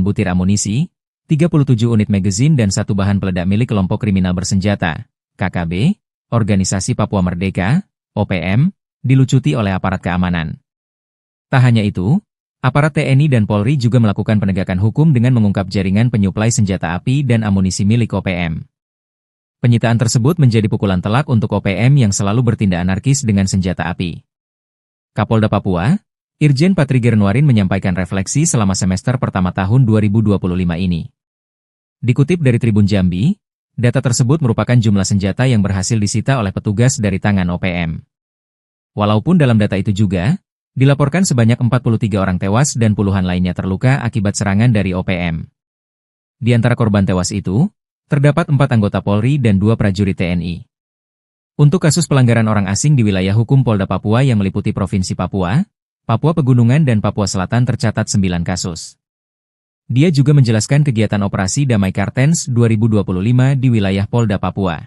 butir amunisi, 37 unit magazin dan 1 bahan peledak milik kelompok kriminal bersenjata, KKB, Organisasi Papua Merdeka, OPM, dilucuti oleh aparat keamanan. Tak hanya itu, aparat TNI dan Polri juga melakukan penegakan hukum dengan mengungkap jaringan penyuplai senjata api dan amunisi milik OPM. Penyitaan tersebut menjadi pukulan telak untuk OPM yang selalu bertindak anarkis dengan senjata api. Kapolda Papua, Irjen Patri Gernwarin menyampaikan refleksi selama semester pertama tahun 2025 ini. Dikutip dari Tribun Jambi, data tersebut merupakan jumlah senjata yang berhasil disita oleh petugas dari tangan OPM. Walaupun dalam data itu juga, dilaporkan sebanyak 43 orang tewas dan puluhan lainnya terluka akibat serangan dari OPM. Di antara korban tewas itu, terdapat 4 anggota Polri dan 2 prajurit TNI. Untuk kasus pelanggaran orang asing di wilayah hukum Polda Papua yang meliputi Provinsi Papua, Papua Pegunungan dan Papua Selatan tercatat 9 kasus. Dia juga menjelaskan kegiatan operasi Damai Kartens 2025 di wilayah Polda Papua.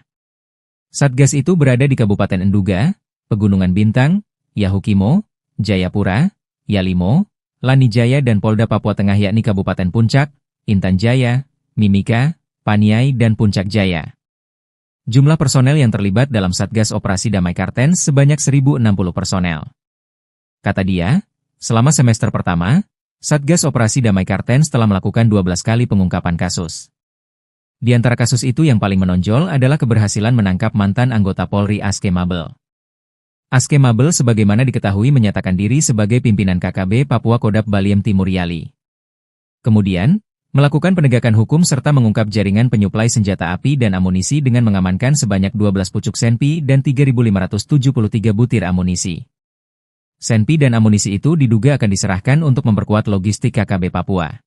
Satgas itu berada di Kabupaten Enduga, Pegunungan Bintang, Yahukimo, Jayapura, Yalimo, Lanijaya dan Polda Papua Tengah yakni Kabupaten Puncak, Intan Jaya, Mimika, Paniai dan Puncak Jaya. Jumlah personel yang terlibat dalam Satgas Operasi Damai Kartens sebanyak 1.060 personel. Kata dia, selama semester pertama, Satgas Operasi Damai Kartens telah melakukan 12 kali pengungkapan kasus. Di antara kasus itu yang paling menonjol adalah keberhasilan menangkap mantan anggota Polri Aske Mabel. Aske Mabel sebagaimana diketahui menyatakan diri sebagai pimpinan KKB Papua Kodap Baliem Timur Yali. Kemudian, melakukan penegakan hukum serta mengungkap jaringan penyuplai senjata api dan amunisi dengan mengamankan sebanyak 12 pucuk senpi dan 3.573 butir amunisi. Senpi dan amunisi itu diduga akan diserahkan untuk memperkuat logistik KKB Papua.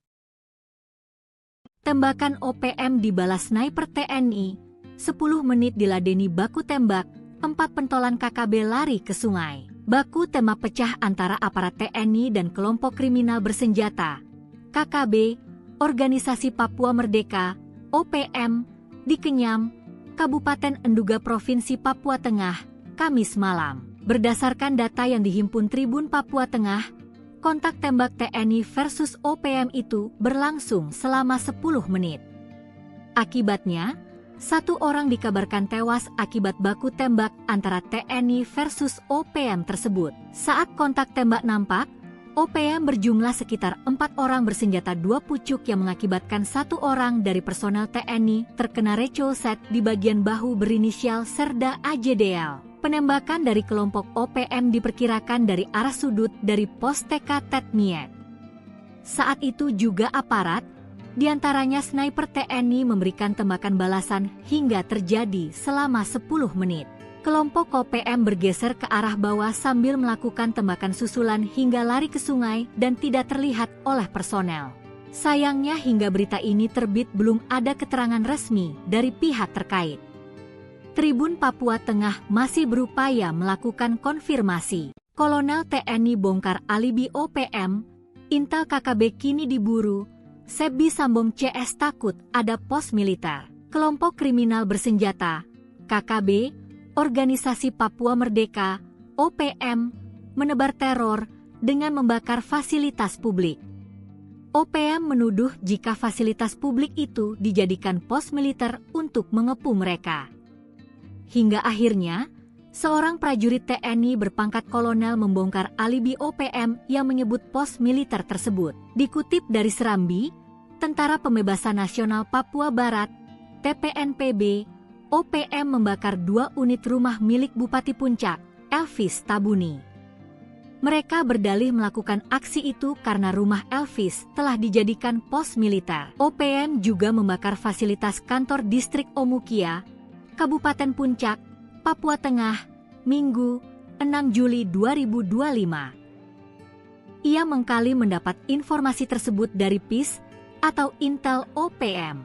Tembakan OPM dibalas sniper TNI, 10 menit diladeni baku tembak, 4 pentolan KKB lari ke sungai. Baku tembak pecah antara aparat TNI dan kelompok kriminal bersenjata, KKB, Organisasi Papua Merdeka, OPM, di Kenyam, Kabupaten Enduga Provinsi Papua Tengah, Kamis malam. Berdasarkan data yang dihimpun Tribun Papua Tengah, kontak tembak TNI versus OPM itu berlangsung selama 10 menit. Akibatnya, 1 orang dikabarkan tewas akibat baku tembak antara TNI versus OPM tersebut. Saat kontak tembak nampak, OPM berjumlah sekitar 4 orang bersenjata 2 pucuk yang mengakibatkan 1 orang dari personel TNI terkena recolset di bagian bahu berinisial Serda AJDL. Penembakan dari kelompok OPM diperkirakan dari arah sudut dari pos TK Tetmiet. Saat itu juga aparat, diantaranya sniper TNI memberikan tembakan balasan hingga terjadi selama 10 menit. Kelompok OPM bergeser ke arah bawah sambil melakukan tembakan susulan hingga lari ke sungai dan tidak terlihat oleh personel. Sayangnya hingga berita ini terbit belum ada keterangan resmi dari pihak terkait. Tribun Papua Tengah masih berupaya melakukan konfirmasi. Kolonel TNI bongkar alibi OPM, Intel KKB kini diburu, Sebi Sambom CS takut ada pos militer. Kelompok kriminal bersenjata, KKB, Organisasi Papua Merdeka, OPM, menebar teror dengan membakar fasilitas publik. OPM menuduh jika fasilitas publik itu dijadikan pos militer untuk mengepung mereka. Hingga akhirnya, seorang prajurit TNI berpangkat kolonel membongkar alibi OPM yang menyebut pos militer tersebut. Dikutip dari Serambi, Tentara Pembebasan Nasional Papua Barat, TPNPB, OPM membakar 2 unit rumah milik Bupati Puncak, Elvis Tabuni. Mereka berdalih melakukan aksi itu karena rumah Elvis telah dijadikan pos militer. OPM juga membakar fasilitas kantor distrik Omukia, Kabupaten Puncak, Papua Tengah, Minggu, 6 Juli 2025. Ia mengkali mendapat informasi tersebut dari PIS atau Intel OPM.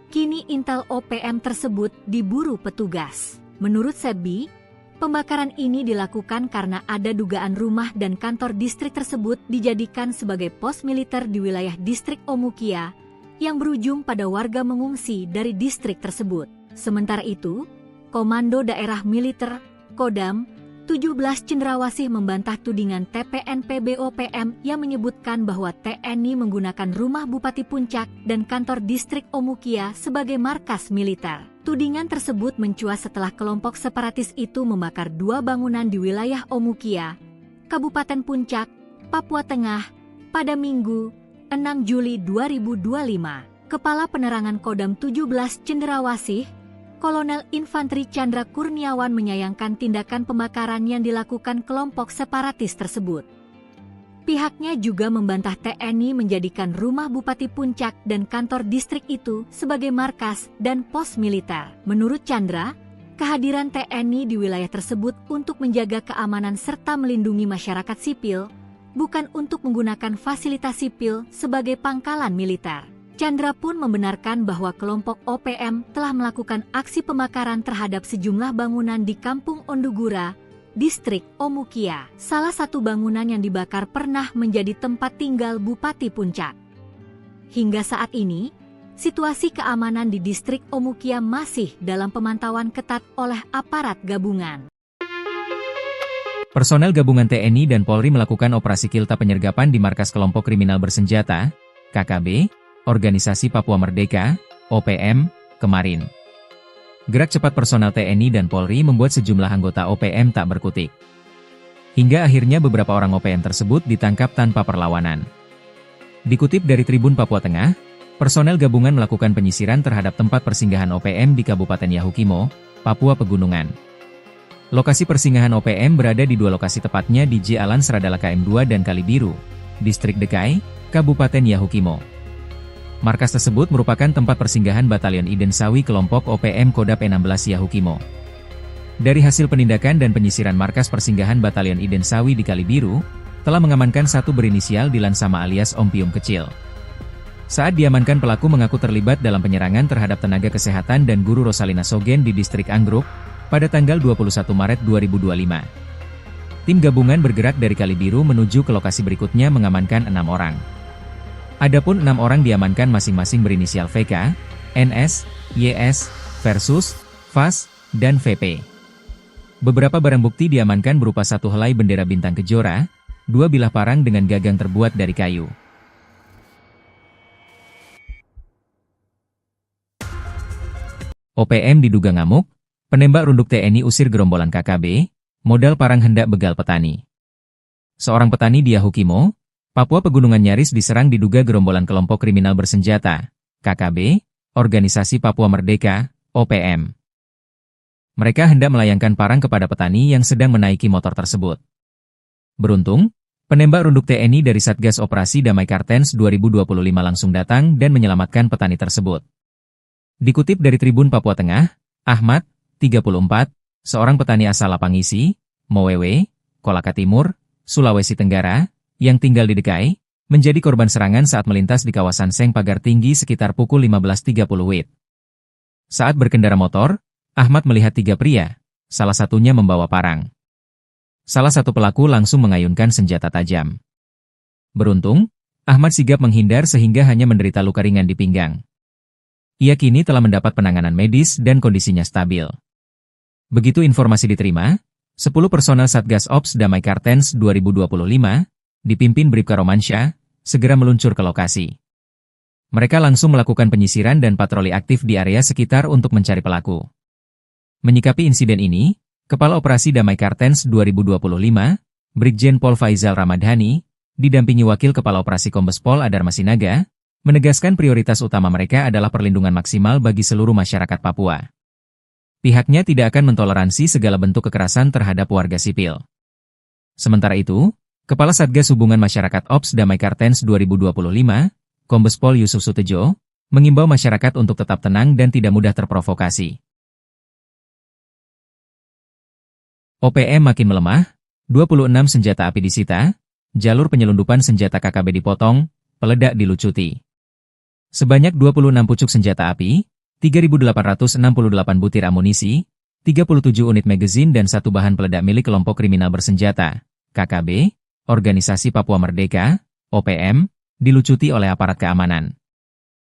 Kini Intel OPM tersebut diburu petugas. Menurut Sebi, pembakaran ini dilakukan karena ada dugaan rumah dan kantor distrik tersebut dijadikan sebagai pos militer di wilayah distrik Omukia yang berujung pada warga mengungsi dari distrik tersebut. Sementara itu, Komando Daerah Militer, Kodam, 17 Cendrawasih membantah tudingan TPNPB OPM yang menyebutkan bahwa TNI menggunakan rumah Bupati Puncak dan kantor distrik Omukia sebagai markas militer. Tudingan tersebut mencuat setelah kelompok separatis itu membakar 2 bangunan di wilayah Omukia, Kabupaten Puncak, Papua Tengah, pada Minggu, 6 Juli 2025. Kepala Penerangan Kodam 17 Cendrawasih, Kolonel Infanteri Chandra Kurniawan menyayangkan tindakan pembakaran yang dilakukan kelompok separatis tersebut. Pihaknya juga membantah TNI menjadikan rumah Bupati Puncak dan kantor distrik itu sebagai markas dan pos militer. Menurut Chandra, kehadiran TNI di wilayah tersebut untuk menjaga keamanan serta melindungi masyarakat sipil, bukan untuk menggunakan fasilitas sipil sebagai pangkalan militer. Chandra pun membenarkan bahwa kelompok OPM telah melakukan aksi pembakaran terhadap sejumlah bangunan di Kampung Ondugura, distrik Omukia. Salah satu bangunan yang dibakar pernah menjadi tempat tinggal Bupati Puncak. Hingga saat ini, situasi keamanan di distrik Omukia masih dalam pemantauan ketat oleh aparat gabungan. Personel gabungan TNI dan Polri melakukan operasi kilta penyergapan di markas kelompok kriminal bersenjata, KKB, Organisasi Papua Merdeka, OPM, kemarin. Gerak cepat personel TNI dan Polri membuat sejumlah anggota OPM tak berkutik. Hingga akhirnya beberapa orang OPM tersebut ditangkap tanpa perlawanan. Dikutip dari Tribun Papua Tengah, personel gabungan melakukan penyisiran terhadap tempat persinggahan OPM di Kabupaten Yahukimo, Papua Pegunungan. Lokasi persinggahan OPM berada di 2 lokasi tepatnya di J Alan Seradala KM2 dan Kalibiru, Distrik Dekai, Kabupaten Yahukimo. Markas tersebut merupakan tempat persinggahan Batalion Iden Sawi kelompok OPM Kodap 16 Yahukimo. Dari hasil penindakan dan penyisiran markas persinggahan Batalion Iden Sawi di Kalibiru, telah mengamankan satu berinisial Dilan Sama alias Om Pium Kecil. Saat diamankan, pelaku mengaku terlibat dalam penyerangan terhadap tenaga kesehatan dan guru Rosalina Sogen di distrik Anggruk, pada tanggal 21 Maret 2025. Tim gabungan bergerak dari Kalibiru menuju ke lokasi berikutnya mengamankan 6 orang. Adapun 6 orang diamankan masing-masing berinisial VK, NS, YS, Versus, VAS, dan VP. Beberapa barang bukti diamankan berupa 1 helai bendera bintang kejora, 2 bilah parang dengan gagang terbuat dari kayu. OPM diduga ngamuk, penembak runduk TNI usir gerombolan KKB, modal parang hendak begal petani. Seorang petani di Yahukimo, Papua Pegunungan nyaris diserang diduga gerombolan kelompok kriminal bersenjata, KKB, Organisasi Papua Merdeka, OPM. Mereka hendak melayangkan parang kepada petani yang sedang menaiki motor tersebut. Beruntung, Penembak runduk TNI dari Satgas Operasi Damai Kartens 2025 langsung datang dan menyelamatkan petani tersebut. Dikutip dari Tribun Papua Tengah, Ahmad, 34, seorang petani asal Lapangisi, Mowewe, Kolaka Timur, Sulawesi Tenggara, yang tinggal di Dekai, menjadi korban serangan saat melintas di kawasan Seng Pagar Tinggi sekitar pukul 15.30 WIB. Saat berkendara motor, Ahmad melihat 3 pria, salah satunya membawa parang. Salah satu pelaku langsung mengayunkan senjata tajam. Beruntung, Ahmad sigap menghindar sehingga hanya menderita luka ringan di pinggang. Ia kini telah mendapat penanganan medis dan kondisinya stabil. Begitu informasi diterima, 10 personel Satgas Ops Damai Kartens 2025, dipimpin Bribka Romansyah, segera meluncur ke lokasi. Mereka langsung melakukan penyisiran dan patroli aktif di area sekitar untuk mencari pelaku. Menyikapi insiden ini, Kepala Operasi Damai Kartens 2025, Brigjen Pol Faizal Ramadhani, didampingi Wakil Kepala Operasi Kombes Pol Adar Masinaga, menegaskan prioritas utama mereka adalah perlindungan maksimal bagi seluruh masyarakat Papua. Pihaknya tidak akan mentoleransi segala bentuk kekerasan terhadap warga sipil. Sementara itu, Kepala Satgas Hubungan Masyarakat Ops Damai Kartens 2025, Kombes Pol Yusuf Sutejo, mengimbau masyarakat untuk tetap tenang dan tidak mudah terprovokasi. OPM makin melemah, 26 senjata api disita, jalur penyelundupan senjata KKB dipotong, peledak dilucuti. Sebanyak 26 pucuk senjata api, 3.868 butir amunisi, 37 unit magazin dan 1 bahan peledak milik kelompok kriminal bersenjata, KKB, Organisasi Papua Merdeka, OPM, dilucuti oleh aparat keamanan.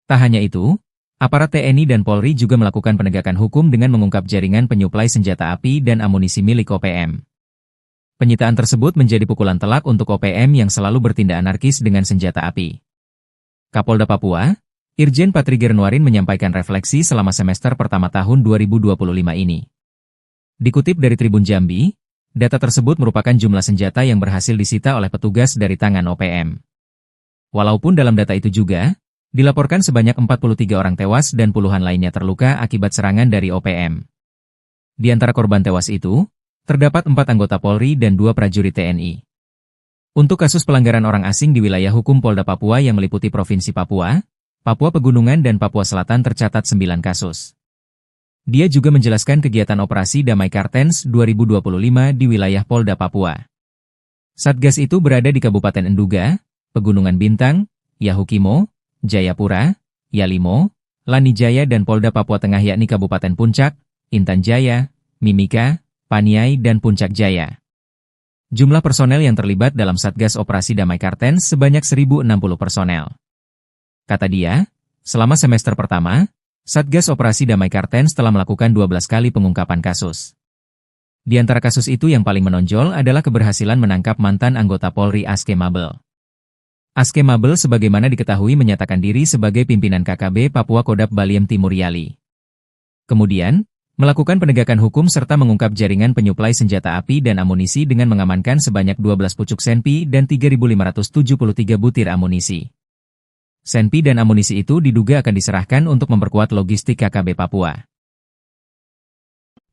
Tak hanya itu, aparat TNI dan Polri juga melakukan penegakan hukum dengan mengungkap jaringan penyuplai senjata api dan amunisi milik OPM. Penyitaan tersebut menjadi pukulan telak untuk OPM yang selalu bertindak anarkis dengan senjata api. Kapolda Papua, Irjen Patriger Nuarin menyampaikan refleksi selama semester pertama tahun 2025 ini. Dikutip dari Tribun Jambi, data tersebut merupakan jumlah senjata yang berhasil disita oleh petugas dari tangan OPM. Walaupun dalam data itu juga, dilaporkan sebanyak 43 orang tewas dan puluhan lainnya terluka akibat serangan dari OPM. Di antara korban tewas itu, terdapat 4 anggota Polri dan 2 prajurit TNI. Untuk kasus pelanggaran orang asing di wilayah hukum Polda Papua yang meliputi Provinsi Papua, Papua Pegunungan dan Papua Selatan tercatat 9 kasus. Dia juga menjelaskan kegiatan operasi Damai Kartens 2025 di wilayah Polda Papua. Satgas itu berada di Kabupaten Enduga, Pegunungan Bintang, Yahukimo, Jayapura, Yalimo, Lanijaya dan Polda Papua Tengah yakni Kabupaten Puncak, Intan Jaya, Mimika, Paniai dan Puncak Jaya. Jumlah personel yang terlibat dalam Satgas Operasi Damai Kartens sebanyak 1.060 personel. Kata dia, selama semester pertama, Satgas Operasi Damai Kartens telah melakukan 12 kali pengungkapan kasus. Di antara kasus itu yang paling menonjol adalah keberhasilan menangkap mantan anggota Polri Aske Mabel. Aske Mabel sebagaimana diketahui menyatakan diri sebagai pimpinan KKB Papua Kodap Baliem Timur Yali. Kemudian, melakukan penegakan hukum serta mengungkap jaringan penyuplai senjata api dan amunisi dengan mengamankan sebanyak 12 pucuk senpi dan 3.573 butir amunisi. Senpi dan amunisi itu diduga akan diserahkan untuk memperkuat logistik KKB Papua.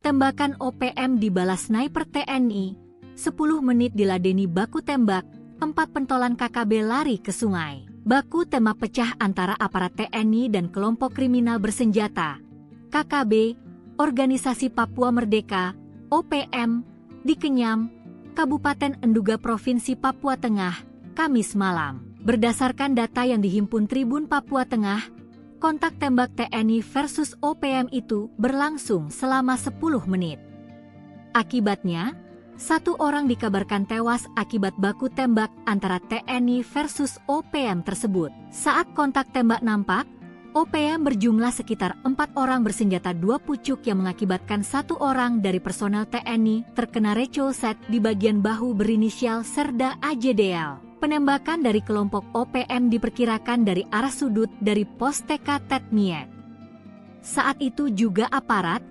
Tembakan OPM dibalas sniper TNI, 10 menit diladeni baku tembak, 4 pentolan KKB lari ke sungai. Baku tembak pecah antara aparat TNI dan kelompok kriminal bersenjata, KKB, Organisasi Papua Merdeka, OPM, di Kenyam, Kabupaten Enduga Provinsi Papua Tengah, Kamis malam. Berdasarkan data yang dihimpun Tribun Papua Tengah, kontak tembak TNI versus OPM itu berlangsung selama 10 menit. Akibatnya, 1 orang dikabarkan tewas akibat baku tembak antara TNI versus OPM tersebut. Saat kontak tembak nampak, OPM berjumlah sekitar 4 orang bersenjata 2 pucuk yang mengakibatkan 1 orang dari personel TNI terkena recolset di bagian bahu berinisial Serda AJDL. Penembakan dari kelompok OPM diperkirakan dari arah sudut dari pos TK Tetmiet. Saat itu juga aparat,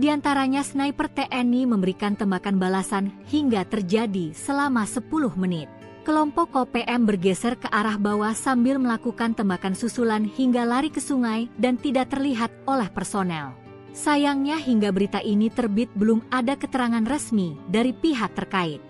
diantaranya sniper TNI memberikan tembakan balasan hingga terjadi selama 10 menit. Kelompok OPM bergeser ke arah bawah sambil melakukan tembakan susulan hingga lari ke sungai dan tidak terlihat oleh personel. Sayangnya hingga berita ini terbit belum ada keterangan resmi dari pihak terkait.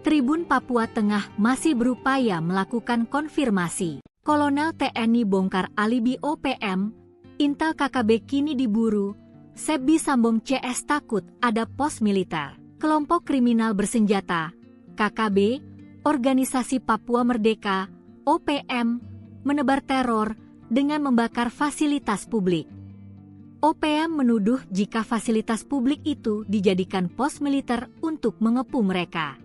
Tribun Papua Tengah masih berupaya melakukan konfirmasi. Kolonel TNI bongkar alibi OPM, Intel KKB kini diburu, Sebi Sambong CS takut ada pos militer. Kelompok kriminal bersenjata, KKB, Organisasi Papua Merdeka, OPM, menebar teror dengan membakar fasilitas publik. OPM menuduh jika fasilitas publik itu dijadikan pos militer untuk mengepung mereka.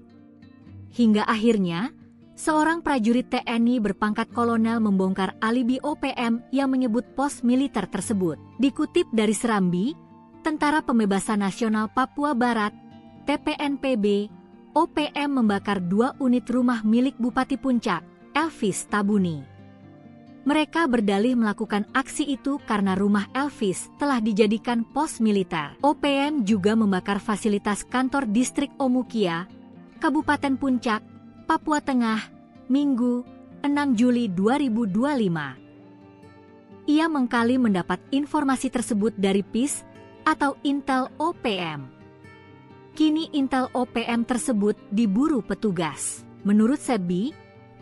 Hingga akhirnya, seorang prajurit TNI berpangkat kolonel membongkar alibi OPM yang menyebut pos militer tersebut. Dikutip dari Serambi, Tentara Pembebasan Nasional Papua Barat, TPNPB, OPM membakar 2 unit rumah milik Bupati Puncak, Elvis Tabuni. Mereka berdalih melakukan aksi itu karena rumah Elvis telah dijadikan pos militer. OPM juga membakar fasilitas kantor distrik Omukia, Kabupaten Puncak, Papua Tengah, Minggu, 6 Juli 2025. Ia mengkali mendapat informasi tersebut dari PIS atau Intel OPM. Kini Intel OPM tersebut diburu petugas. Menurut Sebi,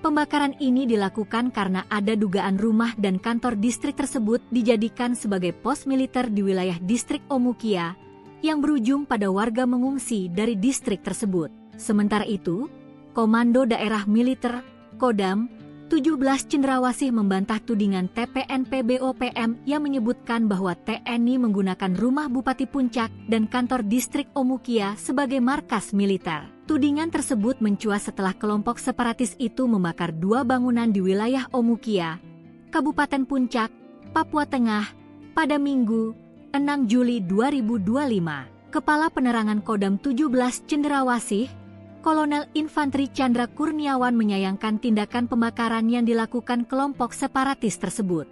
pembakaran ini dilakukan karena ada dugaan rumah dan kantor distrik tersebut dijadikan sebagai pos militer di wilayah distrik Omukia yang berujung pada warga mengungsi dari distrik tersebut. Sementara itu, Komando Daerah Militer, Kodam, 17 Cendrawasih membantah tudingan TPNPB OPM yang menyebutkan bahwa TNI menggunakan rumah Bupati Puncak dan kantor distrik Omukia sebagai markas militer. Tudingan tersebut mencuat setelah kelompok separatis itu membakar 2 bangunan di wilayah Omukia, Kabupaten Puncak, Papua Tengah, pada Minggu, 6 Juli 2025. Kepala Penerangan Kodam 17 Cendrawasih, Kolonel Infanteri Chandra Kurniawan menyayangkan tindakan pembakaran yang dilakukan kelompok separatis tersebut.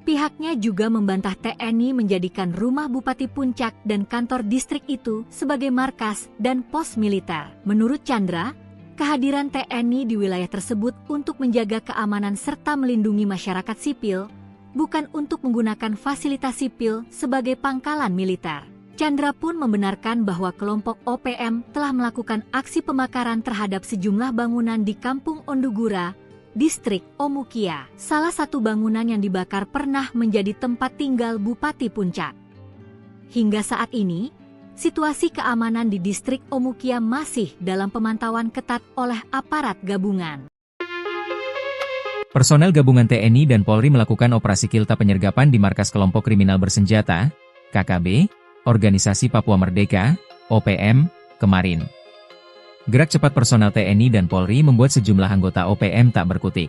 Pihaknya juga membantah TNI menjadikan rumah Bupati Puncak dan kantor distrik itu sebagai markas dan pos militer. Menurut Chandra, kehadiran TNI di wilayah tersebut untuk menjaga keamanan serta melindungi masyarakat sipil, bukan untuk menggunakan fasilitas sipil sebagai pangkalan militer. Chandra pun membenarkan bahwa kelompok OPM telah melakukan aksi pembakaran terhadap sejumlah bangunan di Kampung Ondugura, distrik Omukia. Salah satu bangunan yang dibakar pernah menjadi tempat tinggal Bupati Puncak. Hingga saat ini, situasi keamanan di distrik Omukia masih dalam pemantauan ketat oleh aparat gabungan. Personel gabungan TNI dan Polri melakukan operasi kilta penyergapan di markas kelompok kriminal bersenjata, KKB, Organisasi Papua Merdeka, OPM, kemarin. Gerak cepat personel TNI dan Polri membuat sejumlah anggota OPM tak berkutik.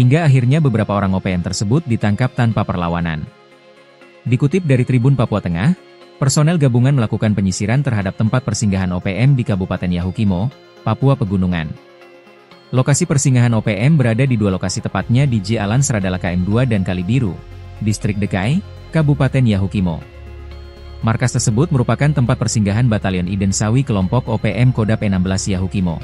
Hingga akhirnya beberapa orang OPM tersebut ditangkap tanpa perlawanan. Dikutip dari Tribun Papua Tengah, personel gabungan melakukan penyisiran terhadap tempat persinggahan OPM di Kabupaten Yahukimo, Papua Pegunungan. Lokasi persinggahan OPM berada di 2 lokasi tepatnya di J Alan Seradala KM2 dan Kalibiru, Distrik Dekai, Kabupaten Yahukimo. Markas tersebut merupakan tempat persinggahan Batalion Iden Sawi kelompok OPM Kodap 16 Yahukimo.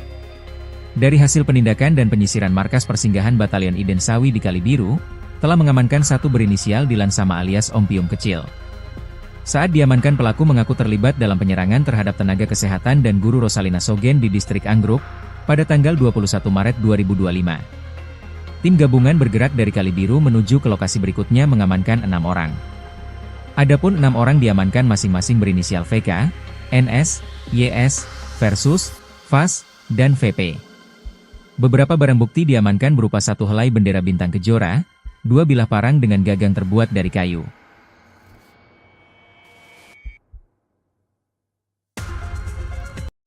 Dari hasil penindakan dan penyisiran markas persinggahan Batalion Iden Sawi di Kalibiru, telah mengamankan 1 berinisial Dilan Sama alias Om Pium Kecil. Saat diamankan, pelaku mengaku terlibat dalam penyerangan terhadap tenaga kesehatan dan guru Rosalina Sogen di distrik Anggruk pada tanggal 21 Maret 2025. Tim gabungan bergerak dari Kalibiru menuju ke lokasi berikutnya mengamankan 6 orang. Adapun 6 orang diamankan masing-masing berinisial VK, NS, YS, versus, VAS, dan VP. Beberapa barang bukti diamankan berupa 1 helai bendera bintang kejora, 2 bilah parang dengan gagang terbuat dari kayu.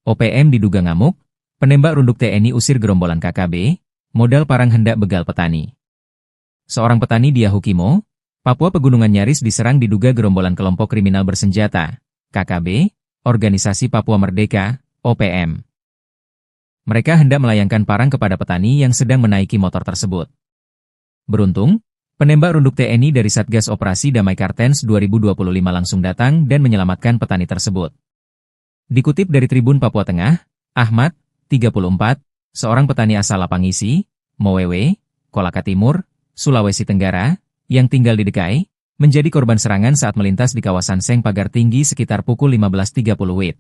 OPM diduga ngamuk, penembak runduk TNI usir gerombolan KKB, modal parang hendak begal petani. Seorang petani di Yahukimo, Papua Pegunungan nyaris diserang diduga gerombolan kelompok kriminal bersenjata, KKB, Organisasi Papua Merdeka, OPM. Mereka hendak melayangkan parang kepada petani yang sedang menaiki motor tersebut. Beruntung, penembak runduk TNI dari Satgas Operasi Damai Kartens 2025 langsung datang dan menyelamatkan petani tersebut. Dikutip dari Tribun Papua Tengah, Ahmad, 34, seorang petani asal Lapangisi, Mowewe, Kolaka Timur, Sulawesi Tenggara, yang tinggal di Dekai, menjadi korban serangan saat melintas di kawasan Seng Pagar Tinggi sekitar pukul 15.30 WIB.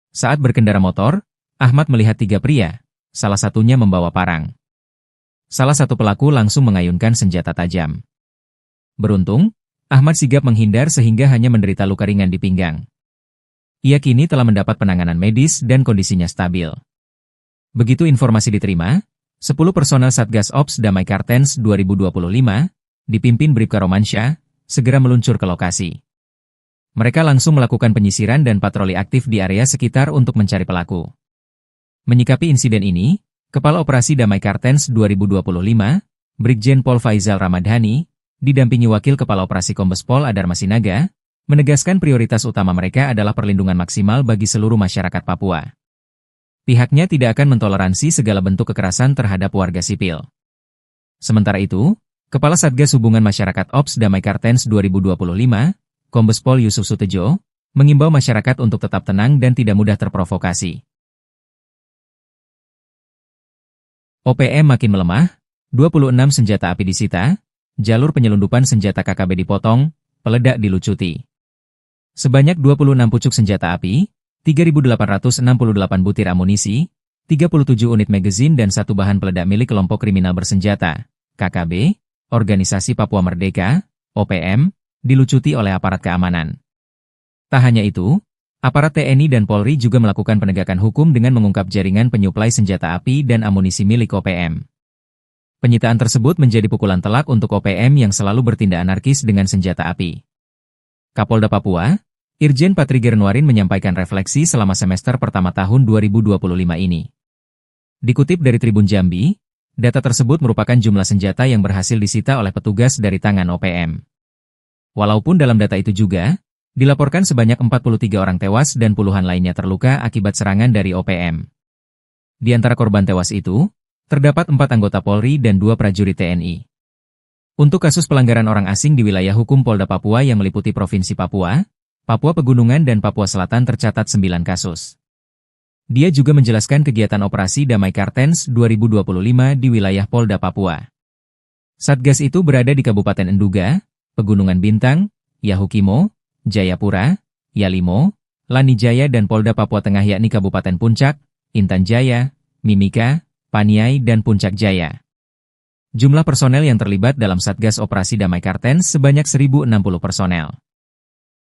Saat berkendara motor, Ahmad melihat 3 pria, salah satunya membawa parang. Salah satu pelaku langsung mengayunkan senjata tajam. Beruntung, Ahmad sigap menghindar sehingga hanya menderita luka ringan di pinggang. Ia kini telah mendapat penanganan medis dan kondisinya stabil. Begitu informasi diterima, 10 personel Satgas Ops Damai Kartens 2025, dipimpin Bribka Romansyah, segera meluncur ke lokasi. Mereka langsung melakukan penyisiran dan patroli aktif di area sekitar untuk mencari pelaku. Menyikapi insiden ini, Kepala Operasi Damai Kartens 2025, Brigjen Pol Faizal Ramadhani, didampingi Wakil Kepala Operasi Kombes Pol Adar Masinaga, menegaskan prioritas utama mereka adalah perlindungan maksimal bagi seluruh masyarakat Papua. Pihaknya tidak akan mentoleransi segala bentuk kekerasan terhadap warga sipil. Sementara itu, Kepala Satgas Hubungan Masyarakat Ops Damai Kartens 2025, Kombes Pol Yusuf Sutejo, mengimbau masyarakat untuk tetap tenang dan tidak mudah terprovokasi. OPM makin melemah, 26 senjata api disita, jalur penyelundupan senjata KKB dipotong, peledak dilucuti. Sebanyak 26 pucuk senjata api, 3.868 butir amunisi, 37 unit magazin dan 1 bahan peledak milik kelompok kriminal bersenjata, KKB, Organisasi Papua Merdeka, OPM, dilucuti oleh aparat keamanan. Tak hanya itu, aparat TNI dan Polri juga melakukan penegakan hukum dengan mengungkap jaringan penyuplai senjata api dan amunisi milik OPM. Penyitaan tersebut menjadi pukulan telak untuk OPM yang selalu bertindak anarkis dengan senjata api. Kapolda Papua, Irjen Patriger Nuarin menyampaikan refleksi selama semester pertama tahun 2025 ini. Dikutip dari Tribun Jambi, data tersebut merupakan jumlah senjata yang berhasil disita oleh petugas dari tangan OPM. Walaupun dalam data itu juga, dilaporkan sebanyak 43 orang tewas dan puluhan lainnya terluka akibat serangan dari OPM. Di antara korban tewas itu, terdapat 4 anggota Polri dan 2 prajurit TNI. Untuk kasus pelanggaran orang asing di wilayah hukum Polda Papua yang meliputi Provinsi Papua, Papua Pegunungan dan Papua Selatan tercatat 9 kasus. Dia juga menjelaskan kegiatan operasi Damai Kartens 2025 di wilayah Polda Papua. Satgas itu berada di Kabupaten Enduga, Pegunungan Bintang, Yahukimo, Jayapura, Yalimo, Lanijaya dan Polda Papua Tengah yakni Kabupaten Puncak, Intan Jaya, Mimika, Paniai dan Puncak Jaya. Jumlah personel yang terlibat dalam Satgas Operasi Damai Kartens sebanyak 1.060 personel.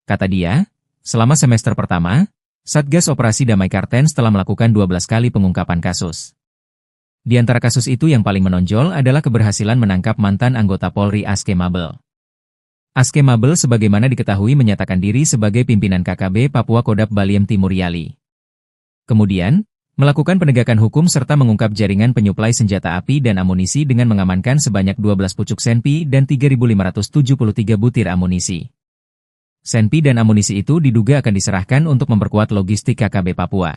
Kata dia, selama semester pertama, Satgas Operasi Damai Kartens telah melakukan 12 kali pengungkapan kasus. Di antara kasus itu yang paling menonjol adalah keberhasilan menangkap mantan anggota Polri Aske Mabel. Aske Mabel sebagaimana diketahui menyatakan diri sebagai pimpinan KKB Papua Kodap Baliem Timur Yali. Kemudian, melakukan penegakan hukum serta mengungkap jaringan penyuplai senjata api dan amunisi dengan mengamankan sebanyak 12 pucuk senpi dan 3.573 butir amunisi. Senpi dan amunisi itu diduga akan diserahkan untuk memperkuat logistik KKB Papua.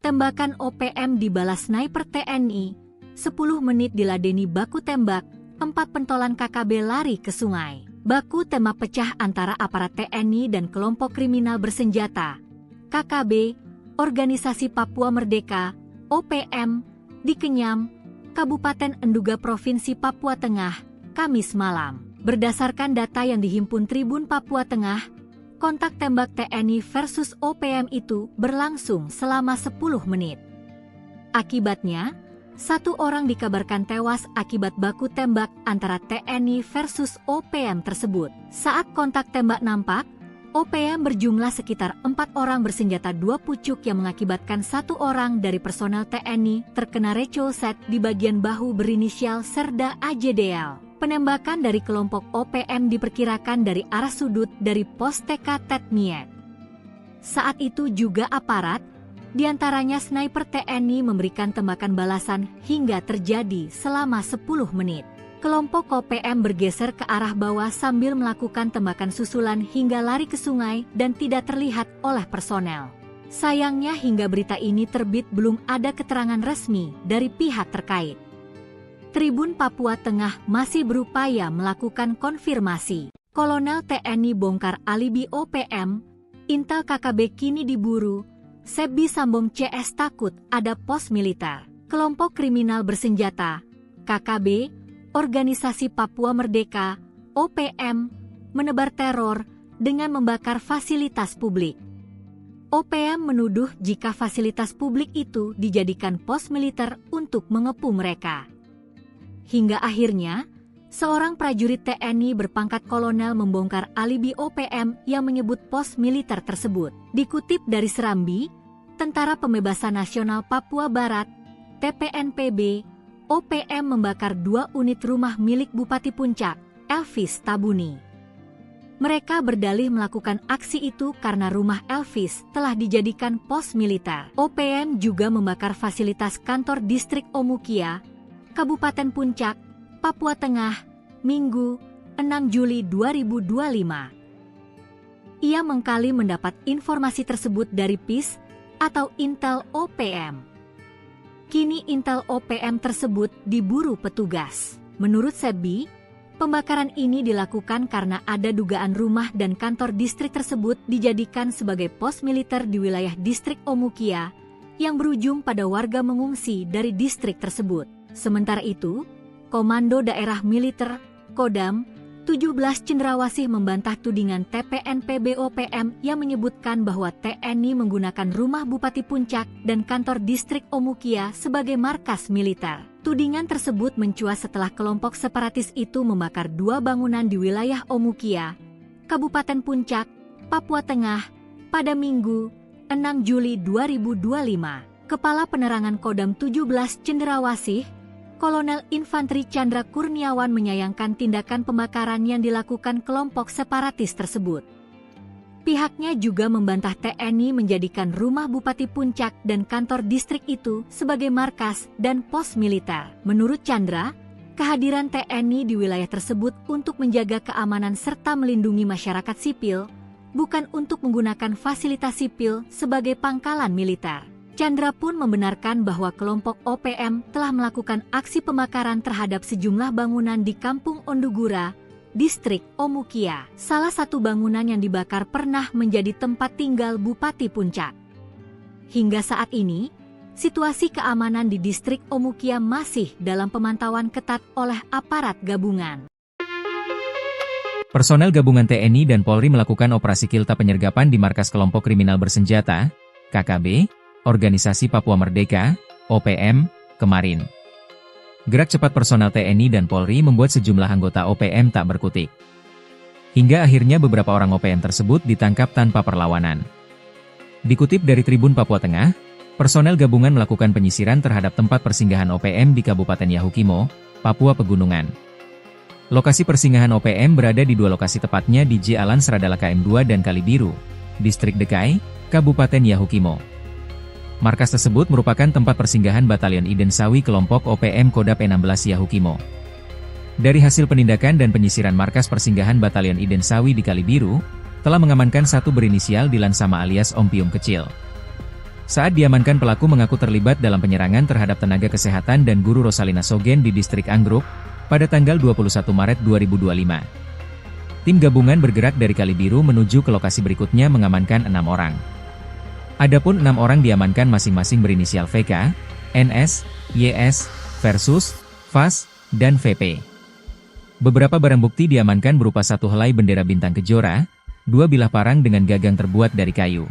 Tembakan OPM dibalas sniper TNI, 10 menit diladeni baku tembak, 4 pentolan KKB lari ke sungai. Baku tembak pecah antara aparat TNI dan kelompok kriminal bersenjata, KKB, Organisasi Papua Merdeka, OPM, di Kenyam, Kabupaten Enduga Provinsi Papua Tengah, Kamis malam. Berdasarkan data yang dihimpun Tribun Papua Tengah, kontak tembak TNI versus OPM itu berlangsung selama 10 menit. Akibatnya, 1 orang dikabarkan tewas akibat baku tembak antara TNI versus OPM tersebut. Saat kontak tembak nampak, OPM berjumlah sekitar 4 orang bersenjata 2 pucuk yang mengakibatkan 1 orang dari personel TNI terkena recoset di bagian bahu berinisial Serda AJDL. Penembakan dari kelompok OPM diperkirakan dari arah sudut dari pos TK Tetmiet. Saat itu juga aparat, diantaranya sniper TNI memberikan tembakan balasan hingga terjadi selama 10 menit. Kelompok OPM bergeser ke arah bawah sambil melakukan tembakan susulan hingga lari ke sungai dan tidak terlihat oleh personel. Sayangnya hingga berita ini terbit belum ada keterangan resmi dari pihak terkait. Tribun Papua Tengah masih berupaya melakukan konfirmasi. Kolonel TNI bongkar alibi OPM, Intel KKB kini diburu, Sebi Sambong CS takut ada pos militer. Kelompok kriminal bersenjata, KKB, Organisasi Papua Merdeka, OPM, menebar teror dengan membakar fasilitas publik. OPM menuduh jika fasilitas publik itu dijadikan pos militer untuk mengepung mereka. Hingga akhirnya, seorang prajurit TNI berpangkat kolonel membongkar alibi OPM yang menyebut pos militer tersebut. Dikutip dari Serambi, Tentara Pembebasan Nasional Papua Barat, TPNPB, OPM membakar 2 unit rumah milik Bupati Puncak, Elvis Tabuni. Mereka berdalih melakukan aksi itu karena rumah Elvis telah dijadikan pos militer. OPM juga membakar fasilitas kantor distrik Omukia, Kabupaten Puncak, Papua Tengah, Minggu, 6 Juli 2025. Ia mengkali mendapat informasi tersebut dari PIS atau Intel OPM. Kini Intel OPM tersebut diburu petugas. Menurut Sebi, pembakaran ini dilakukan karena ada dugaan rumah dan kantor distrik tersebut dijadikan sebagai pos militer di wilayah distrik Omukia yang berujung pada warga mengungsi dari distrik tersebut. Sementara itu, Komando Daerah Militer, Kodam, 17 Cendrawasih membantah tudingan TPNPB OPM yang menyebutkan bahwa TNI menggunakan rumah Bupati Puncak dan kantor distrik Omukia sebagai markas militer. Tudingan tersebut mencuat setelah kelompok separatis itu membakar 2 bangunan di wilayah Omukia, Kabupaten Puncak, Papua Tengah, pada Minggu, 6 Juli 2025. Kepala Penerangan Kodam 17 Cendrawasih, Kolonel Infanteri Chandra Kurniawan menyayangkan tindakan pembakaran yang dilakukan kelompok separatis tersebut. Pihaknya juga membantah TNI menjadikan rumah Bupati Puncak dan kantor distrik itu sebagai markas dan pos militer. Menurut Chandra, kehadiran TNI di wilayah tersebut untuk menjaga keamanan serta melindungi masyarakat sipil, bukan untuk menggunakan fasilitas sipil sebagai pangkalan militer. Chandra pun membenarkan bahwa kelompok OPM telah melakukan aksi pembakaran terhadap sejumlah bangunan di Kampung Ondugura, distrik Omukia. Salah satu bangunan yang dibakar pernah menjadi tempat tinggal Bupati Puncak. Hingga saat ini, situasi keamanan di distrik Omukia masih dalam pemantauan ketat oleh aparat gabungan. Personel gabungan TNI dan Polri melakukan operasi kilta penyergapan di markas kelompok kriminal bersenjata, KKB, Organisasi Papua Merdeka, OPM, kemarin. Gerak cepat personel TNI dan Polri membuat sejumlah anggota OPM tak berkutik. Hingga akhirnya beberapa orang OPM tersebut ditangkap tanpa perlawanan. Dikutip dari Tribun Papua Tengah, personel gabungan melakukan penyisiran terhadap tempat persinggahan OPM di Kabupaten Yahukimo, Papua Pegunungan. Lokasi persinggahan OPM berada di 2 lokasi, tepatnya di Jalan Seradala KM2 dan Kalibiru, Distrik Dekai, Kabupaten Yahukimo. Markas tersebut merupakan tempat persinggahan Batalion Iden Sawi kelompok OPM Kodap 16 Yahukimo. Dari hasil penindakan dan penyisiran markas persinggahan Batalion Iden Sawi di Kalibiru, telah mengamankan 1 berinisial Dilan Sama alias Om Pium Kecil. Saat diamankan, pelaku mengaku terlibat dalam penyerangan terhadap tenaga kesehatan dan guru Rosalina Sogen di distrik Anggruk, pada tanggal 21 Maret 2025. Tim gabungan bergerak dari Kalibiru menuju ke lokasi berikutnya mengamankan 6 orang. Adapun 6 orang diamankan masing-masing berinisial VK, NS, YS, Versus, VAS, dan VP. Beberapa barang bukti diamankan berupa 1 helai bendera bintang kejora, 2 bilah parang dengan gagang terbuat dari kayu.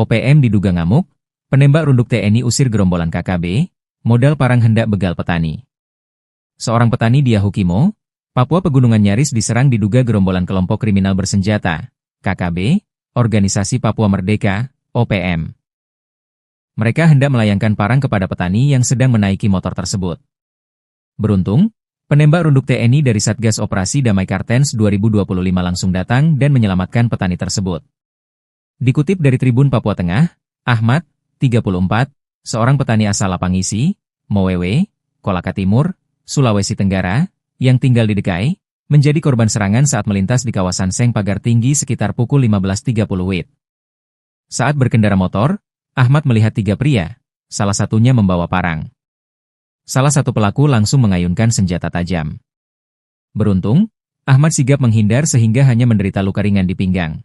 OPM diduga ngamuk, penembak runduk TNI usir gerombolan KKB, modal parang hendak begal petani. Seorang petani di Yahukimo, Papua Pegunungan nyaris diserang diduga gerombolan kelompok kriminal bersenjata, KKB, Organisasi Papua Merdeka, OPM. Mereka hendak melayangkan parang kepada petani yang sedang menaiki motor tersebut. Beruntung, penembak runduk TNI dari Satgas Operasi Damai Kartens 2025 langsung datang dan menyelamatkan petani tersebut. Dikutip dari Tribun Papua Tengah, Ahmad, 34, seorang petani asal Lapangisi, Mowewe, Kolaka Timur, Sulawesi Tenggara, yang tinggal di Dekai, menjadi korban serangan saat melintas di kawasan Seng Pagar Tinggi sekitar pukul 15.30 WIB. Saat berkendara motor, Ahmad melihat 3 pria, salah satunya membawa parang. Salah satu pelaku langsung mengayunkan senjata tajam. Beruntung, Ahmad sigap menghindar sehingga hanya menderita luka ringan di pinggang.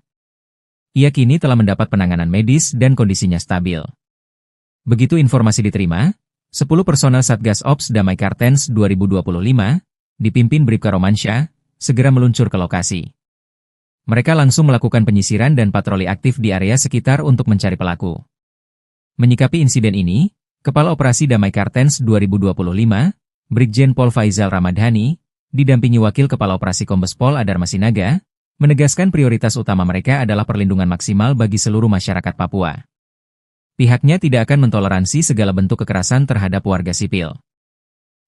Ia kini telah mendapat penanganan medis dan kondisinya stabil. Begitu informasi diterima, 10 personel Satgas Ops Damai Kartens 2025, dipimpin Bribka Romansyah, segera meluncur ke lokasi. Mereka langsung melakukan penyisiran dan patroli aktif di area sekitar untuk mencari pelaku. Menyikapi insiden ini, Kepala Operasi Damai Kartens 2025, Brigjen Pol Faizal Ramadhani, didampingi Wakil Kepala Operasi Kombes Pol Adar Masinaga, menegaskan prioritas utama mereka adalah perlindungan maksimal bagi seluruh masyarakat Papua. Pihaknya tidak akan mentoleransi segala bentuk kekerasan terhadap warga sipil.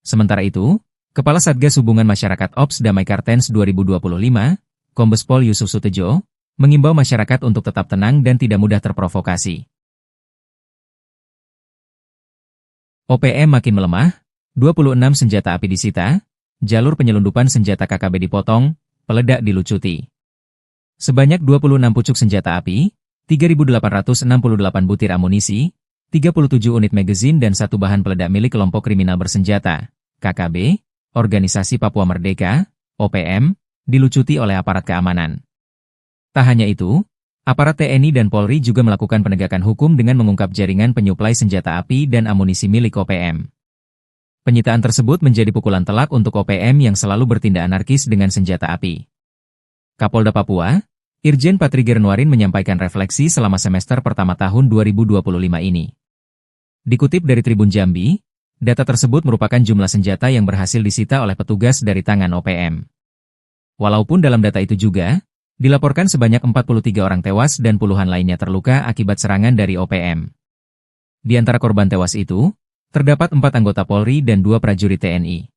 Sementara itu, Kepala Satgas Hubungan Masyarakat Ops Damai Kartens 2025, Kombes Pol Yusuf Sutejo, mengimbau masyarakat untuk tetap tenang dan tidak mudah terprovokasi. OPM makin melemah, 26 senjata api disita, jalur penyelundupan senjata KKB dipotong, peledak dilucuti. Sebanyak 26 pucuk senjata api, 3.868 butir amunisi, 37 unit magazin dan satu bahan peledak milik kelompok kriminal bersenjata, KKB, Organisasi Papua Merdeka, OPM, dilucuti oleh aparat keamanan. Tak hanya itu, aparat TNI dan Polri juga melakukan penegakan hukum dengan mengungkap jaringan penyuplai senjata api dan amunisi milik OPM. Penyitaan tersebut menjadi pukulan telak untuk OPM yang selalu bertindak anarkis dengan senjata api. Kapolda Papua, Irjen Patri Gernuarin menyampaikan refleksi selama semester pertama tahun 2025 ini. Dikutip dari Tribun Jambi, data tersebut merupakan jumlah senjata yang berhasil disita oleh petugas dari tangan OPM. Walaupun dalam data itu juga, dilaporkan sebanyak 43 orang tewas dan puluhan lainnya terluka akibat serangan dari OPM. Di antara korban tewas itu, terdapat 4 anggota Polri dan 2 prajurit TNI.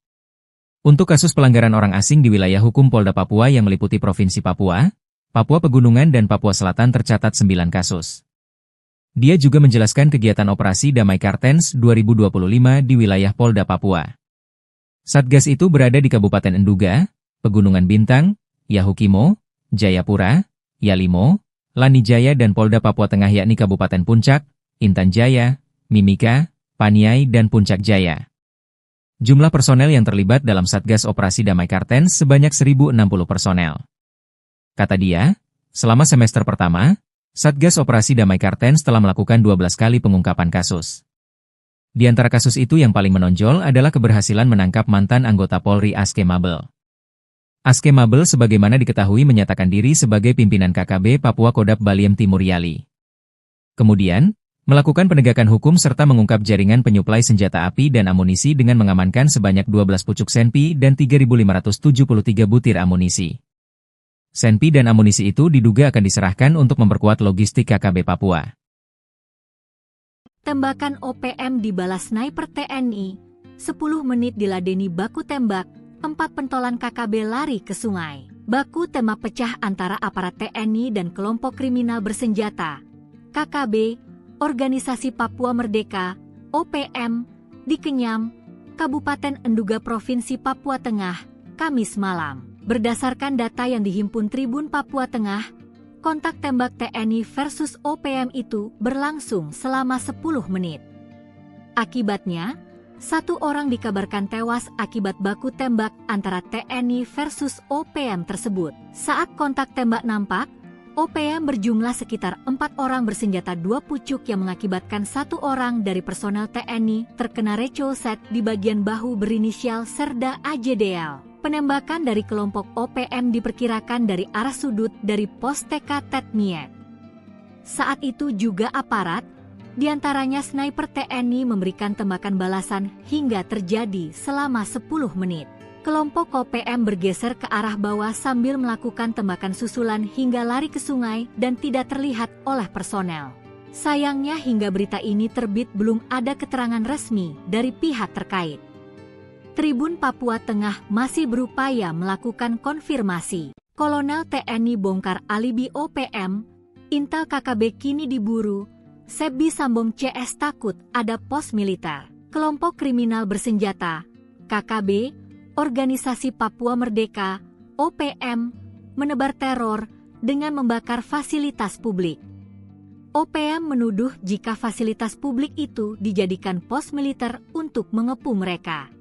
Untuk kasus pelanggaran orang asing di wilayah hukum Polda Papua yang meliputi Provinsi Papua, Papua Pegunungan dan Papua Selatan tercatat 9 kasus. Dia juga menjelaskan kegiatan operasi Damai Kartens 2025 di wilayah Polda Papua. Satgas itu berada di Kabupaten Enduga, Pegunungan Bintang, Yahukimo, Jayapura, Yalimo, Lanijaya dan Polda Papua Tengah yakni Kabupaten Puncak, Intan Jaya, Mimika, Paniai dan Puncak Jaya. Jumlah personel yang terlibat dalam Satgas Operasi Damai Kartens sebanyak 1.060 personel. Kata dia, selama semester pertama, Satgas Operasi Damai Kartens telah melakukan 12 kali pengungkapan kasus. Di antara kasus itu yang paling menonjol adalah keberhasilan menangkap mantan anggota Polri Aske Mabel. Aske Mabel sebagaimana diketahui menyatakan diri sebagai pimpinan KKB Papua Kodap Baliem Timur Yali. Kemudian, melakukan penegakan hukum serta mengungkap jaringan penyuplai senjata api dan amunisi dengan mengamankan sebanyak 12 pucuk senpi dan 3.573 butir amunisi. Senpi dan amunisi itu diduga akan diserahkan untuk memperkuat logistik KKB Papua. Tembakan OPM dibalas sniper TNI, 10 menit diladeni baku tembak, 4 pentolan KKB lari ke sungai. Baku tembak pecah antara aparat TNI dan kelompok kriminal bersenjata, KKB, Organisasi Papua Merdeka, OPM, di Kenyam, Kabupaten Enduga Provinsi Papua Tengah, Kamis malam. Berdasarkan data yang dihimpun Tribun Papua Tengah, kontak tembak TNI versus OPM itu berlangsung selama 10 menit. Akibatnya, 1 orang dikabarkan tewas akibat baku tembak antara TNI versus OPM tersebut. Saat kontak tembak nampak, OPM berjumlah sekitar 4 orang bersenjata 2 pucuk yang mengakibatkan 1 orang dari personel TNI terkena recoset di bagian bahu berinisial Serda AJDL. Penembakan dari kelompok OPM diperkirakan dari arah sudut dari pos TK Tetmiet. Saat itu juga aparat, diantaranya sniper TNI memberikan tembakan balasan hingga terjadi selama 10 menit. Kelompok OPM bergeser ke arah bawah sambil melakukan tembakan susulan hingga lari ke sungai dan tidak terlihat oleh personel. Sayangnya hingga berita ini terbit belum ada keterangan resmi dari pihak terkait. Tribun Papua Tengah masih berupaya melakukan konfirmasi. Kolonel TNI bongkar alibi OPM, Intel KKB kini diburu, Sebi Sambong CS takut ada pos militer. Kelompok kriminal bersenjata, KKB, Organisasi Papua Merdeka, OPM, menebar teror dengan membakar fasilitas publik. OPM menuduh jika fasilitas publik itu dijadikan pos militer untuk mengepung mereka.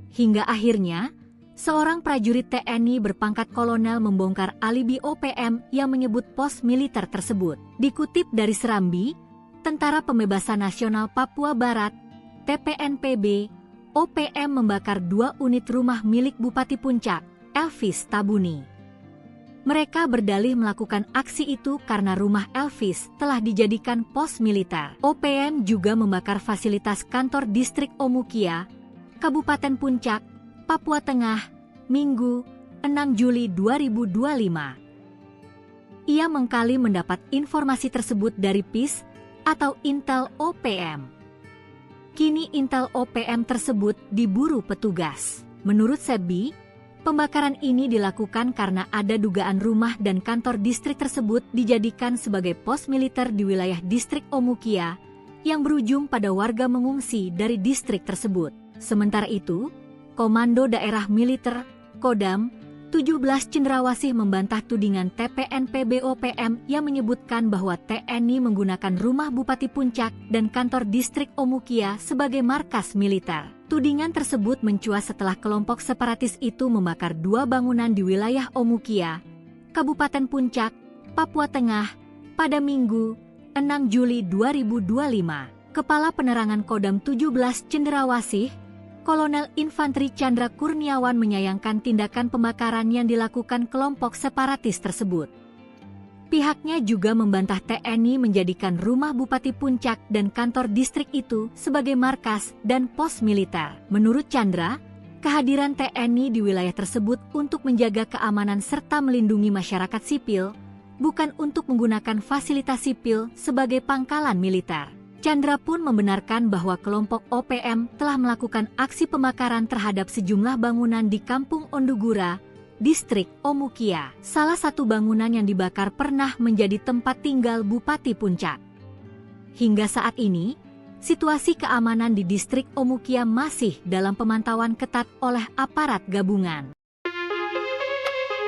Hingga akhirnya, seorang prajurit TNI berpangkat kolonel membongkar alibi OPM yang menyebut pos militer tersebut. Dikutip dari Serambi, Tentara Pembebasan Nasional Papua Barat, TPNPB, OPM membakar 2 unit rumah milik Bupati Puncak, Elvis Tabuni. Mereka berdalih melakukan aksi itu karena rumah Elvis telah dijadikan pos militer. OPM juga membakar fasilitas kantor distrik Omukia, Kabupaten Puncak, Papua Tengah, Minggu, 6 Juli 2025. Ia mengkali mendapat informasi tersebut dari PIS atau Intel OPM. Kini Intel OPM tersebut diburu petugas. Menurut Sebi, pembakaran ini dilakukan karena ada dugaan rumah dan kantor distrik tersebut dijadikan sebagai pos militer di wilayah distrik Omukia yang berujung pada warga mengungsi dari distrik tersebut. Sementara itu, Komando Daerah Militer Kodam 17 Cendrawasih membantah tudingan TPNP BOPM yang menyebutkan bahwa TNI menggunakan rumah Bupati Puncak dan kantor distrik Omukia sebagai markas militer. Tudingan tersebut mencuat setelah kelompok separatis itu membakar 2 bangunan di wilayah Omukia, Kabupaten Puncak, Papua Tengah, pada Minggu, 6 Juli 2025. Kepala Penerangan Kodam 17 Cendrawasih, Kolonel Infanteri Chandra Kurniawan menyayangkan tindakan pembakaran yang dilakukan kelompok separatis tersebut. Pihaknya juga membantah TNI menjadikan rumah Bupati Puncak dan kantor distrik itu sebagai markas dan pos militer. Menurut Chandra, kehadiran TNI di wilayah tersebut untuk menjaga keamanan serta melindungi masyarakat sipil, bukan untuk menggunakan fasilitas sipil sebagai pangkalan militer. Chandra pun membenarkan bahwa kelompok OPM telah melakukan aksi pembakaran terhadap sejumlah bangunan di Kampung Ondugura, distrik Omukia. Salah satu bangunan yang dibakar pernah menjadi tempat tinggal Bupati Puncak. Hingga saat ini, situasi keamanan di distrik Omukia masih dalam pemantauan ketat oleh aparat gabungan.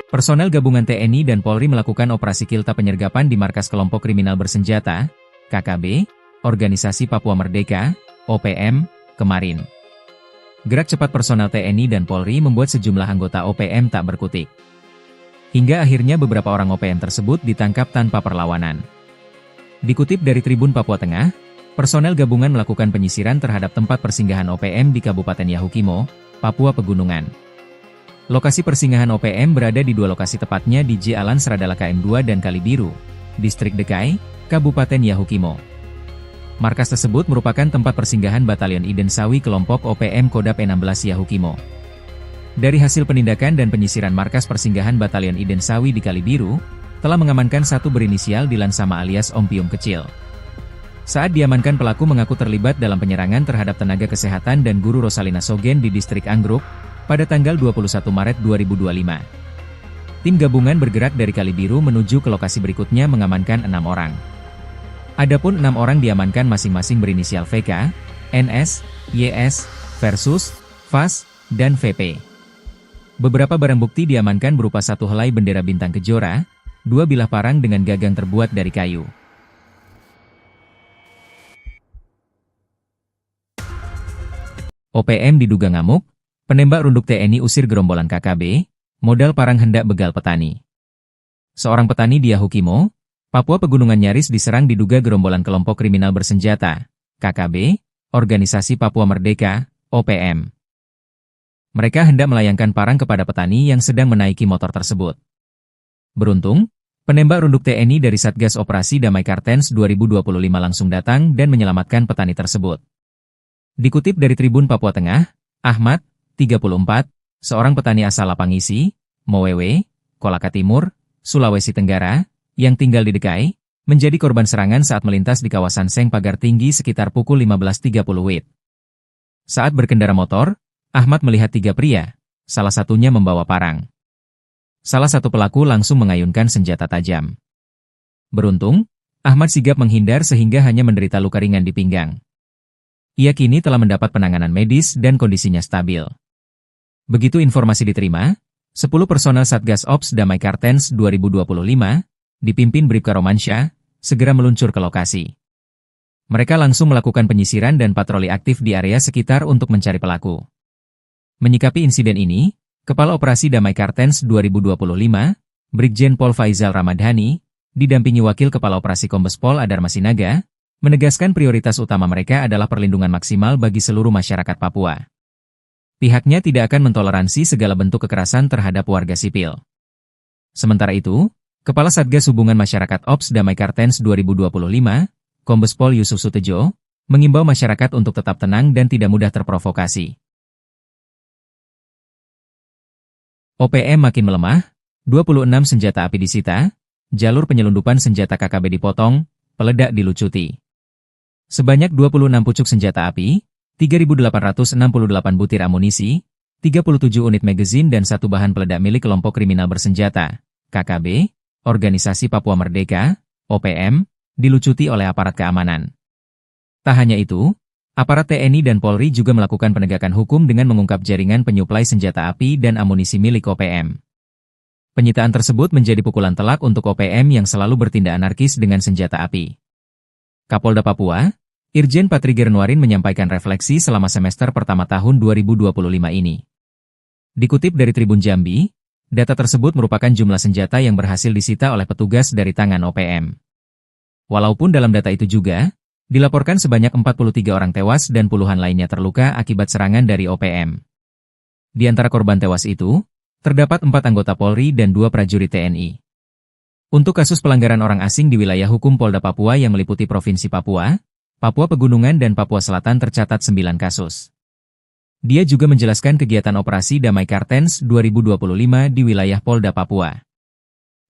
Personel gabungan TNI dan Polri melakukan operasi kilta penyergapan di markas kelompok kriminal bersenjata, KKB, Organisasi Papua Merdeka, OPM, kemarin. Gerak cepat personel TNI dan Polri membuat sejumlah anggota OPM tak berkutik. Hingga akhirnya beberapa orang OPM tersebut ditangkap tanpa perlawanan. Dikutip dari Tribun Papua Tengah, personel gabungan melakukan penyisiran terhadap tempat persinggahan OPM di Kabupaten Yahukimo, Papua Pegunungan. Lokasi persinggahan OPM berada di 2 lokasi, tepatnya di Jalan Seradala KM2 dan Kalibiru, Distrik Dekai, Kabupaten Yahukimo. Markas tersebut merupakan tempat persinggahan Batalion Iden Sawi kelompok OPM Kodap 16 Yahukimo. Dari hasil penindakan dan penyisiran markas persinggahan Batalion Iden Sawi di Kalibiru, telah mengamankan 1 berinisial Dilan Sama alias Om Pium Kecil. Saat diamankan, pelaku mengaku terlibat dalam penyerangan terhadap tenaga kesehatan dan guru Rosalina Sogen di distrik Anggruk, pada tanggal 21 Maret 2025. Tim gabungan bergerak dari Kalibiru menuju ke lokasi berikutnya mengamankan 6 orang. Adapun 6 orang diamankan masing-masing berinisial VK, NS, YS, Versus, VAS, dan VP. Beberapa barang bukti diamankan berupa 1 helai bendera bintang kejora, 2 bilah parang dengan gagang terbuat dari kayu. OPM diduga ngamuk, penembak runduk TNI usir gerombolan KKB, modal parang hendak begal petani. Seorang petani di Yahukimo, Papua Pegunungan nyaris diserang diduga gerombolan kelompok kriminal bersenjata, KKB, Organisasi Papua Merdeka, OPM. Mereka hendak melayangkan parang kepada petani yang sedang menaiki motor tersebut. Beruntung, penembak runduk TNI dari Satgas Operasi Damai Kartens 2025 langsung datang dan menyelamatkan petani tersebut. Dikutip dari Tribun Papua Tengah, Ahmad, 34, seorang petani asal Lapangisi, Mowewe, Kolaka Timur, Sulawesi Tenggara, yang tinggal di Dekai, menjadi korban serangan saat melintas di kawasan Seng Pagar Tinggi sekitar pukul 15.30 WIB. Saat berkendara motor, Ahmad melihat 3 pria, salah satunya membawa parang. Salah satu pelaku langsung mengayunkan senjata tajam. Beruntung, Ahmad sigap menghindar sehingga hanya menderita luka ringan di pinggang. Ia kini telah mendapat penanganan medis dan kondisinya stabil. Begitu informasi diterima, 10 personel Satgas Ops Damai Kartens 2025, dipimpin Bribka Romansyah, segera meluncur ke lokasi. Mereka langsung melakukan penyisiran dan patroli aktif di area sekitar untuk mencari pelaku. Menyikapi insiden ini, Kepala Operasi Damai Kartens 2025, Brigjen Pol Faizal Ramadhani, didampingi Wakil Kepala Operasi Kombes Pol Adar Masinaga, menegaskan prioritas utama mereka adalah perlindungan maksimal bagi seluruh masyarakat Papua. Pihaknya tidak akan mentoleransi segala bentuk kekerasan terhadap warga sipil. Sementara itu, Kepala Satgas Hubungan Masyarakat Ops Damai Kartens 2025, Kombes Pol Yusuf Sutejo, mengimbau masyarakat untuk tetap tenang dan tidak mudah terprovokasi. OPM makin melemah, 26 senjata api disita, jalur penyelundupan senjata KKB dipotong, peledak dilucuti. Sebanyak 26 pucuk senjata api, 3.868 butir amunisi, 37 unit magazin dan satu bahan peledak milik kelompok kriminal bersenjata, KKB, Organisasi Papua Merdeka, OPM, dilucuti oleh aparat keamanan. Tak hanya itu, aparat TNI dan Polri juga melakukan penegakan hukum dengan mengungkap jaringan penyuplai senjata api dan amunisi milik OPM. Penyitaan tersebut menjadi pukulan telak untuk OPM yang selalu bertindak anarkis dengan senjata api. Kapolda Papua, Irjen Patri Gernuarin menyampaikan refleksi selama semester pertama tahun 2025 ini. Dikutip dari Tribun Jambi, data tersebut merupakan jumlah senjata yang berhasil disita oleh petugas dari tangan OPM. Walaupun dalam data itu juga, dilaporkan sebanyak 43 orang tewas dan puluhan lainnya terluka akibat serangan dari OPM. Di antara korban tewas itu, terdapat 4 anggota Polri dan 2 prajurit TNI. Untuk kasus pelanggaran orang asing di wilayah hukum Polda Papua yang meliputi Provinsi Papua, Papua Pegunungan dan Papua Selatan tercatat 9 kasus. Dia juga menjelaskan kegiatan operasi Damai Kartens 2025 di wilayah Polda Papua.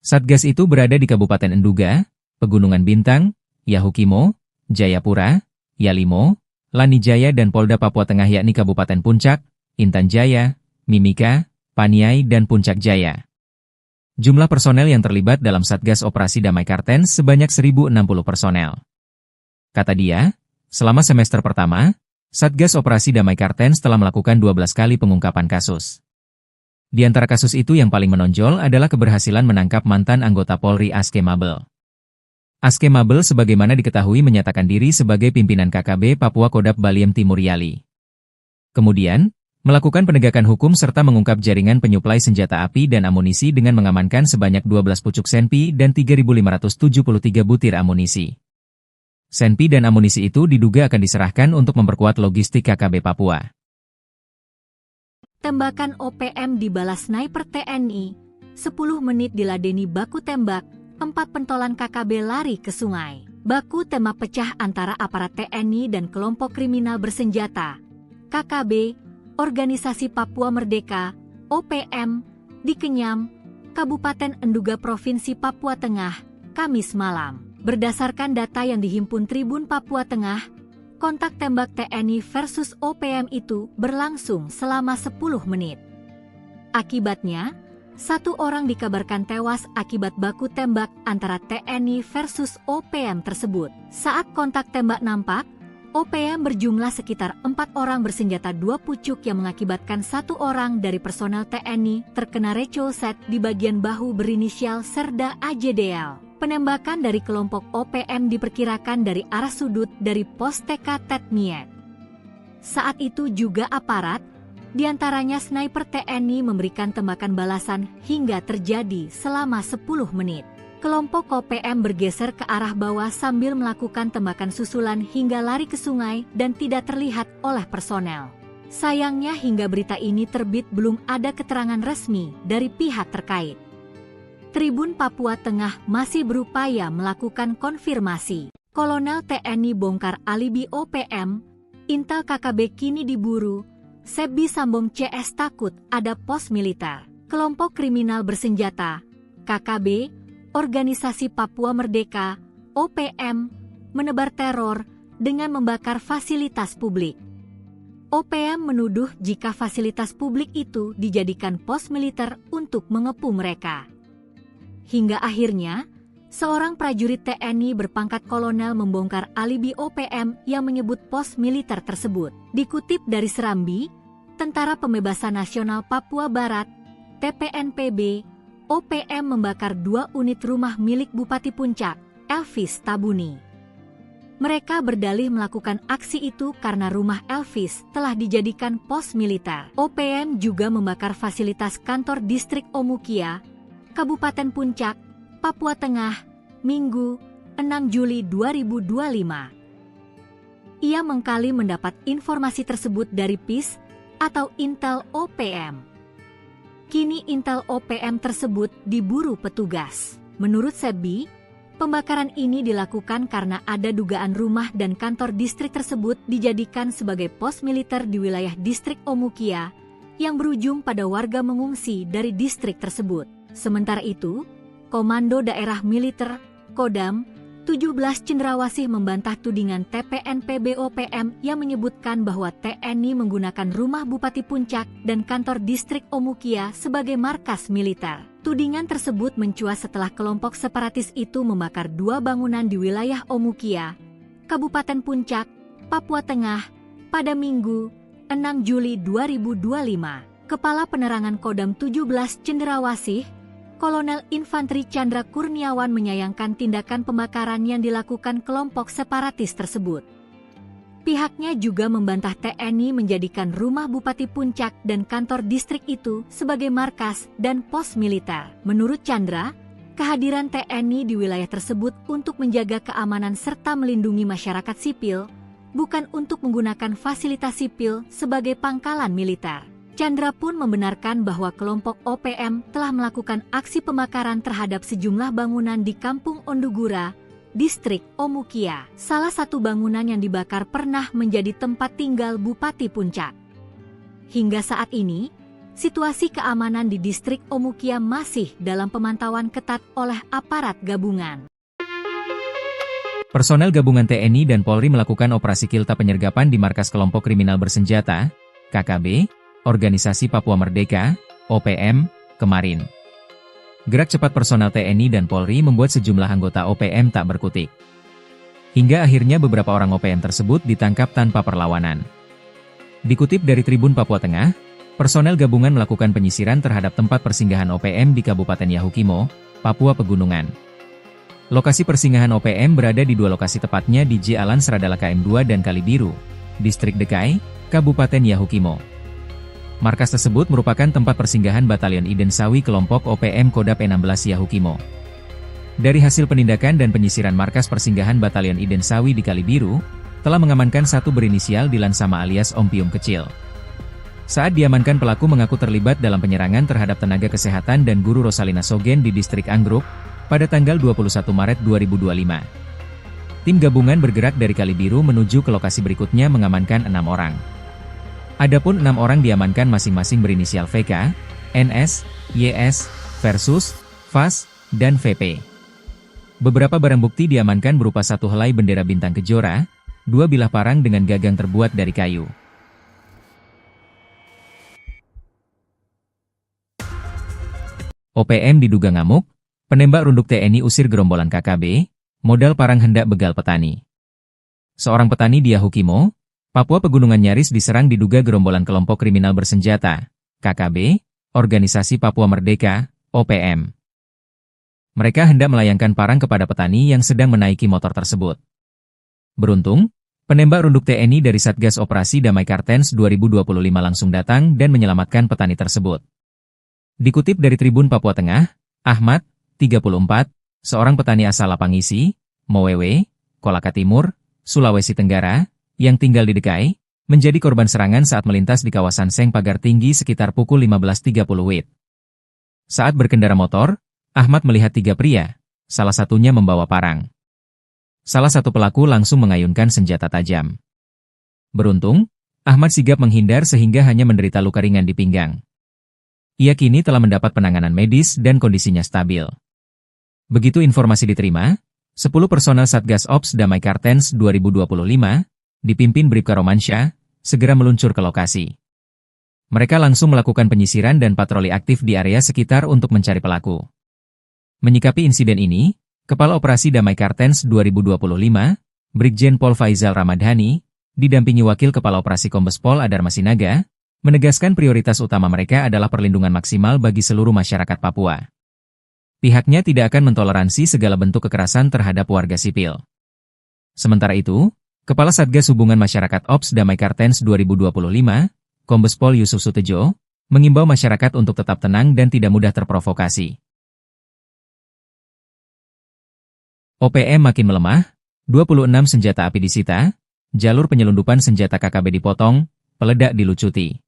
Satgas itu berada di Kabupaten Enduga, Pegunungan Bintang, Yahukimo, Jayapura, Yalimo, Lanijaya dan Polda Papua Tengah yakni Kabupaten Puncak, Intan Jaya, Mimika, Paniai dan Puncak Jaya. Jumlah personel yang terlibat dalam Satgas Operasi Damai Kartens sebanyak 1.060 personel. Kata dia, selama semester pertama, Satgas Operasi Damai Kartens telah melakukan 12 kali pengungkapan kasus. Di antara kasus itu yang paling menonjol adalah keberhasilan menangkap mantan anggota Polri Aske Mabel. Aske Mabel sebagaimana diketahui menyatakan diri sebagai pimpinan KKB Papua Kodap Baliem Timur Yali. Kemudian, melakukan penegakan hukum serta mengungkap jaringan penyuplai senjata api dan amunisi dengan mengamankan sebanyak 12 pucuk senpi dan 3.573 butir amunisi. Senpi dan amunisi itu diduga akan diserahkan untuk memperkuat logistik KKB Papua. Tembakan OPM dibalas sniper TNI, 10 menit diladeni baku tembak, 4 pentolan KKB lari ke sungai. Baku tembak pecah antara aparat TNI dan kelompok kriminal bersenjata, KKB, Organisasi Papua Merdeka, OPM, di Kenyam, Kabupaten Enduga Provinsi Papua Tengah, Kamis malam. Berdasarkan data yang dihimpun Tribun Papua Tengah, kontak tembak TNI versus OPM itu berlangsung selama 10 menit. Akibatnya, 1 orang dikabarkan tewas akibat baku tembak antara TNI versus OPM tersebut. Saat kontak tembak nampak, OPM berjumlah sekitar 4 orang bersenjata 2 pucuk yang mengakibatkan 1 orang dari personel TNI terkena recoset di bagian bahu berinisial Serda AJDL. Penembakan dari kelompok OPM diperkirakan dari arah sudut dari pos TK Tetmiet. Saat itu juga aparat, diantaranya sniper TNI memberikan tembakan balasan hingga terjadi selama 10 menit. Kelompok OPM bergeser ke arah bawah sambil melakukan tembakan susulan hingga lari ke sungai dan tidak terlihat oleh personel. Sayangnya hingga berita ini terbit belum ada keterangan resmi dari pihak terkait. Tribun Papua Tengah masih berupaya melakukan konfirmasi. Kolonel TNI bongkar alibi OPM, Intel KKB kini diburu, Sebi Sambong CS takut ada pos militer. Kelompok kriminal bersenjata, KKB, Organisasi Papua Merdeka, OPM, menebar teror dengan membakar fasilitas publik. OPM menuduh jika fasilitas publik itu dijadikan pos militer untuk mengepung mereka. Hingga akhirnya, seorang prajurit TNI berpangkat kolonel membongkar alibi OPM yang menyebut pos militer tersebut. Dikutip dari Serambi, Tentara Pembebasan Nasional Papua Barat, TPNPB, OPM membakar 2 unit rumah milik Bupati Puncak, Elvis Tabuni. Mereka berdalih melakukan aksi itu karena rumah Elvis telah dijadikan pos militer. OPM juga membakar fasilitas kantor distrik Omukia, Kabupaten Puncak, Papua Tengah, Minggu, 6 Juli 2025. Ia mengkali mendapat informasi tersebut dari PIS atau Intel OPM. Kini Intel OPM tersebut diburu petugas. Menurut Sebi, pembakaran ini dilakukan karena ada dugaan rumah dan kantor distrik tersebut dijadikan sebagai pos militer di wilayah distrik Omukia yang berujung pada warga mengungsi dari distrik tersebut. Sementara itu, Komando Daerah Militer Kodam 17 Cendrawasih membantah tudingan TPNP BOPM yang menyebutkan bahwa TNI menggunakan rumah Bupati Puncak dan kantor distrik Omukia sebagai markas militer. Tudingan tersebut mencuat setelah kelompok separatis itu membakar 2 bangunan di wilayah Omukia, Kabupaten Puncak, Papua Tengah, pada Minggu, 6 Juli 2025. Kepala Penerangan Kodam 17 Cendrawasih, Kolonel Infanteri Chandra Kurniawan menyayangkan tindakan pembakaran yang dilakukan kelompok separatis tersebut. Pihaknya juga membantah TNI menjadikan rumah Bupati Puncak dan kantor distrik itu sebagai markas dan pos militer. Menurut Chandra, kehadiran TNI di wilayah tersebut untuk menjaga keamanan serta melindungi masyarakat sipil, bukan untuk menggunakan fasilitas sipil sebagai pangkalan militer. Chandra pun membenarkan bahwa kelompok OPM telah melakukan aksi pembakaran terhadap sejumlah bangunan di Kampung Ondugura, distrik Omukia. Salah satu bangunan yang dibakar pernah menjadi tempat tinggal Bupati Puncak. Hingga saat ini, situasi keamanan di distrik Omukia masih dalam pemantauan ketat oleh aparat gabungan. Personel gabungan TNI dan Polri melakukan operasi kilta penyergapan di markas kelompok kriminal bersenjata, KKB, Organisasi Papua Merdeka, OPM, kemarin. Gerak cepat personel TNI dan Polri membuat sejumlah anggota OPM tak berkutik. Hingga akhirnya beberapa orang OPM tersebut ditangkap tanpa perlawanan. Dikutip dari Tribun Papua Tengah, personel gabungan melakukan penyisiran terhadap tempat persinggahan OPM di Kabupaten Yahukimo, Papua Pegunungan. Lokasi persinggahan OPM berada di 2 lokasi tepatnya di Jalan Seradala KM2 dan Kalibiru, Distrik Dekai, Kabupaten Yahukimo. Markas tersebut merupakan tempat persinggahan Batalion Iden Sawi kelompok OPM Kodap 16 Yahukimo. Dari hasil penindakan dan penyisiran markas persinggahan Batalion Iden Sawi di Kalibiru, telah mengamankan satu berinisial Dilan Sama alias Om Pium Kecil. Saat diamankan, pelaku mengaku terlibat dalam penyerangan terhadap tenaga kesehatan dan guru Rosalina Sogen di distrik Anggruk, pada tanggal 21 Maret 2025. Tim gabungan bergerak dari Kalibiru menuju ke lokasi berikutnya mengamankan 6 orang. Adapun 6 orang diamankan masing-masing berinisial VK, NS, YS, Versus, VAS, dan VP. Beberapa barang bukti diamankan berupa 1 helai bendera bintang kejora, 2 bilah parang dengan gagang terbuat dari kayu. OPM diduga ngamuk, penembak runduk TNI usir gerombolan KKB, modal parang hendak begal petani. Seorang petani di Yahukimo, Papua Pegunungan nyaris diserang diduga gerombolan kelompok kriminal bersenjata, KKB, Organisasi Papua Merdeka, OPM. Mereka hendak melayangkan parang kepada petani yang sedang menaiki motor tersebut. Beruntung, penembak runduk TNI dari Satgas Operasi Damai Kartens 2025 langsung datang dan menyelamatkan petani tersebut. Dikutip dari Tribun Papua Tengah, Ahmad, 34, seorang petani asal Lapangisi, Mowewe, Kolaka Timur, Sulawesi Tenggara, yang tinggal di Dekai, menjadi korban serangan saat melintas di kawasan Seng Pagar Tinggi sekitar pukul 15.30 WIB. Saat berkendara motor, Ahmad melihat 3 pria, salah satunya membawa parang. Salah satu pelaku langsung mengayunkan senjata tajam. Beruntung, Ahmad sigap menghindar sehingga hanya menderita luka ringan di pinggang. Ia kini telah mendapat penanganan medis dan kondisinya stabil. Begitu informasi diterima, 10 personel Satgas Ops Damai Kartens 2025, dipimpin Bribka Romansyah, segera meluncur ke lokasi. Mereka langsung melakukan penyisiran dan patroli aktif di area sekitar untuk mencari pelaku. Menyikapi insiden ini, Kepala Operasi Damai Kartens 2025, Brigjen Pol Faizal Ramadhani, didampingi Wakil Kepala Operasi Kombes Pol Adar Masinaga, menegaskan prioritas utama mereka adalah perlindungan maksimal bagi seluruh masyarakat Papua. Pihaknya tidak akan mentoleransi segala bentuk kekerasan terhadap warga sipil. Sementara itu, Kepala Satgas Hubungan Masyarakat Ops Damai Kartens 2025, Kombes Pol Yusuf Sutejo, mengimbau masyarakat untuk tetap tenang dan tidak mudah terprovokasi. OPM makin melemah, 26 senjata api disita, jalur penyelundupan senjata KKB dipotong, peledak dilucuti.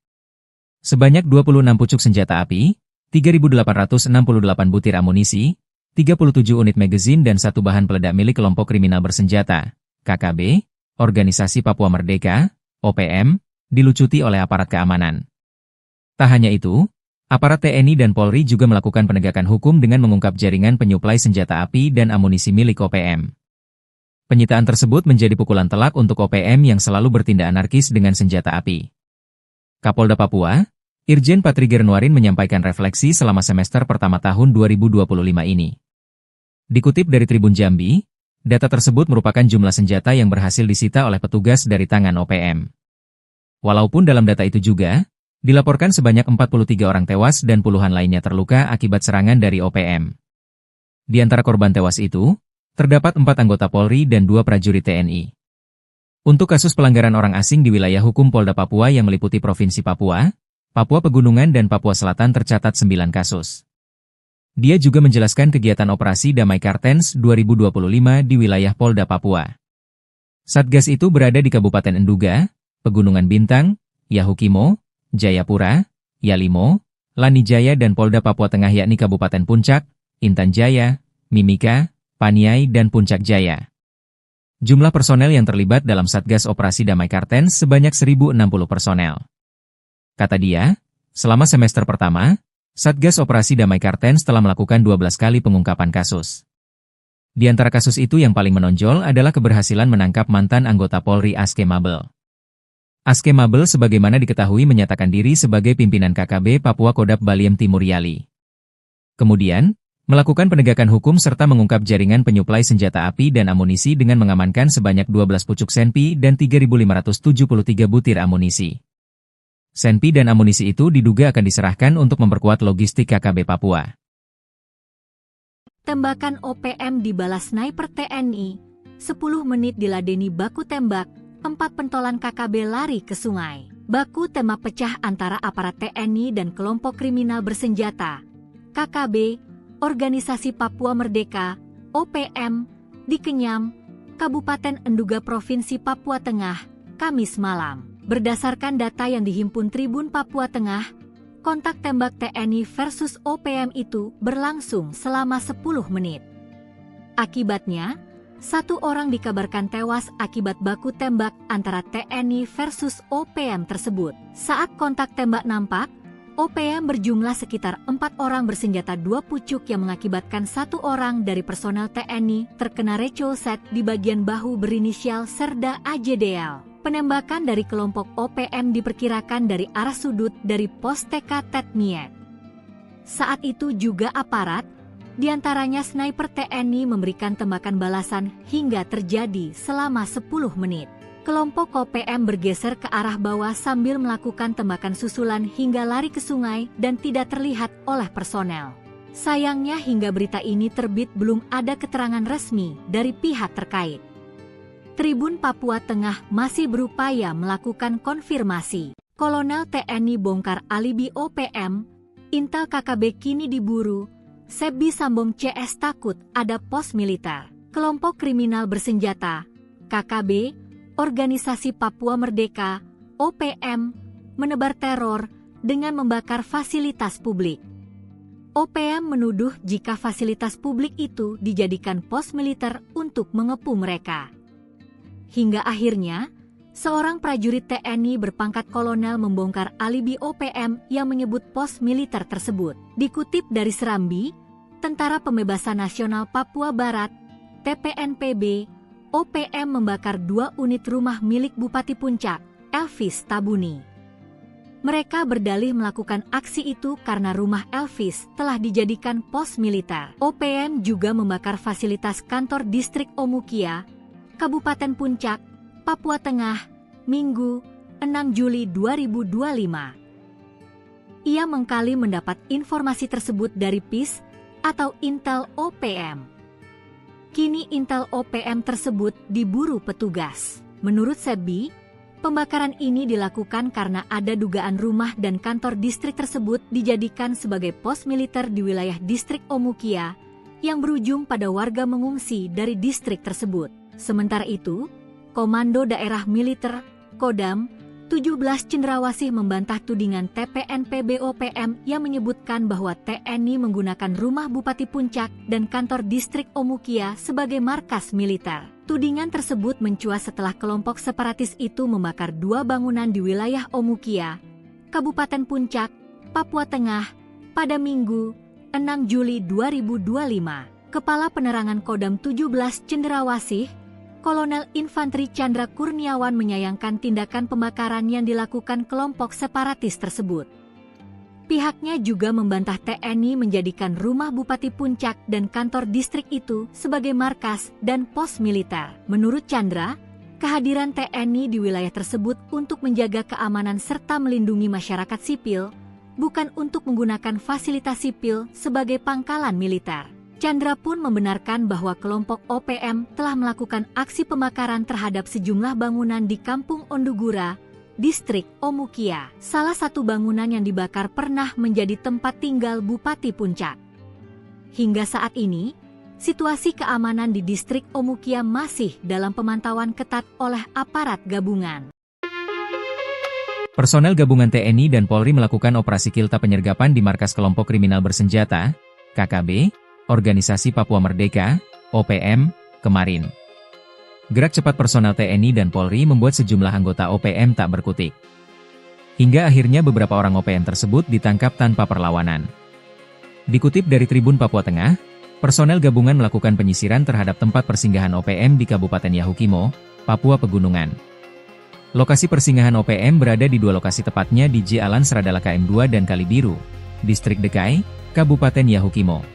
Sebanyak 26 pucuk senjata api, 3.868 butir amunisi, 37 unit magazin dan satu bahan peledak milik kelompok kriminal bersenjata, KKB, Organisasi Papua Merdeka, OPM, dilucuti oleh aparat keamanan. Tak hanya itu, aparat TNI dan Polri juga melakukan penegakan hukum dengan mengungkap jaringan penyuplai senjata api dan amunisi milik OPM. Penyitaan tersebut menjadi pukulan telak untuk OPM yang selalu bertindak anarkis dengan senjata api. Kapolda Papua, Irjen Patriger Nuarin menyampaikan refleksi selama semester pertama tahun 2025 ini. Dikutip dari Tribun Jambi, data tersebut merupakan jumlah senjata yang berhasil disita oleh petugas dari tangan OPM. Walaupun dalam data itu juga, dilaporkan sebanyak 43 orang tewas dan puluhan lainnya terluka akibat serangan dari OPM. Di antara korban tewas itu, terdapat 4 anggota Polri dan 2 prajurit TNI. Untuk kasus pelanggaran orang asing di wilayah hukum Polda Papua yang meliputi Provinsi Papua, Papua Pegunungan dan Papua Selatan tercatat 9 kasus. Dia juga menjelaskan kegiatan operasi Damai Kartens 2025 di wilayah Polda Papua. Satgas itu berada di Kabupaten Enduga, Pegunungan Bintang, Yahukimo, Jayapura, Yalimo, Lanijaya dan Polda Papua Tengah yakni Kabupaten Puncak, Intan Jaya, Mimika, Paniai dan Puncak Jaya. Jumlah personel yang terlibat dalam Satgas Operasi Damai Kartens sebanyak 1.060 personel. Kata dia, selama semester pertama, Satgas Operasi Damai Kartens telah melakukan 12 kali pengungkapan kasus. Di antara kasus itu yang paling menonjol adalah keberhasilan menangkap mantan anggota Polri Aske Mabel. Aske Mabel sebagaimana diketahui menyatakan diri sebagai pimpinan KKB Papua Kodap Baliem Timur Yali. Kemudian, melakukan penegakan hukum serta mengungkap jaringan penyuplai senjata api dan amunisi dengan mengamankan sebanyak 12 pucuk senpi dan 3.573 butir amunisi. Senpi dan amunisi itu diduga akan diserahkan untuk memperkuat logistik KKB Papua. Tembakan OPM dibalas sniper TNI, 10 menit diladeni baku tembak, 4 pentolan KKB lari ke sungai. Baku tembak pecah antara aparat TNI dan kelompok kriminal bersenjata, KKB, Organisasi Papua Merdeka, OPM, di Kenyam, Kabupaten Enduga Provinsi Papua Tengah, Kamis malam. Berdasarkan data yang dihimpun Tribun Papua Tengah, kontak tembak TNI versus OPM itu berlangsung selama 10 menit. Akibatnya, 1 orang dikabarkan tewas akibat baku tembak antara TNI versus OPM tersebut. Saat kontak tembak nampak, OPM berjumlah sekitar 4 orang bersenjata 2 pucuk yang mengakibatkan 1 orang dari personel TNI terkena recolset di bagian bahu berinisial Serda AJDL. Penembakan dari kelompok OPM diperkirakan dari arah sudut dari pos TK Tetmiet. Saat itu juga aparat, diantaranya sniper TNI memberikan tembakan balasan hingga terjadi selama 10 menit. Kelompok OPM bergeser ke arah bawah sambil melakukan tembakan susulan hingga lari ke sungai dan tidak terlihat oleh personel. Sayangnya hingga berita ini terbit belum ada keterangan resmi dari pihak terkait. Tribun Papua Tengah masih berupaya melakukan konfirmasi. Kolonel TNI bongkar alibi OPM, Intel KKB kini diburu, Sebi Sambong CS takut ada pos militer. Kelompok kriminal bersenjata, KKB, Organisasi Papua Merdeka, OPM, menebar teror dengan membakar fasilitas publik. OPM menuduh jika fasilitas publik itu dijadikan pos militer untuk mengepung mereka. Hingga akhirnya, seorang prajurit TNI berpangkat kolonel membongkar alibi OPM yang menyebut pos militer tersebut. Dikutip dari Serambi, Tentara Pembebasan Nasional Papua Barat, TPNPB, OPM membakar 2 unit rumah milik Bupati Puncak, Elvis Tabuni. Mereka berdalih melakukan aksi itu karena rumah Elvis telah dijadikan pos militer. OPM juga membakar fasilitas kantor distrik Omukia, Kabupaten Puncak, Papua Tengah, Minggu, 6 Juli 2025. Ia mengkali mendapat informasi tersebut dari PIS atau Intel OPM. Kini Intel OPM tersebut diburu petugas. Menurut Sebi, pembakaran ini dilakukan karena ada dugaan rumah dan kantor distrik tersebut dijadikan sebagai pos militer di wilayah distrik Omukia yang berujung pada warga mengungsi dari distrik tersebut. Sementara itu, Komando Daerah Militer, Kodam, 17 Cendrawasih membantah tudingan TPNP-BOPM yang menyebutkan bahwa TNI menggunakan rumah Bupati Puncak dan kantor distrik Omukia sebagai markas militer. Tudingan tersebut mencuat setelah kelompok separatis itu membakar 2 bangunan di wilayah Omukia, Kabupaten Puncak, Papua Tengah, pada Minggu, 6 Juli 2025. Kepala Penerangan Kodam 17 Cendrawasih, Kolonel Infanteri Chandra Kurniawan menyayangkan tindakan pembakaran yang dilakukan kelompok separatis tersebut. Pihaknya juga membantah TNI menjadikan rumah Bupati Puncak dan kantor distrik itu sebagai markas dan pos militer. Menurut Chandra, kehadiran TNI di wilayah tersebut untuk menjaga keamanan serta melindungi masyarakat sipil, bukan untuk menggunakan fasilitas sipil sebagai pangkalan militer. Chandra pun membenarkan bahwa kelompok OPM telah melakukan aksi pembakaran terhadap sejumlah bangunan di Kampung Ondugura, distrik Omukia. Salah satu bangunan yang dibakar pernah menjadi tempat tinggal Bupati Puncak. Hingga saat ini, situasi keamanan di distrik Omukia masih dalam pemantauan ketat oleh aparat gabungan. Personel gabungan TNI dan Polri melakukan operasi kilta penyergapan di markas kelompok kriminal bersenjata, KKB, Organisasi Papua Merdeka, OPM, kemarin. Gerak cepat personel TNI dan Polri membuat sejumlah anggota OPM tak berkutik. Hingga akhirnya beberapa orang OPM tersebut ditangkap tanpa perlawanan. Dikutip dari Tribun Papua Tengah, personel gabungan melakukan penyisiran terhadap tempat persinggahan OPM di Kabupaten Yahukimo, Papua Pegunungan. Lokasi persinggahan OPM berada di 2 lokasi tepatnya di Jalan Seradala KM2 dan Kalibiru, Distrik Dekai, Kabupaten Yahukimo.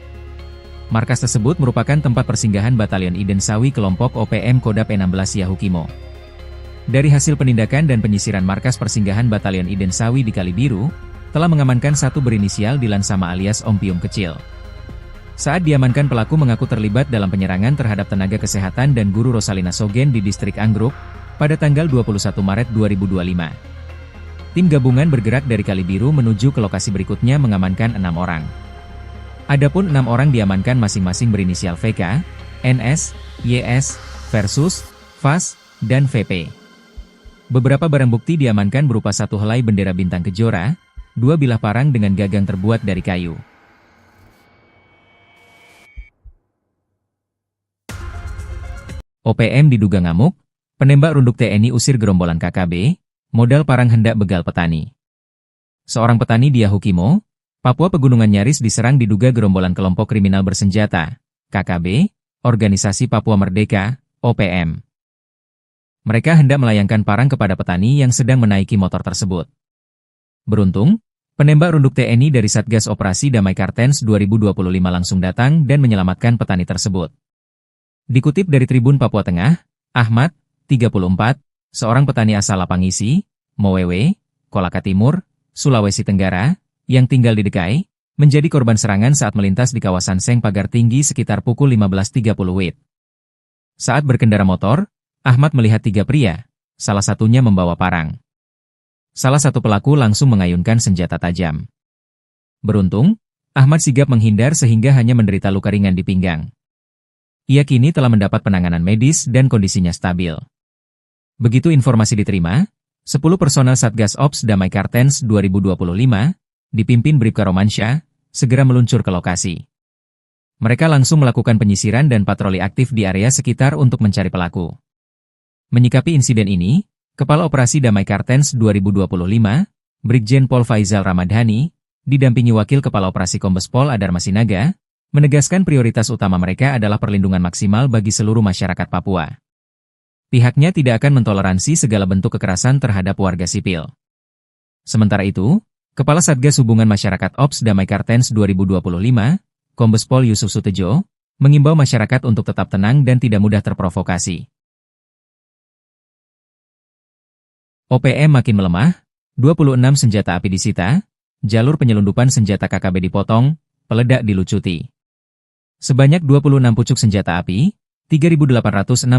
Markas tersebut merupakan tempat persinggahan Batalion Iden Sawi kelompok OPM Kodap 16 Yahukimo. Dari hasil penindakan dan penyisiran markas persinggahan Batalion Iden Sawi di Kalibiru, telah mengamankan satu berinisial Dilan Sama alias Om Pium Kecil. Saat diamankan, pelaku mengaku terlibat dalam penyerangan terhadap tenaga kesehatan dan guru Rosalina Sogen di distrik Anggruk pada tanggal 21 Maret 2025. Tim gabungan bergerak dari Kalibiru menuju ke lokasi berikutnya mengamankan 6 orang. Adapun 6 orang diamankan masing-masing berinisial VK, NS, YS, Versus, VAS, dan VP. Beberapa barang bukti diamankan berupa 1 helai bendera bintang kejora, 2 bilah parang dengan gagang terbuat dari kayu. OPM diduga ngamuk, penembak runduk TNI usir gerombolan KKB, modal parang hendak begal petani. Seorang petani di Yahukimo, Papua Pegunungan nyaris diserang diduga gerombolan kelompok kriminal bersenjata, KKB, Organisasi Papua Merdeka, OPM. Mereka hendak melayangkan parang kepada petani yang sedang menaiki motor tersebut. Beruntung, penembak runduk TNI dari Satgas Operasi Damai Kartens 2025 langsung datang dan menyelamatkan petani tersebut. Dikutip dari Tribun Papua Tengah, Ahmad, 34, seorang petani asal Lapangisi, Mowewe, Kolaka Timur, Sulawesi Tenggara, yang tinggal di Dekai, menjadi korban serangan saat melintas di kawasan Seng Pagar Tinggi sekitar pukul 15.30 WIB. Saat berkendara motor, Ahmad melihat 3 pria, salah satunya membawa parang. Salah satu pelaku langsung mengayunkan senjata tajam. Beruntung, Ahmad sigap menghindar sehingga hanya menderita luka ringan di pinggang. Ia kini telah mendapat penanganan medis dan kondisinya stabil. Begitu informasi diterima, 10 personel Satgas Ops Damai Kartens 2025, dipimpin Bribka Romansyah, segera meluncur ke lokasi. Mereka langsung melakukan penyisiran dan patroli aktif di area sekitar untuk mencari pelaku. Menyikapi insiden ini, Kepala Operasi Damai Kartens 2025, Brigjen Pol Faizal Ramadhani, didampingi Wakil Kepala Operasi Kombes Pol Adar Masinaga, menegaskan prioritas utama mereka adalah perlindungan maksimal bagi seluruh masyarakat Papua. Pihaknya tidak akan mentoleransi segala bentuk kekerasan terhadap warga sipil. Sementara itu, Kepala Satgas Hubungan Masyarakat Ops Damai Kartens 2025, Kombes Pol Yusuf Sutejo, mengimbau masyarakat untuk tetap tenang dan tidak mudah terprovokasi. OPM makin melemah, 26 senjata api disita, jalur penyelundupan senjata KKB dipotong, peledak dilucuti. Sebanyak 26 pucuk senjata api, 3.868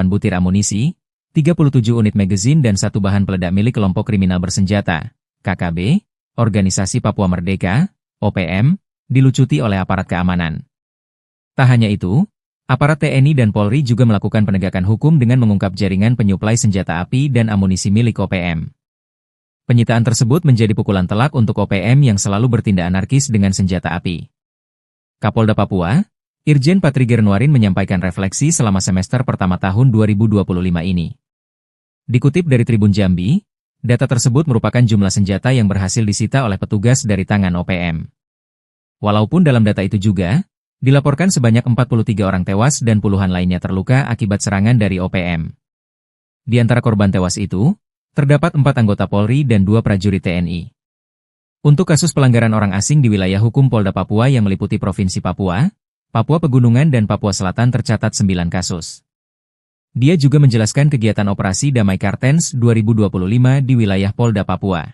butir amunisi, 37 unit magazin dan 1 bahan peledak milik kelompok kriminal bersenjata, KKB, Organisasi Papua Merdeka, OPM, dilucuti oleh aparat keamanan. Tak hanya itu, aparat TNI dan Polri juga melakukan penegakan hukum dengan mengungkap jaringan penyuplai senjata api dan amunisi milik OPM. Penyitaan tersebut menjadi pukulan telak untuk OPM yang selalu bertindak anarkis dengan senjata api. Kapolda Papua, Irjen Patriger Nuarin menyampaikan refleksi selama semester pertama tahun 2025 ini. Dikutip dari Tribun Jambi, data tersebut merupakan jumlah senjata yang berhasil disita oleh petugas dari tangan OPM. Walaupun dalam data itu juga, dilaporkan sebanyak 43 orang tewas dan puluhan lainnya terluka akibat serangan dari OPM. Di antara korban tewas itu, terdapat 4 anggota Polri dan 2 prajurit TNI. Untuk kasus pelanggaran orang asing di wilayah hukum Polda Papua yang meliputi Provinsi Papua, Papua Pegunungan dan Papua Selatan tercatat 9 kasus. Dia juga menjelaskan kegiatan operasi Damai Kartens 2025 di wilayah Polda Papua.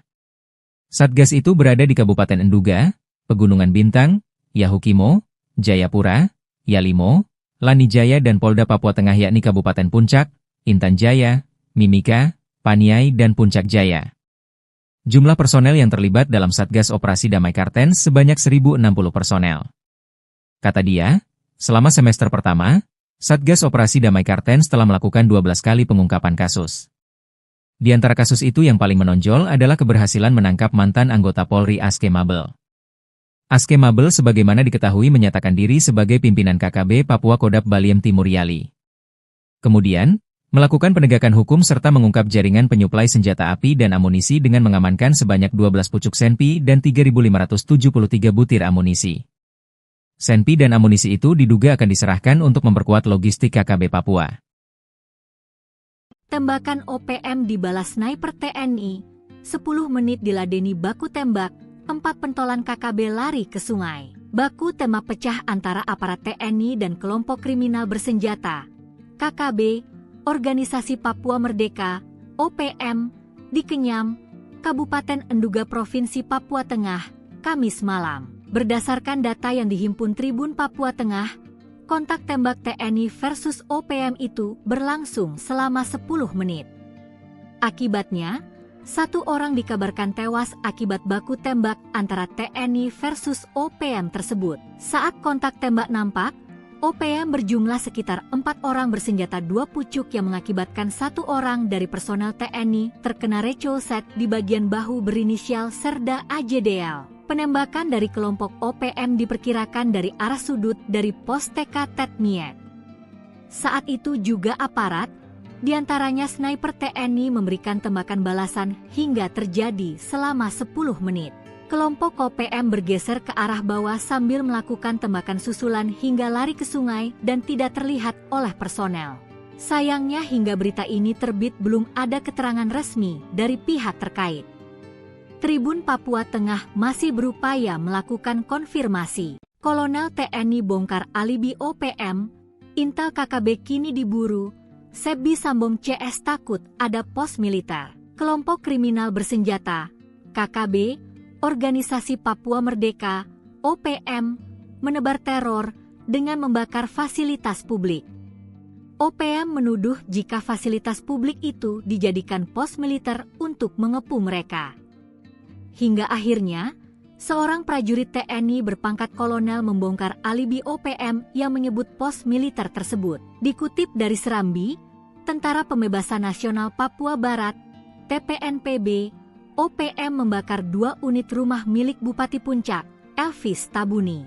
Satgas itu berada di Kabupaten Enduga, Pegunungan Bintang, Yahukimo, Jayapura, Yalimo, Lanijaya dan Polda Papua Tengah yakni Kabupaten Puncak, Intan Jaya, Mimika, Paniai dan Puncak Jaya. Jumlah personel yang terlibat dalam Satgas Operasi Damai Kartens sebanyak 1.060 personel. Kata dia, selama semester pertama, Satgas Operasi Damai Kartens telah melakukan 12 kali pengungkapan kasus. Di antara kasus itu yang paling menonjol adalah keberhasilan menangkap mantan anggota Polri Aske Mabel. Aske Mabel sebagaimana diketahui menyatakan diri sebagai pimpinan KKB Papua Kodap Baliem Timur Yali. Kemudian, melakukan penegakan hukum serta mengungkap jaringan penyuplai senjata api dan amunisi dengan mengamankan sebanyak 12 pucuk senpi dan 3.573 butir amunisi. Senpi dan amunisi itu diduga akan diserahkan untuk memperkuat logistik KKB Papua. Tembakan OPM dibalas sniper TNI, 10 menit diladeni baku tembak, 4 pentolan KKB lari ke sungai. Baku tembak pecah antara aparat TNI dan kelompok kriminal bersenjata, KKB, Organisasi Papua Merdeka, OPM, di Kenyam, Kabupaten Enduga Provinsi Papua Tengah, Kamis malam. Berdasarkan data yang dihimpun Tribun Papua Tengah, kontak tembak TNI versus OPM itu berlangsung selama 10 menit. Akibatnya, 1 orang dikabarkan tewas akibat baku tembak antara TNI versus OPM tersebut. Saat kontak tembak nampak, OPM berjumlah sekitar 4 orang bersenjata 2 pucuk yang mengakibatkan 1 orang dari personel TNI terkena recolset di bagian bahu berinisial Serda AJDL. Penembakan dari kelompok OPM diperkirakan dari arah sudut dari pos TK Tetmiet. Saat itu juga aparat, diantaranya sniper TNI memberikan tembakan balasan hingga terjadi selama 10 menit. Kelompok OPM bergeser ke arah bawah sambil melakukan tembakan susulan hingga lari ke sungai dan tidak terlihat oleh personel. Sayangnya hingga berita ini terbit belum ada keterangan resmi dari pihak terkait. Tribun Papua Tengah masih berupaya melakukan konfirmasi. Kolonel TNI bongkar alibi OPM, Intel KKB kini diburu, Sebi Sambong CS takut ada pos militer. Kelompok kriminal bersenjata, KKB, Organisasi Papua Merdeka, OPM, menebar teror dengan membakar fasilitas publik. OPM menuduh jika fasilitas publik itu dijadikan pos militer untuk mengepung mereka. Hingga akhirnya, seorang prajurit TNI berpangkat kolonel membongkar alibi OPM yang menyebut pos militer tersebut. Dikutip dari Serambi, Tentara Pembebasan Nasional Papua Barat, TPNPB, OPM membakar 2 unit rumah milik Bupati Puncak, Elvis Tabuni.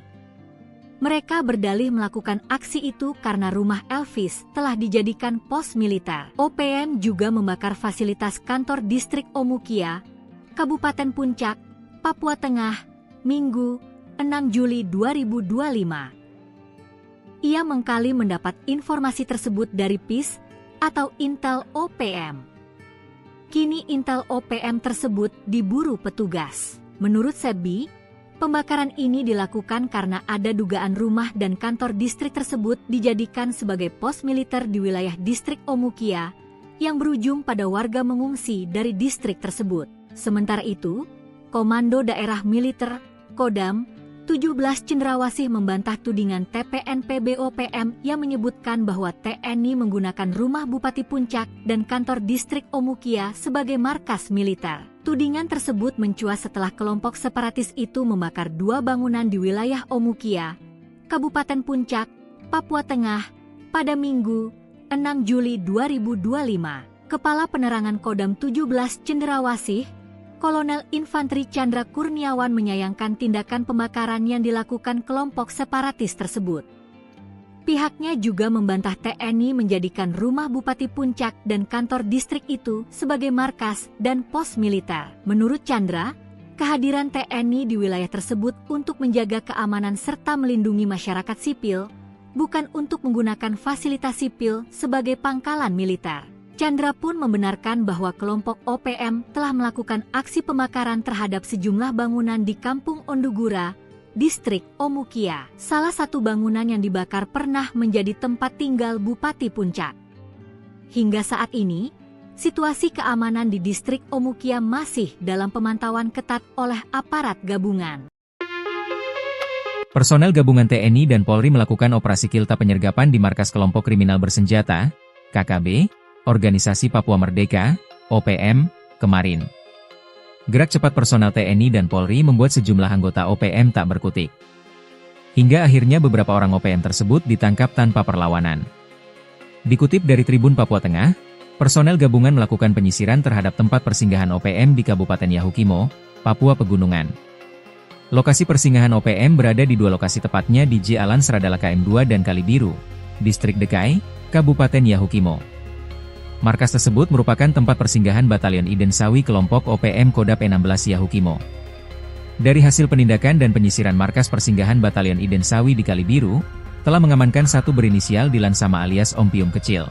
Mereka berdalih melakukan aksi itu karena rumah Elvis telah dijadikan pos militer. OPM juga membakar fasilitas kantor distrik Omukia, Kabupaten Puncak, Papua Tengah, Minggu, 6 Juli 2025. Ia mengkali mendapat informasi tersebut dari PIS atau Intel OPM. Kini Intel OPM tersebut diburu petugas. Menurut Sebi, pembakaran ini dilakukan karena ada dugaan rumah dan kantor distrik tersebut dijadikan sebagai pos militer di wilayah distrik Omukia yang berujung pada warga mengungsi dari distrik tersebut. Sementara itu, Komando Daerah Militer, Kodam, 17 Cendrawasih membantah tudingan TPNPB OPM yang menyebutkan bahwa TNI menggunakan rumah Bupati Puncak dan kantor distrik Omukia sebagai markas militer. Tudingan tersebut mencuat setelah kelompok separatis itu membakar 2 bangunan di wilayah Omukia, Kabupaten Puncak, Papua Tengah, pada Minggu, 6 Juli 2025. Kepala Penerangan Kodam 17 Cendrawasih, Kolonel Infanteri Chandra Kurniawan menyayangkan tindakan pembakaran yang dilakukan kelompok separatis tersebut. Pihaknya juga membantah TNI menjadikan rumah Bupati Puncak dan kantor distrik itu sebagai markas dan pos militer. Menurut Chandra, kehadiran TNI di wilayah tersebut untuk menjaga keamanan serta melindungi masyarakat sipil, bukan untuk menggunakan fasilitas sipil sebagai pangkalan militer. Chandra pun membenarkan bahwa kelompok OPM telah melakukan aksi pembakaran terhadap sejumlah bangunan di Kampung Ondugura, Distrik Omukia. Salah satu bangunan yang dibakar pernah menjadi tempat tinggal Bupati Puncak. Hingga saat ini, situasi keamanan di Distrik Omukia masih dalam pemantauan ketat oleh aparat gabungan. Personel gabungan TNI dan Polri melakukan operasi kilta penyergapan di markas kelompok kriminal bersenjata, KKB, Organisasi Papua Merdeka, OPM, kemarin. Gerak cepat personel TNI dan Polri membuat sejumlah anggota OPM tak berkutik. Hingga akhirnya beberapa orang OPM tersebut ditangkap tanpa perlawanan. Dikutip dari Tribun Papua Tengah, personel gabungan melakukan penyisiran terhadap tempat persinggahan OPM di Kabupaten Yahukimo, Papua Pegunungan. Lokasi persinggahan OPM berada di dua lokasi, tepatnya di J. Alan Seradala KM2 dan Kalibiru, Distrik Dekai, Kabupaten Yahukimo. Markas tersebut merupakan tempat persinggahan Batalion Iden Sawi kelompok OPM Kodap 16 Yahukimo. Dari hasil penindakan dan penyisiran markas persinggahan Batalion Iden Sawi di Kalibiru, telah mengamankan satu berinisial Dilan Sama alias Om Pium Kecil.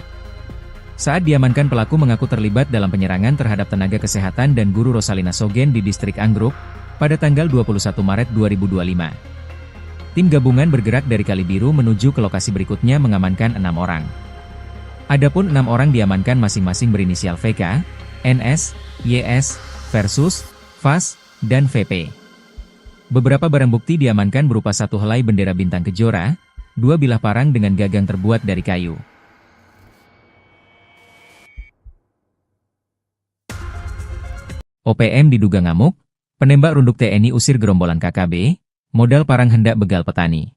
Saat diamankan, pelaku mengaku terlibat dalam penyerangan terhadap tenaga kesehatan dan guru Rosalina Sogen di Distrik Anggruk pada tanggal 21 Maret 2025. Tim gabungan bergerak dari Kalibiru menuju ke lokasi berikutnya mengamankan 6 orang. Adapun 6 orang diamankan masing-masing berinisial VK, NS, YS, Versus, VAS, dan VP. Beberapa barang bukti diamankan berupa satu helai bendera bintang kejora, 2 bilah parang dengan gagang terbuat dari kayu. OPM diduga ngamuk, penembak runduk TNI usir gerombolan KKB, modal parang hendak begal petani.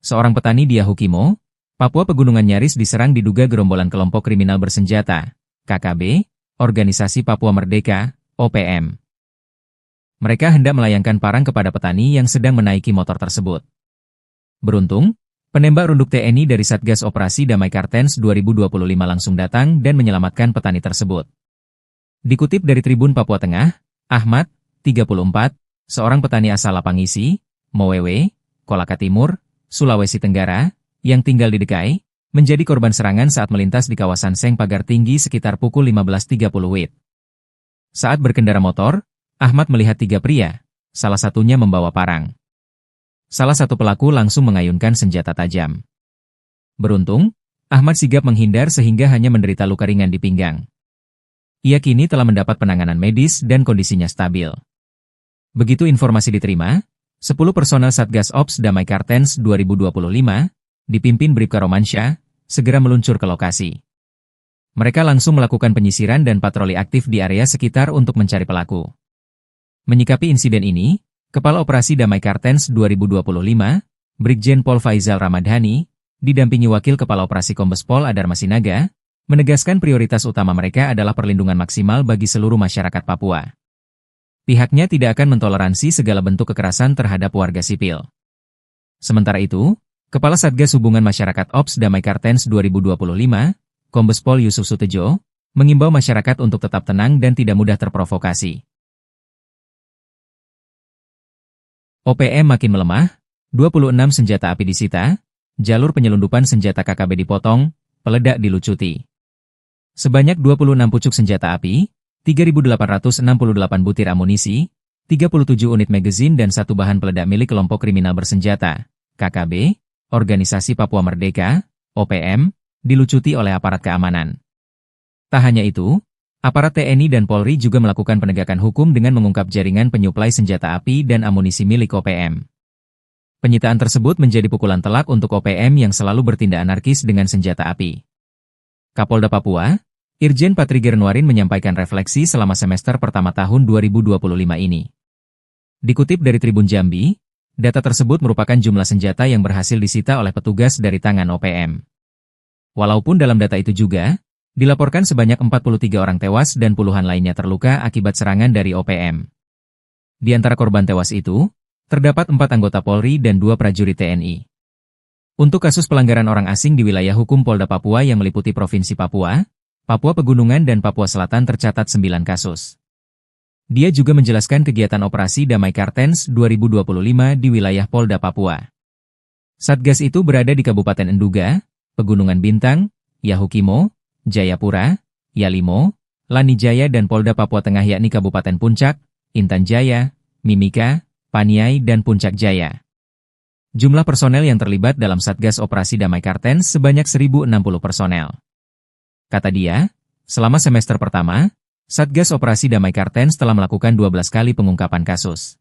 Seorang petani di Yahukimo, Papua Pegunungan nyaris diserang diduga gerombolan kelompok kriminal bersenjata, KKB, Organisasi Papua Merdeka, OPM. Mereka hendak melayangkan parang kepada petani yang sedang menaiki motor tersebut. Beruntung, penembak runduk TNI dari Satgas Operasi Damai Kartens 2025 langsung datang dan menyelamatkan petani tersebut. Dikutip dari Tribun Papua Tengah, Ahmad, 34, seorang petani asal Lapangisi, Mowewe, Kolaka Timur, Sulawesi Tenggara, yang tinggal di Dekai, menjadi korban serangan saat melintas di kawasan Seng Pagar Tinggi sekitar pukul 15.30 WIB. Saat berkendara motor, Ahmad melihat 3 pria, salah satunya membawa parang. Salah satu pelaku langsung mengayunkan senjata tajam. Beruntung, Ahmad sigap menghindar sehingga hanya menderita luka ringan di pinggang. Ia kini telah mendapat penanganan medis dan kondisinya stabil. Begitu informasi diterima, 10 personel Satgas Ops Damai Kartens 2025, dipimpin Bribka Romansyah, segera meluncur ke lokasi. Mereka langsung melakukan penyisiran dan patroli aktif di area sekitar untuk mencari pelaku. Menyikapi insiden ini, Kepala Operasi Damai Kartens 2025, Brigjen Pol Faizal Ramadhani, didampingi Wakil Kepala Operasi Kombes Pol Adar Masinaga, menegaskan prioritas utama mereka adalah perlindungan maksimal bagi seluruh masyarakat Papua. Pihaknya tidak akan mentoleransi segala bentuk kekerasan terhadap warga sipil. Sementara itu, Kepala Satgas Hubungan Masyarakat Ops Damai Kartens 2025, Kombes Pol Yusuf Sutejo, mengimbau masyarakat untuk tetap tenang dan tidak mudah terprovokasi. OPM makin melemah, 26 senjata api disita, jalur penyelundupan senjata KKB dipotong, peledak dilucuti. Sebanyak 26 pucuk senjata api, 3.868 butir amunisi, 37 unit magazin dan 1 bahan peledak milik kelompok kriminal bersenjata, KKB, Organisasi Papua Merdeka, OPM, dilucuti oleh aparat keamanan. Tak hanya itu, aparat TNI dan Polri juga melakukan penegakan hukum dengan mengungkap jaringan penyuplai senjata api dan amunisi milik OPM. Penyitaan tersebut menjadi pukulan telak untuk OPM yang selalu bertindak anarkis dengan senjata api. Kapolda Papua, Irjen Patriger Nuarin menyampaikan refleksi selama semester pertama tahun 2025 ini. Dikutip dari Tribun Jambi, data tersebut merupakan jumlah senjata yang berhasil disita oleh petugas dari tangan OPM. Walaupun dalam data itu juga, Dilaporkan sebanyak 43 orang tewas dan puluhan lainnya terluka akibat serangan dari OPM. Di antara korban tewas itu, terdapat 4 anggota Polri dan 2 prajurit TNI. Untuk kasus pelanggaran orang asing di wilayah hukum Polda Papua yang meliputi Provinsi Papua, Papua Pegunungan dan Papua Selatan tercatat 9 kasus. Dia juga menjelaskan kegiatan operasi Damai Kartens 2025 di wilayah Polda Papua. Satgas itu berada di Kabupaten Enduga, Pegunungan Bintang, Yahukimo, Jayapura, Yalimo, Lanijaya dan Polda Papua Tengah yakni Kabupaten Puncak, Intan Jaya, Mimika, Paniai dan Puncak Jaya. Jumlah personel yang terlibat dalam Satgas Operasi Damai Kartens sebanyak 1.060 personel. Kata dia, selama semester pertama, Satgas Operasi Damai Kartens telah melakukan 12 kali pengungkapan kasus.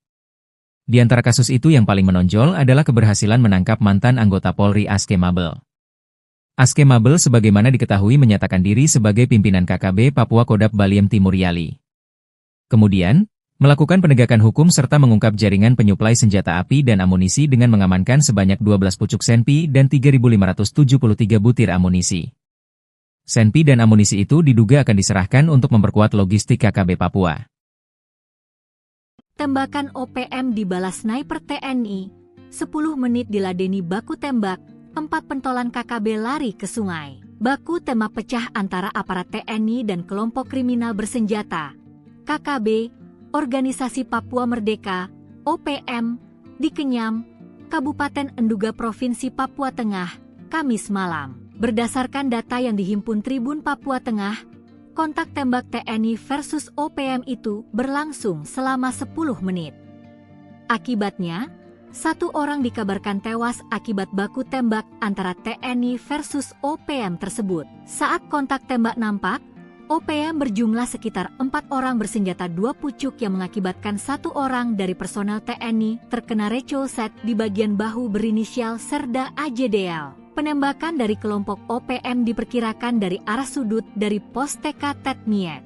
Di antara kasus itu yang paling menonjol adalah keberhasilan menangkap mantan anggota Polri Aske Mabel. Aske Mabel sebagaimana diketahui menyatakan diri sebagai pimpinan KKB Papua Kodap Baliem Timur Yali. Kemudian, melakukan penegakan hukum serta mengungkap jaringan penyuplai senjata api dan amunisi dengan mengamankan sebanyak 12 pucuk senpi dan 3.573 butir amunisi. Senpi dan amunisi itu diduga akan diserahkan untuk memperkuat logistik KKB Papua. Tembakan OPM dibalas sniper TNI, 10 menit diladeni baku tembak, 4 pentolan KKB lari ke sungai. Baku tembak pecah antara aparat TNI dan kelompok kriminal bersenjata, KKB, Organisasi Papua Merdeka, OPM, di Kenyam, Kabupaten Enduga Provinsi Papua Tengah, Kamis malam. Berdasarkan data yang dihimpun Tribun Papua Tengah, kontak tembak TNI versus OPM itu berlangsung selama 10 menit. Akibatnya, 1 orang dikabarkan tewas akibat baku tembak antara TNI versus OPM tersebut. Saat kontak tembak nampak, OPM berjumlah sekitar 4 orang bersenjata 2 pucuk yang mengakibatkan 1 orang dari personel TNI terkena recolset di bagian bahu berinisial Serda AJDL. Penembakan dari kelompok OPM diperkirakan dari arah sudut dari pos TK Tetmiet.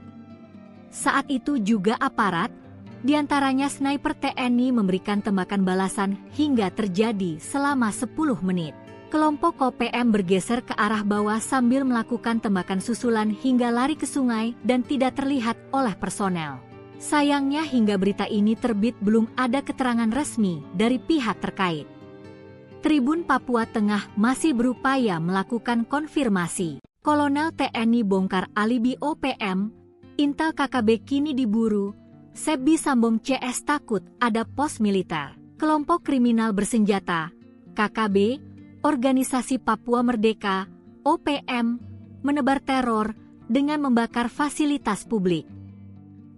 Saat itu juga aparat, diantaranya sniper TNI memberikan tembakan balasan hingga terjadi selama 10 menit. Kelompok OPM bergeser ke arah bawah sambil melakukan tembakan susulan hingga lari ke sungai dan tidak terlihat oleh personel. Sayangnya hingga berita ini terbit belum ada keterangan resmi dari pihak terkait. Tribun Papua Tengah masih berupaya melakukan konfirmasi. Kolonel TNI bongkar alibi OPM, Intel KKB kini diburu, Sebi Sambong CS takut ada pos militer. Kelompok kriminal bersenjata, KKB, Organisasi Papua Merdeka, OPM, menebar teror dengan membakar fasilitas publik.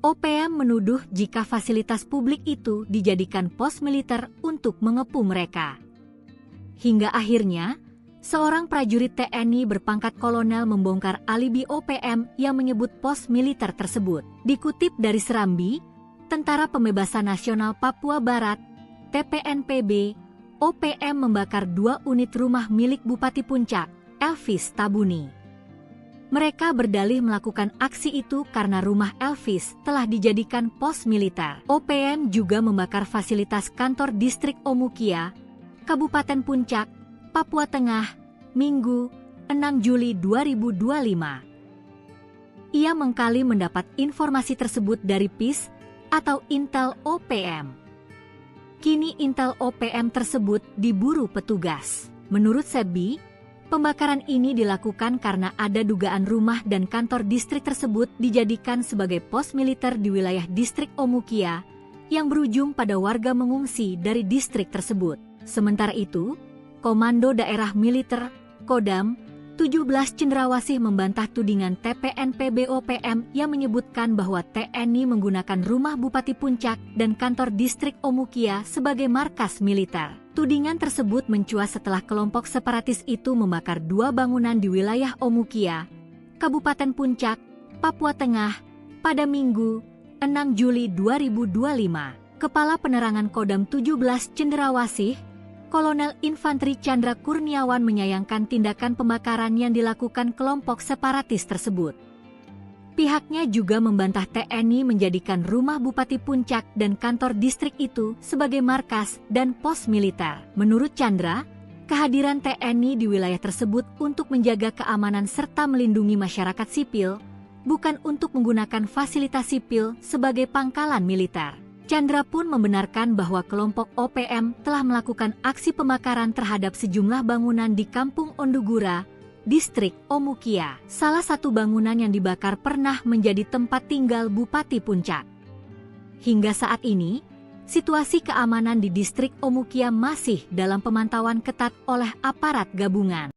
OPM menuduh jika fasilitas publik itu dijadikan pos militer untuk mengepung mereka. Hingga akhirnya, seorang prajurit TNI berpangkat kolonel membongkar alibi OPM yang menyebut pos militer tersebut. Dikutip dari Serambi, Tentara Pembebasan Nasional Papua Barat, TPNPB, OPM membakar 2 unit rumah milik Bupati Puncak, Elvis Tabuni. Mereka berdalih melakukan aksi itu karena rumah Elvis telah dijadikan pos militer. OPM juga membakar fasilitas kantor distrik Omukia, Kabupaten Puncak, Papua Tengah, Minggu, 6 Juli 2025. Ia mengkali mendapat informasi tersebut dari PIS atau Intel OPM. Kini Intel OPM tersebut diburu petugas. Menurut Sebi, pembakaran ini dilakukan karena ada dugaan rumah dan kantor distrik tersebut dijadikan sebagai pos militer di wilayah distrik Omukia yang berujung pada warga mengungsi dari distrik tersebut. Sementara itu, Komando Daerah Militer, Kodam, 17 Cendrawasih membantah tudingan TPNPB OPM yang menyebutkan bahwa TNI menggunakan rumah Bupati Puncak dan kantor distrik Omukia sebagai markas militer. Tudingan tersebut mencuat setelah kelompok separatis itu membakar 2 bangunan di wilayah Omukia, Kabupaten Puncak, Papua Tengah, pada Minggu, 6 Juli 2025. Kepala Penerangan Kodam 17 Cendrawasih, Kolonel Infanteri Chandra Kurniawan menyayangkan tindakan pembakaran yang dilakukan kelompok separatis tersebut. Pihaknya juga membantah TNI menjadikan rumah Bupati Puncak dan kantor distrik itu sebagai markas dan pos militer. Menurut Chandra, Kehadiran TNI di wilayah tersebut untuk menjaga keamanan serta melindungi masyarakat sipil, bukan untuk menggunakan fasilitas sipil sebagai pangkalan militer. Chandra pun membenarkan bahwa kelompok OPM telah melakukan aksi pembakaran terhadap sejumlah bangunan di Kampung Ondugura, Distrik Omukia. Salah satu bangunan yang dibakar pernah menjadi tempat tinggal Bupati Puncak. Hingga saat ini, situasi keamanan di Distrik Omukia masih dalam pemantauan ketat oleh aparat gabungan.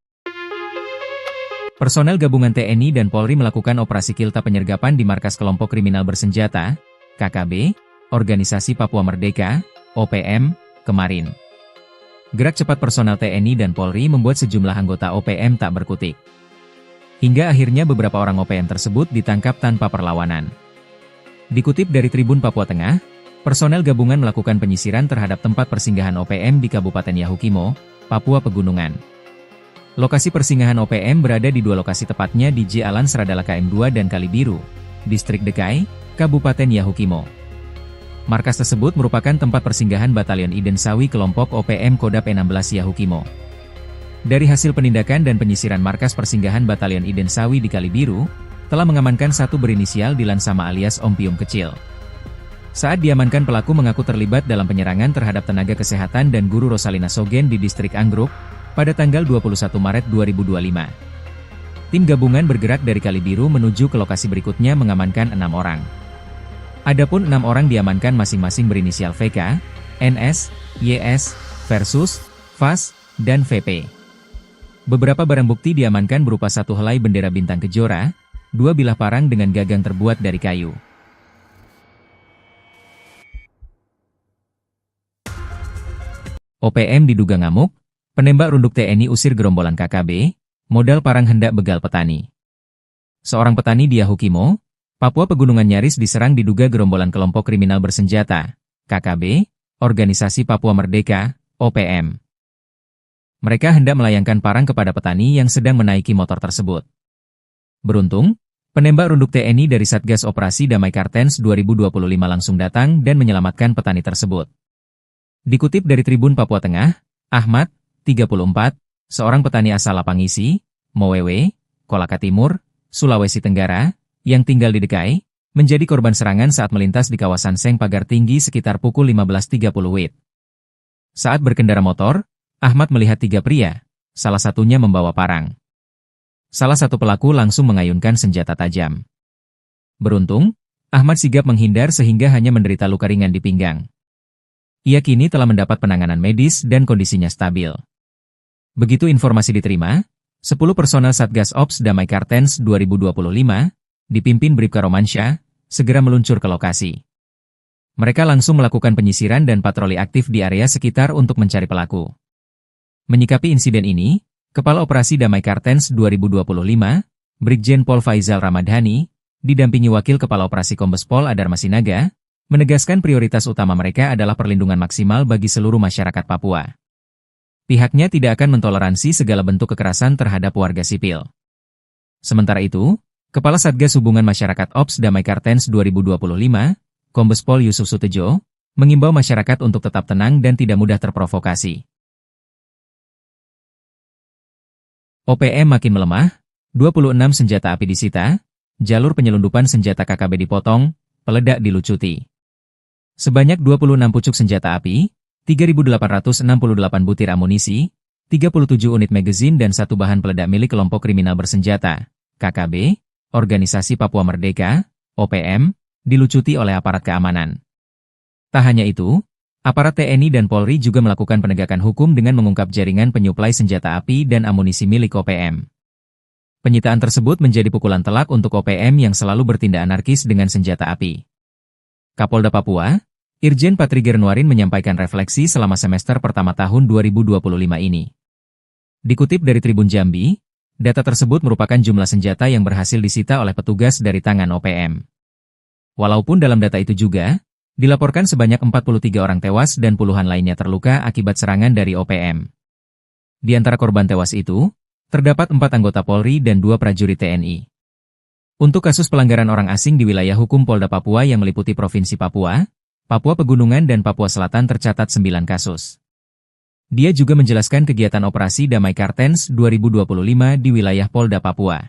Personel gabungan TNI dan Polri melakukan operasi kilta penyergapan di markas kelompok kriminal bersenjata, KKB, Organisasi Papua Merdeka, OPM, kemarin. Gerak cepat personel TNI dan Polri membuat sejumlah anggota OPM tak berkutik. Hingga akhirnya beberapa orang OPM tersebut ditangkap tanpa perlawanan. Dikutip dari Tribun Papua Tengah, personel gabungan melakukan penyisiran terhadap tempat persinggahan OPM di Kabupaten Yahukimo, Papua Pegunungan. Lokasi persinggahan OPM berada di dua lokasi tepatnya di J Alan Seradala KM2 dan Kalibiru, Distrik Dekai, Kabupaten Yahukimo. Markas tersebut merupakan tempat persinggahan Batalion Iden Sawi kelompok OPM Kodap 16 Yahukimo. Dari hasil penindakan dan penyisiran markas persinggahan Batalion Iden Sawi di Kalibiru, telah mengamankan satu berinisial Dilan Sama alias Om Pium Kecil. Saat diamankan, pelaku mengaku terlibat dalam penyerangan terhadap tenaga kesehatan dan guru Rosalina Sogen di Distrik Anggruk pada tanggal 21 Maret 2025. Tim gabungan bergerak dari Kalibiru menuju ke lokasi berikutnya mengamankan 6 orang. Adapun 6 orang diamankan masing-masing berinisial VK, NS, YS, Versus, VAS, dan VP. Beberapa barang bukti diamankan berupa satu helai bendera bintang kejora, 2 bilah parang dengan gagang terbuat dari kayu. OPM diduga ngamuk, penembak runduk TNI usir gerombolan KKB, modal parang hendak begal petani. Seorang petani di Yahukimo, Papua Pegunungan nyaris diserang diduga gerombolan kelompok kriminal bersenjata, KKB, Organisasi Papua Merdeka, OPM. Mereka hendak melayangkan parang kepada petani yang sedang menaiki motor tersebut. Beruntung, penembak runduk TNI dari Satgas Operasi Damai Kartens 2025 langsung datang dan menyelamatkan petani tersebut. Dikutip dari Tribun Papua Tengah, Ahmad, 34, seorang petani asal Lapangisi, Mowewe, Kolaka Timur, Sulawesi Tenggara, yang tinggal di Dekai, menjadi korban serangan saat melintas di kawasan Seng Pagar Tinggi sekitar pukul 15.30 WIB. Saat berkendara motor, Ahmad melihat 3 pria, salah satunya membawa parang. Salah satu pelaku langsung mengayunkan senjata tajam. Beruntung, Ahmad sigap menghindar sehingga hanya menderita luka ringan di pinggang. Ia kini telah mendapat penanganan medis dan kondisinya stabil. Begitu informasi diterima, 10 personel Satgas Ops Damai Kartens 2025, dipimpin Bribka Romansyah, segera meluncur ke lokasi. Mereka langsung melakukan penyisiran dan patroli aktif di area sekitar untuk mencari pelaku. Menyikapi insiden ini, Kepala Operasi Damai Kartens 2025, Brigjen Pol Faizal Ramadhani, didampingi Wakil Kepala Operasi Kombes Pol Adar Masinaga, menegaskan prioritas utama mereka adalah perlindungan maksimal bagi seluruh masyarakat Papua. Pihaknya tidak akan mentoleransi segala bentuk kekerasan terhadap warga sipil. Sementara itu, Kepala Satgas Hubungan Masyarakat Ops Damai Kartens 2025, Kombes Pol Yusuf Sutejo, mengimbau masyarakat untuk tetap tenang dan tidak mudah terprovokasi. OPM makin melemah, 26 senjata api disita, jalur penyelundupan senjata KKB dipotong, peledak dilucuti. Sebanyak 26 pucuk senjata api, 3.868 butir amunisi, 37 unit magazin dan satu bahan peledak milik kelompok kriminal bersenjata, KKB, Organisasi Papua Merdeka, OPM, dilucuti oleh aparat keamanan. Tak hanya itu, aparat TNI dan Polri juga melakukan penegakan hukum dengan mengungkap jaringan penyuplai senjata api dan amunisi milik OPM. Penyitaan tersebut menjadi pukulan telak untuk OPM yang selalu bertindak anarkis dengan senjata api. Kapolda Papua, Irjen Patri Gernuarin menyampaikan refleksi selama semester pertama tahun 2025 ini. Dikutip dari Tribun Jambi, data tersebut merupakan jumlah senjata yang berhasil disita oleh petugas dari tangan OPM. Walaupun dalam data itu juga, dilaporkan sebanyak 43 orang tewas dan puluhan lainnya terluka akibat serangan dari OPM. Di antara korban tewas itu, terdapat 4 anggota Polri dan 2 prajurit TNI. Untuk kasus pelanggaran orang asing di wilayah hukum Polda Papua yang meliputi Provinsi Papua, Papua Pegunungan dan Papua Selatan tercatat 9 kasus. Dia juga menjelaskan kegiatan operasi Damai Kartens 2025 di wilayah Polda Papua.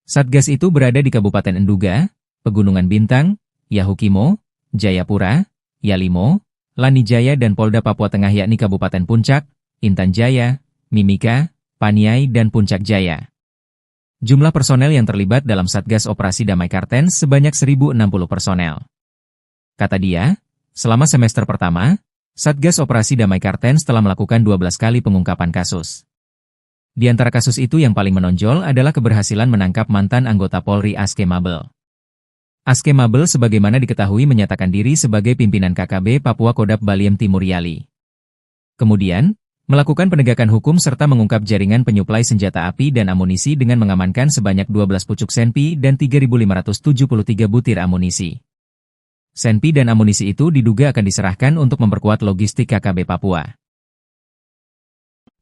Satgas itu berada di Kabupaten Enduga, Pegunungan Bintang, Yahukimo, Jayapura, Yalimo, Lanijaya dan Polda Papua Tengah yakni Kabupaten Puncak, Intan Jaya, Mimika, Paniai dan Puncak Jaya. Jumlah personel yang terlibat dalam Satgas Operasi Damai Kartens sebanyak 1.060 personel. Kata dia, selama semester pertama, Satgas Operasi Damai Kartens telah melakukan 12 kali pengungkapan kasus. Di antara kasus itu yang paling menonjol adalah keberhasilan menangkap mantan anggota Polri Aske Mabel. Aske Mabel sebagaimana diketahui menyatakan diri sebagai pimpinan KKB Papua Kodap Baliem Timur Yali. Kemudian, melakukan penegakan hukum serta mengungkap jaringan penyuplai senjata api dan amunisi dengan mengamankan sebanyak 12 pucuk senpi dan 3.573 butir amunisi. Senpi dan amunisi itu diduga akan diserahkan untuk memperkuat logistik KKB Papua.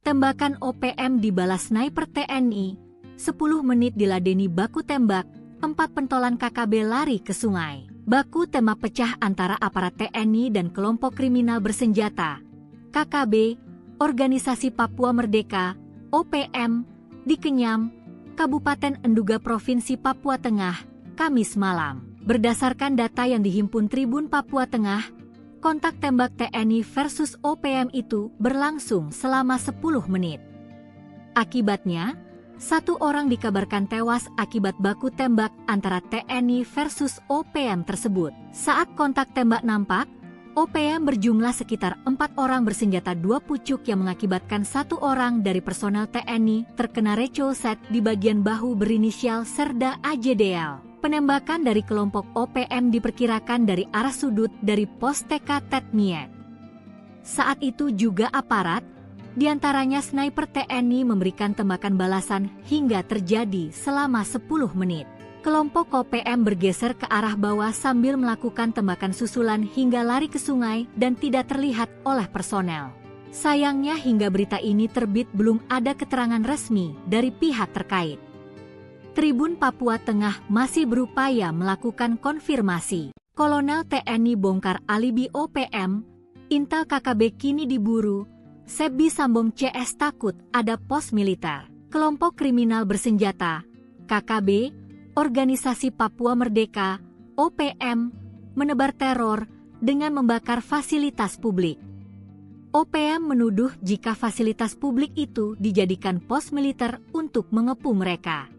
Tembakan OPM dibalas sniper TNI, 10 menit diladeni baku tembak, 4 pentolan KKB lari ke sungai. Baku tembak pecah antara aparat TNI dan kelompok kriminal bersenjata, KKB, Organisasi Papua Merdeka, OPM, di Kenyam, Kabupaten Enduga Provinsi Papua Tengah, Kamis malam. Berdasarkan data yang dihimpun Tribun Papua Tengah, kontak tembak TNI versus OPM itu berlangsung selama 10 menit. Akibatnya, 1 orang dikabarkan tewas akibat baku tembak antara TNI versus OPM tersebut. Saat kontak tembak nampak, OPM berjumlah sekitar 4 orang bersenjata 2 pucuk yang mengakibatkan 1 orang dari personel TNI terkena recoset di bagian bahu berinisial Serda AJDL. Penembakan dari kelompok OPM diperkirakan dari arah sudut dari pos TK Tetmiet. Saat itu juga aparat, diantaranya sniper TNI memberikan tembakan balasan hingga terjadi selama 10 menit. Kelompok OPM bergeser ke arah bawah sambil melakukan tembakan susulan hingga lari ke sungai dan tidak terlihat oleh personel. Sayangnya hingga berita ini terbit belum ada keterangan resmi dari pihak terkait. Tribun Papua Tengah masih berupaya melakukan konfirmasi. Kolonel TNI bongkar alibi OPM, Intel KKB kini diburu, Sebi Sambong CS takut ada pos militer. Kelompok kriminal bersenjata, KKB, Organisasi Papua Merdeka, OPM, menebar teror dengan membakar fasilitas publik. OPM menuduh jika fasilitas publik itu dijadikan pos militer untuk mengepung mereka.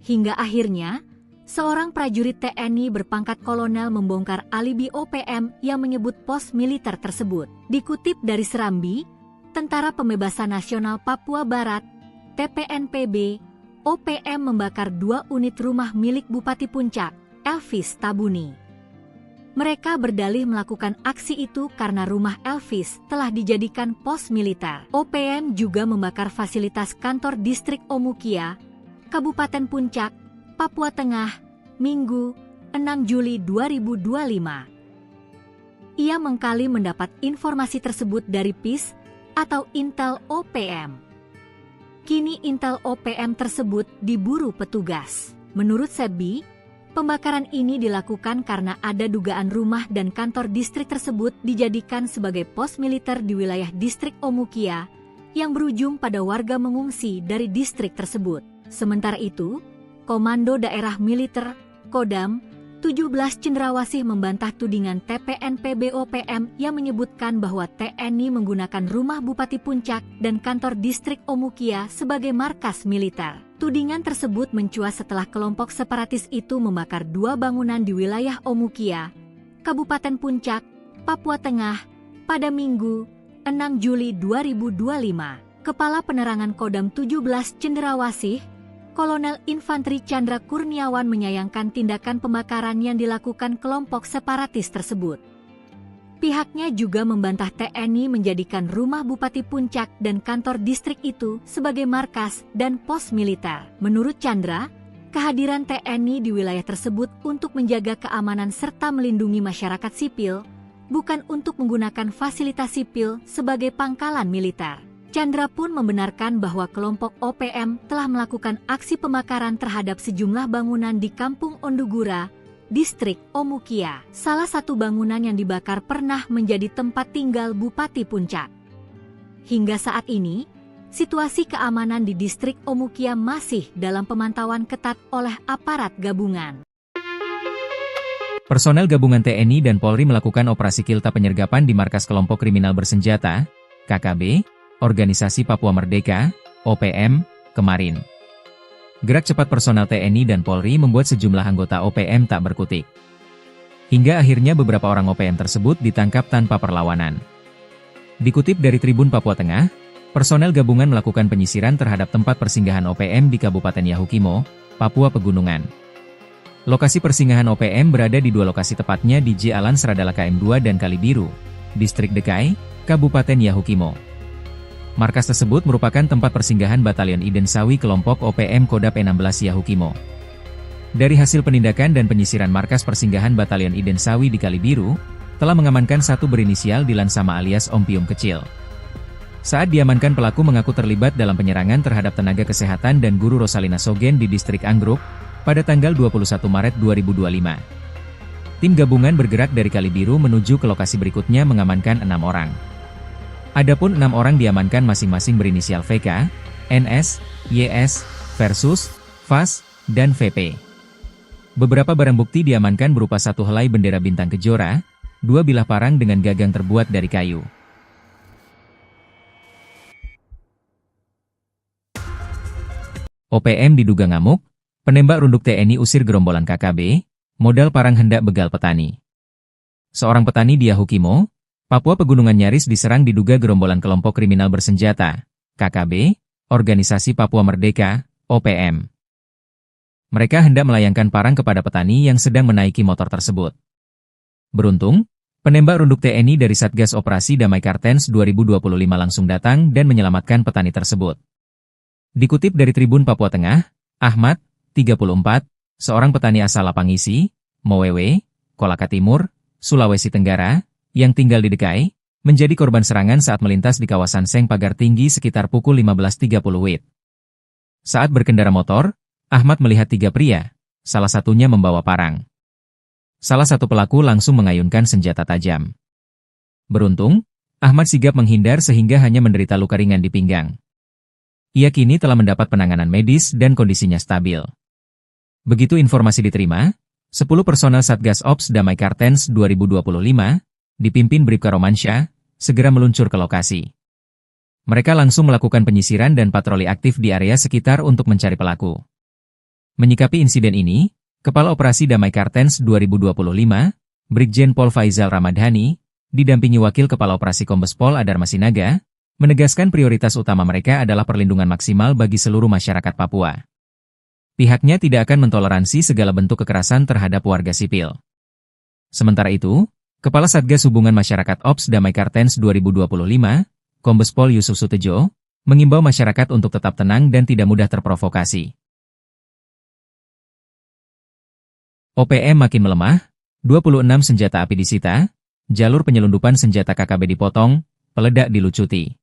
Hingga akhirnya, seorang prajurit TNI berpangkat kolonel membongkar alibi OPM yang menyebut pos militer tersebut. Dikutip dari Serambi, Tentara Pembebasan Nasional Papua Barat, TPNPB, OPM membakar 2 unit rumah milik Bupati Puncak, Elvis Tabuni. Mereka berdalih melakukan aksi itu karena rumah Elvis telah dijadikan pos militer. OPM juga membakar fasilitas kantor distrik Omukia, Kabupaten Puncak, Papua Tengah, Minggu, 6 Juli 2025. Ia mengkali mendapat informasi tersebut dari PIS atau Intel OPM. Kini Intel OPM tersebut diburu petugas. Menurut Sebi, pembakaran ini dilakukan karena ada dugaan rumah dan kantor distrik tersebut dijadikan sebagai pos militer di wilayah distrik Omukia yang berujung pada warga mengungsi dari distrik tersebut. Sementara itu, Komando Daerah Militer, Kodam, 17 Cendrawasih membantah tudingan TPNPB OPM yang menyebutkan bahwa TNI menggunakan rumah Bupati Puncak dan kantor distrik Omukia sebagai markas militer. Tudingan tersebut mencuat setelah kelompok separatis itu membakar 2 bangunan di wilayah Omukia, Kabupaten Puncak, Papua Tengah, pada Minggu, 6 Juli 2025. Kepala Penerangan Kodam 17 Cendrawasih, Kolonel Infanteri Chandra Kurniawan menyayangkan tindakan pembakaran yang dilakukan kelompok separatis tersebut. Pihaknya juga membantah TNI menjadikan rumah Bupati Puncak dan kantor distrik itu sebagai markas dan pos militer. Menurut Chandra, kehadiran TNI di wilayah tersebut untuk menjaga keamanan serta melindungi masyarakat sipil, bukan untuk menggunakan fasilitas sipil sebagai pangkalan militer. Chandra pun membenarkan bahwa kelompok OPM telah melakukan aksi pembakaran terhadap sejumlah bangunan di Kampung Ondugura, distrik Omukia. Salah satu bangunan yang dibakar pernah menjadi tempat tinggal Bupati Puncak. Hingga saat ini, situasi keamanan di distrik Omukia masih dalam pemantauan ketat oleh aparat gabungan. Personel gabungan TNI dan Polri melakukan operasi kilta penyergapan di markas kelompok kriminal bersenjata, KKB, Organisasi Papua Merdeka, OPM, kemarin. Gerak cepat personel TNI dan Polri membuat sejumlah anggota OPM tak berkutik. Hingga akhirnya beberapa orang OPM tersebut ditangkap tanpa perlawanan. Dikutip dari Tribun Papua Tengah, personel gabungan melakukan penyisiran terhadap tempat persinggahan OPM di Kabupaten Yahukimo, Papua Pegunungan. Lokasi persinggahan OPM berada di dua lokasi tepatnya di Jalan Seradala KM2 dan Kalibiru, Distrik Dekai, Kabupaten Yahukimo. Markas tersebut merupakan tempat persinggahan Batalion Iden Sawi kelompok OPM Kodap 16 Yahukimo. Dari hasil penindakan dan penyisiran markas persinggahan Batalion Iden Sawi di Kalibiru, telah mengamankan satu berinisial Dilan Sama alias Ompium Kecil. Saat diamankan, pelaku mengaku terlibat dalam penyerangan terhadap tenaga kesehatan dan guru Rosalina Sogen di Distrik Anggruk pada tanggal 21 Maret 2025. Tim gabungan bergerak dari Kalibiru menuju ke lokasi berikutnya mengamankan 6 orang. Adapun 6 orang diamankan masing-masing berinisial VK, NS, YS, Versus, VAS, dan VP. Beberapa barang bukti diamankan berupa satu helai bendera bintang kejora, 2 bilah parang dengan gagang terbuat dari kayu. OPM diduga ngamuk, penembak runduk TNI usir gerombolan KKB, modal parang hendak begal petani. Seorang petani di Yahukimo, Papua Pegunungan nyaris diserang diduga gerombolan kelompok kriminal bersenjata, KKB, Organisasi Papua Merdeka, OPM. Mereka hendak melayangkan parang kepada petani yang sedang menaiki motor tersebut. Beruntung, penembak runduk TNI dari Satgas Operasi Damai Kartens 2025 langsung datang dan menyelamatkan petani tersebut. Dikutip dari Tribun Papua Tengah, Ahmad, 34, seorang petani asal Lapangisi, Mowewe, Kolaka Timur, Sulawesi Tenggara, yang tinggal di Dekai, menjadi korban serangan saat melintas di kawasan Seng Pagar Tinggi sekitar pukul 15.30 WIB. Saat berkendara motor, Ahmad melihat 3 pria, salah satunya membawa parang. Salah satu pelaku langsung mengayunkan senjata tajam. Beruntung, Ahmad sigap menghindar sehingga hanya menderita luka ringan di pinggang. Ia kini telah mendapat penanganan medis dan kondisinya stabil. Begitu informasi diterima, 10 personel Satgas Ops Damai Kartens 2025, dipimpin Bribka Romansyah, segera meluncur ke lokasi. Mereka langsung melakukan penyisiran dan patroli aktif di area sekitar untuk mencari pelaku. Menyikapi insiden ini, Kepala Operasi Damai Kartens 2025, Brigjen Pol Faizal Ramadhani, didampingi Wakil Kepala Operasi Kombes Pol Adar Masinaga, menegaskan prioritas utama mereka adalah perlindungan maksimal bagi seluruh masyarakat Papua. Pihaknya tidak akan mentoleransi segala bentuk kekerasan terhadap warga sipil. Sementara itu, Kepala Satgas Hubungan Masyarakat Ops Damai Kartens 2025, Kombes Pol Yusuf Sutejo, mengimbau masyarakat untuk tetap tenang dan tidak mudah terprovokasi. OPM makin melemah, 26 senjata api disita, jalur penyelundupan senjata KKB dipotong, peledak dilucuti.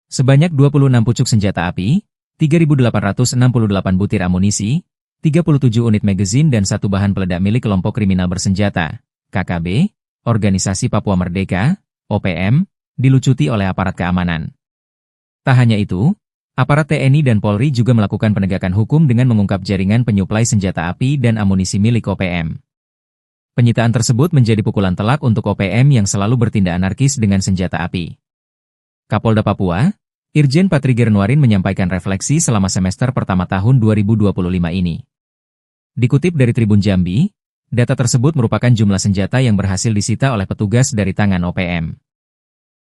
Sebanyak 26 pucuk senjata api, 3.868 butir amunisi, 37 unit magazin dan satu bahan peledak milik kelompok kriminal bersenjata, KKB, Organisasi Papua Merdeka, OPM, dilucuti oleh aparat keamanan. Tak hanya itu, aparat TNI dan Polri juga melakukan penegakan hukum dengan mengungkap jaringan penyuplai senjata api dan amunisi milik OPM. Penyitaan tersebut menjadi pukulan telak untuk OPM yang selalu bertindak anarkis dengan senjata api. Kapolda Papua, Irjen Patri Gernuarin menyampaikan refleksi selama semester pertama tahun 2025 ini. Dikutip dari Tribun Jambi, data tersebut merupakan jumlah senjata yang berhasil disita oleh petugas dari tangan OPM.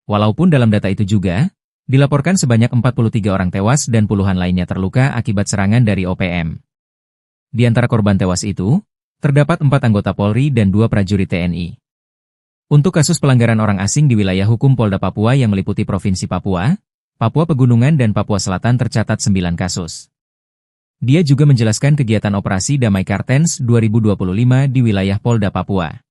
Walaupun dalam data itu juga, dilaporkan sebanyak 43 orang tewas dan puluhan lainnya terluka akibat serangan dari OPM. Di antara korban tewas itu, terdapat 4 anggota Polri dan 2 prajurit TNI. Untuk kasus pelanggaran orang asing di wilayah hukum Polda Papua yang meliputi Provinsi Papua, Papua Pegunungan dan Papua Selatan tercatat 9 kasus. Dia juga menjelaskan kegiatan operasi Damai Kartens 2025 di wilayah Polda Papua.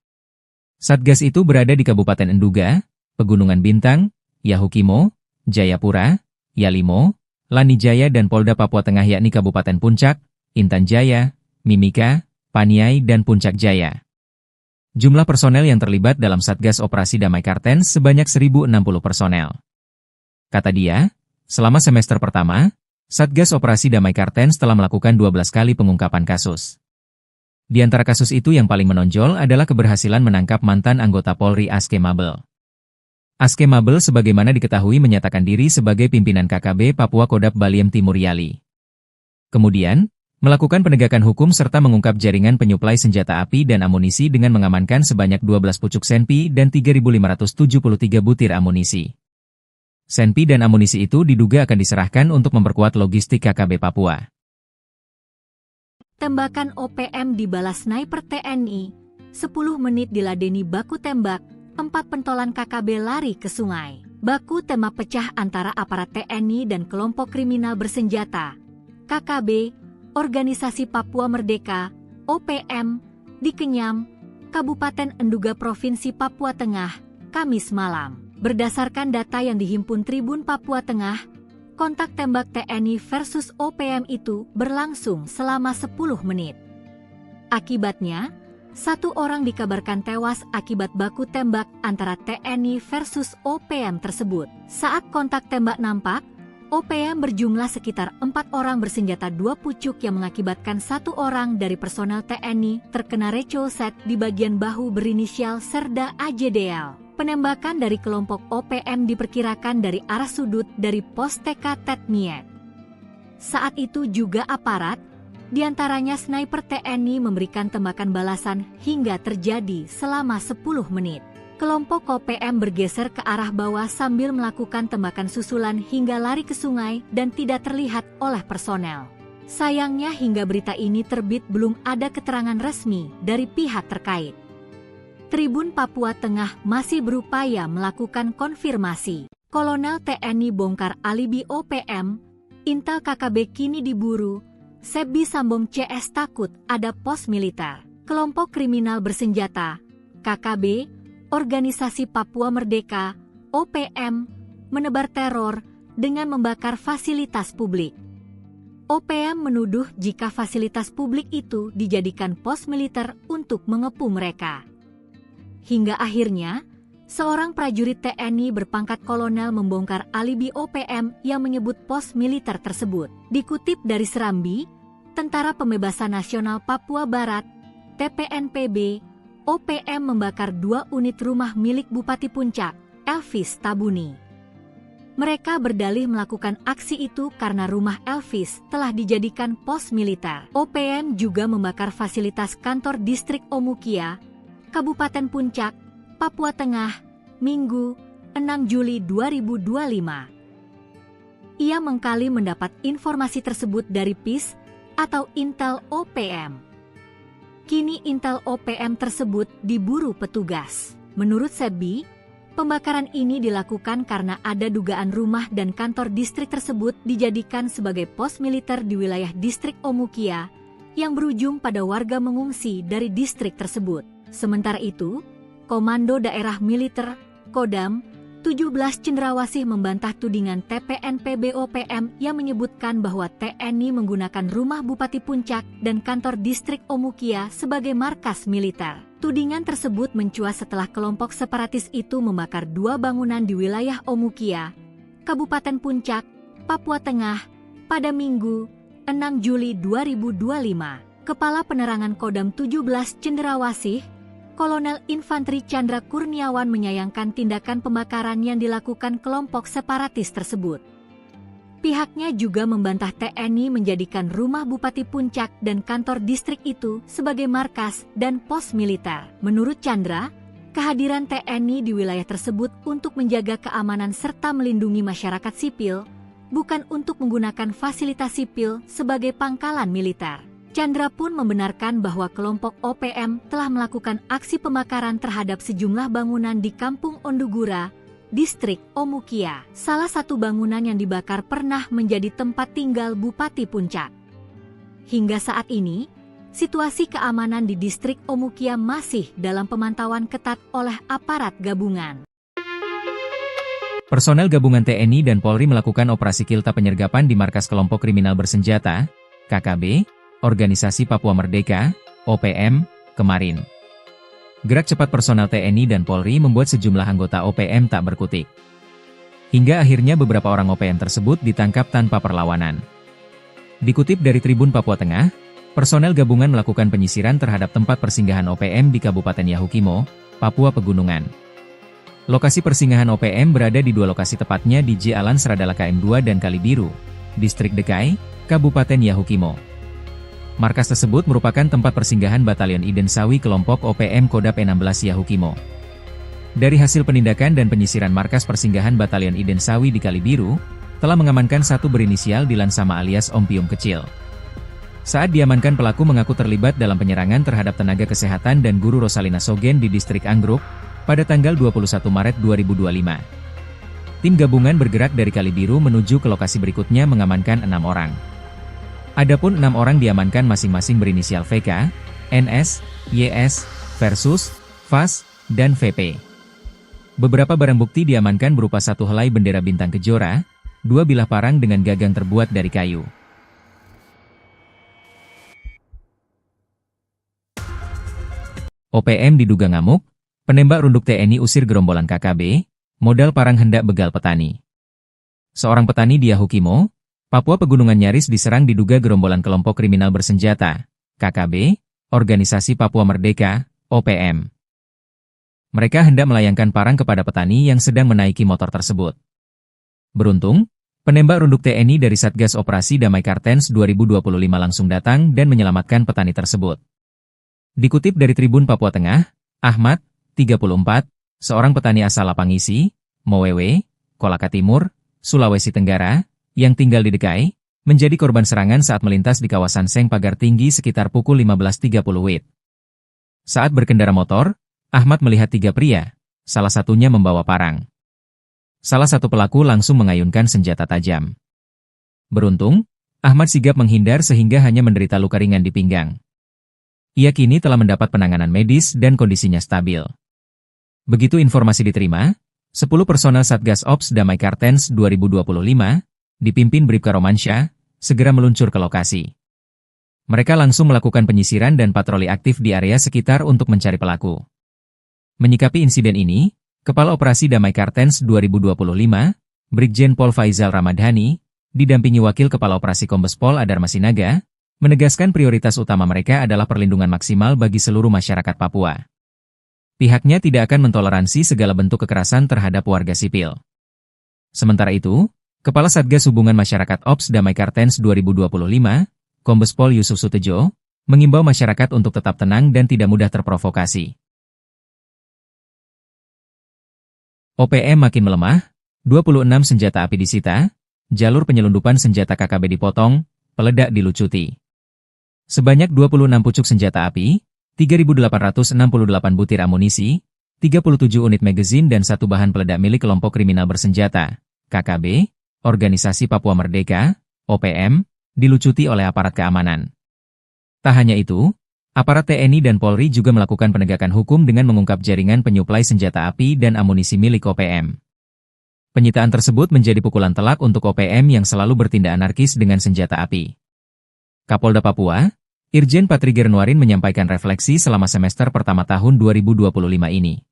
Satgas itu berada di Kabupaten Enduga, Pegunungan Bintang, Yahukimo, Jayapura, Yalimo, Lanijaya dan Polda Papua Tengah yakni Kabupaten Puncak, Intan Jaya, Mimika, Paniai dan Puncak Jaya. Jumlah personel yang terlibat dalam Satgas Operasi Damai Kartens sebanyak 1.060 personel. Kata dia, selama semester pertama, Satgas Operasi Damai Kartens telah melakukan 12 kali pengungkapan kasus. Di antara kasus itu yang paling menonjol adalah keberhasilan menangkap mantan anggota Polri Aske Mabel. Aske Mabel sebagaimana diketahui menyatakan diri sebagai pimpinan KKB Papua Kodap Baliem Timur Yali. Kemudian, melakukan penegakan hukum serta mengungkap jaringan penyuplai senjata api dan amunisi dengan mengamankan sebanyak 12 pucuk senpi dan 3.573 butir amunisi. Senpi dan amunisi itu diduga akan diserahkan untuk memperkuat logistik KKB Papua. Tembakan OPM dibalas sniper TNI, 10 menit diladeni baku tembak, 4 pentolan KKB lari ke sungai. Baku tembak pecah antara aparat TNI dan kelompok kriminal bersenjata, KKB, Organisasi Papua Merdeka, OPM, di Kenyam, Kabupaten Enduga Provinsi Papua Tengah, Kamis malam. Berdasarkan data yang dihimpun Tribun Papua Tengah, kontak tembak TNI versus OPM itu berlangsung selama 10 menit. Akibatnya, 1 orang dikabarkan tewas akibat baku tembak antara TNI versus OPM tersebut. Saat kontak tembak nampak, OPM berjumlah sekitar 4 orang bersenjata 2 pucuk yang mengakibatkan 1 orang dari personel TNI terkena recoset di bagian bahu berinisial Serda AJDL. Penembakan dari kelompok OPM diperkirakan dari arah sudut dari pos TK Tetmiet. Saat itu juga aparat, diantaranya sniper TNI memberikan tembakan balasan hingga terjadi selama 10 menit. Kelompok OPM bergeser ke arah bawah sambil melakukan tembakan susulan hingga lari ke sungai dan tidak terlihat oleh personel. Sayangnya hingga berita ini terbit belum ada keterangan resmi dari pihak terkait. Tribun Papua Tengah masih berupaya melakukan konfirmasi. Kolonel TNI bongkar alibi OPM, Intel KKB kini diburu, Sebi Sambong CS takut ada pos militer. Kelompok kriminal bersenjata, KKB, Organisasi Papua Merdeka, OPM, menebar teror dengan membakar fasilitas publik. OPM menuduh jika fasilitas publik itu dijadikan pos militer untuk mengepung mereka. Hingga akhirnya, seorang prajurit TNI berpangkat kolonel membongkar alibi OPM yang menyebut pos militer tersebut. Dikutip dari Serambi, Tentara Pembebasan Nasional Papua Barat, TPNPB, OPM membakar 2 unit rumah milik Bupati Puncak, Elvis Tabuni. Mereka berdalih melakukan aksi itu karena rumah Elvis telah dijadikan pos militer. OPM juga membakar fasilitas kantor distrik Omukia, Kabupaten Puncak, Papua Tengah, Minggu, 6 Juli 2025. Ia mengklaim mendapat informasi tersebut dari PIS atau Intel OPM. Kini Intel OPM tersebut diburu petugas. Menurut Sebi, pembakaran ini dilakukan karena ada dugaan rumah dan kantor distrik tersebut dijadikan sebagai pos militer di wilayah distrik Omukia yang berujung pada warga mengungsi dari distrik tersebut. Sementara itu, Komando Daerah Militer, Kodam, 17 Cendrawasih membantah tudingan TPNPB OPM yang menyebutkan bahwa TNI menggunakan rumah Bupati Puncak dan kantor distrik Omukia sebagai markas militer. Tudingan tersebut mencuat setelah kelompok separatis itu membakar 2 bangunan di wilayah Omukia, Kabupaten Puncak, Papua Tengah, pada Minggu, 6 Juli 2025. Kepala Penerangan Kodam 17 Cendrawasih, Kolonel Infanteri Chandra Kurniawan menyayangkan tindakan pembakaran yang dilakukan kelompok separatis tersebut. Pihaknya juga membantah TNI menjadikan rumah Bupati Puncak dan kantor distrik itu sebagai markas dan pos militer. Menurut Chandra, kehadiran TNI di wilayah tersebut untuk menjaga keamanan serta melindungi masyarakat sipil, bukan untuk menggunakan fasilitas sipil sebagai pangkalan militer. Chandra pun membenarkan bahwa kelompok OPM telah melakukan aksi pembakaran terhadap sejumlah bangunan di Kampung Ondugura, distrik Omukia. Salah satu bangunan yang dibakar pernah menjadi tempat tinggal Bupati Puncak. Hingga saat ini, situasi keamanan di distrik Omukia masih dalam pemantauan ketat oleh aparat gabungan. Personel gabungan TNI dan Polri melakukan operasi kilta penyergapan di markas kelompok kriminal bersenjata, KKB, Organisasi Papua Merdeka, OPM, kemarin. Gerak cepat personel TNI dan Polri membuat sejumlah anggota OPM tak berkutik. Hingga akhirnya beberapa orang OPM tersebut ditangkap tanpa perlawanan. Dikutip dari Tribun Papua Tengah, personel gabungan melakukan penyisiran terhadap tempat persinggahan OPM di Kabupaten Yahukimo, Papua Pegunungan. Lokasi persinggahan OPM berada di dua lokasi tepatnya di Jalan Seradala KM2 dan Kalibiru, Distrik Dekai, Kabupaten Yahukimo. Markas tersebut merupakan tempat persinggahan Batalion Iden Sawi kelompok OPM Kodap 16 Yahukimo. Dari hasil penindakan dan penyisiran markas persinggahan Batalion Iden Sawi di Kalibiru, telah mengamankan satu berinisial Dilan Sama alias Om Pium Kecil. Saat diamankan, pelaku mengaku terlibat dalam penyerangan terhadap tenaga kesehatan dan guru Rosalina Sogen di Distrik Anggruk pada tanggal 21 Maret 2025. Tim gabungan bergerak dari Kalibiru menuju ke lokasi berikutnya mengamankan 6 orang. Adapun 6 orang diamankan masing-masing berinisial VK, NS, YS, Versus, VAS, dan VP. Beberapa barang bukti diamankan berupa satu helai bendera bintang kejora, 2 bilah parang dengan gagang terbuat dari kayu. OPM diduga ngamuk, penembak runduk TNI usir gerombolan KKB, modal parang hendak begal petani. Seorang petani di Yahukimo, Papua Pegunungan nyaris diserang diduga gerombolan kelompok kriminal bersenjata, KKB, Organisasi Papua Merdeka, OPM. Mereka hendak melayangkan parang kepada petani yang sedang menaiki motor tersebut. Beruntung, penembak runduk TNI dari Satgas Operasi Damai Kartens 2025 langsung datang dan menyelamatkan petani tersebut. Dikutip dari Tribun Papua Tengah, Ahmad, 34, seorang petani asal Lapangisi, Mowewe, Kolaka Timur, Sulawesi Tenggara, yang tinggal di Dekai, menjadi korban serangan saat melintas di kawasan Seng Pagar Tinggi sekitar pukul 15.30 WIB. Saat berkendara motor, Ahmad melihat 3 pria, salah satunya membawa parang. Salah satu pelaku langsung mengayunkan senjata tajam. Beruntung, Ahmad sigap menghindar sehingga hanya menderita luka ringan di pinggang. Ia kini telah mendapat penanganan medis dan kondisinya stabil. Begitu informasi diterima, 10 personel Satgas Ops Damai Kartens 2025, dipimpin Bribka Romansyah, segera meluncur ke lokasi. Mereka langsung melakukan penyisiran dan patroli aktif di area sekitar untuk mencari pelaku. Menyikapi insiden ini, Kepala Operasi Damai Kartens 2025, Brigjen Pol Faizal Ramadhani, didampingi Wakil Kepala Operasi Kombes Pol Adar Masinaga, menegaskan prioritas utama mereka adalah perlindungan maksimal bagi seluruh masyarakat Papua. Pihaknya tidak akan mentoleransi segala bentuk kekerasan terhadap warga sipil. Sementara itu, Kepala Satgas Hubungan Masyarakat Ops Damai Kartens 2025, Kombes Pol Yusuf Sutejo, mengimbau masyarakat untuk tetap tenang dan tidak mudah terprovokasi. OPM makin melemah, 26 senjata api disita, jalur penyelundupan senjata KKB dipotong, peledak dilucuti. Sebanyak 26 pucuk senjata api, 3.868 butir amunisi, 37 unit magazin dan satu bahan peledak milik kelompok kriminal bersenjata, KKB, Organisasi Papua Merdeka, OPM, dilucuti oleh aparat keamanan. Tak hanya itu, aparat TNI dan Polri juga melakukan penegakan hukum dengan mengungkap jaringan penyuplai senjata api dan amunisi milik OPM. Penyitaan tersebut menjadi pukulan telak untuk OPM yang selalu bertindak anarkis dengan senjata api. Kapolda Papua, Irjen Patriger Nuarin menyampaikan refleksi selama semester pertama tahun 2025 ini.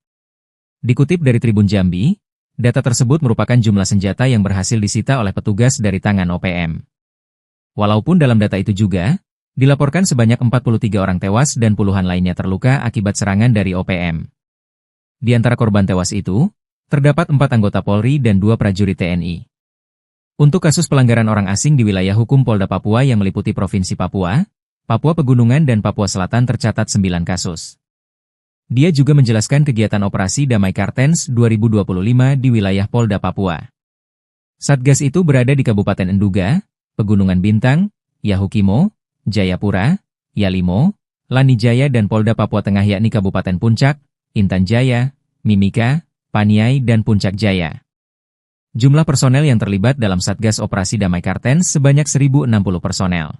Dikutip dari Tribun Jambi, data tersebut merupakan jumlah senjata yang berhasil disita oleh petugas dari tangan OPM. Walaupun dalam data itu juga, dilaporkan sebanyak 43 orang tewas dan puluhan lainnya terluka akibat serangan dari OPM. Di antara korban tewas itu, terdapat 4 anggota Polri dan 2 prajurit TNI. Untuk kasus pelanggaran orang asing di wilayah hukum Polda Papua yang meliputi Provinsi Papua, Papua Pegunungan dan Papua Selatan tercatat 9 kasus. Dia juga menjelaskan kegiatan operasi Damai Kartens 2025 di wilayah Polda Papua. Satgas itu berada di Kabupaten Enduga, Pegunungan Bintang, Yahukimo, Jayapura, Yalimo, Lanijaya dan Polda Papua Tengah yakni Kabupaten Puncak, Intan Jaya, Mimika, Paniai dan Puncak Jaya. Jumlah personel yang terlibat dalam Satgas Operasi Damai Kartens sebanyak 1.060 personel.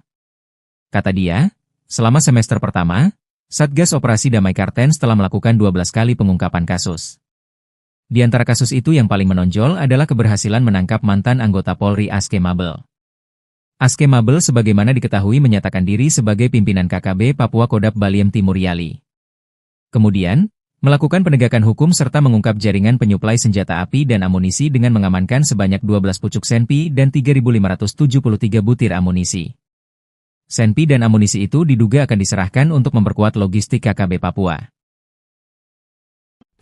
Kata dia, selama semester pertama, Satgas Operasi Damai Kartens telah melakukan 12 kali pengungkapan kasus. Di antara kasus itu yang paling menonjol adalah keberhasilan menangkap mantan anggota Polri Aske Mabel. Aske Mabel sebagaimana diketahui menyatakan diri sebagai pimpinan KKB Papua Kodap Baliem Timur Yali. Kemudian, Melakukan penegakan hukum serta mengungkap jaringan penyuplai senjata api dan amunisi dengan mengamankan sebanyak 12 pucuk senpi dan 3.573 butir amunisi. Senpi dan amunisi itu diduga akan diserahkan untuk memperkuat logistik KKB Papua.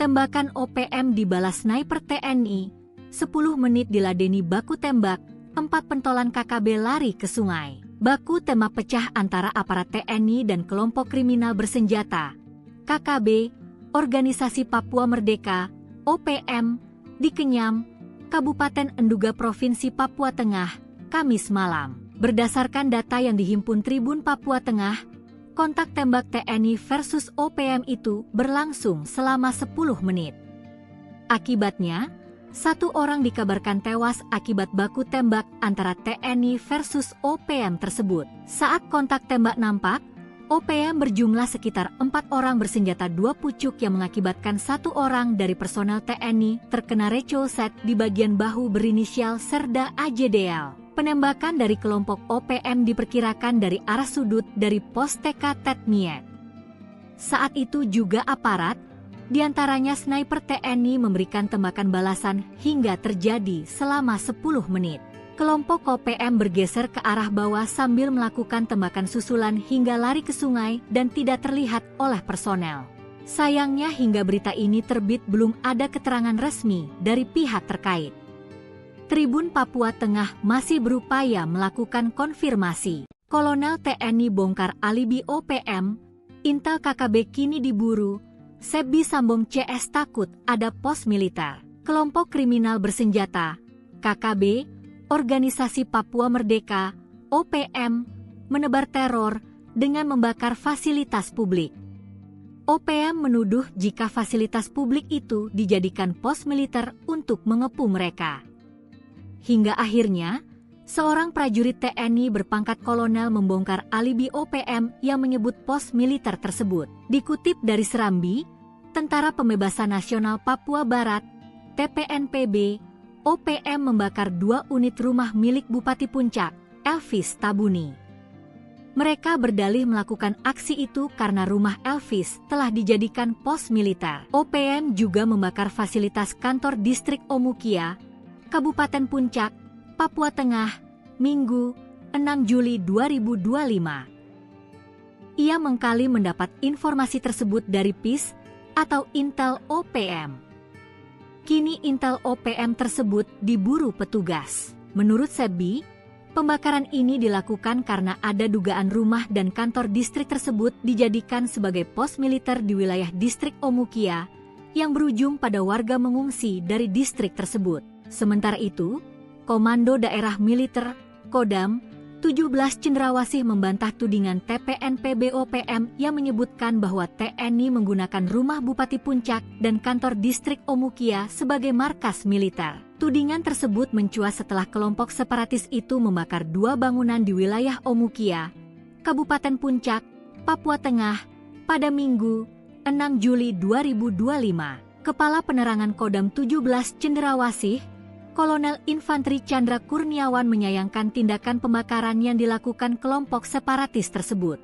Tembakan OPM dibalas sniper TNI, 10 menit diladeni baku tembak, 4 pentolan KKB lari ke sungai. Baku tembak pecah antara aparat TNI dan kelompok kriminal bersenjata, KKB, Organisasi Papua Merdeka, OPM, di Kenyam, Kabupaten Enduga Provinsi Papua Tengah, Kamis malam. Berdasarkan data yang dihimpun Tribun Papua Tengah, kontak tembak TNI versus OPM itu berlangsung selama 10 menit. Akibatnya, 1 orang dikabarkan tewas akibat baku tembak antara TNI versus OPM tersebut. Saat kontak tembak nampak, OPM berjumlah sekitar 4 orang bersenjata 2 pucuk yang mengakibatkan 1 orang dari personel TNI terkena recoset di bagian bahu berinisial Serda AJDL. Penembakan dari kelompok OPM diperkirakan dari arah sudut dari pos TK Tetmiet. Saat itu juga aparat, diantaranya sniper TNI memberikan tembakan balasan hingga terjadi selama 10 menit. Kelompok OPM bergeser ke arah bawah sambil melakukan tembakan susulan hingga lari ke sungai dan tidak terlihat oleh personel. Sayangnya hingga berita ini terbit belum ada keterangan resmi dari pihak terkait. Tribun Papua Tengah masih berupaya melakukan konfirmasi. Kolonel TNI bongkar alibi OPM, intel KKB kini diburu, Sebi Sambong CS takut ada pos militer. Kelompok kriminal bersenjata, KKB, Organisasi Papua Merdeka, OPM, menebar teror dengan membakar fasilitas publik. OPM menuduh jika fasilitas publik itu dijadikan pos militer untuk mengepung mereka. Hingga akhirnya, seorang prajurit TNI berpangkat kolonel membongkar alibi OPM yang menyebut pos militer tersebut. Dikutip dari Serambi, Tentara Pembebasan Nasional Papua Barat, TPNPB, OPM membakar 2 unit rumah milik Bupati Puncak, Elvis Tabuni. Mereka berdalih melakukan aksi itu karena rumah Elvis telah dijadikan pos militer. OPM juga membakar fasilitas kantor distrik Omukia, Kabupaten Puncak, Papua Tengah, Minggu, 6 Juli 2025. Ia mengkali mendapat informasi tersebut dari PIS atau Intel OPM. Kini Intel OPM tersebut diburu petugas. Menurut Sebi, pembakaran ini dilakukan karena ada dugaan rumah dan kantor distrik tersebut dijadikan sebagai pos militer di wilayah distrik Omukia yang berujung pada warga mengungsi dari distrik tersebut. Sementara itu, Komando Daerah Militer, Kodam, 17 Cendrawasih membantah tudingan TPNPB OPM yang menyebutkan bahwa TNI menggunakan rumah Bupati Puncak dan kantor distrik Omukia sebagai markas militer. Tudingan tersebut mencuat setelah kelompok separatis itu membakar 2 bangunan di wilayah Omukia, Kabupaten Puncak, Papua Tengah, pada Minggu, 6 Juli 2025. Kepala Penerangan Kodam 17 Cendrawasih, Kolonel Infanteri Chandra Kurniawan menyayangkan tindakan pembakaran yang dilakukan kelompok separatis tersebut.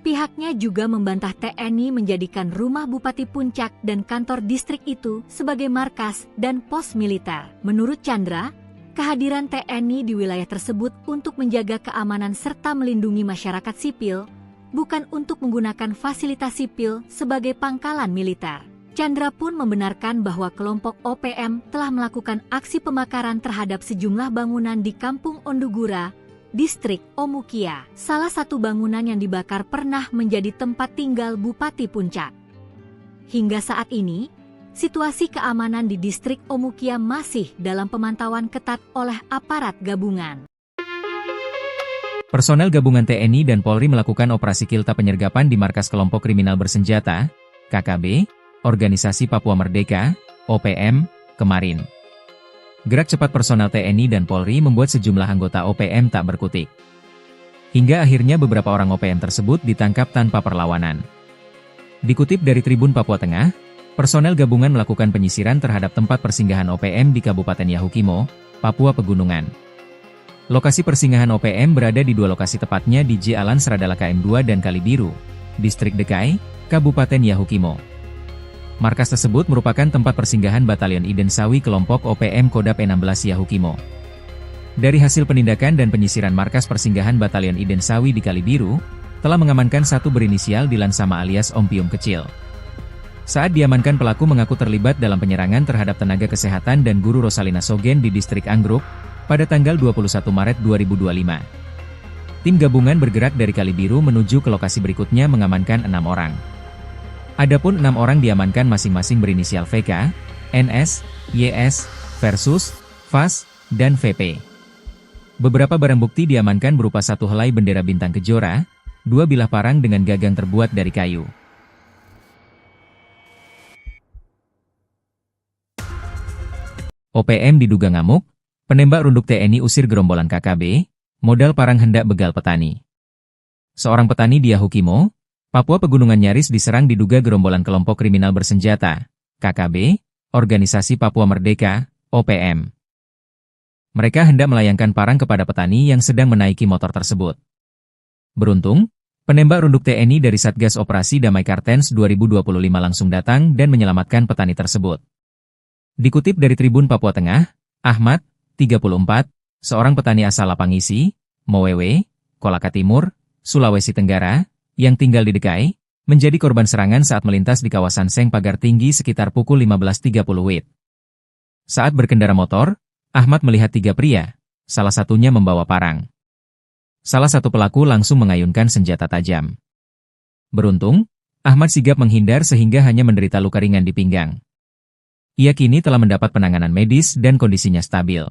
Pihaknya juga membantah TNI menjadikan rumah Bupati Puncak dan kantor distrik itu sebagai markas dan pos militer. Menurut Chandra, kehadiran TNI di wilayah tersebut untuk menjaga keamanan serta melindungi masyarakat sipil, bukan untuk menggunakan fasilitas sipil sebagai pangkalan militer. Chandra pun membenarkan bahwa kelompok OPM telah melakukan aksi pembakaran terhadap sejumlah bangunan di Kampung Ondugura, distrik Omukia. Salah satu bangunan yang dibakar pernah menjadi tempat tinggal Bupati Puncak. Hingga saat ini, situasi keamanan di distrik Omukia masih dalam pemantauan ketat oleh aparat gabungan. Personel gabungan TNI dan Polri melakukan operasi kilta penyergapan di markas kelompok kriminal bersenjata, KKB, Organisasi Papua Merdeka, OPM, kemarin. Gerak cepat personel TNI dan Polri membuat sejumlah anggota OPM tak berkutik. Hingga akhirnya beberapa orang OPM tersebut ditangkap tanpa perlawanan. Dikutip dari Tribun Papua Tengah, personel gabungan melakukan penyisiran terhadap tempat persinggahan OPM di Kabupaten Yahukimo, Papua Pegunungan. Lokasi persinggahan OPM berada di 2 lokasi tepatnya di Jalan Seradala KM2 dan Kalibiru, Distrik Dekai, Kabupaten Yahukimo. Markas tersebut merupakan tempat persinggahan Batalion Idensawi kelompok OPM Kodap E16 Yahukimo. Dari hasil penindakan dan penyisiran markas persinggahan Batalion Idensawi di Kalibiru, telah mengamankan satu berinisial Dilan Sama alias Om Pium Kecil. Saat diamankan, pelaku mengaku terlibat dalam penyerangan terhadap tenaga kesehatan dan guru Rosalina Sogen di distrik Anggruk pada tanggal 21 Maret 2025. Tim gabungan bergerak dari Kalibiru menuju ke lokasi berikutnya mengamankan 6 orang. Adapun 6 orang diamankan masing-masing berinisial VK, NS, YS, Versus, VAS, dan VP. Beberapa barang bukti diamankan berupa 1 helai bendera bintang kejora, 2 bilah parang dengan gagang terbuat dari kayu. OPM diduga ngamuk, penembak runduk TNI usir gerombolan KKB, modal parang hendak begal petani. Seorang petani di Yahukimo, Papua Pegunungan nyaris diserang diduga gerombolan kelompok kriminal bersenjata, KKB, Organisasi Papua Merdeka, OPM. Mereka hendak melayangkan parang kepada petani yang sedang menaiki motor tersebut. Beruntung, penembak runduk TNI dari Satgas Operasi Damai Kartens 2025 langsung datang dan menyelamatkan petani tersebut. Dikutip dari Tribun Papua Tengah, Ahmad, 34, seorang petani asal Lapangisi, Mowewe, Kolaka Timur, Sulawesi Tenggara, yang tinggal di Dekai, menjadi korban serangan saat melintas di kawasan Seng Pagar Tinggi sekitar pukul 15.30 WIB. Saat berkendara motor, Ahmad melihat 3 pria, salah satunya membawa parang. Salah satu pelaku langsung mengayunkan senjata tajam. Beruntung, Ahmad sigap menghindar sehingga hanya menderita luka ringan di pinggang. Ia kini telah mendapat penanganan medis dan kondisinya stabil.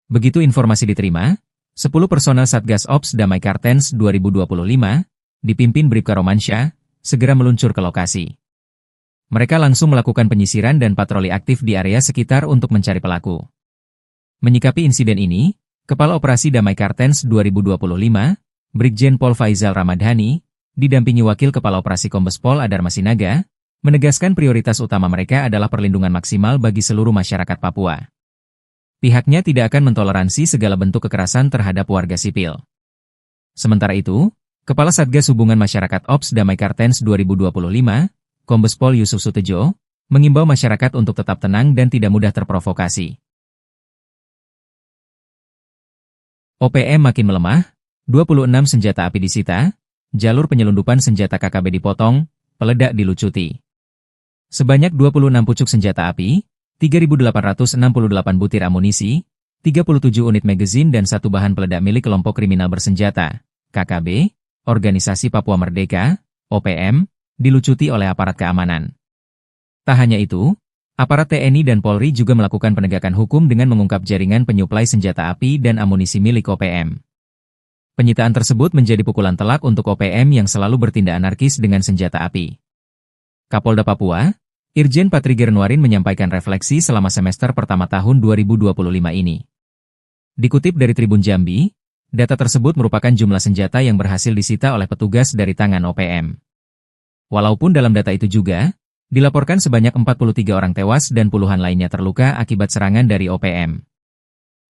Begitu informasi diterima, 10 personel Satgas Ops Damai Kartens 2025, dipimpin Bribka Romansyah, segera meluncur ke lokasi. Mereka langsung melakukan penyisiran dan patroli aktif di area sekitar untuk mencari pelaku. Menyikapi insiden ini, Kepala Operasi Damai Kartens 2025, Brigjen Pol Faizal Ramadhani, didampingi Wakil Kepala Operasi Kombes Pol Adar Masinaga, menegaskan prioritas utama mereka adalah perlindungan maksimal bagi seluruh masyarakat Papua. Pihaknya tidak akan mentoleransi segala bentuk kekerasan terhadap warga sipil. Sementara itu, Kepala Satgas Hubungan Masyarakat Ops Damai Kartens 2025, Kombes Pol Yusuf Sutejo, mengimbau masyarakat untuk tetap tenang dan tidak mudah terprovokasi. OPM makin melemah, 26 senjata api disita, jalur penyelundupan senjata KKB dipotong, peledak dilucuti. Sebanyak 26 pucuk senjata api, 3.868 butir amunisi, 37 unit magazin dan 1 bahan peledak milik kelompok kriminal bersenjata, KKB, Organisasi Papua Merdeka, OPM, dilucuti oleh aparat keamanan. Tak hanya itu, aparat TNI dan Polri juga melakukan penegakan hukum dengan mengungkap jaringan penyuplai senjata api dan amunisi milik OPM. Penyitaan tersebut menjadi pukulan telak untuk OPM yang selalu bertindak anarkis dengan senjata api. Kapolda Papua, Irjen Patri Gernuarin menyampaikan refleksi selama semester pertama tahun 2025 ini. Dikutip dari Tribun Jambi, data tersebut merupakan jumlah senjata yang berhasil disita oleh petugas dari tangan OPM. Walaupun dalam data itu juga, dilaporkan sebanyak 43 orang tewas dan puluhan lainnya terluka akibat serangan dari OPM.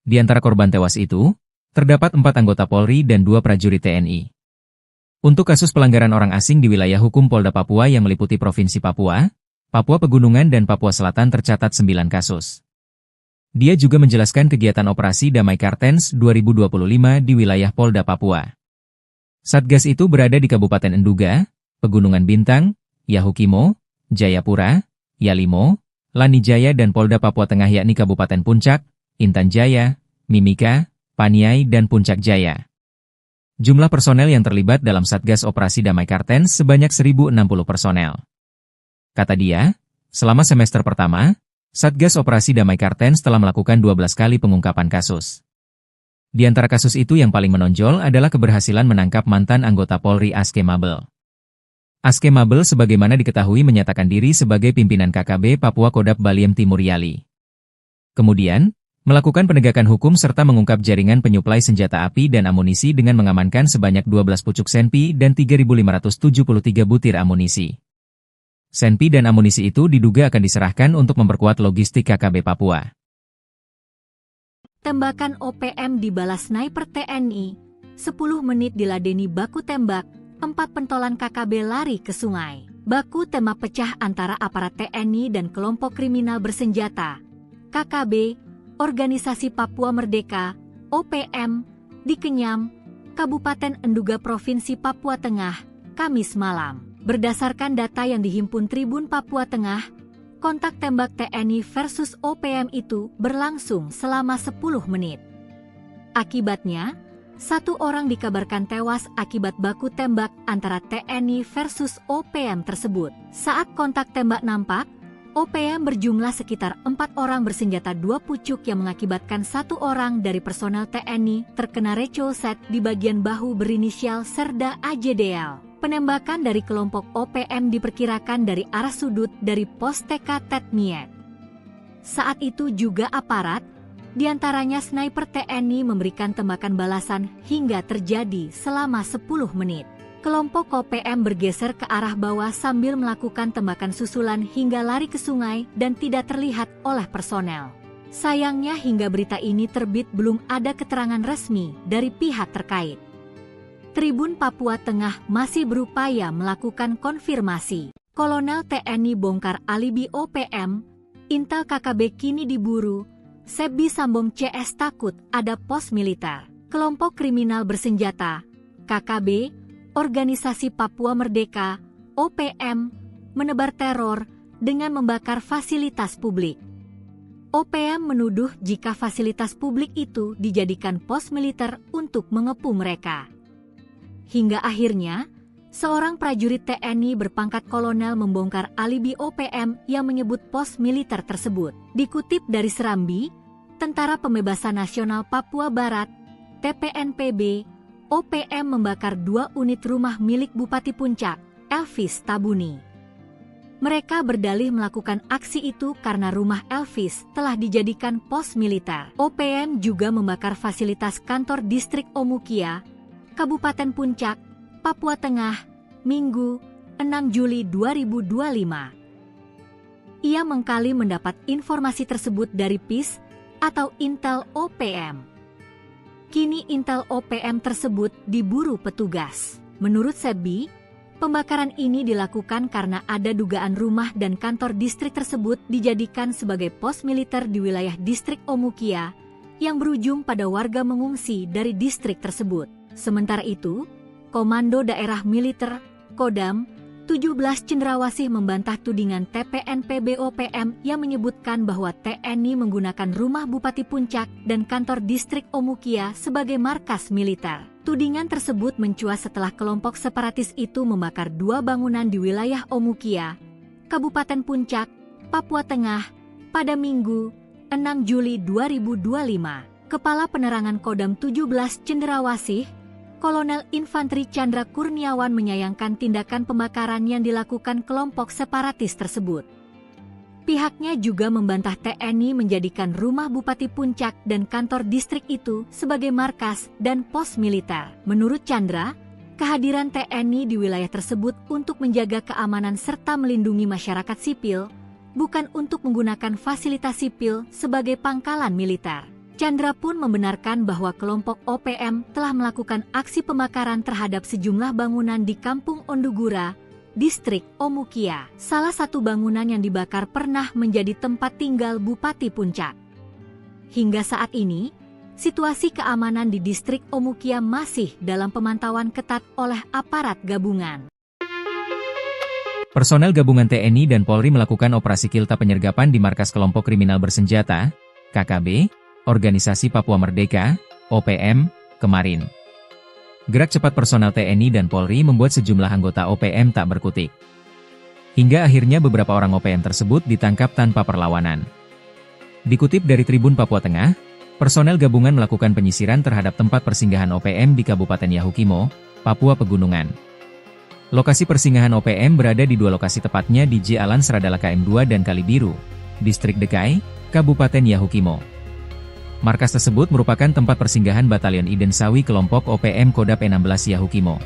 Di antara korban tewas itu, terdapat 4 anggota Polri dan 2 prajurit TNI. Untuk kasus pelanggaran orang asing di wilayah hukum Polda Papua yang meliputi Provinsi Papua, Papua Pegunungan dan Papua Selatan tercatat 9 kasus. Dia juga menjelaskan kegiatan operasi Damai Kartens 2025 di wilayah Polda Papua. Satgas itu berada di Kabupaten Enduga, Pegunungan Bintang, Yahukimo, Jayapura, Yalimo, Lanijaya dan Polda Papua Tengah yakni Kabupaten Puncak, Intan Jaya, Mimika, Paniai dan Puncak Jaya. Jumlah personel yang terlibat dalam Satgas Operasi Damai Kartens sebanyak 1.060 personel. Kata dia, selama semester pertama, Satgas Operasi Damai Kartens telah melakukan 12 kali pengungkapan kasus. Di antara kasus itu yang paling menonjol adalah keberhasilan menangkap mantan anggota Polri Aske Mabel. Aske Mabel sebagaimana diketahui menyatakan diri sebagai pimpinan KKB Papua Kodap Baliem Timur Yali. Kemudian, melakukan penegakan hukum serta mengungkap jaringan penyuplai senjata api dan amunisi dengan mengamankan sebanyak 12 pucuk senpi dan 3.573 butir amunisi. Senpi dan amunisi itu diduga akan diserahkan untuk memperkuat logistik KKB Papua. Tembakan OPM dibalas sniper TNI. 10 menit diladeni baku tembak, 4 pentolan KKB lari ke sungai. baku tembak pecah antara aparat TNI dan kelompok kriminal bersenjata, KKB, Organisasi Papua Merdeka, OPM, di Kenyam, Kabupaten Enduga Provinsi Papua Tengah, Kamis malam. Berdasarkan data yang dihimpun Tribun Papua Tengah, kontak tembak TNI versus OPM itu berlangsung selama 10 menit. Akibatnya, 1 orang dikabarkan tewas akibat baku tembak antara TNI versus OPM tersebut. Saat kontak tembak nampak, OPM berjumlah sekitar 4 orang bersenjata 2 pucuk yang mengakibatkan 1 orang dari personel TNI terkena recolset di bagian bahu berinisial Serda AJDL. Penembakan dari kelompok OPM diperkirakan dari arah sudut dari pos TK Tetmiet. Saat itu juga aparat, diantaranya sniper TNI memberikan tembakan balasan hingga terjadi selama 10 menit. Kelompok OPM bergeser ke arah bawah sambil melakukan tembakan susulan hingga lari ke sungai dan tidak terlihat oleh personel. Sayangnya hingga berita ini terbit belum ada keterangan resmi dari pihak terkait. Tribun Papua Tengah masih berupaya melakukan konfirmasi. Kolonel TNI bongkar alibi OPM, intel KKB kini diburu, Sebi Sambong CS takut ada pos militer. Kelompok kriminal bersenjata, KKB, Organisasi Papua Merdeka, OPM, menebar teror dengan membakar fasilitas publik. OPM menuduh jika fasilitas publik itu dijadikan pos militer untuk mengepung mereka. Hingga akhirnya, seorang prajurit TNI berpangkat kolonel membongkar alibi OPM yang menyebut pos militer tersebut. Dikutip dari Serambi, Tentara Pembebasan Nasional Papua Barat, TPNPB, OPM membakar 2 unit rumah milik Bupati Puncak, Elvis Tabuni. Mereka berdalih melakukan aksi itu karena rumah Elvis telah dijadikan pos militer. OPM juga membakar fasilitas kantor distrik Omukia, Kabupaten Puncak, Papua Tengah, Minggu, 6 Juli 2025. Ia mengkali mendapat informasi tersebut dari PIS atau Intel OPM. Kini Intel OPM tersebut diburu petugas. Menurut Sebi, pembakaran ini dilakukan karena ada dugaan rumah dan kantor distrik tersebut dijadikan sebagai pos militer di wilayah distrik Omukia yang berujung pada warga mengungsi dari distrik tersebut. Sementara itu, Komando Daerah Militer, Kodam, 17 Cendrawasih membantah tudingan TPNPB OPM yang menyebutkan bahwa TNI menggunakan rumah Bupati Puncak dan kantor distrik Omukia sebagai markas militer. Tudingan tersebut mencuat setelah kelompok separatis itu membakar 2 bangunan di wilayah Omukia, Kabupaten Puncak, Papua Tengah, pada Minggu, 6 Juli 2025. Kepala Penerangan Kodam 17 Cendrawasih, Kolonel Infanteri Chandra Kurniawan menyayangkan tindakan pembakaran yang dilakukan kelompok separatis tersebut. Pihaknya juga membantah TNI menjadikan rumah Bupati Puncak dan kantor distrik itu sebagai markas dan pos militer. Menurut Chandra, kehadiran TNI di wilayah tersebut untuk menjaga keamanan serta melindungi masyarakat sipil, bukan untuk menggunakan fasilitas sipil sebagai pangkalan militer. Chandra pun membenarkan bahwa kelompok OPM telah melakukan aksi pembakaran terhadap sejumlah bangunan di Kampung Ondugura, distrik Omukia. Salah satu bangunan yang dibakar pernah menjadi tempat tinggal Bupati Puncak. Hingga saat ini, situasi keamanan di distrik Omukia masih dalam pemantauan ketat oleh aparat gabungan. Personel gabungan TNI dan Polri melakukan operasi kilta penyergapan di markas kelompok kriminal bersenjata, KKB, Organisasi Papua Merdeka, OPM, kemarin. Gerak cepat personel TNI dan Polri membuat sejumlah anggota OPM tak berkutik. Hingga akhirnya beberapa orang OPM tersebut ditangkap tanpa perlawanan. Dikutip dari Tribun Papua Tengah, personel gabungan melakukan penyisiran terhadap tempat persinggahan OPM di Kabupaten Yahukimo, Papua Pegunungan. Lokasi persinggahan OPM berada di 2 lokasi tepatnya di Jalan Seradala KM2 dan Kalibiru, Distrik Dekai, Kabupaten Yahukimo. Markas tersebut merupakan tempat persinggahan Batalion Iden Sawi kelompok OPM Kodap 16 Yahukimo.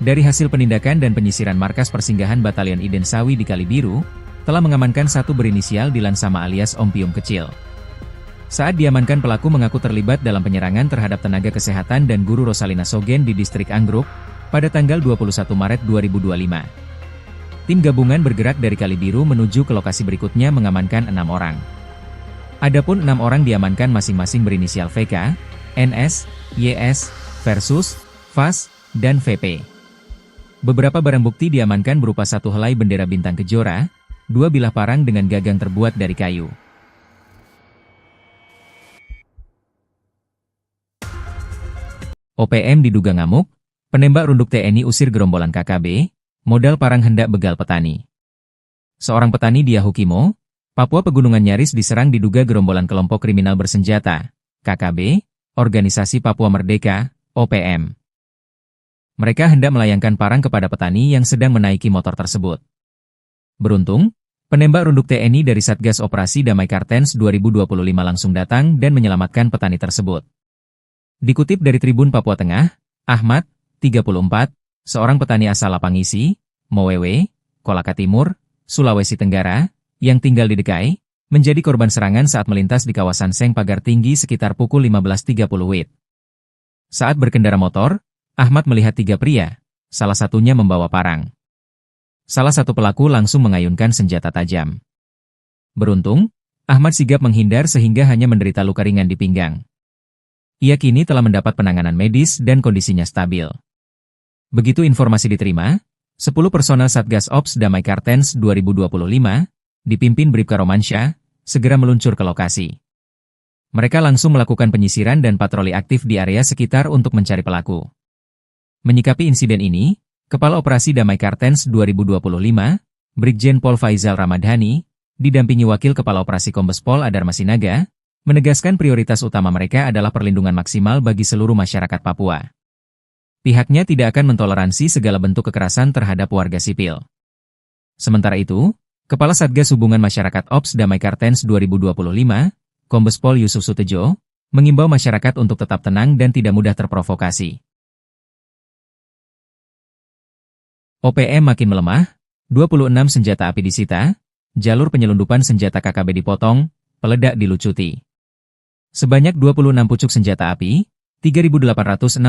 Dari hasil penindakan dan penyisiran markas persinggahan Batalion Iden Sawi di Kalibiru, telah mengamankan 1 berinisial Dilan Sama alias Om Pium Kecil. Saat diamankan pelaku mengaku terlibat dalam penyerangan terhadap tenaga kesehatan dan guru Rosalina Sogen di distrik Anggruk, pada tanggal 21 Maret 2025. Tim gabungan bergerak dari Kali Biru menuju ke lokasi berikutnya mengamankan 6 orang. Adapun 6 orang diamankan masing-masing berinisial VK, NS, YS, Versus, VAS, dan VP. Beberapa barang bukti diamankan berupa 1 helai bendera bintang kejora, 2 bilah parang dengan gagang terbuat dari kayu. OPM diduga ngamuk, penembak runduk TNI usir gerombolan KKB, modal parang hendak begal petani. Seorang petani di Yahukimo, Papua Pegunungan nyaris diserang diduga gerombolan kelompok kriminal bersenjata, KKB, Organisasi Papua Merdeka, OPM. Mereka hendak melayangkan parang kepada petani yang sedang menaiki motor tersebut. Beruntung, penembak runduk TNI dari Satgas Operasi Damai Kartens 2025 langsung datang dan menyelamatkan petani tersebut. Dikutip dari Tribun Papua Tengah, Ahmad, 34, seorang petani asal Lapangisi, Mowewe, Kolaka Timur, Sulawesi Tenggara, yang tinggal di Dekai, menjadi korban serangan saat melintas di kawasan Seng Pagar Tinggi sekitar pukul 15.30 WIB. Saat berkendara motor, Ahmad melihat 3 pria, salah satunya membawa parang. Salah satu pelaku langsung mengayunkan senjata tajam. Beruntung, Ahmad sigap menghindar sehingga hanya menderita luka ringan di pinggang. Ia kini telah mendapat penanganan medis dan kondisinya stabil. Begitu informasi diterima, 10 personel Satgas Ops Damai Kartens 2025, dipimpin Bribka Romansyah, segera meluncur ke lokasi. Mereka langsung melakukan penyisiran dan patroli aktif di area sekitar untuk mencari pelaku. Menyikapi insiden ini, Kepala Operasi Damai Kartens 2025, Brigjen Pol Faizal Ramadhani, didampingi Wakil Kepala Operasi Kombes Pol Adar Masinaga, menegaskan prioritas utama mereka adalah perlindungan maksimal bagi seluruh masyarakat Papua. Pihaknya tidak akan mentoleransi segala bentuk kekerasan terhadap warga sipil. Sementara itu, Kepala Satgas Hubungan Masyarakat Ops Damai Kartens 2025, Kombes Pol Yusuf Sutejo, mengimbau masyarakat untuk tetap tenang dan tidak mudah terprovokasi. OPM makin melemah, 26 senjata api disita, jalur penyelundupan senjata KKB dipotong, peledak dilucuti. Sebanyak 26 pucuk senjata api, 3.868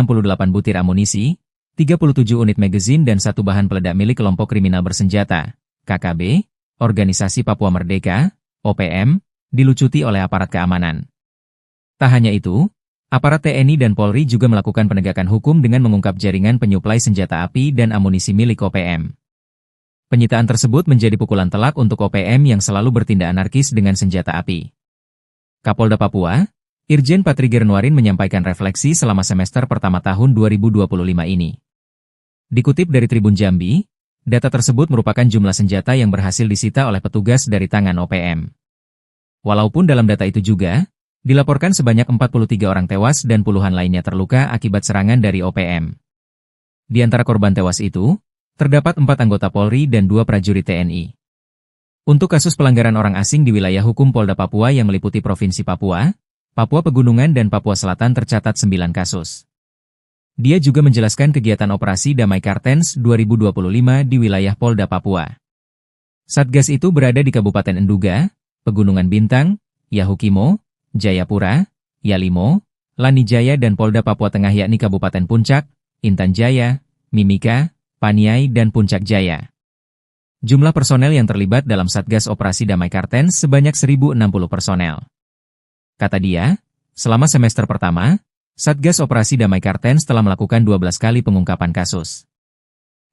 butir amunisi, 37 unit magazin dan 1 bahan peledak milik kelompok kriminal bersenjata, KKB, Organisasi Papua Merdeka, OPM, dilucuti oleh aparat keamanan. Tak hanya itu, aparat TNI dan Polri juga melakukan penegakan hukum dengan mengungkap jaringan penyuplai senjata api dan amunisi milik OPM. Penyitaan tersebut menjadi pukulan telak untuk OPM yang selalu bertindak anarkis dengan senjata api. Kapolda Papua, Irjen Patriger Nuarin menyampaikan refleksi selama semester pertama tahun 2025 ini. Dikutip dari Tribun Jambi, data tersebut merupakan jumlah senjata yang berhasil disita oleh petugas dari tangan OPM. Walaupun dalam data itu juga, dilaporkan sebanyak 43 orang tewas dan puluhan lainnya terluka akibat serangan dari OPM. Di antara korban tewas itu, terdapat 4 anggota Polri dan 2 prajurit TNI. Untuk kasus pelanggaran orang asing di wilayah hukum Polda Papua yang meliputi Provinsi Papua, Papua Pegunungan dan Papua Selatan tercatat 9 kasus. Dia juga menjelaskan kegiatan operasi Damai Kartens 2025 di wilayah Polda Papua. Satgas itu berada di Kabupaten Enduga, Pegunungan Bintang, Yahukimo, Jayapura, Yalimo, Lanijaya dan Polda Papua Tengah yakni Kabupaten Puncak, Intan Jaya, Mimika, Paniai dan Puncak Jaya. Jumlah personel yang terlibat dalam Satgas Operasi Damai Kartens sebanyak 1.060 personel. Kata dia, selama semester pertama, Satgas Operasi Damai Kartens telah melakukan 12 kali pengungkapan kasus.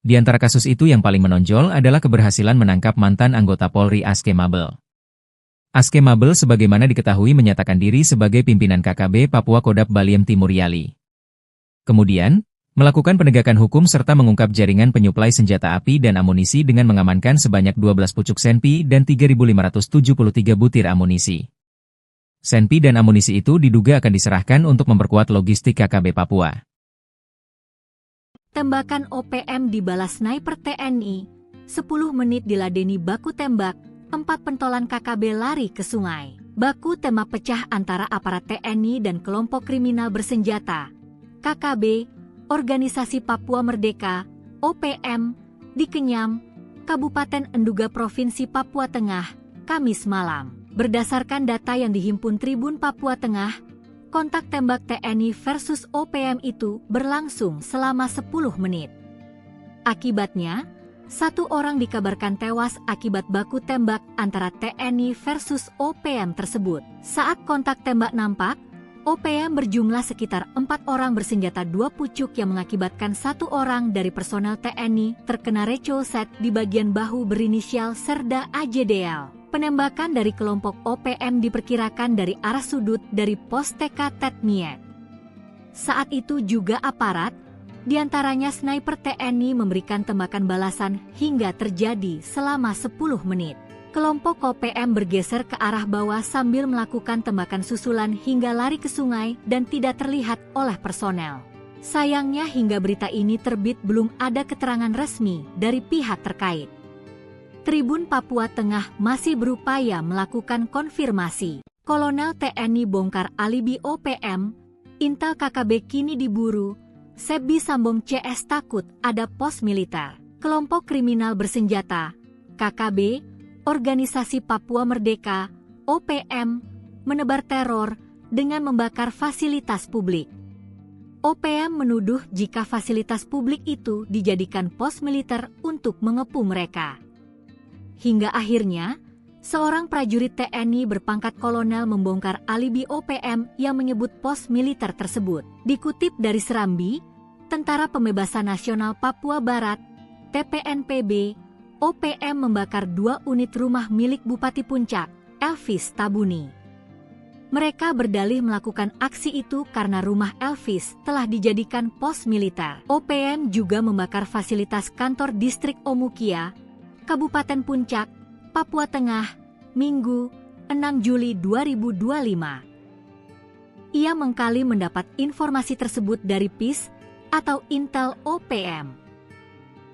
Di antara kasus itu yang paling menonjol adalah keberhasilan menangkap mantan anggota Polri Aske Mabel. Aske Mabel sebagaimana diketahui menyatakan diri sebagai pimpinan KKB Papua Kodap Baliem Timur Yali. Kemudian, melakukan penegakan hukum serta mengungkap jaringan penyuplai senjata api dan amunisi dengan mengamankan sebanyak 12 pucuk senpi dan 3.573 butir amunisi. Senpi dan amunisi itu diduga akan diserahkan untuk memperkuat logistik KKB Papua. Tembakan OPM dibalas sniper TNI, 10 menit diladeni baku tembak, 4 pentolan KKB lari ke sungai. Baku tembak pecah antara aparat TNI dan kelompok kriminal bersenjata, KKB, Organisasi Papua Merdeka, OPM, di Kenyam, Kabupaten Enduga Provinsi Papua Tengah, Kamis malam. Berdasarkan data yang dihimpun Tribun Papua Tengah, kontak tembak TNI versus OPM itu berlangsung selama 10 menit. Akibatnya, 1 orang dikabarkan tewas akibat baku tembak antara TNI versus OPM tersebut. Saat kontak tembak nampak, OPM berjumlah sekitar 4 orang bersenjata 2 pucuk yang mengakibatkan 1 orang dari personel TNI terkena recolset di bagian bahu berinisial Serda AJDL. Penembakan dari kelompok OPM diperkirakan dari arah sudut dari pos TK Tetmiet. Saat itu juga aparat, diantaranya sniper TNI memberikan tembakan balasan hingga terjadi selama 10 menit. Kelompok OPM bergeser ke arah bawah sambil melakukan tembakan susulan hingga lari ke sungai dan tidak terlihat oleh personel. Sayangnya hingga berita ini terbit belum ada keterangan resmi dari pihak terkait. Tribun Papua Tengah masih berupaya melakukan konfirmasi. Kolonel TNI bongkar alibi OPM, Intel KKB kini diburu, Sebi Sambong CS takut ada pos militer. Kelompok kriminal bersenjata, KKB, Organisasi Papua Merdeka, OPM, menebar teror dengan membakar fasilitas publik. OPM menuduh jika fasilitas publik itu dijadikan pos militer untuk mengepung mereka. Hingga akhirnya, seorang prajurit TNI berpangkat kolonel membongkar alibi OPM yang menyebut pos militer tersebut. Dikutip dari Serambi, Tentara Pembebasan Nasional Papua Barat, TPNPB, OPM membakar 2 unit rumah milik Bupati Puncak, Elvis Tabuni. Mereka berdalih melakukan aksi itu karena rumah Elvis telah dijadikan pos militer. OPM juga membakar fasilitas kantor distrik Omukia, Kabupaten Puncak, Papua Tengah, Minggu, 6 Juli 2025. Ia mengkali mendapat informasi tersebut dari PIS atau Intel OPM.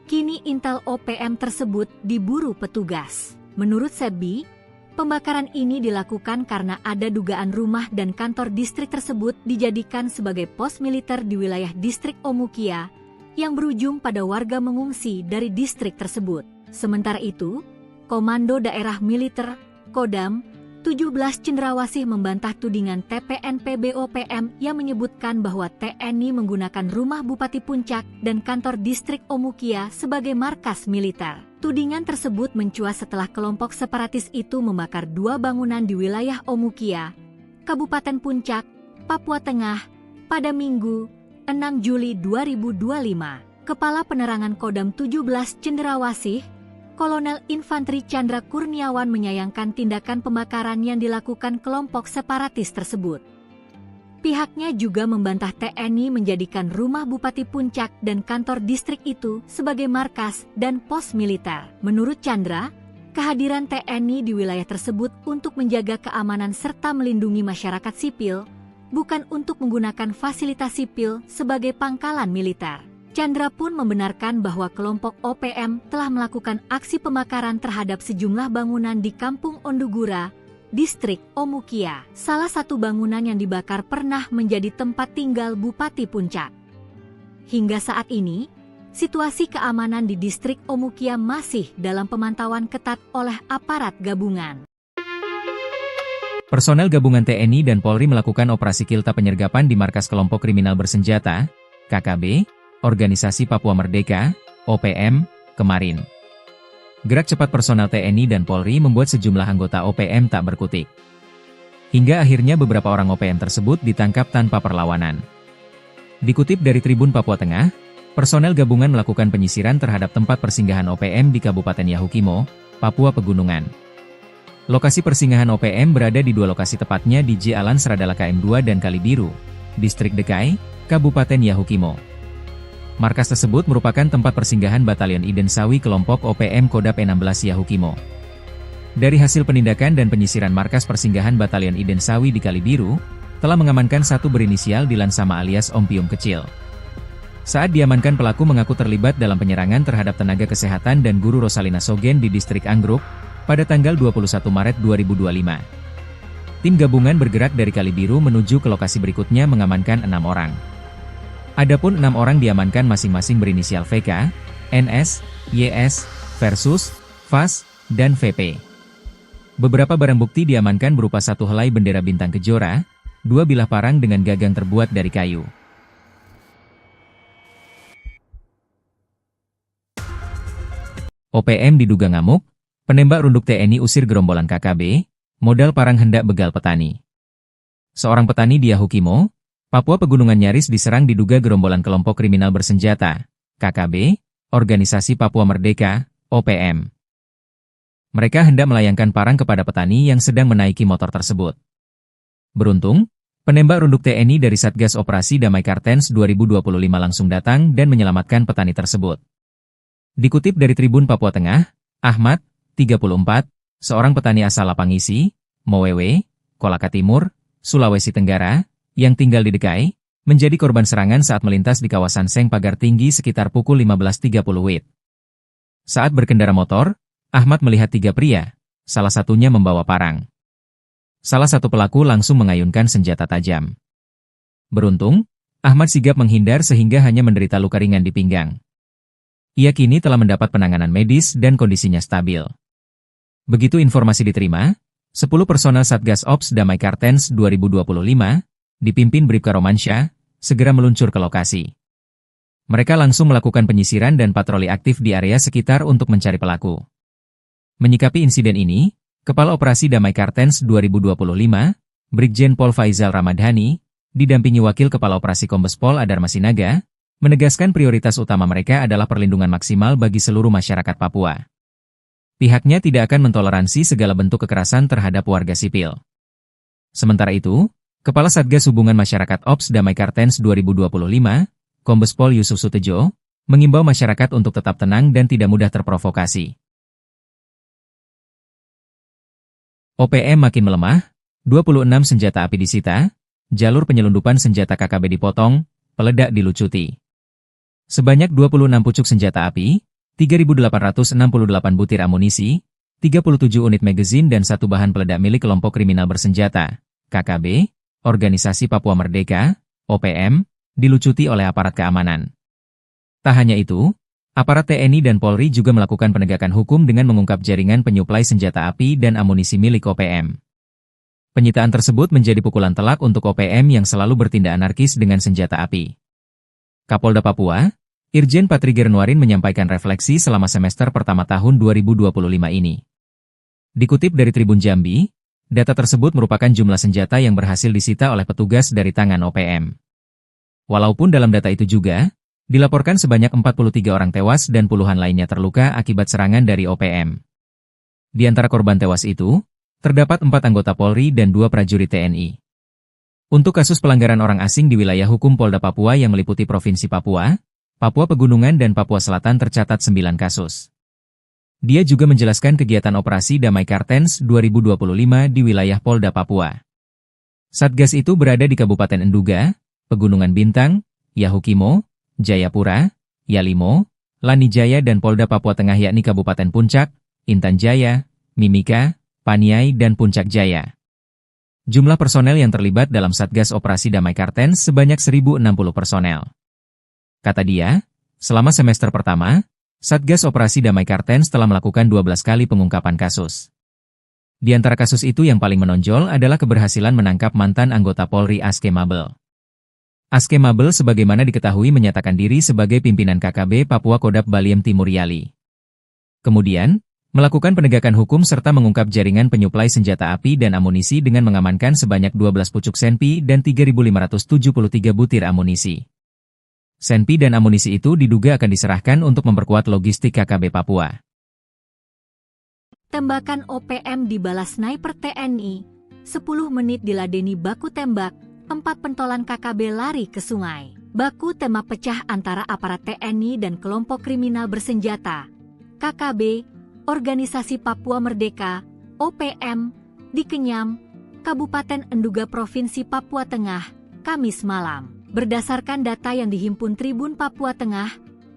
Kini Intel OPM tersebut diburu petugas. Menurut Sebi, pembakaran ini dilakukan karena ada dugaan rumah dan kantor distrik tersebut dijadikan sebagai pos militer di wilayah distrik Omukia yang berujung pada warga mengungsi dari distrik tersebut. Sementara itu, Komando Daerah Militer, Kodam, 17 Cendrawasih membantah tudingan TPNPB OPM yang menyebutkan bahwa TNI menggunakan rumah Bupati Puncak dan kantor distrik Omukia sebagai markas militer. Tudingan tersebut mencuat setelah kelompok separatis itu membakar 2 bangunan di wilayah Omukia, Kabupaten Puncak, Papua Tengah, pada Minggu, 6 Juli 2025. Kepala Penerangan Kodam 17 Cendrawasih, Kolonel Infanteri Chandra Kurniawan menyayangkan tindakan pembakaran yang dilakukan kelompok separatis tersebut. Pihaknya juga membantah TNI menjadikan rumah Bupati Puncak dan kantor distrik itu sebagai markas dan pos militer. Menurut Chandra, kehadiran TNI di wilayah tersebut untuk menjaga keamanan serta melindungi masyarakat sipil, bukan untuk menggunakan fasilitas sipil sebagai pangkalan militer. Chandra pun membenarkan bahwa kelompok OPM telah melakukan aksi pembakaran terhadap sejumlah bangunan di Kampung Ondugura, distrik Omukia. Salah satu bangunan yang dibakar pernah menjadi tempat tinggal Bupati Puncak. Hingga saat ini, situasi keamanan di distrik Omukia masih dalam pemantauan ketat oleh aparat gabungan. Personel gabungan TNI dan Polri melakukan operasi kilta penyergapan di markas kelompok kriminal bersenjata, KKB, Organisasi Papua Merdeka, OPM, kemarin. Gerak cepat personel TNI dan Polri membuat sejumlah anggota OPM tak berkutik. Hingga akhirnya beberapa orang OPM tersebut ditangkap tanpa perlawanan. Dikutip dari Tribun Papua Tengah, personel gabungan melakukan penyisiran terhadap tempat persinggahan OPM di Kabupaten Yahukimo, Papua Pegunungan. Lokasi persinggahan OPM berada di 2 lokasi tepatnya di Jalan Seradala KM2 dan Kalibiru, Distrik Dekai, Kabupaten Yahukimo. Markas tersebut merupakan tempat persinggahan Batalion Iden Sawi kelompok OPM Kodap 16 Yahukimo. Dari hasil penindakan dan penyisiran markas persinggahan Batalion Iden Sawi di Kalibiru, telah mengamankan 1 berinisial Dilan Sama alias Om Pium Kecil. Saat diamankan pelaku mengaku terlibat dalam penyerangan terhadap tenaga kesehatan dan guru Rosalina Sogen di distrik Anggruk, pada tanggal 21 Maret 2025. Tim gabungan bergerak dari Kalibiru menuju ke lokasi berikutnya mengamankan 6 orang. Adapun 6 orang diamankan masing-masing berinisial VK, NS, YS, Versus, VAS, dan VP. Beberapa barang bukti diamankan berupa 1 helai bendera bintang kejora, 2 bilah parang dengan gagang terbuat dari kayu. OPM diduga ngamuk, penembak runduk TNI usir gerombolan KKB, modal parang hendak begal petani. Seorang petani di Yahukimo, Papua Pegunungan nyaris diserang diduga gerombolan kelompok kriminal bersenjata, KKB, Organisasi Papua Merdeka, OPM. Mereka hendak melayangkan parang kepada petani yang sedang menaiki motor tersebut. Beruntung, penembak runduk TNI dari Satgas Operasi Damai Kartens 2025 langsung datang dan menyelamatkan petani tersebut. Dikutip dari Tribun Papua Tengah, Ahmad, 34, seorang petani asal Lapangisi, Mowewe, Kolaka Timur, Sulawesi Tenggara, yang tinggal di Dekai, menjadi korban serangan saat melintas di kawasan Seng Pagar Tinggi sekitar pukul 15.30 WIB. Saat berkendara motor, Ahmad melihat 3 pria, salah satunya membawa parang. Salah satu pelaku langsung mengayunkan senjata tajam. Beruntung, Ahmad sigap menghindar sehingga hanya menderita luka ringan di pinggang. Ia kini telah mendapat penanganan medis dan kondisinya stabil. Begitu informasi diterima, 10 personel Satgas Ops Damai Kartens 2025, dipimpin Bribka Romansyah, segera meluncur ke lokasi. Mereka langsung melakukan penyisiran dan patroli aktif di area sekitar untuk mencari pelaku. Menyikapi insiden ini, Kepala Operasi Damai Kartens 2025, Brigjen Pol Faizal Ramadhani, didampingi Wakil Kepala Operasi Kombes Pol Adar Masinaga, menegaskan prioritas utama mereka adalah perlindungan maksimal bagi seluruh masyarakat Papua. Pihaknya tidak akan mentoleransi segala bentuk kekerasan terhadap warga sipil. Sementara itu, Kepala Satgas Hubungan Masyarakat Ops Damai Kartens 2025, Kombes Pol Yusuf Sutejo, mengimbau masyarakat untuk tetap tenang dan tidak mudah terprovokasi. OPM makin melemah, 26 senjata api disita, jalur penyelundupan senjata KKB dipotong, peledak dilucuti. Sebanyak 26 pucuk senjata api, 3.868 butir amunisi, 37 unit magazin dan 1 bahan peledak milik kelompok kriminal bersenjata, KKB, Organisasi Papua Merdeka, OPM, dilucuti oleh aparat keamanan. Tak hanya itu, aparat TNI dan Polri juga melakukan penegakan hukum dengan mengungkap jaringan penyuplai senjata api dan amunisi milik OPM. Penyitaan tersebut menjadi pukulan telak untuk OPM yang selalu bertindak anarkis dengan senjata api. Kapolda Papua, Irjen Patri Gernuarin menyampaikan refleksi selama semester pertama tahun 2025 ini. Dikutip dari Tribun Jambi, data tersebut merupakan jumlah senjata yang berhasil disita oleh petugas dari tangan OPM. Walaupun dalam data itu juga, dilaporkan sebanyak 43 orang tewas dan puluhan lainnya terluka akibat serangan dari OPM. Di antara korban tewas itu, terdapat 4 anggota Polri dan 2 prajurit TNI. Untuk kasus pelanggaran orang asing di wilayah hukum Polda Papua yang meliputi Provinsi Papua, Papua Pegunungan dan Papua Selatan tercatat 9 kasus. Dia juga menjelaskan kegiatan operasi Damai Kartens 2025 di wilayah Polda Papua. Satgas itu berada di Kabupaten Enduga, Pegunungan Bintang, Yahukimo, Jayapura, Yalimo, Lanijaya dan Polda Papua Tengah yakni Kabupaten Puncak, Intan Jaya, Mimika, Paniai dan Puncak Jaya. Jumlah personel yang terlibat dalam Satgas Operasi Damai Kartens sebanyak 1.060 personel. Kata dia, selama semester pertama, Satgas Operasi Damai Kartens telah melakukan 12 kali pengungkapan kasus. Di antara kasus itu yang paling menonjol adalah keberhasilan menangkap mantan anggota Polri Aske Mabel. Aske Mabel sebagaimana diketahui menyatakan diri sebagai pimpinan KKB Papua Kodap Baliem Timur Yali. Kemudian, melakukan penegakan hukum serta mengungkap jaringan penyuplai senjata api dan amunisi dengan mengamankan sebanyak 12 pucuk senpi dan 3.573 butir amunisi. Senpi dan amunisi itu diduga akan diserahkan untuk memperkuat logistik KKB Papua. Tembakan OPM dibalas sniper TNI, 10 menit diladeni baku tembak, 4 pentolan KKB lari ke sungai. Baku tembak pecah antara aparat TNI dan kelompok kriminal bersenjata, KKB, Organisasi Papua Merdeka, OPM, di Kenyam, Kabupaten Enduga Provinsi Papua Tengah, Kamis malam. Berdasarkan data yang dihimpun Tribun Papua Tengah,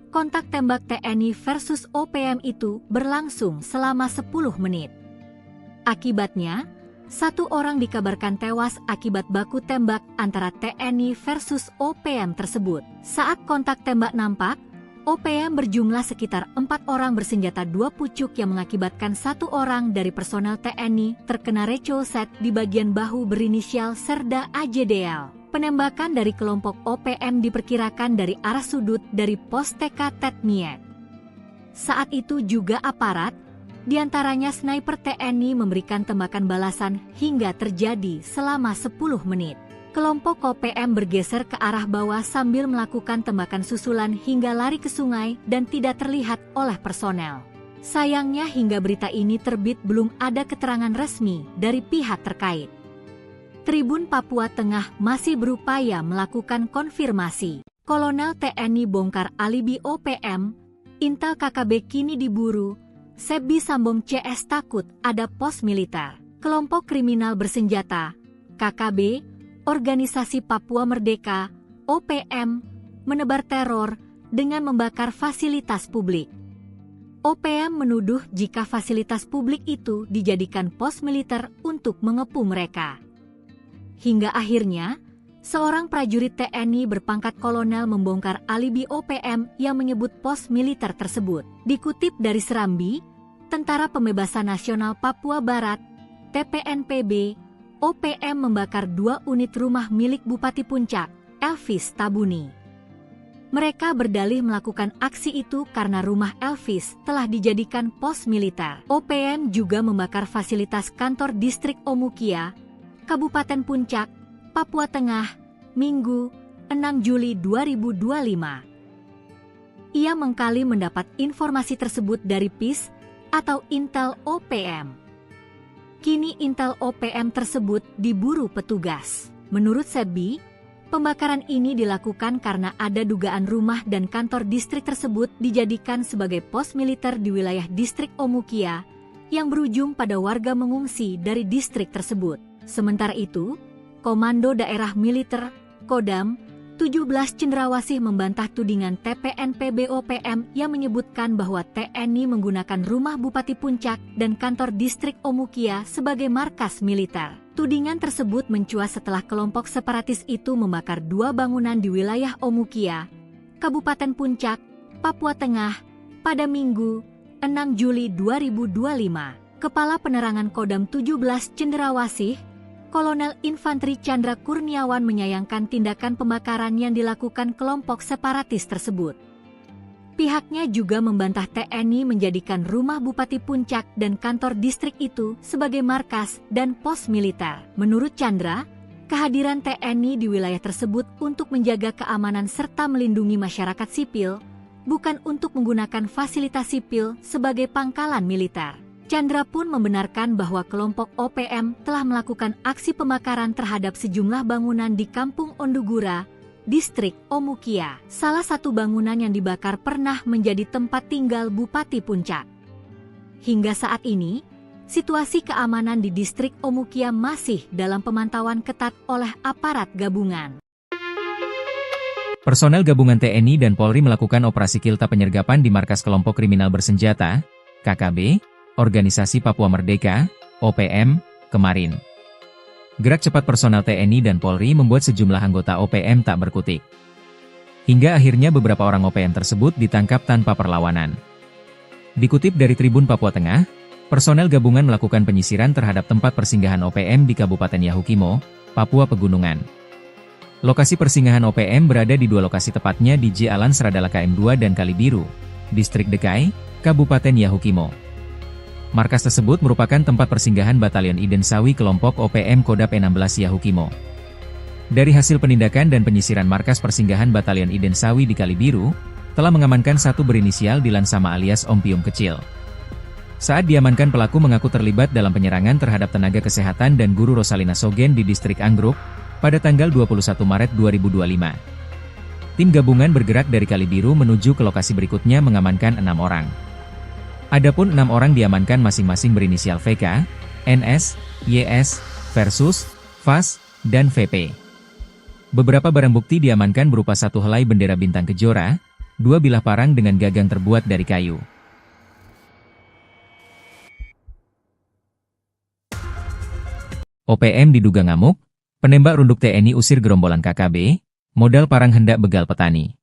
kontak tembak TNI versus OPM itu berlangsung selama 10 menit. Akibatnya, 1 orang dikabarkan tewas akibat baku tembak antara TNI versus OPM tersebut. Saat kontak tembak nampak, OPM berjumlah sekitar 4 orang bersenjata 2 pucuk yang mengakibatkan 1 orang dari personel TNI terkena recoset di bagian bahu berinisial Serda AJDL. Penembakan dari kelompok OPM diperkirakan dari arah sudut dari pos TK Tetmiet. Saat itu juga aparat, diantaranya sniper TNI memberikan tembakan balasan hingga terjadi selama 10 menit. Kelompok OPM bergeser ke arah bawah sambil melakukan tembakan susulan hingga lari ke sungai dan tidak terlihat oleh personel. Sayangnya hingga berita ini terbit belum ada keterangan resmi dari pihak terkait. Tribun Papua Tengah masih berupaya melakukan konfirmasi. Kolonel TNI bongkar alibi OPM, Intel KKB kini diburu, Sebi Sambong CS takut ada pos militer. Kelompok kriminal bersenjata, KKB, Organisasi Papua Merdeka, OPM, menebar teror dengan membakar fasilitas publik. OPM menuduh jika fasilitas publik itu dijadikan pos militer untuk mengepung mereka. Hingga akhirnya, seorang prajurit TNI berpangkat kolonel membongkar alibi OPM yang menyebut pos militer tersebut. Dikutip dari Serambi, Tentara Pembebasan Nasional Papua Barat, TPNPB, OPM membakar 2 unit rumah milik Bupati Puncak, Elvis Tabuni. Mereka berdalih melakukan aksi itu karena rumah Elvis telah dijadikan pos militer. OPM juga membakar fasilitas kantor distrik Omukia, Kabupaten Puncak, Papua Tengah, Minggu, 6 Juli 2025. Ia mengkali mendapat informasi tersebut dari PIS atau Intel OPM. Kini Intel OPM tersebut diburu petugas. Menurut Sebi, pembakaran ini dilakukan karena ada dugaan rumah dan kantor distrik tersebut dijadikan sebagai pos militer di wilayah distrik Omukia yang berujung pada warga mengungsi dari distrik tersebut. Sementara itu, Komando Daerah Militer, Kodam, 17 Cendrawasih membantah tudingan TPNPB OPM yang menyebutkan bahwa TNI menggunakan rumah Bupati Puncak dan kantor distrik Omukia sebagai markas militer. Tudingan tersebut mencuat setelah kelompok separatis itu membakar 2 bangunan di wilayah Omukia, Kabupaten Puncak, Papua Tengah, pada Minggu, 6 Juli 2025. Kepala Penerangan Kodam 17 Cendrawasih, Kolonel Infanteri Chandra Kurniawan menyayangkan tindakan pembakaran yang dilakukan kelompok separatis tersebut. Pihaknya juga membantah TNI menjadikan rumah Bupati Puncak dan kantor distrik itu sebagai markas dan pos militer. Menurut Chandra, kehadiran TNI di wilayah tersebut untuk menjaga keamanan serta melindungi masyarakat sipil, bukan untuk menggunakan fasilitas sipil sebagai pangkalan militer. Chandra pun membenarkan bahwa kelompok OPM telah melakukan aksi pembakaran terhadap sejumlah bangunan di Kampung Ondugura, distrik Omukia. Salah satu bangunan yang dibakar pernah menjadi tempat tinggal Bupati Puncak. Hingga saat ini, situasi keamanan di distrik Omukia masih dalam pemantauan ketat oleh aparat gabungan. Personel gabungan TNI dan Polri melakukan operasi kilta penyergapan di markas kelompok kriminal bersenjata, KKB, Organisasi Papua Merdeka, OPM, kemarin. Gerak cepat personel TNI dan Polri membuat sejumlah anggota OPM tak berkutik. Hingga akhirnya beberapa orang OPM tersebut ditangkap tanpa perlawanan. Dikutip dari Tribun Papua Tengah, personel gabungan melakukan penyisiran terhadap tempat persinggahan OPM di Kabupaten Yahukimo, Papua Pegunungan. Lokasi persinggahan OPM berada di 2 lokasi tepatnya di J Alan Seradala KM2 dan Kalibiru, Distrik Dekai, Kabupaten Yahukimo. Markas tersebut merupakan tempat persinggahan Batalion Iden Sawi kelompok OPM Kodap 16 Yahukimo. Dari hasil penindakan dan penyisiran markas persinggahan Batalion Iden Sawi di Kalibiru, telah mengamankan 1 berinisial Dilan Sama alias Om Pium Kecil. Saat diamankan pelaku mengaku terlibat dalam penyerangan terhadap tenaga kesehatan dan guru Rosalina Sogen di Distrik Anggruk, pada tanggal 21 Maret 2025. Tim gabungan bergerak dari Kalibiru menuju ke lokasi berikutnya mengamankan 6 orang. Adapun 6 orang diamankan masing-masing berinisial VK, NS, YS, Versus, VAS, dan VP. Beberapa barang bukti diamankan berupa 1 helai bendera bintang kejora, 2 bilah parang dengan gagang terbuat dari kayu. OPM diduga ngamuk, penembak runduk TNI usir gerombolan KKB, modal parang hendak begal petani.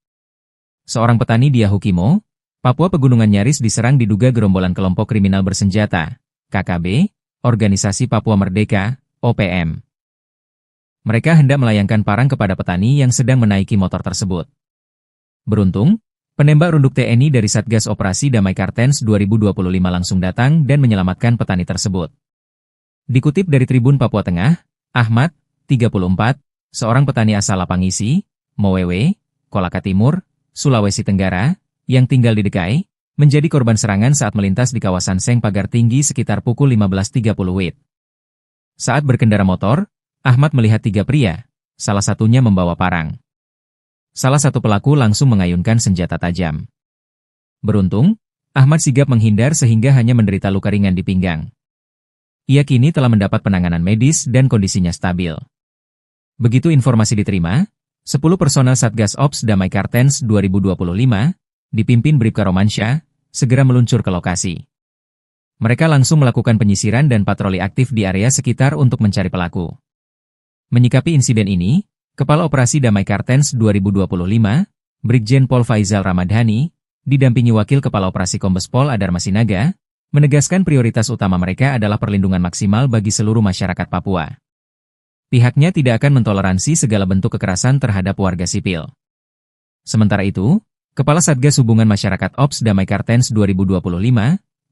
Seorang petani di Yahukimo, Papua Pegunungan nyaris diserang diduga gerombolan kelompok kriminal bersenjata, KKB, Organisasi Papua Merdeka, OPM. Mereka hendak melayangkan parang kepada petani yang sedang menaiki motor tersebut. Beruntung, Penembak runduk TNI dari Satgas Operasi Damai Kartens 2025 langsung datang dan menyelamatkan petani tersebut. Dikutip dari Tribun Papua Tengah, Ahmad, 34, seorang petani asal Lapangisi, Mowewe, Kolaka Timur, Sulawesi Tenggara, yang tinggal di Dekai, menjadi korban serangan saat melintas di kawasan Seng Pagar Tinggi sekitar pukul 15.30 WIB. Saat berkendara motor, Ahmad melihat 3 pria, salah satunya membawa parang. Salah satu pelaku langsung mengayunkan senjata tajam. Beruntung, Ahmad sigap menghindar sehingga hanya menderita luka ringan di pinggang. Ia kini telah mendapat penanganan medis dan kondisinya stabil. Begitu informasi diterima, 10 personel Satgas Ops Damai Kartens 2025, dipimpin Bribka Romansyah, segera meluncur ke lokasi. Mereka langsung melakukan penyisiran dan patroli aktif di area sekitar untuk mencari pelaku. Menyikapi insiden ini, Kepala Operasi Damai Kartens 2025, Brigjen Pol Faizal Ramadhani, didampingi Wakil Kepala Operasi Kombes Pol Adar Masinaga, menegaskan prioritas utama mereka adalah perlindungan maksimal bagi seluruh masyarakat Papua. Pihaknya tidak akan mentoleransi segala bentuk kekerasan terhadap warga sipil. Sementara itu, Kepala Satgas Hubungan Masyarakat Ops Damai Kartens 2025,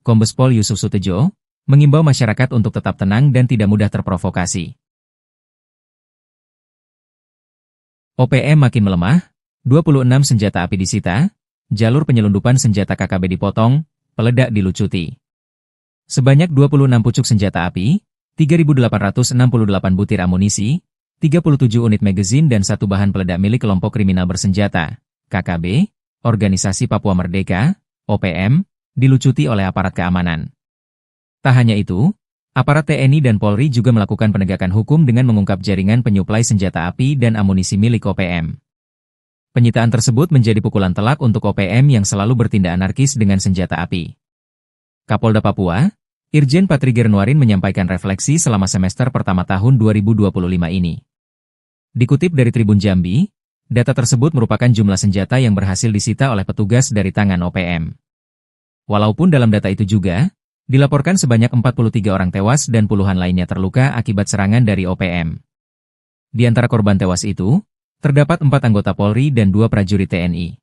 Kombes Pol Yusuf Sutejo, mengimbau masyarakat untuk tetap tenang dan tidak mudah terprovokasi. OPM makin melemah, 26 senjata api disita, jalur penyelundupan senjata KKB dipotong, peledak dilucuti. Sebanyak 26 pucuk senjata api, 3.868 butir amunisi, 37 unit magazin dan 1 bahan peledak milik kelompok kriminal bersenjata, KKB, Organisasi Papua Merdeka, OPM, dilucuti oleh aparat keamanan. Tak hanya itu, aparat TNI dan Polri juga melakukan penegakan hukum dengan mengungkap jaringan penyuplai senjata api dan amunisi milik OPM. Penyitaan tersebut menjadi pukulan telak untuk OPM yang selalu bertindak anarkis dengan senjata api. Kapolda Papua, Irjen Patriger Nuarin menyampaikan refleksi selama semester pertama tahun 2025 ini. Dikutip dari Tribun Jambi, data tersebut merupakan jumlah senjata yang berhasil disita oleh petugas dari tangan OPM. Walaupun dalam data itu juga, dilaporkan sebanyak 43 orang tewas dan puluhan lainnya terluka akibat serangan dari OPM. Di antara korban tewas itu, terdapat 4 anggota Polri dan 2 prajurit TNI.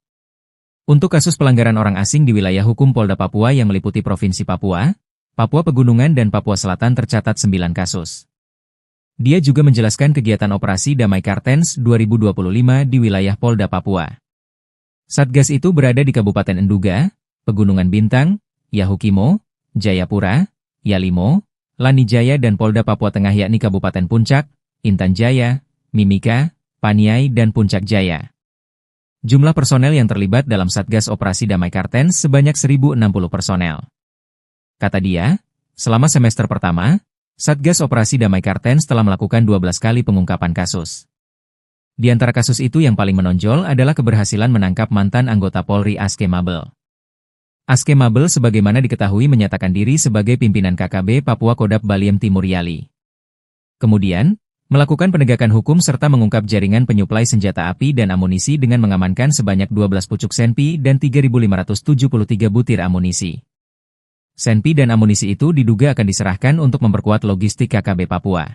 Untuk kasus pelanggaran orang asing di wilayah hukum Polda Papua yang meliputi Provinsi Papua, Papua Pegunungan dan Papua Selatan tercatat 9 kasus. Dia juga menjelaskan kegiatan operasi Damai Kartens 2025 di wilayah Polda Papua. Satgas itu berada di Kabupaten Enduga, Pegunungan Bintang, Yahukimo, Jayapura, Yalimo, Lanijaya dan Polda Papua Tengah yakni Kabupaten Puncak, Intan Jaya, Mimika, Paniai dan Puncak Jaya. Jumlah personel yang terlibat dalam Satgas Operasi Damai Kartens sebanyak 1.060 personel. Kata dia, selama semester pertama, Satgas Operasi Damai Kartens telah melakukan 12 kali pengungkapan kasus. Di antara kasus itu yang paling menonjol adalah keberhasilan menangkap mantan anggota Polri Aske Mabel. Aske Mabel sebagaimana diketahui menyatakan diri sebagai pimpinan KKB Papua Kodap Baliem Timur Yali. Kemudian, melakukan penegakan hukum serta mengungkap jaringan penyuplai senjata api dan amunisi dengan mengamankan sebanyak 12 pucuk senpi dan 3.573 butir amunisi. Senpi dan amunisi itu diduga akan diserahkan untuk memperkuat logistik KKB Papua.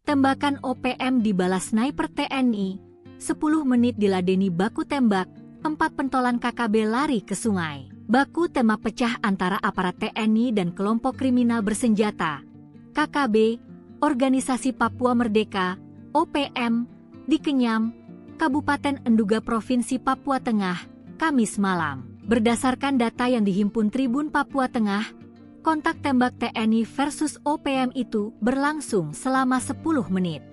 Tembakan OPM dibalas sniper TNI, 10 menit diladeni baku tembak, 4 pentolan KKB lari ke sungai. Baku tembak pecah antara aparat TNI dan kelompok kriminal bersenjata, KKB, Organisasi Papua Merdeka, OPM, di Kenyam, Kabupaten Enduga Provinsi Papua Tengah, Kamis malam. Berdasarkan data yang dihimpun Tribun Papua Tengah, kontak tembak TNI versus OPM itu berlangsung selama 10 menit.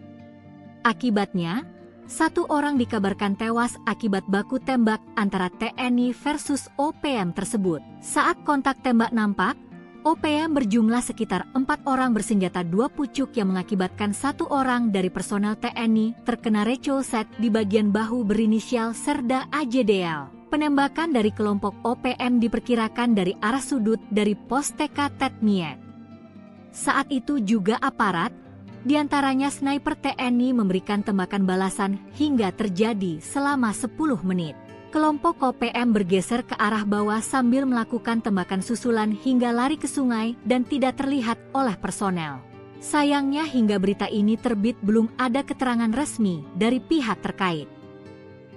Akibatnya, 1 orang dikabarkan tewas akibat baku tembak antara TNI versus OPM tersebut. Saat kontak tembak nampak, OPM berjumlah sekitar 4 orang bersenjata 2 pucuk yang mengakibatkan 1 orang dari personel TNI terkena recolset di bagian bahu berinisial Serda AJDL. Penembakan dari kelompok OPM diperkirakan dari arah sudut dari pos TK Tetmiet. Saat itu juga aparat, diantaranya sniper TNI memberikan tembakan balasan hingga terjadi selama 10 menit. Kelompok OPM bergeser ke arah bawah sambil melakukan tembakan susulan hingga lari ke sungai dan tidak terlihat oleh personel. Sayangnya hingga berita ini terbit belum ada keterangan resmi dari pihak terkait.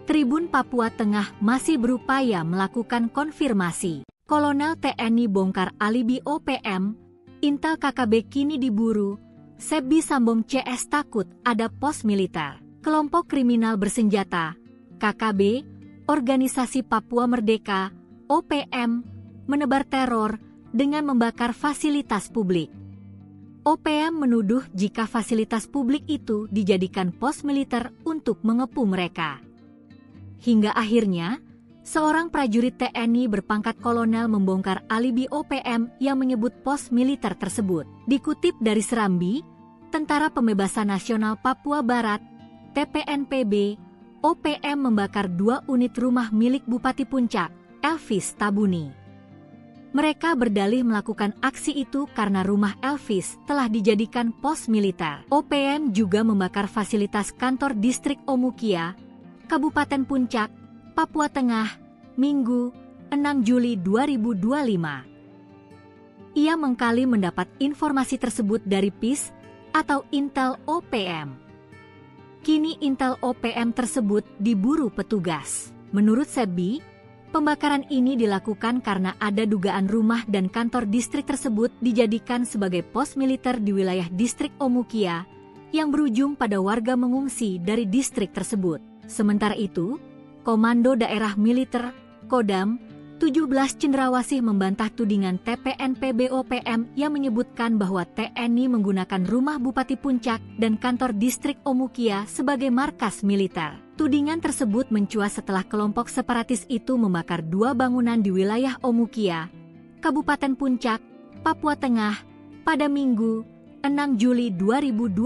Tribun Papua Tengah masih berupaya melakukan konfirmasi. Kolonel TNI bongkar alibi OPM, Intel KKB kini diburu, Sebi Sambong CS takut ada pos militer. Kelompok kriminal bersenjata, KKB, Organisasi Papua Merdeka, OPM, menebar teror dengan membakar fasilitas publik. OPM menuduh jika fasilitas publik itu dijadikan pos militer untuk mengepung mereka. Hingga akhirnya, seorang prajurit TNI berpangkat kolonel membongkar alibi OPM yang menyebut pos militer tersebut. Dikutip dari Serambi, Tentara Pembebasan Nasional Papua Barat, TPNPB, OPM membakar 2 unit rumah milik Bupati Puncak, Elvis Tabuni. Mereka berdalih melakukan aksi itu karena rumah Elvis telah dijadikan pos militer. OPM juga membakar fasilitas kantor distrik Omukia, Kabupaten Puncak, Papua Tengah, Minggu, 6 Juli 2025. Ia mengkali mendapat informasi tersebut dari PIS atau Intel OPM. Kini Intel OPM tersebut diburu petugas. Menurut Sebi, pembakaran ini dilakukan karena ada dugaan rumah dan kantor distrik tersebut dijadikan sebagai pos militer di wilayah distrik Omukia yang berujung pada warga mengungsi dari distrik tersebut. Sementara itu, Komando Daerah Militer, Kodam, 17 Cendrawasih membantah tudingan TPNPB OPM yang menyebutkan bahwa TNI menggunakan rumah Bupati Puncak dan kantor distrik Omukia sebagai markas militer. Tudingan tersebut mencuat setelah kelompok separatis itu membakar 2 bangunan di wilayah Omukia, Kabupaten Puncak, Papua Tengah, pada Minggu, 6 Juli 2025.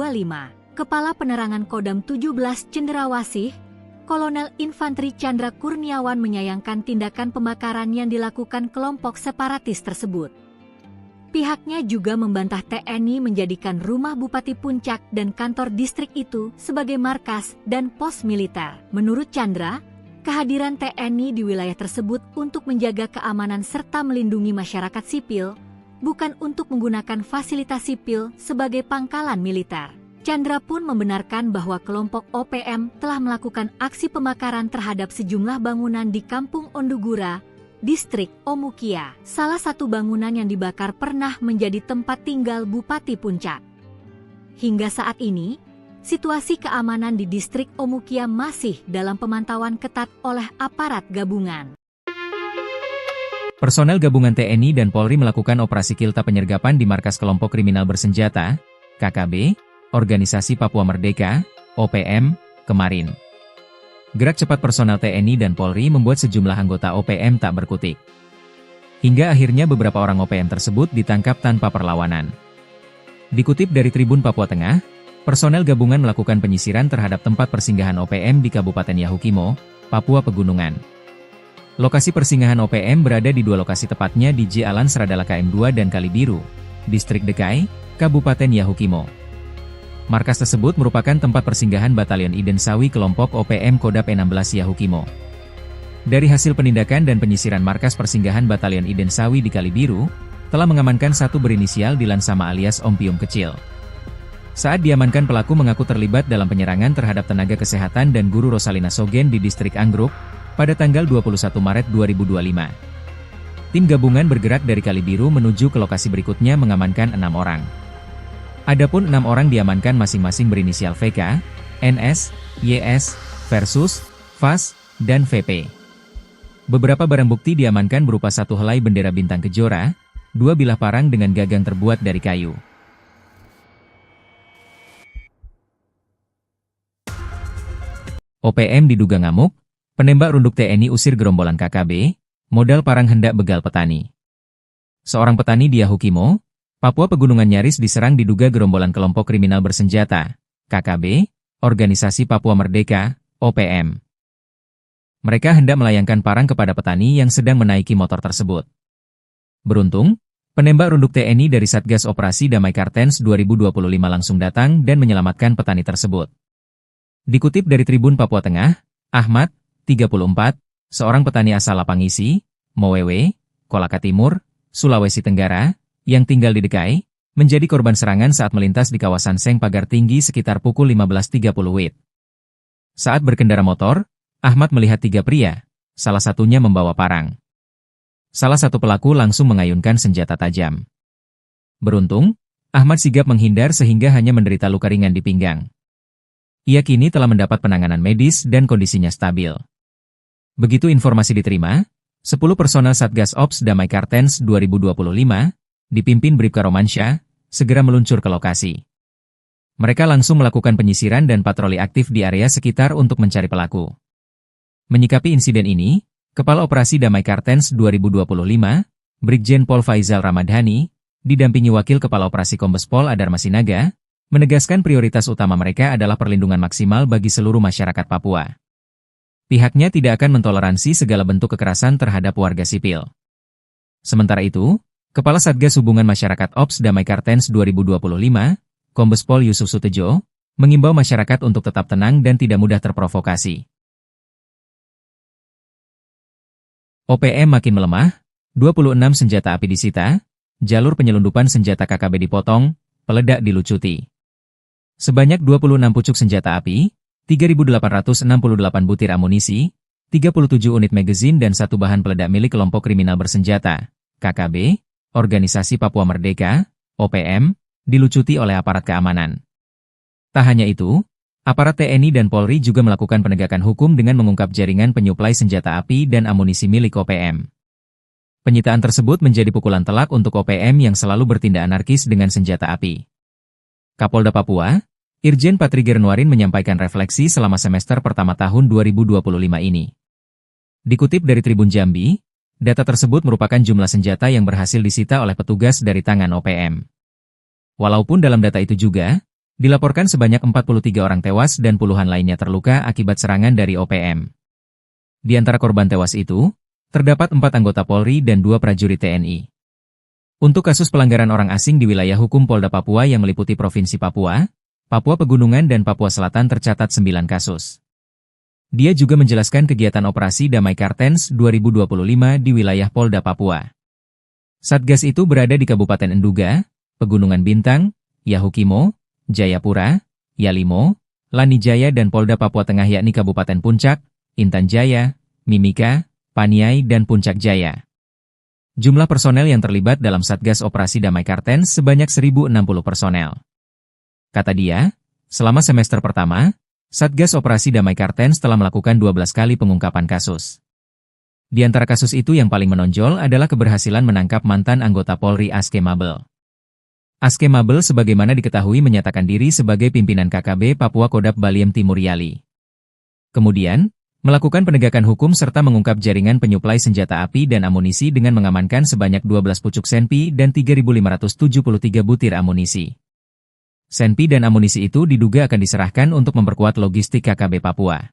Kepala Penerangan Kodam 17 Cendrawasih, Kolonel Infanteri Chandra Kurniawan menyayangkan tindakan pembakaran yang dilakukan kelompok separatis tersebut. Pihaknya juga membantah TNI menjadikan rumah Bupati Puncak dan kantor distrik itu sebagai markas dan pos militer. Menurut Chandra, kehadiran TNI di wilayah tersebut untuk menjaga keamanan serta melindungi masyarakat sipil, bukan untuk menggunakan fasilitas sipil sebagai pangkalan militer. Chandra pun membenarkan bahwa kelompok OPM telah melakukan aksi pembakaran terhadap sejumlah bangunan di Kampung Ondugura, distrik Omukia. Salah satu bangunan yang dibakar pernah menjadi tempat tinggal Bupati Puncak. Hingga saat ini, situasi keamanan di distrik Omukia masih dalam pemantauan ketat oleh aparat gabungan. Personel gabungan TNI dan Polri melakukan operasi kilta penyergapan di markas kelompok kriminal bersenjata, KKB, Organisasi Papua Merdeka, OPM, kemarin. Gerak cepat personel TNI dan Polri membuat sejumlah anggota OPM tak berkutik. Hingga akhirnya beberapa orang OPM tersebut ditangkap tanpa perlawanan. Dikutip dari Tribun Papua Tengah, personel gabungan melakukan penyisiran terhadap tempat persinggahan OPM di Kabupaten Yahukimo, Papua Pegunungan. Lokasi persinggahan OPM berada di 2 lokasi, tepatnya di J Alan Seradala KM2 dan Kalibiru, Distrik Dekai, Kabupaten Yahukimo. Markas tersebut merupakan tempat persinggahan Batalion Iden Sawi kelompok OPM Kodap 16 Yahukimo. Dari hasil penindakan dan penyisiran markas persinggahan Batalion Iden Sawi di Kalibiru, telah mengamankan 1 berinisial Dilan Sama alias Om Pium Kecil. Saat diamankan, pelaku mengaku terlibat dalam penyerangan terhadap tenaga kesehatan dan guru Rosalina Sogen di distrik Anggruk, pada tanggal 21 Maret 2025. Tim gabungan bergerak dari Kalibiru menuju ke lokasi berikutnya mengamankan 6 orang. Adapun 6 orang diamankan masing-masing berinisial VK, NS, YS, Versus, VAS, dan VP. Beberapa barang bukti diamankan berupa 1 helai bendera bintang kejora, 2 bilah parang dengan gagang terbuat dari kayu. OPM diduga ngamuk, penembak runduk TNI usir gerombolan KKB, modal parang hendak begal petani. Seorang petani di Yahukimo, Papua Pegunungan nyaris diserang diduga gerombolan kelompok kriminal bersenjata, KKB, Organisasi Papua Merdeka, OPM. Mereka hendak melayangkan parang kepada petani yang sedang menaiki motor tersebut. Beruntung, penembak runduk TNI dari Satgas Operasi Damai Kartens 2025 langsung datang dan menyelamatkan petani tersebut. Dikutip dari Tribun Papua Tengah, Ahmad, 34, seorang petani asal Lapangisi, Mowewe, Kolaka Timur, Sulawesi Tenggara, yang tinggal di Dekai, menjadi korban serangan saat melintas di kawasan Seng Pagar Tinggi sekitar pukul 15.30 WIB. Saat berkendara motor, Ahmad melihat 3 pria, salah satunya membawa parang. Salah satu pelaku langsung mengayunkan senjata tajam. Beruntung, Ahmad sigap menghindar sehingga hanya menderita luka ringan di pinggang. Ia kini telah mendapat penanganan medis dan kondisinya stabil. Begitu informasi diterima, 10 personel Satgas Ops Damai Kartens 2025, dipimpin Bribka Romansyah, segera meluncur ke lokasi. Mereka langsung melakukan penyisiran dan patroli aktif di area sekitar untuk mencari pelaku. Menyikapi insiden ini, Kepala Operasi Damai Kartens 2025, Brigjen Pol Faizal Ramadhani, didampingi Wakil Kepala Operasi Kombes Pol Adar Masinaga, menegaskan prioritas utama mereka adalah perlindungan maksimal bagi seluruh masyarakat Papua. Pihaknya tidak akan mentoleransi segala bentuk kekerasan terhadap warga sipil. Sementara itu, Kepala Satgas Hubungan Masyarakat Ops Damai Kartens 2025, Kombes Pol Yusuf Sutejo, mengimbau masyarakat untuk tetap tenang dan tidak mudah terprovokasi. OPM makin melemah, 26 senjata api disita, jalur penyelundupan senjata KKB dipotong, peledak dilucuti. Sebanyak 26 pucuk senjata api, 3.868 butir amunisi, 37 unit magazin dan 1 bahan peledak milik kelompok kriminal bersenjata, KKB, Organisasi Papua Merdeka, OPM, dilucuti oleh aparat keamanan. Tak hanya itu, aparat TNI dan Polri juga melakukan penegakan hukum dengan mengungkap jaringan penyuplai senjata api dan amunisi milik OPM. Penyitaan tersebut menjadi pukulan telak untuk OPM yang selalu bertindak anarkis dengan senjata api. Kapolda Papua, Irjen Patri Gernuarin menyampaikan refleksi selama semester pertama tahun 2025 ini. Dikutip dari Tribun Jambi, data tersebut merupakan jumlah senjata yang berhasil disita oleh petugas dari tangan OPM. Walaupun dalam data itu juga, dilaporkan sebanyak 43 orang tewas dan puluhan lainnya terluka akibat serangan dari OPM. Di antara korban tewas itu, terdapat 4 anggota Polri dan 2 prajurit TNI. Untuk kasus pelanggaran orang asing di wilayah hukum Polda Papua yang meliputi Provinsi Papua, Papua Pegunungan dan Papua Selatan tercatat 9 kasus. Dia juga menjelaskan kegiatan operasi Damai Kartens 2025 di wilayah Polda Papua. Satgas itu berada di Kabupaten Enduga, Pegunungan Bintang, Yahukimo, Jayapura, Yalimo, Lanijaya dan Polda Papua Tengah yakni Kabupaten Puncak, Intan Jaya, Mimika, Paniai dan Puncak Jaya. Jumlah personel yang terlibat dalam Satgas Operasi Damai Kartens sebanyak 1.060 personel. Kata dia, selama semester pertama, Satgas Operasi Damai Kartens telah melakukan 12 kali pengungkapan kasus. Di antara kasus itu yang paling menonjol adalah keberhasilan menangkap mantan anggota Polri Aske Mabel. Aske Mabel sebagaimana diketahui menyatakan diri sebagai pimpinan KKB Papua Kodap Baliem Timur Yali. Kemudian, melakukan penegakan hukum serta mengungkap jaringan penyuplai senjata api dan amunisi dengan mengamankan sebanyak 12 pucuk senpi dan 3.573 butir amunisi. Senpi dan amunisi itu diduga akan diserahkan untuk memperkuat logistik KKB Papua.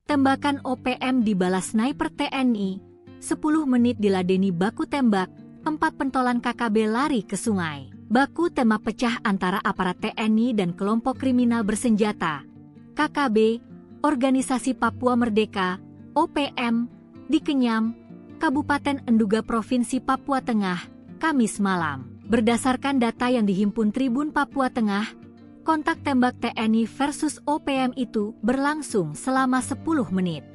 Tembakan OPM dibalas sniper TNI, 10 menit diladeni baku tembak, 4 pentolan KKB lari ke sungai. Baku tembak pecah antara aparat TNI dan kelompok kriminal bersenjata, KKB, Organisasi Papua Merdeka, OPM, di Kenyam, Kabupaten Enduga Provinsi Papua Tengah, Kamis malam. Berdasarkan data yang dihimpun Tribun Papua Tengah, kontak tembak TNI versus OPM itu berlangsung selama 10 menit.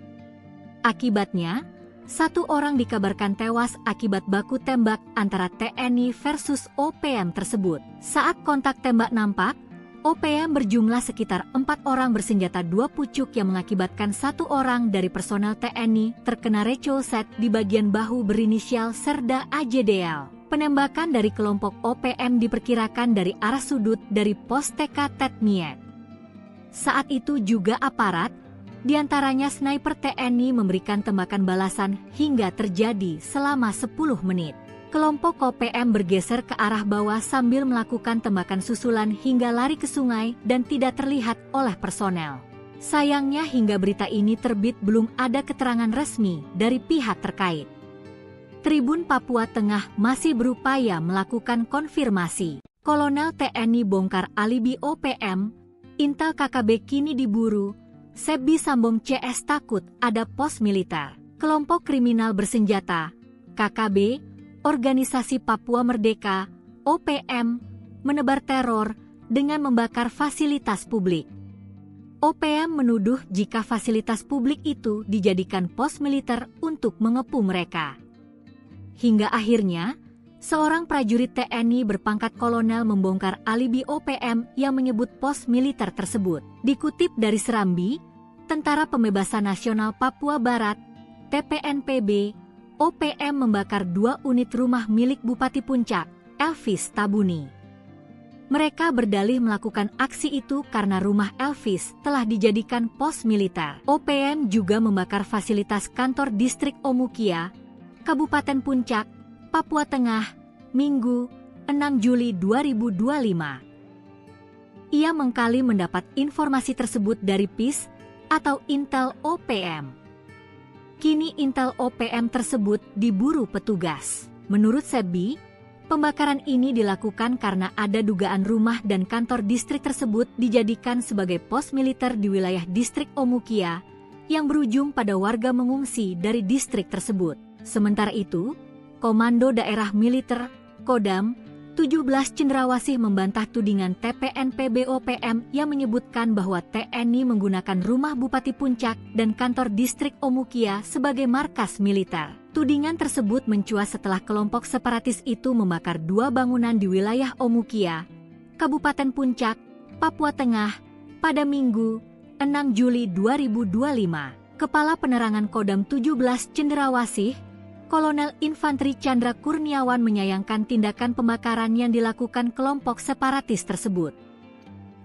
Akibatnya, 1 orang dikabarkan tewas akibat baku tembak antara TNI versus OPM tersebut. Saat kontak tembak nampak, OPM berjumlah sekitar 4 orang bersenjata 2 pucuk yang mengakibatkan 1 orang dari personel TNI terkena recoset di bagian bahu berinisial Serda AJDL. Penembakan dari kelompok OPM diperkirakan dari arah sudut dari pos TK Tetmiet. Saat itu juga aparat, diantaranya sniper TNI memberikan tembakan balasan hingga terjadi selama 10 menit. Kelompok OPM bergeser ke arah bawah sambil melakukan tembakan susulan hingga lari ke sungai dan tidak terlihat oleh personel. Sayangnya hingga berita ini terbit belum ada keterangan resmi dari pihak terkait. Tribun Papua Tengah masih berupaya melakukan konfirmasi. Kolonel TNI bongkar alibi OPM, Intel KKB kini diburu, Sebi Sambong CS takut ada pos militer. Kelompok kriminal bersenjata, KKB, Organisasi Papua Merdeka, OPM, menebar teror dengan membakar fasilitas publik. OPM menuduh jika fasilitas publik itu dijadikan pos militer untuk mengepung mereka. Hingga akhirnya, seorang prajurit TNI berpangkat kolonel membongkar alibi OPM yang menyebut pos militer tersebut. Dikutip dari Serambi, Tentara Pembebasan Nasional Papua Barat, TPNPB, OPM membakar 2 unit rumah milik Bupati Puncak, Elvis Tabuni. Mereka berdalih melakukan aksi itu karena rumah Elvis telah dijadikan pos militer. OPM juga membakar fasilitas kantor distrik Omukia, Kabupaten Puncak, Papua Tengah, Minggu, 6 Juli 2025. Ia mengkali mendapat informasi tersebut dari PIS atau Intel OPM. Kini Intel OPM tersebut diburu petugas. Menurut Sebi, pembakaran ini dilakukan karena ada dugaan rumah dan kantor distrik tersebut dijadikan sebagai pos militer di wilayah distrik Omukia yang berujung pada warga mengungsi dari distrik tersebut. Sementara itu, Komando Daerah Militer, Kodam, 17 Cendrawasih membantah tudingan TPNPB OPM yang menyebutkan bahwa TNI menggunakan rumah Bupati Puncak dan kantor distrik Omukia sebagai markas militer. Tudingan tersebut mencuat setelah kelompok separatis itu membakar 2 bangunan di wilayah Omukia, Kabupaten Puncak, Papua Tengah, pada Minggu, 6 Juli 2025. Kepala Penerangan Kodam 17 Cendrawasih, Kolonel Infanteri Chandra Kurniawan menyayangkan tindakan pembakaran yang dilakukan kelompok separatis tersebut.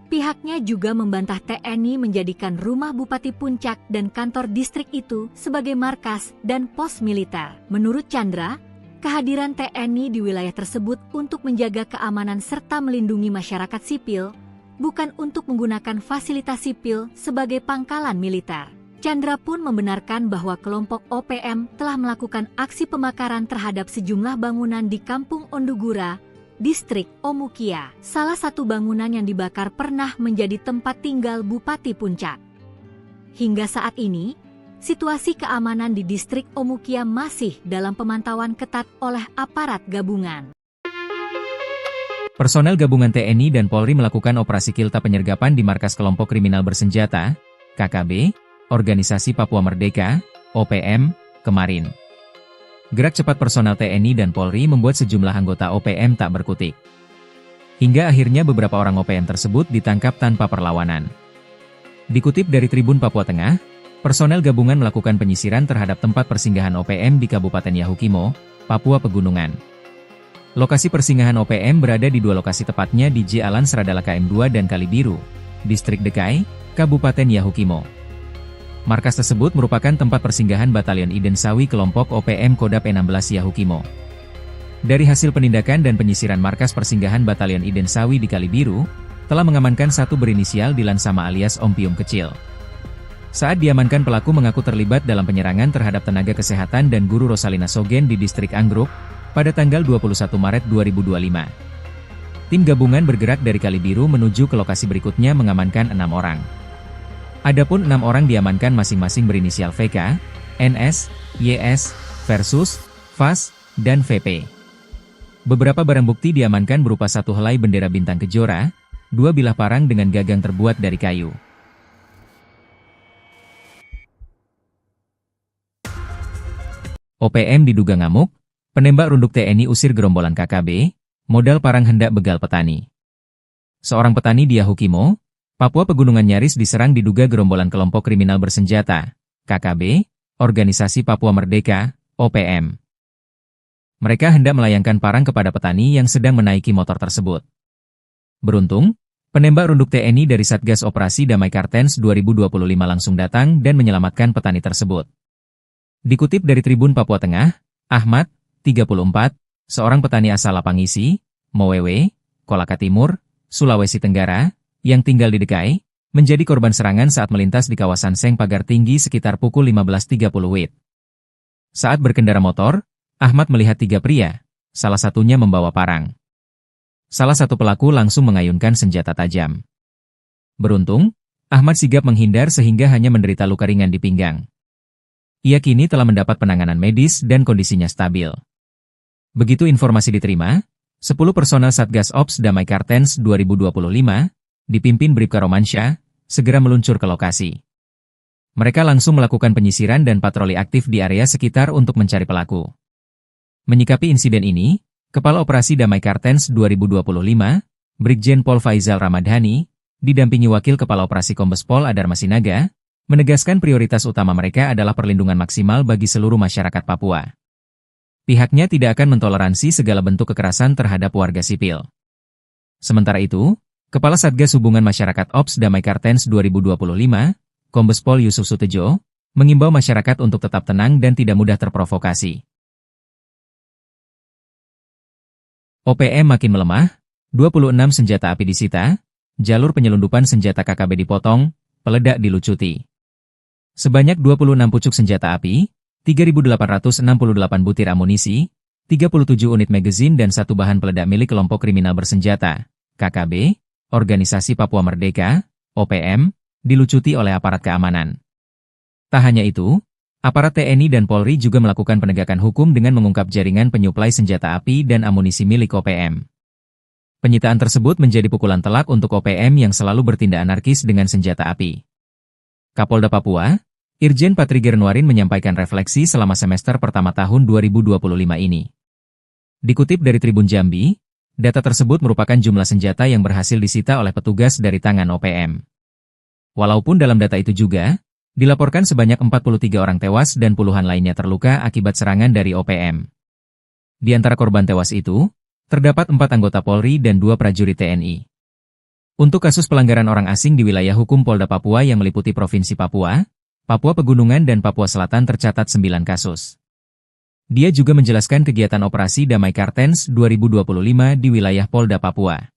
Pihaknya juga membantah TNI menjadikan rumah Bupati Puncak dan kantor distrik itu sebagai markas dan pos militer. Menurut Chandra, kehadiran TNI di wilayah tersebut untuk menjaga keamanan serta melindungi masyarakat sipil, bukan untuk menggunakan fasilitas sipil sebagai pangkalan militer. Chandra pun membenarkan bahwa kelompok OPM telah melakukan aksi pembakaran terhadap sejumlah bangunan di Kampung Ondugura, distrik Omukia. Salah satu bangunan yang dibakar pernah menjadi tempat tinggal Bupati Puncak. Hingga saat ini, situasi keamanan di distrik Omukia masih dalam pemantauan ketat oleh aparat gabungan. Personel gabungan TNI dan Polri melakukan operasi kilta penyergapan di markas kelompok kriminal bersenjata, KKB, Organisasi Papua Merdeka, OPM, kemarin. Gerak cepat personel TNI dan Polri membuat sejumlah anggota OPM tak berkutik. Hingga akhirnya beberapa orang OPM tersebut ditangkap tanpa perlawanan. Dikutip dari Tribun Papua Tengah, personel gabungan melakukan penyisiran terhadap tempat persinggahan OPM di Kabupaten Yahukimo, Papua Pegunungan. Lokasi persinggahan OPM berada di 2 lokasi tepatnya di Jalan Seradala KM2 dan Kalibiru, Distrik Dekai, Kabupaten Yahukimo. Markas tersebut merupakan tempat persinggahan Batalion Iden Sawi kelompok OPM Kodap 16 Yahukimo. Dari hasil penindakan dan penyisiran markas persinggahan Batalion Iden Sawi di Kalibiru, telah mengamankan 1 berinisial Dilan Sama alias Om Pium Kecil. Saat diamankan, pelaku mengaku terlibat dalam penyerangan terhadap tenaga kesehatan dan guru Rosalina Sogen di distrik Anggruk, pada tanggal 21 Maret 2025. Tim gabungan bergerak dari Kalibiru menuju ke lokasi berikutnya mengamankan 6 orang. Adapun 6 orang diamankan masing-masing berinisial VK, NS, YS, Versus, VAS, dan VP. Beberapa barang bukti diamankan berupa 1 helai bendera bintang kejora, 2 bilah parang dengan gagang terbuat dari kayu. OPM diduga ngamuk, penembak runduk TNI usir gerombolan KKB, modal parang hendak begal petani. Seorang petani di Yahukimo, Papua Pegunungan nyaris diserang diduga gerombolan kelompok kriminal bersenjata, KKB, Organisasi Papua Merdeka, OPM. Mereka hendak melayangkan parang kepada petani yang sedang menaiki motor tersebut. Beruntung, penembak runduk TNI dari Satgas Operasi Damai Kartens 2025 langsung datang dan menyelamatkan petani tersebut. Dikutip dari Tribun Papua Tengah, Ahmad, 34, seorang petani asal Lapangisi, Mowewe, Kolaka Timur, Sulawesi Tenggara, yang tinggal di Dekai, menjadi korban serangan saat melintas di kawasan Seng Pagar Tinggi sekitar pukul 15.30 WIB. Saat berkendara motor, Ahmad melihat 3 pria, salah satunya membawa parang. Salah satu pelaku langsung mengayunkan senjata tajam. Beruntung, Ahmad sigap menghindar sehingga hanya menderita luka ringan di pinggang. Ia kini telah mendapat penanganan medis dan kondisinya stabil. Begitu informasi diterima, 10 personel Satgas Ops Damai Kartens 2025, dipimpin Bribka Romansyah, segera meluncur ke lokasi. Mereka langsung melakukan penyisiran dan patroli aktif di area sekitar untuk mencari pelaku. Menyikapi insiden ini, Kepala Operasi Damai Kartens 2025, Brigjen Pol Faizal Ramadhani, didampingi Wakil Kepala Operasi Kombes Pol Adar Masinaga, menegaskan prioritas utama mereka adalah perlindungan maksimal bagi seluruh masyarakat Papua. Pihaknya tidak akan mentoleransi segala bentuk kekerasan terhadap warga sipil. Sementara itu, Kepala Satgas Hubungan Masyarakat Ops Damai Kartens 2025, Kombes Pol Yusuf Sutejo, mengimbau masyarakat untuk tetap tenang dan tidak mudah terprovokasi. OPM makin melemah, 26 senjata api disita, jalur penyelundupan senjata KKB dipotong, peledak dilucuti. Sebanyak 26 pucuk senjata api, 3.868 butir amunisi, 37 unit magazin dan satu bahan peledak milik kelompok kriminal bersenjata, KKB, Organisasi Papua Merdeka, OPM, dilucuti oleh aparat keamanan. Tak hanya itu, aparat TNI dan Polri juga melakukan penegakan hukum dengan mengungkap jaringan penyuplai senjata api dan amunisi milik OPM. Penyitaan tersebut menjadi pukulan telak untuk OPM yang selalu bertindak anarkis dengan senjata api. Kapolda Papua, Irjen Patriger Nuarin menyampaikan refleksi selama semester pertama tahun 2025 ini. Dikutip dari Tribun Jambi, data tersebut merupakan jumlah senjata yang berhasil disita oleh petugas dari tangan OPM. Walaupun dalam data itu juga, dilaporkan sebanyak 43 orang tewas dan puluhan lainnya terluka akibat serangan dari OPM. Di antara korban tewas itu, terdapat 4 anggota Polri dan 2 prajurit TNI. Untuk kasus pelanggaran orang asing di wilayah hukum Polda Papua yang meliputi Provinsi Papua, Papua Pegunungan dan Papua Selatan tercatat 9 kasus. Dia juga menjelaskan kegiatan operasi Damai Kartens 2025 di wilayah Polda Papua.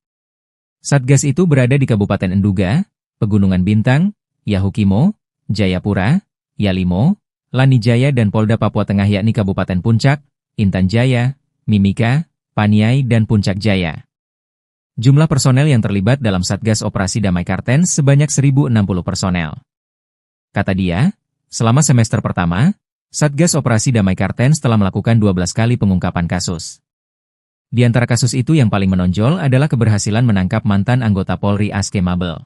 Satgas itu berada di Kabupaten Enduga, Pegunungan Bintang, Yahukimo, Jayapura, Yalimo, Lanijaya dan Polda Papua Tengah yakni Kabupaten Puncak, Intan Jaya, Mimika, Paniai dan Puncak Jaya. Jumlah personel yang terlibat dalam Satgas Operasi Damai Kartens sebanyak 1.060 personel. Kata dia, selama semester pertama, Satgas Operasi Damai Kartens telah melakukan 12 kali pengungkapan kasus. Di antara kasus itu yang paling menonjol adalah keberhasilan menangkap mantan anggota Polri Aske Mabel.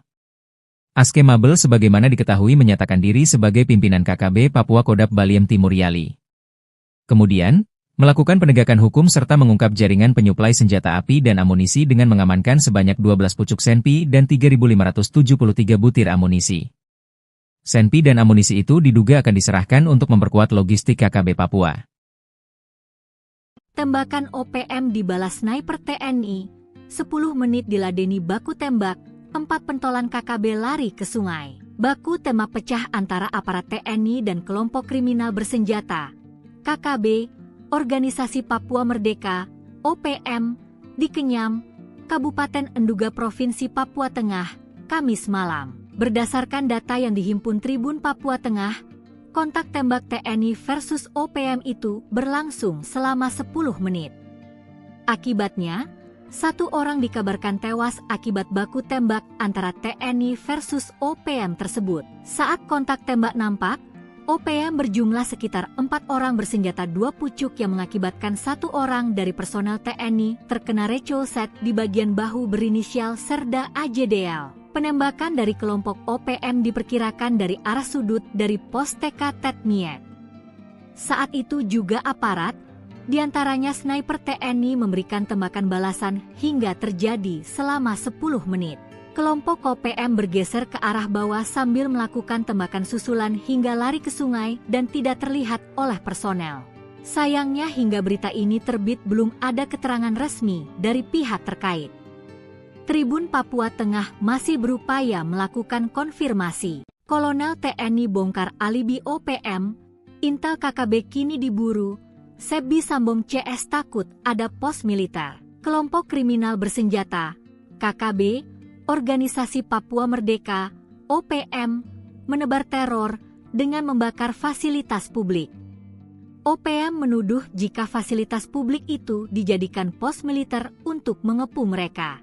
Aske Mabel sebagaimana diketahui menyatakan diri sebagai pimpinan KKB Papua Kodap Baliem Timur Yali. Kemudian, melakukan penegakan hukum serta mengungkap jaringan penyuplai senjata api dan amunisi dengan mengamankan sebanyak 12 pucuk senpi dan 3.573 butir amunisi. Senpi dan amunisi itu diduga akan diserahkan untuk memperkuat logistik KKB Papua. Tembakan OPM dibalas sniper TNI, 10 menit diladeni baku tembak, 4 pentolan KKB lari ke sungai. Baku tembak pecah antara aparat TNI dan kelompok kriminal bersenjata, KKB, Organisasi Papua Merdeka, OPM, di Kenyam, Kabupaten Enduga Provinsi Papua Tengah, Kamis malam. Berdasarkan data yang dihimpun Tribun Papua Tengah, kontak tembak TNI versus OPM itu berlangsung selama 10 menit. Akibatnya, 1 orang dikabarkan tewas akibat baku tembak antara TNI versus OPM tersebut. Saat kontak tembak nampak, OPM berjumlah sekitar 4 orang bersenjata 2 pucuk yang mengakibatkan 1 orang dari personel TNI terkena recoset di bagian bahu berinisial Serda AJDL. Penembakan dari kelompok OPM diperkirakan dari arah sudut dari pos TK Tetmiet. Saat itu juga aparat, diantaranya sniper TNI memberikan tembakan balasan hingga terjadi selama 10 menit. Kelompok OPM bergeser ke arah bawah sambil melakukan tembakan susulan hingga lari ke sungai dan tidak terlihat oleh personel. Sayangnya hingga berita ini terbit belum ada keterangan resmi dari pihak terkait. Tribun Papua Tengah masih berupaya melakukan konfirmasi. Kolonel TNI bongkar alibi OPM, Intel KKB kini diburu, Sebi Sambong CS takut ada pos militer. Kelompok kriminal bersenjata, KKB, Organisasi Papua Merdeka, OPM, menebar teror dengan membakar fasilitas publik. OPM menuduh jika fasilitas publik itu dijadikan pos militer untuk mengepung mereka.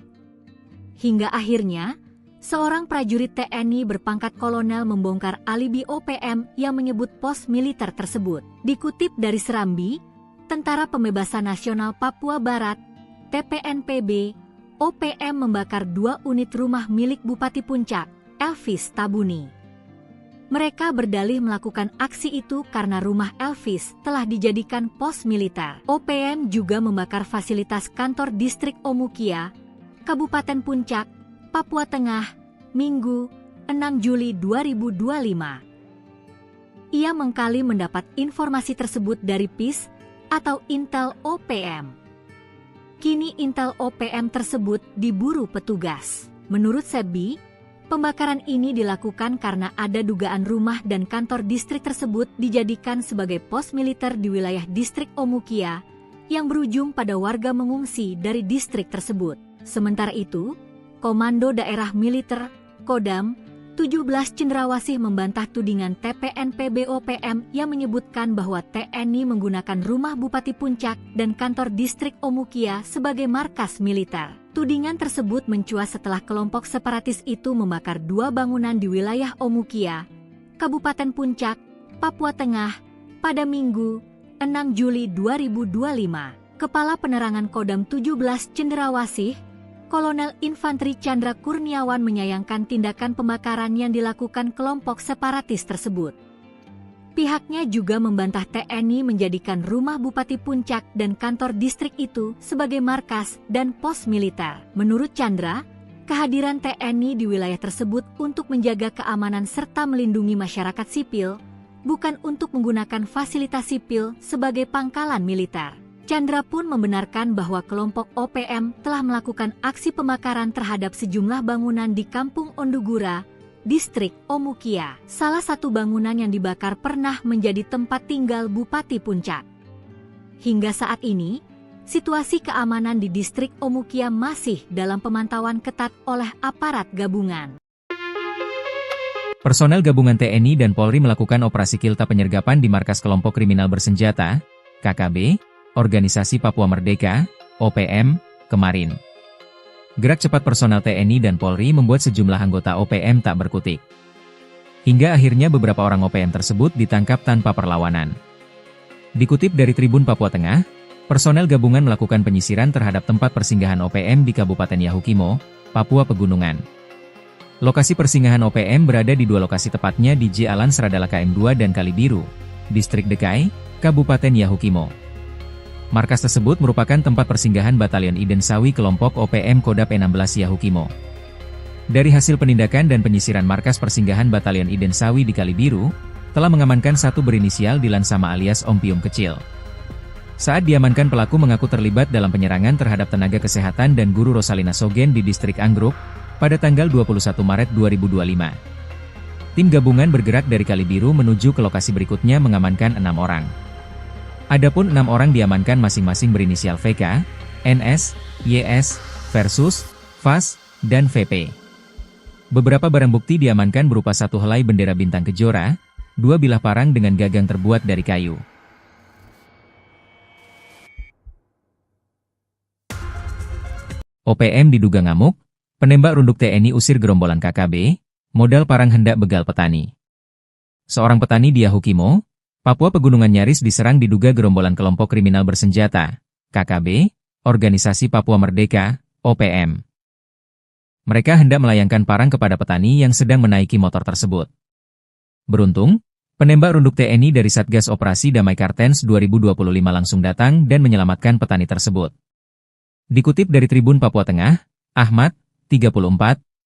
Hingga akhirnya, seorang prajurit TNI berpangkat kolonel membongkar alibi OPM yang menyebut pos militer tersebut. Dikutip dari Serambi, Tentara Pembebasan Nasional Papua Barat, TPNPB, OPM membakar 2 unit rumah milik Bupati Puncak, Elvis Tabuni. Mereka berdalih melakukan aksi itu karena rumah Elvis telah dijadikan pos militer. OPM juga membakar fasilitas kantor distrik Omukia, Kabupaten Puncak, Papua Tengah, Minggu, 6 Juli 2025. Ia mengkali mendapat informasi tersebut dari PIS atau Intel OPM. Kini Intel OPM tersebut diburu petugas. Menurut Sebi, pembakaran ini dilakukan karena ada dugaan rumah dan kantor distrik tersebut dijadikan sebagai pos militer di wilayah distrik Omukia yang berujung pada warga mengungsi dari distrik tersebut. Sementara itu, Komando Daerah Militer Kodam 17 Cendrawasih membantah tudingan TPNP BOPM yang menyebutkan bahwa TNI menggunakan rumah Bupati Puncak dan kantor distrik Omukia sebagai markas militer. Tudingan tersebut mencuat setelah kelompok separatis itu membakar 2 bangunan di wilayah Omukia, Kabupaten Puncak, Papua Tengah, pada Minggu, 6 Juli 2025. Kepala Penerangan Kodam 17 Cendrawasih, Kolonel Infanteri Chandra Kurniawan menyayangkan tindakan pembakaran yang dilakukan kelompok separatis tersebut. Pihaknya juga membantah TNI menjadikan rumah Bupati Puncak dan kantor distrik itu sebagai markas dan pos militer. Menurut Chandra, kehadiran TNI di wilayah tersebut untuk menjaga keamanan serta melindungi masyarakat sipil, bukan untuk menggunakan fasilitas sipil sebagai pangkalan militer. Chandra pun membenarkan bahwa kelompok OPM telah melakukan aksi pembakaran terhadap sejumlah bangunan di Kampung Ondugura, distrik Omukia. Salah satu bangunan yang dibakar pernah menjadi tempat tinggal Bupati Puncak. Hingga saat ini, situasi keamanan di distrik Omukia masih dalam pemantauan ketat oleh aparat gabungan. Personel gabungan TNI dan Polri melakukan operasi kilta penyergapan di markas kelompok kriminal bersenjata, KKB, Organisasi Papua Merdeka, OPM, kemarin. Gerak cepat personel TNI dan Polri membuat sejumlah anggota OPM tak berkutik. Hingga akhirnya beberapa orang OPM tersebut ditangkap tanpa perlawanan. Dikutip dari Tribun Papua Tengah, personel gabungan melakukan penyisiran terhadap tempat persinggahan OPM di Kabupaten Yahukimo, Papua Pegunungan. Lokasi persinggahan OPM berada di 2 lokasi tepatnya di Jalan Seradala KM2 dan Kalibiru, Distrik Dekai, Kabupaten Yahukimo. Markas tersebut merupakan tempat persinggahan Batalion Iden Sawi kelompok OPM Kodap 16 Yahukimo. Dari hasil penindakan dan penyisiran markas persinggahan Batalion Iden Sawi di Kalibiru, telah mengamankan satu berinisial Dilan Sama alias Om Pium Kecil. Saat diamankan, pelaku mengaku terlibat dalam penyerangan terhadap tenaga kesehatan dan guru Rosalina Sogen di distrik Anggruk, pada tanggal 21 Maret 2025. Tim gabungan bergerak dari Kalibiru menuju ke lokasi berikutnya mengamankan 6 orang. Adapun 6 orang diamankan masing-masing berinisial VK, NS, YS, Versus, VAS, dan VP. Beberapa barang bukti diamankan berupa 1 helai bendera bintang kejora, 2 bilah parang dengan gagang terbuat dari kayu. OPM diduga ngamuk, penembak runduk TNI usir gerombolan KKB, modal parang hendak begal petani. Seorang petani di Yahukimo, Papua Pegunungan nyaris diserang diduga gerombolan kelompok kriminal bersenjata, KKB, Organisasi Papua Merdeka, OPM. Mereka hendak melayangkan parang kepada petani yang sedang menaiki motor tersebut. Beruntung, penembak runduk TNI dari Satgas Operasi Damai Kartens 2025 langsung datang dan menyelamatkan petani tersebut. Dikutip dari Tribun Papua Tengah, Ahmad, 34,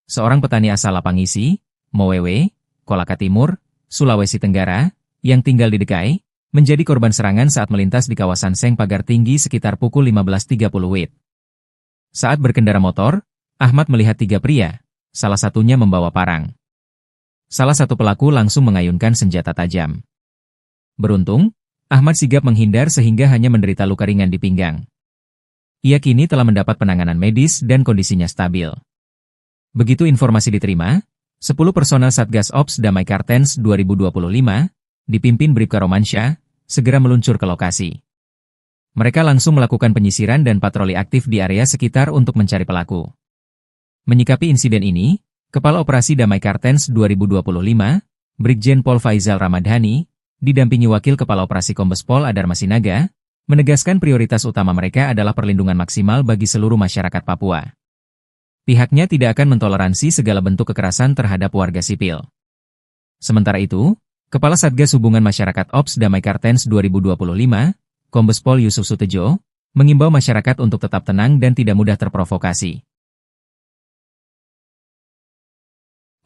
seorang petani asal Lapangisi, Mowewe, Kolaka Timur, Sulawesi Tenggara, yang tinggal di Dekai, menjadi korban serangan saat melintas di kawasan Seng Pagar Tinggi sekitar pukul 15.30 WIB. Saat berkendara motor, Ahmad melihat 3 pria, salah satunya membawa parang. Salah satu pelaku langsung mengayunkan senjata tajam. Beruntung, Ahmad sigap menghindar sehingga hanya menderita luka ringan di pinggang. Ia kini telah mendapat penanganan medis dan kondisinya stabil. Begitu informasi diterima, 10 personel Satgas Ops Damai Kartens 2025, dipimpin Bribka Romansyah, segera meluncur ke lokasi. Mereka langsung melakukan penyisiran dan patroli aktif di area sekitar untuk mencari pelaku. Menyikapi insiden ini, Kepala Operasi Damai Kartens 2025, Brigjen Pol Faizal Ramadhani, didampingi Wakil Kepala Operasi Kombes Pol Adar Masinaga, menegaskan prioritas utama mereka adalah perlindungan maksimal bagi seluruh masyarakat Papua. Pihaknya tidak akan mentoleransi segala bentuk kekerasan terhadap warga sipil. Sementara itu, Kepala Satgas Hubungan Masyarakat Ops Damai Kartens 2025, Kombes Pol Yusuf Sutejo, mengimbau masyarakat untuk tetap tenang dan tidak mudah terprovokasi.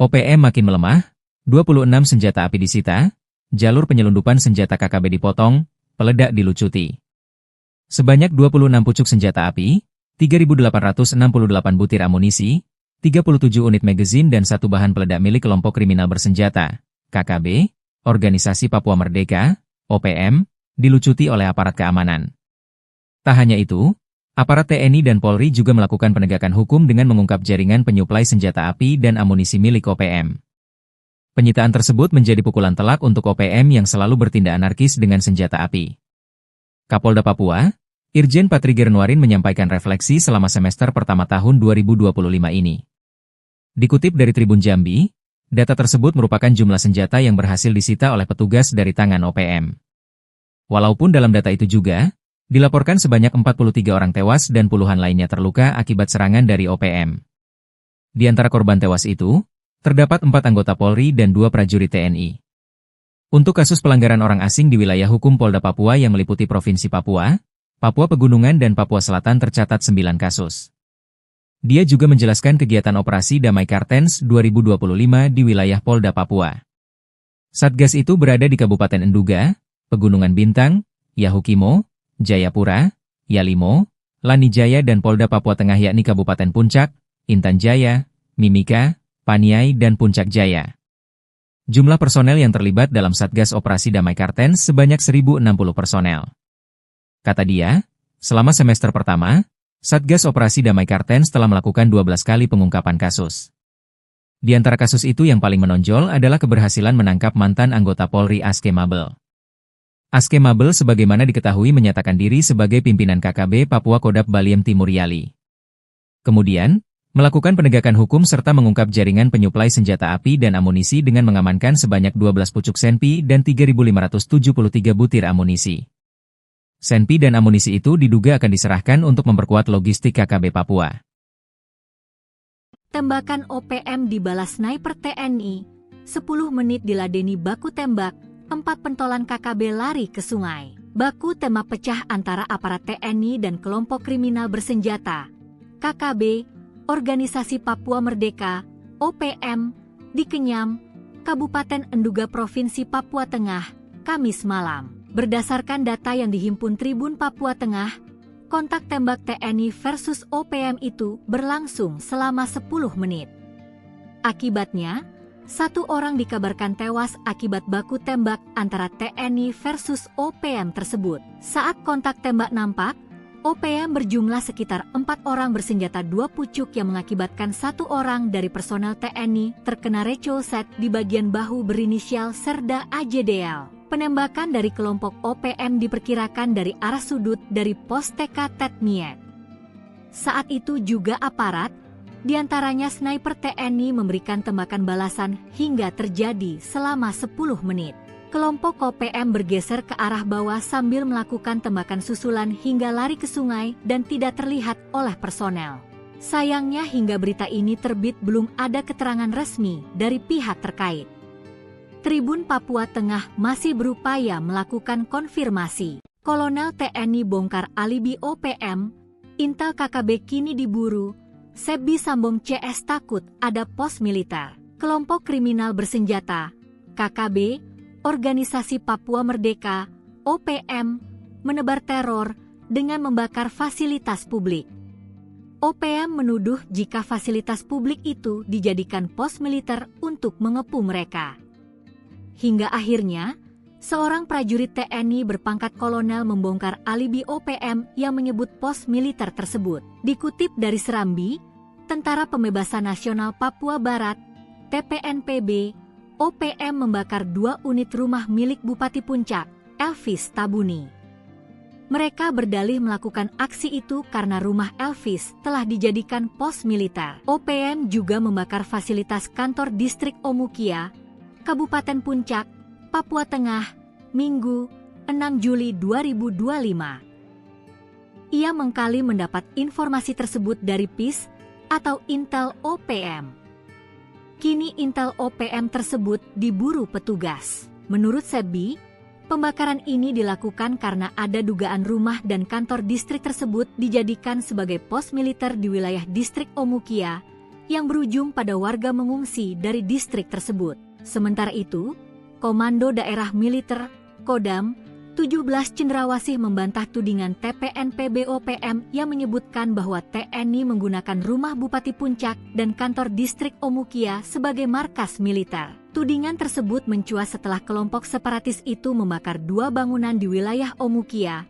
OPM makin melemah, 26 senjata api disita, jalur penyelundupan senjata KKB dipotong, peledak dilucuti. Sebanyak 26 pucuk senjata api, 3.868 butir amunisi, 37 unit magazin dan satu bahan peledak milik kelompok kriminal bersenjata, KKB, Organisasi Papua Merdeka, OPM, dilucuti oleh aparat keamanan. Tak hanya itu, aparat TNI dan Polri juga melakukan penegakan hukum dengan mengungkap jaringan penyuplai senjata api dan amunisi milik OPM. Penyitaan tersebut menjadi pukulan telak untuk OPM yang selalu bertindak anarkis dengan senjata api. Kapolda Papua, Irjen Patriger Nuarin menyampaikan refleksi selama semester pertama tahun 2025 ini. Dikutip dari Tribun Jambi, data tersebut merupakan jumlah senjata yang berhasil disita oleh petugas dari tangan OPM. Walaupun dalam data itu juga, dilaporkan sebanyak 43 orang tewas dan puluhan lainnya terluka akibat serangan dari OPM. Di antara korban tewas itu, terdapat 4 anggota Polri dan 2 prajurit TNI. Untuk kasus pelanggaran orang asing di wilayah hukum Polda Papua yang meliputi Provinsi Papua, Papua Pegunungan dan Papua Selatan tercatat 9 kasus. Dia juga menjelaskan kegiatan operasi Damai Kartens 2025 di wilayah Polda Papua. Satgas itu berada di Kabupaten Enduga, Pegunungan Bintang, Yahukimo, Jayapura, Yalimo, Lanijaya dan Polda Papua Tengah yakni Kabupaten Puncak, Intan Jaya, Mimika, Paniai dan Puncak Jaya. Jumlah personel yang terlibat dalam Satgas Operasi Damai Kartens sebanyak 1.060 personel. Kata dia, selama semester pertama, Satgas Operasi Damai Kartens telah melakukan 12 kali pengungkapan kasus. Di antara kasus itu yang paling menonjol adalah keberhasilan menangkap mantan anggota Polri Aske Mabel. Aske Mabel sebagaimana diketahui menyatakan diri sebagai pimpinan KKB Papua Kodap Baliem Timur Yali. Kemudian, melakukan penegakan hukum serta mengungkap jaringan penyuplai senjata api dan amunisi dengan mengamankan sebanyak 12 pucuk senpi dan 3.573 butir amunisi. Senpi dan amunisi itu diduga akan diserahkan untuk memperkuat logistik KKB Papua. Tembakan OPM dibalas sniper TNI, 10 menit diladeni baku tembak, 4 pentolan KKB lari ke sungai. Baku tembak pecah antara aparat TNI dan kelompok kriminal bersenjata, KKB, Organisasi Papua Merdeka, OPM, di Kenyam, Kabupaten Enduga Provinsi Papua Tengah, Kamis malam. Berdasarkan data yang dihimpun Tribun Papua Tengah, kontak tembak TNI versus OPM itu berlangsung selama 10 menit. Akibatnya, 1 orang dikabarkan tewas akibat baku tembak antara TNI versus OPM tersebut. Saat kontak tembak nampak, OPM berjumlah sekitar 4 orang bersenjata 2 pucuk yang mengakibatkan 1 orang dari personel TNI terkena recoset di bagian bahu berinisial Serda AJDL. Penembakan dari kelompok OPM diperkirakan dari arah sudut dari pos TK Tetmiet. Saat itu juga aparat, di antaranya sniper TNI memberikan tembakan balasan hingga terjadi selama 10 menit. Kelompok OPM bergeser ke arah bawah sambil melakukan tembakan susulan hingga lari ke sungai dan tidak terlihat oleh personel. Sayangnya hingga berita ini terbit belum ada keterangan resmi dari pihak terkait. Tribun Papua Tengah masih berupaya melakukan konfirmasi. Kolonel TNI bongkar alibi OPM, Intel KKB kini diburu, Sebi Sambong CS takut ada pos militer. Kelompok kriminal bersenjata, KKB, Organisasi Papua Merdeka, OPM, menebar teror dengan membakar fasilitas publik. OPM menuduh jika fasilitas publik itu dijadikan pos militer untuk mengepung mereka. Hingga akhirnya, seorang prajurit TNI berpangkat kolonel membongkar alibi OPM yang menyebut pos militer tersebut. Dikutip dari Serambi, Tentara Pembebasan Nasional Papua Barat, TPNPB, OPM membakar 2 unit rumah milik Bupati Puncak, Elvis Tabuni. Mereka berdalih melakukan aksi itu karena rumah Elvis telah dijadikan pos militer. OPM juga membakar fasilitas kantor distrik Omukia, Kabupaten Puncak, Papua Tengah, Minggu, 6 Juli 2025. Ia mengkali mendapat informasi tersebut dari PIS, atau Intel OPM. Kini Intel OPM tersebut diburu petugas. Menurut Sebi, pembakaran ini dilakukan karena ada dugaan rumah dan kantor distrik tersebut dijadikan sebagai pos militer di wilayah distrik Omukia yang berujung pada warga mengungsi dari distrik tersebut. Sementara itu, Komando Daerah Militer Kodam 17 Cendrawasih membantah tudingan TPNP BOPM yang menyebutkan bahwa TNI menggunakan rumah Bupati Puncak dan kantor distrik Omukia sebagai markas militer. Tudingan tersebut mencuat setelah kelompok separatis itu membakar 2 bangunan di wilayah Omukia,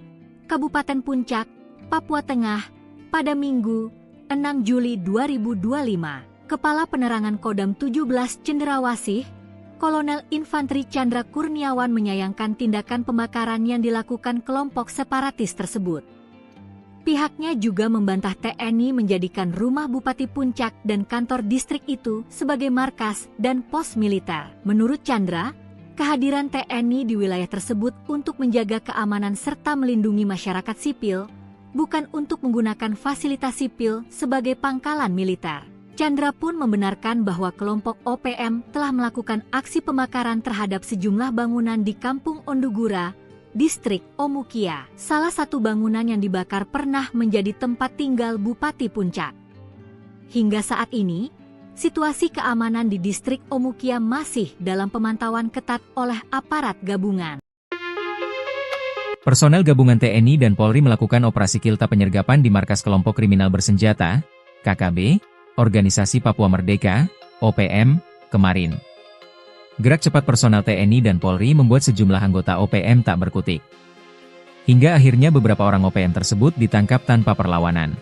Kabupaten Puncak, Papua Tengah, pada Minggu, 6 Juli 2025. Kepala Penerangan Kodam 17 Cendrawasih, Kolonel Infanteri Chandra Kurniawan menyayangkan tindakan pembakaran yang dilakukan kelompok separatis tersebut. Pihaknya juga membantah TNI menjadikan rumah Bupati Puncak dan kantor distrik itu sebagai markas dan pos militer. Menurut Chandra, kehadiran TNI di wilayah tersebut untuk menjaga keamanan serta melindungi masyarakat sipil, bukan untuk menggunakan fasilitas sipil sebagai pangkalan militer. Chandra pun membenarkan bahwa kelompok OPM telah melakukan aksi pembakaran terhadap sejumlah bangunan di Kampung Ondugura, distrik Omukia. Salah satu bangunan yang dibakar pernah menjadi tempat tinggal Bupati Puncak. Hingga saat ini, situasi keamanan di distrik Omukia masih dalam pemantauan ketat oleh aparat gabungan. Personel gabungan TNI dan Polri melakukan operasi kilta penyergapan di markas kelompok kriminal bersenjata, KKB, Organisasi Papua Merdeka, OPM, kemarin. Gerak cepat personel TNI dan Polri membuat sejumlah anggota OPM tak berkutik. Hingga akhirnya beberapa orang OPM tersebut ditangkap tanpa perlawanan.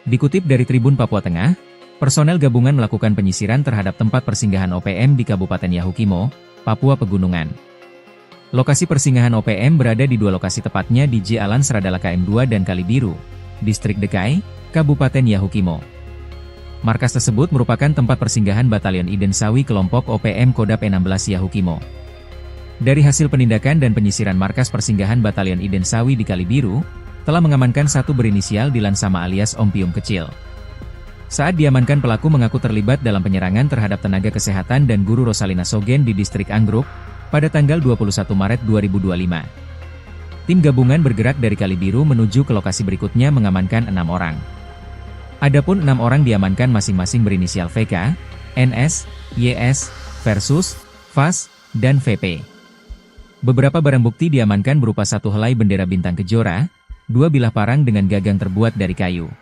Dikutip dari Tribun Papua Tengah, personel gabungan melakukan penyisiran terhadap tempat persinggahan OPM di Kabupaten Yahukimo, Papua Pegunungan. Lokasi persinggahan OPM berada di 2 lokasi, tepatnya di J Alan Seradala KM2 dan Kalibiru, Distrik Dekai, Kabupaten Yahukimo. Markas tersebut merupakan tempat persinggahan Batalion Iden Sawi kelompok OPM Kodap 16 Yahukimo. Dari hasil penindakan dan penyisiran markas persinggahan Batalion Iden Sawi di Kalibiru, telah mengamankan satu berinisial Dilan Sama alias Om Pium Kecil. Saat diamankan, pelaku mengaku terlibat dalam penyerangan terhadap tenaga kesehatan dan guru Rosalina Sogen di distrik Anggruk, pada tanggal 21 Maret 2025. Tim gabungan bergerak dari Kalibiru menuju ke lokasi berikutnya mengamankan 6 orang. Adapun 6 orang diamankan masing-masing berinisial VK, NS, YS, Versus, VAS, dan VP. Beberapa barang bukti diamankan berupa 1 helai bendera bintang kejora, 2 bilah parang dengan gagang terbuat dari kayu.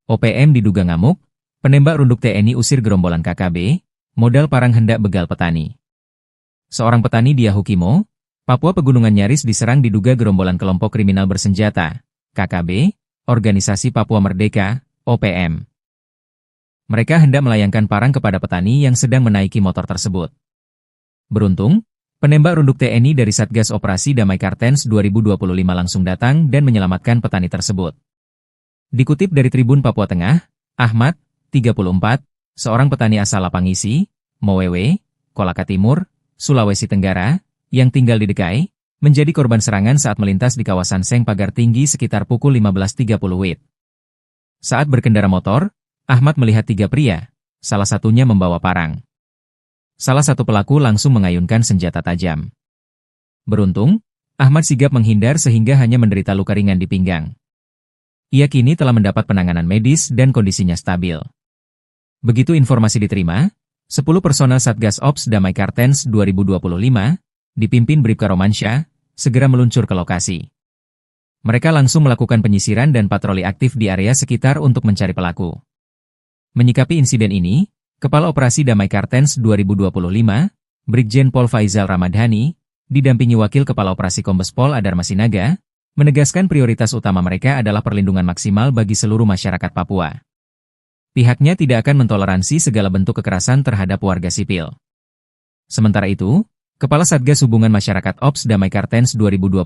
OPM diduga ngamuk, penembak runduk TNI usir gerombolan KKB, modal parang hendak begal petani. Seorang petani di Yahukimo, Papua Pegunungan nyaris diserang diduga gerombolan kelompok kriminal bersenjata, KKB, Organisasi Papua Merdeka, OPM. Mereka hendak melayangkan parang kepada petani yang sedang menaiki motor tersebut. Beruntung, penembak runduk TNI dari Satgas Operasi Damai Kartens 2025 langsung datang dan menyelamatkan petani tersebut. Dikutip dari Tribun Papua Tengah, Ahmad, 34, seorang petani asal Lapangisi, Mowewe, Kolaka Timur, Sulawesi Tenggara, yang tinggal di Dekai, menjadi korban serangan saat melintas di kawasan Seng Pagar Tinggi sekitar pukul 15.30 WIB. Saat berkendara motor, Ahmad melihat 3 pria, salah satunya membawa parang. Salah satu pelaku langsung mengayunkan senjata tajam. Beruntung, Ahmad sigap menghindar sehingga hanya menderita luka ringan di pinggang. Ia kini telah mendapat penanganan medis dan kondisinya stabil. Begitu informasi diterima, 10 personel Satgas Ops Damai Kartens 2025, dipimpin Bribka Romansyah, segera meluncur ke lokasi. Mereka langsung melakukan penyisiran dan patroli aktif di area sekitar untuk mencari pelaku. Menyikapi insiden ini, Kepala Operasi Damai Kartens 2025, Brigjen Pol Faizal Ramadhani, didampingi Wakil Kepala Operasi Kombes Pol Adar Masinaga, menegaskan prioritas utama mereka adalah perlindungan maksimal bagi seluruh masyarakat Papua. Pihaknya tidak akan mentoleransi segala bentuk kekerasan terhadap warga sipil. Sementara itu, Kepala Satgas Hubungan Masyarakat Ops Damai Kartens 2025,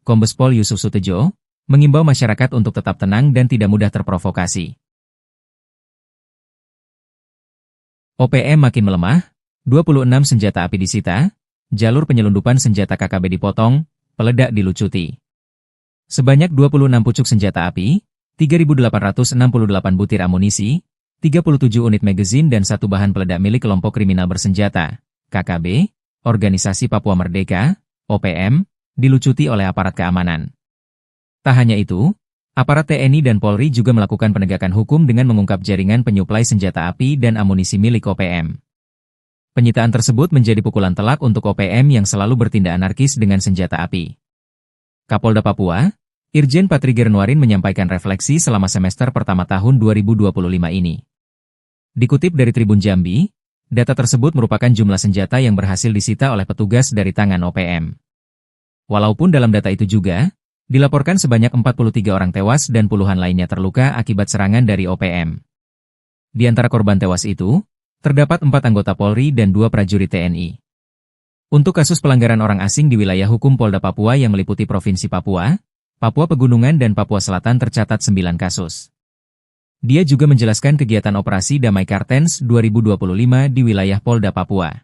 Kombes Pol Yusuf Sutejo, mengimbau masyarakat untuk tetap tenang dan tidak mudah terprovokasi. OPM makin melemah, 26 senjata api disita, jalur penyelundupan senjata KKB dipotong, peledak dilucuti. Sebanyak 26 pucuk senjata api, 3.868 butir amunisi, 37 unit magazin dan satu bahan peledak milik kelompok kriminal bersenjata, KKB, Organisasi Papua Merdeka, OPM, dilucuti oleh aparat keamanan. Tak hanya itu, aparat TNI dan Polri juga melakukan penegakan hukum dengan mengungkap jaringan penyuplai senjata api dan amunisi milik OPM. Penyitaan tersebut menjadi pukulan telak untuk OPM yang selalu bertindak anarkis dengan senjata api. Kapolda Papua, Irjen Patriger Nuarin menyampaikan refleksi selama semester pertama tahun 2025 ini. Dikutip dari Tribun Jambi, data tersebut merupakan jumlah senjata yang berhasil disita oleh petugas dari tangan OPM. Walaupun dalam data itu juga, dilaporkan sebanyak 43 orang tewas dan puluhan lainnya terluka akibat serangan dari OPM. Di antara korban tewas itu, terdapat 4 anggota Polri dan 2 prajurit TNI. Untuk kasus pelanggaran orang asing di wilayah hukum Polda Papua yang meliputi Provinsi Papua, Papua Pegunungan dan Papua Selatan tercatat 9 kasus. Dia juga menjelaskan kegiatan operasi Damai Kartens 2025 di wilayah Polda Papua.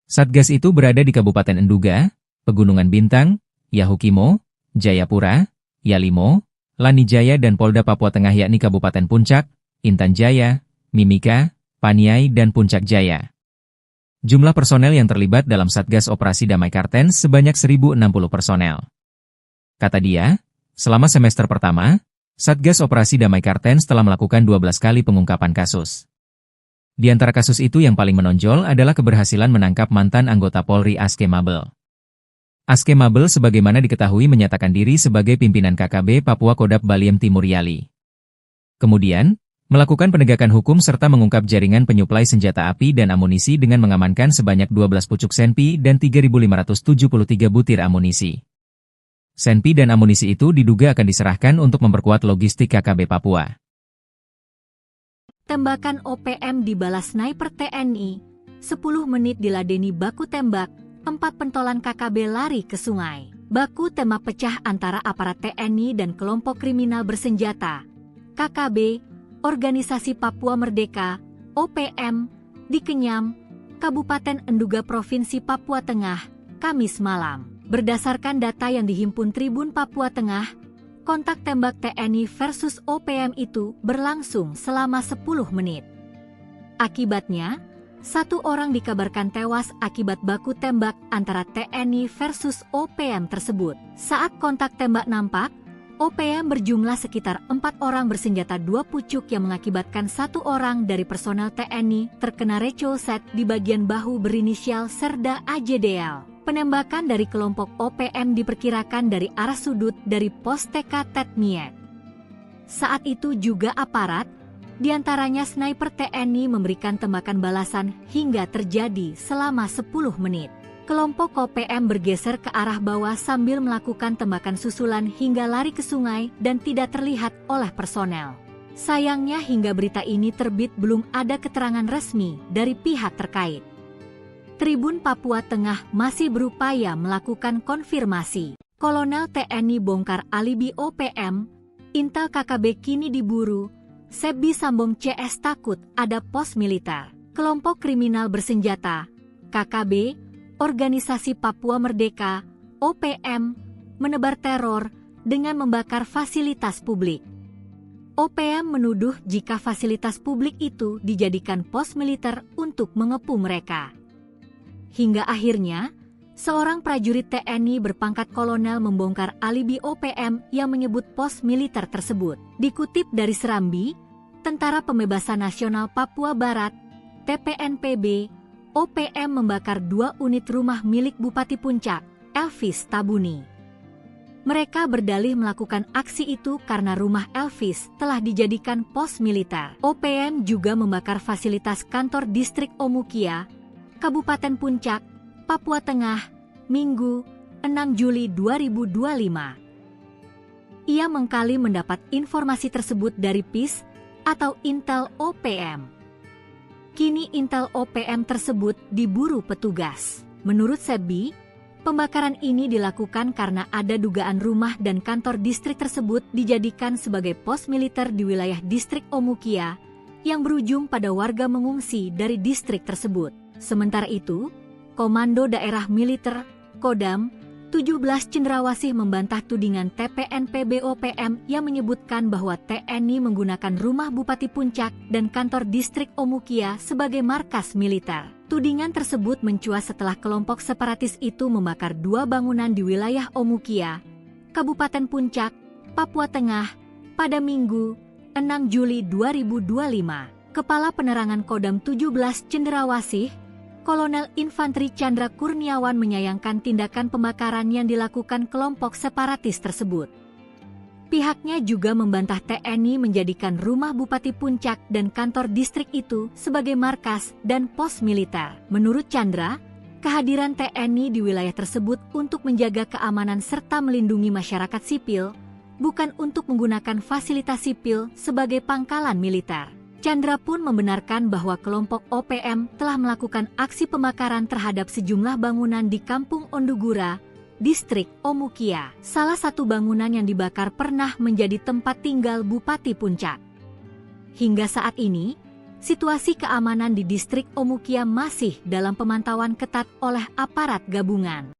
Satgas itu berada di Kabupaten Enduga, Pegunungan Bintang, Yahukimo, Jayapura, Yalimo, Lanijaya dan Polda Papua Tengah yakni Kabupaten Puncak, Intan Jaya, Mimika, Paniai dan Puncak Jaya. Jumlah personel yang terlibat dalam Satgas Operasi Damai Kartens sebanyak 1.060 personel. Kata dia, selama semester pertama, Satgas Operasi Damai Kartens telah melakukan 12 kali pengungkapan kasus. Di antara kasus itu yang paling menonjol adalah keberhasilan menangkap mantan anggota Polri Aske Mabel. Aske Mabel sebagaimana diketahui menyatakan diri sebagai pimpinan KKB Papua Kodap Baliem Timur Yali. Kemudian, melakukan penegakan hukum serta mengungkap jaringan penyuplai senjata api dan amunisi dengan mengamankan sebanyak 12 pucuk senpi dan 3.573 butir amunisi. Senpi dan amunisi itu diduga akan diserahkan untuk memperkuat logistik KKB Papua. Tembakan OPM dibalas sniper TNI, 10 menit diladeni baku tembak, 4 pentolan KKB lari ke sungai. Baku tembak pecah antara aparat TNI dan kelompok kriminal bersenjata, KKB, Organisasi Papua Merdeka, OPM, di Kenyam, Kabupaten Enduga Provinsi Papua Tengah, Kamis malam. Berdasarkan data yang dihimpun Tribun Papua Tengah, kontak tembak TNI versus OPM itu berlangsung selama 10 menit. Akibatnya, 1 orang dikabarkan tewas akibat baku tembak antara TNI versus OPM tersebut. Saat kontak tembak nampak, OPM berjumlah sekitar 4 orang bersenjata 2 pucuk yang mengakibatkan 1 orang dari personel TNI terkena recolset di bagian bahu berinisial Serda AJDL. Penembakan dari kelompok OPM diperkirakan dari arah sudut dari pos TK Tetmiet. Saat itu juga aparat, diantaranya sniper TNI memberikan tembakan balasan hingga terjadi selama 10 menit. Kelompok OPM bergeser ke arah bawah sambil melakukan tembakan susulan hingga lari ke sungai dan tidak terlihat oleh personel. Sayangnya hingga berita ini terbit belum ada keterangan resmi dari pihak terkait. Tribun Papua Tengah masih berupaya melakukan konfirmasi. Kolonel TNI bongkar alibi OPM, intel KKB kini diburu, Sebi Sambong CS takut ada pos militer. Kelompok kriminal bersenjata, KKB, Organisasi Papua Merdeka, OPM, menebar teror dengan membakar fasilitas publik. OPM menuduh jika fasilitas publik itu dijadikan pos militer untuk mengepung mereka. Hingga akhirnya, seorang prajurit TNI berpangkat kolonel membongkar alibi OPM yang menyebut pos militer tersebut. Dikutip dari Serambi, Tentara Pembebasan Nasional Papua Barat, TPNPB, OPM membakar 2 unit rumah milik Bupati Puncak, Elvis Tabuni. Mereka berdalih melakukan aksi itu karena rumah Elvis telah dijadikan pos militer. OPM juga membakar fasilitas kantor distrik Omukia, Kabupaten Puncak, Papua Tengah, Minggu, 6 Juli 2025. Ia mengkali mendapat informasi tersebut dari PIS atau Intel OPM. Kini Intel OPM tersebut diburu petugas. Menurut Sebi, pembakaran ini dilakukan karena ada dugaan rumah dan kantor distrik tersebut dijadikan sebagai pos militer di wilayah distrik Omukia yang berujung pada warga mengungsi dari distrik tersebut. Sementara itu, Komando Daerah Militer, Kodam, 17 Cendrawasih membantah tudingan TPNP BOPM yang menyebutkan bahwa TNI menggunakan rumah Bupati Puncak dan kantor distrik Omukia sebagai markas militer. Tudingan tersebut mencuat setelah kelompok separatis itu membakar 2 bangunan di wilayah Omukia, Kabupaten Puncak, Papua Tengah, pada Minggu, 6 Juli 2025. Kepala Penerangan Kodam 17 Cendrawasih, Kolonel Infanteri Chandra Kurniawan menyayangkan tindakan pembakaran yang dilakukan kelompok separatis tersebut. Pihaknya juga membantah TNI menjadikan rumah Bupati Puncak dan kantor distrik itu sebagai markas dan pos militer. Menurut Chandra, kehadiran TNI di wilayah tersebut untuk menjaga keamanan serta melindungi masyarakat sipil, bukan untuk menggunakan fasilitas sipil sebagai pangkalan militer. Chandra pun membenarkan bahwa kelompok OPM telah melakukan aksi pembakaran terhadap sejumlah bangunan di Kampung Ondugura, distrik Omukia. Salah satu bangunan yang dibakar pernah menjadi tempat tinggal Bupati Puncak. Hingga saat ini, situasi keamanan di distrik Omukia masih dalam pemantauan ketat oleh aparat gabungan.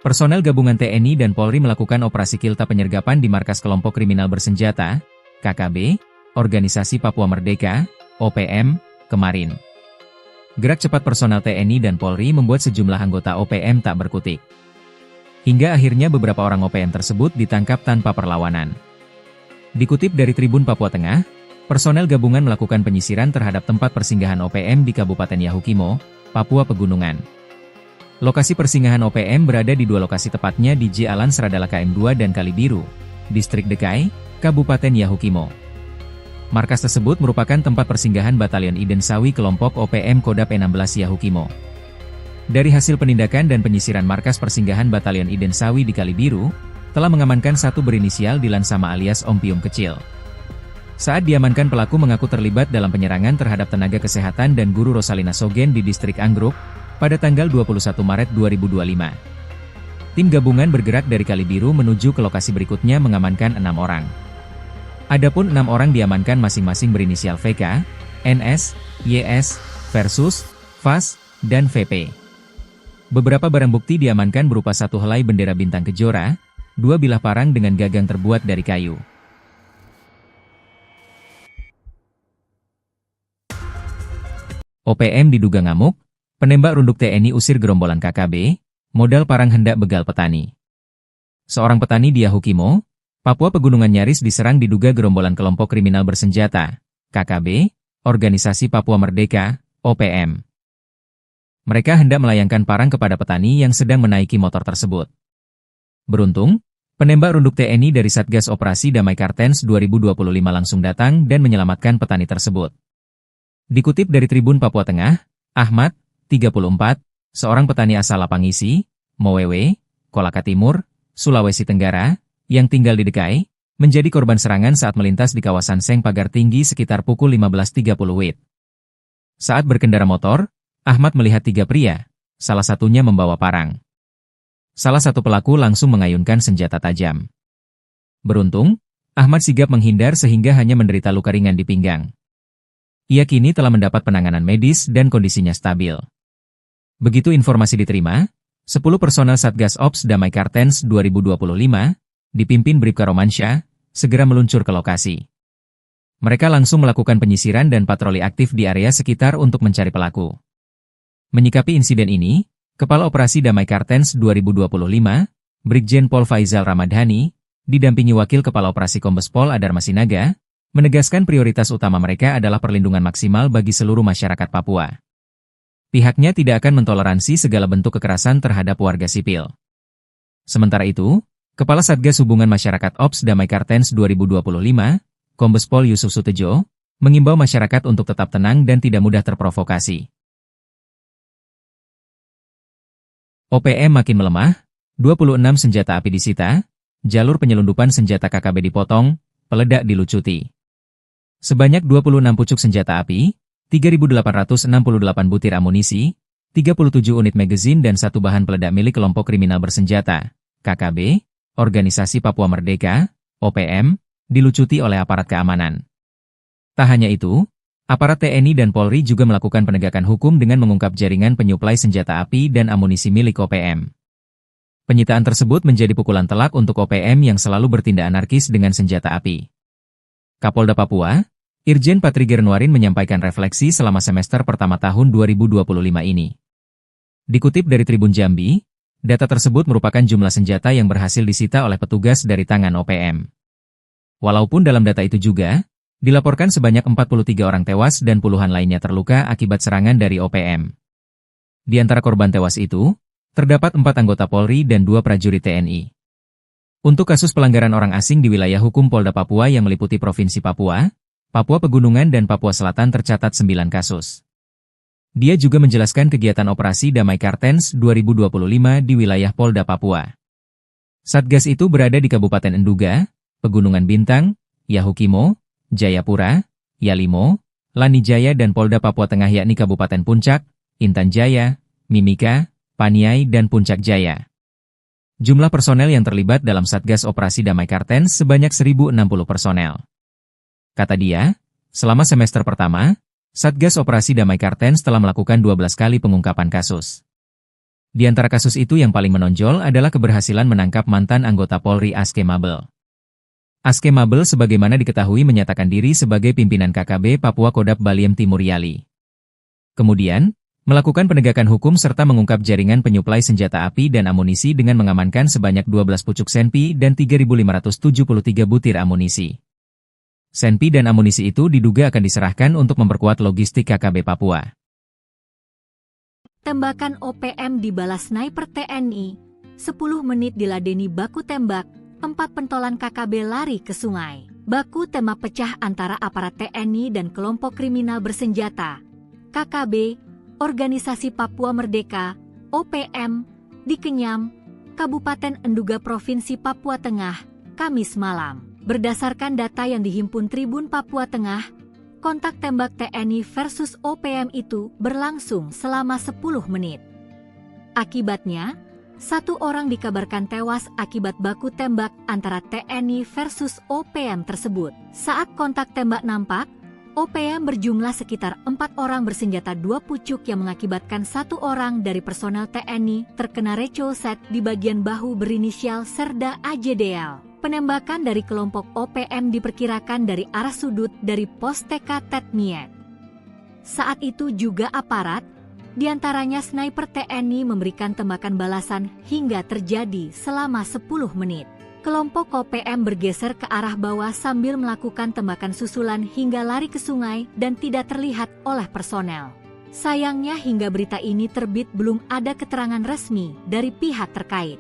Personel gabungan TNI dan Polri melakukan operasi kilta penyergapan di markas kelompok kriminal bersenjata, KKB, Organisasi Papua Merdeka, OPM, kemarin. Gerak cepat personel TNI dan Polri membuat sejumlah anggota OPM tak berkutik. Hingga akhirnya beberapa orang OPM tersebut ditangkap tanpa perlawanan. Dikutip dari Tribun Papua Tengah, personel gabungan melakukan penyisiran terhadap tempat persinggahan OPM di Kabupaten Yahukimo, Papua Pegunungan. Lokasi persinggahan OPM berada di 2 lokasi, tepatnya di Jalan Seradala KM2 dan Kalibiru, Distrik Dekai, Kabupaten Yahukimo. Markas tersebut merupakan tempat persinggahan Batalion Iden Sawi kelompok OPM Kodap 16 Yahukimo. Dari hasil penindakan dan penyisiran markas persinggahan Batalion Iden Sawi di Kalibiru, telah mengamankan satu berinisial Dilan Sama alias Om Piung Kecil. Saat diamankan, pelaku mengaku terlibat dalam penyerangan terhadap tenaga kesehatan dan guru Rosalina Sogen di distrik Anggruk, pada tanggal 21 Maret 2025. Tim gabungan bergerak dari Kalibiru menuju ke lokasi berikutnya mengamankan 6 orang. Adapun 6 orang diamankan masing-masing berinisial VK, NS, YS, Versus, VAS, dan VP. Beberapa barang bukti diamankan berupa 1 helai bendera bintang kejora, 2 bilah parang dengan gagang terbuat dari kayu. OPM diduga ngamuk, penembak runduk TNI usir gerombolan KKB, modal parang hendak begal petani. Seorang petani di Yahukimo, Papua Pegunungan nyaris diserang diduga gerombolan kelompok kriminal bersenjata, KKB, Organisasi Papua Merdeka, OPM. Mereka hendak melayangkan parang kepada petani yang sedang menaiki motor tersebut. Beruntung, penembak runduk TNI dari Satgas Operasi Damai Kartens 2025 langsung datang dan menyelamatkan petani tersebut. Dikutip dari Tribun Papua Tengah, Ahmad, 34, seorang petani asal Lapangisi, Mowewe, Kolaka Timur, Sulawesi Tenggara, yang tinggal di Dekai, menjadi korban serangan saat melintas di kawasan Seng Pagar Tinggi sekitar pukul 15.30 WIB. Saat berkendara motor, Ahmad melihat 3 pria, salah satunya membawa parang. Salah satu pelaku langsung mengayunkan senjata tajam. Beruntung, Ahmad sigap menghindar sehingga hanya menderita luka ringan di pinggang. Ia kini telah mendapat penanganan medis dan kondisinya stabil. Begitu informasi diterima, 10 personel Satgas Ops Damai Kartens 2025, dipimpin Bribka Romansyah, segera meluncur ke lokasi. Mereka langsung melakukan penyisiran dan patroli aktif di area sekitar untuk mencari pelaku. Menyikapi insiden ini, Kepala Operasi Damai Kartens 2025, Brigjen Pol Faizal Ramadhani, didampingi Wakil Kepala Operasi Kombes Pol Adar Masinaga, menegaskan prioritas utama mereka adalah perlindungan maksimal bagi seluruh masyarakat Papua. Pihaknya tidak akan mentoleransi segala bentuk kekerasan terhadap warga sipil. Sementara itu, Kepala Satgas Hubungan Masyarakat Ops Damai Kartens 2025, Kombes Pol Yusuf Sutejo, mengimbau masyarakat untuk tetap tenang dan tidak mudah terprovokasi. OPM makin melemah, 26 senjata api disita, jalur penyelundupan senjata KKB dipotong, peledak dilucuti. Sebanyak 26 pucuk senjata api, 3.868 butir amunisi, 37 unit magazin dan 1 bahan peledak milik kelompok kriminal bersenjata, KKB, Organisasi Papua Merdeka, OPM, dilucuti oleh aparat keamanan. Tak hanya itu, aparat TNI dan Polri juga melakukan penegakan hukum dengan mengungkap jaringan penyuplai senjata api dan amunisi milik OPM. Penyitaan tersebut menjadi pukulan telak untuk OPM yang selalu bertindak anarkis dengan senjata api. Kapolda Papua, Irjen Patriger Nuarin menyampaikan refleksi selama semester pertama tahun 2025 ini. Dikutip dari Tribun Jambi, data tersebut merupakan jumlah senjata yang berhasil disita oleh petugas dari tangan OPM. Walaupun dalam data itu juga, dilaporkan sebanyak 43 orang tewas dan puluhan lainnya terluka akibat serangan dari OPM. Di antara korban tewas itu, terdapat 4 anggota Polri dan 2 prajurit TNI. Untuk kasus pelanggaran orang asing di wilayah hukum Polda Papua yang meliputi Provinsi Papua, Papua Pegunungan dan Papua Selatan tercatat 9 kasus. Dia juga menjelaskan kegiatan operasi Damai Kartens 2025 di wilayah Polda Papua. Satgas itu berada di Kabupaten Enduga, Pegunungan Bintang, Yahukimo, Jayapura, Yalimo, Lanijaya dan Polda Papua Tengah yakni Kabupaten Puncak, Intan Jaya, Mimika, Paniai dan Puncak Jaya. Jumlah personel yang terlibat dalam Satgas Operasi Damai Kartens sebanyak 1.060 personel. Kata dia, selama semester pertama, Satgas Operasi Damai Kartens telah melakukan 12 kali pengungkapan kasus. Di antara kasus itu yang paling menonjol adalah keberhasilan menangkap mantan anggota Polri Aske Mabel. Aske Mabel sebagaimana diketahui menyatakan diri sebagai pimpinan KKB Papua Kodap Baliem Timur Yali. Kemudian, melakukan penegakan hukum serta mengungkap jaringan penyuplai senjata api dan amunisi dengan mengamankan sebanyak 12 pucuk senpi dan 3.573 butir amunisi. Senpi dan amunisi itu diduga akan diserahkan untuk memperkuat logistik KKB Papua. Tembakan OPM dibalas sniper TNI, 10 menit diladeni baku tembak, 4 pentolan KKB lari ke sungai. Baku tembak pecah antara aparat TNI dan kelompok kriminal bersenjata, KKB, Organisasi Papua Merdeka, OPM, di Kenyam, Kabupaten Enduga Provinsi Papua Tengah, Kamis malam. Berdasarkan data yang dihimpun Tribun Papua Tengah, kontak tembak TNI versus OPM itu berlangsung selama 10 menit. Akibatnya, 1 orang dikabarkan tewas akibat baku tembak antara TNI versus OPM tersebut. Saat kontak tembak nampak, OPM berjumlah sekitar 4 orang bersenjata 2 pucuk yang mengakibatkan 1 orang dari personel TNI terkena recoset di bagian bahu berinisial Serda AJDL. Penembakan dari kelompok OPM diperkirakan dari arah sudut dari pos TK Tetmiet. Saat itu juga aparat, diantaranya sniper TNI memberikan tembakan balasan hingga terjadi selama 10 menit. Kelompok OPM bergeser ke arah bawah sambil melakukan tembakan susulan hingga lari ke sungai dan tidak terlihat oleh personel. Sayangnya hingga berita ini terbit belum ada keterangan resmi dari pihak terkait.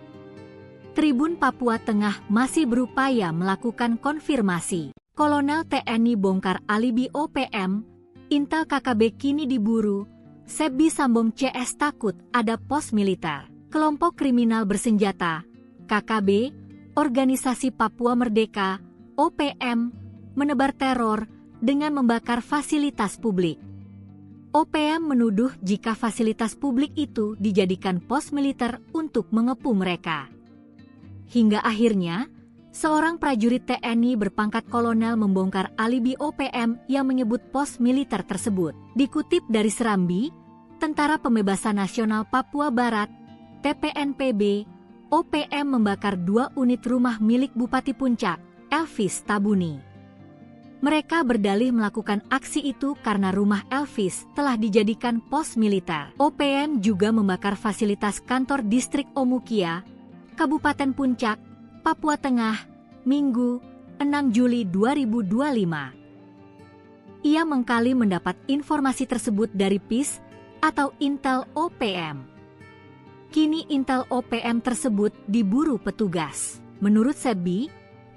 Tribun Papua Tengah masih berupaya melakukan konfirmasi. Kolonel TNI bongkar alibi OPM, Intel KKB kini diburu, Sebi Sambong CS takut ada pos militer. Kelompok kriminal bersenjata, KKB, Organisasi Papua Merdeka, OPM, menebar teror dengan membakar fasilitas publik. OPM menuduh jika fasilitas publik itu dijadikan pos militer untuk mengepung mereka. Hingga akhirnya, seorang prajurit TNI berpangkat kolonel membongkar alibi OPM yang menyebut pos militer tersebut. Dikutip dari Serambi, Tentara Pembebasan Nasional Papua Barat, TPNPB, OPM membakar 2 unit rumah milik Bupati Puncak, Elvis Tabuni. Mereka berdalih melakukan aksi itu karena rumah Elvis telah dijadikan pos militer. OPM juga membakar fasilitas kantor distrik Omukia, Kabupaten Puncak, Papua Tengah, Minggu, 6 Juli 2025. Ia mengkali mendapat informasi tersebut dari PIS atau Intel OPM. Kini Intel OPM tersebut diburu petugas. Menurut Sebi,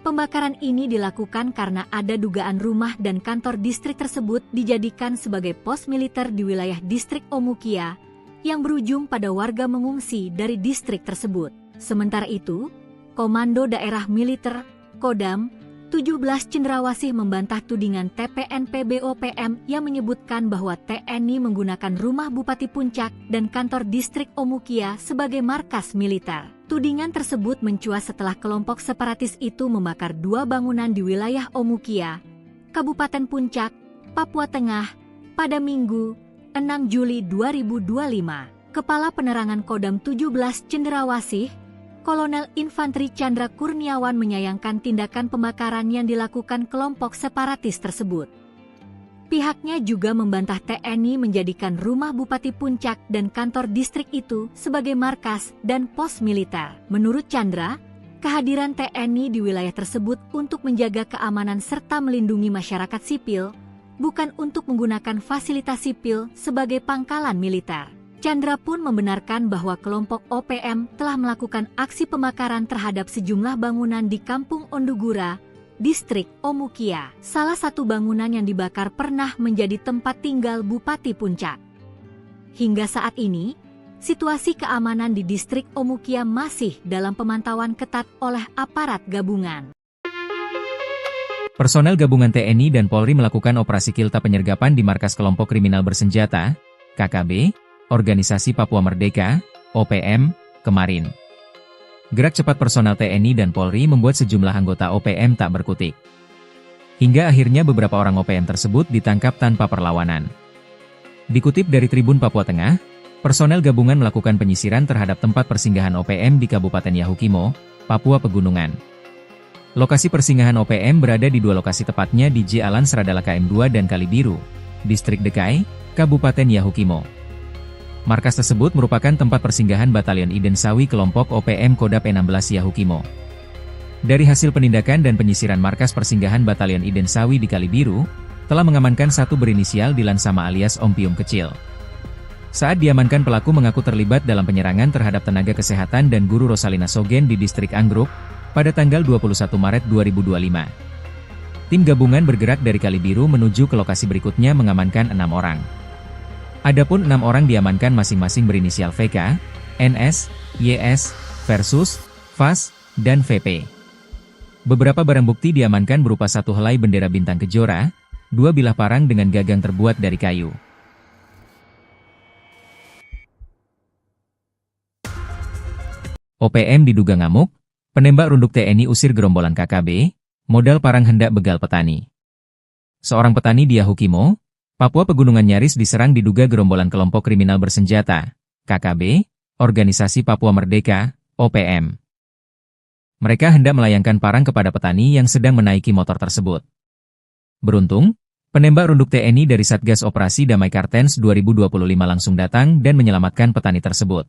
pembakaran ini dilakukan karena ada dugaan rumah dan kantor distrik tersebut dijadikan sebagai pos militer di wilayah distrik Omukia yang berujung pada warga mengungsi dari distrik tersebut. Sementara itu, Komando Daerah Militer, Kodam, 17 Cendrawasih membantah tudingan TPNPB OPM yang menyebutkan bahwa TNI menggunakan rumah Bupati Puncak dan kantor distrik Omukia sebagai markas militer. Tudingan tersebut mencuat setelah kelompok separatis itu membakar 2 bangunan di wilayah Omukia, Kabupaten Puncak, Papua Tengah, pada Minggu, 6 Juli 2025. Kepala Penerangan Kodam 17 Cendrawasih, Kolonel Infanteri Chandra Kurniawan menyayangkan tindakan pembakaran yang dilakukan kelompok separatis tersebut. Pihaknya juga membantah TNI menjadikan rumah Bupati Puncak dan kantor distrik itu sebagai markas dan pos militer. Menurut Chandra, kehadiran TNI di wilayah tersebut untuk menjaga keamanan serta melindungi masyarakat sipil, bukan untuk menggunakan fasilitas sipil sebagai pangkalan militer. Chandra pun membenarkan bahwa kelompok OPM telah melakukan aksi pembakaran terhadap sejumlah bangunan di Kampung Ondugura, Distrik Omukia. Salah satu bangunan yang dibakar pernah menjadi tempat tinggal Bupati Puncak. Hingga saat ini, situasi keamanan di Distrik Omukia masih dalam pemantauan ketat oleh aparat gabungan. Personel gabungan TNI dan Polri melakukan operasi kilta penyergapan di markas kelompok kriminal bersenjata, KKB, Organisasi Papua Merdeka, OPM, kemarin. Gerak cepat personel TNI dan Polri membuat sejumlah anggota OPM tak berkutik. Hingga akhirnya beberapa orang OPM tersebut ditangkap tanpa perlawanan. Dikutip dari Tribun Papua Tengah, personel gabungan melakukan penyisiran terhadap tempat persinggahan OPM di Kabupaten Yahukimo, Papua Pegunungan. Lokasi persinggahan OPM berada di dua lokasi tepatnya di J. Alan Seradala KM2 dan Kalibiru, Distrik Dekai, Kabupaten Yahukimo. Markas tersebut merupakan tempat persinggahan Batalion Iden Sawi kelompok OPM Kodap 16 Yahukimo. Dari hasil penindakan dan penyisiran markas persinggahan Batalion Iden Sawi di Kalibiru, telah mengamankan satu berinisial Dilan Sama alias Om Pium Kecil. Saat diamankan, pelaku mengaku terlibat dalam penyerangan terhadap tenaga kesehatan dan guru Rosalina Sogen di Distrik Anggruk pada tanggal 21 Maret 2025. Tim gabungan bergerak dari Kalibiru menuju ke lokasi berikutnya mengamankan 6 orang. Adapun 6 orang diamankan masing-masing berinisial VK, NS, YS, Versus, VAS, dan VP. Beberapa barang bukti diamankan berupa satu helai bendera bintang kejora, 2 bilah parang dengan gagang terbuat dari kayu. OPM diduga ngamuk, penembak runduk TNI usir gerombolan KKB, modal parang hendak begal petani. Seorang petani di Yahukimo, Papua Pegunungan nyaris diserang diduga gerombolan kelompok kriminal bersenjata, KKB, Organisasi Papua Merdeka, OPM. Mereka hendak melayangkan parang kepada petani yang sedang menaiki motor tersebut. Beruntung, penembak runduk TNI dari Satgas Operasi Damai Kartens 2025 langsung datang dan menyelamatkan petani tersebut.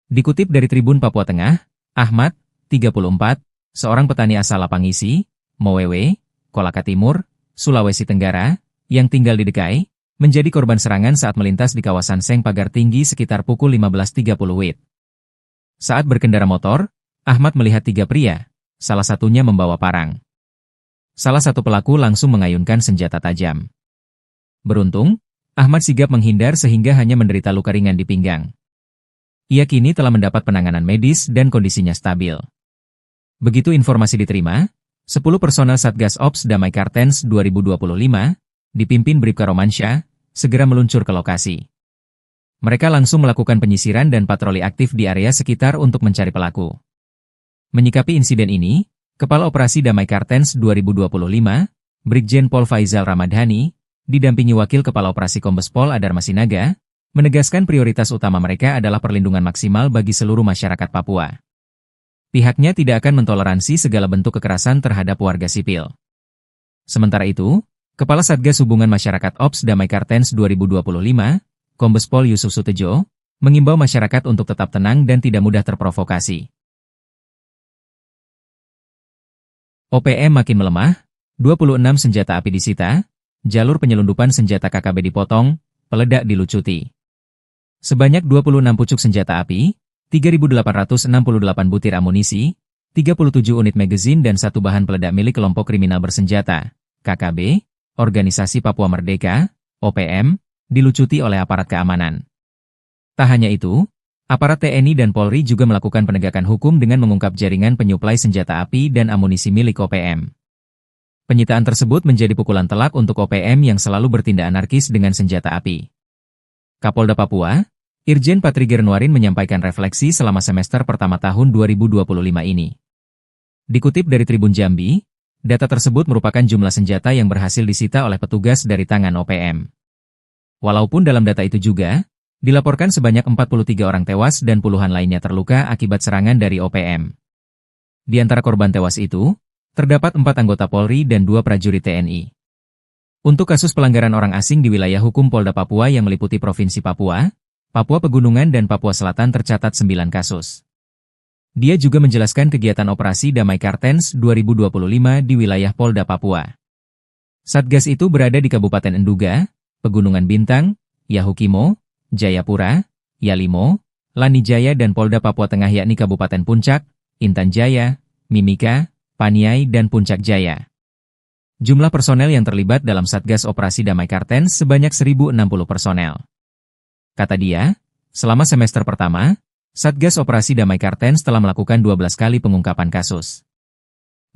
Dikutip dari Tribun Papua Tengah, Ahmad, 34, seorang petani asal Lapangisi, Mowewe, Kolaka Timur, Sulawesi Tenggara, yang tinggal di Dekai, menjadi korban serangan saat melintas di kawasan Seng Pagar Tinggi sekitar pukul 15.30 WIB. Saat berkendara motor, Ahmad melihat 3 pria, salah satunya membawa parang. Salah satu pelaku langsung mengayunkan senjata tajam. Beruntung, Ahmad sigap menghindar sehingga hanya menderita luka ringan di pinggang. Ia kini telah mendapat penanganan medis dan kondisinya stabil. Begitu informasi diterima, 10 personel Satgas Ops Damai Kartens 2025, dipimpin Bribka Romansyah, segera meluncur ke lokasi. Mereka langsung melakukan penyisiran dan patroli aktif di area sekitar untuk mencari pelaku. Menyikapi insiden ini, Kepala Operasi Damai Kartens 2025, Brigjen Pol Faizal Ramadhani, didampingi Wakil Kepala Operasi Kombes Pol Adar Masinaga, menegaskan prioritas utama mereka adalah perlindungan maksimal bagi seluruh masyarakat Papua. Pihaknya tidak akan mentoleransi segala bentuk kekerasan terhadap warga sipil. Sementara itu, Kepala Satgas Hubungan Masyarakat Ops Damai Kartens 2025, Kombes Pol Yusuf Sutejo, mengimbau masyarakat untuk tetap tenang dan tidak mudah terprovokasi. OPM makin melemah, 26 senjata api disita, jalur penyelundupan senjata KKB dipotong, peledak dilucuti. Sebanyak 26 pucuk senjata api, 3.868 butir amunisi, 37 unit magazin dan satu bahan peledak milik kelompok kriminal bersenjata, KKB, Organisasi Papua Merdeka, OPM, dilucuti oleh aparat keamanan. Tak hanya itu, aparat TNI dan Polri juga melakukan penegakan hukum dengan mengungkap jaringan penyuplai senjata api dan amunisi milik OPM. Penyitaan tersebut menjadi pukulan telak untuk OPM yang selalu bertindak anarkis dengan senjata api. Kapolda Papua, Irjen Patriger Nuarin menyampaikan refleksi selama semester pertama tahun 2025 ini. Dikutip dari Tribun Jambi, data tersebut merupakan jumlah senjata yang berhasil disita oleh petugas dari tangan OPM. Walaupun dalam data itu juga Dilaporkan sebanyak 43 orang tewas dan puluhan lainnya terluka akibat serangan dari OPM. Di antara korban tewas itu, terdapat 4 anggota Polri dan 2 prajurit TNI. Untuk kasus pelanggaran orang asing di wilayah hukum Polda Papua yang meliputi Provinsi Papua, Papua Pegunungan dan Papua Selatan tercatat 9 kasus. Dia juga menjelaskan kegiatan operasi Damai Kartens 2025 di wilayah Polda Papua. Satgas itu berada di Kabupaten Enduga, Pegunungan Bintang, Yahukimo, Jayapura, Yalimo, Lanijaya dan Polda Papua Tengah yakni Kabupaten Puncak, Intan Jaya, Mimika, Paniai dan Puncak Jaya. Jumlah personel yang terlibat dalam Satgas Operasi Damai Kartens sebanyak 1.060 personel. Kata dia, selama semester pertama, Satgas Operasi Damai Kartens telah melakukan 12 kali pengungkapan kasus.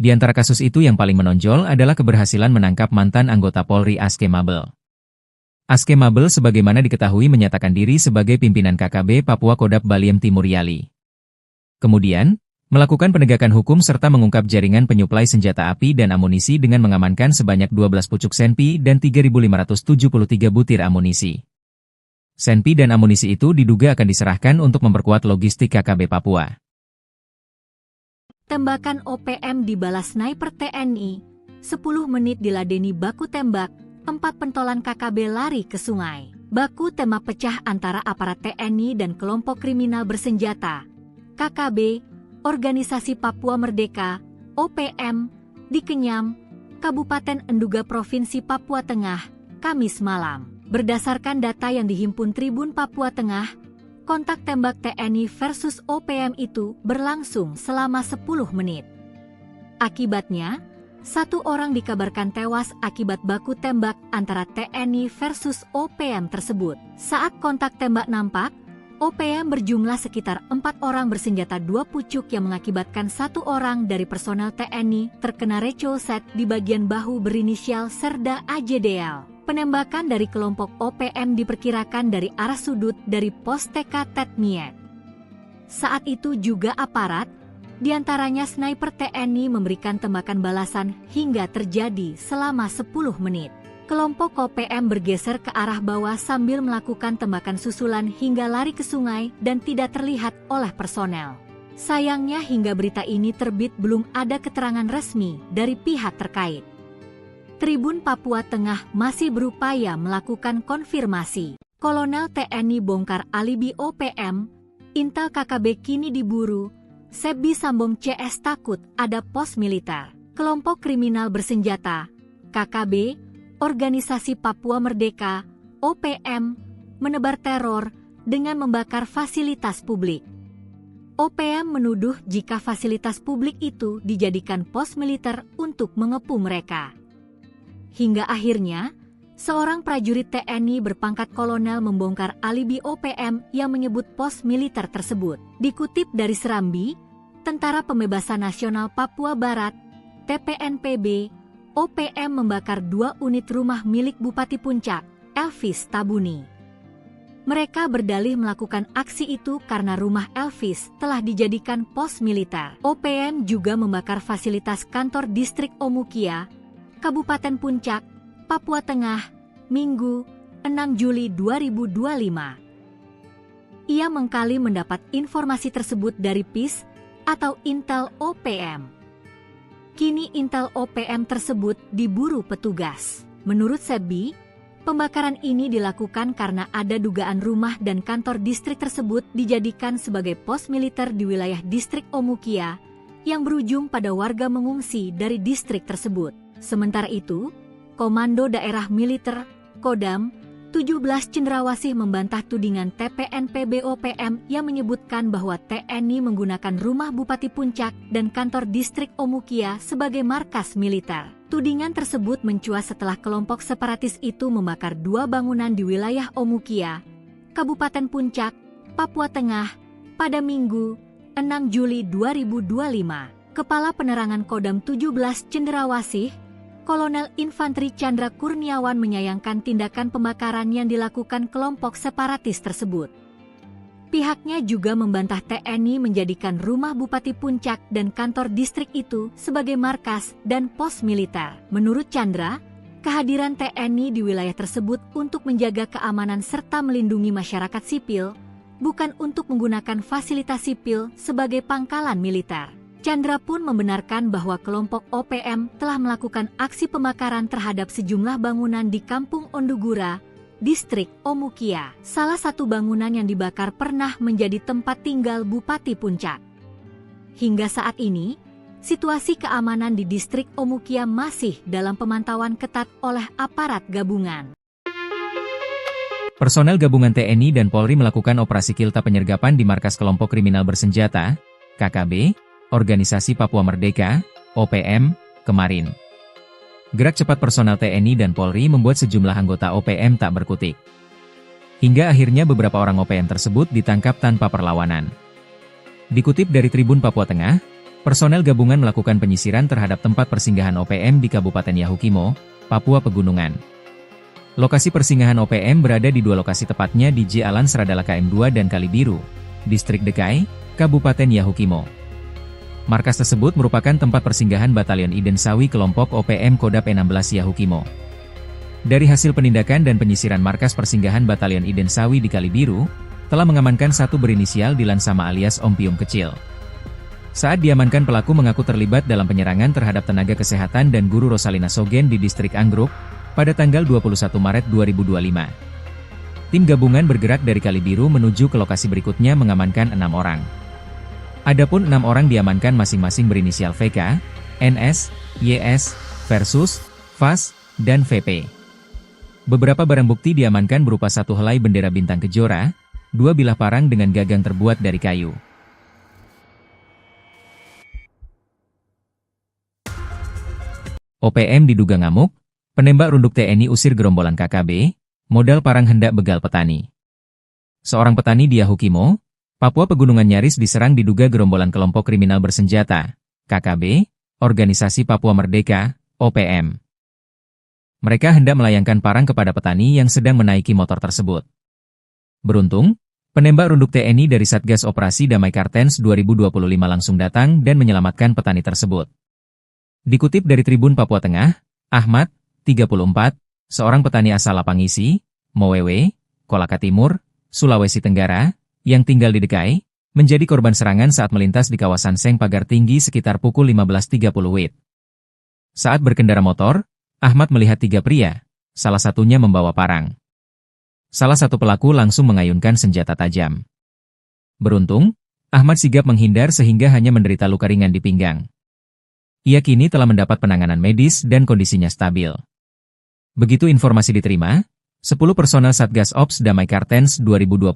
Di antara kasus itu yang paling menonjol adalah keberhasilan menangkap mantan anggota Polri Aske Mabel. Aske Mabel sebagaimana diketahui menyatakan diri sebagai pimpinan KKB Papua Kodap Baliem Timur Yali. Kemudian, melakukan penegakan hukum serta mengungkap jaringan penyuplai senjata api dan amunisi dengan mengamankan sebanyak 12 pucuk senpi dan 3.573 butir amunisi. Senpi dan amunisi itu diduga akan diserahkan untuk memperkuat logistik KKB Papua. Tembakan OPM dibalas sniper TNI, 10 menit diladeni baku tembak, 4 pentolan KKB lari ke sungai. Baku tembak pecah antara aparat TNI dan kelompok kriminal bersenjata, KKB, Organisasi Papua Merdeka, OPM, di Kenyam, Kabupaten Enduga Provinsi Papua Tengah, Kamis malam. Berdasarkan data yang dihimpun Tribun Papua Tengah, kontak tembak TNI versus OPM itu berlangsung selama 10 menit. Akibatnya, 1 orang dikabarkan tewas akibat baku tembak antara TNI versus OPM tersebut. Saat kontak tembak nampak, OPM berjumlah sekitar 4 orang bersenjata 2 pucuk yang mengakibatkan 1 orang dari personel TNI terkena recoset di bagian bahu berinisial Serda AJDL. Penembakan dari kelompok OPM diperkirakan dari arah sudut dari pos TK Tetmiet. Saat itu juga aparat, diantaranya sniper TNI memberikan tembakan balasan hingga terjadi selama 10 menit. Kelompok OPM bergeser ke arah bawah sambil melakukan tembakan susulan hingga lari ke sungai dan tidak terlihat oleh personel. Sayangnya hingga berita ini terbit belum ada keterangan resmi dari pihak terkait. Tribun Papua Tengah masih berupaya melakukan konfirmasi. Kolonel TNI bongkar alibi OPM, intel KKB kini diburu, Sebi Sambong CS takut ada pos militer. Kelompok kriminal bersenjata, KKB, Organisasi Papua Merdeka, OPM, menebar teror dengan membakar fasilitas publik. OPM menuduh jika fasilitas publik itu dijadikan pos militer untuk mengepung mereka. Hingga akhirnya, seorang prajurit TNI berpangkat kolonel membongkar alibi OPM yang menyebut pos militer tersebut. Dikutip dari Serambi, Tentara Pembebasan Nasional Papua Barat, TPNPB, OPM membakar 2 unit rumah milik Bupati Puncak, Elvis Tabuni. Mereka berdalih melakukan aksi itu karena rumah Elvis telah dijadikan pos militer. OPM juga membakar fasilitas kantor distrik Omukia, Kabupaten Puncak, Papua Tengah, Minggu, 6 Juli 2025. Ia mengkali mendapat informasi tersebut dari PIS atau Intel OPM. Kini Intel OPM tersebut diburu petugas. Menurut Sebi, pembakaran ini dilakukan karena ada dugaan rumah dan kantor distrik tersebut dijadikan sebagai pos militer di wilayah distrik Omukia yang berujung pada warga mengungsi dari distrik tersebut. Sementara itu, Komando Daerah Militer, Kodam, 17 Cendrawasih membantah tudingan TPNPB OPM yang menyebutkan bahwa TNI menggunakan rumah Bupati Puncak dan kantor distrik Omukia sebagai markas militer. Tudingan tersebut mencuat setelah kelompok separatis itu membakar 2 bangunan di wilayah Omukia, Kabupaten Puncak, Papua Tengah, pada Minggu, 6 Juli 2025. Kepala Penerangan Kodam 17 Cendrawasih, Kolonel Infanteri Chandra Kurniawan menyayangkan tindakan pembakaran yang dilakukan kelompok separatis tersebut. Pihaknya juga membantah TNI menjadikan rumah Bupati Puncak dan kantor distrik itu sebagai markas dan pos militer. Menurut Chandra, Kehadiran TNI di wilayah tersebut untuk menjaga keamanan serta melindungi masyarakat sipil, bukan untuk menggunakan fasilitas sipil sebagai pangkalan militer. Chandra pun membenarkan bahwa kelompok OPM telah melakukan aksi pembakaran terhadap sejumlah bangunan di Kampung Ondugura, Distrik Omukia. Salah satu bangunan yang dibakar pernah menjadi tempat tinggal Bupati Puncak. Hingga saat ini, situasi keamanan di Distrik Omukia masih dalam pemantauan ketat oleh aparat gabungan. Personel gabungan TNI dan Polri melakukan operasi kilta penyergapan di markas kelompok kriminal bersenjata, KKB, Organisasi Papua Merdeka, OPM, kemarin. Gerak cepat personel TNI dan Polri membuat sejumlah anggota OPM tak berkutik. Hingga akhirnya beberapa orang OPM tersebut ditangkap tanpa perlawanan. Dikutip dari Tribun Papua Tengah, personel gabungan melakukan penyisiran terhadap tempat persinggahan OPM di Kabupaten Yahukimo, Papua Pegunungan. Lokasi persinggahan OPM berada di dua lokasi, tepatnya di J Alan Seradala KM2 dan Kalibiru, Distrik Dekai, Kabupaten Yahukimo. Markas tersebut merupakan tempat persinggahan Batalion Iden Sawi kelompok OPM Kodap 16 Yahukimo. Dari hasil penindakan dan penyisiran markas persinggahan Batalion Iden Sawi di Kalibiru, telah mengamankan satu berinisial Dilan Sama alias Om Pium Kecil. Saat diamankan, pelaku mengaku terlibat dalam penyerangan terhadap tenaga kesehatan dan guru Rosalina Sogen di Distrik Anggruk pada tanggal 21 Maret 2025. Tim gabungan bergerak dari Kalibiru menuju ke lokasi berikutnya mengamankan 6 orang. Adapun 6 orang diamankan masing-masing berinisial VK, NS, YS, Versus, VAS, dan VP. Beberapa barang bukti diamankan berupa satu helai bendera bintang kejora, 2 bilah parang dengan gagang terbuat dari kayu. OPM diduga ngamuk, penembak runduk TNI usir gerombolan KKB, modal parang hendak begal petani. Seorang petani di Yahukimo, Papua Pegunungan nyaris diserang diduga gerombolan kelompok kriminal bersenjata, KKB, Organisasi Papua Merdeka, OPM. Mereka hendak melayangkan parang kepada petani yang sedang menaiki motor tersebut. Beruntung, penembak runduk TNI dari Satgas Operasi Damai Kartens 2025 langsung datang dan menyelamatkan petani tersebut. Dikutip dari Tribun Papua Tengah, Ahmad, 34, seorang petani asal Lapangisi, Mowewe, Kolaka Timur, Sulawesi Tenggara, yang tinggal di Dekai, menjadi korban serangan saat melintas di kawasan Seng Pagar Tinggi sekitar pukul 15.30 WIB. Saat berkendara motor, Ahmad melihat 3 pria, salah satunya membawa parang. Salah satu pelaku langsung mengayunkan senjata tajam. Beruntung, Ahmad sigap menghindar sehingga hanya menderita luka ringan di pinggang. Ia kini telah mendapat penanganan medis dan kondisinya stabil. Begitu informasi diterima, 10 personel Satgas Ops Damai Kartens 2025,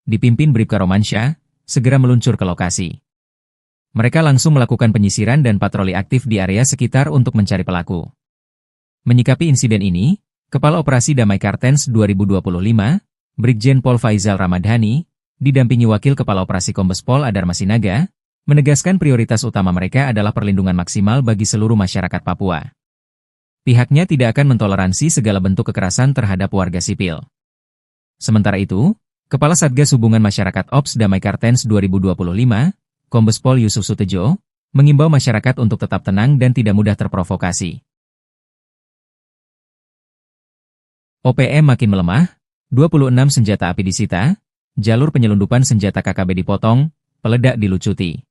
dipimpin Bribka Romansyah, segera meluncur ke lokasi. Mereka langsung melakukan penyisiran dan patroli aktif di area sekitar untuk mencari pelaku. Menyikapi insiden ini, Kepala Operasi Damai Kartens 2025, Brigjen Pol Faizal Ramadhani, didampingi Wakil Kepala Operasi Kombes Pol Adar Masinaga, menegaskan prioritas utama mereka adalah perlindungan maksimal bagi seluruh masyarakat Papua. Pihaknya tidak akan mentoleransi segala bentuk kekerasan terhadap warga sipil. Sementara itu, Kepala Satgas Hubungan Masyarakat Ops Damai Kartens 2025, Kombes Pol Yusuf Sutejo, mengimbau masyarakat untuk tetap tenang dan tidak mudah terprovokasi. OPM makin melemah, 26 senjata api disita, jalur penyelundupan senjata KKB dipotong, peledak dilucuti.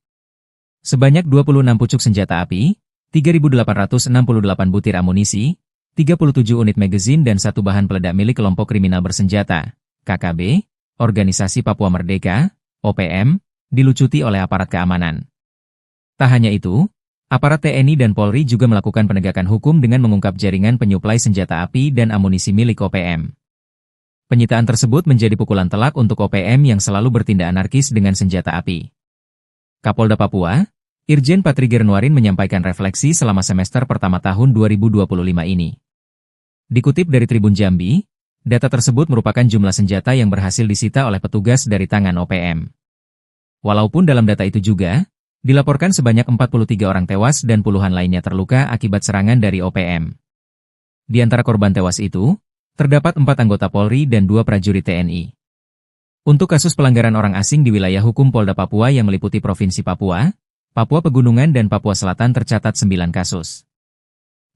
Sebanyak 26 pucuk senjata api, 3.868 butir amunisi, 37 unit magazin dan satu bahan peledak milik kelompok kriminal bersenjata, KKB, Organisasi Papua Merdeka, OPM, dilucuti oleh aparat keamanan. Tak hanya itu, aparat TNI dan Polri juga melakukan penegakan hukum dengan mengungkap jaringan penyuplai senjata api dan amunisi milik OPM. Penyitaan tersebut menjadi pukulan telak untuk OPM yang selalu bertindak anarkis dengan senjata api. Kapolda Papua, Irjen Patri Gernuarin menyampaikan refleksi selama semester pertama tahun 2025 ini. Dikutip dari Tribun Jambi, data tersebut merupakan jumlah senjata yang berhasil disita oleh petugas dari tangan OPM. Walaupun dalam data itu juga, dilaporkan sebanyak 43 orang tewas dan puluhan lainnya terluka akibat serangan dari OPM. Di antara korban tewas itu, terdapat 4 anggota Polri dan 2 prajurit TNI. Untuk kasus pelanggaran orang asing di wilayah hukum Polda Papua yang meliputi Provinsi Papua, Papua Pegunungan dan Papua Selatan tercatat 9 kasus.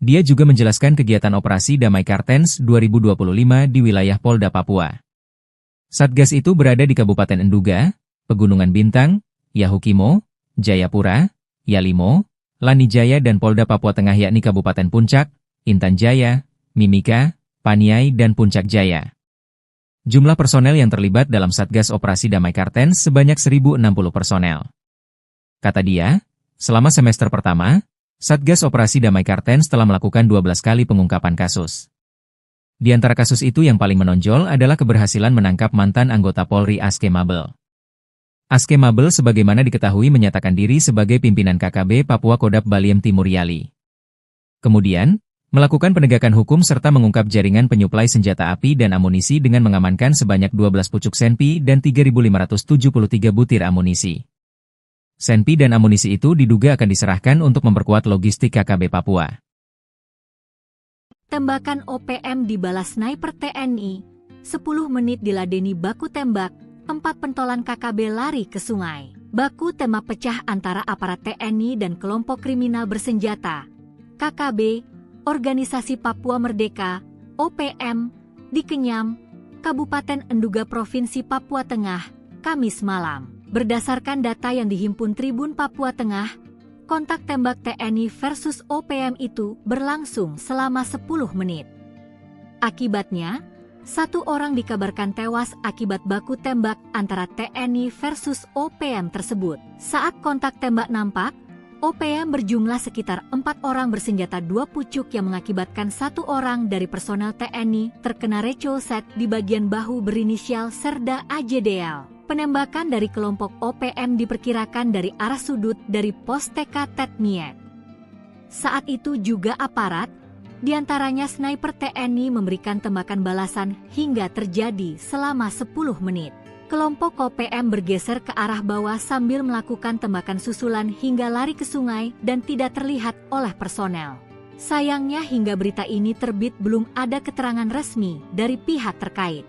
Dia juga menjelaskan kegiatan operasi Damai Kartens 2025 di wilayah Polda Papua. Satgas itu berada di Kabupaten Enduga, Pegunungan Bintang, Yahukimo, Jayapura, Yalimo, Lanijaya dan Polda Papua Tengah yakni Kabupaten Puncak, Intan Jaya, Mimika, Paniai dan Puncak Jaya. Jumlah personel yang terlibat dalam Satgas Operasi Damai Kartens sebanyak 1.060 personel. Kata dia, selama semester pertama, Satgas Operasi Damai Kartens telah melakukan 12 kali pengungkapan kasus. Di antara kasus itu yang paling menonjol adalah keberhasilan menangkap mantan anggota Polri Aske Mabel. Aske Mabel sebagaimana diketahui menyatakan diri sebagai pimpinan KKB Papua Kodap Baliem Timur Yali. Kemudian, melakukan penegakan hukum serta mengungkap jaringan penyuplai senjata api dan amunisi dengan mengamankan sebanyak 12 pucuk senpi dan 3.573 butir amunisi. Senpi dan amunisi itu diduga akan diserahkan untuk memperkuat logistik KKB Papua. Tembakan OPM dibalas sniper TNI, 10 menit diladeni baku tembak, 4 pentolan KKB lari ke sungai. Baku tembak pecah antara aparat TNI dan kelompok kriminal bersenjata, KKB, Organisasi Papua Merdeka, OPM, di Kenyam, Kabupaten Enduga Provinsi Papua Tengah, Kamis malam. Berdasarkan data yang dihimpun Tribun Papua Tengah, kontak tembak TNI versus OPM itu berlangsung selama 10 menit. Akibatnya, 1 orang dikabarkan tewas akibat baku tembak antara TNI versus OPM tersebut. Saat kontak tembak nampak, OPM berjumlah sekitar 4 orang bersenjata 2 pucuk yang mengakibatkan 1 orang dari personel TNI terkena recoset di bagian bahu berinisial Serda AJDL. Penembakan dari kelompok OPM diperkirakan dari arah sudut dari pos TK Tetmiet. Saat itu juga aparat, diantaranya sniper TNI memberikan tembakan balasan hingga terjadi selama 10 menit. Kelompok OPM bergeser ke arah bawah sambil melakukan tembakan susulan hingga lari ke sungai dan tidak terlihat oleh personel. Sayangnya hingga berita ini terbit belum ada keterangan resmi dari pihak terkait.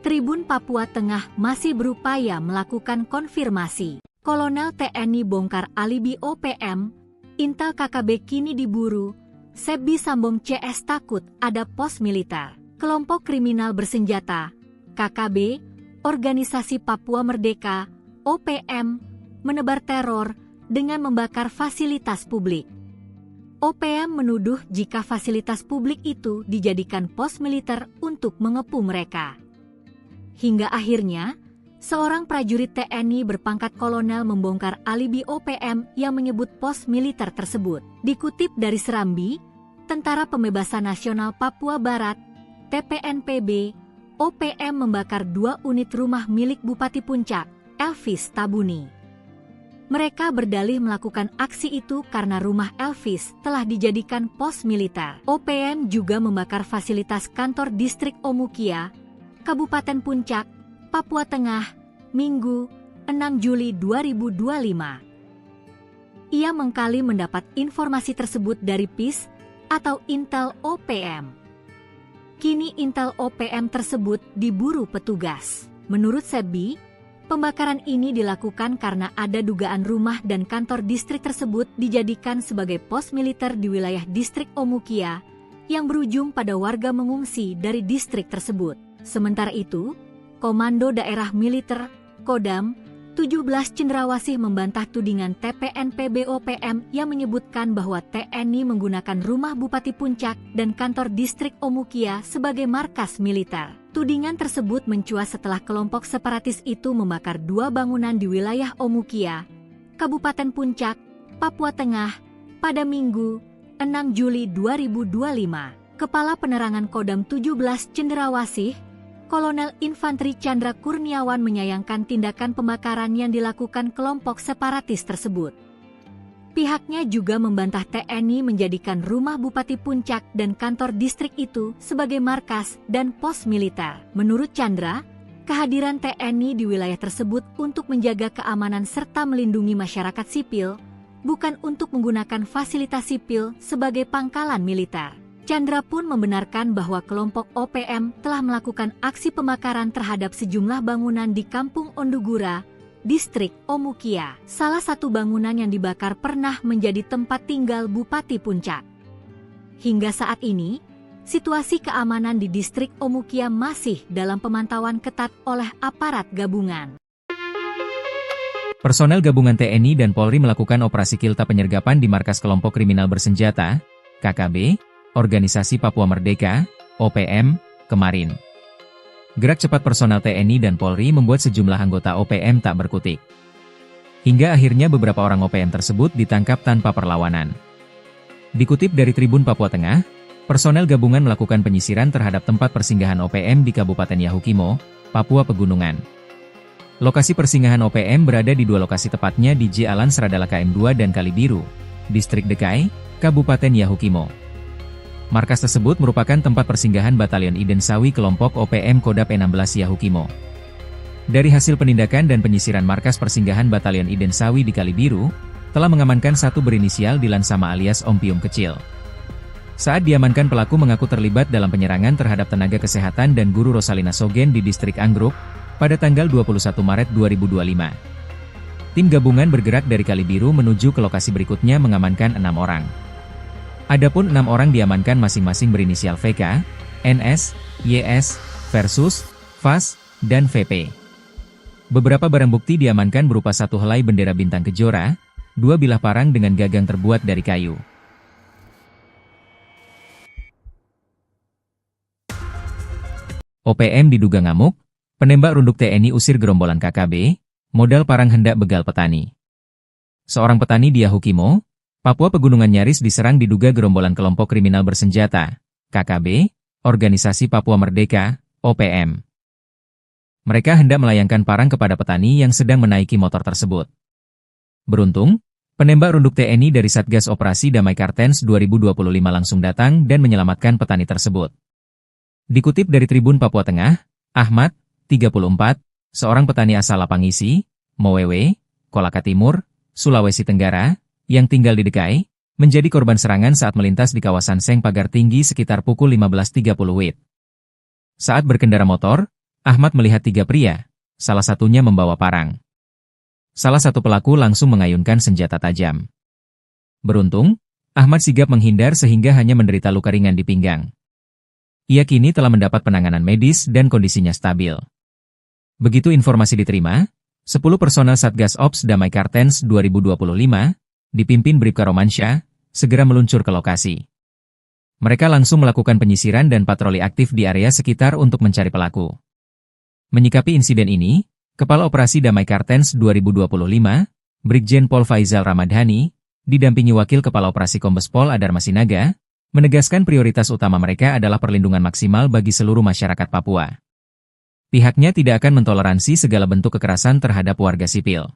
Tribun Papua Tengah masih berupaya melakukan konfirmasi. Kolonel TNI bongkar alibi OPM, Intel KKB kini diburu, Sebi Sambong CS takut ada pos militer. Kelompok kriminal bersenjata, KKB, Organisasi Papua Merdeka, OPM, menebar teror dengan membakar fasilitas publik. OPM menuduh jika fasilitas publik itu dijadikan pos militer untuk mengepung mereka. Hingga akhirnya, seorang prajurit TNI berpangkat kolonel membongkar alibi OPM yang menyebut pos militer tersebut. Dikutip dari Serambi, Tentara Pembebasan Nasional Papua Barat, TPNPB, OPM membakar 2 unit rumah milik Bupati Puncak, Elvis Tabuni. Mereka berdalih melakukan aksi itu karena rumah Elvis telah dijadikan pos militer. OPM juga membakar fasilitas kantor distrik Omukia, Kabupaten Puncak, Papua Tengah, Minggu, 6 Juli 2025. Ia mengkali mendapat informasi tersebut dari PIS atau Intel OPM. Kini Intel OPM tersebut diburu petugas. Menurut Sebi, pembakaran ini dilakukan karena ada dugaan rumah dan kantor distrik tersebut dijadikan sebagai pos militer di wilayah distrik Omukia yang berujung pada warga mengungsi dari distrik tersebut. Sementara itu, Komando Daerah Militer, Kodam, 17 Cendrawasih membantah tudingan TPNPB OPM yang menyebutkan bahwa TNI menggunakan rumah Bupati Puncak dan kantor distrik Omukia sebagai markas militer. Tudingan tersebut mencuat setelah kelompok separatis itu membakar 2 bangunan di wilayah Omukia, Kabupaten Puncak, Papua Tengah, pada Minggu, 6 Juli 2025. Kepala Penerangan Kodam 17 Cendrawasih, Kolonel Infanteri Chandra Kurniawan menyayangkan tindakan pembakaran yang dilakukan kelompok separatis tersebut. Pihaknya juga membantah TNI menjadikan rumah Bupati Puncak dan kantor distrik itu sebagai markas dan pos militer. Menurut Chandra, kehadiran TNI di wilayah tersebut untuk menjaga keamanan serta melindungi masyarakat sipil, bukan untuk menggunakan fasilitas sipil sebagai pangkalan militer. Chandra pun membenarkan bahwa kelompok OPM telah melakukan aksi pembakaran terhadap sejumlah bangunan di Kampung Ondugura, distrik Omukia. Salah satu bangunan yang dibakar pernah menjadi tempat tinggal Bupati Puncak. Hingga saat ini, situasi keamanan di distrik Omukia masih dalam pemantauan ketat oleh aparat gabungan. Personel gabungan TNI dan Polri melakukan operasi kilta penyergapan di markas kelompok kriminal bersenjata, KKB, Organisasi Papua Merdeka, OPM, kemarin. Gerak cepat personel TNI dan Polri membuat sejumlah anggota OPM tak berkutik. Hingga akhirnya beberapa orang OPM tersebut ditangkap tanpa perlawanan. Dikutip dari Tribun Papua Tengah, personel gabungan melakukan penyisiran terhadap tempat persinggahan OPM di Kabupaten Yahukimo, Papua Pegunungan. Lokasi persinggahan OPM berada di dua lokasi tepatnya di Jalan Seradala KM2 dan Kalibiru, Distrik Dekai, Kabupaten Yahukimo. Markas tersebut merupakan tempat persinggahan Batalion Iden Sawi kelompok OPM Kodap 16 Yahukimo. Dari hasil penindakan dan penyisiran markas persinggahan Batalion Iden Sawi di Kalibiru, telah mengamankan satu berinisial Dilan Sama alias Om Pium Kecil. Saat diamankan, pelaku mengaku terlibat dalam penyerangan terhadap tenaga kesehatan dan guru Rosalina Sogen di distrik Anggruk pada tanggal 21 Maret 2025. Tim gabungan bergerak dari Kalibiru menuju ke lokasi berikutnya mengamankan 6 orang. Adapun 6 orang diamankan masing-masing berinisial VK, NS, YS, Versus, VAS, dan VP. Beberapa barang bukti diamankan berupa satu helai bendera bintang kejora, 2 bilah parang dengan gagang terbuat dari kayu. OPM diduga ngamuk, penembak runduk TNI usir gerombolan KKB, modal parang hendak begal petani. Seorang petani di Yahukimo, Papua Pegunungan nyaris diserang diduga gerombolan kelompok kriminal bersenjata, KKB, Organisasi Papua Merdeka, OPM. Mereka hendak melayangkan parang kepada petani yang sedang menaiki motor tersebut. Beruntung, penembak runduk TNI dari Satgas Operasi Damai Kartens 2025 langsung datang dan menyelamatkan petani tersebut. Dikutip dari Tribun Papua Tengah, Ahmad, 34, seorang petani asal Lapangisi, Mowewe, Kolaka Timur, Sulawesi Tenggara, yang tinggal di Dekai, menjadi korban serangan saat melintas di kawasan Seng Pagar Tinggi sekitar pukul 15.30 WIB. Saat berkendara motor, Ahmad melihat 3 pria, salah satunya membawa parang. Salah satu pelaku langsung mengayunkan senjata tajam. Beruntung, Ahmad sigap menghindar sehingga hanya menderita luka ringan di pinggang. Ia kini telah mendapat penanganan medis dan kondisinya stabil. Begitu informasi diterima, 10 personel Satgas Ops Damai Kartens 2025, dipimpin Bribka Romansyah, segera meluncur ke lokasi. Mereka langsung melakukan penyisiran dan patroli aktif di area sekitar untuk mencari pelaku. Menyikapi insiden ini, Kepala Operasi Damai Kartens 2025, Brigjen Pol Faizal Ramadhani, didampingi Wakil Kepala Operasi Kombes Pol Adar Masinaga, menegaskan prioritas utama mereka adalah perlindungan maksimal bagi seluruh masyarakat Papua. Pihaknya tidak akan mentoleransi segala bentuk kekerasan terhadap warga sipil.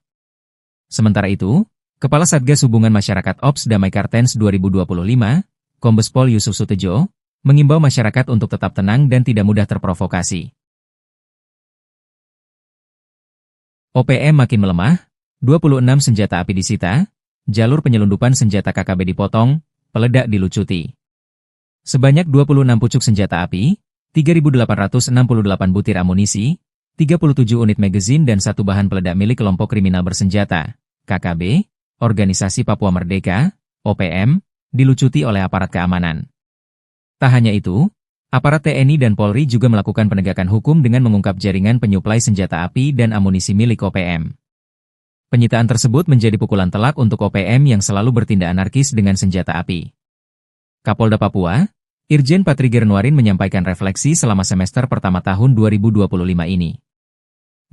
Sementara itu, Kepala Satgas Hubungan Masyarakat Ops Damai Kartens 2025, Kombes Pol Yusuf Sutejo, mengimbau masyarakat untuk tetap tenang dan tidak mudah terprovokasi. OPM makin melemah, 26 senjata api disita, jalur penyelundupan senjata KKB dipotong, peledak dilucuti. Sebanyak 26 pucuk senjata api, 3.868 butir amunisi, 37 unit magazin dan 1 bahan peledak milik kelompok kriminal bersenjata, KKB, Organisasi Papua Merdeka, OPM, dilucuti oleh aparat keamanan. Tak hanya itu, aparat TNI dan Polri juga melakukan penegakan hukum dengan mengungkap jaringan penyuplai senjata api dan amunisi milik OPM. Penyitaan tersebut menjadi pukulan telak untuk OPM yang selalu bertindak anarkis dengan senjata api. Kapolda Papua, Irjen Patri Gernuarin menyampaikan refleksi selama semester pertama tahun 2025 ini.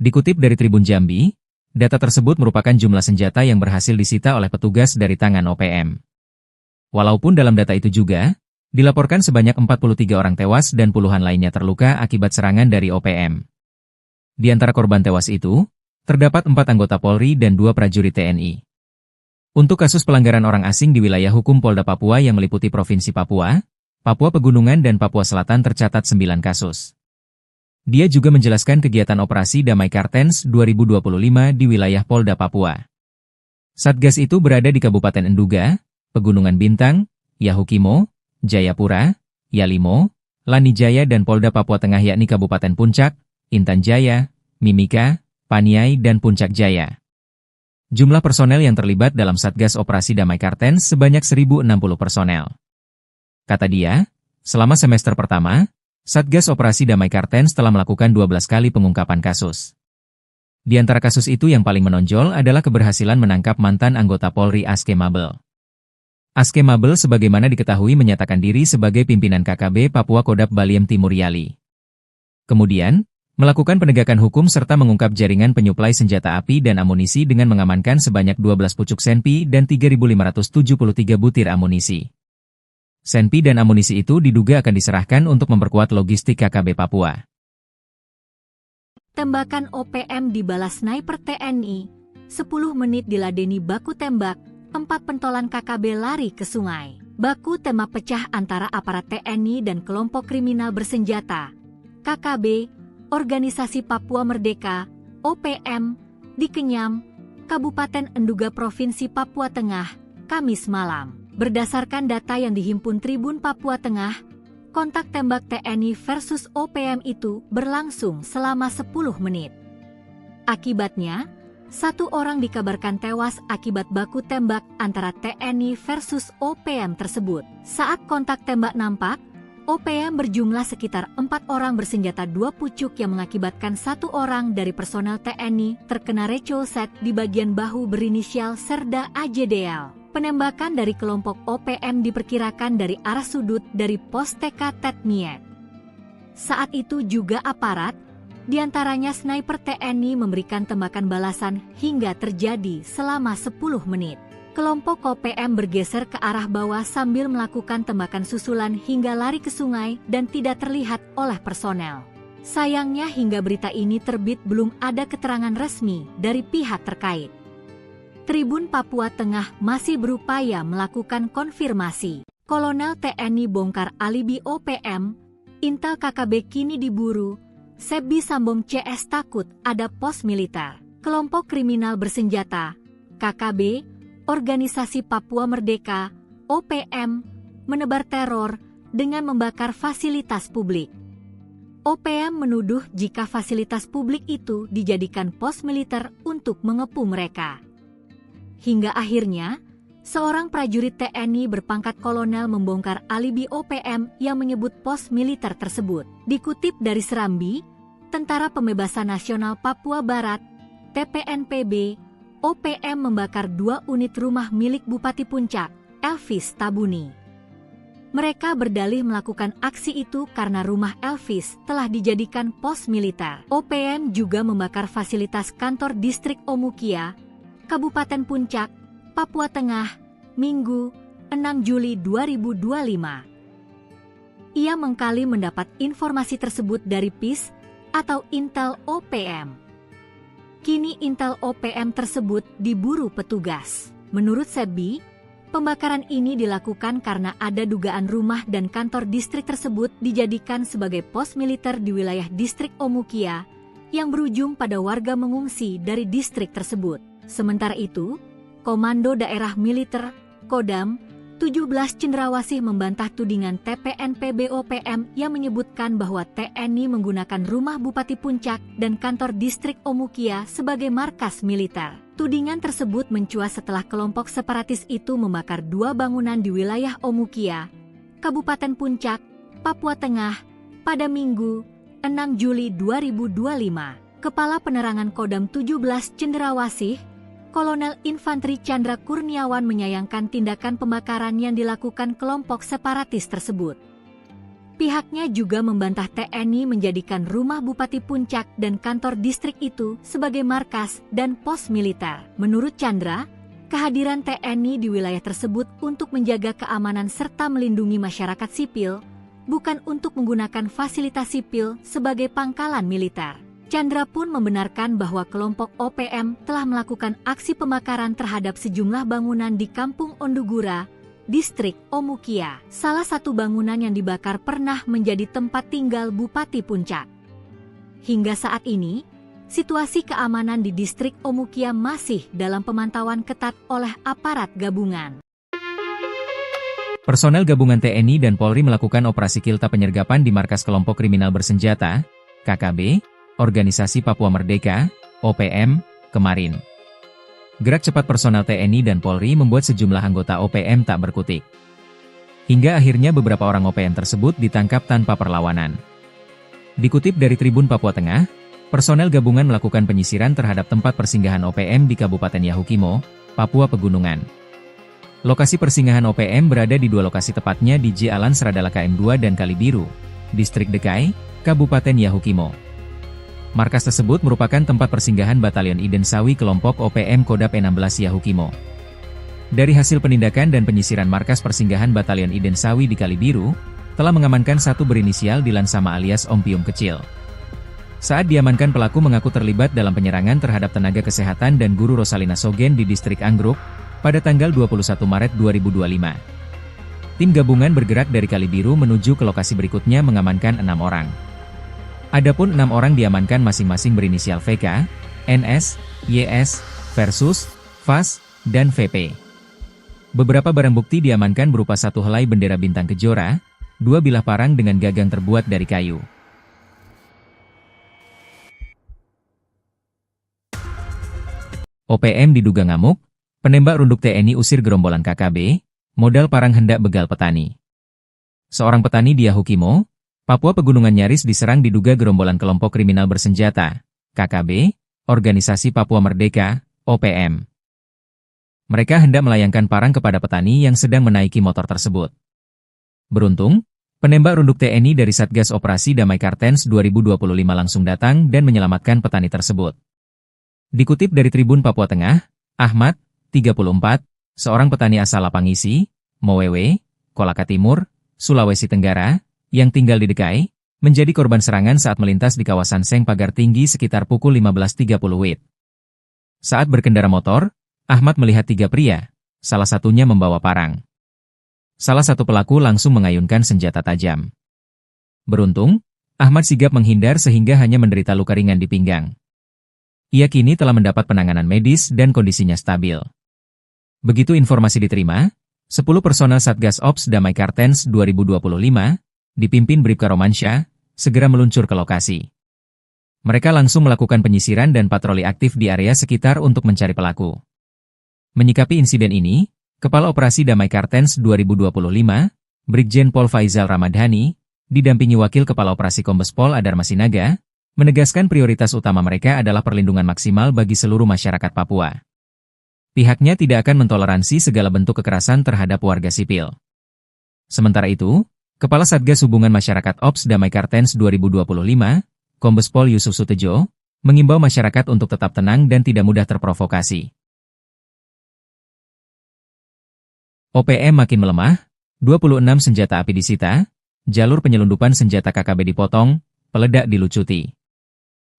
Dikutip dari Tribun Jambi, data tersebut merupakan jumlah senjata yang berhasil disita oleh petugas dari tangan OPM. Walaupun dalam data itu juga, dilaporkan sebanyak 43 orang tewas dan puluhan lainnya terluka akibat serangan dari OPM. Di antara korban tewas itu, terdapat 4 anggota Polri dan 2 prajurit TNI. Untuk kasus pelanggaran orang asing di wilayah hukum Polda Papua yang meliputi Provinsi Papua, Papua Pegunungan dan Papua Selatan tercatat 9 kasus. Dia juga menjelaskan kegiatan operasi Damai Kartens 2025 di wilayah Polda Papua. Satgas itu berada di Kabupaten Enduga, Pegunungan Bintang, Yahukimo, Jayapura, Yalimo, Lanijaya dan Polda Papua Tengah yakni Kabupaten Puncak, Intan Jaya, Mimika, Paniai dan Puncak Jaya. Jumlah personel yang terlibat dalam Satgas Operasi Damai Kartens sebanyak 1.060 personel. Kata dia, selama semester pertama, Satgas Operasi Damai Kartens telah melakukan 12 kali pengungkapan kasus. Di antara kasus itu yang paling menonjol adalah keberhasilan menangkap mantan anggota Polri Aske Mabel. Aske Mabel sebagaimana diketahui menyatakan diri sebagai pimpinan KKB Papua Kodap Baliem Timur Yali. Kemudian, melakukan penegakan hukum serta mengungkap jaringan penyuplai senjata api dan amunisi dengan mengamankan sebanyak 12 pucuk senpi dan 3.573 butir amunisi. Senpi dan amunisi itu diduga akan diserahkan untuk memperkuat logistik KKB Papua. Tembakan OPM dibalas sniper TNI, 10 menit diladeni baku tembak, 4 pentolan KKB lari ke sungai. Baku tembak pecah antara aparat TNI dan kelompok kriminal bersenjata, KKB, Organisasi Papua Merdeka, OPM, di Kenyam, Kabupaten Enduga Provinsi Papua Tengah, Kamis malam. Berdasarkan data yang dihimpun Tribun Papua Tengah, kontak tembak TNI versus OPM itu berlangsung selama 10 menit. Akibatnya, 1 orang dikabarkan tewas akibat baku tembak antara TNI versus OPM tersebut. Saat kontak tembak nampak, OPM berjumlah sekitar 4 orang bersenjata 2 pucuk yang mengakibatkan 1 orang dari personel TNI terkena recolset di bagian bahu berinisial Serda AJDL. Penembakan dari kelompok OPM diperkirakan dari arah sudut dari pos TK Tetmiet. Saat itu juga aparat, diantaranya sniper TNI memberikan tembakan balasan hingga terjadi selama 10 menit. Kelompok OPM bergeser ke arah bawah sambil melakukan tembakan susulan hingga lari ke sungai dan tidak terlihat oleh personel. Sayangnya hingga berita ini terbit belum ada keterangan resmi dari pihak terkait. Tribun Papua Tengah masih berupaya melakukan konfirmasi. Kolonel TNI bongkar alibi OPM, intel KKB kini diburu, Sebi Sambong CS takut ada pos militer. Kelompok kriminal bersenjata, KKB, Organisasi Papua Merdeka, OPM, menebar teror dengan membakar fasilitas publik. OPM menuduh jika fasilitas publik itu dijadikan pos militer untuk mengepung mereka. Hingga akhirnya, seorang prajurit TNI berpangkat kolonel membongkar alibi OPM yang menyebut pos militer tersebut. Dikutip dari Serambi, Tentara Pembebasan Nasional Papua Barat, TPNPB, OPM membakar 2 unit rumah milik Bupati Puncak, Elvis Tabuni. Mereka berdalih melakukan aksi itu karena rumah Elvis telah dijadikan pos militer. OPM juga membakar fasilitas kantor distrik Omukia, Kabupaten Puncak, Papua Tengah, Minggu, 6 Juli 2025. Ia mengklaim mendapat informasi tersebut dari PIS atau Intel OPM. Kini Intel OPM tersebut diburu petugas. Menurut Sebi, pembakaran ini dilakukan karena ada dugaan rumah dan kantor distrik tersebut dijadikan sebagai pos militer di wilayah distrik Omukia yang berujung pada warga mengungsi dari distrik tersebut. Sementara itu, Komando Daerah Militer, Kodam, 17 Cendrawasih membantah tudingan TPNPB OPM yang menyebutkan bahwa TNI menggunakan rumah Bupati Puncak dan kantor distrik Omukia sebagai markas militer. Tudingan tersebut mencuat setelah kelompok separatis itu membakar 2 bangunan di wilayah Omukia, Kabupaten Puncak, Papua Tengah, pada Minggu, 6 Juli 2025. Kepala Penerangan Kodam 17 Cendrawasih, Kolonel Infanteri Chandra Kurniawan menyayangkan tindakan pembakaran yang dilakukan kelompok separatis tersebut. Pihaknya juga membantah TNI menjadikan rumah Bupati Puncak dan kantor distrik itu sebagai markas dan pos militer. Menurut Chandra, kehadiran TNI di wilayah tersebut untuk menjaga keamanan serta melindungi masyarakat sipil, bukan untuk menggunakan fasilitas sipil sebagai pangkalan militer. Chandra pun membenarkan bahwa kelompok OPM telah melakukan aksi pembakaran terhadap sejumlah bangunan di Kampung Ondugura, distrik Omukia. Salah satu bangunan yang dibakar pernah menjadi tempat tinggal Bupati Puncak. Hingga saat ini, situasi keamanan di distrik Omukia masih dalam pemantauan ketat oleh aparat gabungan. Personel gabungan TNI dan Polri melakukan operasi kilta penyergapan di markas kelompok kriminal bersenjata, KKB, Organisasi Papua Merdeka, OPM, kemarin. Gerak cepat personel TNI dan Polri membuat sejumlah anggota OPM tak berkutik. Hingga akhirnya beberapa orang OPM tersebut ditangkap tanpa perlawanan. Dikutip dari Tribun Papua Tengah, personel gabungan melakukan penyisiran terhadap tempat persinggahan OPM di Kabupaten Yahukimo, Papua Pegunungan. Lokasi persinggahan OPM berada di dua lokasi tepatnya di Jalan Seradala KM2 dan Kalibiru, Distrik Dekai, Kabupaten Yahukimo. Markas tersebut merupakan tempat persinggahan Batalion Iden Sawi kelompok OPM Kodap 16 Yahukimo. Dari hasil penindakan dan penyisiran markas persinggahan Batalion Iden Sawi di Kalibiru, telah mengamankan satu berinisial Dilan Sama alias Om Pium Kecil. Saat diamankan, pelaku mengaku terlibat dalam penyerangan terhadap tenaga kesehatan dan guru Rosalina Sogen di Distrik Anggruk pada tanggal 21 Maret 2025. Tim gabungan bergerak dari Kalibiru menuju ke lokasi berikutnya mengamankan 6 orang. Adapun 6 orang diamankan masing-masing berinisial VK, NS, YS, Versus, VAS, dan VP. Beberapa barang bukti diamankan berupa satu helai bendera bintang kejora, 2 bilah parang dengan gagang terbuat dari kayu. OPM diduga ngamuk, penembak runduk TNI usir gerombolan KKB, modal parang hendak begal petani. Seorang petani di Yahukimo, Papua Pegunungan nyaris diserang diduga gerombolan kelompok kriminal bersenjata, KKB, Organisasi Papua Merdeka, OPM. Mereka hendak melayangkan parang kepada petani yang sedang menaiki motor tersebut. Beruntung, penembak runduk TNI dari Satgas Operasi Damai Kartens 2025 langsung datang dan menyelamatkan petani tersebut. Dikutip dari Tribun Papua Tengah, Ahmad, 34, seorang petani asal Lapangisi, Mowewe, Kolaka Timur, Sulawesi Tenggara, yang tinggal di Dekai, menjadi korban serangan saat melintas di kawasan Seng Pagar Tinggi sekitar pukul 15.30 WIB. Saat berkendara motor, Ahmad melihat 3 pria, salah satunya membawa parang. Salah satu pelaku langsung mengayunkan senjata tajam. Beruntung, Ahmad sigap menghindar sehingga hanya menderita luka ringan di pinggang. Ia kini telah mendapat penanganan medis dan kondisinya stabil. Begitu informasi diterima, 10 personel Satgas Ops Damai Kartens 2025, dipimpin Bribka Romansyah, segera meluncur ke lokasi. Mereka langsung melakukan penyisiran dan patroli aktif di area sekitar untuk mencari pelaku. Menyikapi insiden ini, Kepala Operasi Damai Kartens 2025, Brigjen Pol Faizal Ramadhani, didampingi Wakil Kepala Operasi Kombes Pol Adar Masinaga, menegaskan prioritas utama mereka adalah perlindungan maksimal bagi seluruh masyarakat Papua. Pihaknya tidak akan mentoleransi segala bentuk kekerasan terhadap warga sipil. Sementara itu, Kepala Satgas Hubungan Masyarakat Ops Damai Kartens 2025, Kombes Pol Yusuf Sutejo, mengimbau masyarakat untuk tetap tenang dan tidak mudah terprovokasi. OPM makin melemah, 26 senjata api disita, jalur penyelundupan senjata KKB dipotong, peledak dilucuti.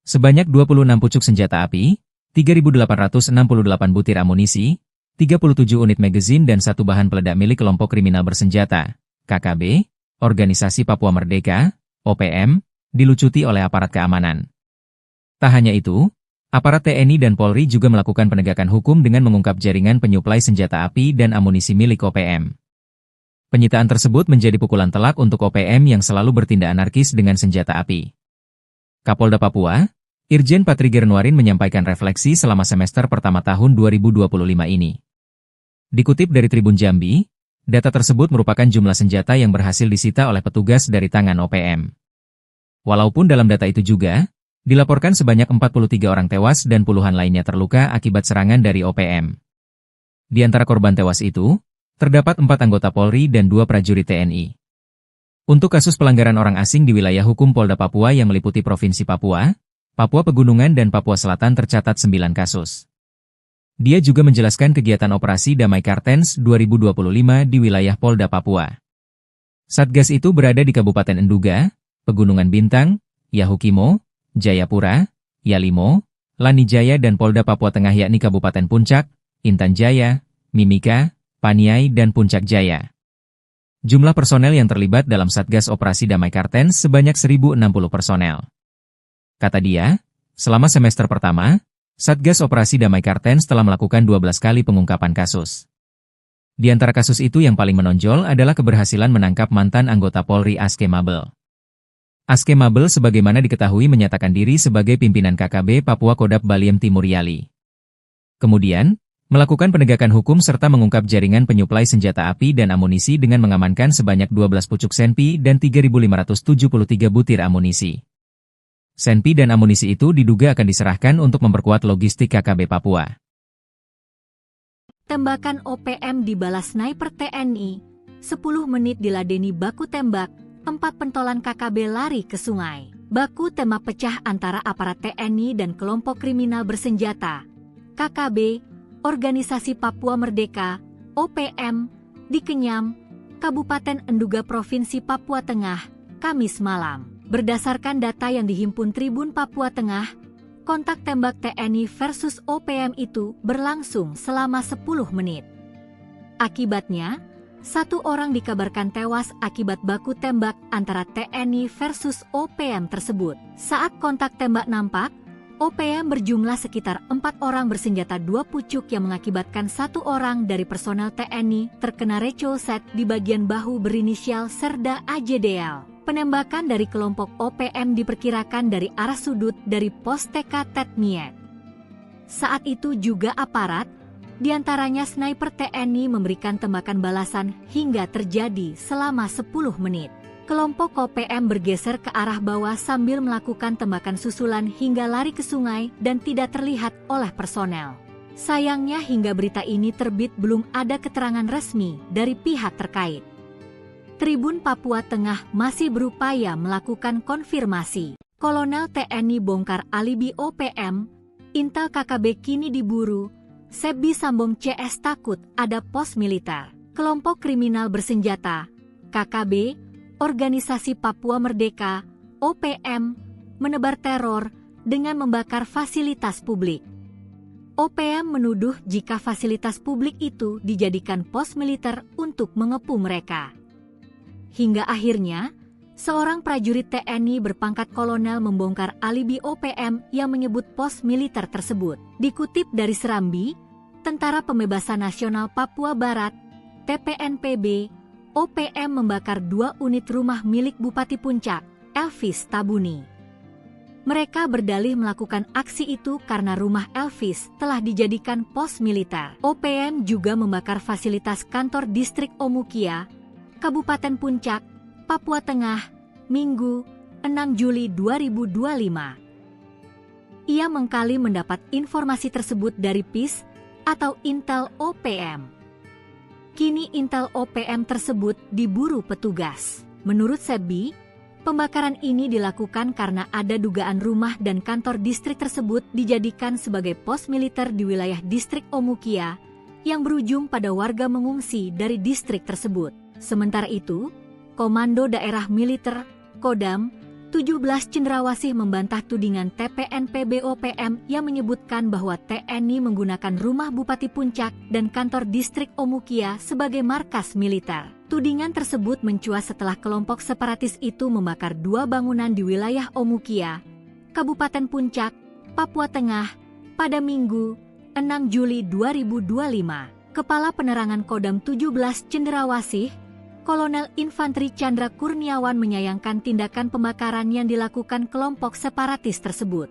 Sebanyak 26 pucuk senjata api, 3.868 butir amunisi, 37 unit magazin dan 1 bahan peledak milik kelompok kriminal bersenjata, KKB, Organisasi Papua Merdeka, OPM, dilucuti oleh aparat keamanan. Tak hanya itu, aparat TNI dan Polri juga melakukan penegakan hukum dengan mengungkap jaringan penyuplai senjata api dan amunisi milik OPM. Penyitaan tersebut menjadi pukulan telak untuk OPM yang selalu bertindak anarkis dengan senjata api. Kapolda Papua, Irjen Patri Gernuarin menyampaikan refleksi selama semester pertama tahun 2025 ini. Dikutip dari Tribun Jambi, data tersebut merupakan jumlah senjata yang berhasil disita oleh petugas dari tangan OPM. Walaupun dalam data itu juga, dilaporkan sebanyak 43 orang tewas dan puluhan lainnya terluka akibat serangan dari OPM. Di antara korban tewas itu, terdapat 4 anggota Polri dan 2 prajurit TNI. Untuk kasus pelanggaran orang asing di wilayah hukum Polda Papua yang meliputi Provinsi Papua, Papua Pegunungan dan Papua Selatan tercatat 9 kasus. Dia juga menjelaskan kegiatan operasi Damai Kartens 2025 di wilayah Polda Papua. Satgas itu berada di Kabupaten Enduga, Pegunungan Bintang, Yahukimo, Jayapura, Yalimo, Lanijaya dan Polda Papua Tengah yakni Kabupaten Puncak, Intan Jaya, Mimika, Paniai dan Puncak Jaya. Jumlah personel yang terlibat dalam Satgas Operasi Damai Kartens sebanyak 1.060 personel. Kata dia, selama semester pertama, Satgas Operasi Damai Kartens telah melakukan 12 kali pengungkapan kasus. Di antara kasus itu yang paling menonjol adalah keberhasilan menangkap mantan anggota Polri Aske Mabel. Aske Mabel sebagaimana diketahui menyatakan diri sebagai pimpinan KKB Papua Kodap Baliem Timur Yali. Kemudian, melakukan penegakan hukum serta mengungkap jaringan penyuplai senjata api dan amunisi dengan mengamankan sebanyak 12 pucuk senpi dan 3.573 butir amunisi. Senpi dan amunisi itu diduga akan diserahkan untuk memperkuat logistik KKB Papua. Tembakan OPM dibalas sniper TNI, 10 menit diladeni baku tembak, 4 pentolan KKB lari ke sungai. Baku tembak pecah antara aparat TNI dan kelompok kriminal bersenjata, KKB, Organisasi Papua Merdeka, OPM, di Kenyam, Kabupaten Enduga Provinsi Papua Tengah, Kamis malam. Berdasarkan data yang dihimpun Tribun Papua Tengah, kontak tembak TNI versus OPM itu berlangsung selama 10 menit. Akibatnya, 1 orang dikabarkan tewas akibat baku tembak antara TNI versus OPM tersebut. Saat kontak tembak nampak, OPM berjumlah sekitar 4 orang bersenjata 2 pucuk yang mengakibatkan 1 orang dari personel TNI terkena recolset di bagian bahu berinisial Serda AJDL. Penembakan dari kelompok OPM diperkirakan dari arah sudut dari pos TK Tetmiet. Saat itu juga aparat, diantaranya sniper TNI memberikan tembakan balasan hingga terjadi selama 10 menit. Kelompok OPM bergeser ke arah bawah sambil melakukan tembakan susulan hingga lari ke sungai dan tidak terlihat oleh personel. Sayangnya hingga berita ini terbit belum ada keterangan resmi dari pihak terkait. Tribun Papua Tengah masih berupaya melakukan konfirmasi. Kolonel TNI bongkar alibi OPM, intel KKB kini diburu, Sebi Sambom CS takut ada pos militer. Kelompok kriminal bersenjata, KKB, Organisasi Papua Merdeka, OPM, menebar teror dengan membakar fasilitas publik. OPM menuduh jika fasilitas publik itu dijadikan pos militer untuk mengepung mereka. Hingga akhirnya, seorang prajurit TNI berpangkat kolonel membongkar alibi OPM yang menyebut pos militer tersebut. Dikutip dari Serambi, Tentara Pembebasan Nasional Papua Barat, TPNPB, OPM membakar 2 unit rumah milik Bupati Puncak, Elvis Tabuni. Mereka berdalih melakukan aksi itu karena rumah Elvis telah dijadikan pos militer. OPM juga membakar fasilitas kantor distrik Omukia, Kabupaten Puncak, Papua Tengah, Minggu, 6 Juli 2025. Ia mengkali mendapat informasi tersebut dari PIS atau Intel OPM. Kini Intel OPM tersebut diburu petugas. Menurut Sebi, pembakaran ini dilakukan karena ada dugaan rumah dan kantor distrik tersebut dijadikan sebagai pos militer di wilayah distrik Omukia yang berujung pada warga mengungsi dari distrik tersebut. Sementara itu, Komando Daerah Militer, Kodam, 17 Cendrawasih membantah tudingan TPNPB OPM yang menyebutkan bahwa TNI menggunakan rumah Bupati Puncak dan kantor distrik Omukia sebagai markas militer. Tudingan tersebut mencuat setelah kelompok separatis itu membakar 2 bangunan di wilayah Omukia, Kabupaten Puncak, Papua Tengah, pada Minggu, 6 Juli 2025. Kepala Penerangan Kodam 17 Cendrawasih, Kolonel Infanteri Chandra Kurniawan menyayangkan tindakan pembakaran yang dilakukan kelompok separatis tersebut.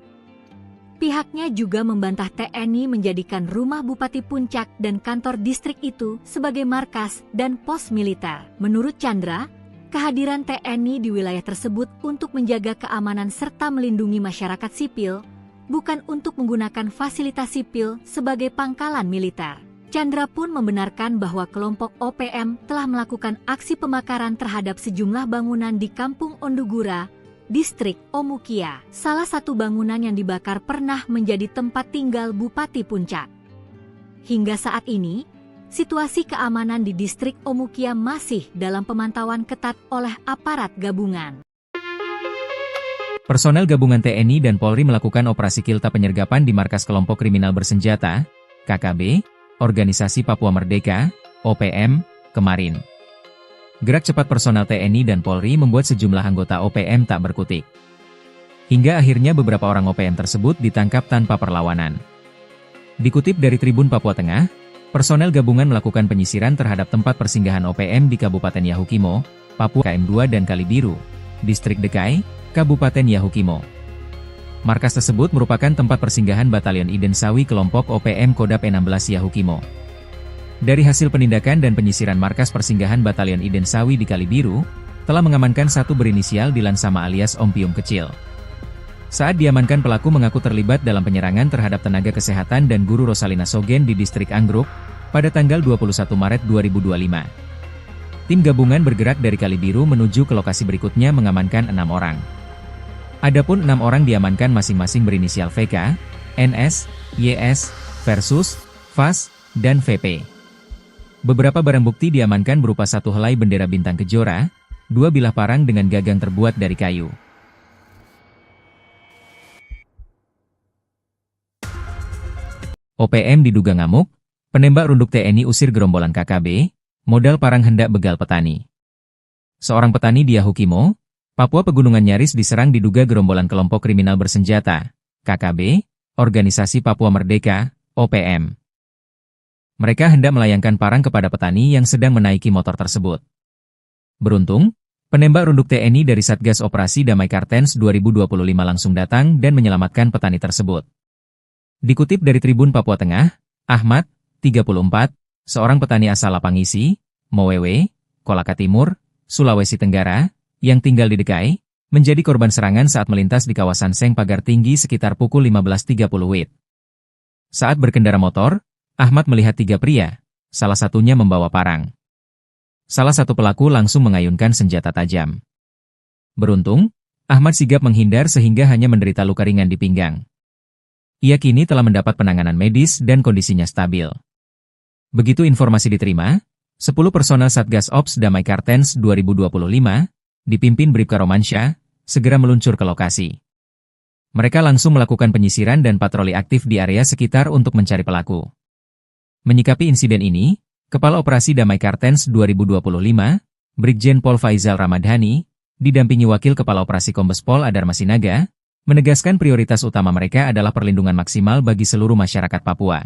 Pihaknya juga membantah TNI menjadikan rumah Bupati Puncak dan kantor distrik itu sebagai markas dan pos militer. Menurut Chandra, kehadiran TNI di wilayah tersebut untuk menjaga keamanan serta melindungi masyarakat sipil, bukan untuk menggunakan fasilitas sipil sebagai pangkalan militer. Chandra pun membenarkan bahwa kelompok OPM telah melakukan aksi pembakaran terhadap sejumlah bangunan di Kampung Ondugura, distrik Omukia. Salah satu bangunan yang dibakar pernah menjadi tempat tinggal Bupati Puncak. Hingga saat ini, situasi keamanan di distrik Omukia masih dalam pemantauan ketat oleh aparat gabungan. Personel gabungan TNI dan Polri melakukan operasi kilta penyergapan di markas kelompok kriminal bersenjata, KKB, Organisasi Papua Merdeka, OPM, kemarin. Gerak cepat personel TNI dan Polri membuat sejumlah anggota OPM tak berkutik. Hingga akhirnya beberapa orang OPM tersebut ditangkap tanpa perlawanan. Dikutip dari Tribun Papua Tengah, personel gabungan melakukan penyisiran terhadap tempat persinggahan OPM di Kabupaten Yahukimo, Papua KM2 dan Kalibiru, Distrik Dekai, Kabupaten Yahukimo. Markas tersebut merupakan tempat persinggahan Batalion Idensawi kelompok OPM Kodap 16 Yahukimo. Dari hasil penindakan dan penyisiran markas persinggahan Batalion Idensawi di Kalibiru, telah mengamankan satu berinisial Dilan Sama alias Om Pium Kecil. Saat diamankan, pelaku mengaku terlibat dalam penyerangan terhadap tenaga kesehatan dan guru Rosalina Sogen di distrik Anggruk pada tanggal 21 Maret 2025. Tim gabungan bergerak dari Kalibiru menuju ke lokasi berikutnya mengamankan 6 orang. Adapun 6 orang diamankan masing-masing berinisial VK, NS, YS, Versus, VAS, dan VP. Beberapa barang bukti diamankan berupa satu helai bendera bintang kejora, 2 bilah parang dengan gagang terbuat dari kayu. OPM diduga ngamuk, penembak runduk TNI usir gerombolan KKB, modal parang hendak begal petani. Seorang petani di Yahukimo, Papua Pegunungan nyaris diserang diduga gerombolan kelompok kriminal bersenjata, KKB, Organisasi Papua Merdeka, OPM. Mereka hendak melayangkan parang kepada petani yang sedang menaiki motor tersebut. Beruntung, penembak runduk TNI dari Satgas Operasi Damai Kartens 2025 langsung datang dan menyelamatkan petani tersebut. Dikutip dari Tribun Papua Tengah, Ahmad, 34, seorang petani asal Lapangisi, Mowewe, Kolaka Timur, Sulawesi Tenggara, yang tinggal di Dekai, menjadi korban serangan saat melintas di kawasan Seng Pagar Tinggi sekitar pukul 15.30 WIB. Saat berkendara motor, Ahmad melihat 3 pria, salah satunya membawa parang. Salah satu pelaku langsung mengayunkan senjata tajam. Beruntung, Ahmad sigap menghindar sehingga hanya menderita luka ringan di pinggang. Ia kini telah mendapat penanganan medis dan kondisinya stabil. Begitu informasi diterima, 10 personel Satgas Ops Damai Kartens 2025, dipimpin Bribka Romansyah, segera meluncur ke lokasi. Mereka langsung melakukan penyisiran dan patroli aktif di area sekitar untuk mencari pelaku. Menyikapi insiden ini, Kepala Operasi Damai Kartens 2025, Brigjen Pol Faizal Ramadhani, didampingi Wakil Kepala Operasi Kombes Pol Adar Masinaga, menegaskan prioritas utama mereka adalah perlindungan maksimal bagi seluruh masyarakat Papua.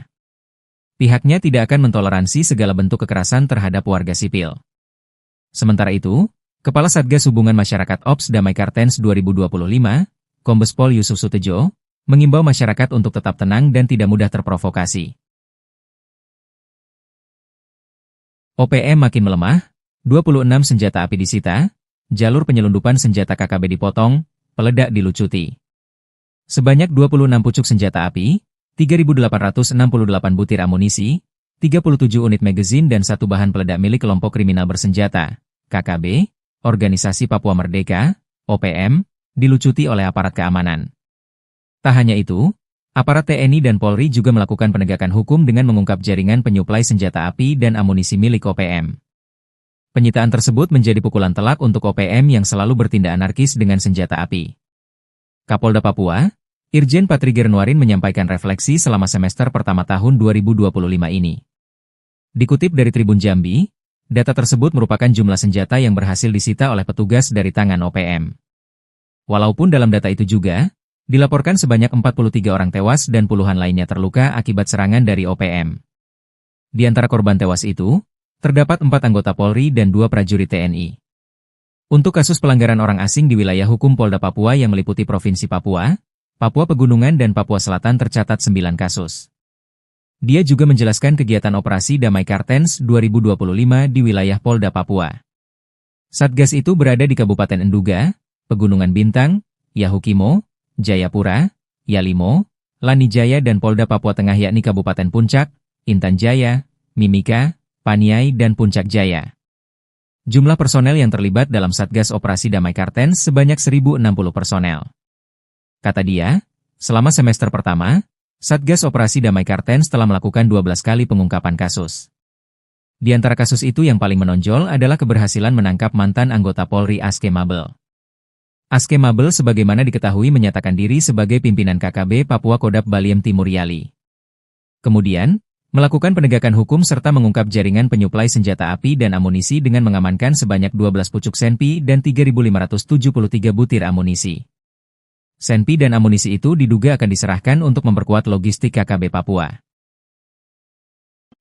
Pihaknya tidak akan mentoleransi segala bentuk kekerasan terhadap warga sipil. Sementara itu, Kepala Satgas Hubungan Masyarakat Ops Damai Kartens 2025, Kombes Pol Yusuf Sutejo, mengimbau masyarakat untuk tetap tenang dan tidak mudah terprovokasi. OPM makin melemah, 26 senjata api disita, jalur penyelundupan senjata KKB dipotong, peledak dilucuti. Sebanyak 26 pucuk senjata api, 3.868 butir amunisi, 37 unit magazin dan 1 bahan peledak milik kelompok kriminal bersenjata, KKB, Organisasi Papua Merdeka, OPM, dilucuti oleh aparat keamanan. Tak hanya itu, aparat TNI dan Polri juga melakukan penegakan hukum dengan mengungkap jaringan penyuplai senjata api dan amunisi milik OPM. Penyitaan tersebut menjadi pukulan telak untuk OPM yang selalu bertindak anarkis dengan senjata api. Kapolda Papua, Irjen Patri Gernuarin menyampaikan refleksi selama semester pertama tahun 2025 ini. Dikutip dari Tribun Jambi, data tersebut merupakan jumlah senjata yang berhasil disita oleh petugas dari tangan OPM. Walaupun dalam data itu juga, dilaporkan sebanyak 43 orang tewas dan puluhan lainnya terluka akibat serangan dari OPM. Di antara korban tewas itu, terdapat 4 anggota Polri dan 2 prajurit TNI. Untuk kasus pelanggaran orang asing di wilayah hukum Polda Papua yang meliputi Provinsi Papua, Papua Pegunungan dan Papua Selatan tercatat 9 kasus. Dia juga menjelaskan kegiatan operasi Damai Kartens 2025 di wilayah Polda Papua. Satgas itu berada di Kabupaten Enduga, Pegunungan Bintang, Yahukimo, Jayapura, Yalimo, Lanijaya dan Polda Papua Tengah yakni Kabupaten Puncak, Intan Jaya, Mimika, Paniai dan Puncak Jaya. Jumlah personel yang terlibat dalam Satgas Operasi Damai Kartens sebanyak 1.060 personel. Kata dia, selama semester pertama, Satgas Operasi Damai Kartens telah melakukan 12 kali pengungkapan kasus. Di antara kasus itu yang paling menonjol adalah keberhasilan menangkap mantan anggota Polri Aske Mabel. Aske Mabel sebagaimana diketahui menyatakan diri sebagai pimpinan KKB Papua Kodap Baliem Timur Yali. Kemudian, melakukan penegakan hukum serta mengungkap jaringan penyuplai senjata api dan amunisi dengan mengamankan sebanyak 12 pucuk senpi dan 3.573 butir amunisi. Senpi dan amunisi itu diduga akan diserahkan untuk memperkuat logistik KKB Papua.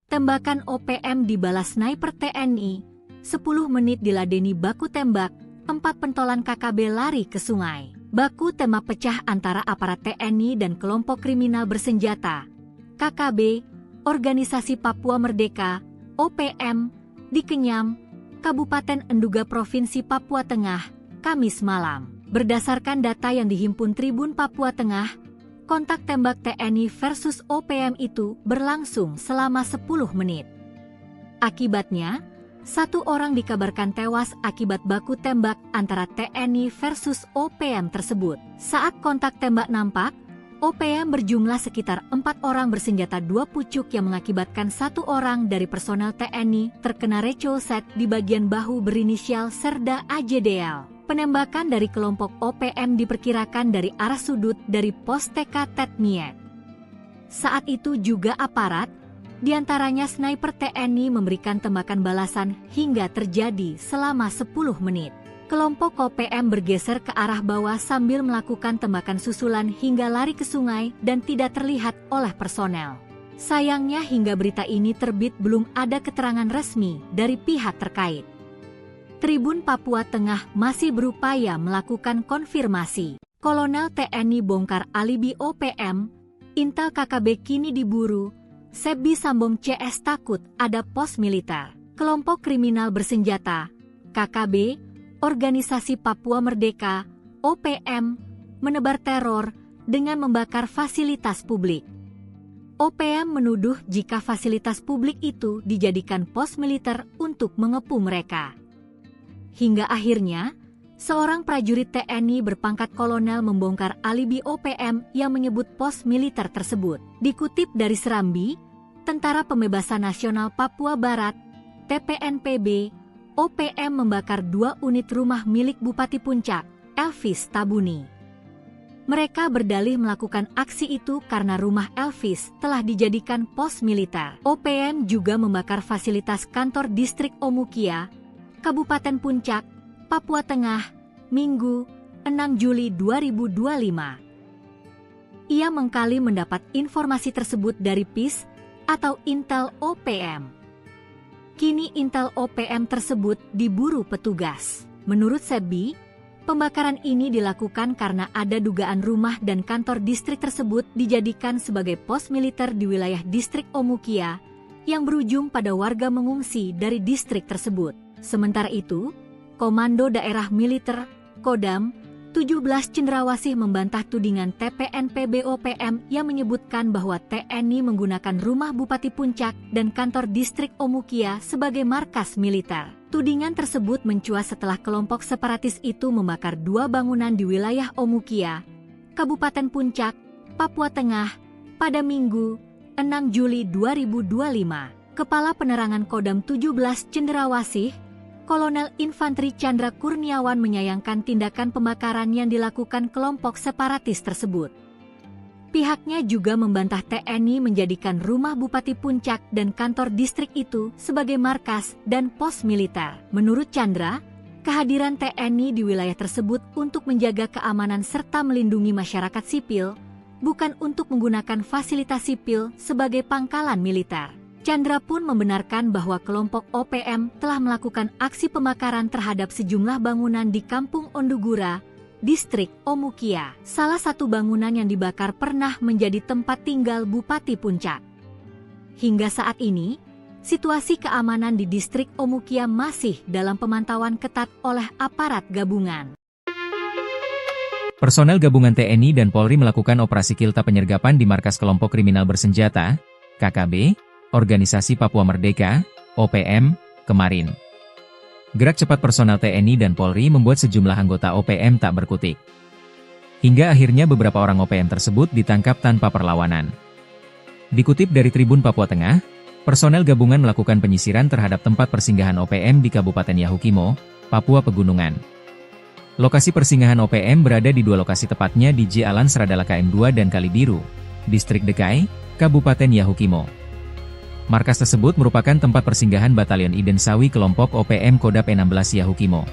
Tembakan OPM dibalas sniper TNI, 10 menit diladeni baku tembak, 4 pentolan KKB lari ke sungai. baku tembak pecah antara aparat TNI dan kelompok kriminal bersenjata, KKB, Organisasi Papua Merdeka, OPM, di Kenyam, Kabupaten Enduga Provinsi Papua Tengah, Kamis malam. Berdasarkan data yang dihimpun Tribun Papua Tengah, kontak tembak TNI versus OPM itu berlangsung selama 10 menit. Akibatnya, 1 orang dikabarkan tewas akibat baku tembak antara TNI versus OPM tersebut. Saat kontak tembak nampak, OPM berjumlah sekitar 4 orang bersenjata 2 pucuk yang mengakibatkan 1 orang dari personel TNI terkena recolset di bagian bahu berinisial Serda AJDL. Penembakan dari kelompok OPM diperkirakan dari arah sudut dari pos TK Tetmiet. Saat itu juga aparat, diantaranya sniper TNI memberikan tembakan balasan hingga terjadi selama 10 menit. Kelompok OPM bergeser ke arah bawah sambil melakukan tembakan susulan hingga lari ke sungai dan tidak terlihat oleh personel. Sayangnya hingga berita ini terbit belum ada keterangan resmi dari pihak terkait. Tribun Papua Tengah masih berupaya melakukan konfirmasi. Kolonel TNI bongkar alibi OPM, Intel KKB kini diburu, Sebi Sambong CS takut ada pos militer. Kelompok kriminal bersenjata, KKB, Organisasi Papua Merdeka, OPM, menebar teror dengan membakar fasilitas publik. OPM menuduh jika fasilitas publik itu dijadikan pos militer untuk mengepung mereka. Hingga akhirnya, seorang prajurit TNI berpangkat kolonel membongkar alibi OPM yang menyebut pos militer tersebut. Dikutip dari Serambi, Tentara Pembebasan Nasional Papua Barat, TPNPB, OPM membakar 2 unit rumah milik Bupati Puncak, Elvis Tabuni. Mereka berdalih melakukan aksi itu karena rumah Elvis telah dijadikan pos militer. OPM juga membakar fasilitas kantor distrik Omukia, Kabupaten Puncak, Papua Tengah, Minggu, 6 Juli 2025. Ia mengkali mendapat informasi tersebut dari PIS atau Intel OPM. Kini Intel OPM tersebut diburu petugas. Menurut Sebi, pembakaran ini dilakukan karena ada dugaan rumah dan kantor distrik tersebut dijadikan sebagai pos militer di wilayah distrik Omukia yang berujung pada warga mengungsi dari distrik tersebut. Sementara itu, Komando Daerah Militer, Kodam, 17 Cendrawasih membantah tudingan TPNPB OPM yang menyebutkan bahwa TNI menggunakan rumah Bupati Puncak dan kantor distrik Omukia sebagai markas militer. Tudingan tersebut mencuat setelah kelompok separatis itu membakar 2 bangunan di wilayah Omukia, Kabupaten Puncak, Papua Tengah, pada Minggu, 6 Juli 2025. Kepala Penerangan Kodam 17 Cendrawasih, Kolonel Infanteri Chandra Kurniawan menyayangkan tindakan pembakaran yang dilakukan kelompok separatis tersebut. Pihaknya juga membantah TNI menjadikan rumah Bupati Puncak dan kantor distrik itu sebagai markas dan pos militer. Menurut Chandra, kehadiran TNI di wilayah tersebut untuk menjaga keamanan serta melindungi masyarakat sipil, bukan untuk menggunakan fasilitas sipil sebagai pangkalan militer. Chandra pun membenarkan bahwa kelompok OPM telah melakukan aksi pembakaran terhadap sejumlah bangunan di Kampung Ondugura, distrik Omukia. Salah satu bangunan yang dibakar pernah menjadi tempat tinggal Bupati Puncak. Hingga saat ini, situasi keamanan di distrik Omukia masih dalam pemantauan ketat oleh aparat gabungan. Personel gabungan TNI dan Polri melakukan operasi kilta penyergapan di markas kelompok kriminal bersenjata, KKB, Organisasi Papua Merdeka, OPM, kemarin. Gerak cepat personel TNI dan Polri membuat sejumlah anggota OPM tak berkutik. Hingga akhirnya beberapa orang OPM tersebut ditangkap tanpa perlawanan. Dikutip dari Tribun Papua Tengah, personel gabungan melakukan penyisiran terhadap tempat persinggahan OPM di Kabupaten Yahukimo, Papua Pegunungan. Lokasi persinggahan OPM berada di 2 lokasi tepatnya di J Alan Seradala KM2 dan Kalibiru, Distrik Dekai, Kabupaten Yahukimo. Markas tersebut merupakan tempat persinggahan Batalion Iden Sawi kelompok OPM Kodap 16 Yahukimo.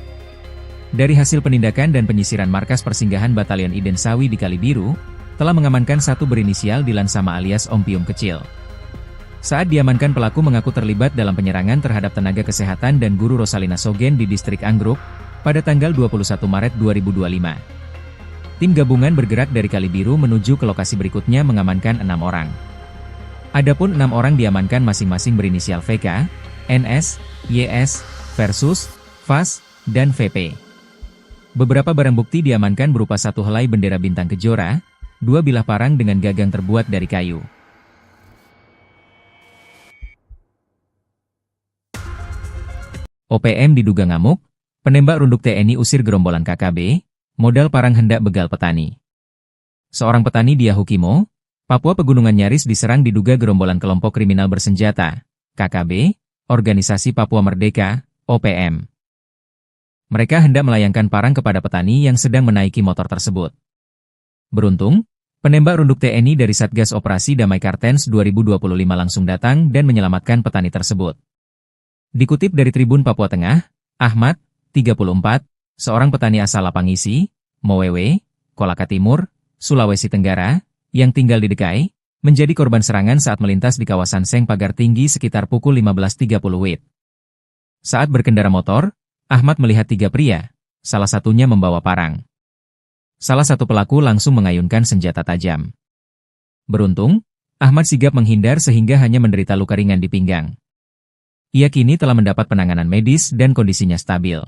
Dari hasil penindakan dan penyisiran markas persinggahan Batalion Iden Sawi di Kalibiru, telah mengamankan 1 berinisial Dilan Sama alias Ompium Kecil. Saat diamankan, pelaku mengaku terlibat dalam penyerangan terhadap tenaga kesehatan dan guru Rosalina Sogen di Distrik Anggruk pada tanggal 21 Maret 2025. Tim gabungan bergerak dari Kali Biru menuju ke lokasi berikutnya mengamankan 6 orang. Adapun 6 orang diamankan masing-masing berinisial VK, NS, YS, Versus, VAS, dan VP. Beberapa barang bukti diamankan berupa 1 helai bendera bintang kejora, 2 bilah parang dengan gagang terbuat dari kayu. OPM diduga ngamuk, penembak runduk TNI usir gerombolan KKB, modal parang hendak begal petani. Seorang petani di Yahukimo, Papua Pegunungan nyaris diserang diduga gerombolan kelompok kriminal bersenjata, KKB, Organisasi Papua Merdeka, OPM. Mereka hendak melayangkan parang kepada petani yang sedang menaiki motor tersebut. Beruntung, penembak runduk TNI dari Satgas Operasi Damai Kartens 2025 langsung datang dan menyelamatkan petani tersebut. Dikutip dari Tribun Papua Tengah, Ahmad, 34, seorang petani asal Lapangisi, Mowewe, Kolaka Timur, Sulawesi Tenggara, yang tinggal di Dekai, menjadi korban serangan saat melintas di kawasan Seng Pagar Tinggi sekitar pukul 15.30 WIB. Saat berkendara motor, Ahmad melihat 3 pria, salah satunya membawa parang. Salah satu pelaku langsung mengayunkan senjata tajam. Beruntung, Ahmad sigap menghindar sehingga hanya menderita luka ringan di pinggang. Ia kini telah mendapat penanganan medis dan kondisinya stabil.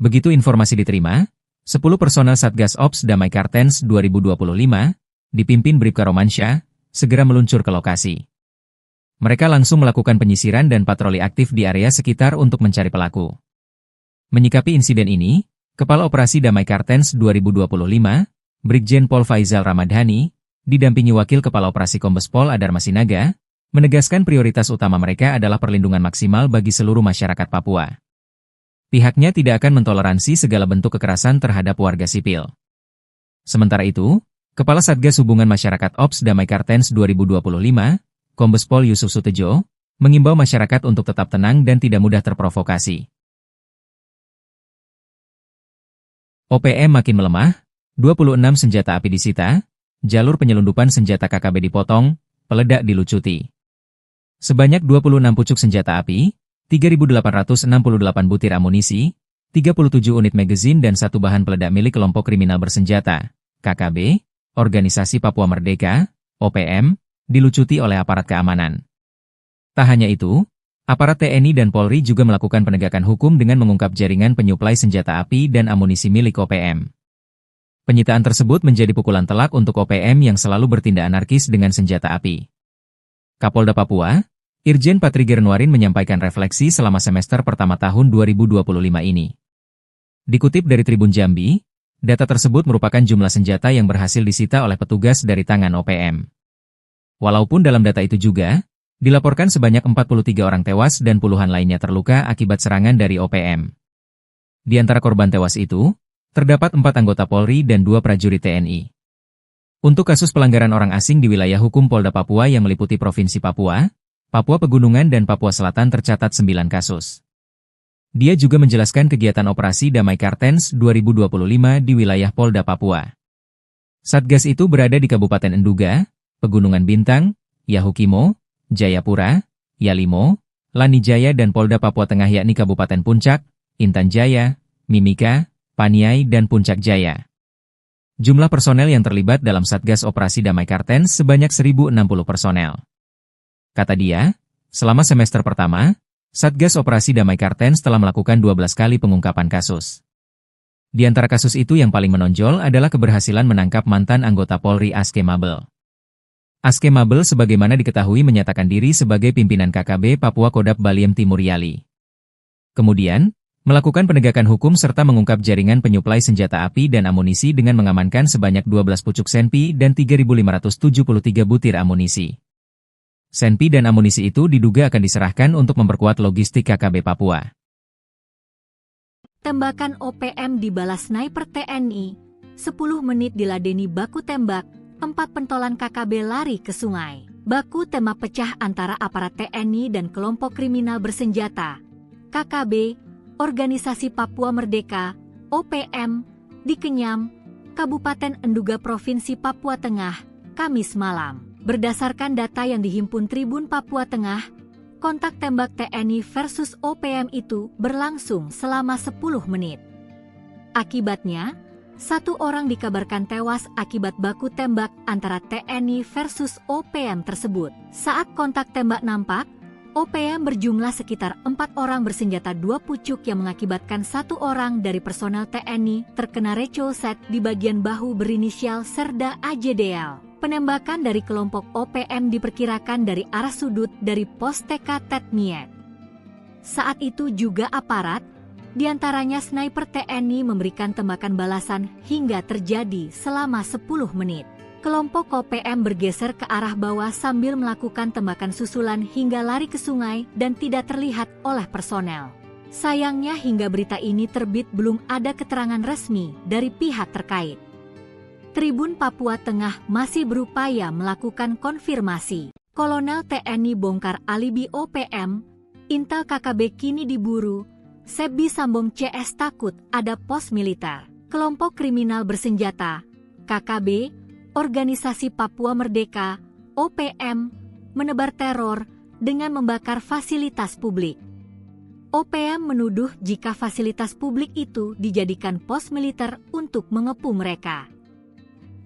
Begitu informasi diterima, 10 personel Satgas Ops Damai Kartens 2025, dipimpin Bribka Romansyah, segera meluncur ke lokasi. Mereka langsung melakukan penyisiran dan patroli aktif di area sekitar untuk mencari pelaku. Menyikapi insiden ini, Kepala Operasi Damai Kartens 2025, Brigjen Pol Faizal Ramadhani, didampingi Wakil Kepala Operasi Kombes Pol Adar Masinaga, menegaskan prioritas utama mereka adalah perlindungan maksimal bagi seluruh masyarakat Papua. Pihaknya tidak akan mentoleransi segala bentuk kekerasan terhadap warga sipil. Sementara itu, Kepala Satgas Hubungan Masyarakat Ops Damai Kartens 2025, Kombes Pol Yusuf Sutejo, mengimbau masyarakat untuk tetap tenang dan tidak mudah terprovokasi. OPM makin melemah, 26 senjata api disita, jalur penyelundupan senjata KKB dipotong, peledak dilucuti. Sebanyak 26 pucuk senjata api, 3.868 butir amunisi, 37 unit magazin dan 1 bahan peledak milik kelompok kriminal bersenjata, KKB, Organisasi Papua Merdeka, OPM, dilucuti oleh aparat keamanan. Tak hanya itu, aparat TNI dan Polri juga melakukan penegakan hukum dengan mengungkap jaringan penyuplai senjata api dan amunisi milik OPM. Penyitaan tersebut menjadi pukulan telak untuk OPM yang selalu bertindak anarkis dengan senjata api. Kapolda Papua, Irjen Patriger Nuarin menyampaikan refleksi selama semester pertama tahun 2025 ini. Dikutip dari Tribun Jambi, data tersebut merupakan jumlah senjata yang berhasil disita oleh petugas dari tangan OPM. Walaupun dalam data itu juga, dilaporkan sebanyak 43 orang tewas dan puluhan lainnya terluka akibat serangan dari OPM. Di antara korban tewas itu, terdapat 4 anggota Polri dan 2 prajurit TNI. Untuk kasus pelanggaran orang asing di wilayah hukum Polda Papua yang meliputi Provinsi Papua, Papua Pegunungan dan Papua Selatan tercatat 9 kasus. Dia juga menjelaskan kegiatan operasi Damai Kartens 2025 di wilayah Polda Papua. Satgas itu berada di Kabupaten Enduga, Pegunungan Bintang, Yahukimo, Jayapura, Yalimo, Lanijaya dan Polda Papua Tengah yakni Kabupaten Puncak, Intan Jaya, Mimika, Paniai dan Puncak Jaya. Jumlah personel yang terlibat dalam Satgas Operasi Damai Kartens sebanyak 1.060 personel. Kata dia, selama semester pertama, Satgas Operasi Damai Kartens telah melakukan 12 kali pengungkapan kasus. Di antara kasus itu yang paling menonjol adalah keberhasilan menangkap mantan anggota Polri Aske Mabel. Aske Mabel sebagaimana diketahui menyatakan diri sebagai pimpinan KKB Papua Kodap Baliem Timur Yali. Kemudian, melakukan penegakan hukum serta mengungkap jaringan penyuplai senjata api dan amunisi dengan mengamankan sebanyak 12 pucuk senpi dan 3.573 butir amunisi. Senpi dan amunisi itu diduga akan diserahkan untuk memperkuat logistik KKB Papua. Tembakan OPM dibalas sniper TNI, 10 menit diladeni baku tembak, 4 pentolan KKB lari ke sungai. Baku tembak pecah antara aparat TNI dan kelompok kriminal bersenjata, KKB, Organisasi Papua Merdeka, OPM, di Kenyam, Kabupaten Enduga Provinsi Papua Tengah, Kamis malam. Berdasarkan data yang dihimpun Tribun Papua Tengah, kontak tembak TNI versus OPM itu berlangsung selama 10 menit. Akibatnya, 1 orang dikabarkan tewas akibat baku tembak antara TNI versus OPM tersebut. Saat kontak tembak nampak, OPM berjumlah sekitar 4 orang bersenjata 2 pucuk yang mengakibatkan 1 orang dari personel TNI terkena recolset di bagian bahu berinisial Serda AJDL. Penembakan dari kelompok OPM diperkirakan dari arah sudut dari pos TK Tetmiet. Saat itu juga aparat, diantaranya sniper TNI memberikan tembakan balasan hingga terjadi selama 10 menit. Kelompok OPM bergeser ke arah bawah sambil melakukan tembakan susulan hingga lari ke sungai dan tidak terlihat oleh personel. Sayangnya hingga berita ini terbit belum ada keterangan resmi dari pihak terkait. Tribun Papua Tengah masih berupaya melakukan konfirmasi. Kolonel TNI bongkar alibi OPM, Intel KKB kini diburu, Sebi Sambong CS takut ada pos militer. Kelompok kriminal bersenjata, KKB, Organisasi Papua Merdeka, OPM, menebar teror dengan membakar fasilitas publik. OPM menuduh jika fasilitas publik itu dijadikan pos militer untuk mengepung mereka.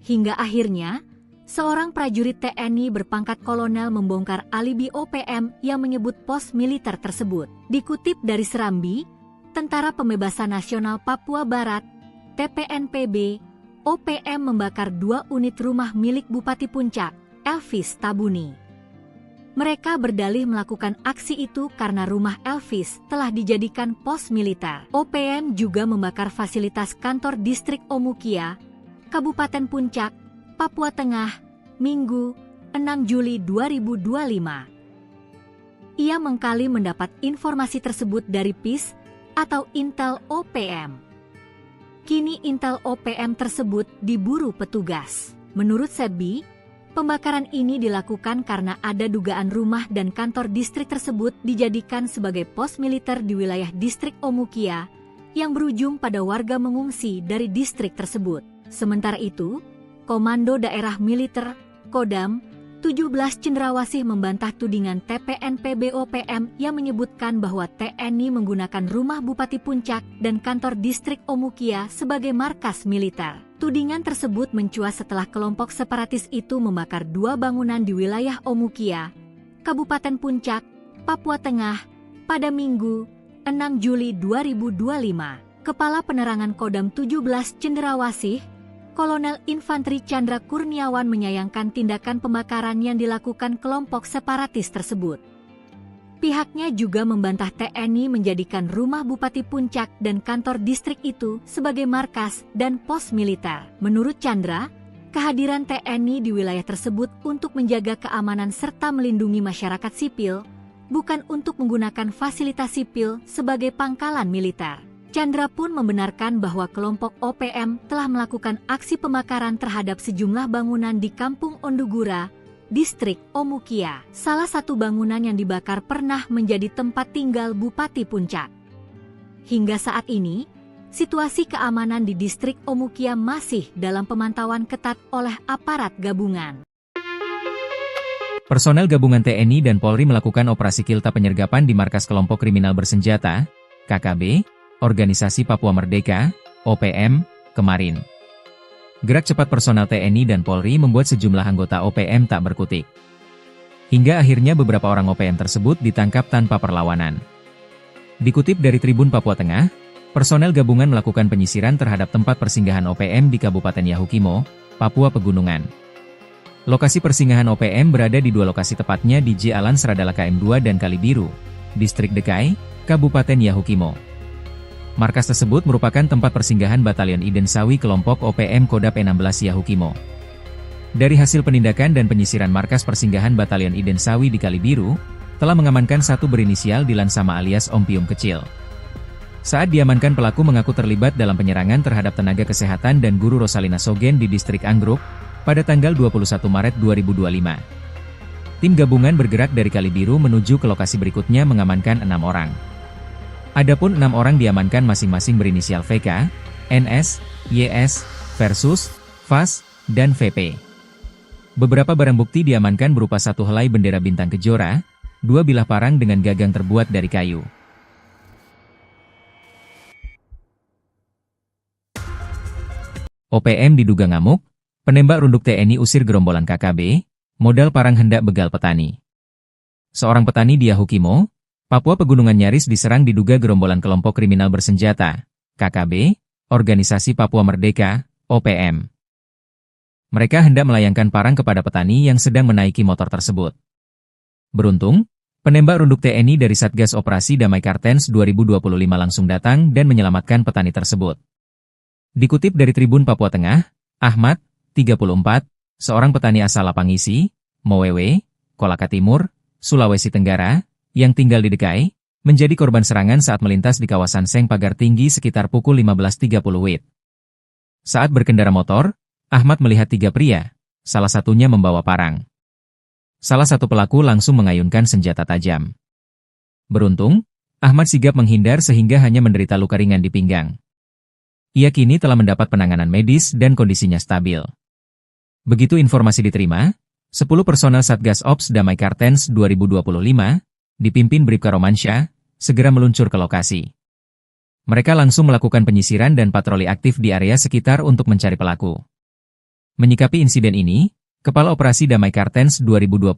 Hingga akhirnya, seorang prajurit TNI berpangkat kolonel membongkar alibi OPM yang menyebut pos militer tersebut. Dikutip dari Serambi, Tentara Pembebasan Nasional Papua Barat, TPNPB, OPM membakar 2 unit rumah milik Bupati Puncak, Elvis Tabuni. Mereka berdalih melakukan aksi itu karena rumah Elvis telah dijadikan pos militer. OPM juga membakar fasilitas kantor distrik Omukia, Kabupaten Puncak, Papua Tengah, Minggu, 6 Juli 2025. Ia mengkali mendapat informasi tersebut dari PIS atau Intel OPM. Kini Intel OPM tersebut diburu petugas. Menurut Sebi, pembakaran ini dilakukan karena ada dugaan rumah dan kantor distrik tersebut dijadikan sebagai pos militer di wilayah distrik Omukia yang berujung pada warga mengungsi dari distrik tersebut. Sementara itu, Komando Daerah Militer, Kodam, 17 Cendrawasih membantah tudingan TPNPB OPM yang menyebutkan bahwa TNI menggunakan rumah Bupati Puncak dan kantor distrik Omukia sebagai markas militer. Tudingan tersebut mencuat setelah kelompok separatis itu membakar 2 bangunan di wilayah Omukia, Kabupaten Puncak, Papua Tengah, pada Minggu, 6 Juli 2025. Kepala Penerangan Kodam 17 Cendrawasih, Kolonel Infanteri Chandra Kurniawan menyayangkan tindakan pembakaran yang dilakukan kelompok separatis tersebut. Pihaknya juga membantah TNI menjadikan rumah Bupati Puncak dan kantor distrik itu sebagai markas dan pos militer. Menurut Chandra, kehadiran TNI di wilayah tersebut untuk menjaga keamanan serta melindungi masyarakat sipil, bukan untuk menggunakan fasilitas sipil sebagai pangkalan militer. Chandra pun membenarkan bahwa kelompok OPM telah melakukan aksi pembakaran terhadap sejumlah bangunan di Kampung Ondugura, distrik Omukia. Salah satu bangunan yang dibakar pernah menjadi tempat tinggal Bupati Puncak. Hingga saat ini, situasi keamanan di distrik Omukia masih dalam pemantauan ketat oleh aparat gabungan. Personel gabungan TNI dan Polri melakukan operasi kilta penyergapan di markas kelompok kriminal bersenjata, KKB, Organisasi Papua Merdeka, OPM, kemarin. Gerak cepat personel TNI dan Polri membuat sejumlah anggota OPM tak berkutik. Hingga akhirnya beberapa orang OPM tersebut ditangkap tanpa perlawanan. Dikutip dari Tribun Papua Tengah, personel gabungan melakukan penyisiran terhadap tempat persinggahan OPM di Kabupaten Yahukimo, Papua Pegunungan. Lokasi persinggahan OPM berada di 2 lokasi tepatnya di J Alan Seradala KM2 dan Kalibiru, Distrik Dekai, Kabupaten Yahukimo. Markas tersebut merupakan tempat persinggahan Batalion Iden Sawi kelompok OPM Kodap 16 Yahukimo. Dari hasil penindakan dan penyisiran markas persinggahan Batalion Iden Sawi di Kalibiru, telah mengamankan 1 berinisial Dilan Sama alias Om Pium Kecil. Saat diamankan pelaku mengaku terlibat dalam penyerangan terhadap tenaga kesehatan dan guru Rosalina Sogen di distrik Anggruk, pada tanggal 21 Maret 2025. Tim gabungan bergerak dari Kalibiru menuju ke lokasi berikutnya mengamankan 6 orang. Adapun 6 orang diamankan masing-masing berinisial VK, NS, YS, Versus, VAS, dan VP. Beberapa barang bukti diamankan berupa 1 helai bendera bintang kejora, 2 bilah parang dengan gagang terbuat dari kayu. OPM diduga ngamuk, penembak runduk TNI usir gerombolan KKB, modal parang hendak begal petani. Seorang petani di Yahukimo, Papua Pegunungan nyaris diserang diduga gerombolan kelompok kriminal bersenjata, KKB, Organisasi Papua Merdeka, OPM. Mereka hendak melayangkan parang kepada petani yang sedang menaiki motor tersebut. Beruntung, penembak runduk TNI dari Satgas Operasi Damai Kartens 2025 langsung datang dan menyelamatkan petani tersebut. Dikutip dari Tribun Papua Tengah, Ahmad, 34, seorang petani asal Lapangisi, Mowewe, Kolaka Timur, Sulawesi Tenggara, yang tinggal di Dekai, menjadi korban serangan saat melintas di kawasan Seng Pagar Tinggi sekitar pukul 15.30 WIB. Saat berkendara motor, Ahmad melihat 3 pria, salah satunya membawa parang. Salah satu pelaku langsung mengayunkan senjata tajam. Beruntung, Ahmad sigap menghindar sehingga hanya menderita luka ringan di pinggang. Ia kini telah mendapat penanganan medis dan kondisinya stabil. Begitu informasi diterima, 10 personel Satgas Ops Damai Kartens 2025, dipimpin Bribka Romansyah, segera meluncur ke lokasi. Mereka langsung melakukan penyisiran dan patroli aktif di area sekitar untuk mencari pelaku. Menyikapi insiden ini, Kepala Operasi Damai Kartens 2025,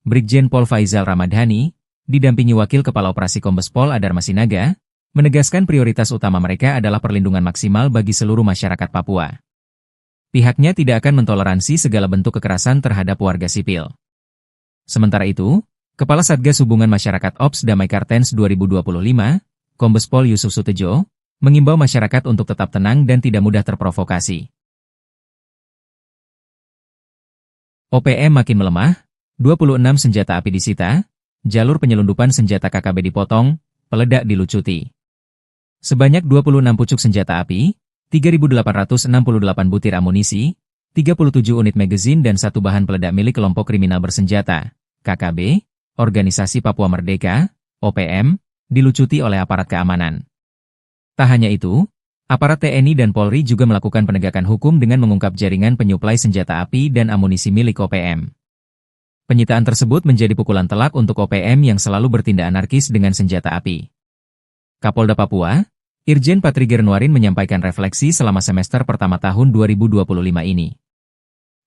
Brigjen Pol Faizal Ramadhani, didampingi Wakil Kepala Operasi Kombes Pol Adar Masinaga, menegaskan prioritas utama mereka adalah perlindungan maksimal bagi seluruh masyarakat Papua. Pihaknya tidak akan mentoleransi segala bentuk kekerasan terhadap warga sipil. Sementara itu, Kepala Satgas Hubungan Masyarakat Ops Damai Kartens 2025, Kombes Pol Yusuf Sutejo, mengimbau masyarakat untuk tetap tenang dan tidak mudah terprovokasi. OPM makin melemah, 26 senjata api disita, jalur penyelundupan senjata KKB dipotong, peledak dilucuti. Sebanyak 26 pucuk senjata api, 3.868 butir amunisi, 37 unit magazin dan 1 bahan peledak milik kelompok kriminal bersenjata, KKB, Organisasi Papua Merdeka, OPM, dilucuti oleh aparat keamanan. Tak hanya itu, aparat TNI dan Polri juga melakukan penegakan hukum dengan mengungkap jaringan penyuplai senjata api dan amunisi milik OPM. Penyitaan tersebut menjadi pukulan telak untuk OPM yang selalu bertindak anarkis dengan senjata api. Kapolda Papua, Irjen Patri Gernwarin menyampaikan refleksi selama semester pertama tahun 2025 ini.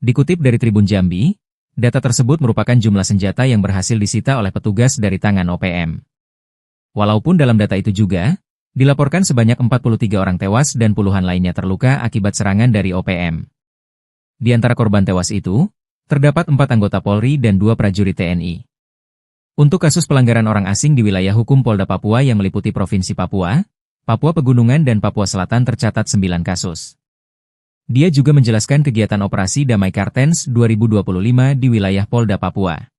Dikutip dari Tribun Jambi, data tersebut merupakan jumlah senjata yang berhasil disita oleh petugas dari tangan OPM. Walaupun dalam data itu juga, dilaporkan sebanyak 43 orang tewas dan puluhan lainnya terluka akibat serangan dari OPM. Di antara korban tewas itu, terdapat 4 anggota Polri dan 2 prajurit TNI. Untuk kasus pelanggaran orang asing di wilayah hukum Polda Papua yang meliputi Provinsi Papua, Papua Pegunungan dan Papua Selatan tercatat 9 kasus. Dia juga menjelaskan kegiatan operasi Damai Kartens 2025 di wilayah Polda Papua.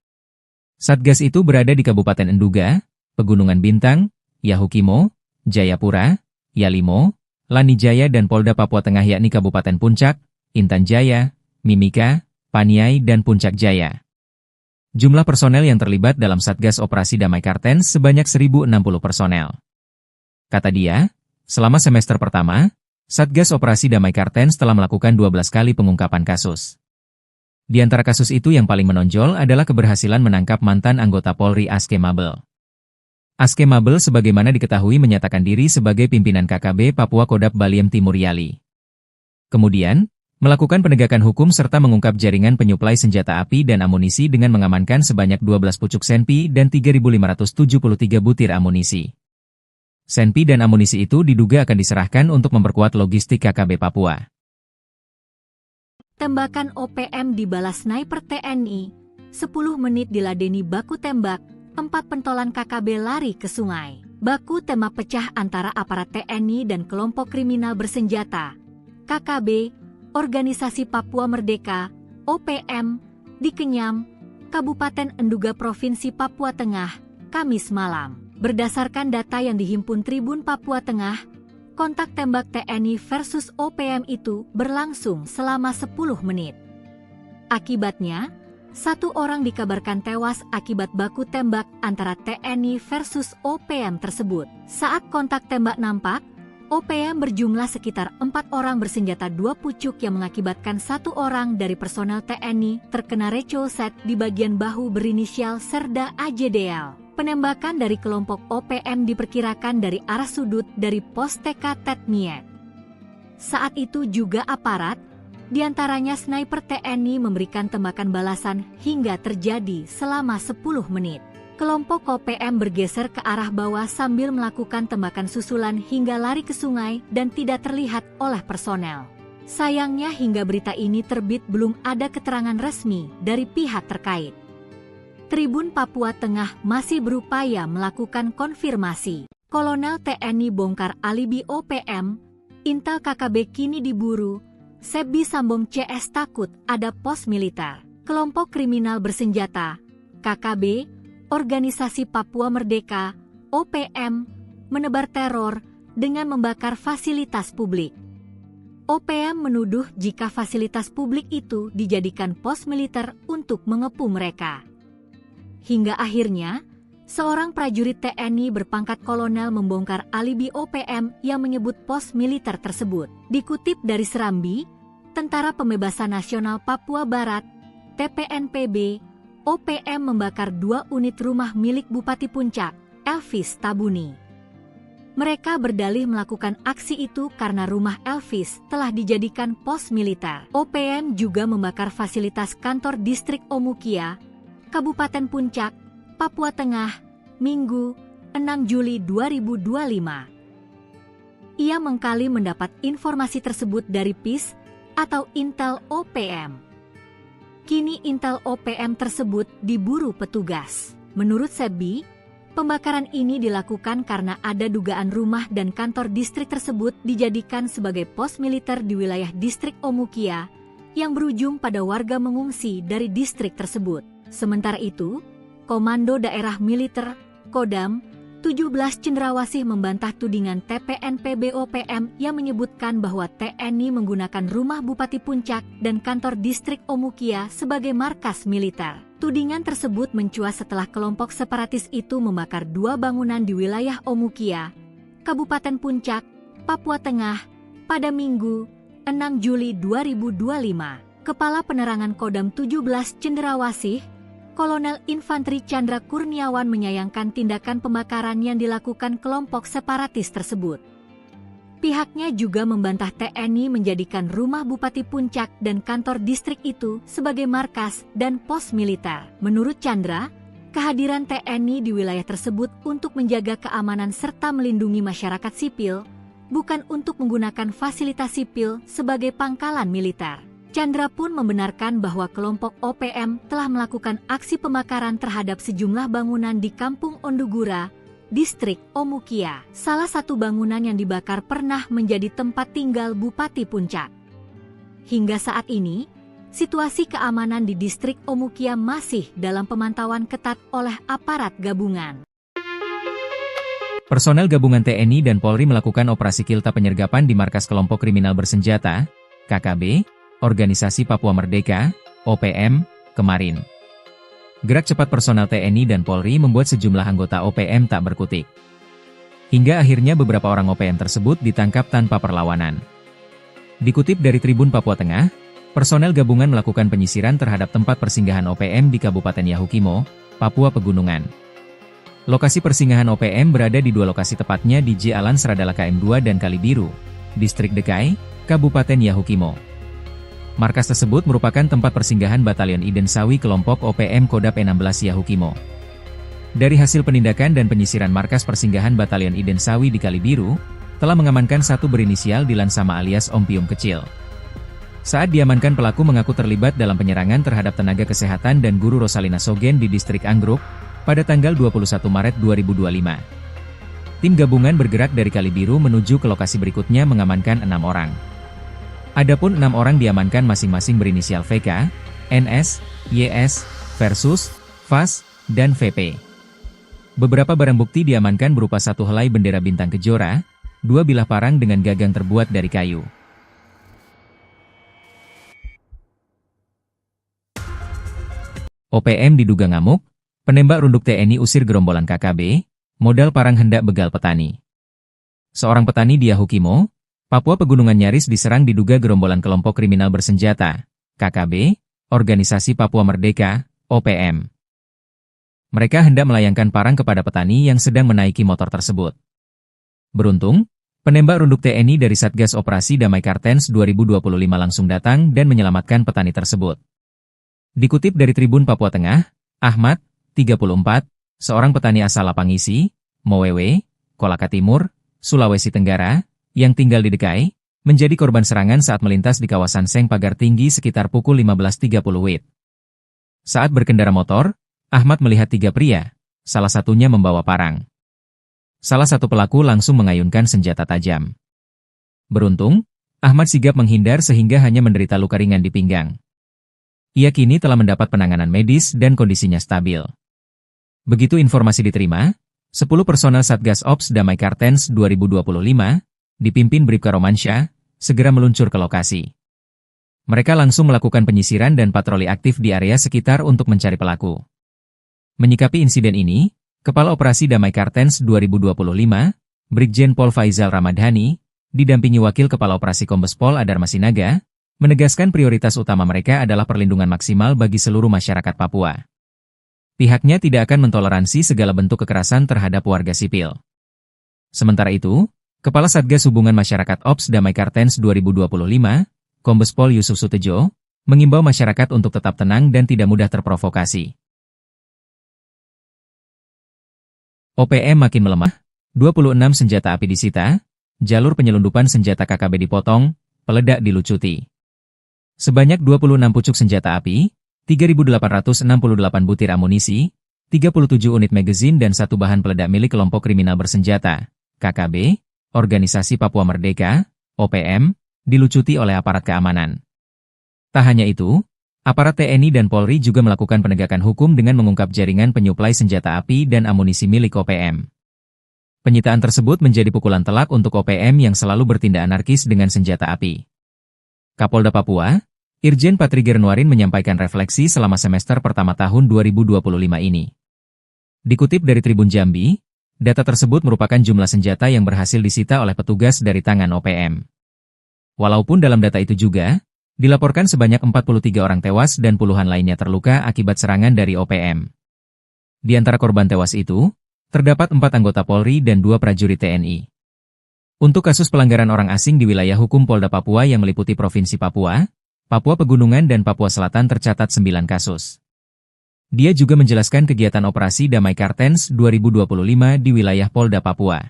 Satgas itu berada di Kabupaten Enduga, Pegunungan Bintang, Yahukimo, Jayapura, Yalimo, Lanijaya dan Polda Papua Tengah yakni Kabupaten Puncak, Intan Jaya, Mimika, Paniai dan Puncak Jaya. Jumlah personel yang terlibat dalam Satgas Operasi Damai Kartens sebanyak 1.060 personel. Kata dia, selama semester pertama, Satgas Operasi Damai Kartens telah melakukan 12 kali pengungkapan kasus. Di antara kasus itu yang paling menonjol adalah keberhasilan menangkap mantan anggota Polri Aske Mabel. Aske Mabel sebagaimana diketahui menyatakan diri sebagai pimpinan KKB Papua Kodap Baliem Timur Yali. Kemudian, melakukan penegakan hukum serta mengungkap jaringan penyuplai senjata api dan amunisi dengan mengamankan sebanyak 12 pucuk senpi dan 3.573 butir amunisi. Senpi dan amunisi itu diduga akan diserahkan untuk memperkuat logistik KKB Papua. Tembakan OPM dibalas sniper TNI, 10 menit diladeni baku tembak, 4 pentolan KKB lari ke sungai. Baku tembak pecah antara aparat TNI dan kelompok kriminal bersenjata, KKB, Organisasi Papua Merdeka, OPM, di Kenyam, Kabupaten Enduga Provinsi Papua Tengah, Kamis malam. Berdasarkan data yang dihimpun Tribun Papua Tengah, kontak tembak TNI versus OPM itu berlangsung selama 10 menit. Akibatnya, 1 orang dikabarkan tewas akibat baku tembak antara TNI versus OPM tersebut. Saat kontak tembak nampak, OPM berjumlah sekitar 4 orang bersenjata 2 pucuk yang mengakibatkan 1 orang dari personel TNI terkena recolset di bagian bahu berinisial Serda AJDL. Penembakan dari kelompok OPM diperkirakan dari arah sudut dari pos TK Tetmiet. Saat itu juga aparat, diantaranya sniper TNI memberikan tembakan balasan hingga terjadi selama 10 menit. Kelompok OPM bergeser ke arah bawah sambil melakukan tembakan susulan hingga lari ke sungai dan tidak terlihat oleh personel. Sayangnya hingga berita ini terbit belum ada keterangan resmi dari pihak terkait. Tribun Papua Tengah masih berupaya melakukan konfirmasi. Kolonel TNI bongkar alibi OPM, Intel KKB kini diburu, Sebi Sambong CS takut ada pos militer. Kelompok kriminal bersenjata, KKB, Organisasi Papua Merdeka, OPM, menebar teror dengan membakar fasilitas publik. OPM menuduh jika fasilitas publik itu dijadikan pos militer untuk mengepung mereka. Hingga akhirnya, seorang prajurit TNI berpangkat kolonel membongkar alibi OPM yang menyebut pos militer tersebut. Dikutip dari Serambi, Tentara Pembebasan Nasional Papua Barat, TPNPB, OPM membakar 2 unit rumah milik Bupati Puncak, Elvis Tabuni. Mereka berdalih melakukan aksi itu karena rumah Elvis telah dijadikan pos militer. OPM juga membakar fasilitas kantor distrik Omukia, Kabupaten Puncak, Papua Tengah, Minggu, 6 Juli 2025. Ia mengkali mendapat informasi tersebut dari PIS atau Intel OPM. Kini Intel OPM tersebut diburu petugas. Menurut Sebi, pembakaran ini dilakukan karena ada dugaan rumah dan kantor distrik tersebut dijadikan sebagai pos militer di wilayah distrik Omukia yang berujung pada warga mengungsi dari distrik tersebut. Sementara itu, Komando Daerah Militer, Kodam, 17 Cendrawasih membantah tudingan TPNPB OPM yang menyebutkan bahwa TNI menggunakan rumah Bupati Puncak dan kantor distrik Omukia sebagai markas militer. Tudingan tersebut mencuat setelah kelompok separatis itu membakar 2 bangunan di wilayah Omukia, Kabupaten Puncak, Papua Tengah, pada Minggu, 6 Juli 2025. Kepala Penerangan Kodam 17 Cendrawasih, Kolonel Infanteri Chandra Kurniawan menyayangkan tindakan pembakaran yang dilakukan kelompok separatis tersebut. Pihaknya juga membantah TNI menjadikan rumah Bupati Puncak dan kantor distrik itu sebagai markas dan pos militer. Menurut Chandra, kehadiran TNI di wilayah tersebut untuk menjaga keamanan serta melindungi masyarakat sipil, bukan untuk menggunakan fasilitas sipil sebagai pangkalan militer. Chandra pun membenarkan bahwa kelompok OPM telah melakukan aksi pembakaran terhadap sejumlah bangunan di Kampung Ondugura, distrik Omukia. Salah satu bangunan yang dibakar pernah menjadi tempat tinggal Bupati Puncak. Hingga saat ini, situasi keamanan di distrik Omukia masih dalam pemantauan ketat oleh aparat gabungan. Personel gabungan TNI dan Polri melakukan operasi kilta penyergapan di markas kelompok kriminal bersenjata, KKB, Organisasi Papua Merdeka, OPM, kemarin. Gerak cepat personel TNI dan Polri membuat sejumlah anggota OPM tak berkutik. Hingga akhirnya beberapa orang OPM tersebut ditangkap tanpa perlawanan. Dikutip dari Tribun Papua Tengah, personel gabungan melakukan penyisiran terhadap tempat persinggahan OPM di Kabupaten Yahukimo, Papua Pegunungan. Lokasi persinggahan OPM berada di 2 lokasi tepatnya di J Alan Seradala KM2 dan Kalibiru, Distrik Dekai, Kabupaten Yahukimo. Markas tersebut merupakan tempat persinggahan Batalion Iden Sawi kelompok OPM Kodap 16 Yahukimo. Dari hasil penindakan dan penyisiran markas persinggahan Batalion Iden Sawi di Kalibiru, telah mengamankan 1 berinisial Dilan Sama alias Om Pium Kecil. Saat diamankan, pelaku mengaku terlibat dalam penyerangan terhadap tenaga kesehatan dan guru Rosalina Sogen di Distrik Anggruk pada tanggal 21 Maret 2025. Tim gabungan bergerak dari Kalibiru menuju ke lokasi berikutnya mengamankan 6 orang. Adapun 6 orang diamankan masing-masing berinisial VK, NS, YS, Versus, VAS, dan VP. Beberapa barang bukti diamankan berupa 1 helai bendera bintang kejora, 2 bilah parang dengan gagang terbuat dari kayu. OPM diduga ngamuk, penembak runduk TNI usir gerombolan KKB, modal parang hendak begal petani. Seorang petani di Yahukimo, Papua Pegunungan nyaris diserang diduga gerombolan kelompok kriminal bersenjata, KKB, Organisasi Papua Merdeka, OPM. Mereka hendak melayangkan parang kepada petani yang sedang menaiki motor tersebut. Beruntung, Penembak runduk TNI dari Satgas Operasi Damai Kartens 2025 langsung datang dan menyelamatkan petani tersebut. Dikutip dari Tribun Papua Tengah, Ahmad, 34, seorang petani asal Lapangisi, Mowewe, Kolaka Timur, Sulawesi Tenggara, yang tinggal di Dekai, menjadi korban serangan saat melintas di kawasan Seng Pagar Tinggi sekitar pukul 15.30 WIB. Saat berkendara motor, Ahmad melihat 3 pria, salah satunya membawa parang. Salah satu pelaku langsung mengayunkan senjata tajam. Beruntung, Ahmad sigap menghindar sehingga hanya menderita luka ringan di pinggang. Ia kini telah mendapat penanganan medis dan kondisinya stabil. Begitu informasi diterima, 10 personel Satgas Ops Damai Kartens 2025, dipimpin Bribka Romansyah, segera meluncur ke lokasi. Mereka langsung melakukan penyisiran dan patroli aktif di area sekitar untuk mencari pelaku. Menyikapi insiden ini, Kepala Operasi Damai Kartens 2025, Brigjen Pol Faizal Ramadhani, didampingi Wakil Kepala Operasi Kombes Pol Adar Masinaga, menegaskan prioritas utama mereka adalah perlindungan maksimal bagi seluruh masyarakat Papua. Pihaknya tidak akan mentoleransi segala bentuk kekerasan terhadap warga sipil. Sementara itu, Kepala Satgas Hubungan Masyarakat Ops Damai Kartens 2025, Kombes Pol Yusuf Sutejo, mengimbau masyarakat untuk tetap tenang dan tidak mudah terprovokasi. OPM makin melemah, 26 senjata api disita, jalur penyelundupan senjata KKB dipotong, peledak dilucuti. Sebanyak 26 pucuk senjata api, 3.868 butir amunisi, 37 unit magazin dan 1 bahan peledak milik kelompok kriminal bersenjata, KKB, Organisasi Papua Merdeka, OPM, dilucuti oleh aparat keamanan. Tak hanya itu, aparat TNI dan Polri juga melakukan penegakan hukum dengan mengungkap jaringan penyuplai senjata api dan amunisi milik OPM. Penyitaan tersebut menjadi pukulan telak untuk OPM yang selalu bertindak anarkis dengan senjata api. Kapolda Papua, Irjen Patriger Nuarin menyampaikan refleksi selama semester pertama tahun 2025 ini. Dikutip dari Tribun Jambi, data tersebut merupakan jumlah senjata yang berhasil disita oleh petugas dari tangan OPM. Walaupun dalam data itu juga, dilaporkan sebanyak 43 orang tewas dan puluhan lainnya terluka akibat serangan dari OPM. Di antara korban tewas itu, terdapat 4 anggota Polri dan 2 prajurit TNI. Untuk kasus pelanggaran orang asing di wilayah hukum Polda Papua yang meliputi Provinsi Papua, Papua Pegunungan dan Papua Selatan tercatat 9 kasus. Dia juga menjelaskan kegiatan operasi Damai Kartens 2025 di wilayah Polda Papua.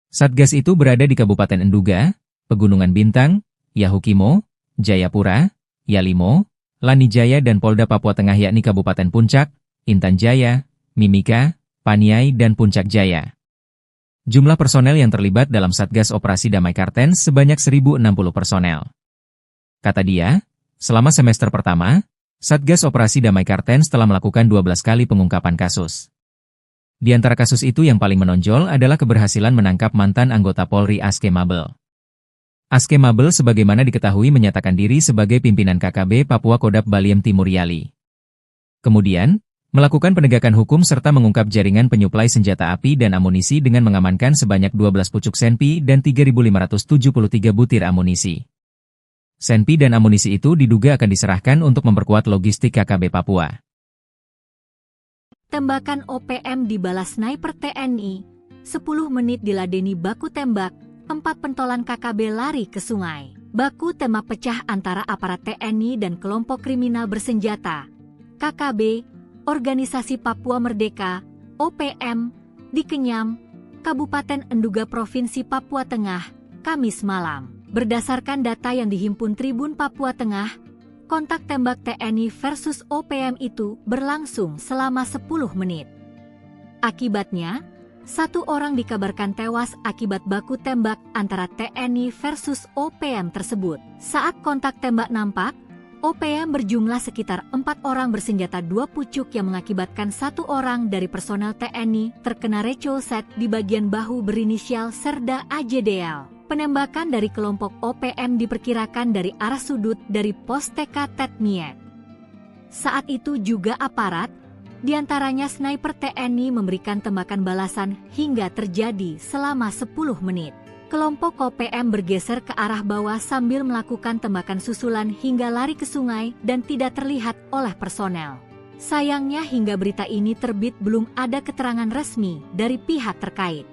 Satgas itu berada di Kabupaten Enduga, Pegunungan Bintang, Yahukimo, Jayapura, Yalimo, Lanijaya dan Polda Papua Tengah yakni Kabupaten Puncak, Intan Jaya, Mimika, Paniai dan Puncak Jaya. Jumlah personel yang terlibat dalam Satgas Operasi Damai Kartens sebanyak 1.060 personel. Kata dia, selama semester pertama, Satgas Operasi Damai Kartens telah melakukan 12 kali pengungkapan kasus. Di antara kasus itu yang paling menonjol adalah keberhasilan menangkap mantan anggota Polri Aske Mabel. Aske Mabel sebagaimana diketahui menyatakan diri sebagai pimpinan KKB Papua Kodap Baliem Timur Yali. Kemudian, melakukan penegakan hukum serta mengungkap jaringan penyuplai senjata api dan amunisi dengan mengamankan sebanyak 12 pucuk senpi dan 3.573 butir amunisi. Senpi dan amunisi itu diduga akan diserahkan untuk memperkuat logistik KKB Papua. Tembakan OPM dibalas sniper TNI, 10 menit diladeni baku tembak, 4 pentolan KKB lari ke sungai. Baku tembak pecah antara aparat TNI dan kelompok kriminal bersenjata, KKB, Organisasi Papua Merdeka, OPM, di Kenyam, Kabupaten Enduga Provinsi Papua Tengah, Kamis malam. Berdasarkan data yang dihimpun Tribun Papua Tengah, kontak tembak TNI versus OPM itu berlangsung selama 10 menit. Akibatnya, 1 orang dikabarkan tewas akibat baku tembak antara TNI versus OPM tersebut. Saat kontak tembak nampak, OPM berjumlah sekitar 4 orang bersenjata 2 pucuk yang mengakibatkan 1 orang dari personel TNI terkena recoset di bagian bahu berinisial Serda AJDL. Penembakan dari kelompok OPM diperkirakan dari arah sudut dari pos TK Tetmiet. Saat itu juga aparat, diantaranya sniper TNI memberikan tembakan balasan hingga terjadi selama 10 menit. Kelompok OPM bergeser ke arah bawah sambil melakukan tembakan susulan hingga lari ke sungai dan tidak terlihat oleh personel. Sayangnya hingga berita ini terbit belum ada keterangan resmi dari pihak terkait.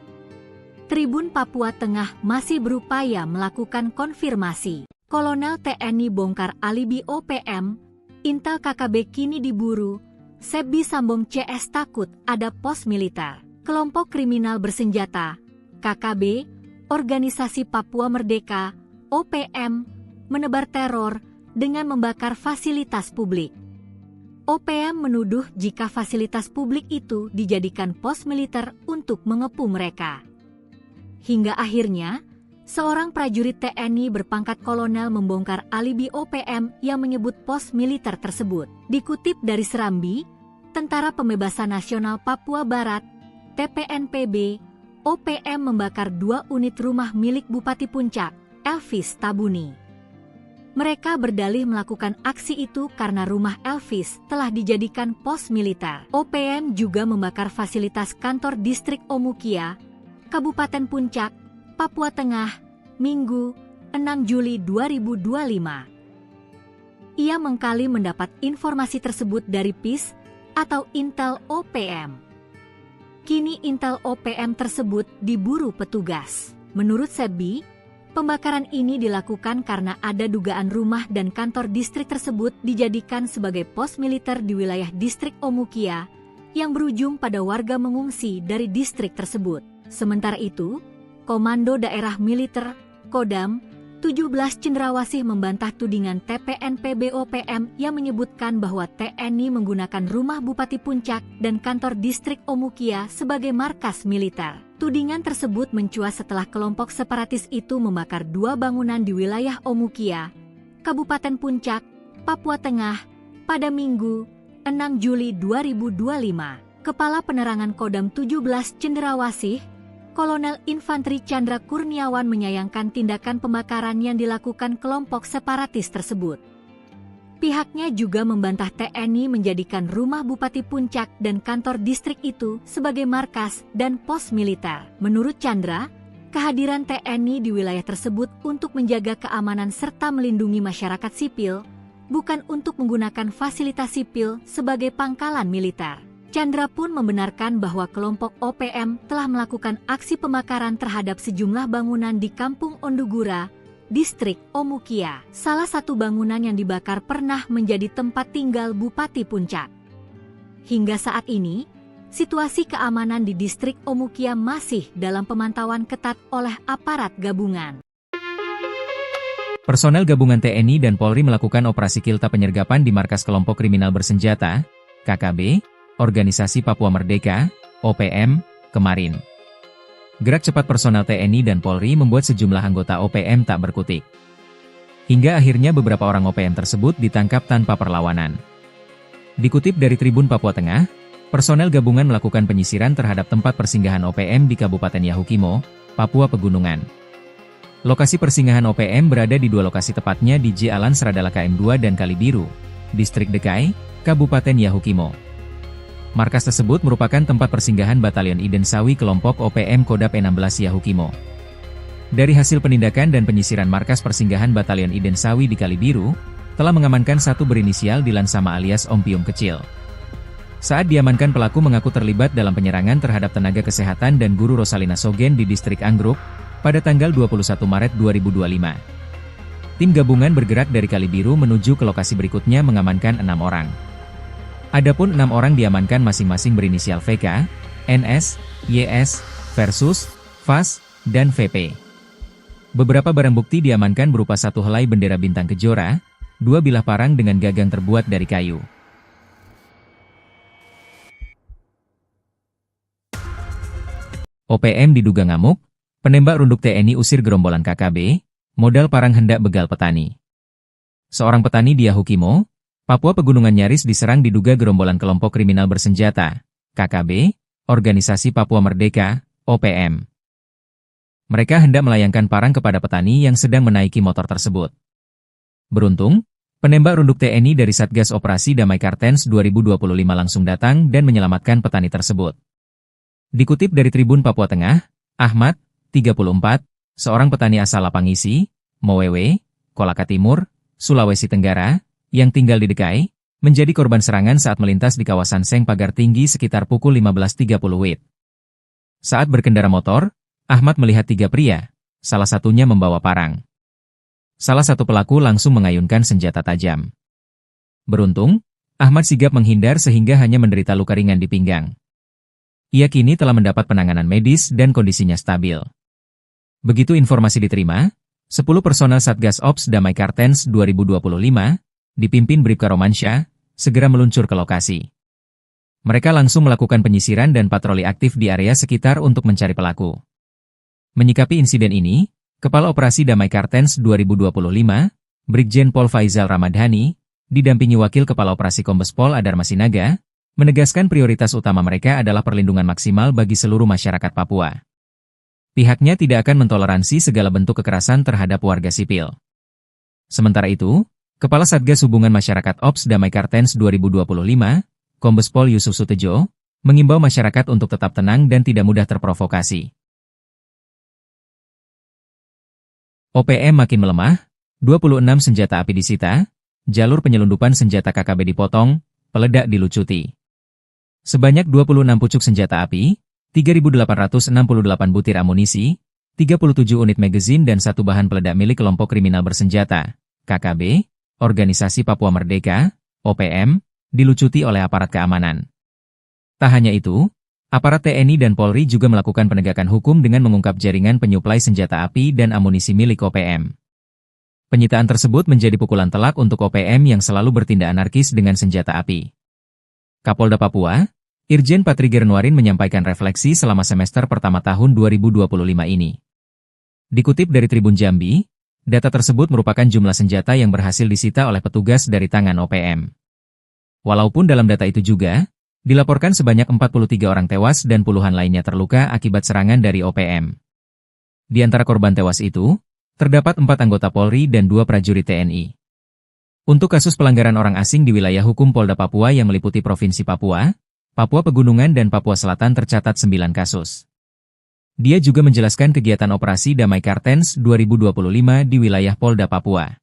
Tribun Papua Tengah masih berupaya melakukan konfirmasi. Kolonel TNI bongkar alibi OPM, Intel KKB kini diburu, Sebi Sambong CS takut ada pos militer. Kelompok kriminal bersenjata, KKB, Organisasi Papua Merdeka, OPM, menebar teror dengan membakar fasilitas publik. OPM menuduh jika fasilitas publik itu dijadikan pos militer untuk mengepung mereka. Hingga akhirnya, seorang prajurit TNI berpangkat kolonel membongkar alibi OPM yang menyebut pos militer tersebut. Dikutip dari Serambi, Tentara Pembebasan Nasional Papua Barat, TPNPB, OPM membakar 2 unit rumah milik Bupati Puncak, Elvis Tabuni. Mereka berdalih melakukan aksi itu karena rumah Elvis telah dijadikan pos militer. OPM juga membakar fasilitas kantor distrik Omukia, Kabupaten Puncak, Papua Tengah, Minggu, 6 Juli 2025. Ia mengkali mendapat informasi tersebut dari PIS atau Intel OPM. Kini Intel OPM tersebut diburu petugas. Menurut Sebi, pembakaran ini dilakukan karena ada dugaan rumah dan kantor distrik tersebut dijadikan sebagai pos militer di wilayah distrik Omukia yang berujung pada warga mengungsi dari distrik tersebut. Sementara itu, Komando Daerah Militer, Kodam, 17 Cendrawasih membantah tudingan TPNPB OPM yang menyebutkan bahwa TNI menggunakan rumah Bupati Puncak dan kantor distrik Omukia sebagai markas militer. Tudingan tersebut mencuat setelah kelompok separatis itu membakar 2 bangunan di wilayah Omukia, Kabupaten Puncak, Papua Tengah, pada Minggu, 6 Juli 2025. Kepala Penerangan Kodam 17 Cendrawasih, Kolonel Infanteri Chandra Kurniawan menyayangkan tindakan pembakaran yang dilakukan kelompok separatis tersebut. Pihaknya juga membantah TNI menjadikan rumah Bupati Puncak dan kantor distrik itu sebagai markas dan pos militer. Menurut Chandra, kehadiran TNI di wilayah tersebut untuk menjaga keamanan serta melindungi masyarakat sipil, bukan untuk menggunakan fasilitas sipil sebagai pangkalan militer. Chandra pun membenarkan bahwa kelompok OPM telah melakukan aksi pembakaran terhadap sejumlah bangunan di Kampung Ondugura, distrik Omukia. Salah satu bangunan yang dibakar pernah menjadi tempat tinggal Bupati Puncak. Hingga saat ini, situasi keamanan di distrik Omukia masih dalam pemantauan ketat oleh aparat gabungan. Personel gabungan TNI dan Polri melakukan operasi kilta penyergapan di markas kelompok kriminal bersenjata, KKB, Organisasi Papua Merdeka, OPM, kemarin. Gerak cepat personel TNI dan Polri membuat sejumlah anggota OPM tak berkutik. Hingga akhirnya beberapa orang OPM tersebut ditangkap tanpa perlawanan. Dikutip dari Tribun Papua Tengah, personel gabungan melakukan penyisiran terhadap tempat persinggahan OPM di Kabupaten Yahukimo, Papua Pegunungan. Lokasi persinggahan OPM berada di 2 lokasi tepatnya di J Alan Seradala KM2 dan Kalibiru, Distrik Dekai, Kabupaten Yahukimo. Markas tersebut merupakan tempat persinggahan Batalion Iden Sawi kelompok OPM Kodap 16 Yahukimo. Dari hasil penindakan dan penyisiran markas persinggahan Batalion Iden Sawi di Kalibiru, telah mengamankan 1 berinisial Dilan Sama alias Om Piung Kecil. Saat diamankan, pelaku mengaku terlibat dalam penyerangan terhadap tenaga kesehatan dan guru Rosalina Sogen di distrik Anggruk pada tanggal 21 Maret 2025. Tim gabungan bergerak dari Kalibiru menuju ke lokasi berikutnya mengamankan 6 orang. Adapun 6 orang diamankan masing-masing berinisial VK, NS, YS, Versus, VAS, dan VP. Beberapa barang bukti diamankan berupa 1 helai bendera bintang kejora, 2 bilah parang dengan gagang terbuat dari kayu. OPM diduga ngamuk, penembak runduk TNI usir gerombolan KKB, modal parang hendak begal petani. Seorang petani di Yahukimo, Papua Pegunungan nyaris diserang diduga gerombolan kelompok kriminal bersenjata, KKB, Organisasi Papua Merdeka, OPM. Mereka hendak melayangkan parang kepada petani yang sedang menaiki motor tersebut. Beruntung, penembak runduk TNI dari Satgas Operasi Damai Kartens 2025 langsung datang dan menyelamatkan petani tersebut. Dikutip dari Tribun Papua Tengah, Ahmad, 34, seorang petani asal Lapangisi, Mowewe, Kolaka Timur, Sulawesi Tenggara, yang tinggal di Dekai, menjadi korban serangan saat melintas di kawasan Seng Pagar Tinggi sekitar pukul 15.30 WIB. Saat berkendara motor, Ahmad melihat 3 pria, salah satunya membawa parang. Salah satu pelaku langsung mengayunkan senjata tajam. Beruntung, Ahmad sigap menghindar sehingga hanya menderita luka ringan di pinggang. Ia kini telah mendapat penanganan medis dan kondisinya stabil. Begitu informasi diterima, 10 personel Satgas Ops Damai Kartens 2025, dipimpin Bribka Romansyah, segera meluncur ke lokasi. Mereka langsung melakukan penyisiran dan patroli aktif di area sekitar untuk mencari pelaku. Menyikapi insiden ini, Kepala Operasi Damai Kartens 2025, Brigjen Pol Faizal Ramadhani, didampingi Wakil Kepala Operasi Kombes Pol Adar Masinaga, menegaskan prioritas utama mereka adalah perlindungan maksimal bagi seluruh masyarakat Papua. Pihaknya tidak akan mentoleransi segala bentuk kekerasan terhadap warga sipil. Sementara itu, Kepala Satgas Hubungan Masyarakat Ops Damai Kartens 2025, Kombes Pol Yusuf Sutejo, mengimbau masyarakat untuk tetap tenang dan tidak mudah terprovokasi. OPM makin melemah, 26 senjata api disita, jalur penyelundupan senjata KKB dipotong, peledak dilucuti. Sebanyak 26 pucuk senjata api, 3.868 butir amunisi, 37 unit magazin dan 1 bahan peledak milik kelompok kriminal bersenjata, KKB, Organisasi Papua Merdeka, OPM, dilucuti oleh aparat keamanan. Tak hanya itu, aparat TNI dan Polri juga melakukan penegakan hukum dengan mengungkap jaringan penyuplai senjata api dan amunisi milik OPM. Penyitaan tersebut menjadi pukulan telak untuk OPM yang selalu bertindak anarkis dengan senjata api. Kapolda Papua, Irjen Patriger Nuarin menyampaikan refleksi selama semester pertama tahun 2025 ini. Dikutip dari Tribun Jambi, data tersebut merupakan jumlah senjata yang berhasil disita oleh petugas dari tangan OPM. Walaupun dalam data itu juga, dilaporkan sebanyak 43 orang tewas dan puluhan lainnya terluka akibat serangan dari OPM. Di antara korban tewas itu, terdapat 4 anggota Polri dan 2 prajurit TNI. Untuk kasus pelanggaran orang asing di wilayah hukum Polda Papua yang meliputi Provinsi Papua, Papua Pegunungan dan Papua Selatan tercatat 9 kasus. Dia juga menjelaskan kegiatan operasi Damai Kartens 2025 di wilayah Polda Papua.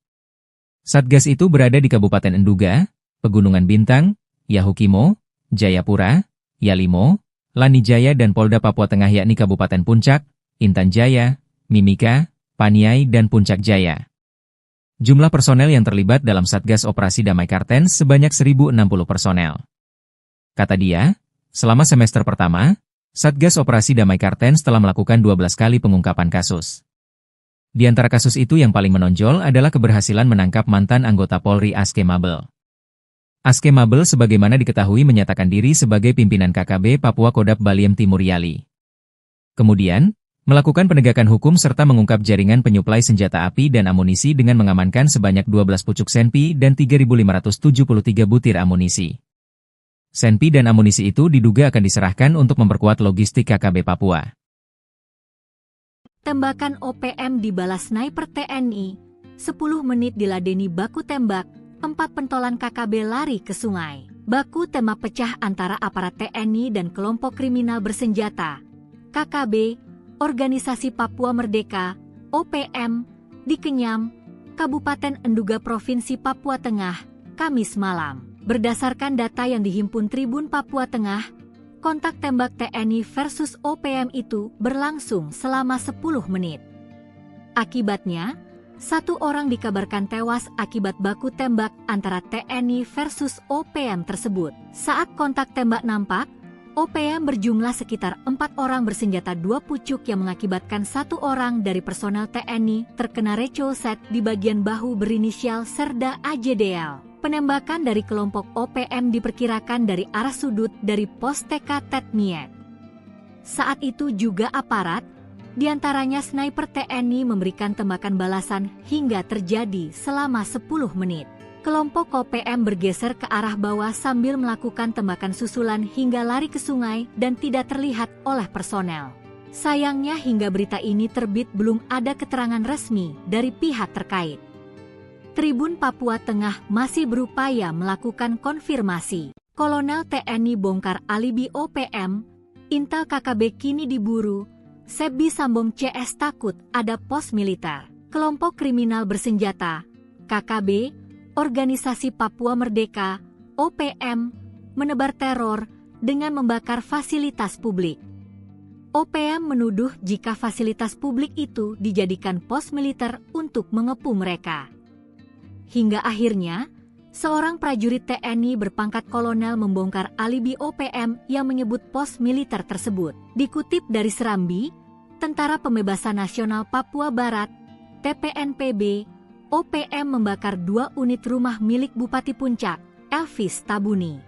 Satgas itu berada di Kabupaten Enduga, Pegunungan Bintang, Yahukimo, Jayapura, Yalimo, Lanijaya dan Polda Papua Tengah yakni Kabupaten Puncak, Intan Jaya, Mimika, Paniai dan Puncak Jaya. Jumlah personel yang terlibat dalam Satgas Operasi Damai Kartens sebanyak 1.060 personel. Kata dia, selama semester pertama, Satgas Operasi Damai Kartens telah melakukan 12 kali pengungkapan kasus. Di antara kasus itu yang paling menonjol adalah keberhasilan menangkap mantan anggota Polri Aske Mabel. Aske Mabel sebagaimana diketahui menyatakan diri sebagai pimpinan KKB Papua Kodap Baliem Timur Yali. Kemudian, melakukan penegakan hukum serta mengungkap jaringan penyuplai senjata api dan amunisi dengan mengamankan sebanyak 12 pucuk senpi dan 3.573 butir amunisi. Senpi dan amunisi itu diduga akan diserahkan untuk memperkuat logistik KKB Papua. Tembakan OPM dibalas sniper TNI, 10 menit diladeni baku tembak, 4 pentolan KKB lari ke sungai. Baku tembak pecah antara aparat TNI dan kelompok kriminal bersenjata, KKB, Organisasi Papua Merdeka, OPM, di Kenyam, Kabupaten Enduga Provinsi Papua Tengah, Kamis malam. Berdasarkan data yang dihimpun Tribun Papua Tengah, kontak tembak TNI versus OPM itu berlangsung selama 10 menit. Akibatnya, 1 orang dikabarkan tewas akibat baku tembak antara TNI versus OPM tersebut. Saat kontak tembak nampak, OPM berjumlah sekitar 4 orang bersenjata 2 pucuk yang mengakibatkan 1 orang dari personel TNI terkena recoset di bagian bahu berinisial Serda AJDL. Penembakan dari kelompok OPM diperkirakan dari arah sudut dari pos TK Tetmiet. Saat itu juga aparat, diantaranya sniper TNI memberikan tembakan balasan hingga terjadi selama 10 menit. Kelompok OPM bergeser ke arah bawah sambil melakukan tembakan susulan hingga lari ke sungai dan tidak terlihat oleh personel. Sayangnya hingga berita ini terbit belum ada keterangan resmi dari pihak terkait. Tribun Papua Tengah masih berupaya melakukan konfirmasi. Kolonel TNI bongkar alibi OPM, intel KKB kini diburu, Sebi Sambong CS takut ada pos militer. Kelompok kriminal bersenjata, KKB, Organisasi Papua Merdeka, OPM, menebar teror dengan membakar fasilitas publik. OPM menuduh jika fasilitas publik itu dijadikan pos militer untuk mengepung mereka. Hingga akhirnya, seorang prajurit TNI berpangkat kolonel membongkar alibi OPM yang menyebut pos militer tersebut. Dikutip dari Serambi, Tentara Pembebasan Nasional Papua Barat, TPNPB, OPM membakar 2 unit rumah milik Bupati Puncak, Elvis Tabuni.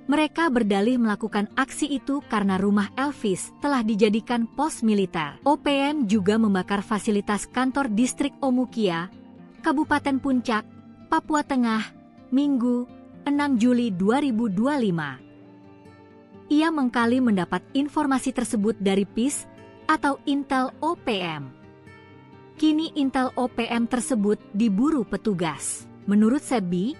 Mereka berdalih melakukan aksi itu karena rumah Elvis telah dijadikan pos militer. OPM juga membakar fasilitas kantor distrik Omukia, Kabupaten Puncak, Papua Tengah, Minggu, 6 Juli 2025. Ia mengkali mendapat informasi tersebut dari PIS atau Intel OPM. Kini Intel OPM tersebut diburu petugas. Menurut Sebi,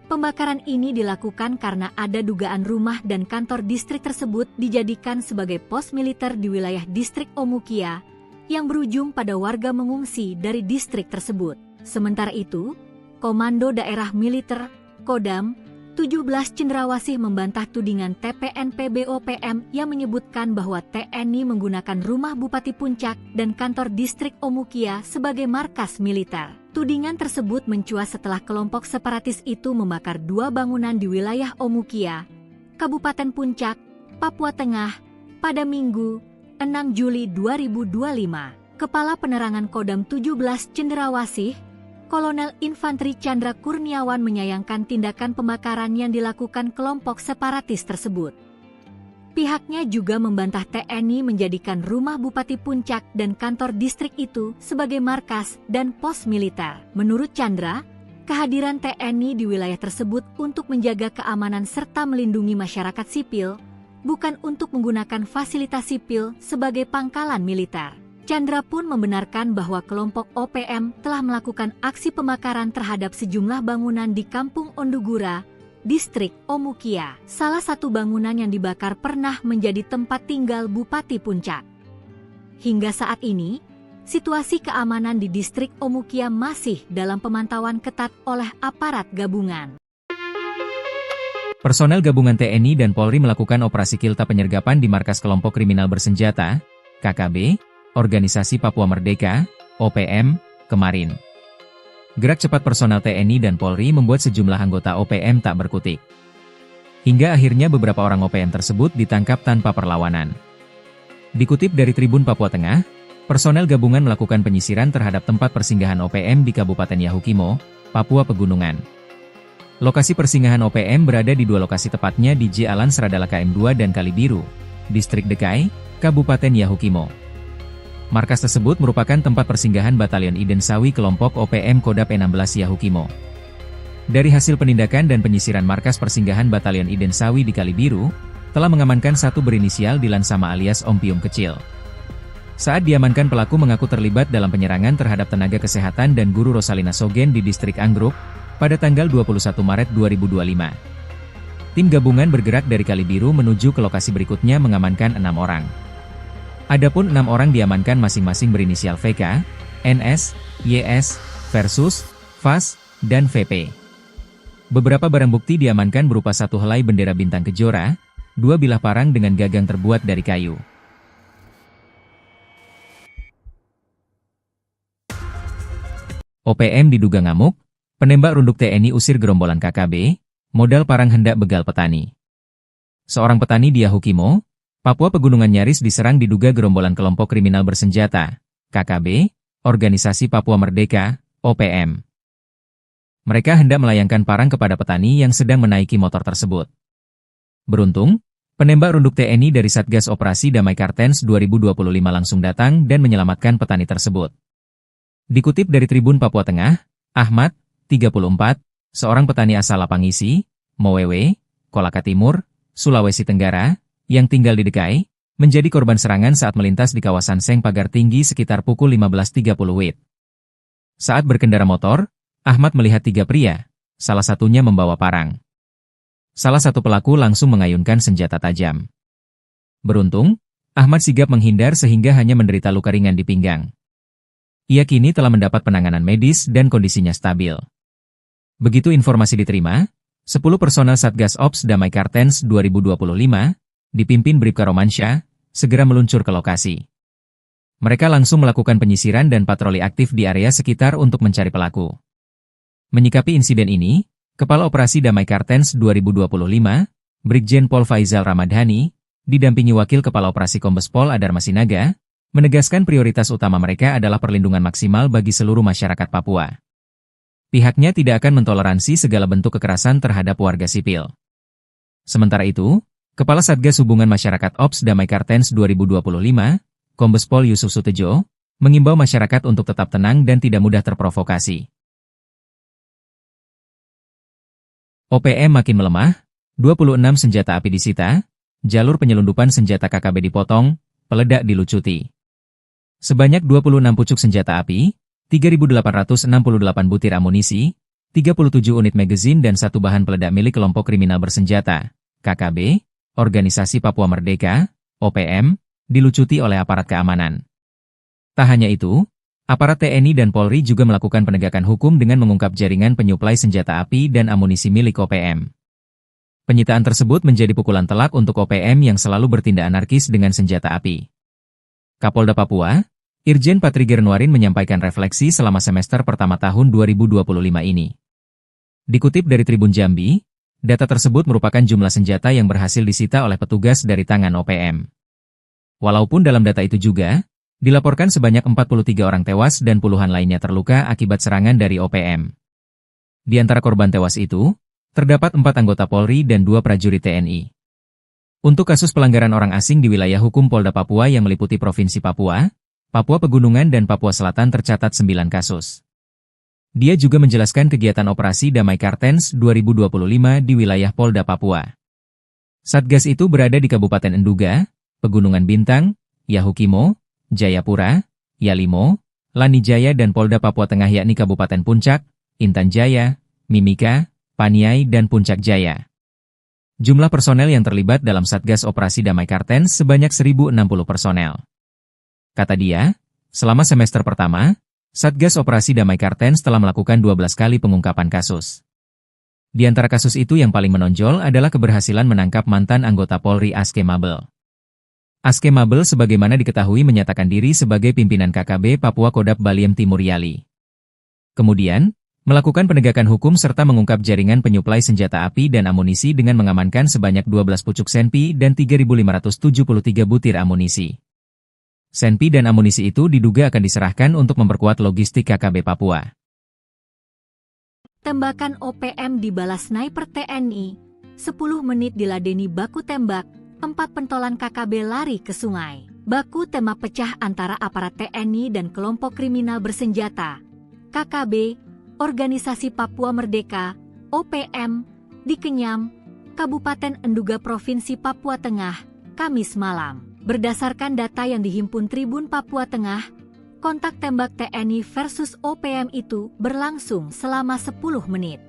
pembakaran ini dilakukan karena ada dugaan rumah dan kantor distrik tersebut dijadikan sebagai pos militer di wilayah distrik Omukia yang berujung pada warga mengungsi dari distrik tersebut. Sementara itu, Komando Daerah Militer, Kodam, 17 Cendrawasih membantah tudingan TPNPB OPM yang menyebutkan bahwa TNI menggunakan rumah Bupati Puncak dan kantor distrik Omukia sebagai markas militer. Tudingan tersebut mencuat setelah kelompok separatis itu membakar 2 bangunan di wilayah Omukia, Kabupaten Puncak, Papua Tengah, pada Minggu, 6 Juli 2025. Kepala Penerangan Kodam 17 Cendrawasih, Kolonel Infanteri Chandra Kurniawan menyayangkan tindakan pembakaran yang dilakukan kelompok separatis tersebut. Pihaknya juga membantah TNI menjadikan rumah Bupati Puncak dan kantor distrik itu sebagai markas dan pos militer. Menurut Chandra, kehadiran TNI di wilayah tersebut untuk menjaga keamanan serta melindungi masyarakat sipil, bukan untuk menggunakan fasilitas sipil sebagai pangkalan militer. Chandra pun membenarkan bahwa kelompok OPM telah melakukan aksi pembakaran terhadap sejumlah bangunan di Kampung Ondugura, distrik Omukia. Salah satu bangunan yang dibakar pernah menjadi tempat tinggal Bupati Puncak. Hingga saat ini, situasi keamanan di distrik Omukia masih dalam pemantauan ketat oleh aparat gabungan. Personel gabungan TNI dan Polri melakukan operasi kilta penyergapan di markas kelompok kriminal bersenjata, KKB, Organisasi Papua Merdeka, OPM, kemarin. Gerak cepat personel TNI dan Polri membuat sejumlah anggota OPM tak berkutik. Hingga akhirnya beberapa orang OPM tersebut ditangkap tanpa perlawanan. Dikutip dari Tribun Papua Tengah, personel gabungan melakukan penyisiran terhadap tempat persinggahan OPM di Kabupaten Yahukimo, Papua Pegunungan. Lokasi persinggahan OPM berada di 2 lokasi, tepatnya di J Alan Seradala KM2 dan Kalibiru, Distrik Dekai, Kabupaten Yahukimo. Markas tersebut merupakan tempat persinggahan Batalion Iden Sawi kelompok OPM Kodap 16 Yahukimo. Dari hasil penindakan dan penyisiran markas persinggahan Batalion Iden Sawi di Kalibiru, telah mengamankan 1 berinisial Dilan Sama alias Om Pium Kecil. Saat diamankan, pelaku mengaku terlibat dalam penyerangan terhadap tenaga kesehatan dan guru Rosalina Sogen di distrik Anggruk, pada tanggal 21 Maret 2025. Tim gabungan bergerak dari Kalibiru menuju ke lokasi berikutnya mengamankan 6 orang. Adapun 6 orang diamankan masing-masing berinisial VK, NS, YS, Versus, VAS, dan VP. Beberapa barang bukti diamankan berupa 1 helai bendera bintang kejora, 2 bilah parang dengan gagang terbuat dari kayu. OPM diduga ngamuk, penembak runduk TNI usir gerombolan KKB, modal parang hendak begal petani. Seorang petani di Yahukimo, Papua Pegunungan nyaris diserang diduga gerombolan kelompok kriminal bersenjata, KKB, Organisasi Papua Merdeka, OPM. Mereka hendak melayangkan parang kepada petani yang sedang menaiki motor tersebut. Beruntung, penembak runduk TNI dari Satgas Operasi Damai Kartens 2025 langsung datang dan menyelamatkan petani tersebut. Dikutip dari Tribun Papua Tengah, Ahmad, 34, seorang petani asal Lapangisi, Mowewe, Kolaka Timur, Sulawesi Tenggara, yang tinggal di Dekai, menjadi korban serangan saat melintas di kawasan Seng Pagar Tinggi sekitar pukul 15.30 WIB. Saat berkendara motor, Ahmad melihat 3 pria, salah satunya membawa parang. Salah satu pelaku langsung mengayunkan senjata tajam. Beruntung, Ahmad sigap menghindar sehingga hanya menderita luka ringan di pinggang. Ia kini telah mendapat penanganan medis dan kondisinya stabil. Begitu informasi diterima, 10 personel Satgas Ops Damai Kartens 2025, dipimpin Bribka Romansyah, segera meluncur ke lokasi. Mereka langsung melakukan penyisiran dan patroli aktif di area sekitar untuk mencari pelaku. Menyikapi insiden ini, Kepala Operasi Damai Kartens 2025, Brigjen Pol Faizal Ramadhani, didampingi Wakil Kepala Operasi Kombes Pol Adar Masinaga, menegaskan prioritas utama mereka adalah perlindungan maksimal bagi seluruh masyarakat Papua. Pihaknya tidak akan mentoleransi segala bentuk kekerasan terhadap warga sipil. Sementara itu, Kepala Satgas Hubungan Masyarakat Ops Damai Kartens 2025, Kombes Pol Yusuf Sutejo, mengimbau masyarakat untuk tetap tenang dan tidak mudah terprovokasi. OPM makin melemah, 26 senjata api disita, jalur penyelundupan senjata KKB dipotong, peledak dilucuti. Sebanyak 26 pucuk senjata api, 3.868 butir amunisi, 37 unit magazin dan satu bahan peledak milik kelompok kriminal bersenjata, KKB, Organisasi Papua Merdeka, OPM, dilucuti oleh aparat keamanan. Tak hanya itu, aparat TNI dan Polri juga melakukan penegakan hukum dengan mengungkap jaringan penyuplai senjata api dan amunisi milik OPM. Penyitaan tersebut menjadi pukulan telak untuk OPM yang selalu bertindak anarkis dengan senjata api. Kapolda Papua, Irjen Patriger Nuarin menyampaikan refleksi selama semester pertama tahun 2025 ini. Dikutip dari Tribun Jambi, data tersebut merupakan jumlah senjata yang berhasil disita oleh petugas dari tangan OPM. Walaupun dalam data itu juga, dilaporkan sebanyak 43 orang tewas dan puluhan lainnya terluka akibat serangan dari OPM. Di antara korban tewas itu, terdapat 4 anggota Polri dan 2 prajurit TNI. Untuk kasus pelanggaran orang asing di wilayah hukum Polda Papua yang meliputi Provinsi Papua, Papua Pegunungan dan Papua Selatan tercatat 9 kasus. Dia juga menjelaskan kegiatan Operasi Damai Kartens 2025 di wilayah Polda Papua. Satgas itu berada di Kabupaten Enduga, Pegunungan Bintang, Yahukimo, Jayapura, Yalimo, Lanijaya dan Polda Papua Tengah yakni Kabupaten Puncak, Intan Jaya, Mimika, Paniai dan Puncak Jaya. Jumlah personel yang terlibat dalam Satgas Operasi Damai Kartens sebanyak 1.060 personel. Kata dia, selama semester pertama, Satgas Operasi Damai Kartens telah melakukan 12 kali pengungkapan kasus. Di antara kasus itu yang paling menonjol adalah keberhasilan menangkap mantan anggota Polri Aske Mabel. Aske Mabel sebagaimana diketahui menyatakan diri sebagai pimpinan KKB Papua Kodap Baliem Timur Yali. Kemudian, melakukan penegakan hukum serta mengungkap jaringan penyuplai senjata api dan amunisi dengan mengamankan sebanyak 12 pucuk senpi dan 3.573 butir amunisi. Senpi dan amunisi itu diduga akan diserahkan untuk memperkuat logistik KKB Papua. Tembakan OPM dibalas sniper TNI, 10 menit diladeni baku tembak, 4 pentolan KKB lari ke sungai. Baku tembak pecah antara aparat TNI dan kelompok kriminal bersenjata, KKB, Organisasi Papua Merdeka, OPM, di Kenyam, Kabupaten Enduga Provinsi Papua Tengah, Kamis malam. Berdasarkan data yang dihimpun Tribun Papua Tengah, kontak tembak TNI versus OPM itu berlangsung selama 10 menit.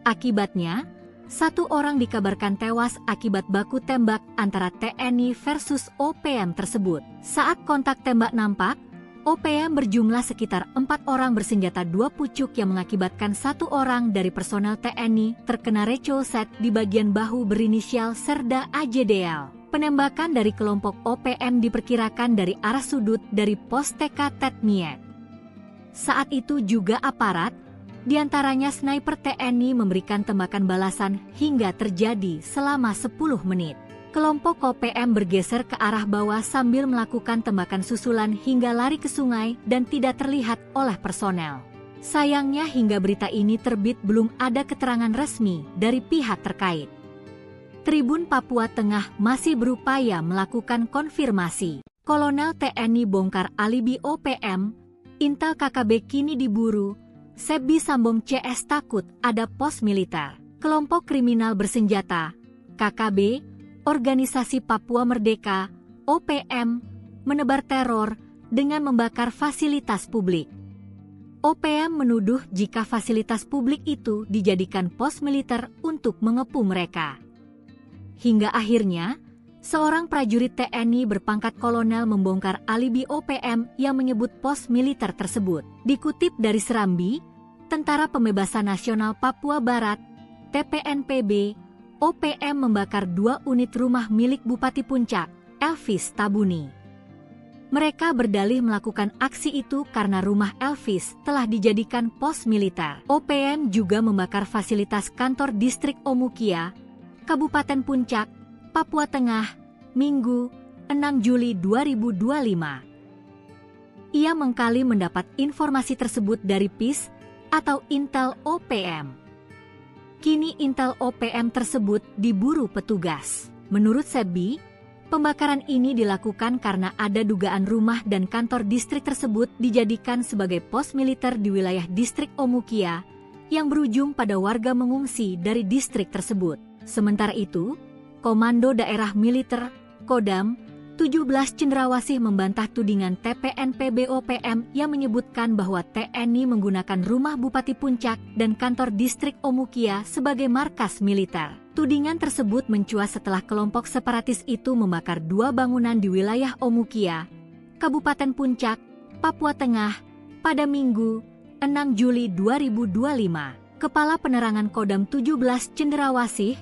Akibatnya, 1 orang dikabarkan tewas akibat baku tembak antara TNI versus OPM tersebut. Saat kontak tembak nampak, OPM berjumlah sekitar 4 orang bersenjata 2 pucuk yang mengakibatkan 1 orang dari personel TNI terkena recolset di bagian bahu berinisial Serda AJDL. Penembakan dari kelompok OPM diperkirakan dari arah sudut dari pos TK Tetmiek. Saat itu juga aparat, diantaranya sniper TNI memberikan tembakan balasan hingga terjadi selama 10 menit. Kelompok OPM bergeser ke arah bawah sambil melakukan tembakan susulan hingga lari ke sungai dan tidak terlihat oleh personel. Sayangnya hingga berita ini terbit belum ada keterangan resmi dari pihak terkait. Tribun Papua Tengah masih berupaya melakukan konfirmasi. Kolonel TNI bongkar alibi OPM, Intel KKB kini diburu, Sebi Sambong CS takut ada pos militer. Kelompok kriminal bersenjata, KKB, Organisasi Papua Merdeka, OPM, menebar teror dengan membakar fasilitas publik. OPM menuduh jika fasilitas publik itu dijadikan pos militer untuk mengepung mereka. Hingga akhirnya, seorang prajurit TNI berpangkat kolonel membongkar alibi OPM yang menyebut pos militer tersebut. Dikutip dari Serambi, Tentara Pembebasan Nasional Papua Barat, TPNPB, OPM membakar 2 unit rumah milik Bupati Puncak, Elvis Tabuni. Mereka berdalih melakukan aksi itu karena rumah Elvis telah dijadikan pos militer. OPM juga membakar fasilitas kantor distrik Omukia, Kabupaten Puncak, Papua Tengah, Minggu, 6 Juli 2025. Ia mengkali mendapat informasi tersebut dari PIS atau Intel OPM. Kini Intel OPM tersebut diburu petugas. Menurut Sebi, pembakaran ini dilakukan karena ada dugaan rumah dan kantor distrik tersebut dijadikan sebagai pos militer di wilayah distrik Omukia yang berujung pada warga mengungsi dari distrik tersebut. Sementara itu, Komando Daerah Militer, Kodam, 17 Cendrawasih membantah tudingan TPNP BOPM yang menyebutkan bahwa TNI menggunakan rumah Bupati Puncak dan kantor distrik Omukia sebagai markas militer. Tudingan tersebut mencuat setelah kelompok separatis itu membakar 2 bangunan di wilayah Omukia, Kabupaten Puncak, Papua Tengah, pada Minggu, 6 Juli 2025. Kepala Penerangan Kodam 17 Cendrawasih,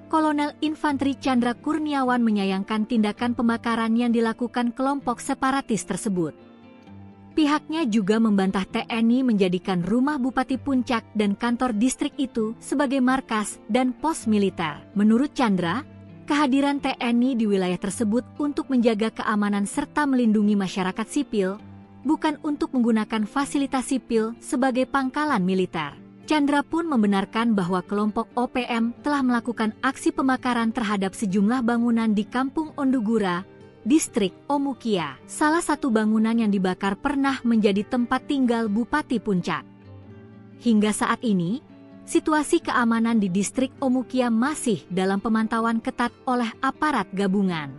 Kolonel Infanteri Chandra Kurniawan menyayangkan tindakan pembakaran yang dilakukan kelompok separatis tersebut. Pihaknya juga membantah TNI menjadikan rumah Bupati Puncak dan kantor distrik itu sebagai markas dan pos militer. Menurut Chandra, kehadiran TNI di wilayah tersebut untuk menjaga keamanan serta melindungi masyarakat sipil, bukan untuk menggunakan fasilitas sipil sebagai pangkalan militer. Chandra pun membenarkan bahwa kelompok OPM telah melakukan aksi pembakaran terhadap sejumlah bangunan di Kampung Ondugura, Distrik Omukia. Salah satu bangunan yang dibakar pernah menjadi tempat tinggal Bupati Puncak. Hingga saat ini, situasi keamanan di Distrik Omukia masih dalam pemantauan ketat oleh aparat gabungan.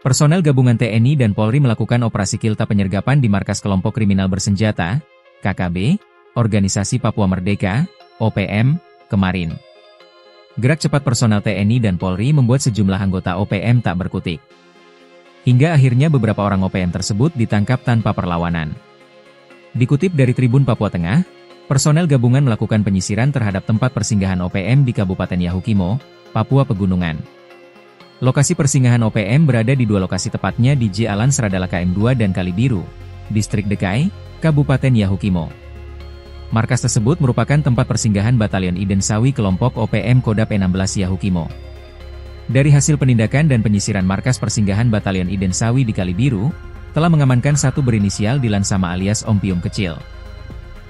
Personel gabungan TNI dan Polri melakukan operasi kilta penyergapan di markas kelompok kriminal bersenjata, KKB, Organisasi Papua Merdeka, OPM, kemarin. Gerak cepat personel TNI dan Polri membuat sejumlah anggota OPM tak berkutik. Hingga akhirnya beberapa orang OPM tersebut ditangkap tanpa perlawanan. Dikutip dari Tribun Papua Tengah, personel gabungan melakukan penyisiran terhadap tempat persinggahan OPM di Kabupaten Yahukimo, Papua Pegunungan. Lokasi persinggahan OPM berada di 2 lokasi tepatnya di J Alan Seradala KM2 dan Kalibiru, Distrik Dekai, Kabupaten Yahukimo. Markas tersebut merupakan tempat persinggahan Batalion Iden Sawi kelompok OPM Kodap 16 Yahukimo. Dari hasil penindakan dan penyisiran markas persinggahan Batalion Iden Sawi di Kalibiru, telah mengamankan satu berinisial Dilan Sama alias Om Pium Kecil.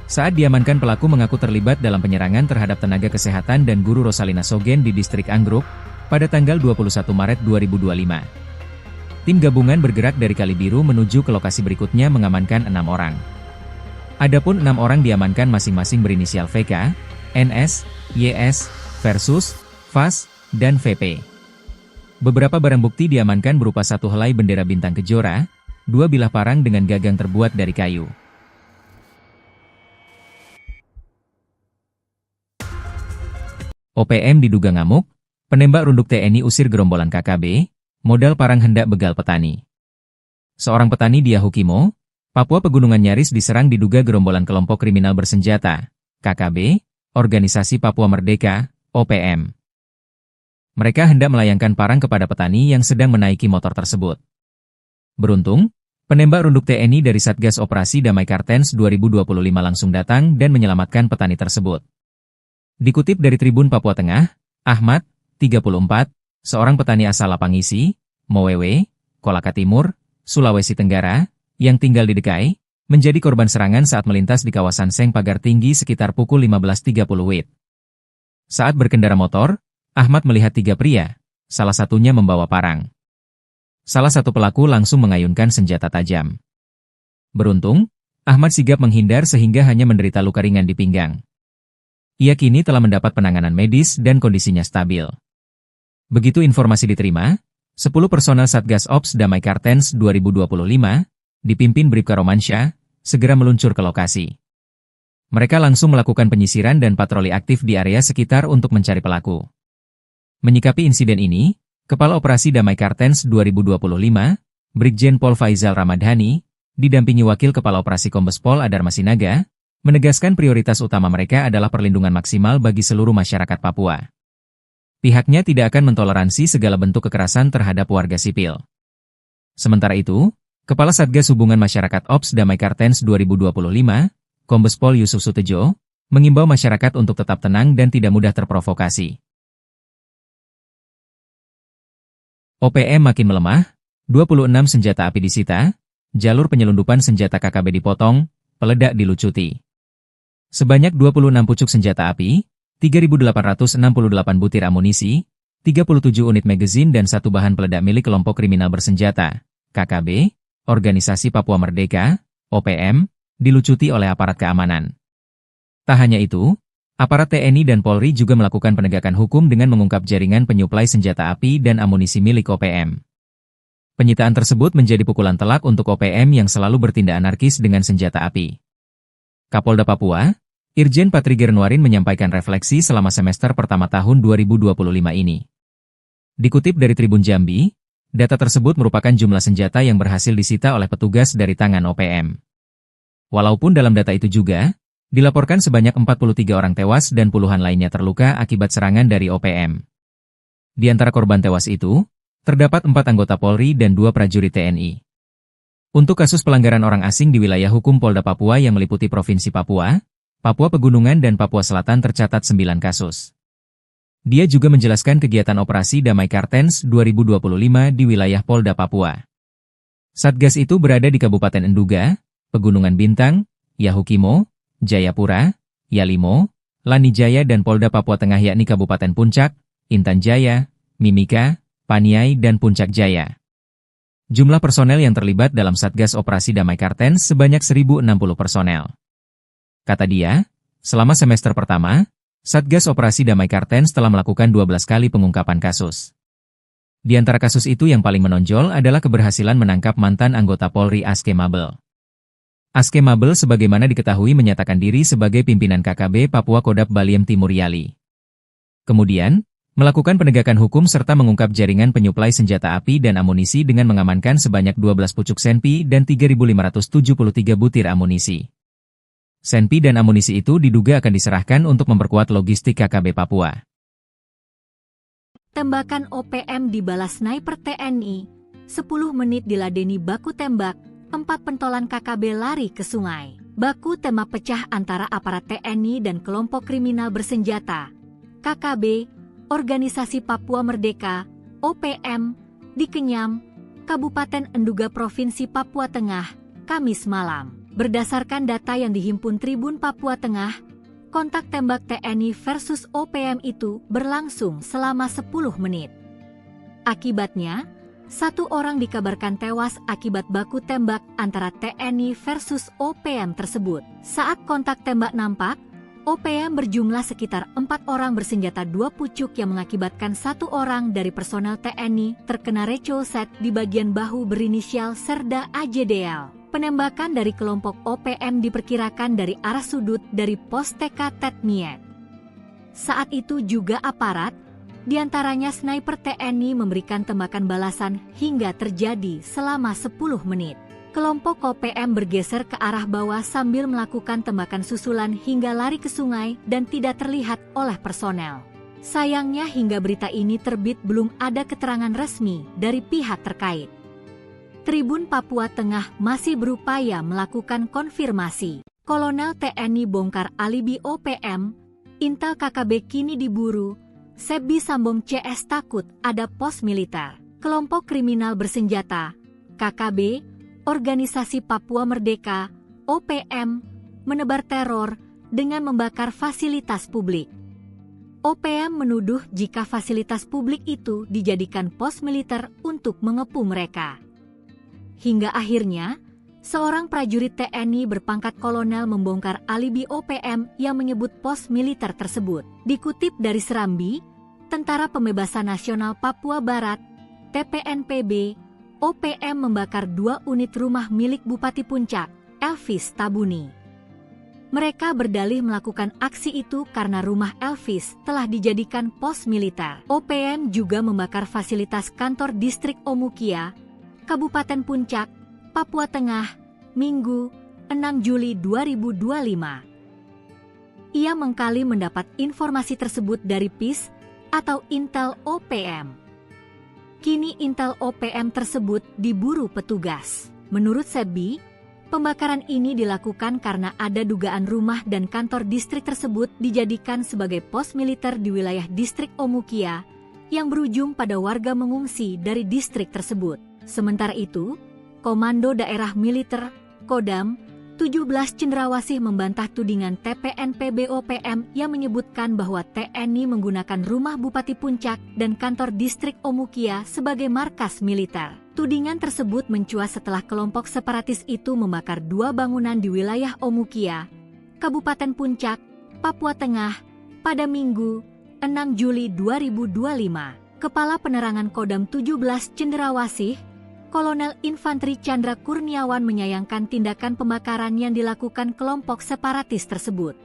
Saat diamankan, pelaku mengaku terlibat dalam penyerangan terhadap tenaga kesehatan dan guru Rosalina Sogen di Distrik Anggruk pada tanggal 21 Maret 2025. Tim gabungan bergerak dari Kalibiru menuju ke lokasi berikutnya mengamankan 6 orang. Adapun 6 orang diamankan masing-masing berinisial VK, NS, YS, Versus, VAS, dan VP. Beberapa barang bukti diamankan berupa 1 helai bendera bintang kejora, 2 bilah parang dengan gagang terbuat dari kayu. OPM diduga ngamuk, penembak runduk TNI usir gerombolan KKB, modal parang hendak begal petani. Seorang petani di Yahukimo, Papua Pegunungan nyaris diserang diduga gerombolan kelompok kriminal bersenjata, KKB, Organisasi Papua Merdeka, OPM. Mereka hendak melayangkan parang kepada petani yang sedang menaiki motor tersebut. Beruntung, penembak runduk TNI dari Satgas Operasi Damai Kartens 2025 langsung datang dan menyelamatkan petani tersebut. Dikutip dari Tribun Papua Tengah, Ahmad, 34, seorang petani asal Lapangisi, Mowewe, Kolaka Timur, Sulawesi Tenggara, yang tinggal di Dekai, menjadi korban serangan saat melintas di kawasan Seng Pagar Tinggi sekitar pukul 15.30 WIB. Saat berkendara motor, Ahmad melihat 3 pria, salah satunya membawa parang. Salah satu pelaku langsung mengayunkan senjata tajam. Beruntung, Ahmad sigap menghindar sehingga hanya menderita luka ringan di pinggang. Ia kini telah mendapat penanganan medis dan kondisinya stabil. Begitu informasi diterima, 10 personel Satgas Ops Damai Kartens 2025, dipimpin Bribka Romansyah, segera meluncur ke lokasi. Mereka langsung melakukan penyisiran dan patroli aktif di area sekitar untuk mencari pelaku. Menyikapi insiden ini, Kepala Operasi Damai Kartens 2025, Brigjen Pol Faizal Ramadhani, didampingi Wakil Kepala Operasi Kombes Pol Adar Masinaga, menegaskan prioritas utama mereka adalah perlindungan maksimal bagi seluruh masyarakat Papua. Pihaknya tidak akan mentoleransi segala bentuk kekerasan terhadap warga sipil. Sementara itu, Kepala Satgas Hubungan Masyarakat Ops Damai Kartens 2025, Kombes Pol Yusuf Sutejo, mengimbau masyarakat untuk tetap tenang dan tidak mudah terprovokasi. OPM makin melemah, 26 senjata api disita, jalur penyelundupan senjata KKB dipotong, peledak dilucuti. Sebanyak 26 pucuk senjata api, 3.868 butir amunisi, 37 unit magazin dan satu bahan peledak milik kelompok kriminal bersenjata, KKB, Organisasi Papua Merdeka, OPM, dilucuti oleh aparat keamanan. Tak hanya itu, aparat TNI dan Polri juga melakukan penegakan hukum dengan mengungkap jaringan penyuplai senjata api dan amunisi milik OPM. Penyitaan tersebut menjadi pukulan telak untuk OPM yang selalu bertindak anarkis dengan senjata api. Kapolda Papua, Irjen Patri Gernuarin menyampaikan refleksi selama semester pertama tahun 2025 ini. Dikutip dari Tribun Jambi, data tersebut merupakan jumlah senjata yang berhasil disita oleh petugas dari tangan OPM. Walaupun dalam data itu juga, dilaporkan sebanyak 43 orang tewas dan puluhan lainnya terluka akibat serangan dari OPM. Di antara korban tewas itu, terdapat 4 anggota Polri dan 2 prajurit TNI. Untuk kasus pelanggaran orang asing di wilayah hukum Polda Papua yang meliputi Provinsi Papua, Papua Pegunungan dan Papua Selatan tercatat 9 kasus. Dia juga menjelaskan kegiatan operasi Damai Kartens 2025 di wilayah Polda Papua. Satgas itu berada di Kabupaten Enduga, Pegunungan Bintang, Yahukimo, Jayapura, Yalimo, Lanijaya dan Polda Papua Tengah yakni Kabupaten Puncak, Intan Jaya, Mimika, Paniai dan Puncak Jaya. Jumlah personel yang terlibat dalam Satgas Operasi Damai Kartens sebanyak 1.060 personel. Kata dia, selama semester pertama, Satgas Operasi Damai Kartens telah melakukan 12 kali pengungkapan kasus. Di antara kasus itu yang paling menonjol adalah keberhasilan menangkap mantan anggota Polri Aske Mabel. Aske Mabel sebagaimana diketahui menyatakan diri sebagai pimpinan KKB Papua Kodap Baliem Timur Yali. Kemudian, melakukan penegakan hukum serta mengungkap jaringan penyuplai senjata api dan amunisi dengan mengamankan sebanyak 12 pucuk senpi dan 3.573 butir amunisi. Senpi dan amunisi itu diduga akan diserahkan untuk memperkuat logistik KKB Papua. Tembakan OPM dibalas sniper TNI, 10 menit diladeni baku tembak, 4 pentolan KKB lari ke sungai. Baku tembak pecah antara aparat TNI dan kelompok kriminal bersenjata, KKB, Organisasi Papua Merdeka, OPM, di Kenyam, Kabupaten Enduga Provinsi Papua Tengah, Kamis malam. Berdasarkan data yang dihimpun Tribun Papua Tengah, kontak tembak TNI versus OPM itu berlangsung selama 10 menit. Akibatnya, 1 orang dikabarkan tewas akibat baku tembak antara TNI versus OPM tersebut. Saat kontak tembak nampak, OPM berjumlah sekitar 4 orang bersenjata 2 pucuk yang mengakibatkan 1 orang dari personel TNI terkena recoset di bagian bahu berinisial Serda AJDL. Penembakan dari kelompok OPM diperkirakan dari arah sudut dari pos TK Tetmiet. Saat itu juga aparat, diantaranya sniper TNI memberikan tembakan balasan hingga terjadi selama 10 menit. Kelompok OPM bergeser ke arah bawah sambil melakukan tembakan susulan hingga lari ke sungai dan tidak terlihat oleh personel. Sayangnya hingga berita ini terbit belum ada keterangan resmi dari pihak terkait. Tribun Papua Tengah masih berupaya melakukan konfirmasi. Kolonel TNI bongkar alibi OPM, intel KKB kini diburu, Sebi Sambong CS takut ada pos militer. Kelompok kriminal bersenjata, KKB, Organisasi Papua Merdeka, OPM, menebar teror dengan membakar fasilitas publik. OPM menuduh jika fasilitas publik itu dijadikan pos militer untuk mengepung mereka. Hingga akhirnya, seorang prajurit TNI berpangkat kolonel membongkar alibi OPM yang menyebut pos militer tersebut. Dikutip dari Serambi, Tentara Pembebasan Nasional Papua Barat, TPNPB, OPM membakar 2 unit rumah milik Bupati Puncak, Elvis Tabuni. Mereka berdalih melakukan aksi itu karena rumah Elvis telah dijadikan pos militer. OPM juga membakar fasilitas kantor distrik Omukia, Kabupaten Puncak, Papua Tengah, Minggu, 6 Juli 2025. Ia mengkali mendapat informasi tersebut dari PIS atau Intel OPM. Kini Intel OPM tersebut diburu petugas. Menurut Sebi, pembakaran ini dilakukan karena ada dugaan rumah dan kantor distrik tersebut dijadikan sebagai pos militer di wilayah distrik Omukia yang berujung pada warga mengungsi dari distrik tersebut. Sementara itu, Komando Daerah Militer Kodam 17 Cendrawasih membantah tudingan TPNP BOPM yang menyebutkan bahwa TNI menggunakan rumah Bupati Puncak dan kantor distrik Omukia sebagai markas militer. Tudingan tersebut mencuat setelah kelompok separatis itu membakar 2 bangunan di wilayah Omukia, Kabupaten Puncak, Papua Tengah, pada Minggu, 6 Juli 2025. Kepala Penerangan Kodam 17 Cendrawasih, Kolonel Infanteri Chandra Kurniawan menyayangkan tindakan pembakaran yang dilakukan kelompok separatis tersebut.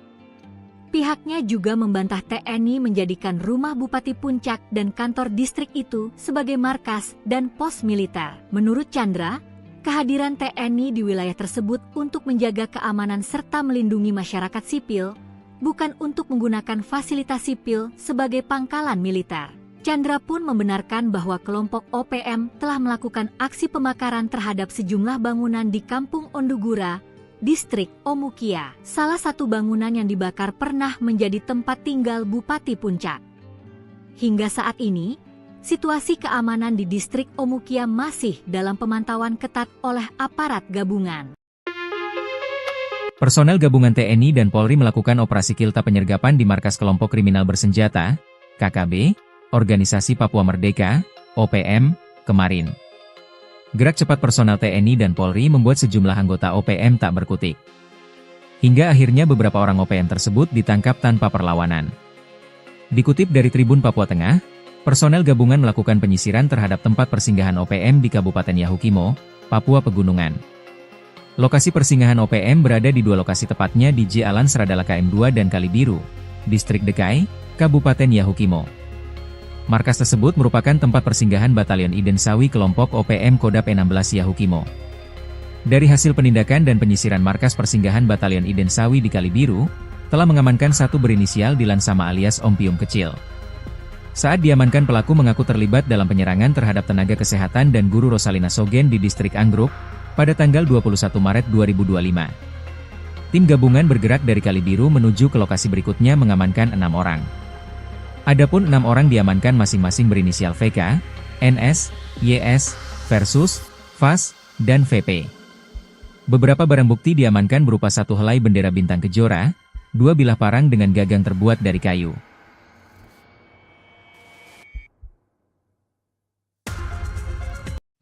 Pihaknya juga membantah TNI menjadikan rumah Bupati Puncak dan kantor distrik itu sebagai markas dan pos militer. Menurut Chandra, kehadiran TNI di wilayah tersebut untuk menjaga keamanan serta melindungi masyarakat sipil, bukan untuk menggunakan fasilitas sipil sebagai pangkalan militer. Chandra pun membenarkan bahwa kelompok OPM telah melakukan aksi pembakaran terhadap sejumlah bangunan di Kampung Ondugura, distrik Omukia. Salah satu bangunan yang dibakar pernah menjadi tempat tinggal Bupati Puncak. Hingga saat ini, situasi keamanan di distrik Omukia masih dalam pemantauan ketat oleh aparat gabungan. Personel gabungan TNI dan Polri melakukan operasi kilta penyergapan di markas kelompok kriminal bersenjata, KKB, Organisasi Papua Merdeka, OPM, kemarin. Gerak cepat personel TNI dan Polri membuat sejumlah anggota OPM tak berkutik. Hingga akhirnya beberapa orang OPM tersebut ditangkap tanpa perlawanan. Dikutip dari Tribun Papua Tengah, personel gabungan melakukan penyisiran terhadap tempat persinggahan OPM di Kabupaten Yahukimo, Papua Pegunungan. Lokasi persinggahan OPM berada di 2 lokasi tepatnya di Jalan Seradala KM2 dan Kalibiru, Distrik Dekai, Kabupaten Yahukimo. Markas tersebut merupakan tempat persinggahan Batalion Iden Sawi kelompok OPM Kodap 16 Yahukimo. Dari hasil penindakan dan penyisiran markas persinggahan Batalion Iden Sawi di Kalibiru, telah mengamankan satu berinisial Dilan Sama alias Om Pium Kecil. Saat diamankan, pelaku mengaku terlibat dalam penyerangan terhadap tenaga kesehatan dan guru Rosalina Sogen di distrik Anggruk, pada tanggal 21 Maret 2025. Tim gabungan bergerak dari Kalibiru menuju ke lokasi berikutnya mengamankan 6 orang. Adapun 6 orang diamankan masing-masing berinisial VK, NS, YS, Versus, VAS, dan VP. Beberapa barang bukti diamankan berupa 1 helai bendera bintang kejora, 2 bilah parang dengan gagang terbuat dari kayu.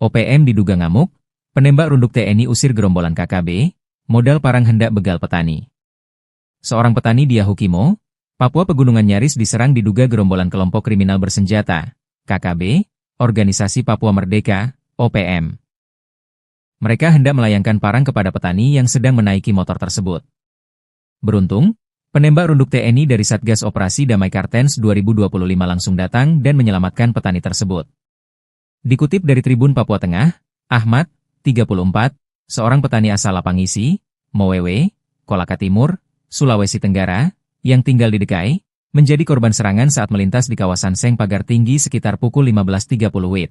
OPM diduga ngamuk, penembak runduk TNI usir gerombolan KKB, modal parang hendak begal petani. Seorang petani di Yahukimo, Papua Pegunungan nyaris diserang diduga gerombolan kelompok kriminal bersenjata, KKB, Organisasi Papua Merdeka, OPM. Mereka hendak melayangkan parang kepada petani yang sedang menaiki motor tersebut. Beruntung, penembak runduk TNI dari Satgas Operasi Damai Kartens 2025 langsung datang dan menyelamatkan petani tersebut. Dikutip dari Tribun Papua Tengah, Ahmad, 34, seorang petani asal Lapangisi, Mowewe, Kolaka Timur, Sulawesi Tenggara, yang tinggal di Dekai, menjadi korban serangan saat melintas di kawasan Seng Pagar Tinggi sekitar pukul 15.30 WIB.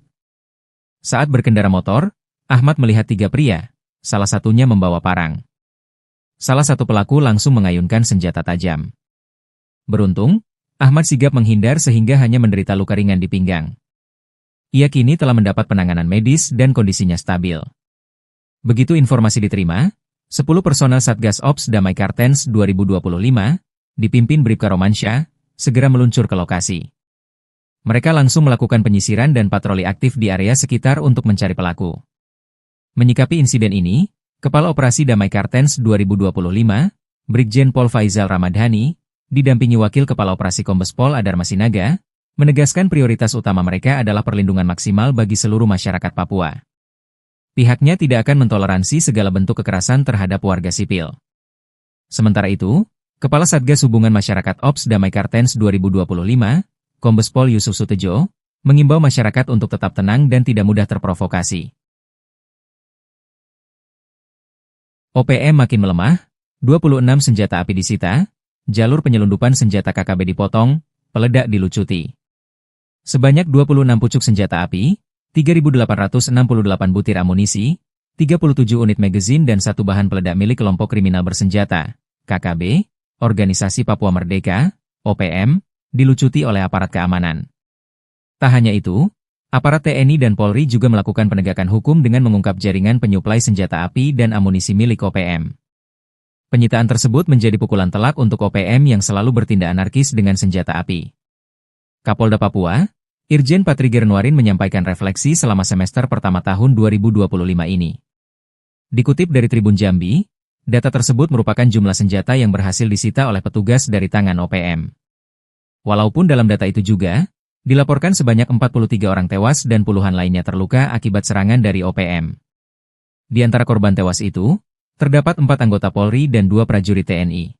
Saat berkendara motor, Ahmad melihat 3 pria, salah satunya membawa parang. Salah satu pelaku langsung mengayunkan senjata tajam. Beruntung, Ahmad sigap menghindar sehingga hanya menderita luka ringan di pinggang. Ia kini telah mendapat penanganan medis dan kondisinya stabil. Begitu informasi diterima, 10 personel Satgas Ops Damai Kartens 2025, dipimpin Bribka Romansyah, segera meluncur ke lokasi. Mereka langsung melakukan penyisiran dan patroli aktif di area sekitar untuk mencari pelaku. Menyikapi insiden ini, Kepala Operasi Damai Kartens 2025, Brigjen Pol Faizal Ramadhani, didampingi Wakil Kepala Operasi Kombes Pol Adar Masinaga, menegaskan prioritas utama mereka adalah perlindungan maksimal bagi seluruh masyarakat Papua. Pihaknya tidak akan mentoleransi segala bentuk kekerasan terhadap warga sipil. Sementara itu, Kepala Satgas Hubungan Masyarakat Ops Damai Kartens 2025, Kombes Pol Yusuf Sutejo, mengimbau masyarakat untuk tetap tenang dan tidak mudah terprovokasi. OPM makin melemah, 26 senjata api disita, jalur penyelundupan senjata KKB dipotong, peledak dilucuti. Sebanyak 26 pucuk senjata api, 3.868 butir amunisi, 37 unit magazin dan satu bahan peledak milik kelompok kriminal bersenjata, KKB, Organisasi Papua Merdeka, OPM, dilucuti oleh aparat keamanan. Tak hanya itu, aparat TNI dan Polri juga melakukan penegakan hukum dengan mengungkap jaringan penyuplai senjata api dan amunisi milik OPM. Penyitaan tersebut menjadi pukulan telak untuk OPM yang selalu bertindak anarkis dengan senjata api. Kapolda Papua, Irjen Patriger Nuarin menyampaikan refleksi selama semester pertama tahun 2025 ini. Dikutip dari Tribun Jambi, data tersebut merupakan jumlah senjata yang berhasil disita oleh petugas dari tangan OPM. Walaupun dalam data itu juga, dilaporkan sebanyak 43 orang tewas dan puluhan lainnya terluka akibat serangan dari OPM. Di antara korban tewas itu, terdapat 4 anggota Polri dan 2 prajurit TNI.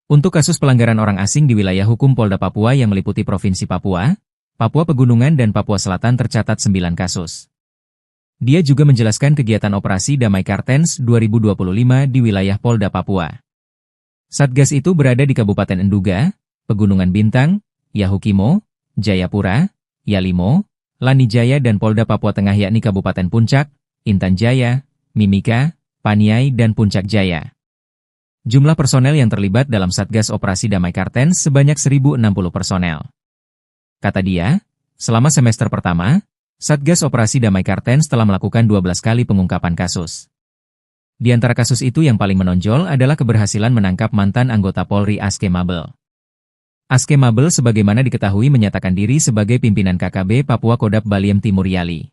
Untuk kasus pelanggaran orang asing di wilayah hukum Polda Papua yang meliputi Provinsi Papua, Papua Pegunungan dan Papua Selatan tercatat 9 kasus. Dia juga menjelaskan kegiatan operasi Damai Kartens 2025 di wilayah Polda Papua. Satgas itu berada di Kabupaten Enduga, Pegunungan Bintang, Yahukimo, Jayapura, Yalimo, Lanijaya dan Polda Papua Tengah yakni Kabupaten Puncak, Intan Jaya, Mimika, Paniai dan Puncak Jaya. Jumlah personel yang terlibat dalam Satgas Operasi Damai Kartens sebanyak 1.060 personel. Kata dia, selama semester pertama, Satgas Operasi Damai Kartens telah melakukan 12 kali pengungkapan kasus. Di antara kasus itu yang paling menonjol adalah keberhasilan menangkap mantan anggota Polri Aske Mabel. Aske Mabel sebagaimana diketahui menyatakan diri sebagai pimpinan KKB Papua Kodap Baliem Timur Yali.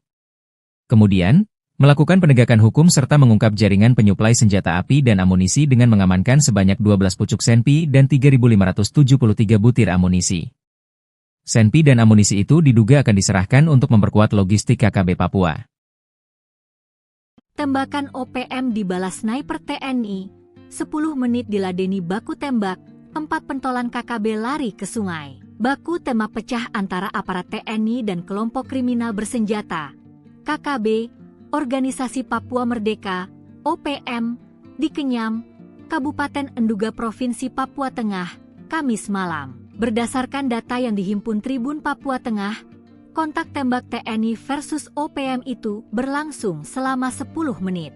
Kemudian, melakukan penegakan hukum serta mengungkap jaringan penyuplai senjata api dan amunisi dengan mengamankan sebanyak 12 pucuk senpi dan 3.573 butir amunisi. Senpi dan amunisi itu diduga akan diserahkan untuk memperkuat logistik KKB Papua. Tembakan OPM dibalas sniper TNI, 10 menit diladeni baku tembak, 4 pentolan KKB lari ke sungai. Baku tembak pecah antara aparat TNI dan kelompok kriminal bersenjata, KKB, Organisasi Papua Merdeka, OPM, di Kenyam, Kabupaten Enduga Provinsi Papua Tengah, Kamis malam. Berdasarkan data yang dihimpun Tribun Papua Tengah, kontak tembak TNI versus OPM itu berlangsung selama 10 menit.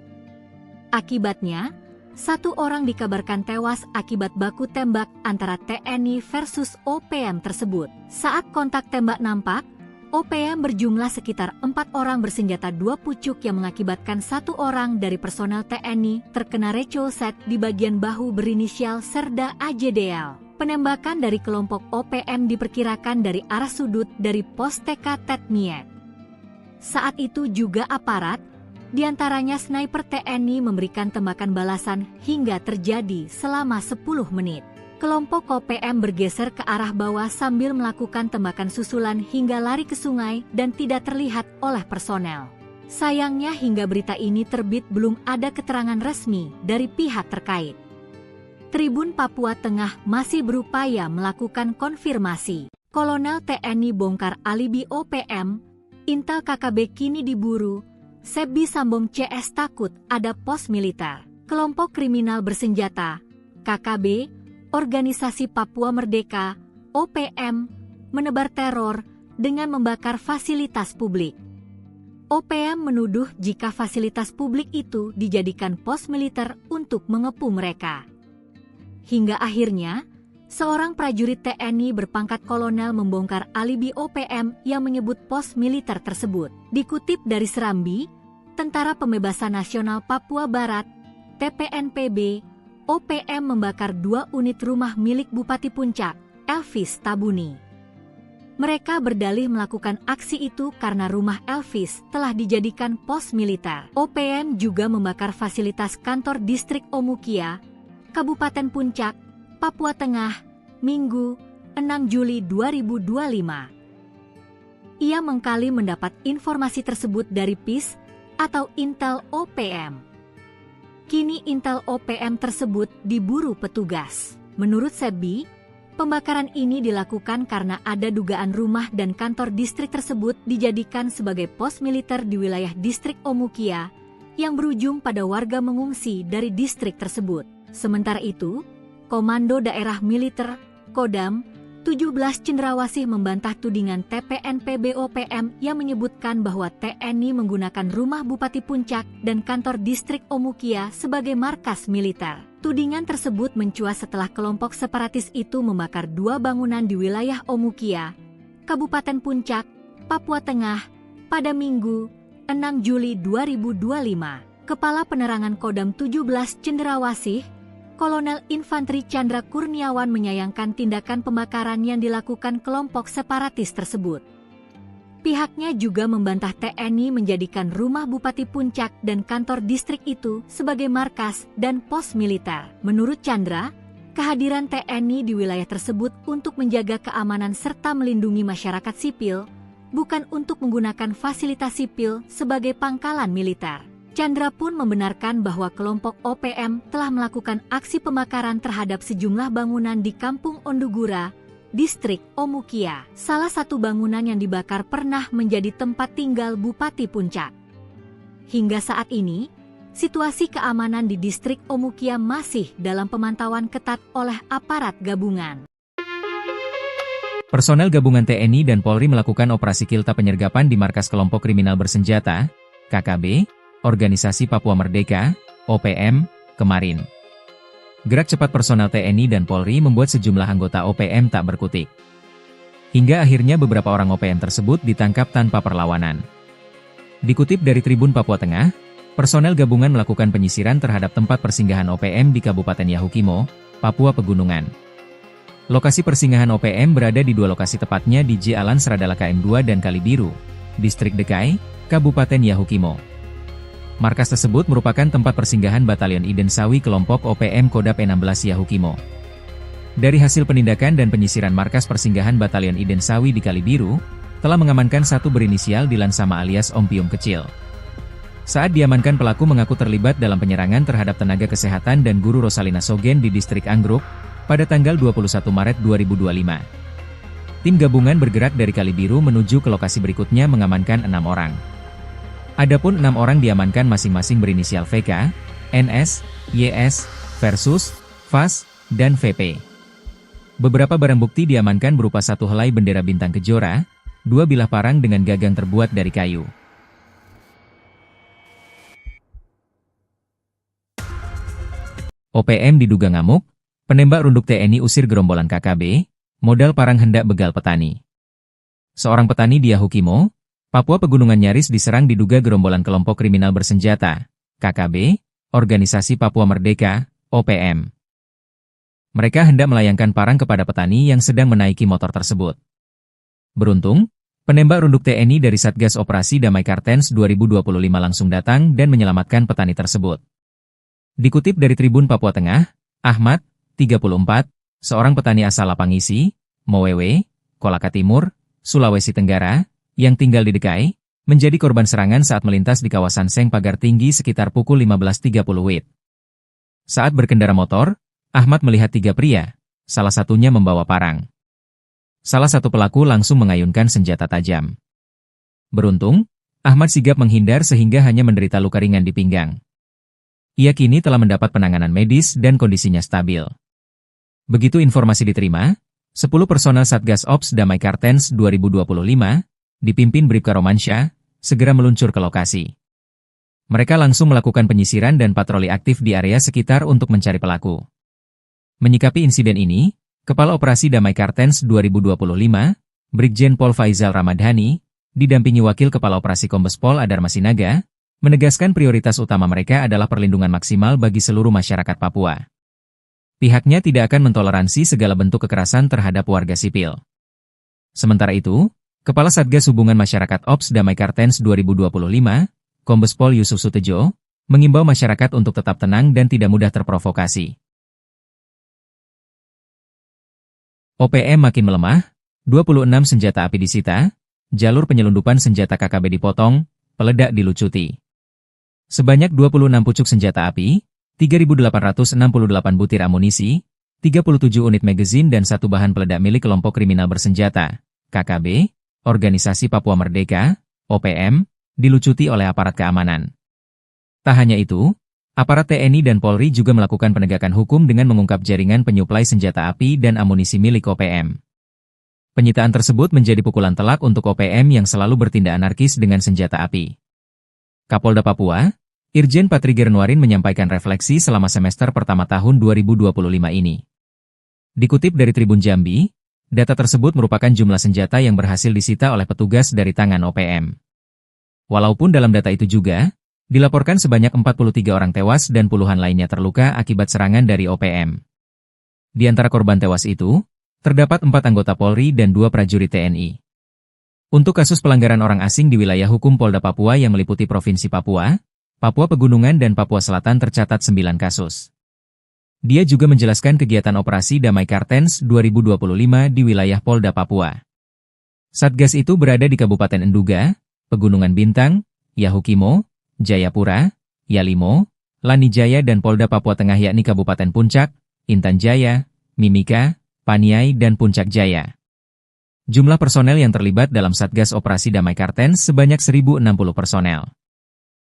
Akibatnya, 1 orang dikabarkan tewas akibat baku tembak antara TNI versus OPM tersebut. Saat kontak tembak nampak, OPM berjumlah sekitar 4 orang bersenjata 2 pucuk yang mengakibatkan 1 orang dari personel TNI terkena recoset di bagian bahu berinisial Serda AJDL. Penembakan dari kelompok OPM diperkirakan dari arah sudut dari pos TK Tetmiet. Saat itu juga aparat, diantaranya sniper TNI memberikan tembakan balasan hingga terjadi selama 10 menit. Kelompok OPM bergeser ke arah bawah sambil melakukan tembakan susulan hingga lari ke sungai dan tidak terlihat oleh personel. Sayangnya hingga berita ini terbit belum ada keterangan resmi dari pihak terkait. Tribun Papua Tengah masih berupaya melakukan konfirmasi. Kolonel TNI bongkar alibi OPM, intel KKB kini diburu, Sebi Sambong CS takut ada pos militer. Kelompok kriminal bersenjata, KKB, Organisasi Papua Merdeka, OPM, menebar teror dengan membakar fasilitas publik. OPM menuduh jika fasilitas publik itu dijadikan pos militer untuk mengepung mereka. Hingga akhirnya, seorang prajurit TNI berpangkat kolonel membongkar alibi OPM yang menyebut pos militer tersebut. Dikutip dari Serambi, Tentara Pembebasan Nasional Papua Barat, TPNPB, OPM membakar 2 unit rumah milik Bupati Puncak, Elvis Tabuni. Mereka berdalih melakukan aksi itu karena rumah Elvis telah dijadikan pos militer. OPM juga membakar fasilitas kantor distrik Omukia, Kabupaten Puncak, Papua Tengah, Minggu, 6 Juli 2025. Ia mengklaim mendapat informasi tersebut dari PIS atau Intel OPM. Kini Intel OPM tersebut diburu petugas. Menurut Sebi, pembakaran ini dilakukan karena ada dugaan rumah dan kantor distrik tersebut dijadikan sebagai pos militer di wilayah distrik Omukia yang berujung pada warga mengungsi dari distrik tersebut. Sementara itu, Komando Daerah Militer, Kodam, 17 Cendrawasih membantah tudingan TPNP BOPM yang menyebutkan bahwa TNI menggunakan rumah Bupati Puncak dan kantor distrik Omukia sebagai markas militer. Tudingan tersebut mencuat setelah kelompok separatis itu membakar 2 bangunan di wilayah Omukia, Kabupaten Puncak, Papua Tengah, pada Minggu, 6 Juli 2025. Kepala Penerangan Kodam 17 Cendrawasih, Kolonel Infanteri Chandra Kurniawan menyayangkan tindakan pembakaran yang dilakukan kelompok separatis tersebut. Pihaknya juga membantah TNI menjadikan rumah Bupati Puncak dan kantor distrik itu sebagai markas dan pos militer. Menurut Chandra, kehadiran TNI di wilayah tersebut untuk menjaga keamanan serta melindungi masyarakat sipil, bukan untuk menggunakan fasilitas sipil sebagai pangkalan militer. Chandra pun membenarkan bahwa kelompok OPM telah melakukan aksi pembakaran terhadap sejumlah bangunan di Kampung Ondugura, distrik Omukia. Salah satu bangunan yang dibakar pernah menjadi tempat tinggal Bupati Puncak. Hingga saat ini, situasi keamanan di distrik Omukia masih dalam pemantauan ketat oleh aparat gabungan. Personel gabungan TNI dan Polri melakukan operasi kilta penyergapan di markas kelompok kriminal bersenjata, KKB, Organisasi Papua Merdeka, OPM, kemarin. Gerak cepat personel TNI dan Polri membuat sejumlah anggota OPM tak berkutik. Hingga akhirnya beberapa orang OPM tersebut ditangkap tanpa perlawanan. Dikutip dari Tribun Papua Tengah, personel gabungan melakukan penyisiran terhadap tempat persinggahan OPM di Kabupaten Yahukimo, Papua Pegunungan. Lokasi persinggahan OPM berada di 2 lokasi tepatnya di Jalan Seradala KM2 dan Kalibiru, Distrik Dekai, Kabupaten Yahukimo. Markas tersebut merupakan tempat persinggahan Batalion Iden Sawi kelompok OPM Kodap 16 Yahukimo. Dari hasil penindakan dan penyisiran markas persinggahan Batalion Iden Sawi di Kalibiru, telah mengamankan satu berinisial Dilan Sama alias Om Pium Kecil. Saat diamankan, pelaku mengaku terlibat dalam penyerangan terhadap tenaga kesehatan dan guru Rosalina Sogen di distrik Anggruk, pada tanggal 21 Maret 2025. Tim gabungan bergerak dari Kalibiru menuju ke lokasi berikutnya mengamankan 6 orang. Adapun 6 orang diamankan masing-masing berinisial VK, NS, YS, Versus, VAS, dan VP. Beberapa barang bukti diamankan berupa 1 helai bendera bintang kejora, 2 bilah parang dengan gagang terbuat dari kayu. OPM diduga ngamuk, penembak runduk TNI usir gerombolan KKB, modal parang hendak begal petani. Seorang petani di Yahukimo, Papua Pegunungan nyaris diserang diduga gerombolan kelompok kriminal bersenjata, KKB, Organisasi Papua Merdeka, OPM. Mereka hendak melayangkan parang kepada petani yang sedang menaiki motor tersebut. Beruntung, penembak runduk TNI dari Satgas Operasi Damai Kartens 2025 langsung datang dan menyelamatkan petani tersebut. Dikutip dari Tribun Papua Tengah, Ahmad, 34, seorang petani asal Lapangisi, Mowewe, Kolaka Timur, Sulawesi Tenggara, yang tinggal di Dekai, menjadi korban serangan saat melintas di kawasan Seng Pagar Tinggi sekitar pukul 15.30 WIB. Saat berkendara motor, Ahmad melihat 3 pria, salah satunya membawa parang. Salah satu pelaku langsung mengayunkan senjata tajam. Beruntung, Ahmad sigap menghindar sehingga hanya menderita luka ringan di pinggang. Ia kini telah mendapat penanganan medis dan kondisinya stabil. Begitu informasi diterima, 10 personel Satgas Ops Damai Kartens 2025, dipimpin Bribka Romansyah, segera meluncur ke lokasi. Mereka langsung melakukan penyisiran dan patroli aktif di area sekitar untuk mencari pelaku. Menyikapi insiden ini, Kepala Operasi Damai Kartens 2025, Brigjen Pol Faizal Ramadhani, didampingi Wakil Kepala Operasi Kombes Pol Adar Masinaga, menegaskan prioritas utama mereka adalah perlindungan maksimal bagi seluruh masyarakat Papua. Pihaknya tidak akan mentoleransi segala bentuk kekerasan terhadap warga sipil. Sementara itu, Kepala Satgas Hubungan Masyarakat Ops Damai Kartens 2025, Kombes Pol Yusuf Sutejo, mengimbau masyarakat untuk tetap tenang dan tidak mudah terprovokasi. OPM makin melemah, 26 senjata api disita, jalur penyelundupan senjata KKB dipotong, peledak dilucuti. Sebanyak 26 pucuk senjata api, 3.868 butir amunisi, 37 unit magazin dan 1 bahan peledak milik kelompok kriminal bersenjata, KKB, Organisasi Papua Merdeka, OPM, dilucuti oleh aparat keamanan. Tak hanya itu, aparat TNI dan Polri juga melakukan penegakan hukum dengan mengungkap jaringan penyuplai senjata api dan amunisi milik OPM. Penyitaan tersebut menjadi pukulan telak untuk OPM yang selalu bertindak anarkis dengan senjata api. Kapolda Papua, Irjen Patri Gernuarin menyampaikan refleksi selama semester pertama tahun 2025 ini. Dikutip dari Tribun Jambi, data tersebut merupakan jumlah senjata yang berhasil disita oleh petugas dari tangan OPM. Walaupun dalam data itu juga, dilaporkan sebanyak 43 orang tewas dan puluhan lainnya terluka akibat serangan dari OPM. Di antara korban tewas itu, terdapat 4 anggota Polri dan 2 prajurit TNI. Untuk kasus pelanggaran orang asing di wilayah hukum Polda Papua yang meliputi Provinsi Papua, Papua Pegunungan dan Papua Selatan tercatat 9 kasus. Dia juga menjelaskan kegiatan operasi Damai Kartens 2025 di wilayah Polda Papua. Satgas itu berada di Kabupaten Enduga, Pegunungan Bintang, Yahukimo, Jayapura, Yalimo, Lanijaya dan Polda Papua Tengah yakni Kabupaten Puncak, Intan Jaya, Mimika, Paniai dan Puncak Jaya. Jumlah personel yang terlibat dalam Satgas Operasi Damai Kartens sebanyak 1.060 personel.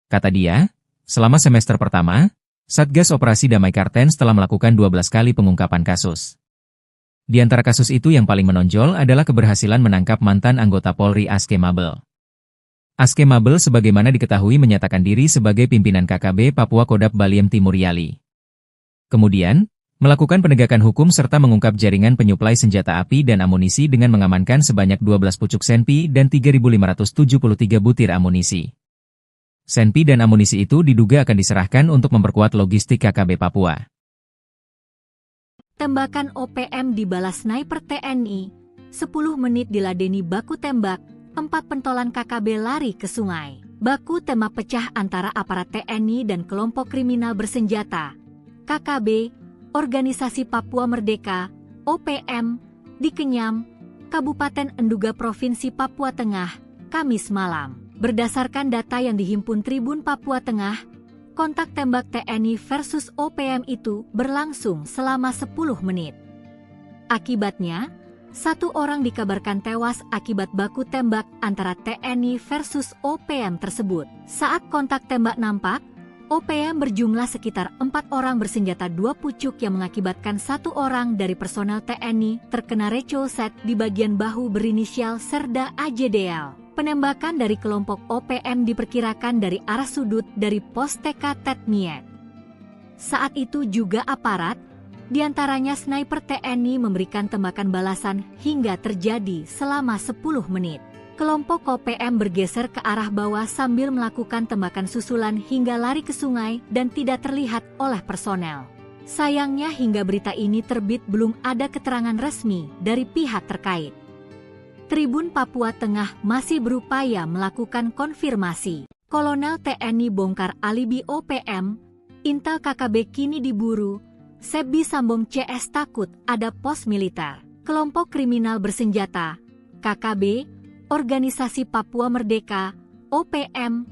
Kata dia, selama semester pertama, Satgas Operasi Damai Kartens telah melakukan 12 kali pengungkapan kasus. Di antara kasus itu yang paling menonjol adalah keberhasilan menangkap mantan anggota Polri Aske Mabel. Aske Mabel sebagaimana diketahui menyatakan diri sebagai pimpinan KKB Papua Kodap Baliem Timur Yali. Kemudian, melakukan penegakan hukum serta mengungkap jaringan penyuplai senjata api dan amunisi dengan mengamankan sebanyak 12 pucuk senpi dan 3.573 butir amunisi. Senpi dan amunisi itu diduga akan diserahkan untuk memperkuat logistik KKB Papua. Tembakan OPM dibalas sniper TNI, 10 menit diladeni baku tembak, 4 pentolan KKB lari ke sungai. Baku tembak pecah antara aparat TNI dan kelompok kriminal bersenjata, KKB, Organisasi Papua Merdeka, OPM, di Kenyam, Kabupaten Enduga Provinsi Papua Tengah, Kamis malam. Berdasarkan data yang dihimpun Tribun Papua Tengah, kontak tembak TNI versus OPM itu berlangsung selama 10 menit. Akibatnya, 1 orang dikabarkan tewas akibat baku tembak antara TNI versus OPM tersebut. Saat kontak tembak nampak, OPM berjumlah sekitar 4 orang bersenjata 2 pucuk yang mengakibatkan 1 orang dari personel TNI terkena recolset di bagian bahu berinisial Serda AJDL. Penembakan dari kelompok OPM diperkirakan dari arah sudut dari pos TK Tetmiet. Saat itu juga aparat, diantaranya sniper TNI memberikan tembakan balasan hingga terjadi selama 10 menit. Kelompok OPM bergeser ke arah bawah sambil melakukan tembakan susulan hingga lari ke sungai dan tidak terlihat oleh personel. Sayangnya hingga berita ini terbit belum ada keterangan resmi dari pihak terkait. Tribun Papua Tengah masih berupaya melakukan konfirmasi. Kolonel TNI bongkar alibi OPM, Intel KKB kini diburu, Sebi Sambong CS takut ada pos militer. Kelompok kriminal bersenjata, KKB, Organisasi Papua Merdeka, OPM,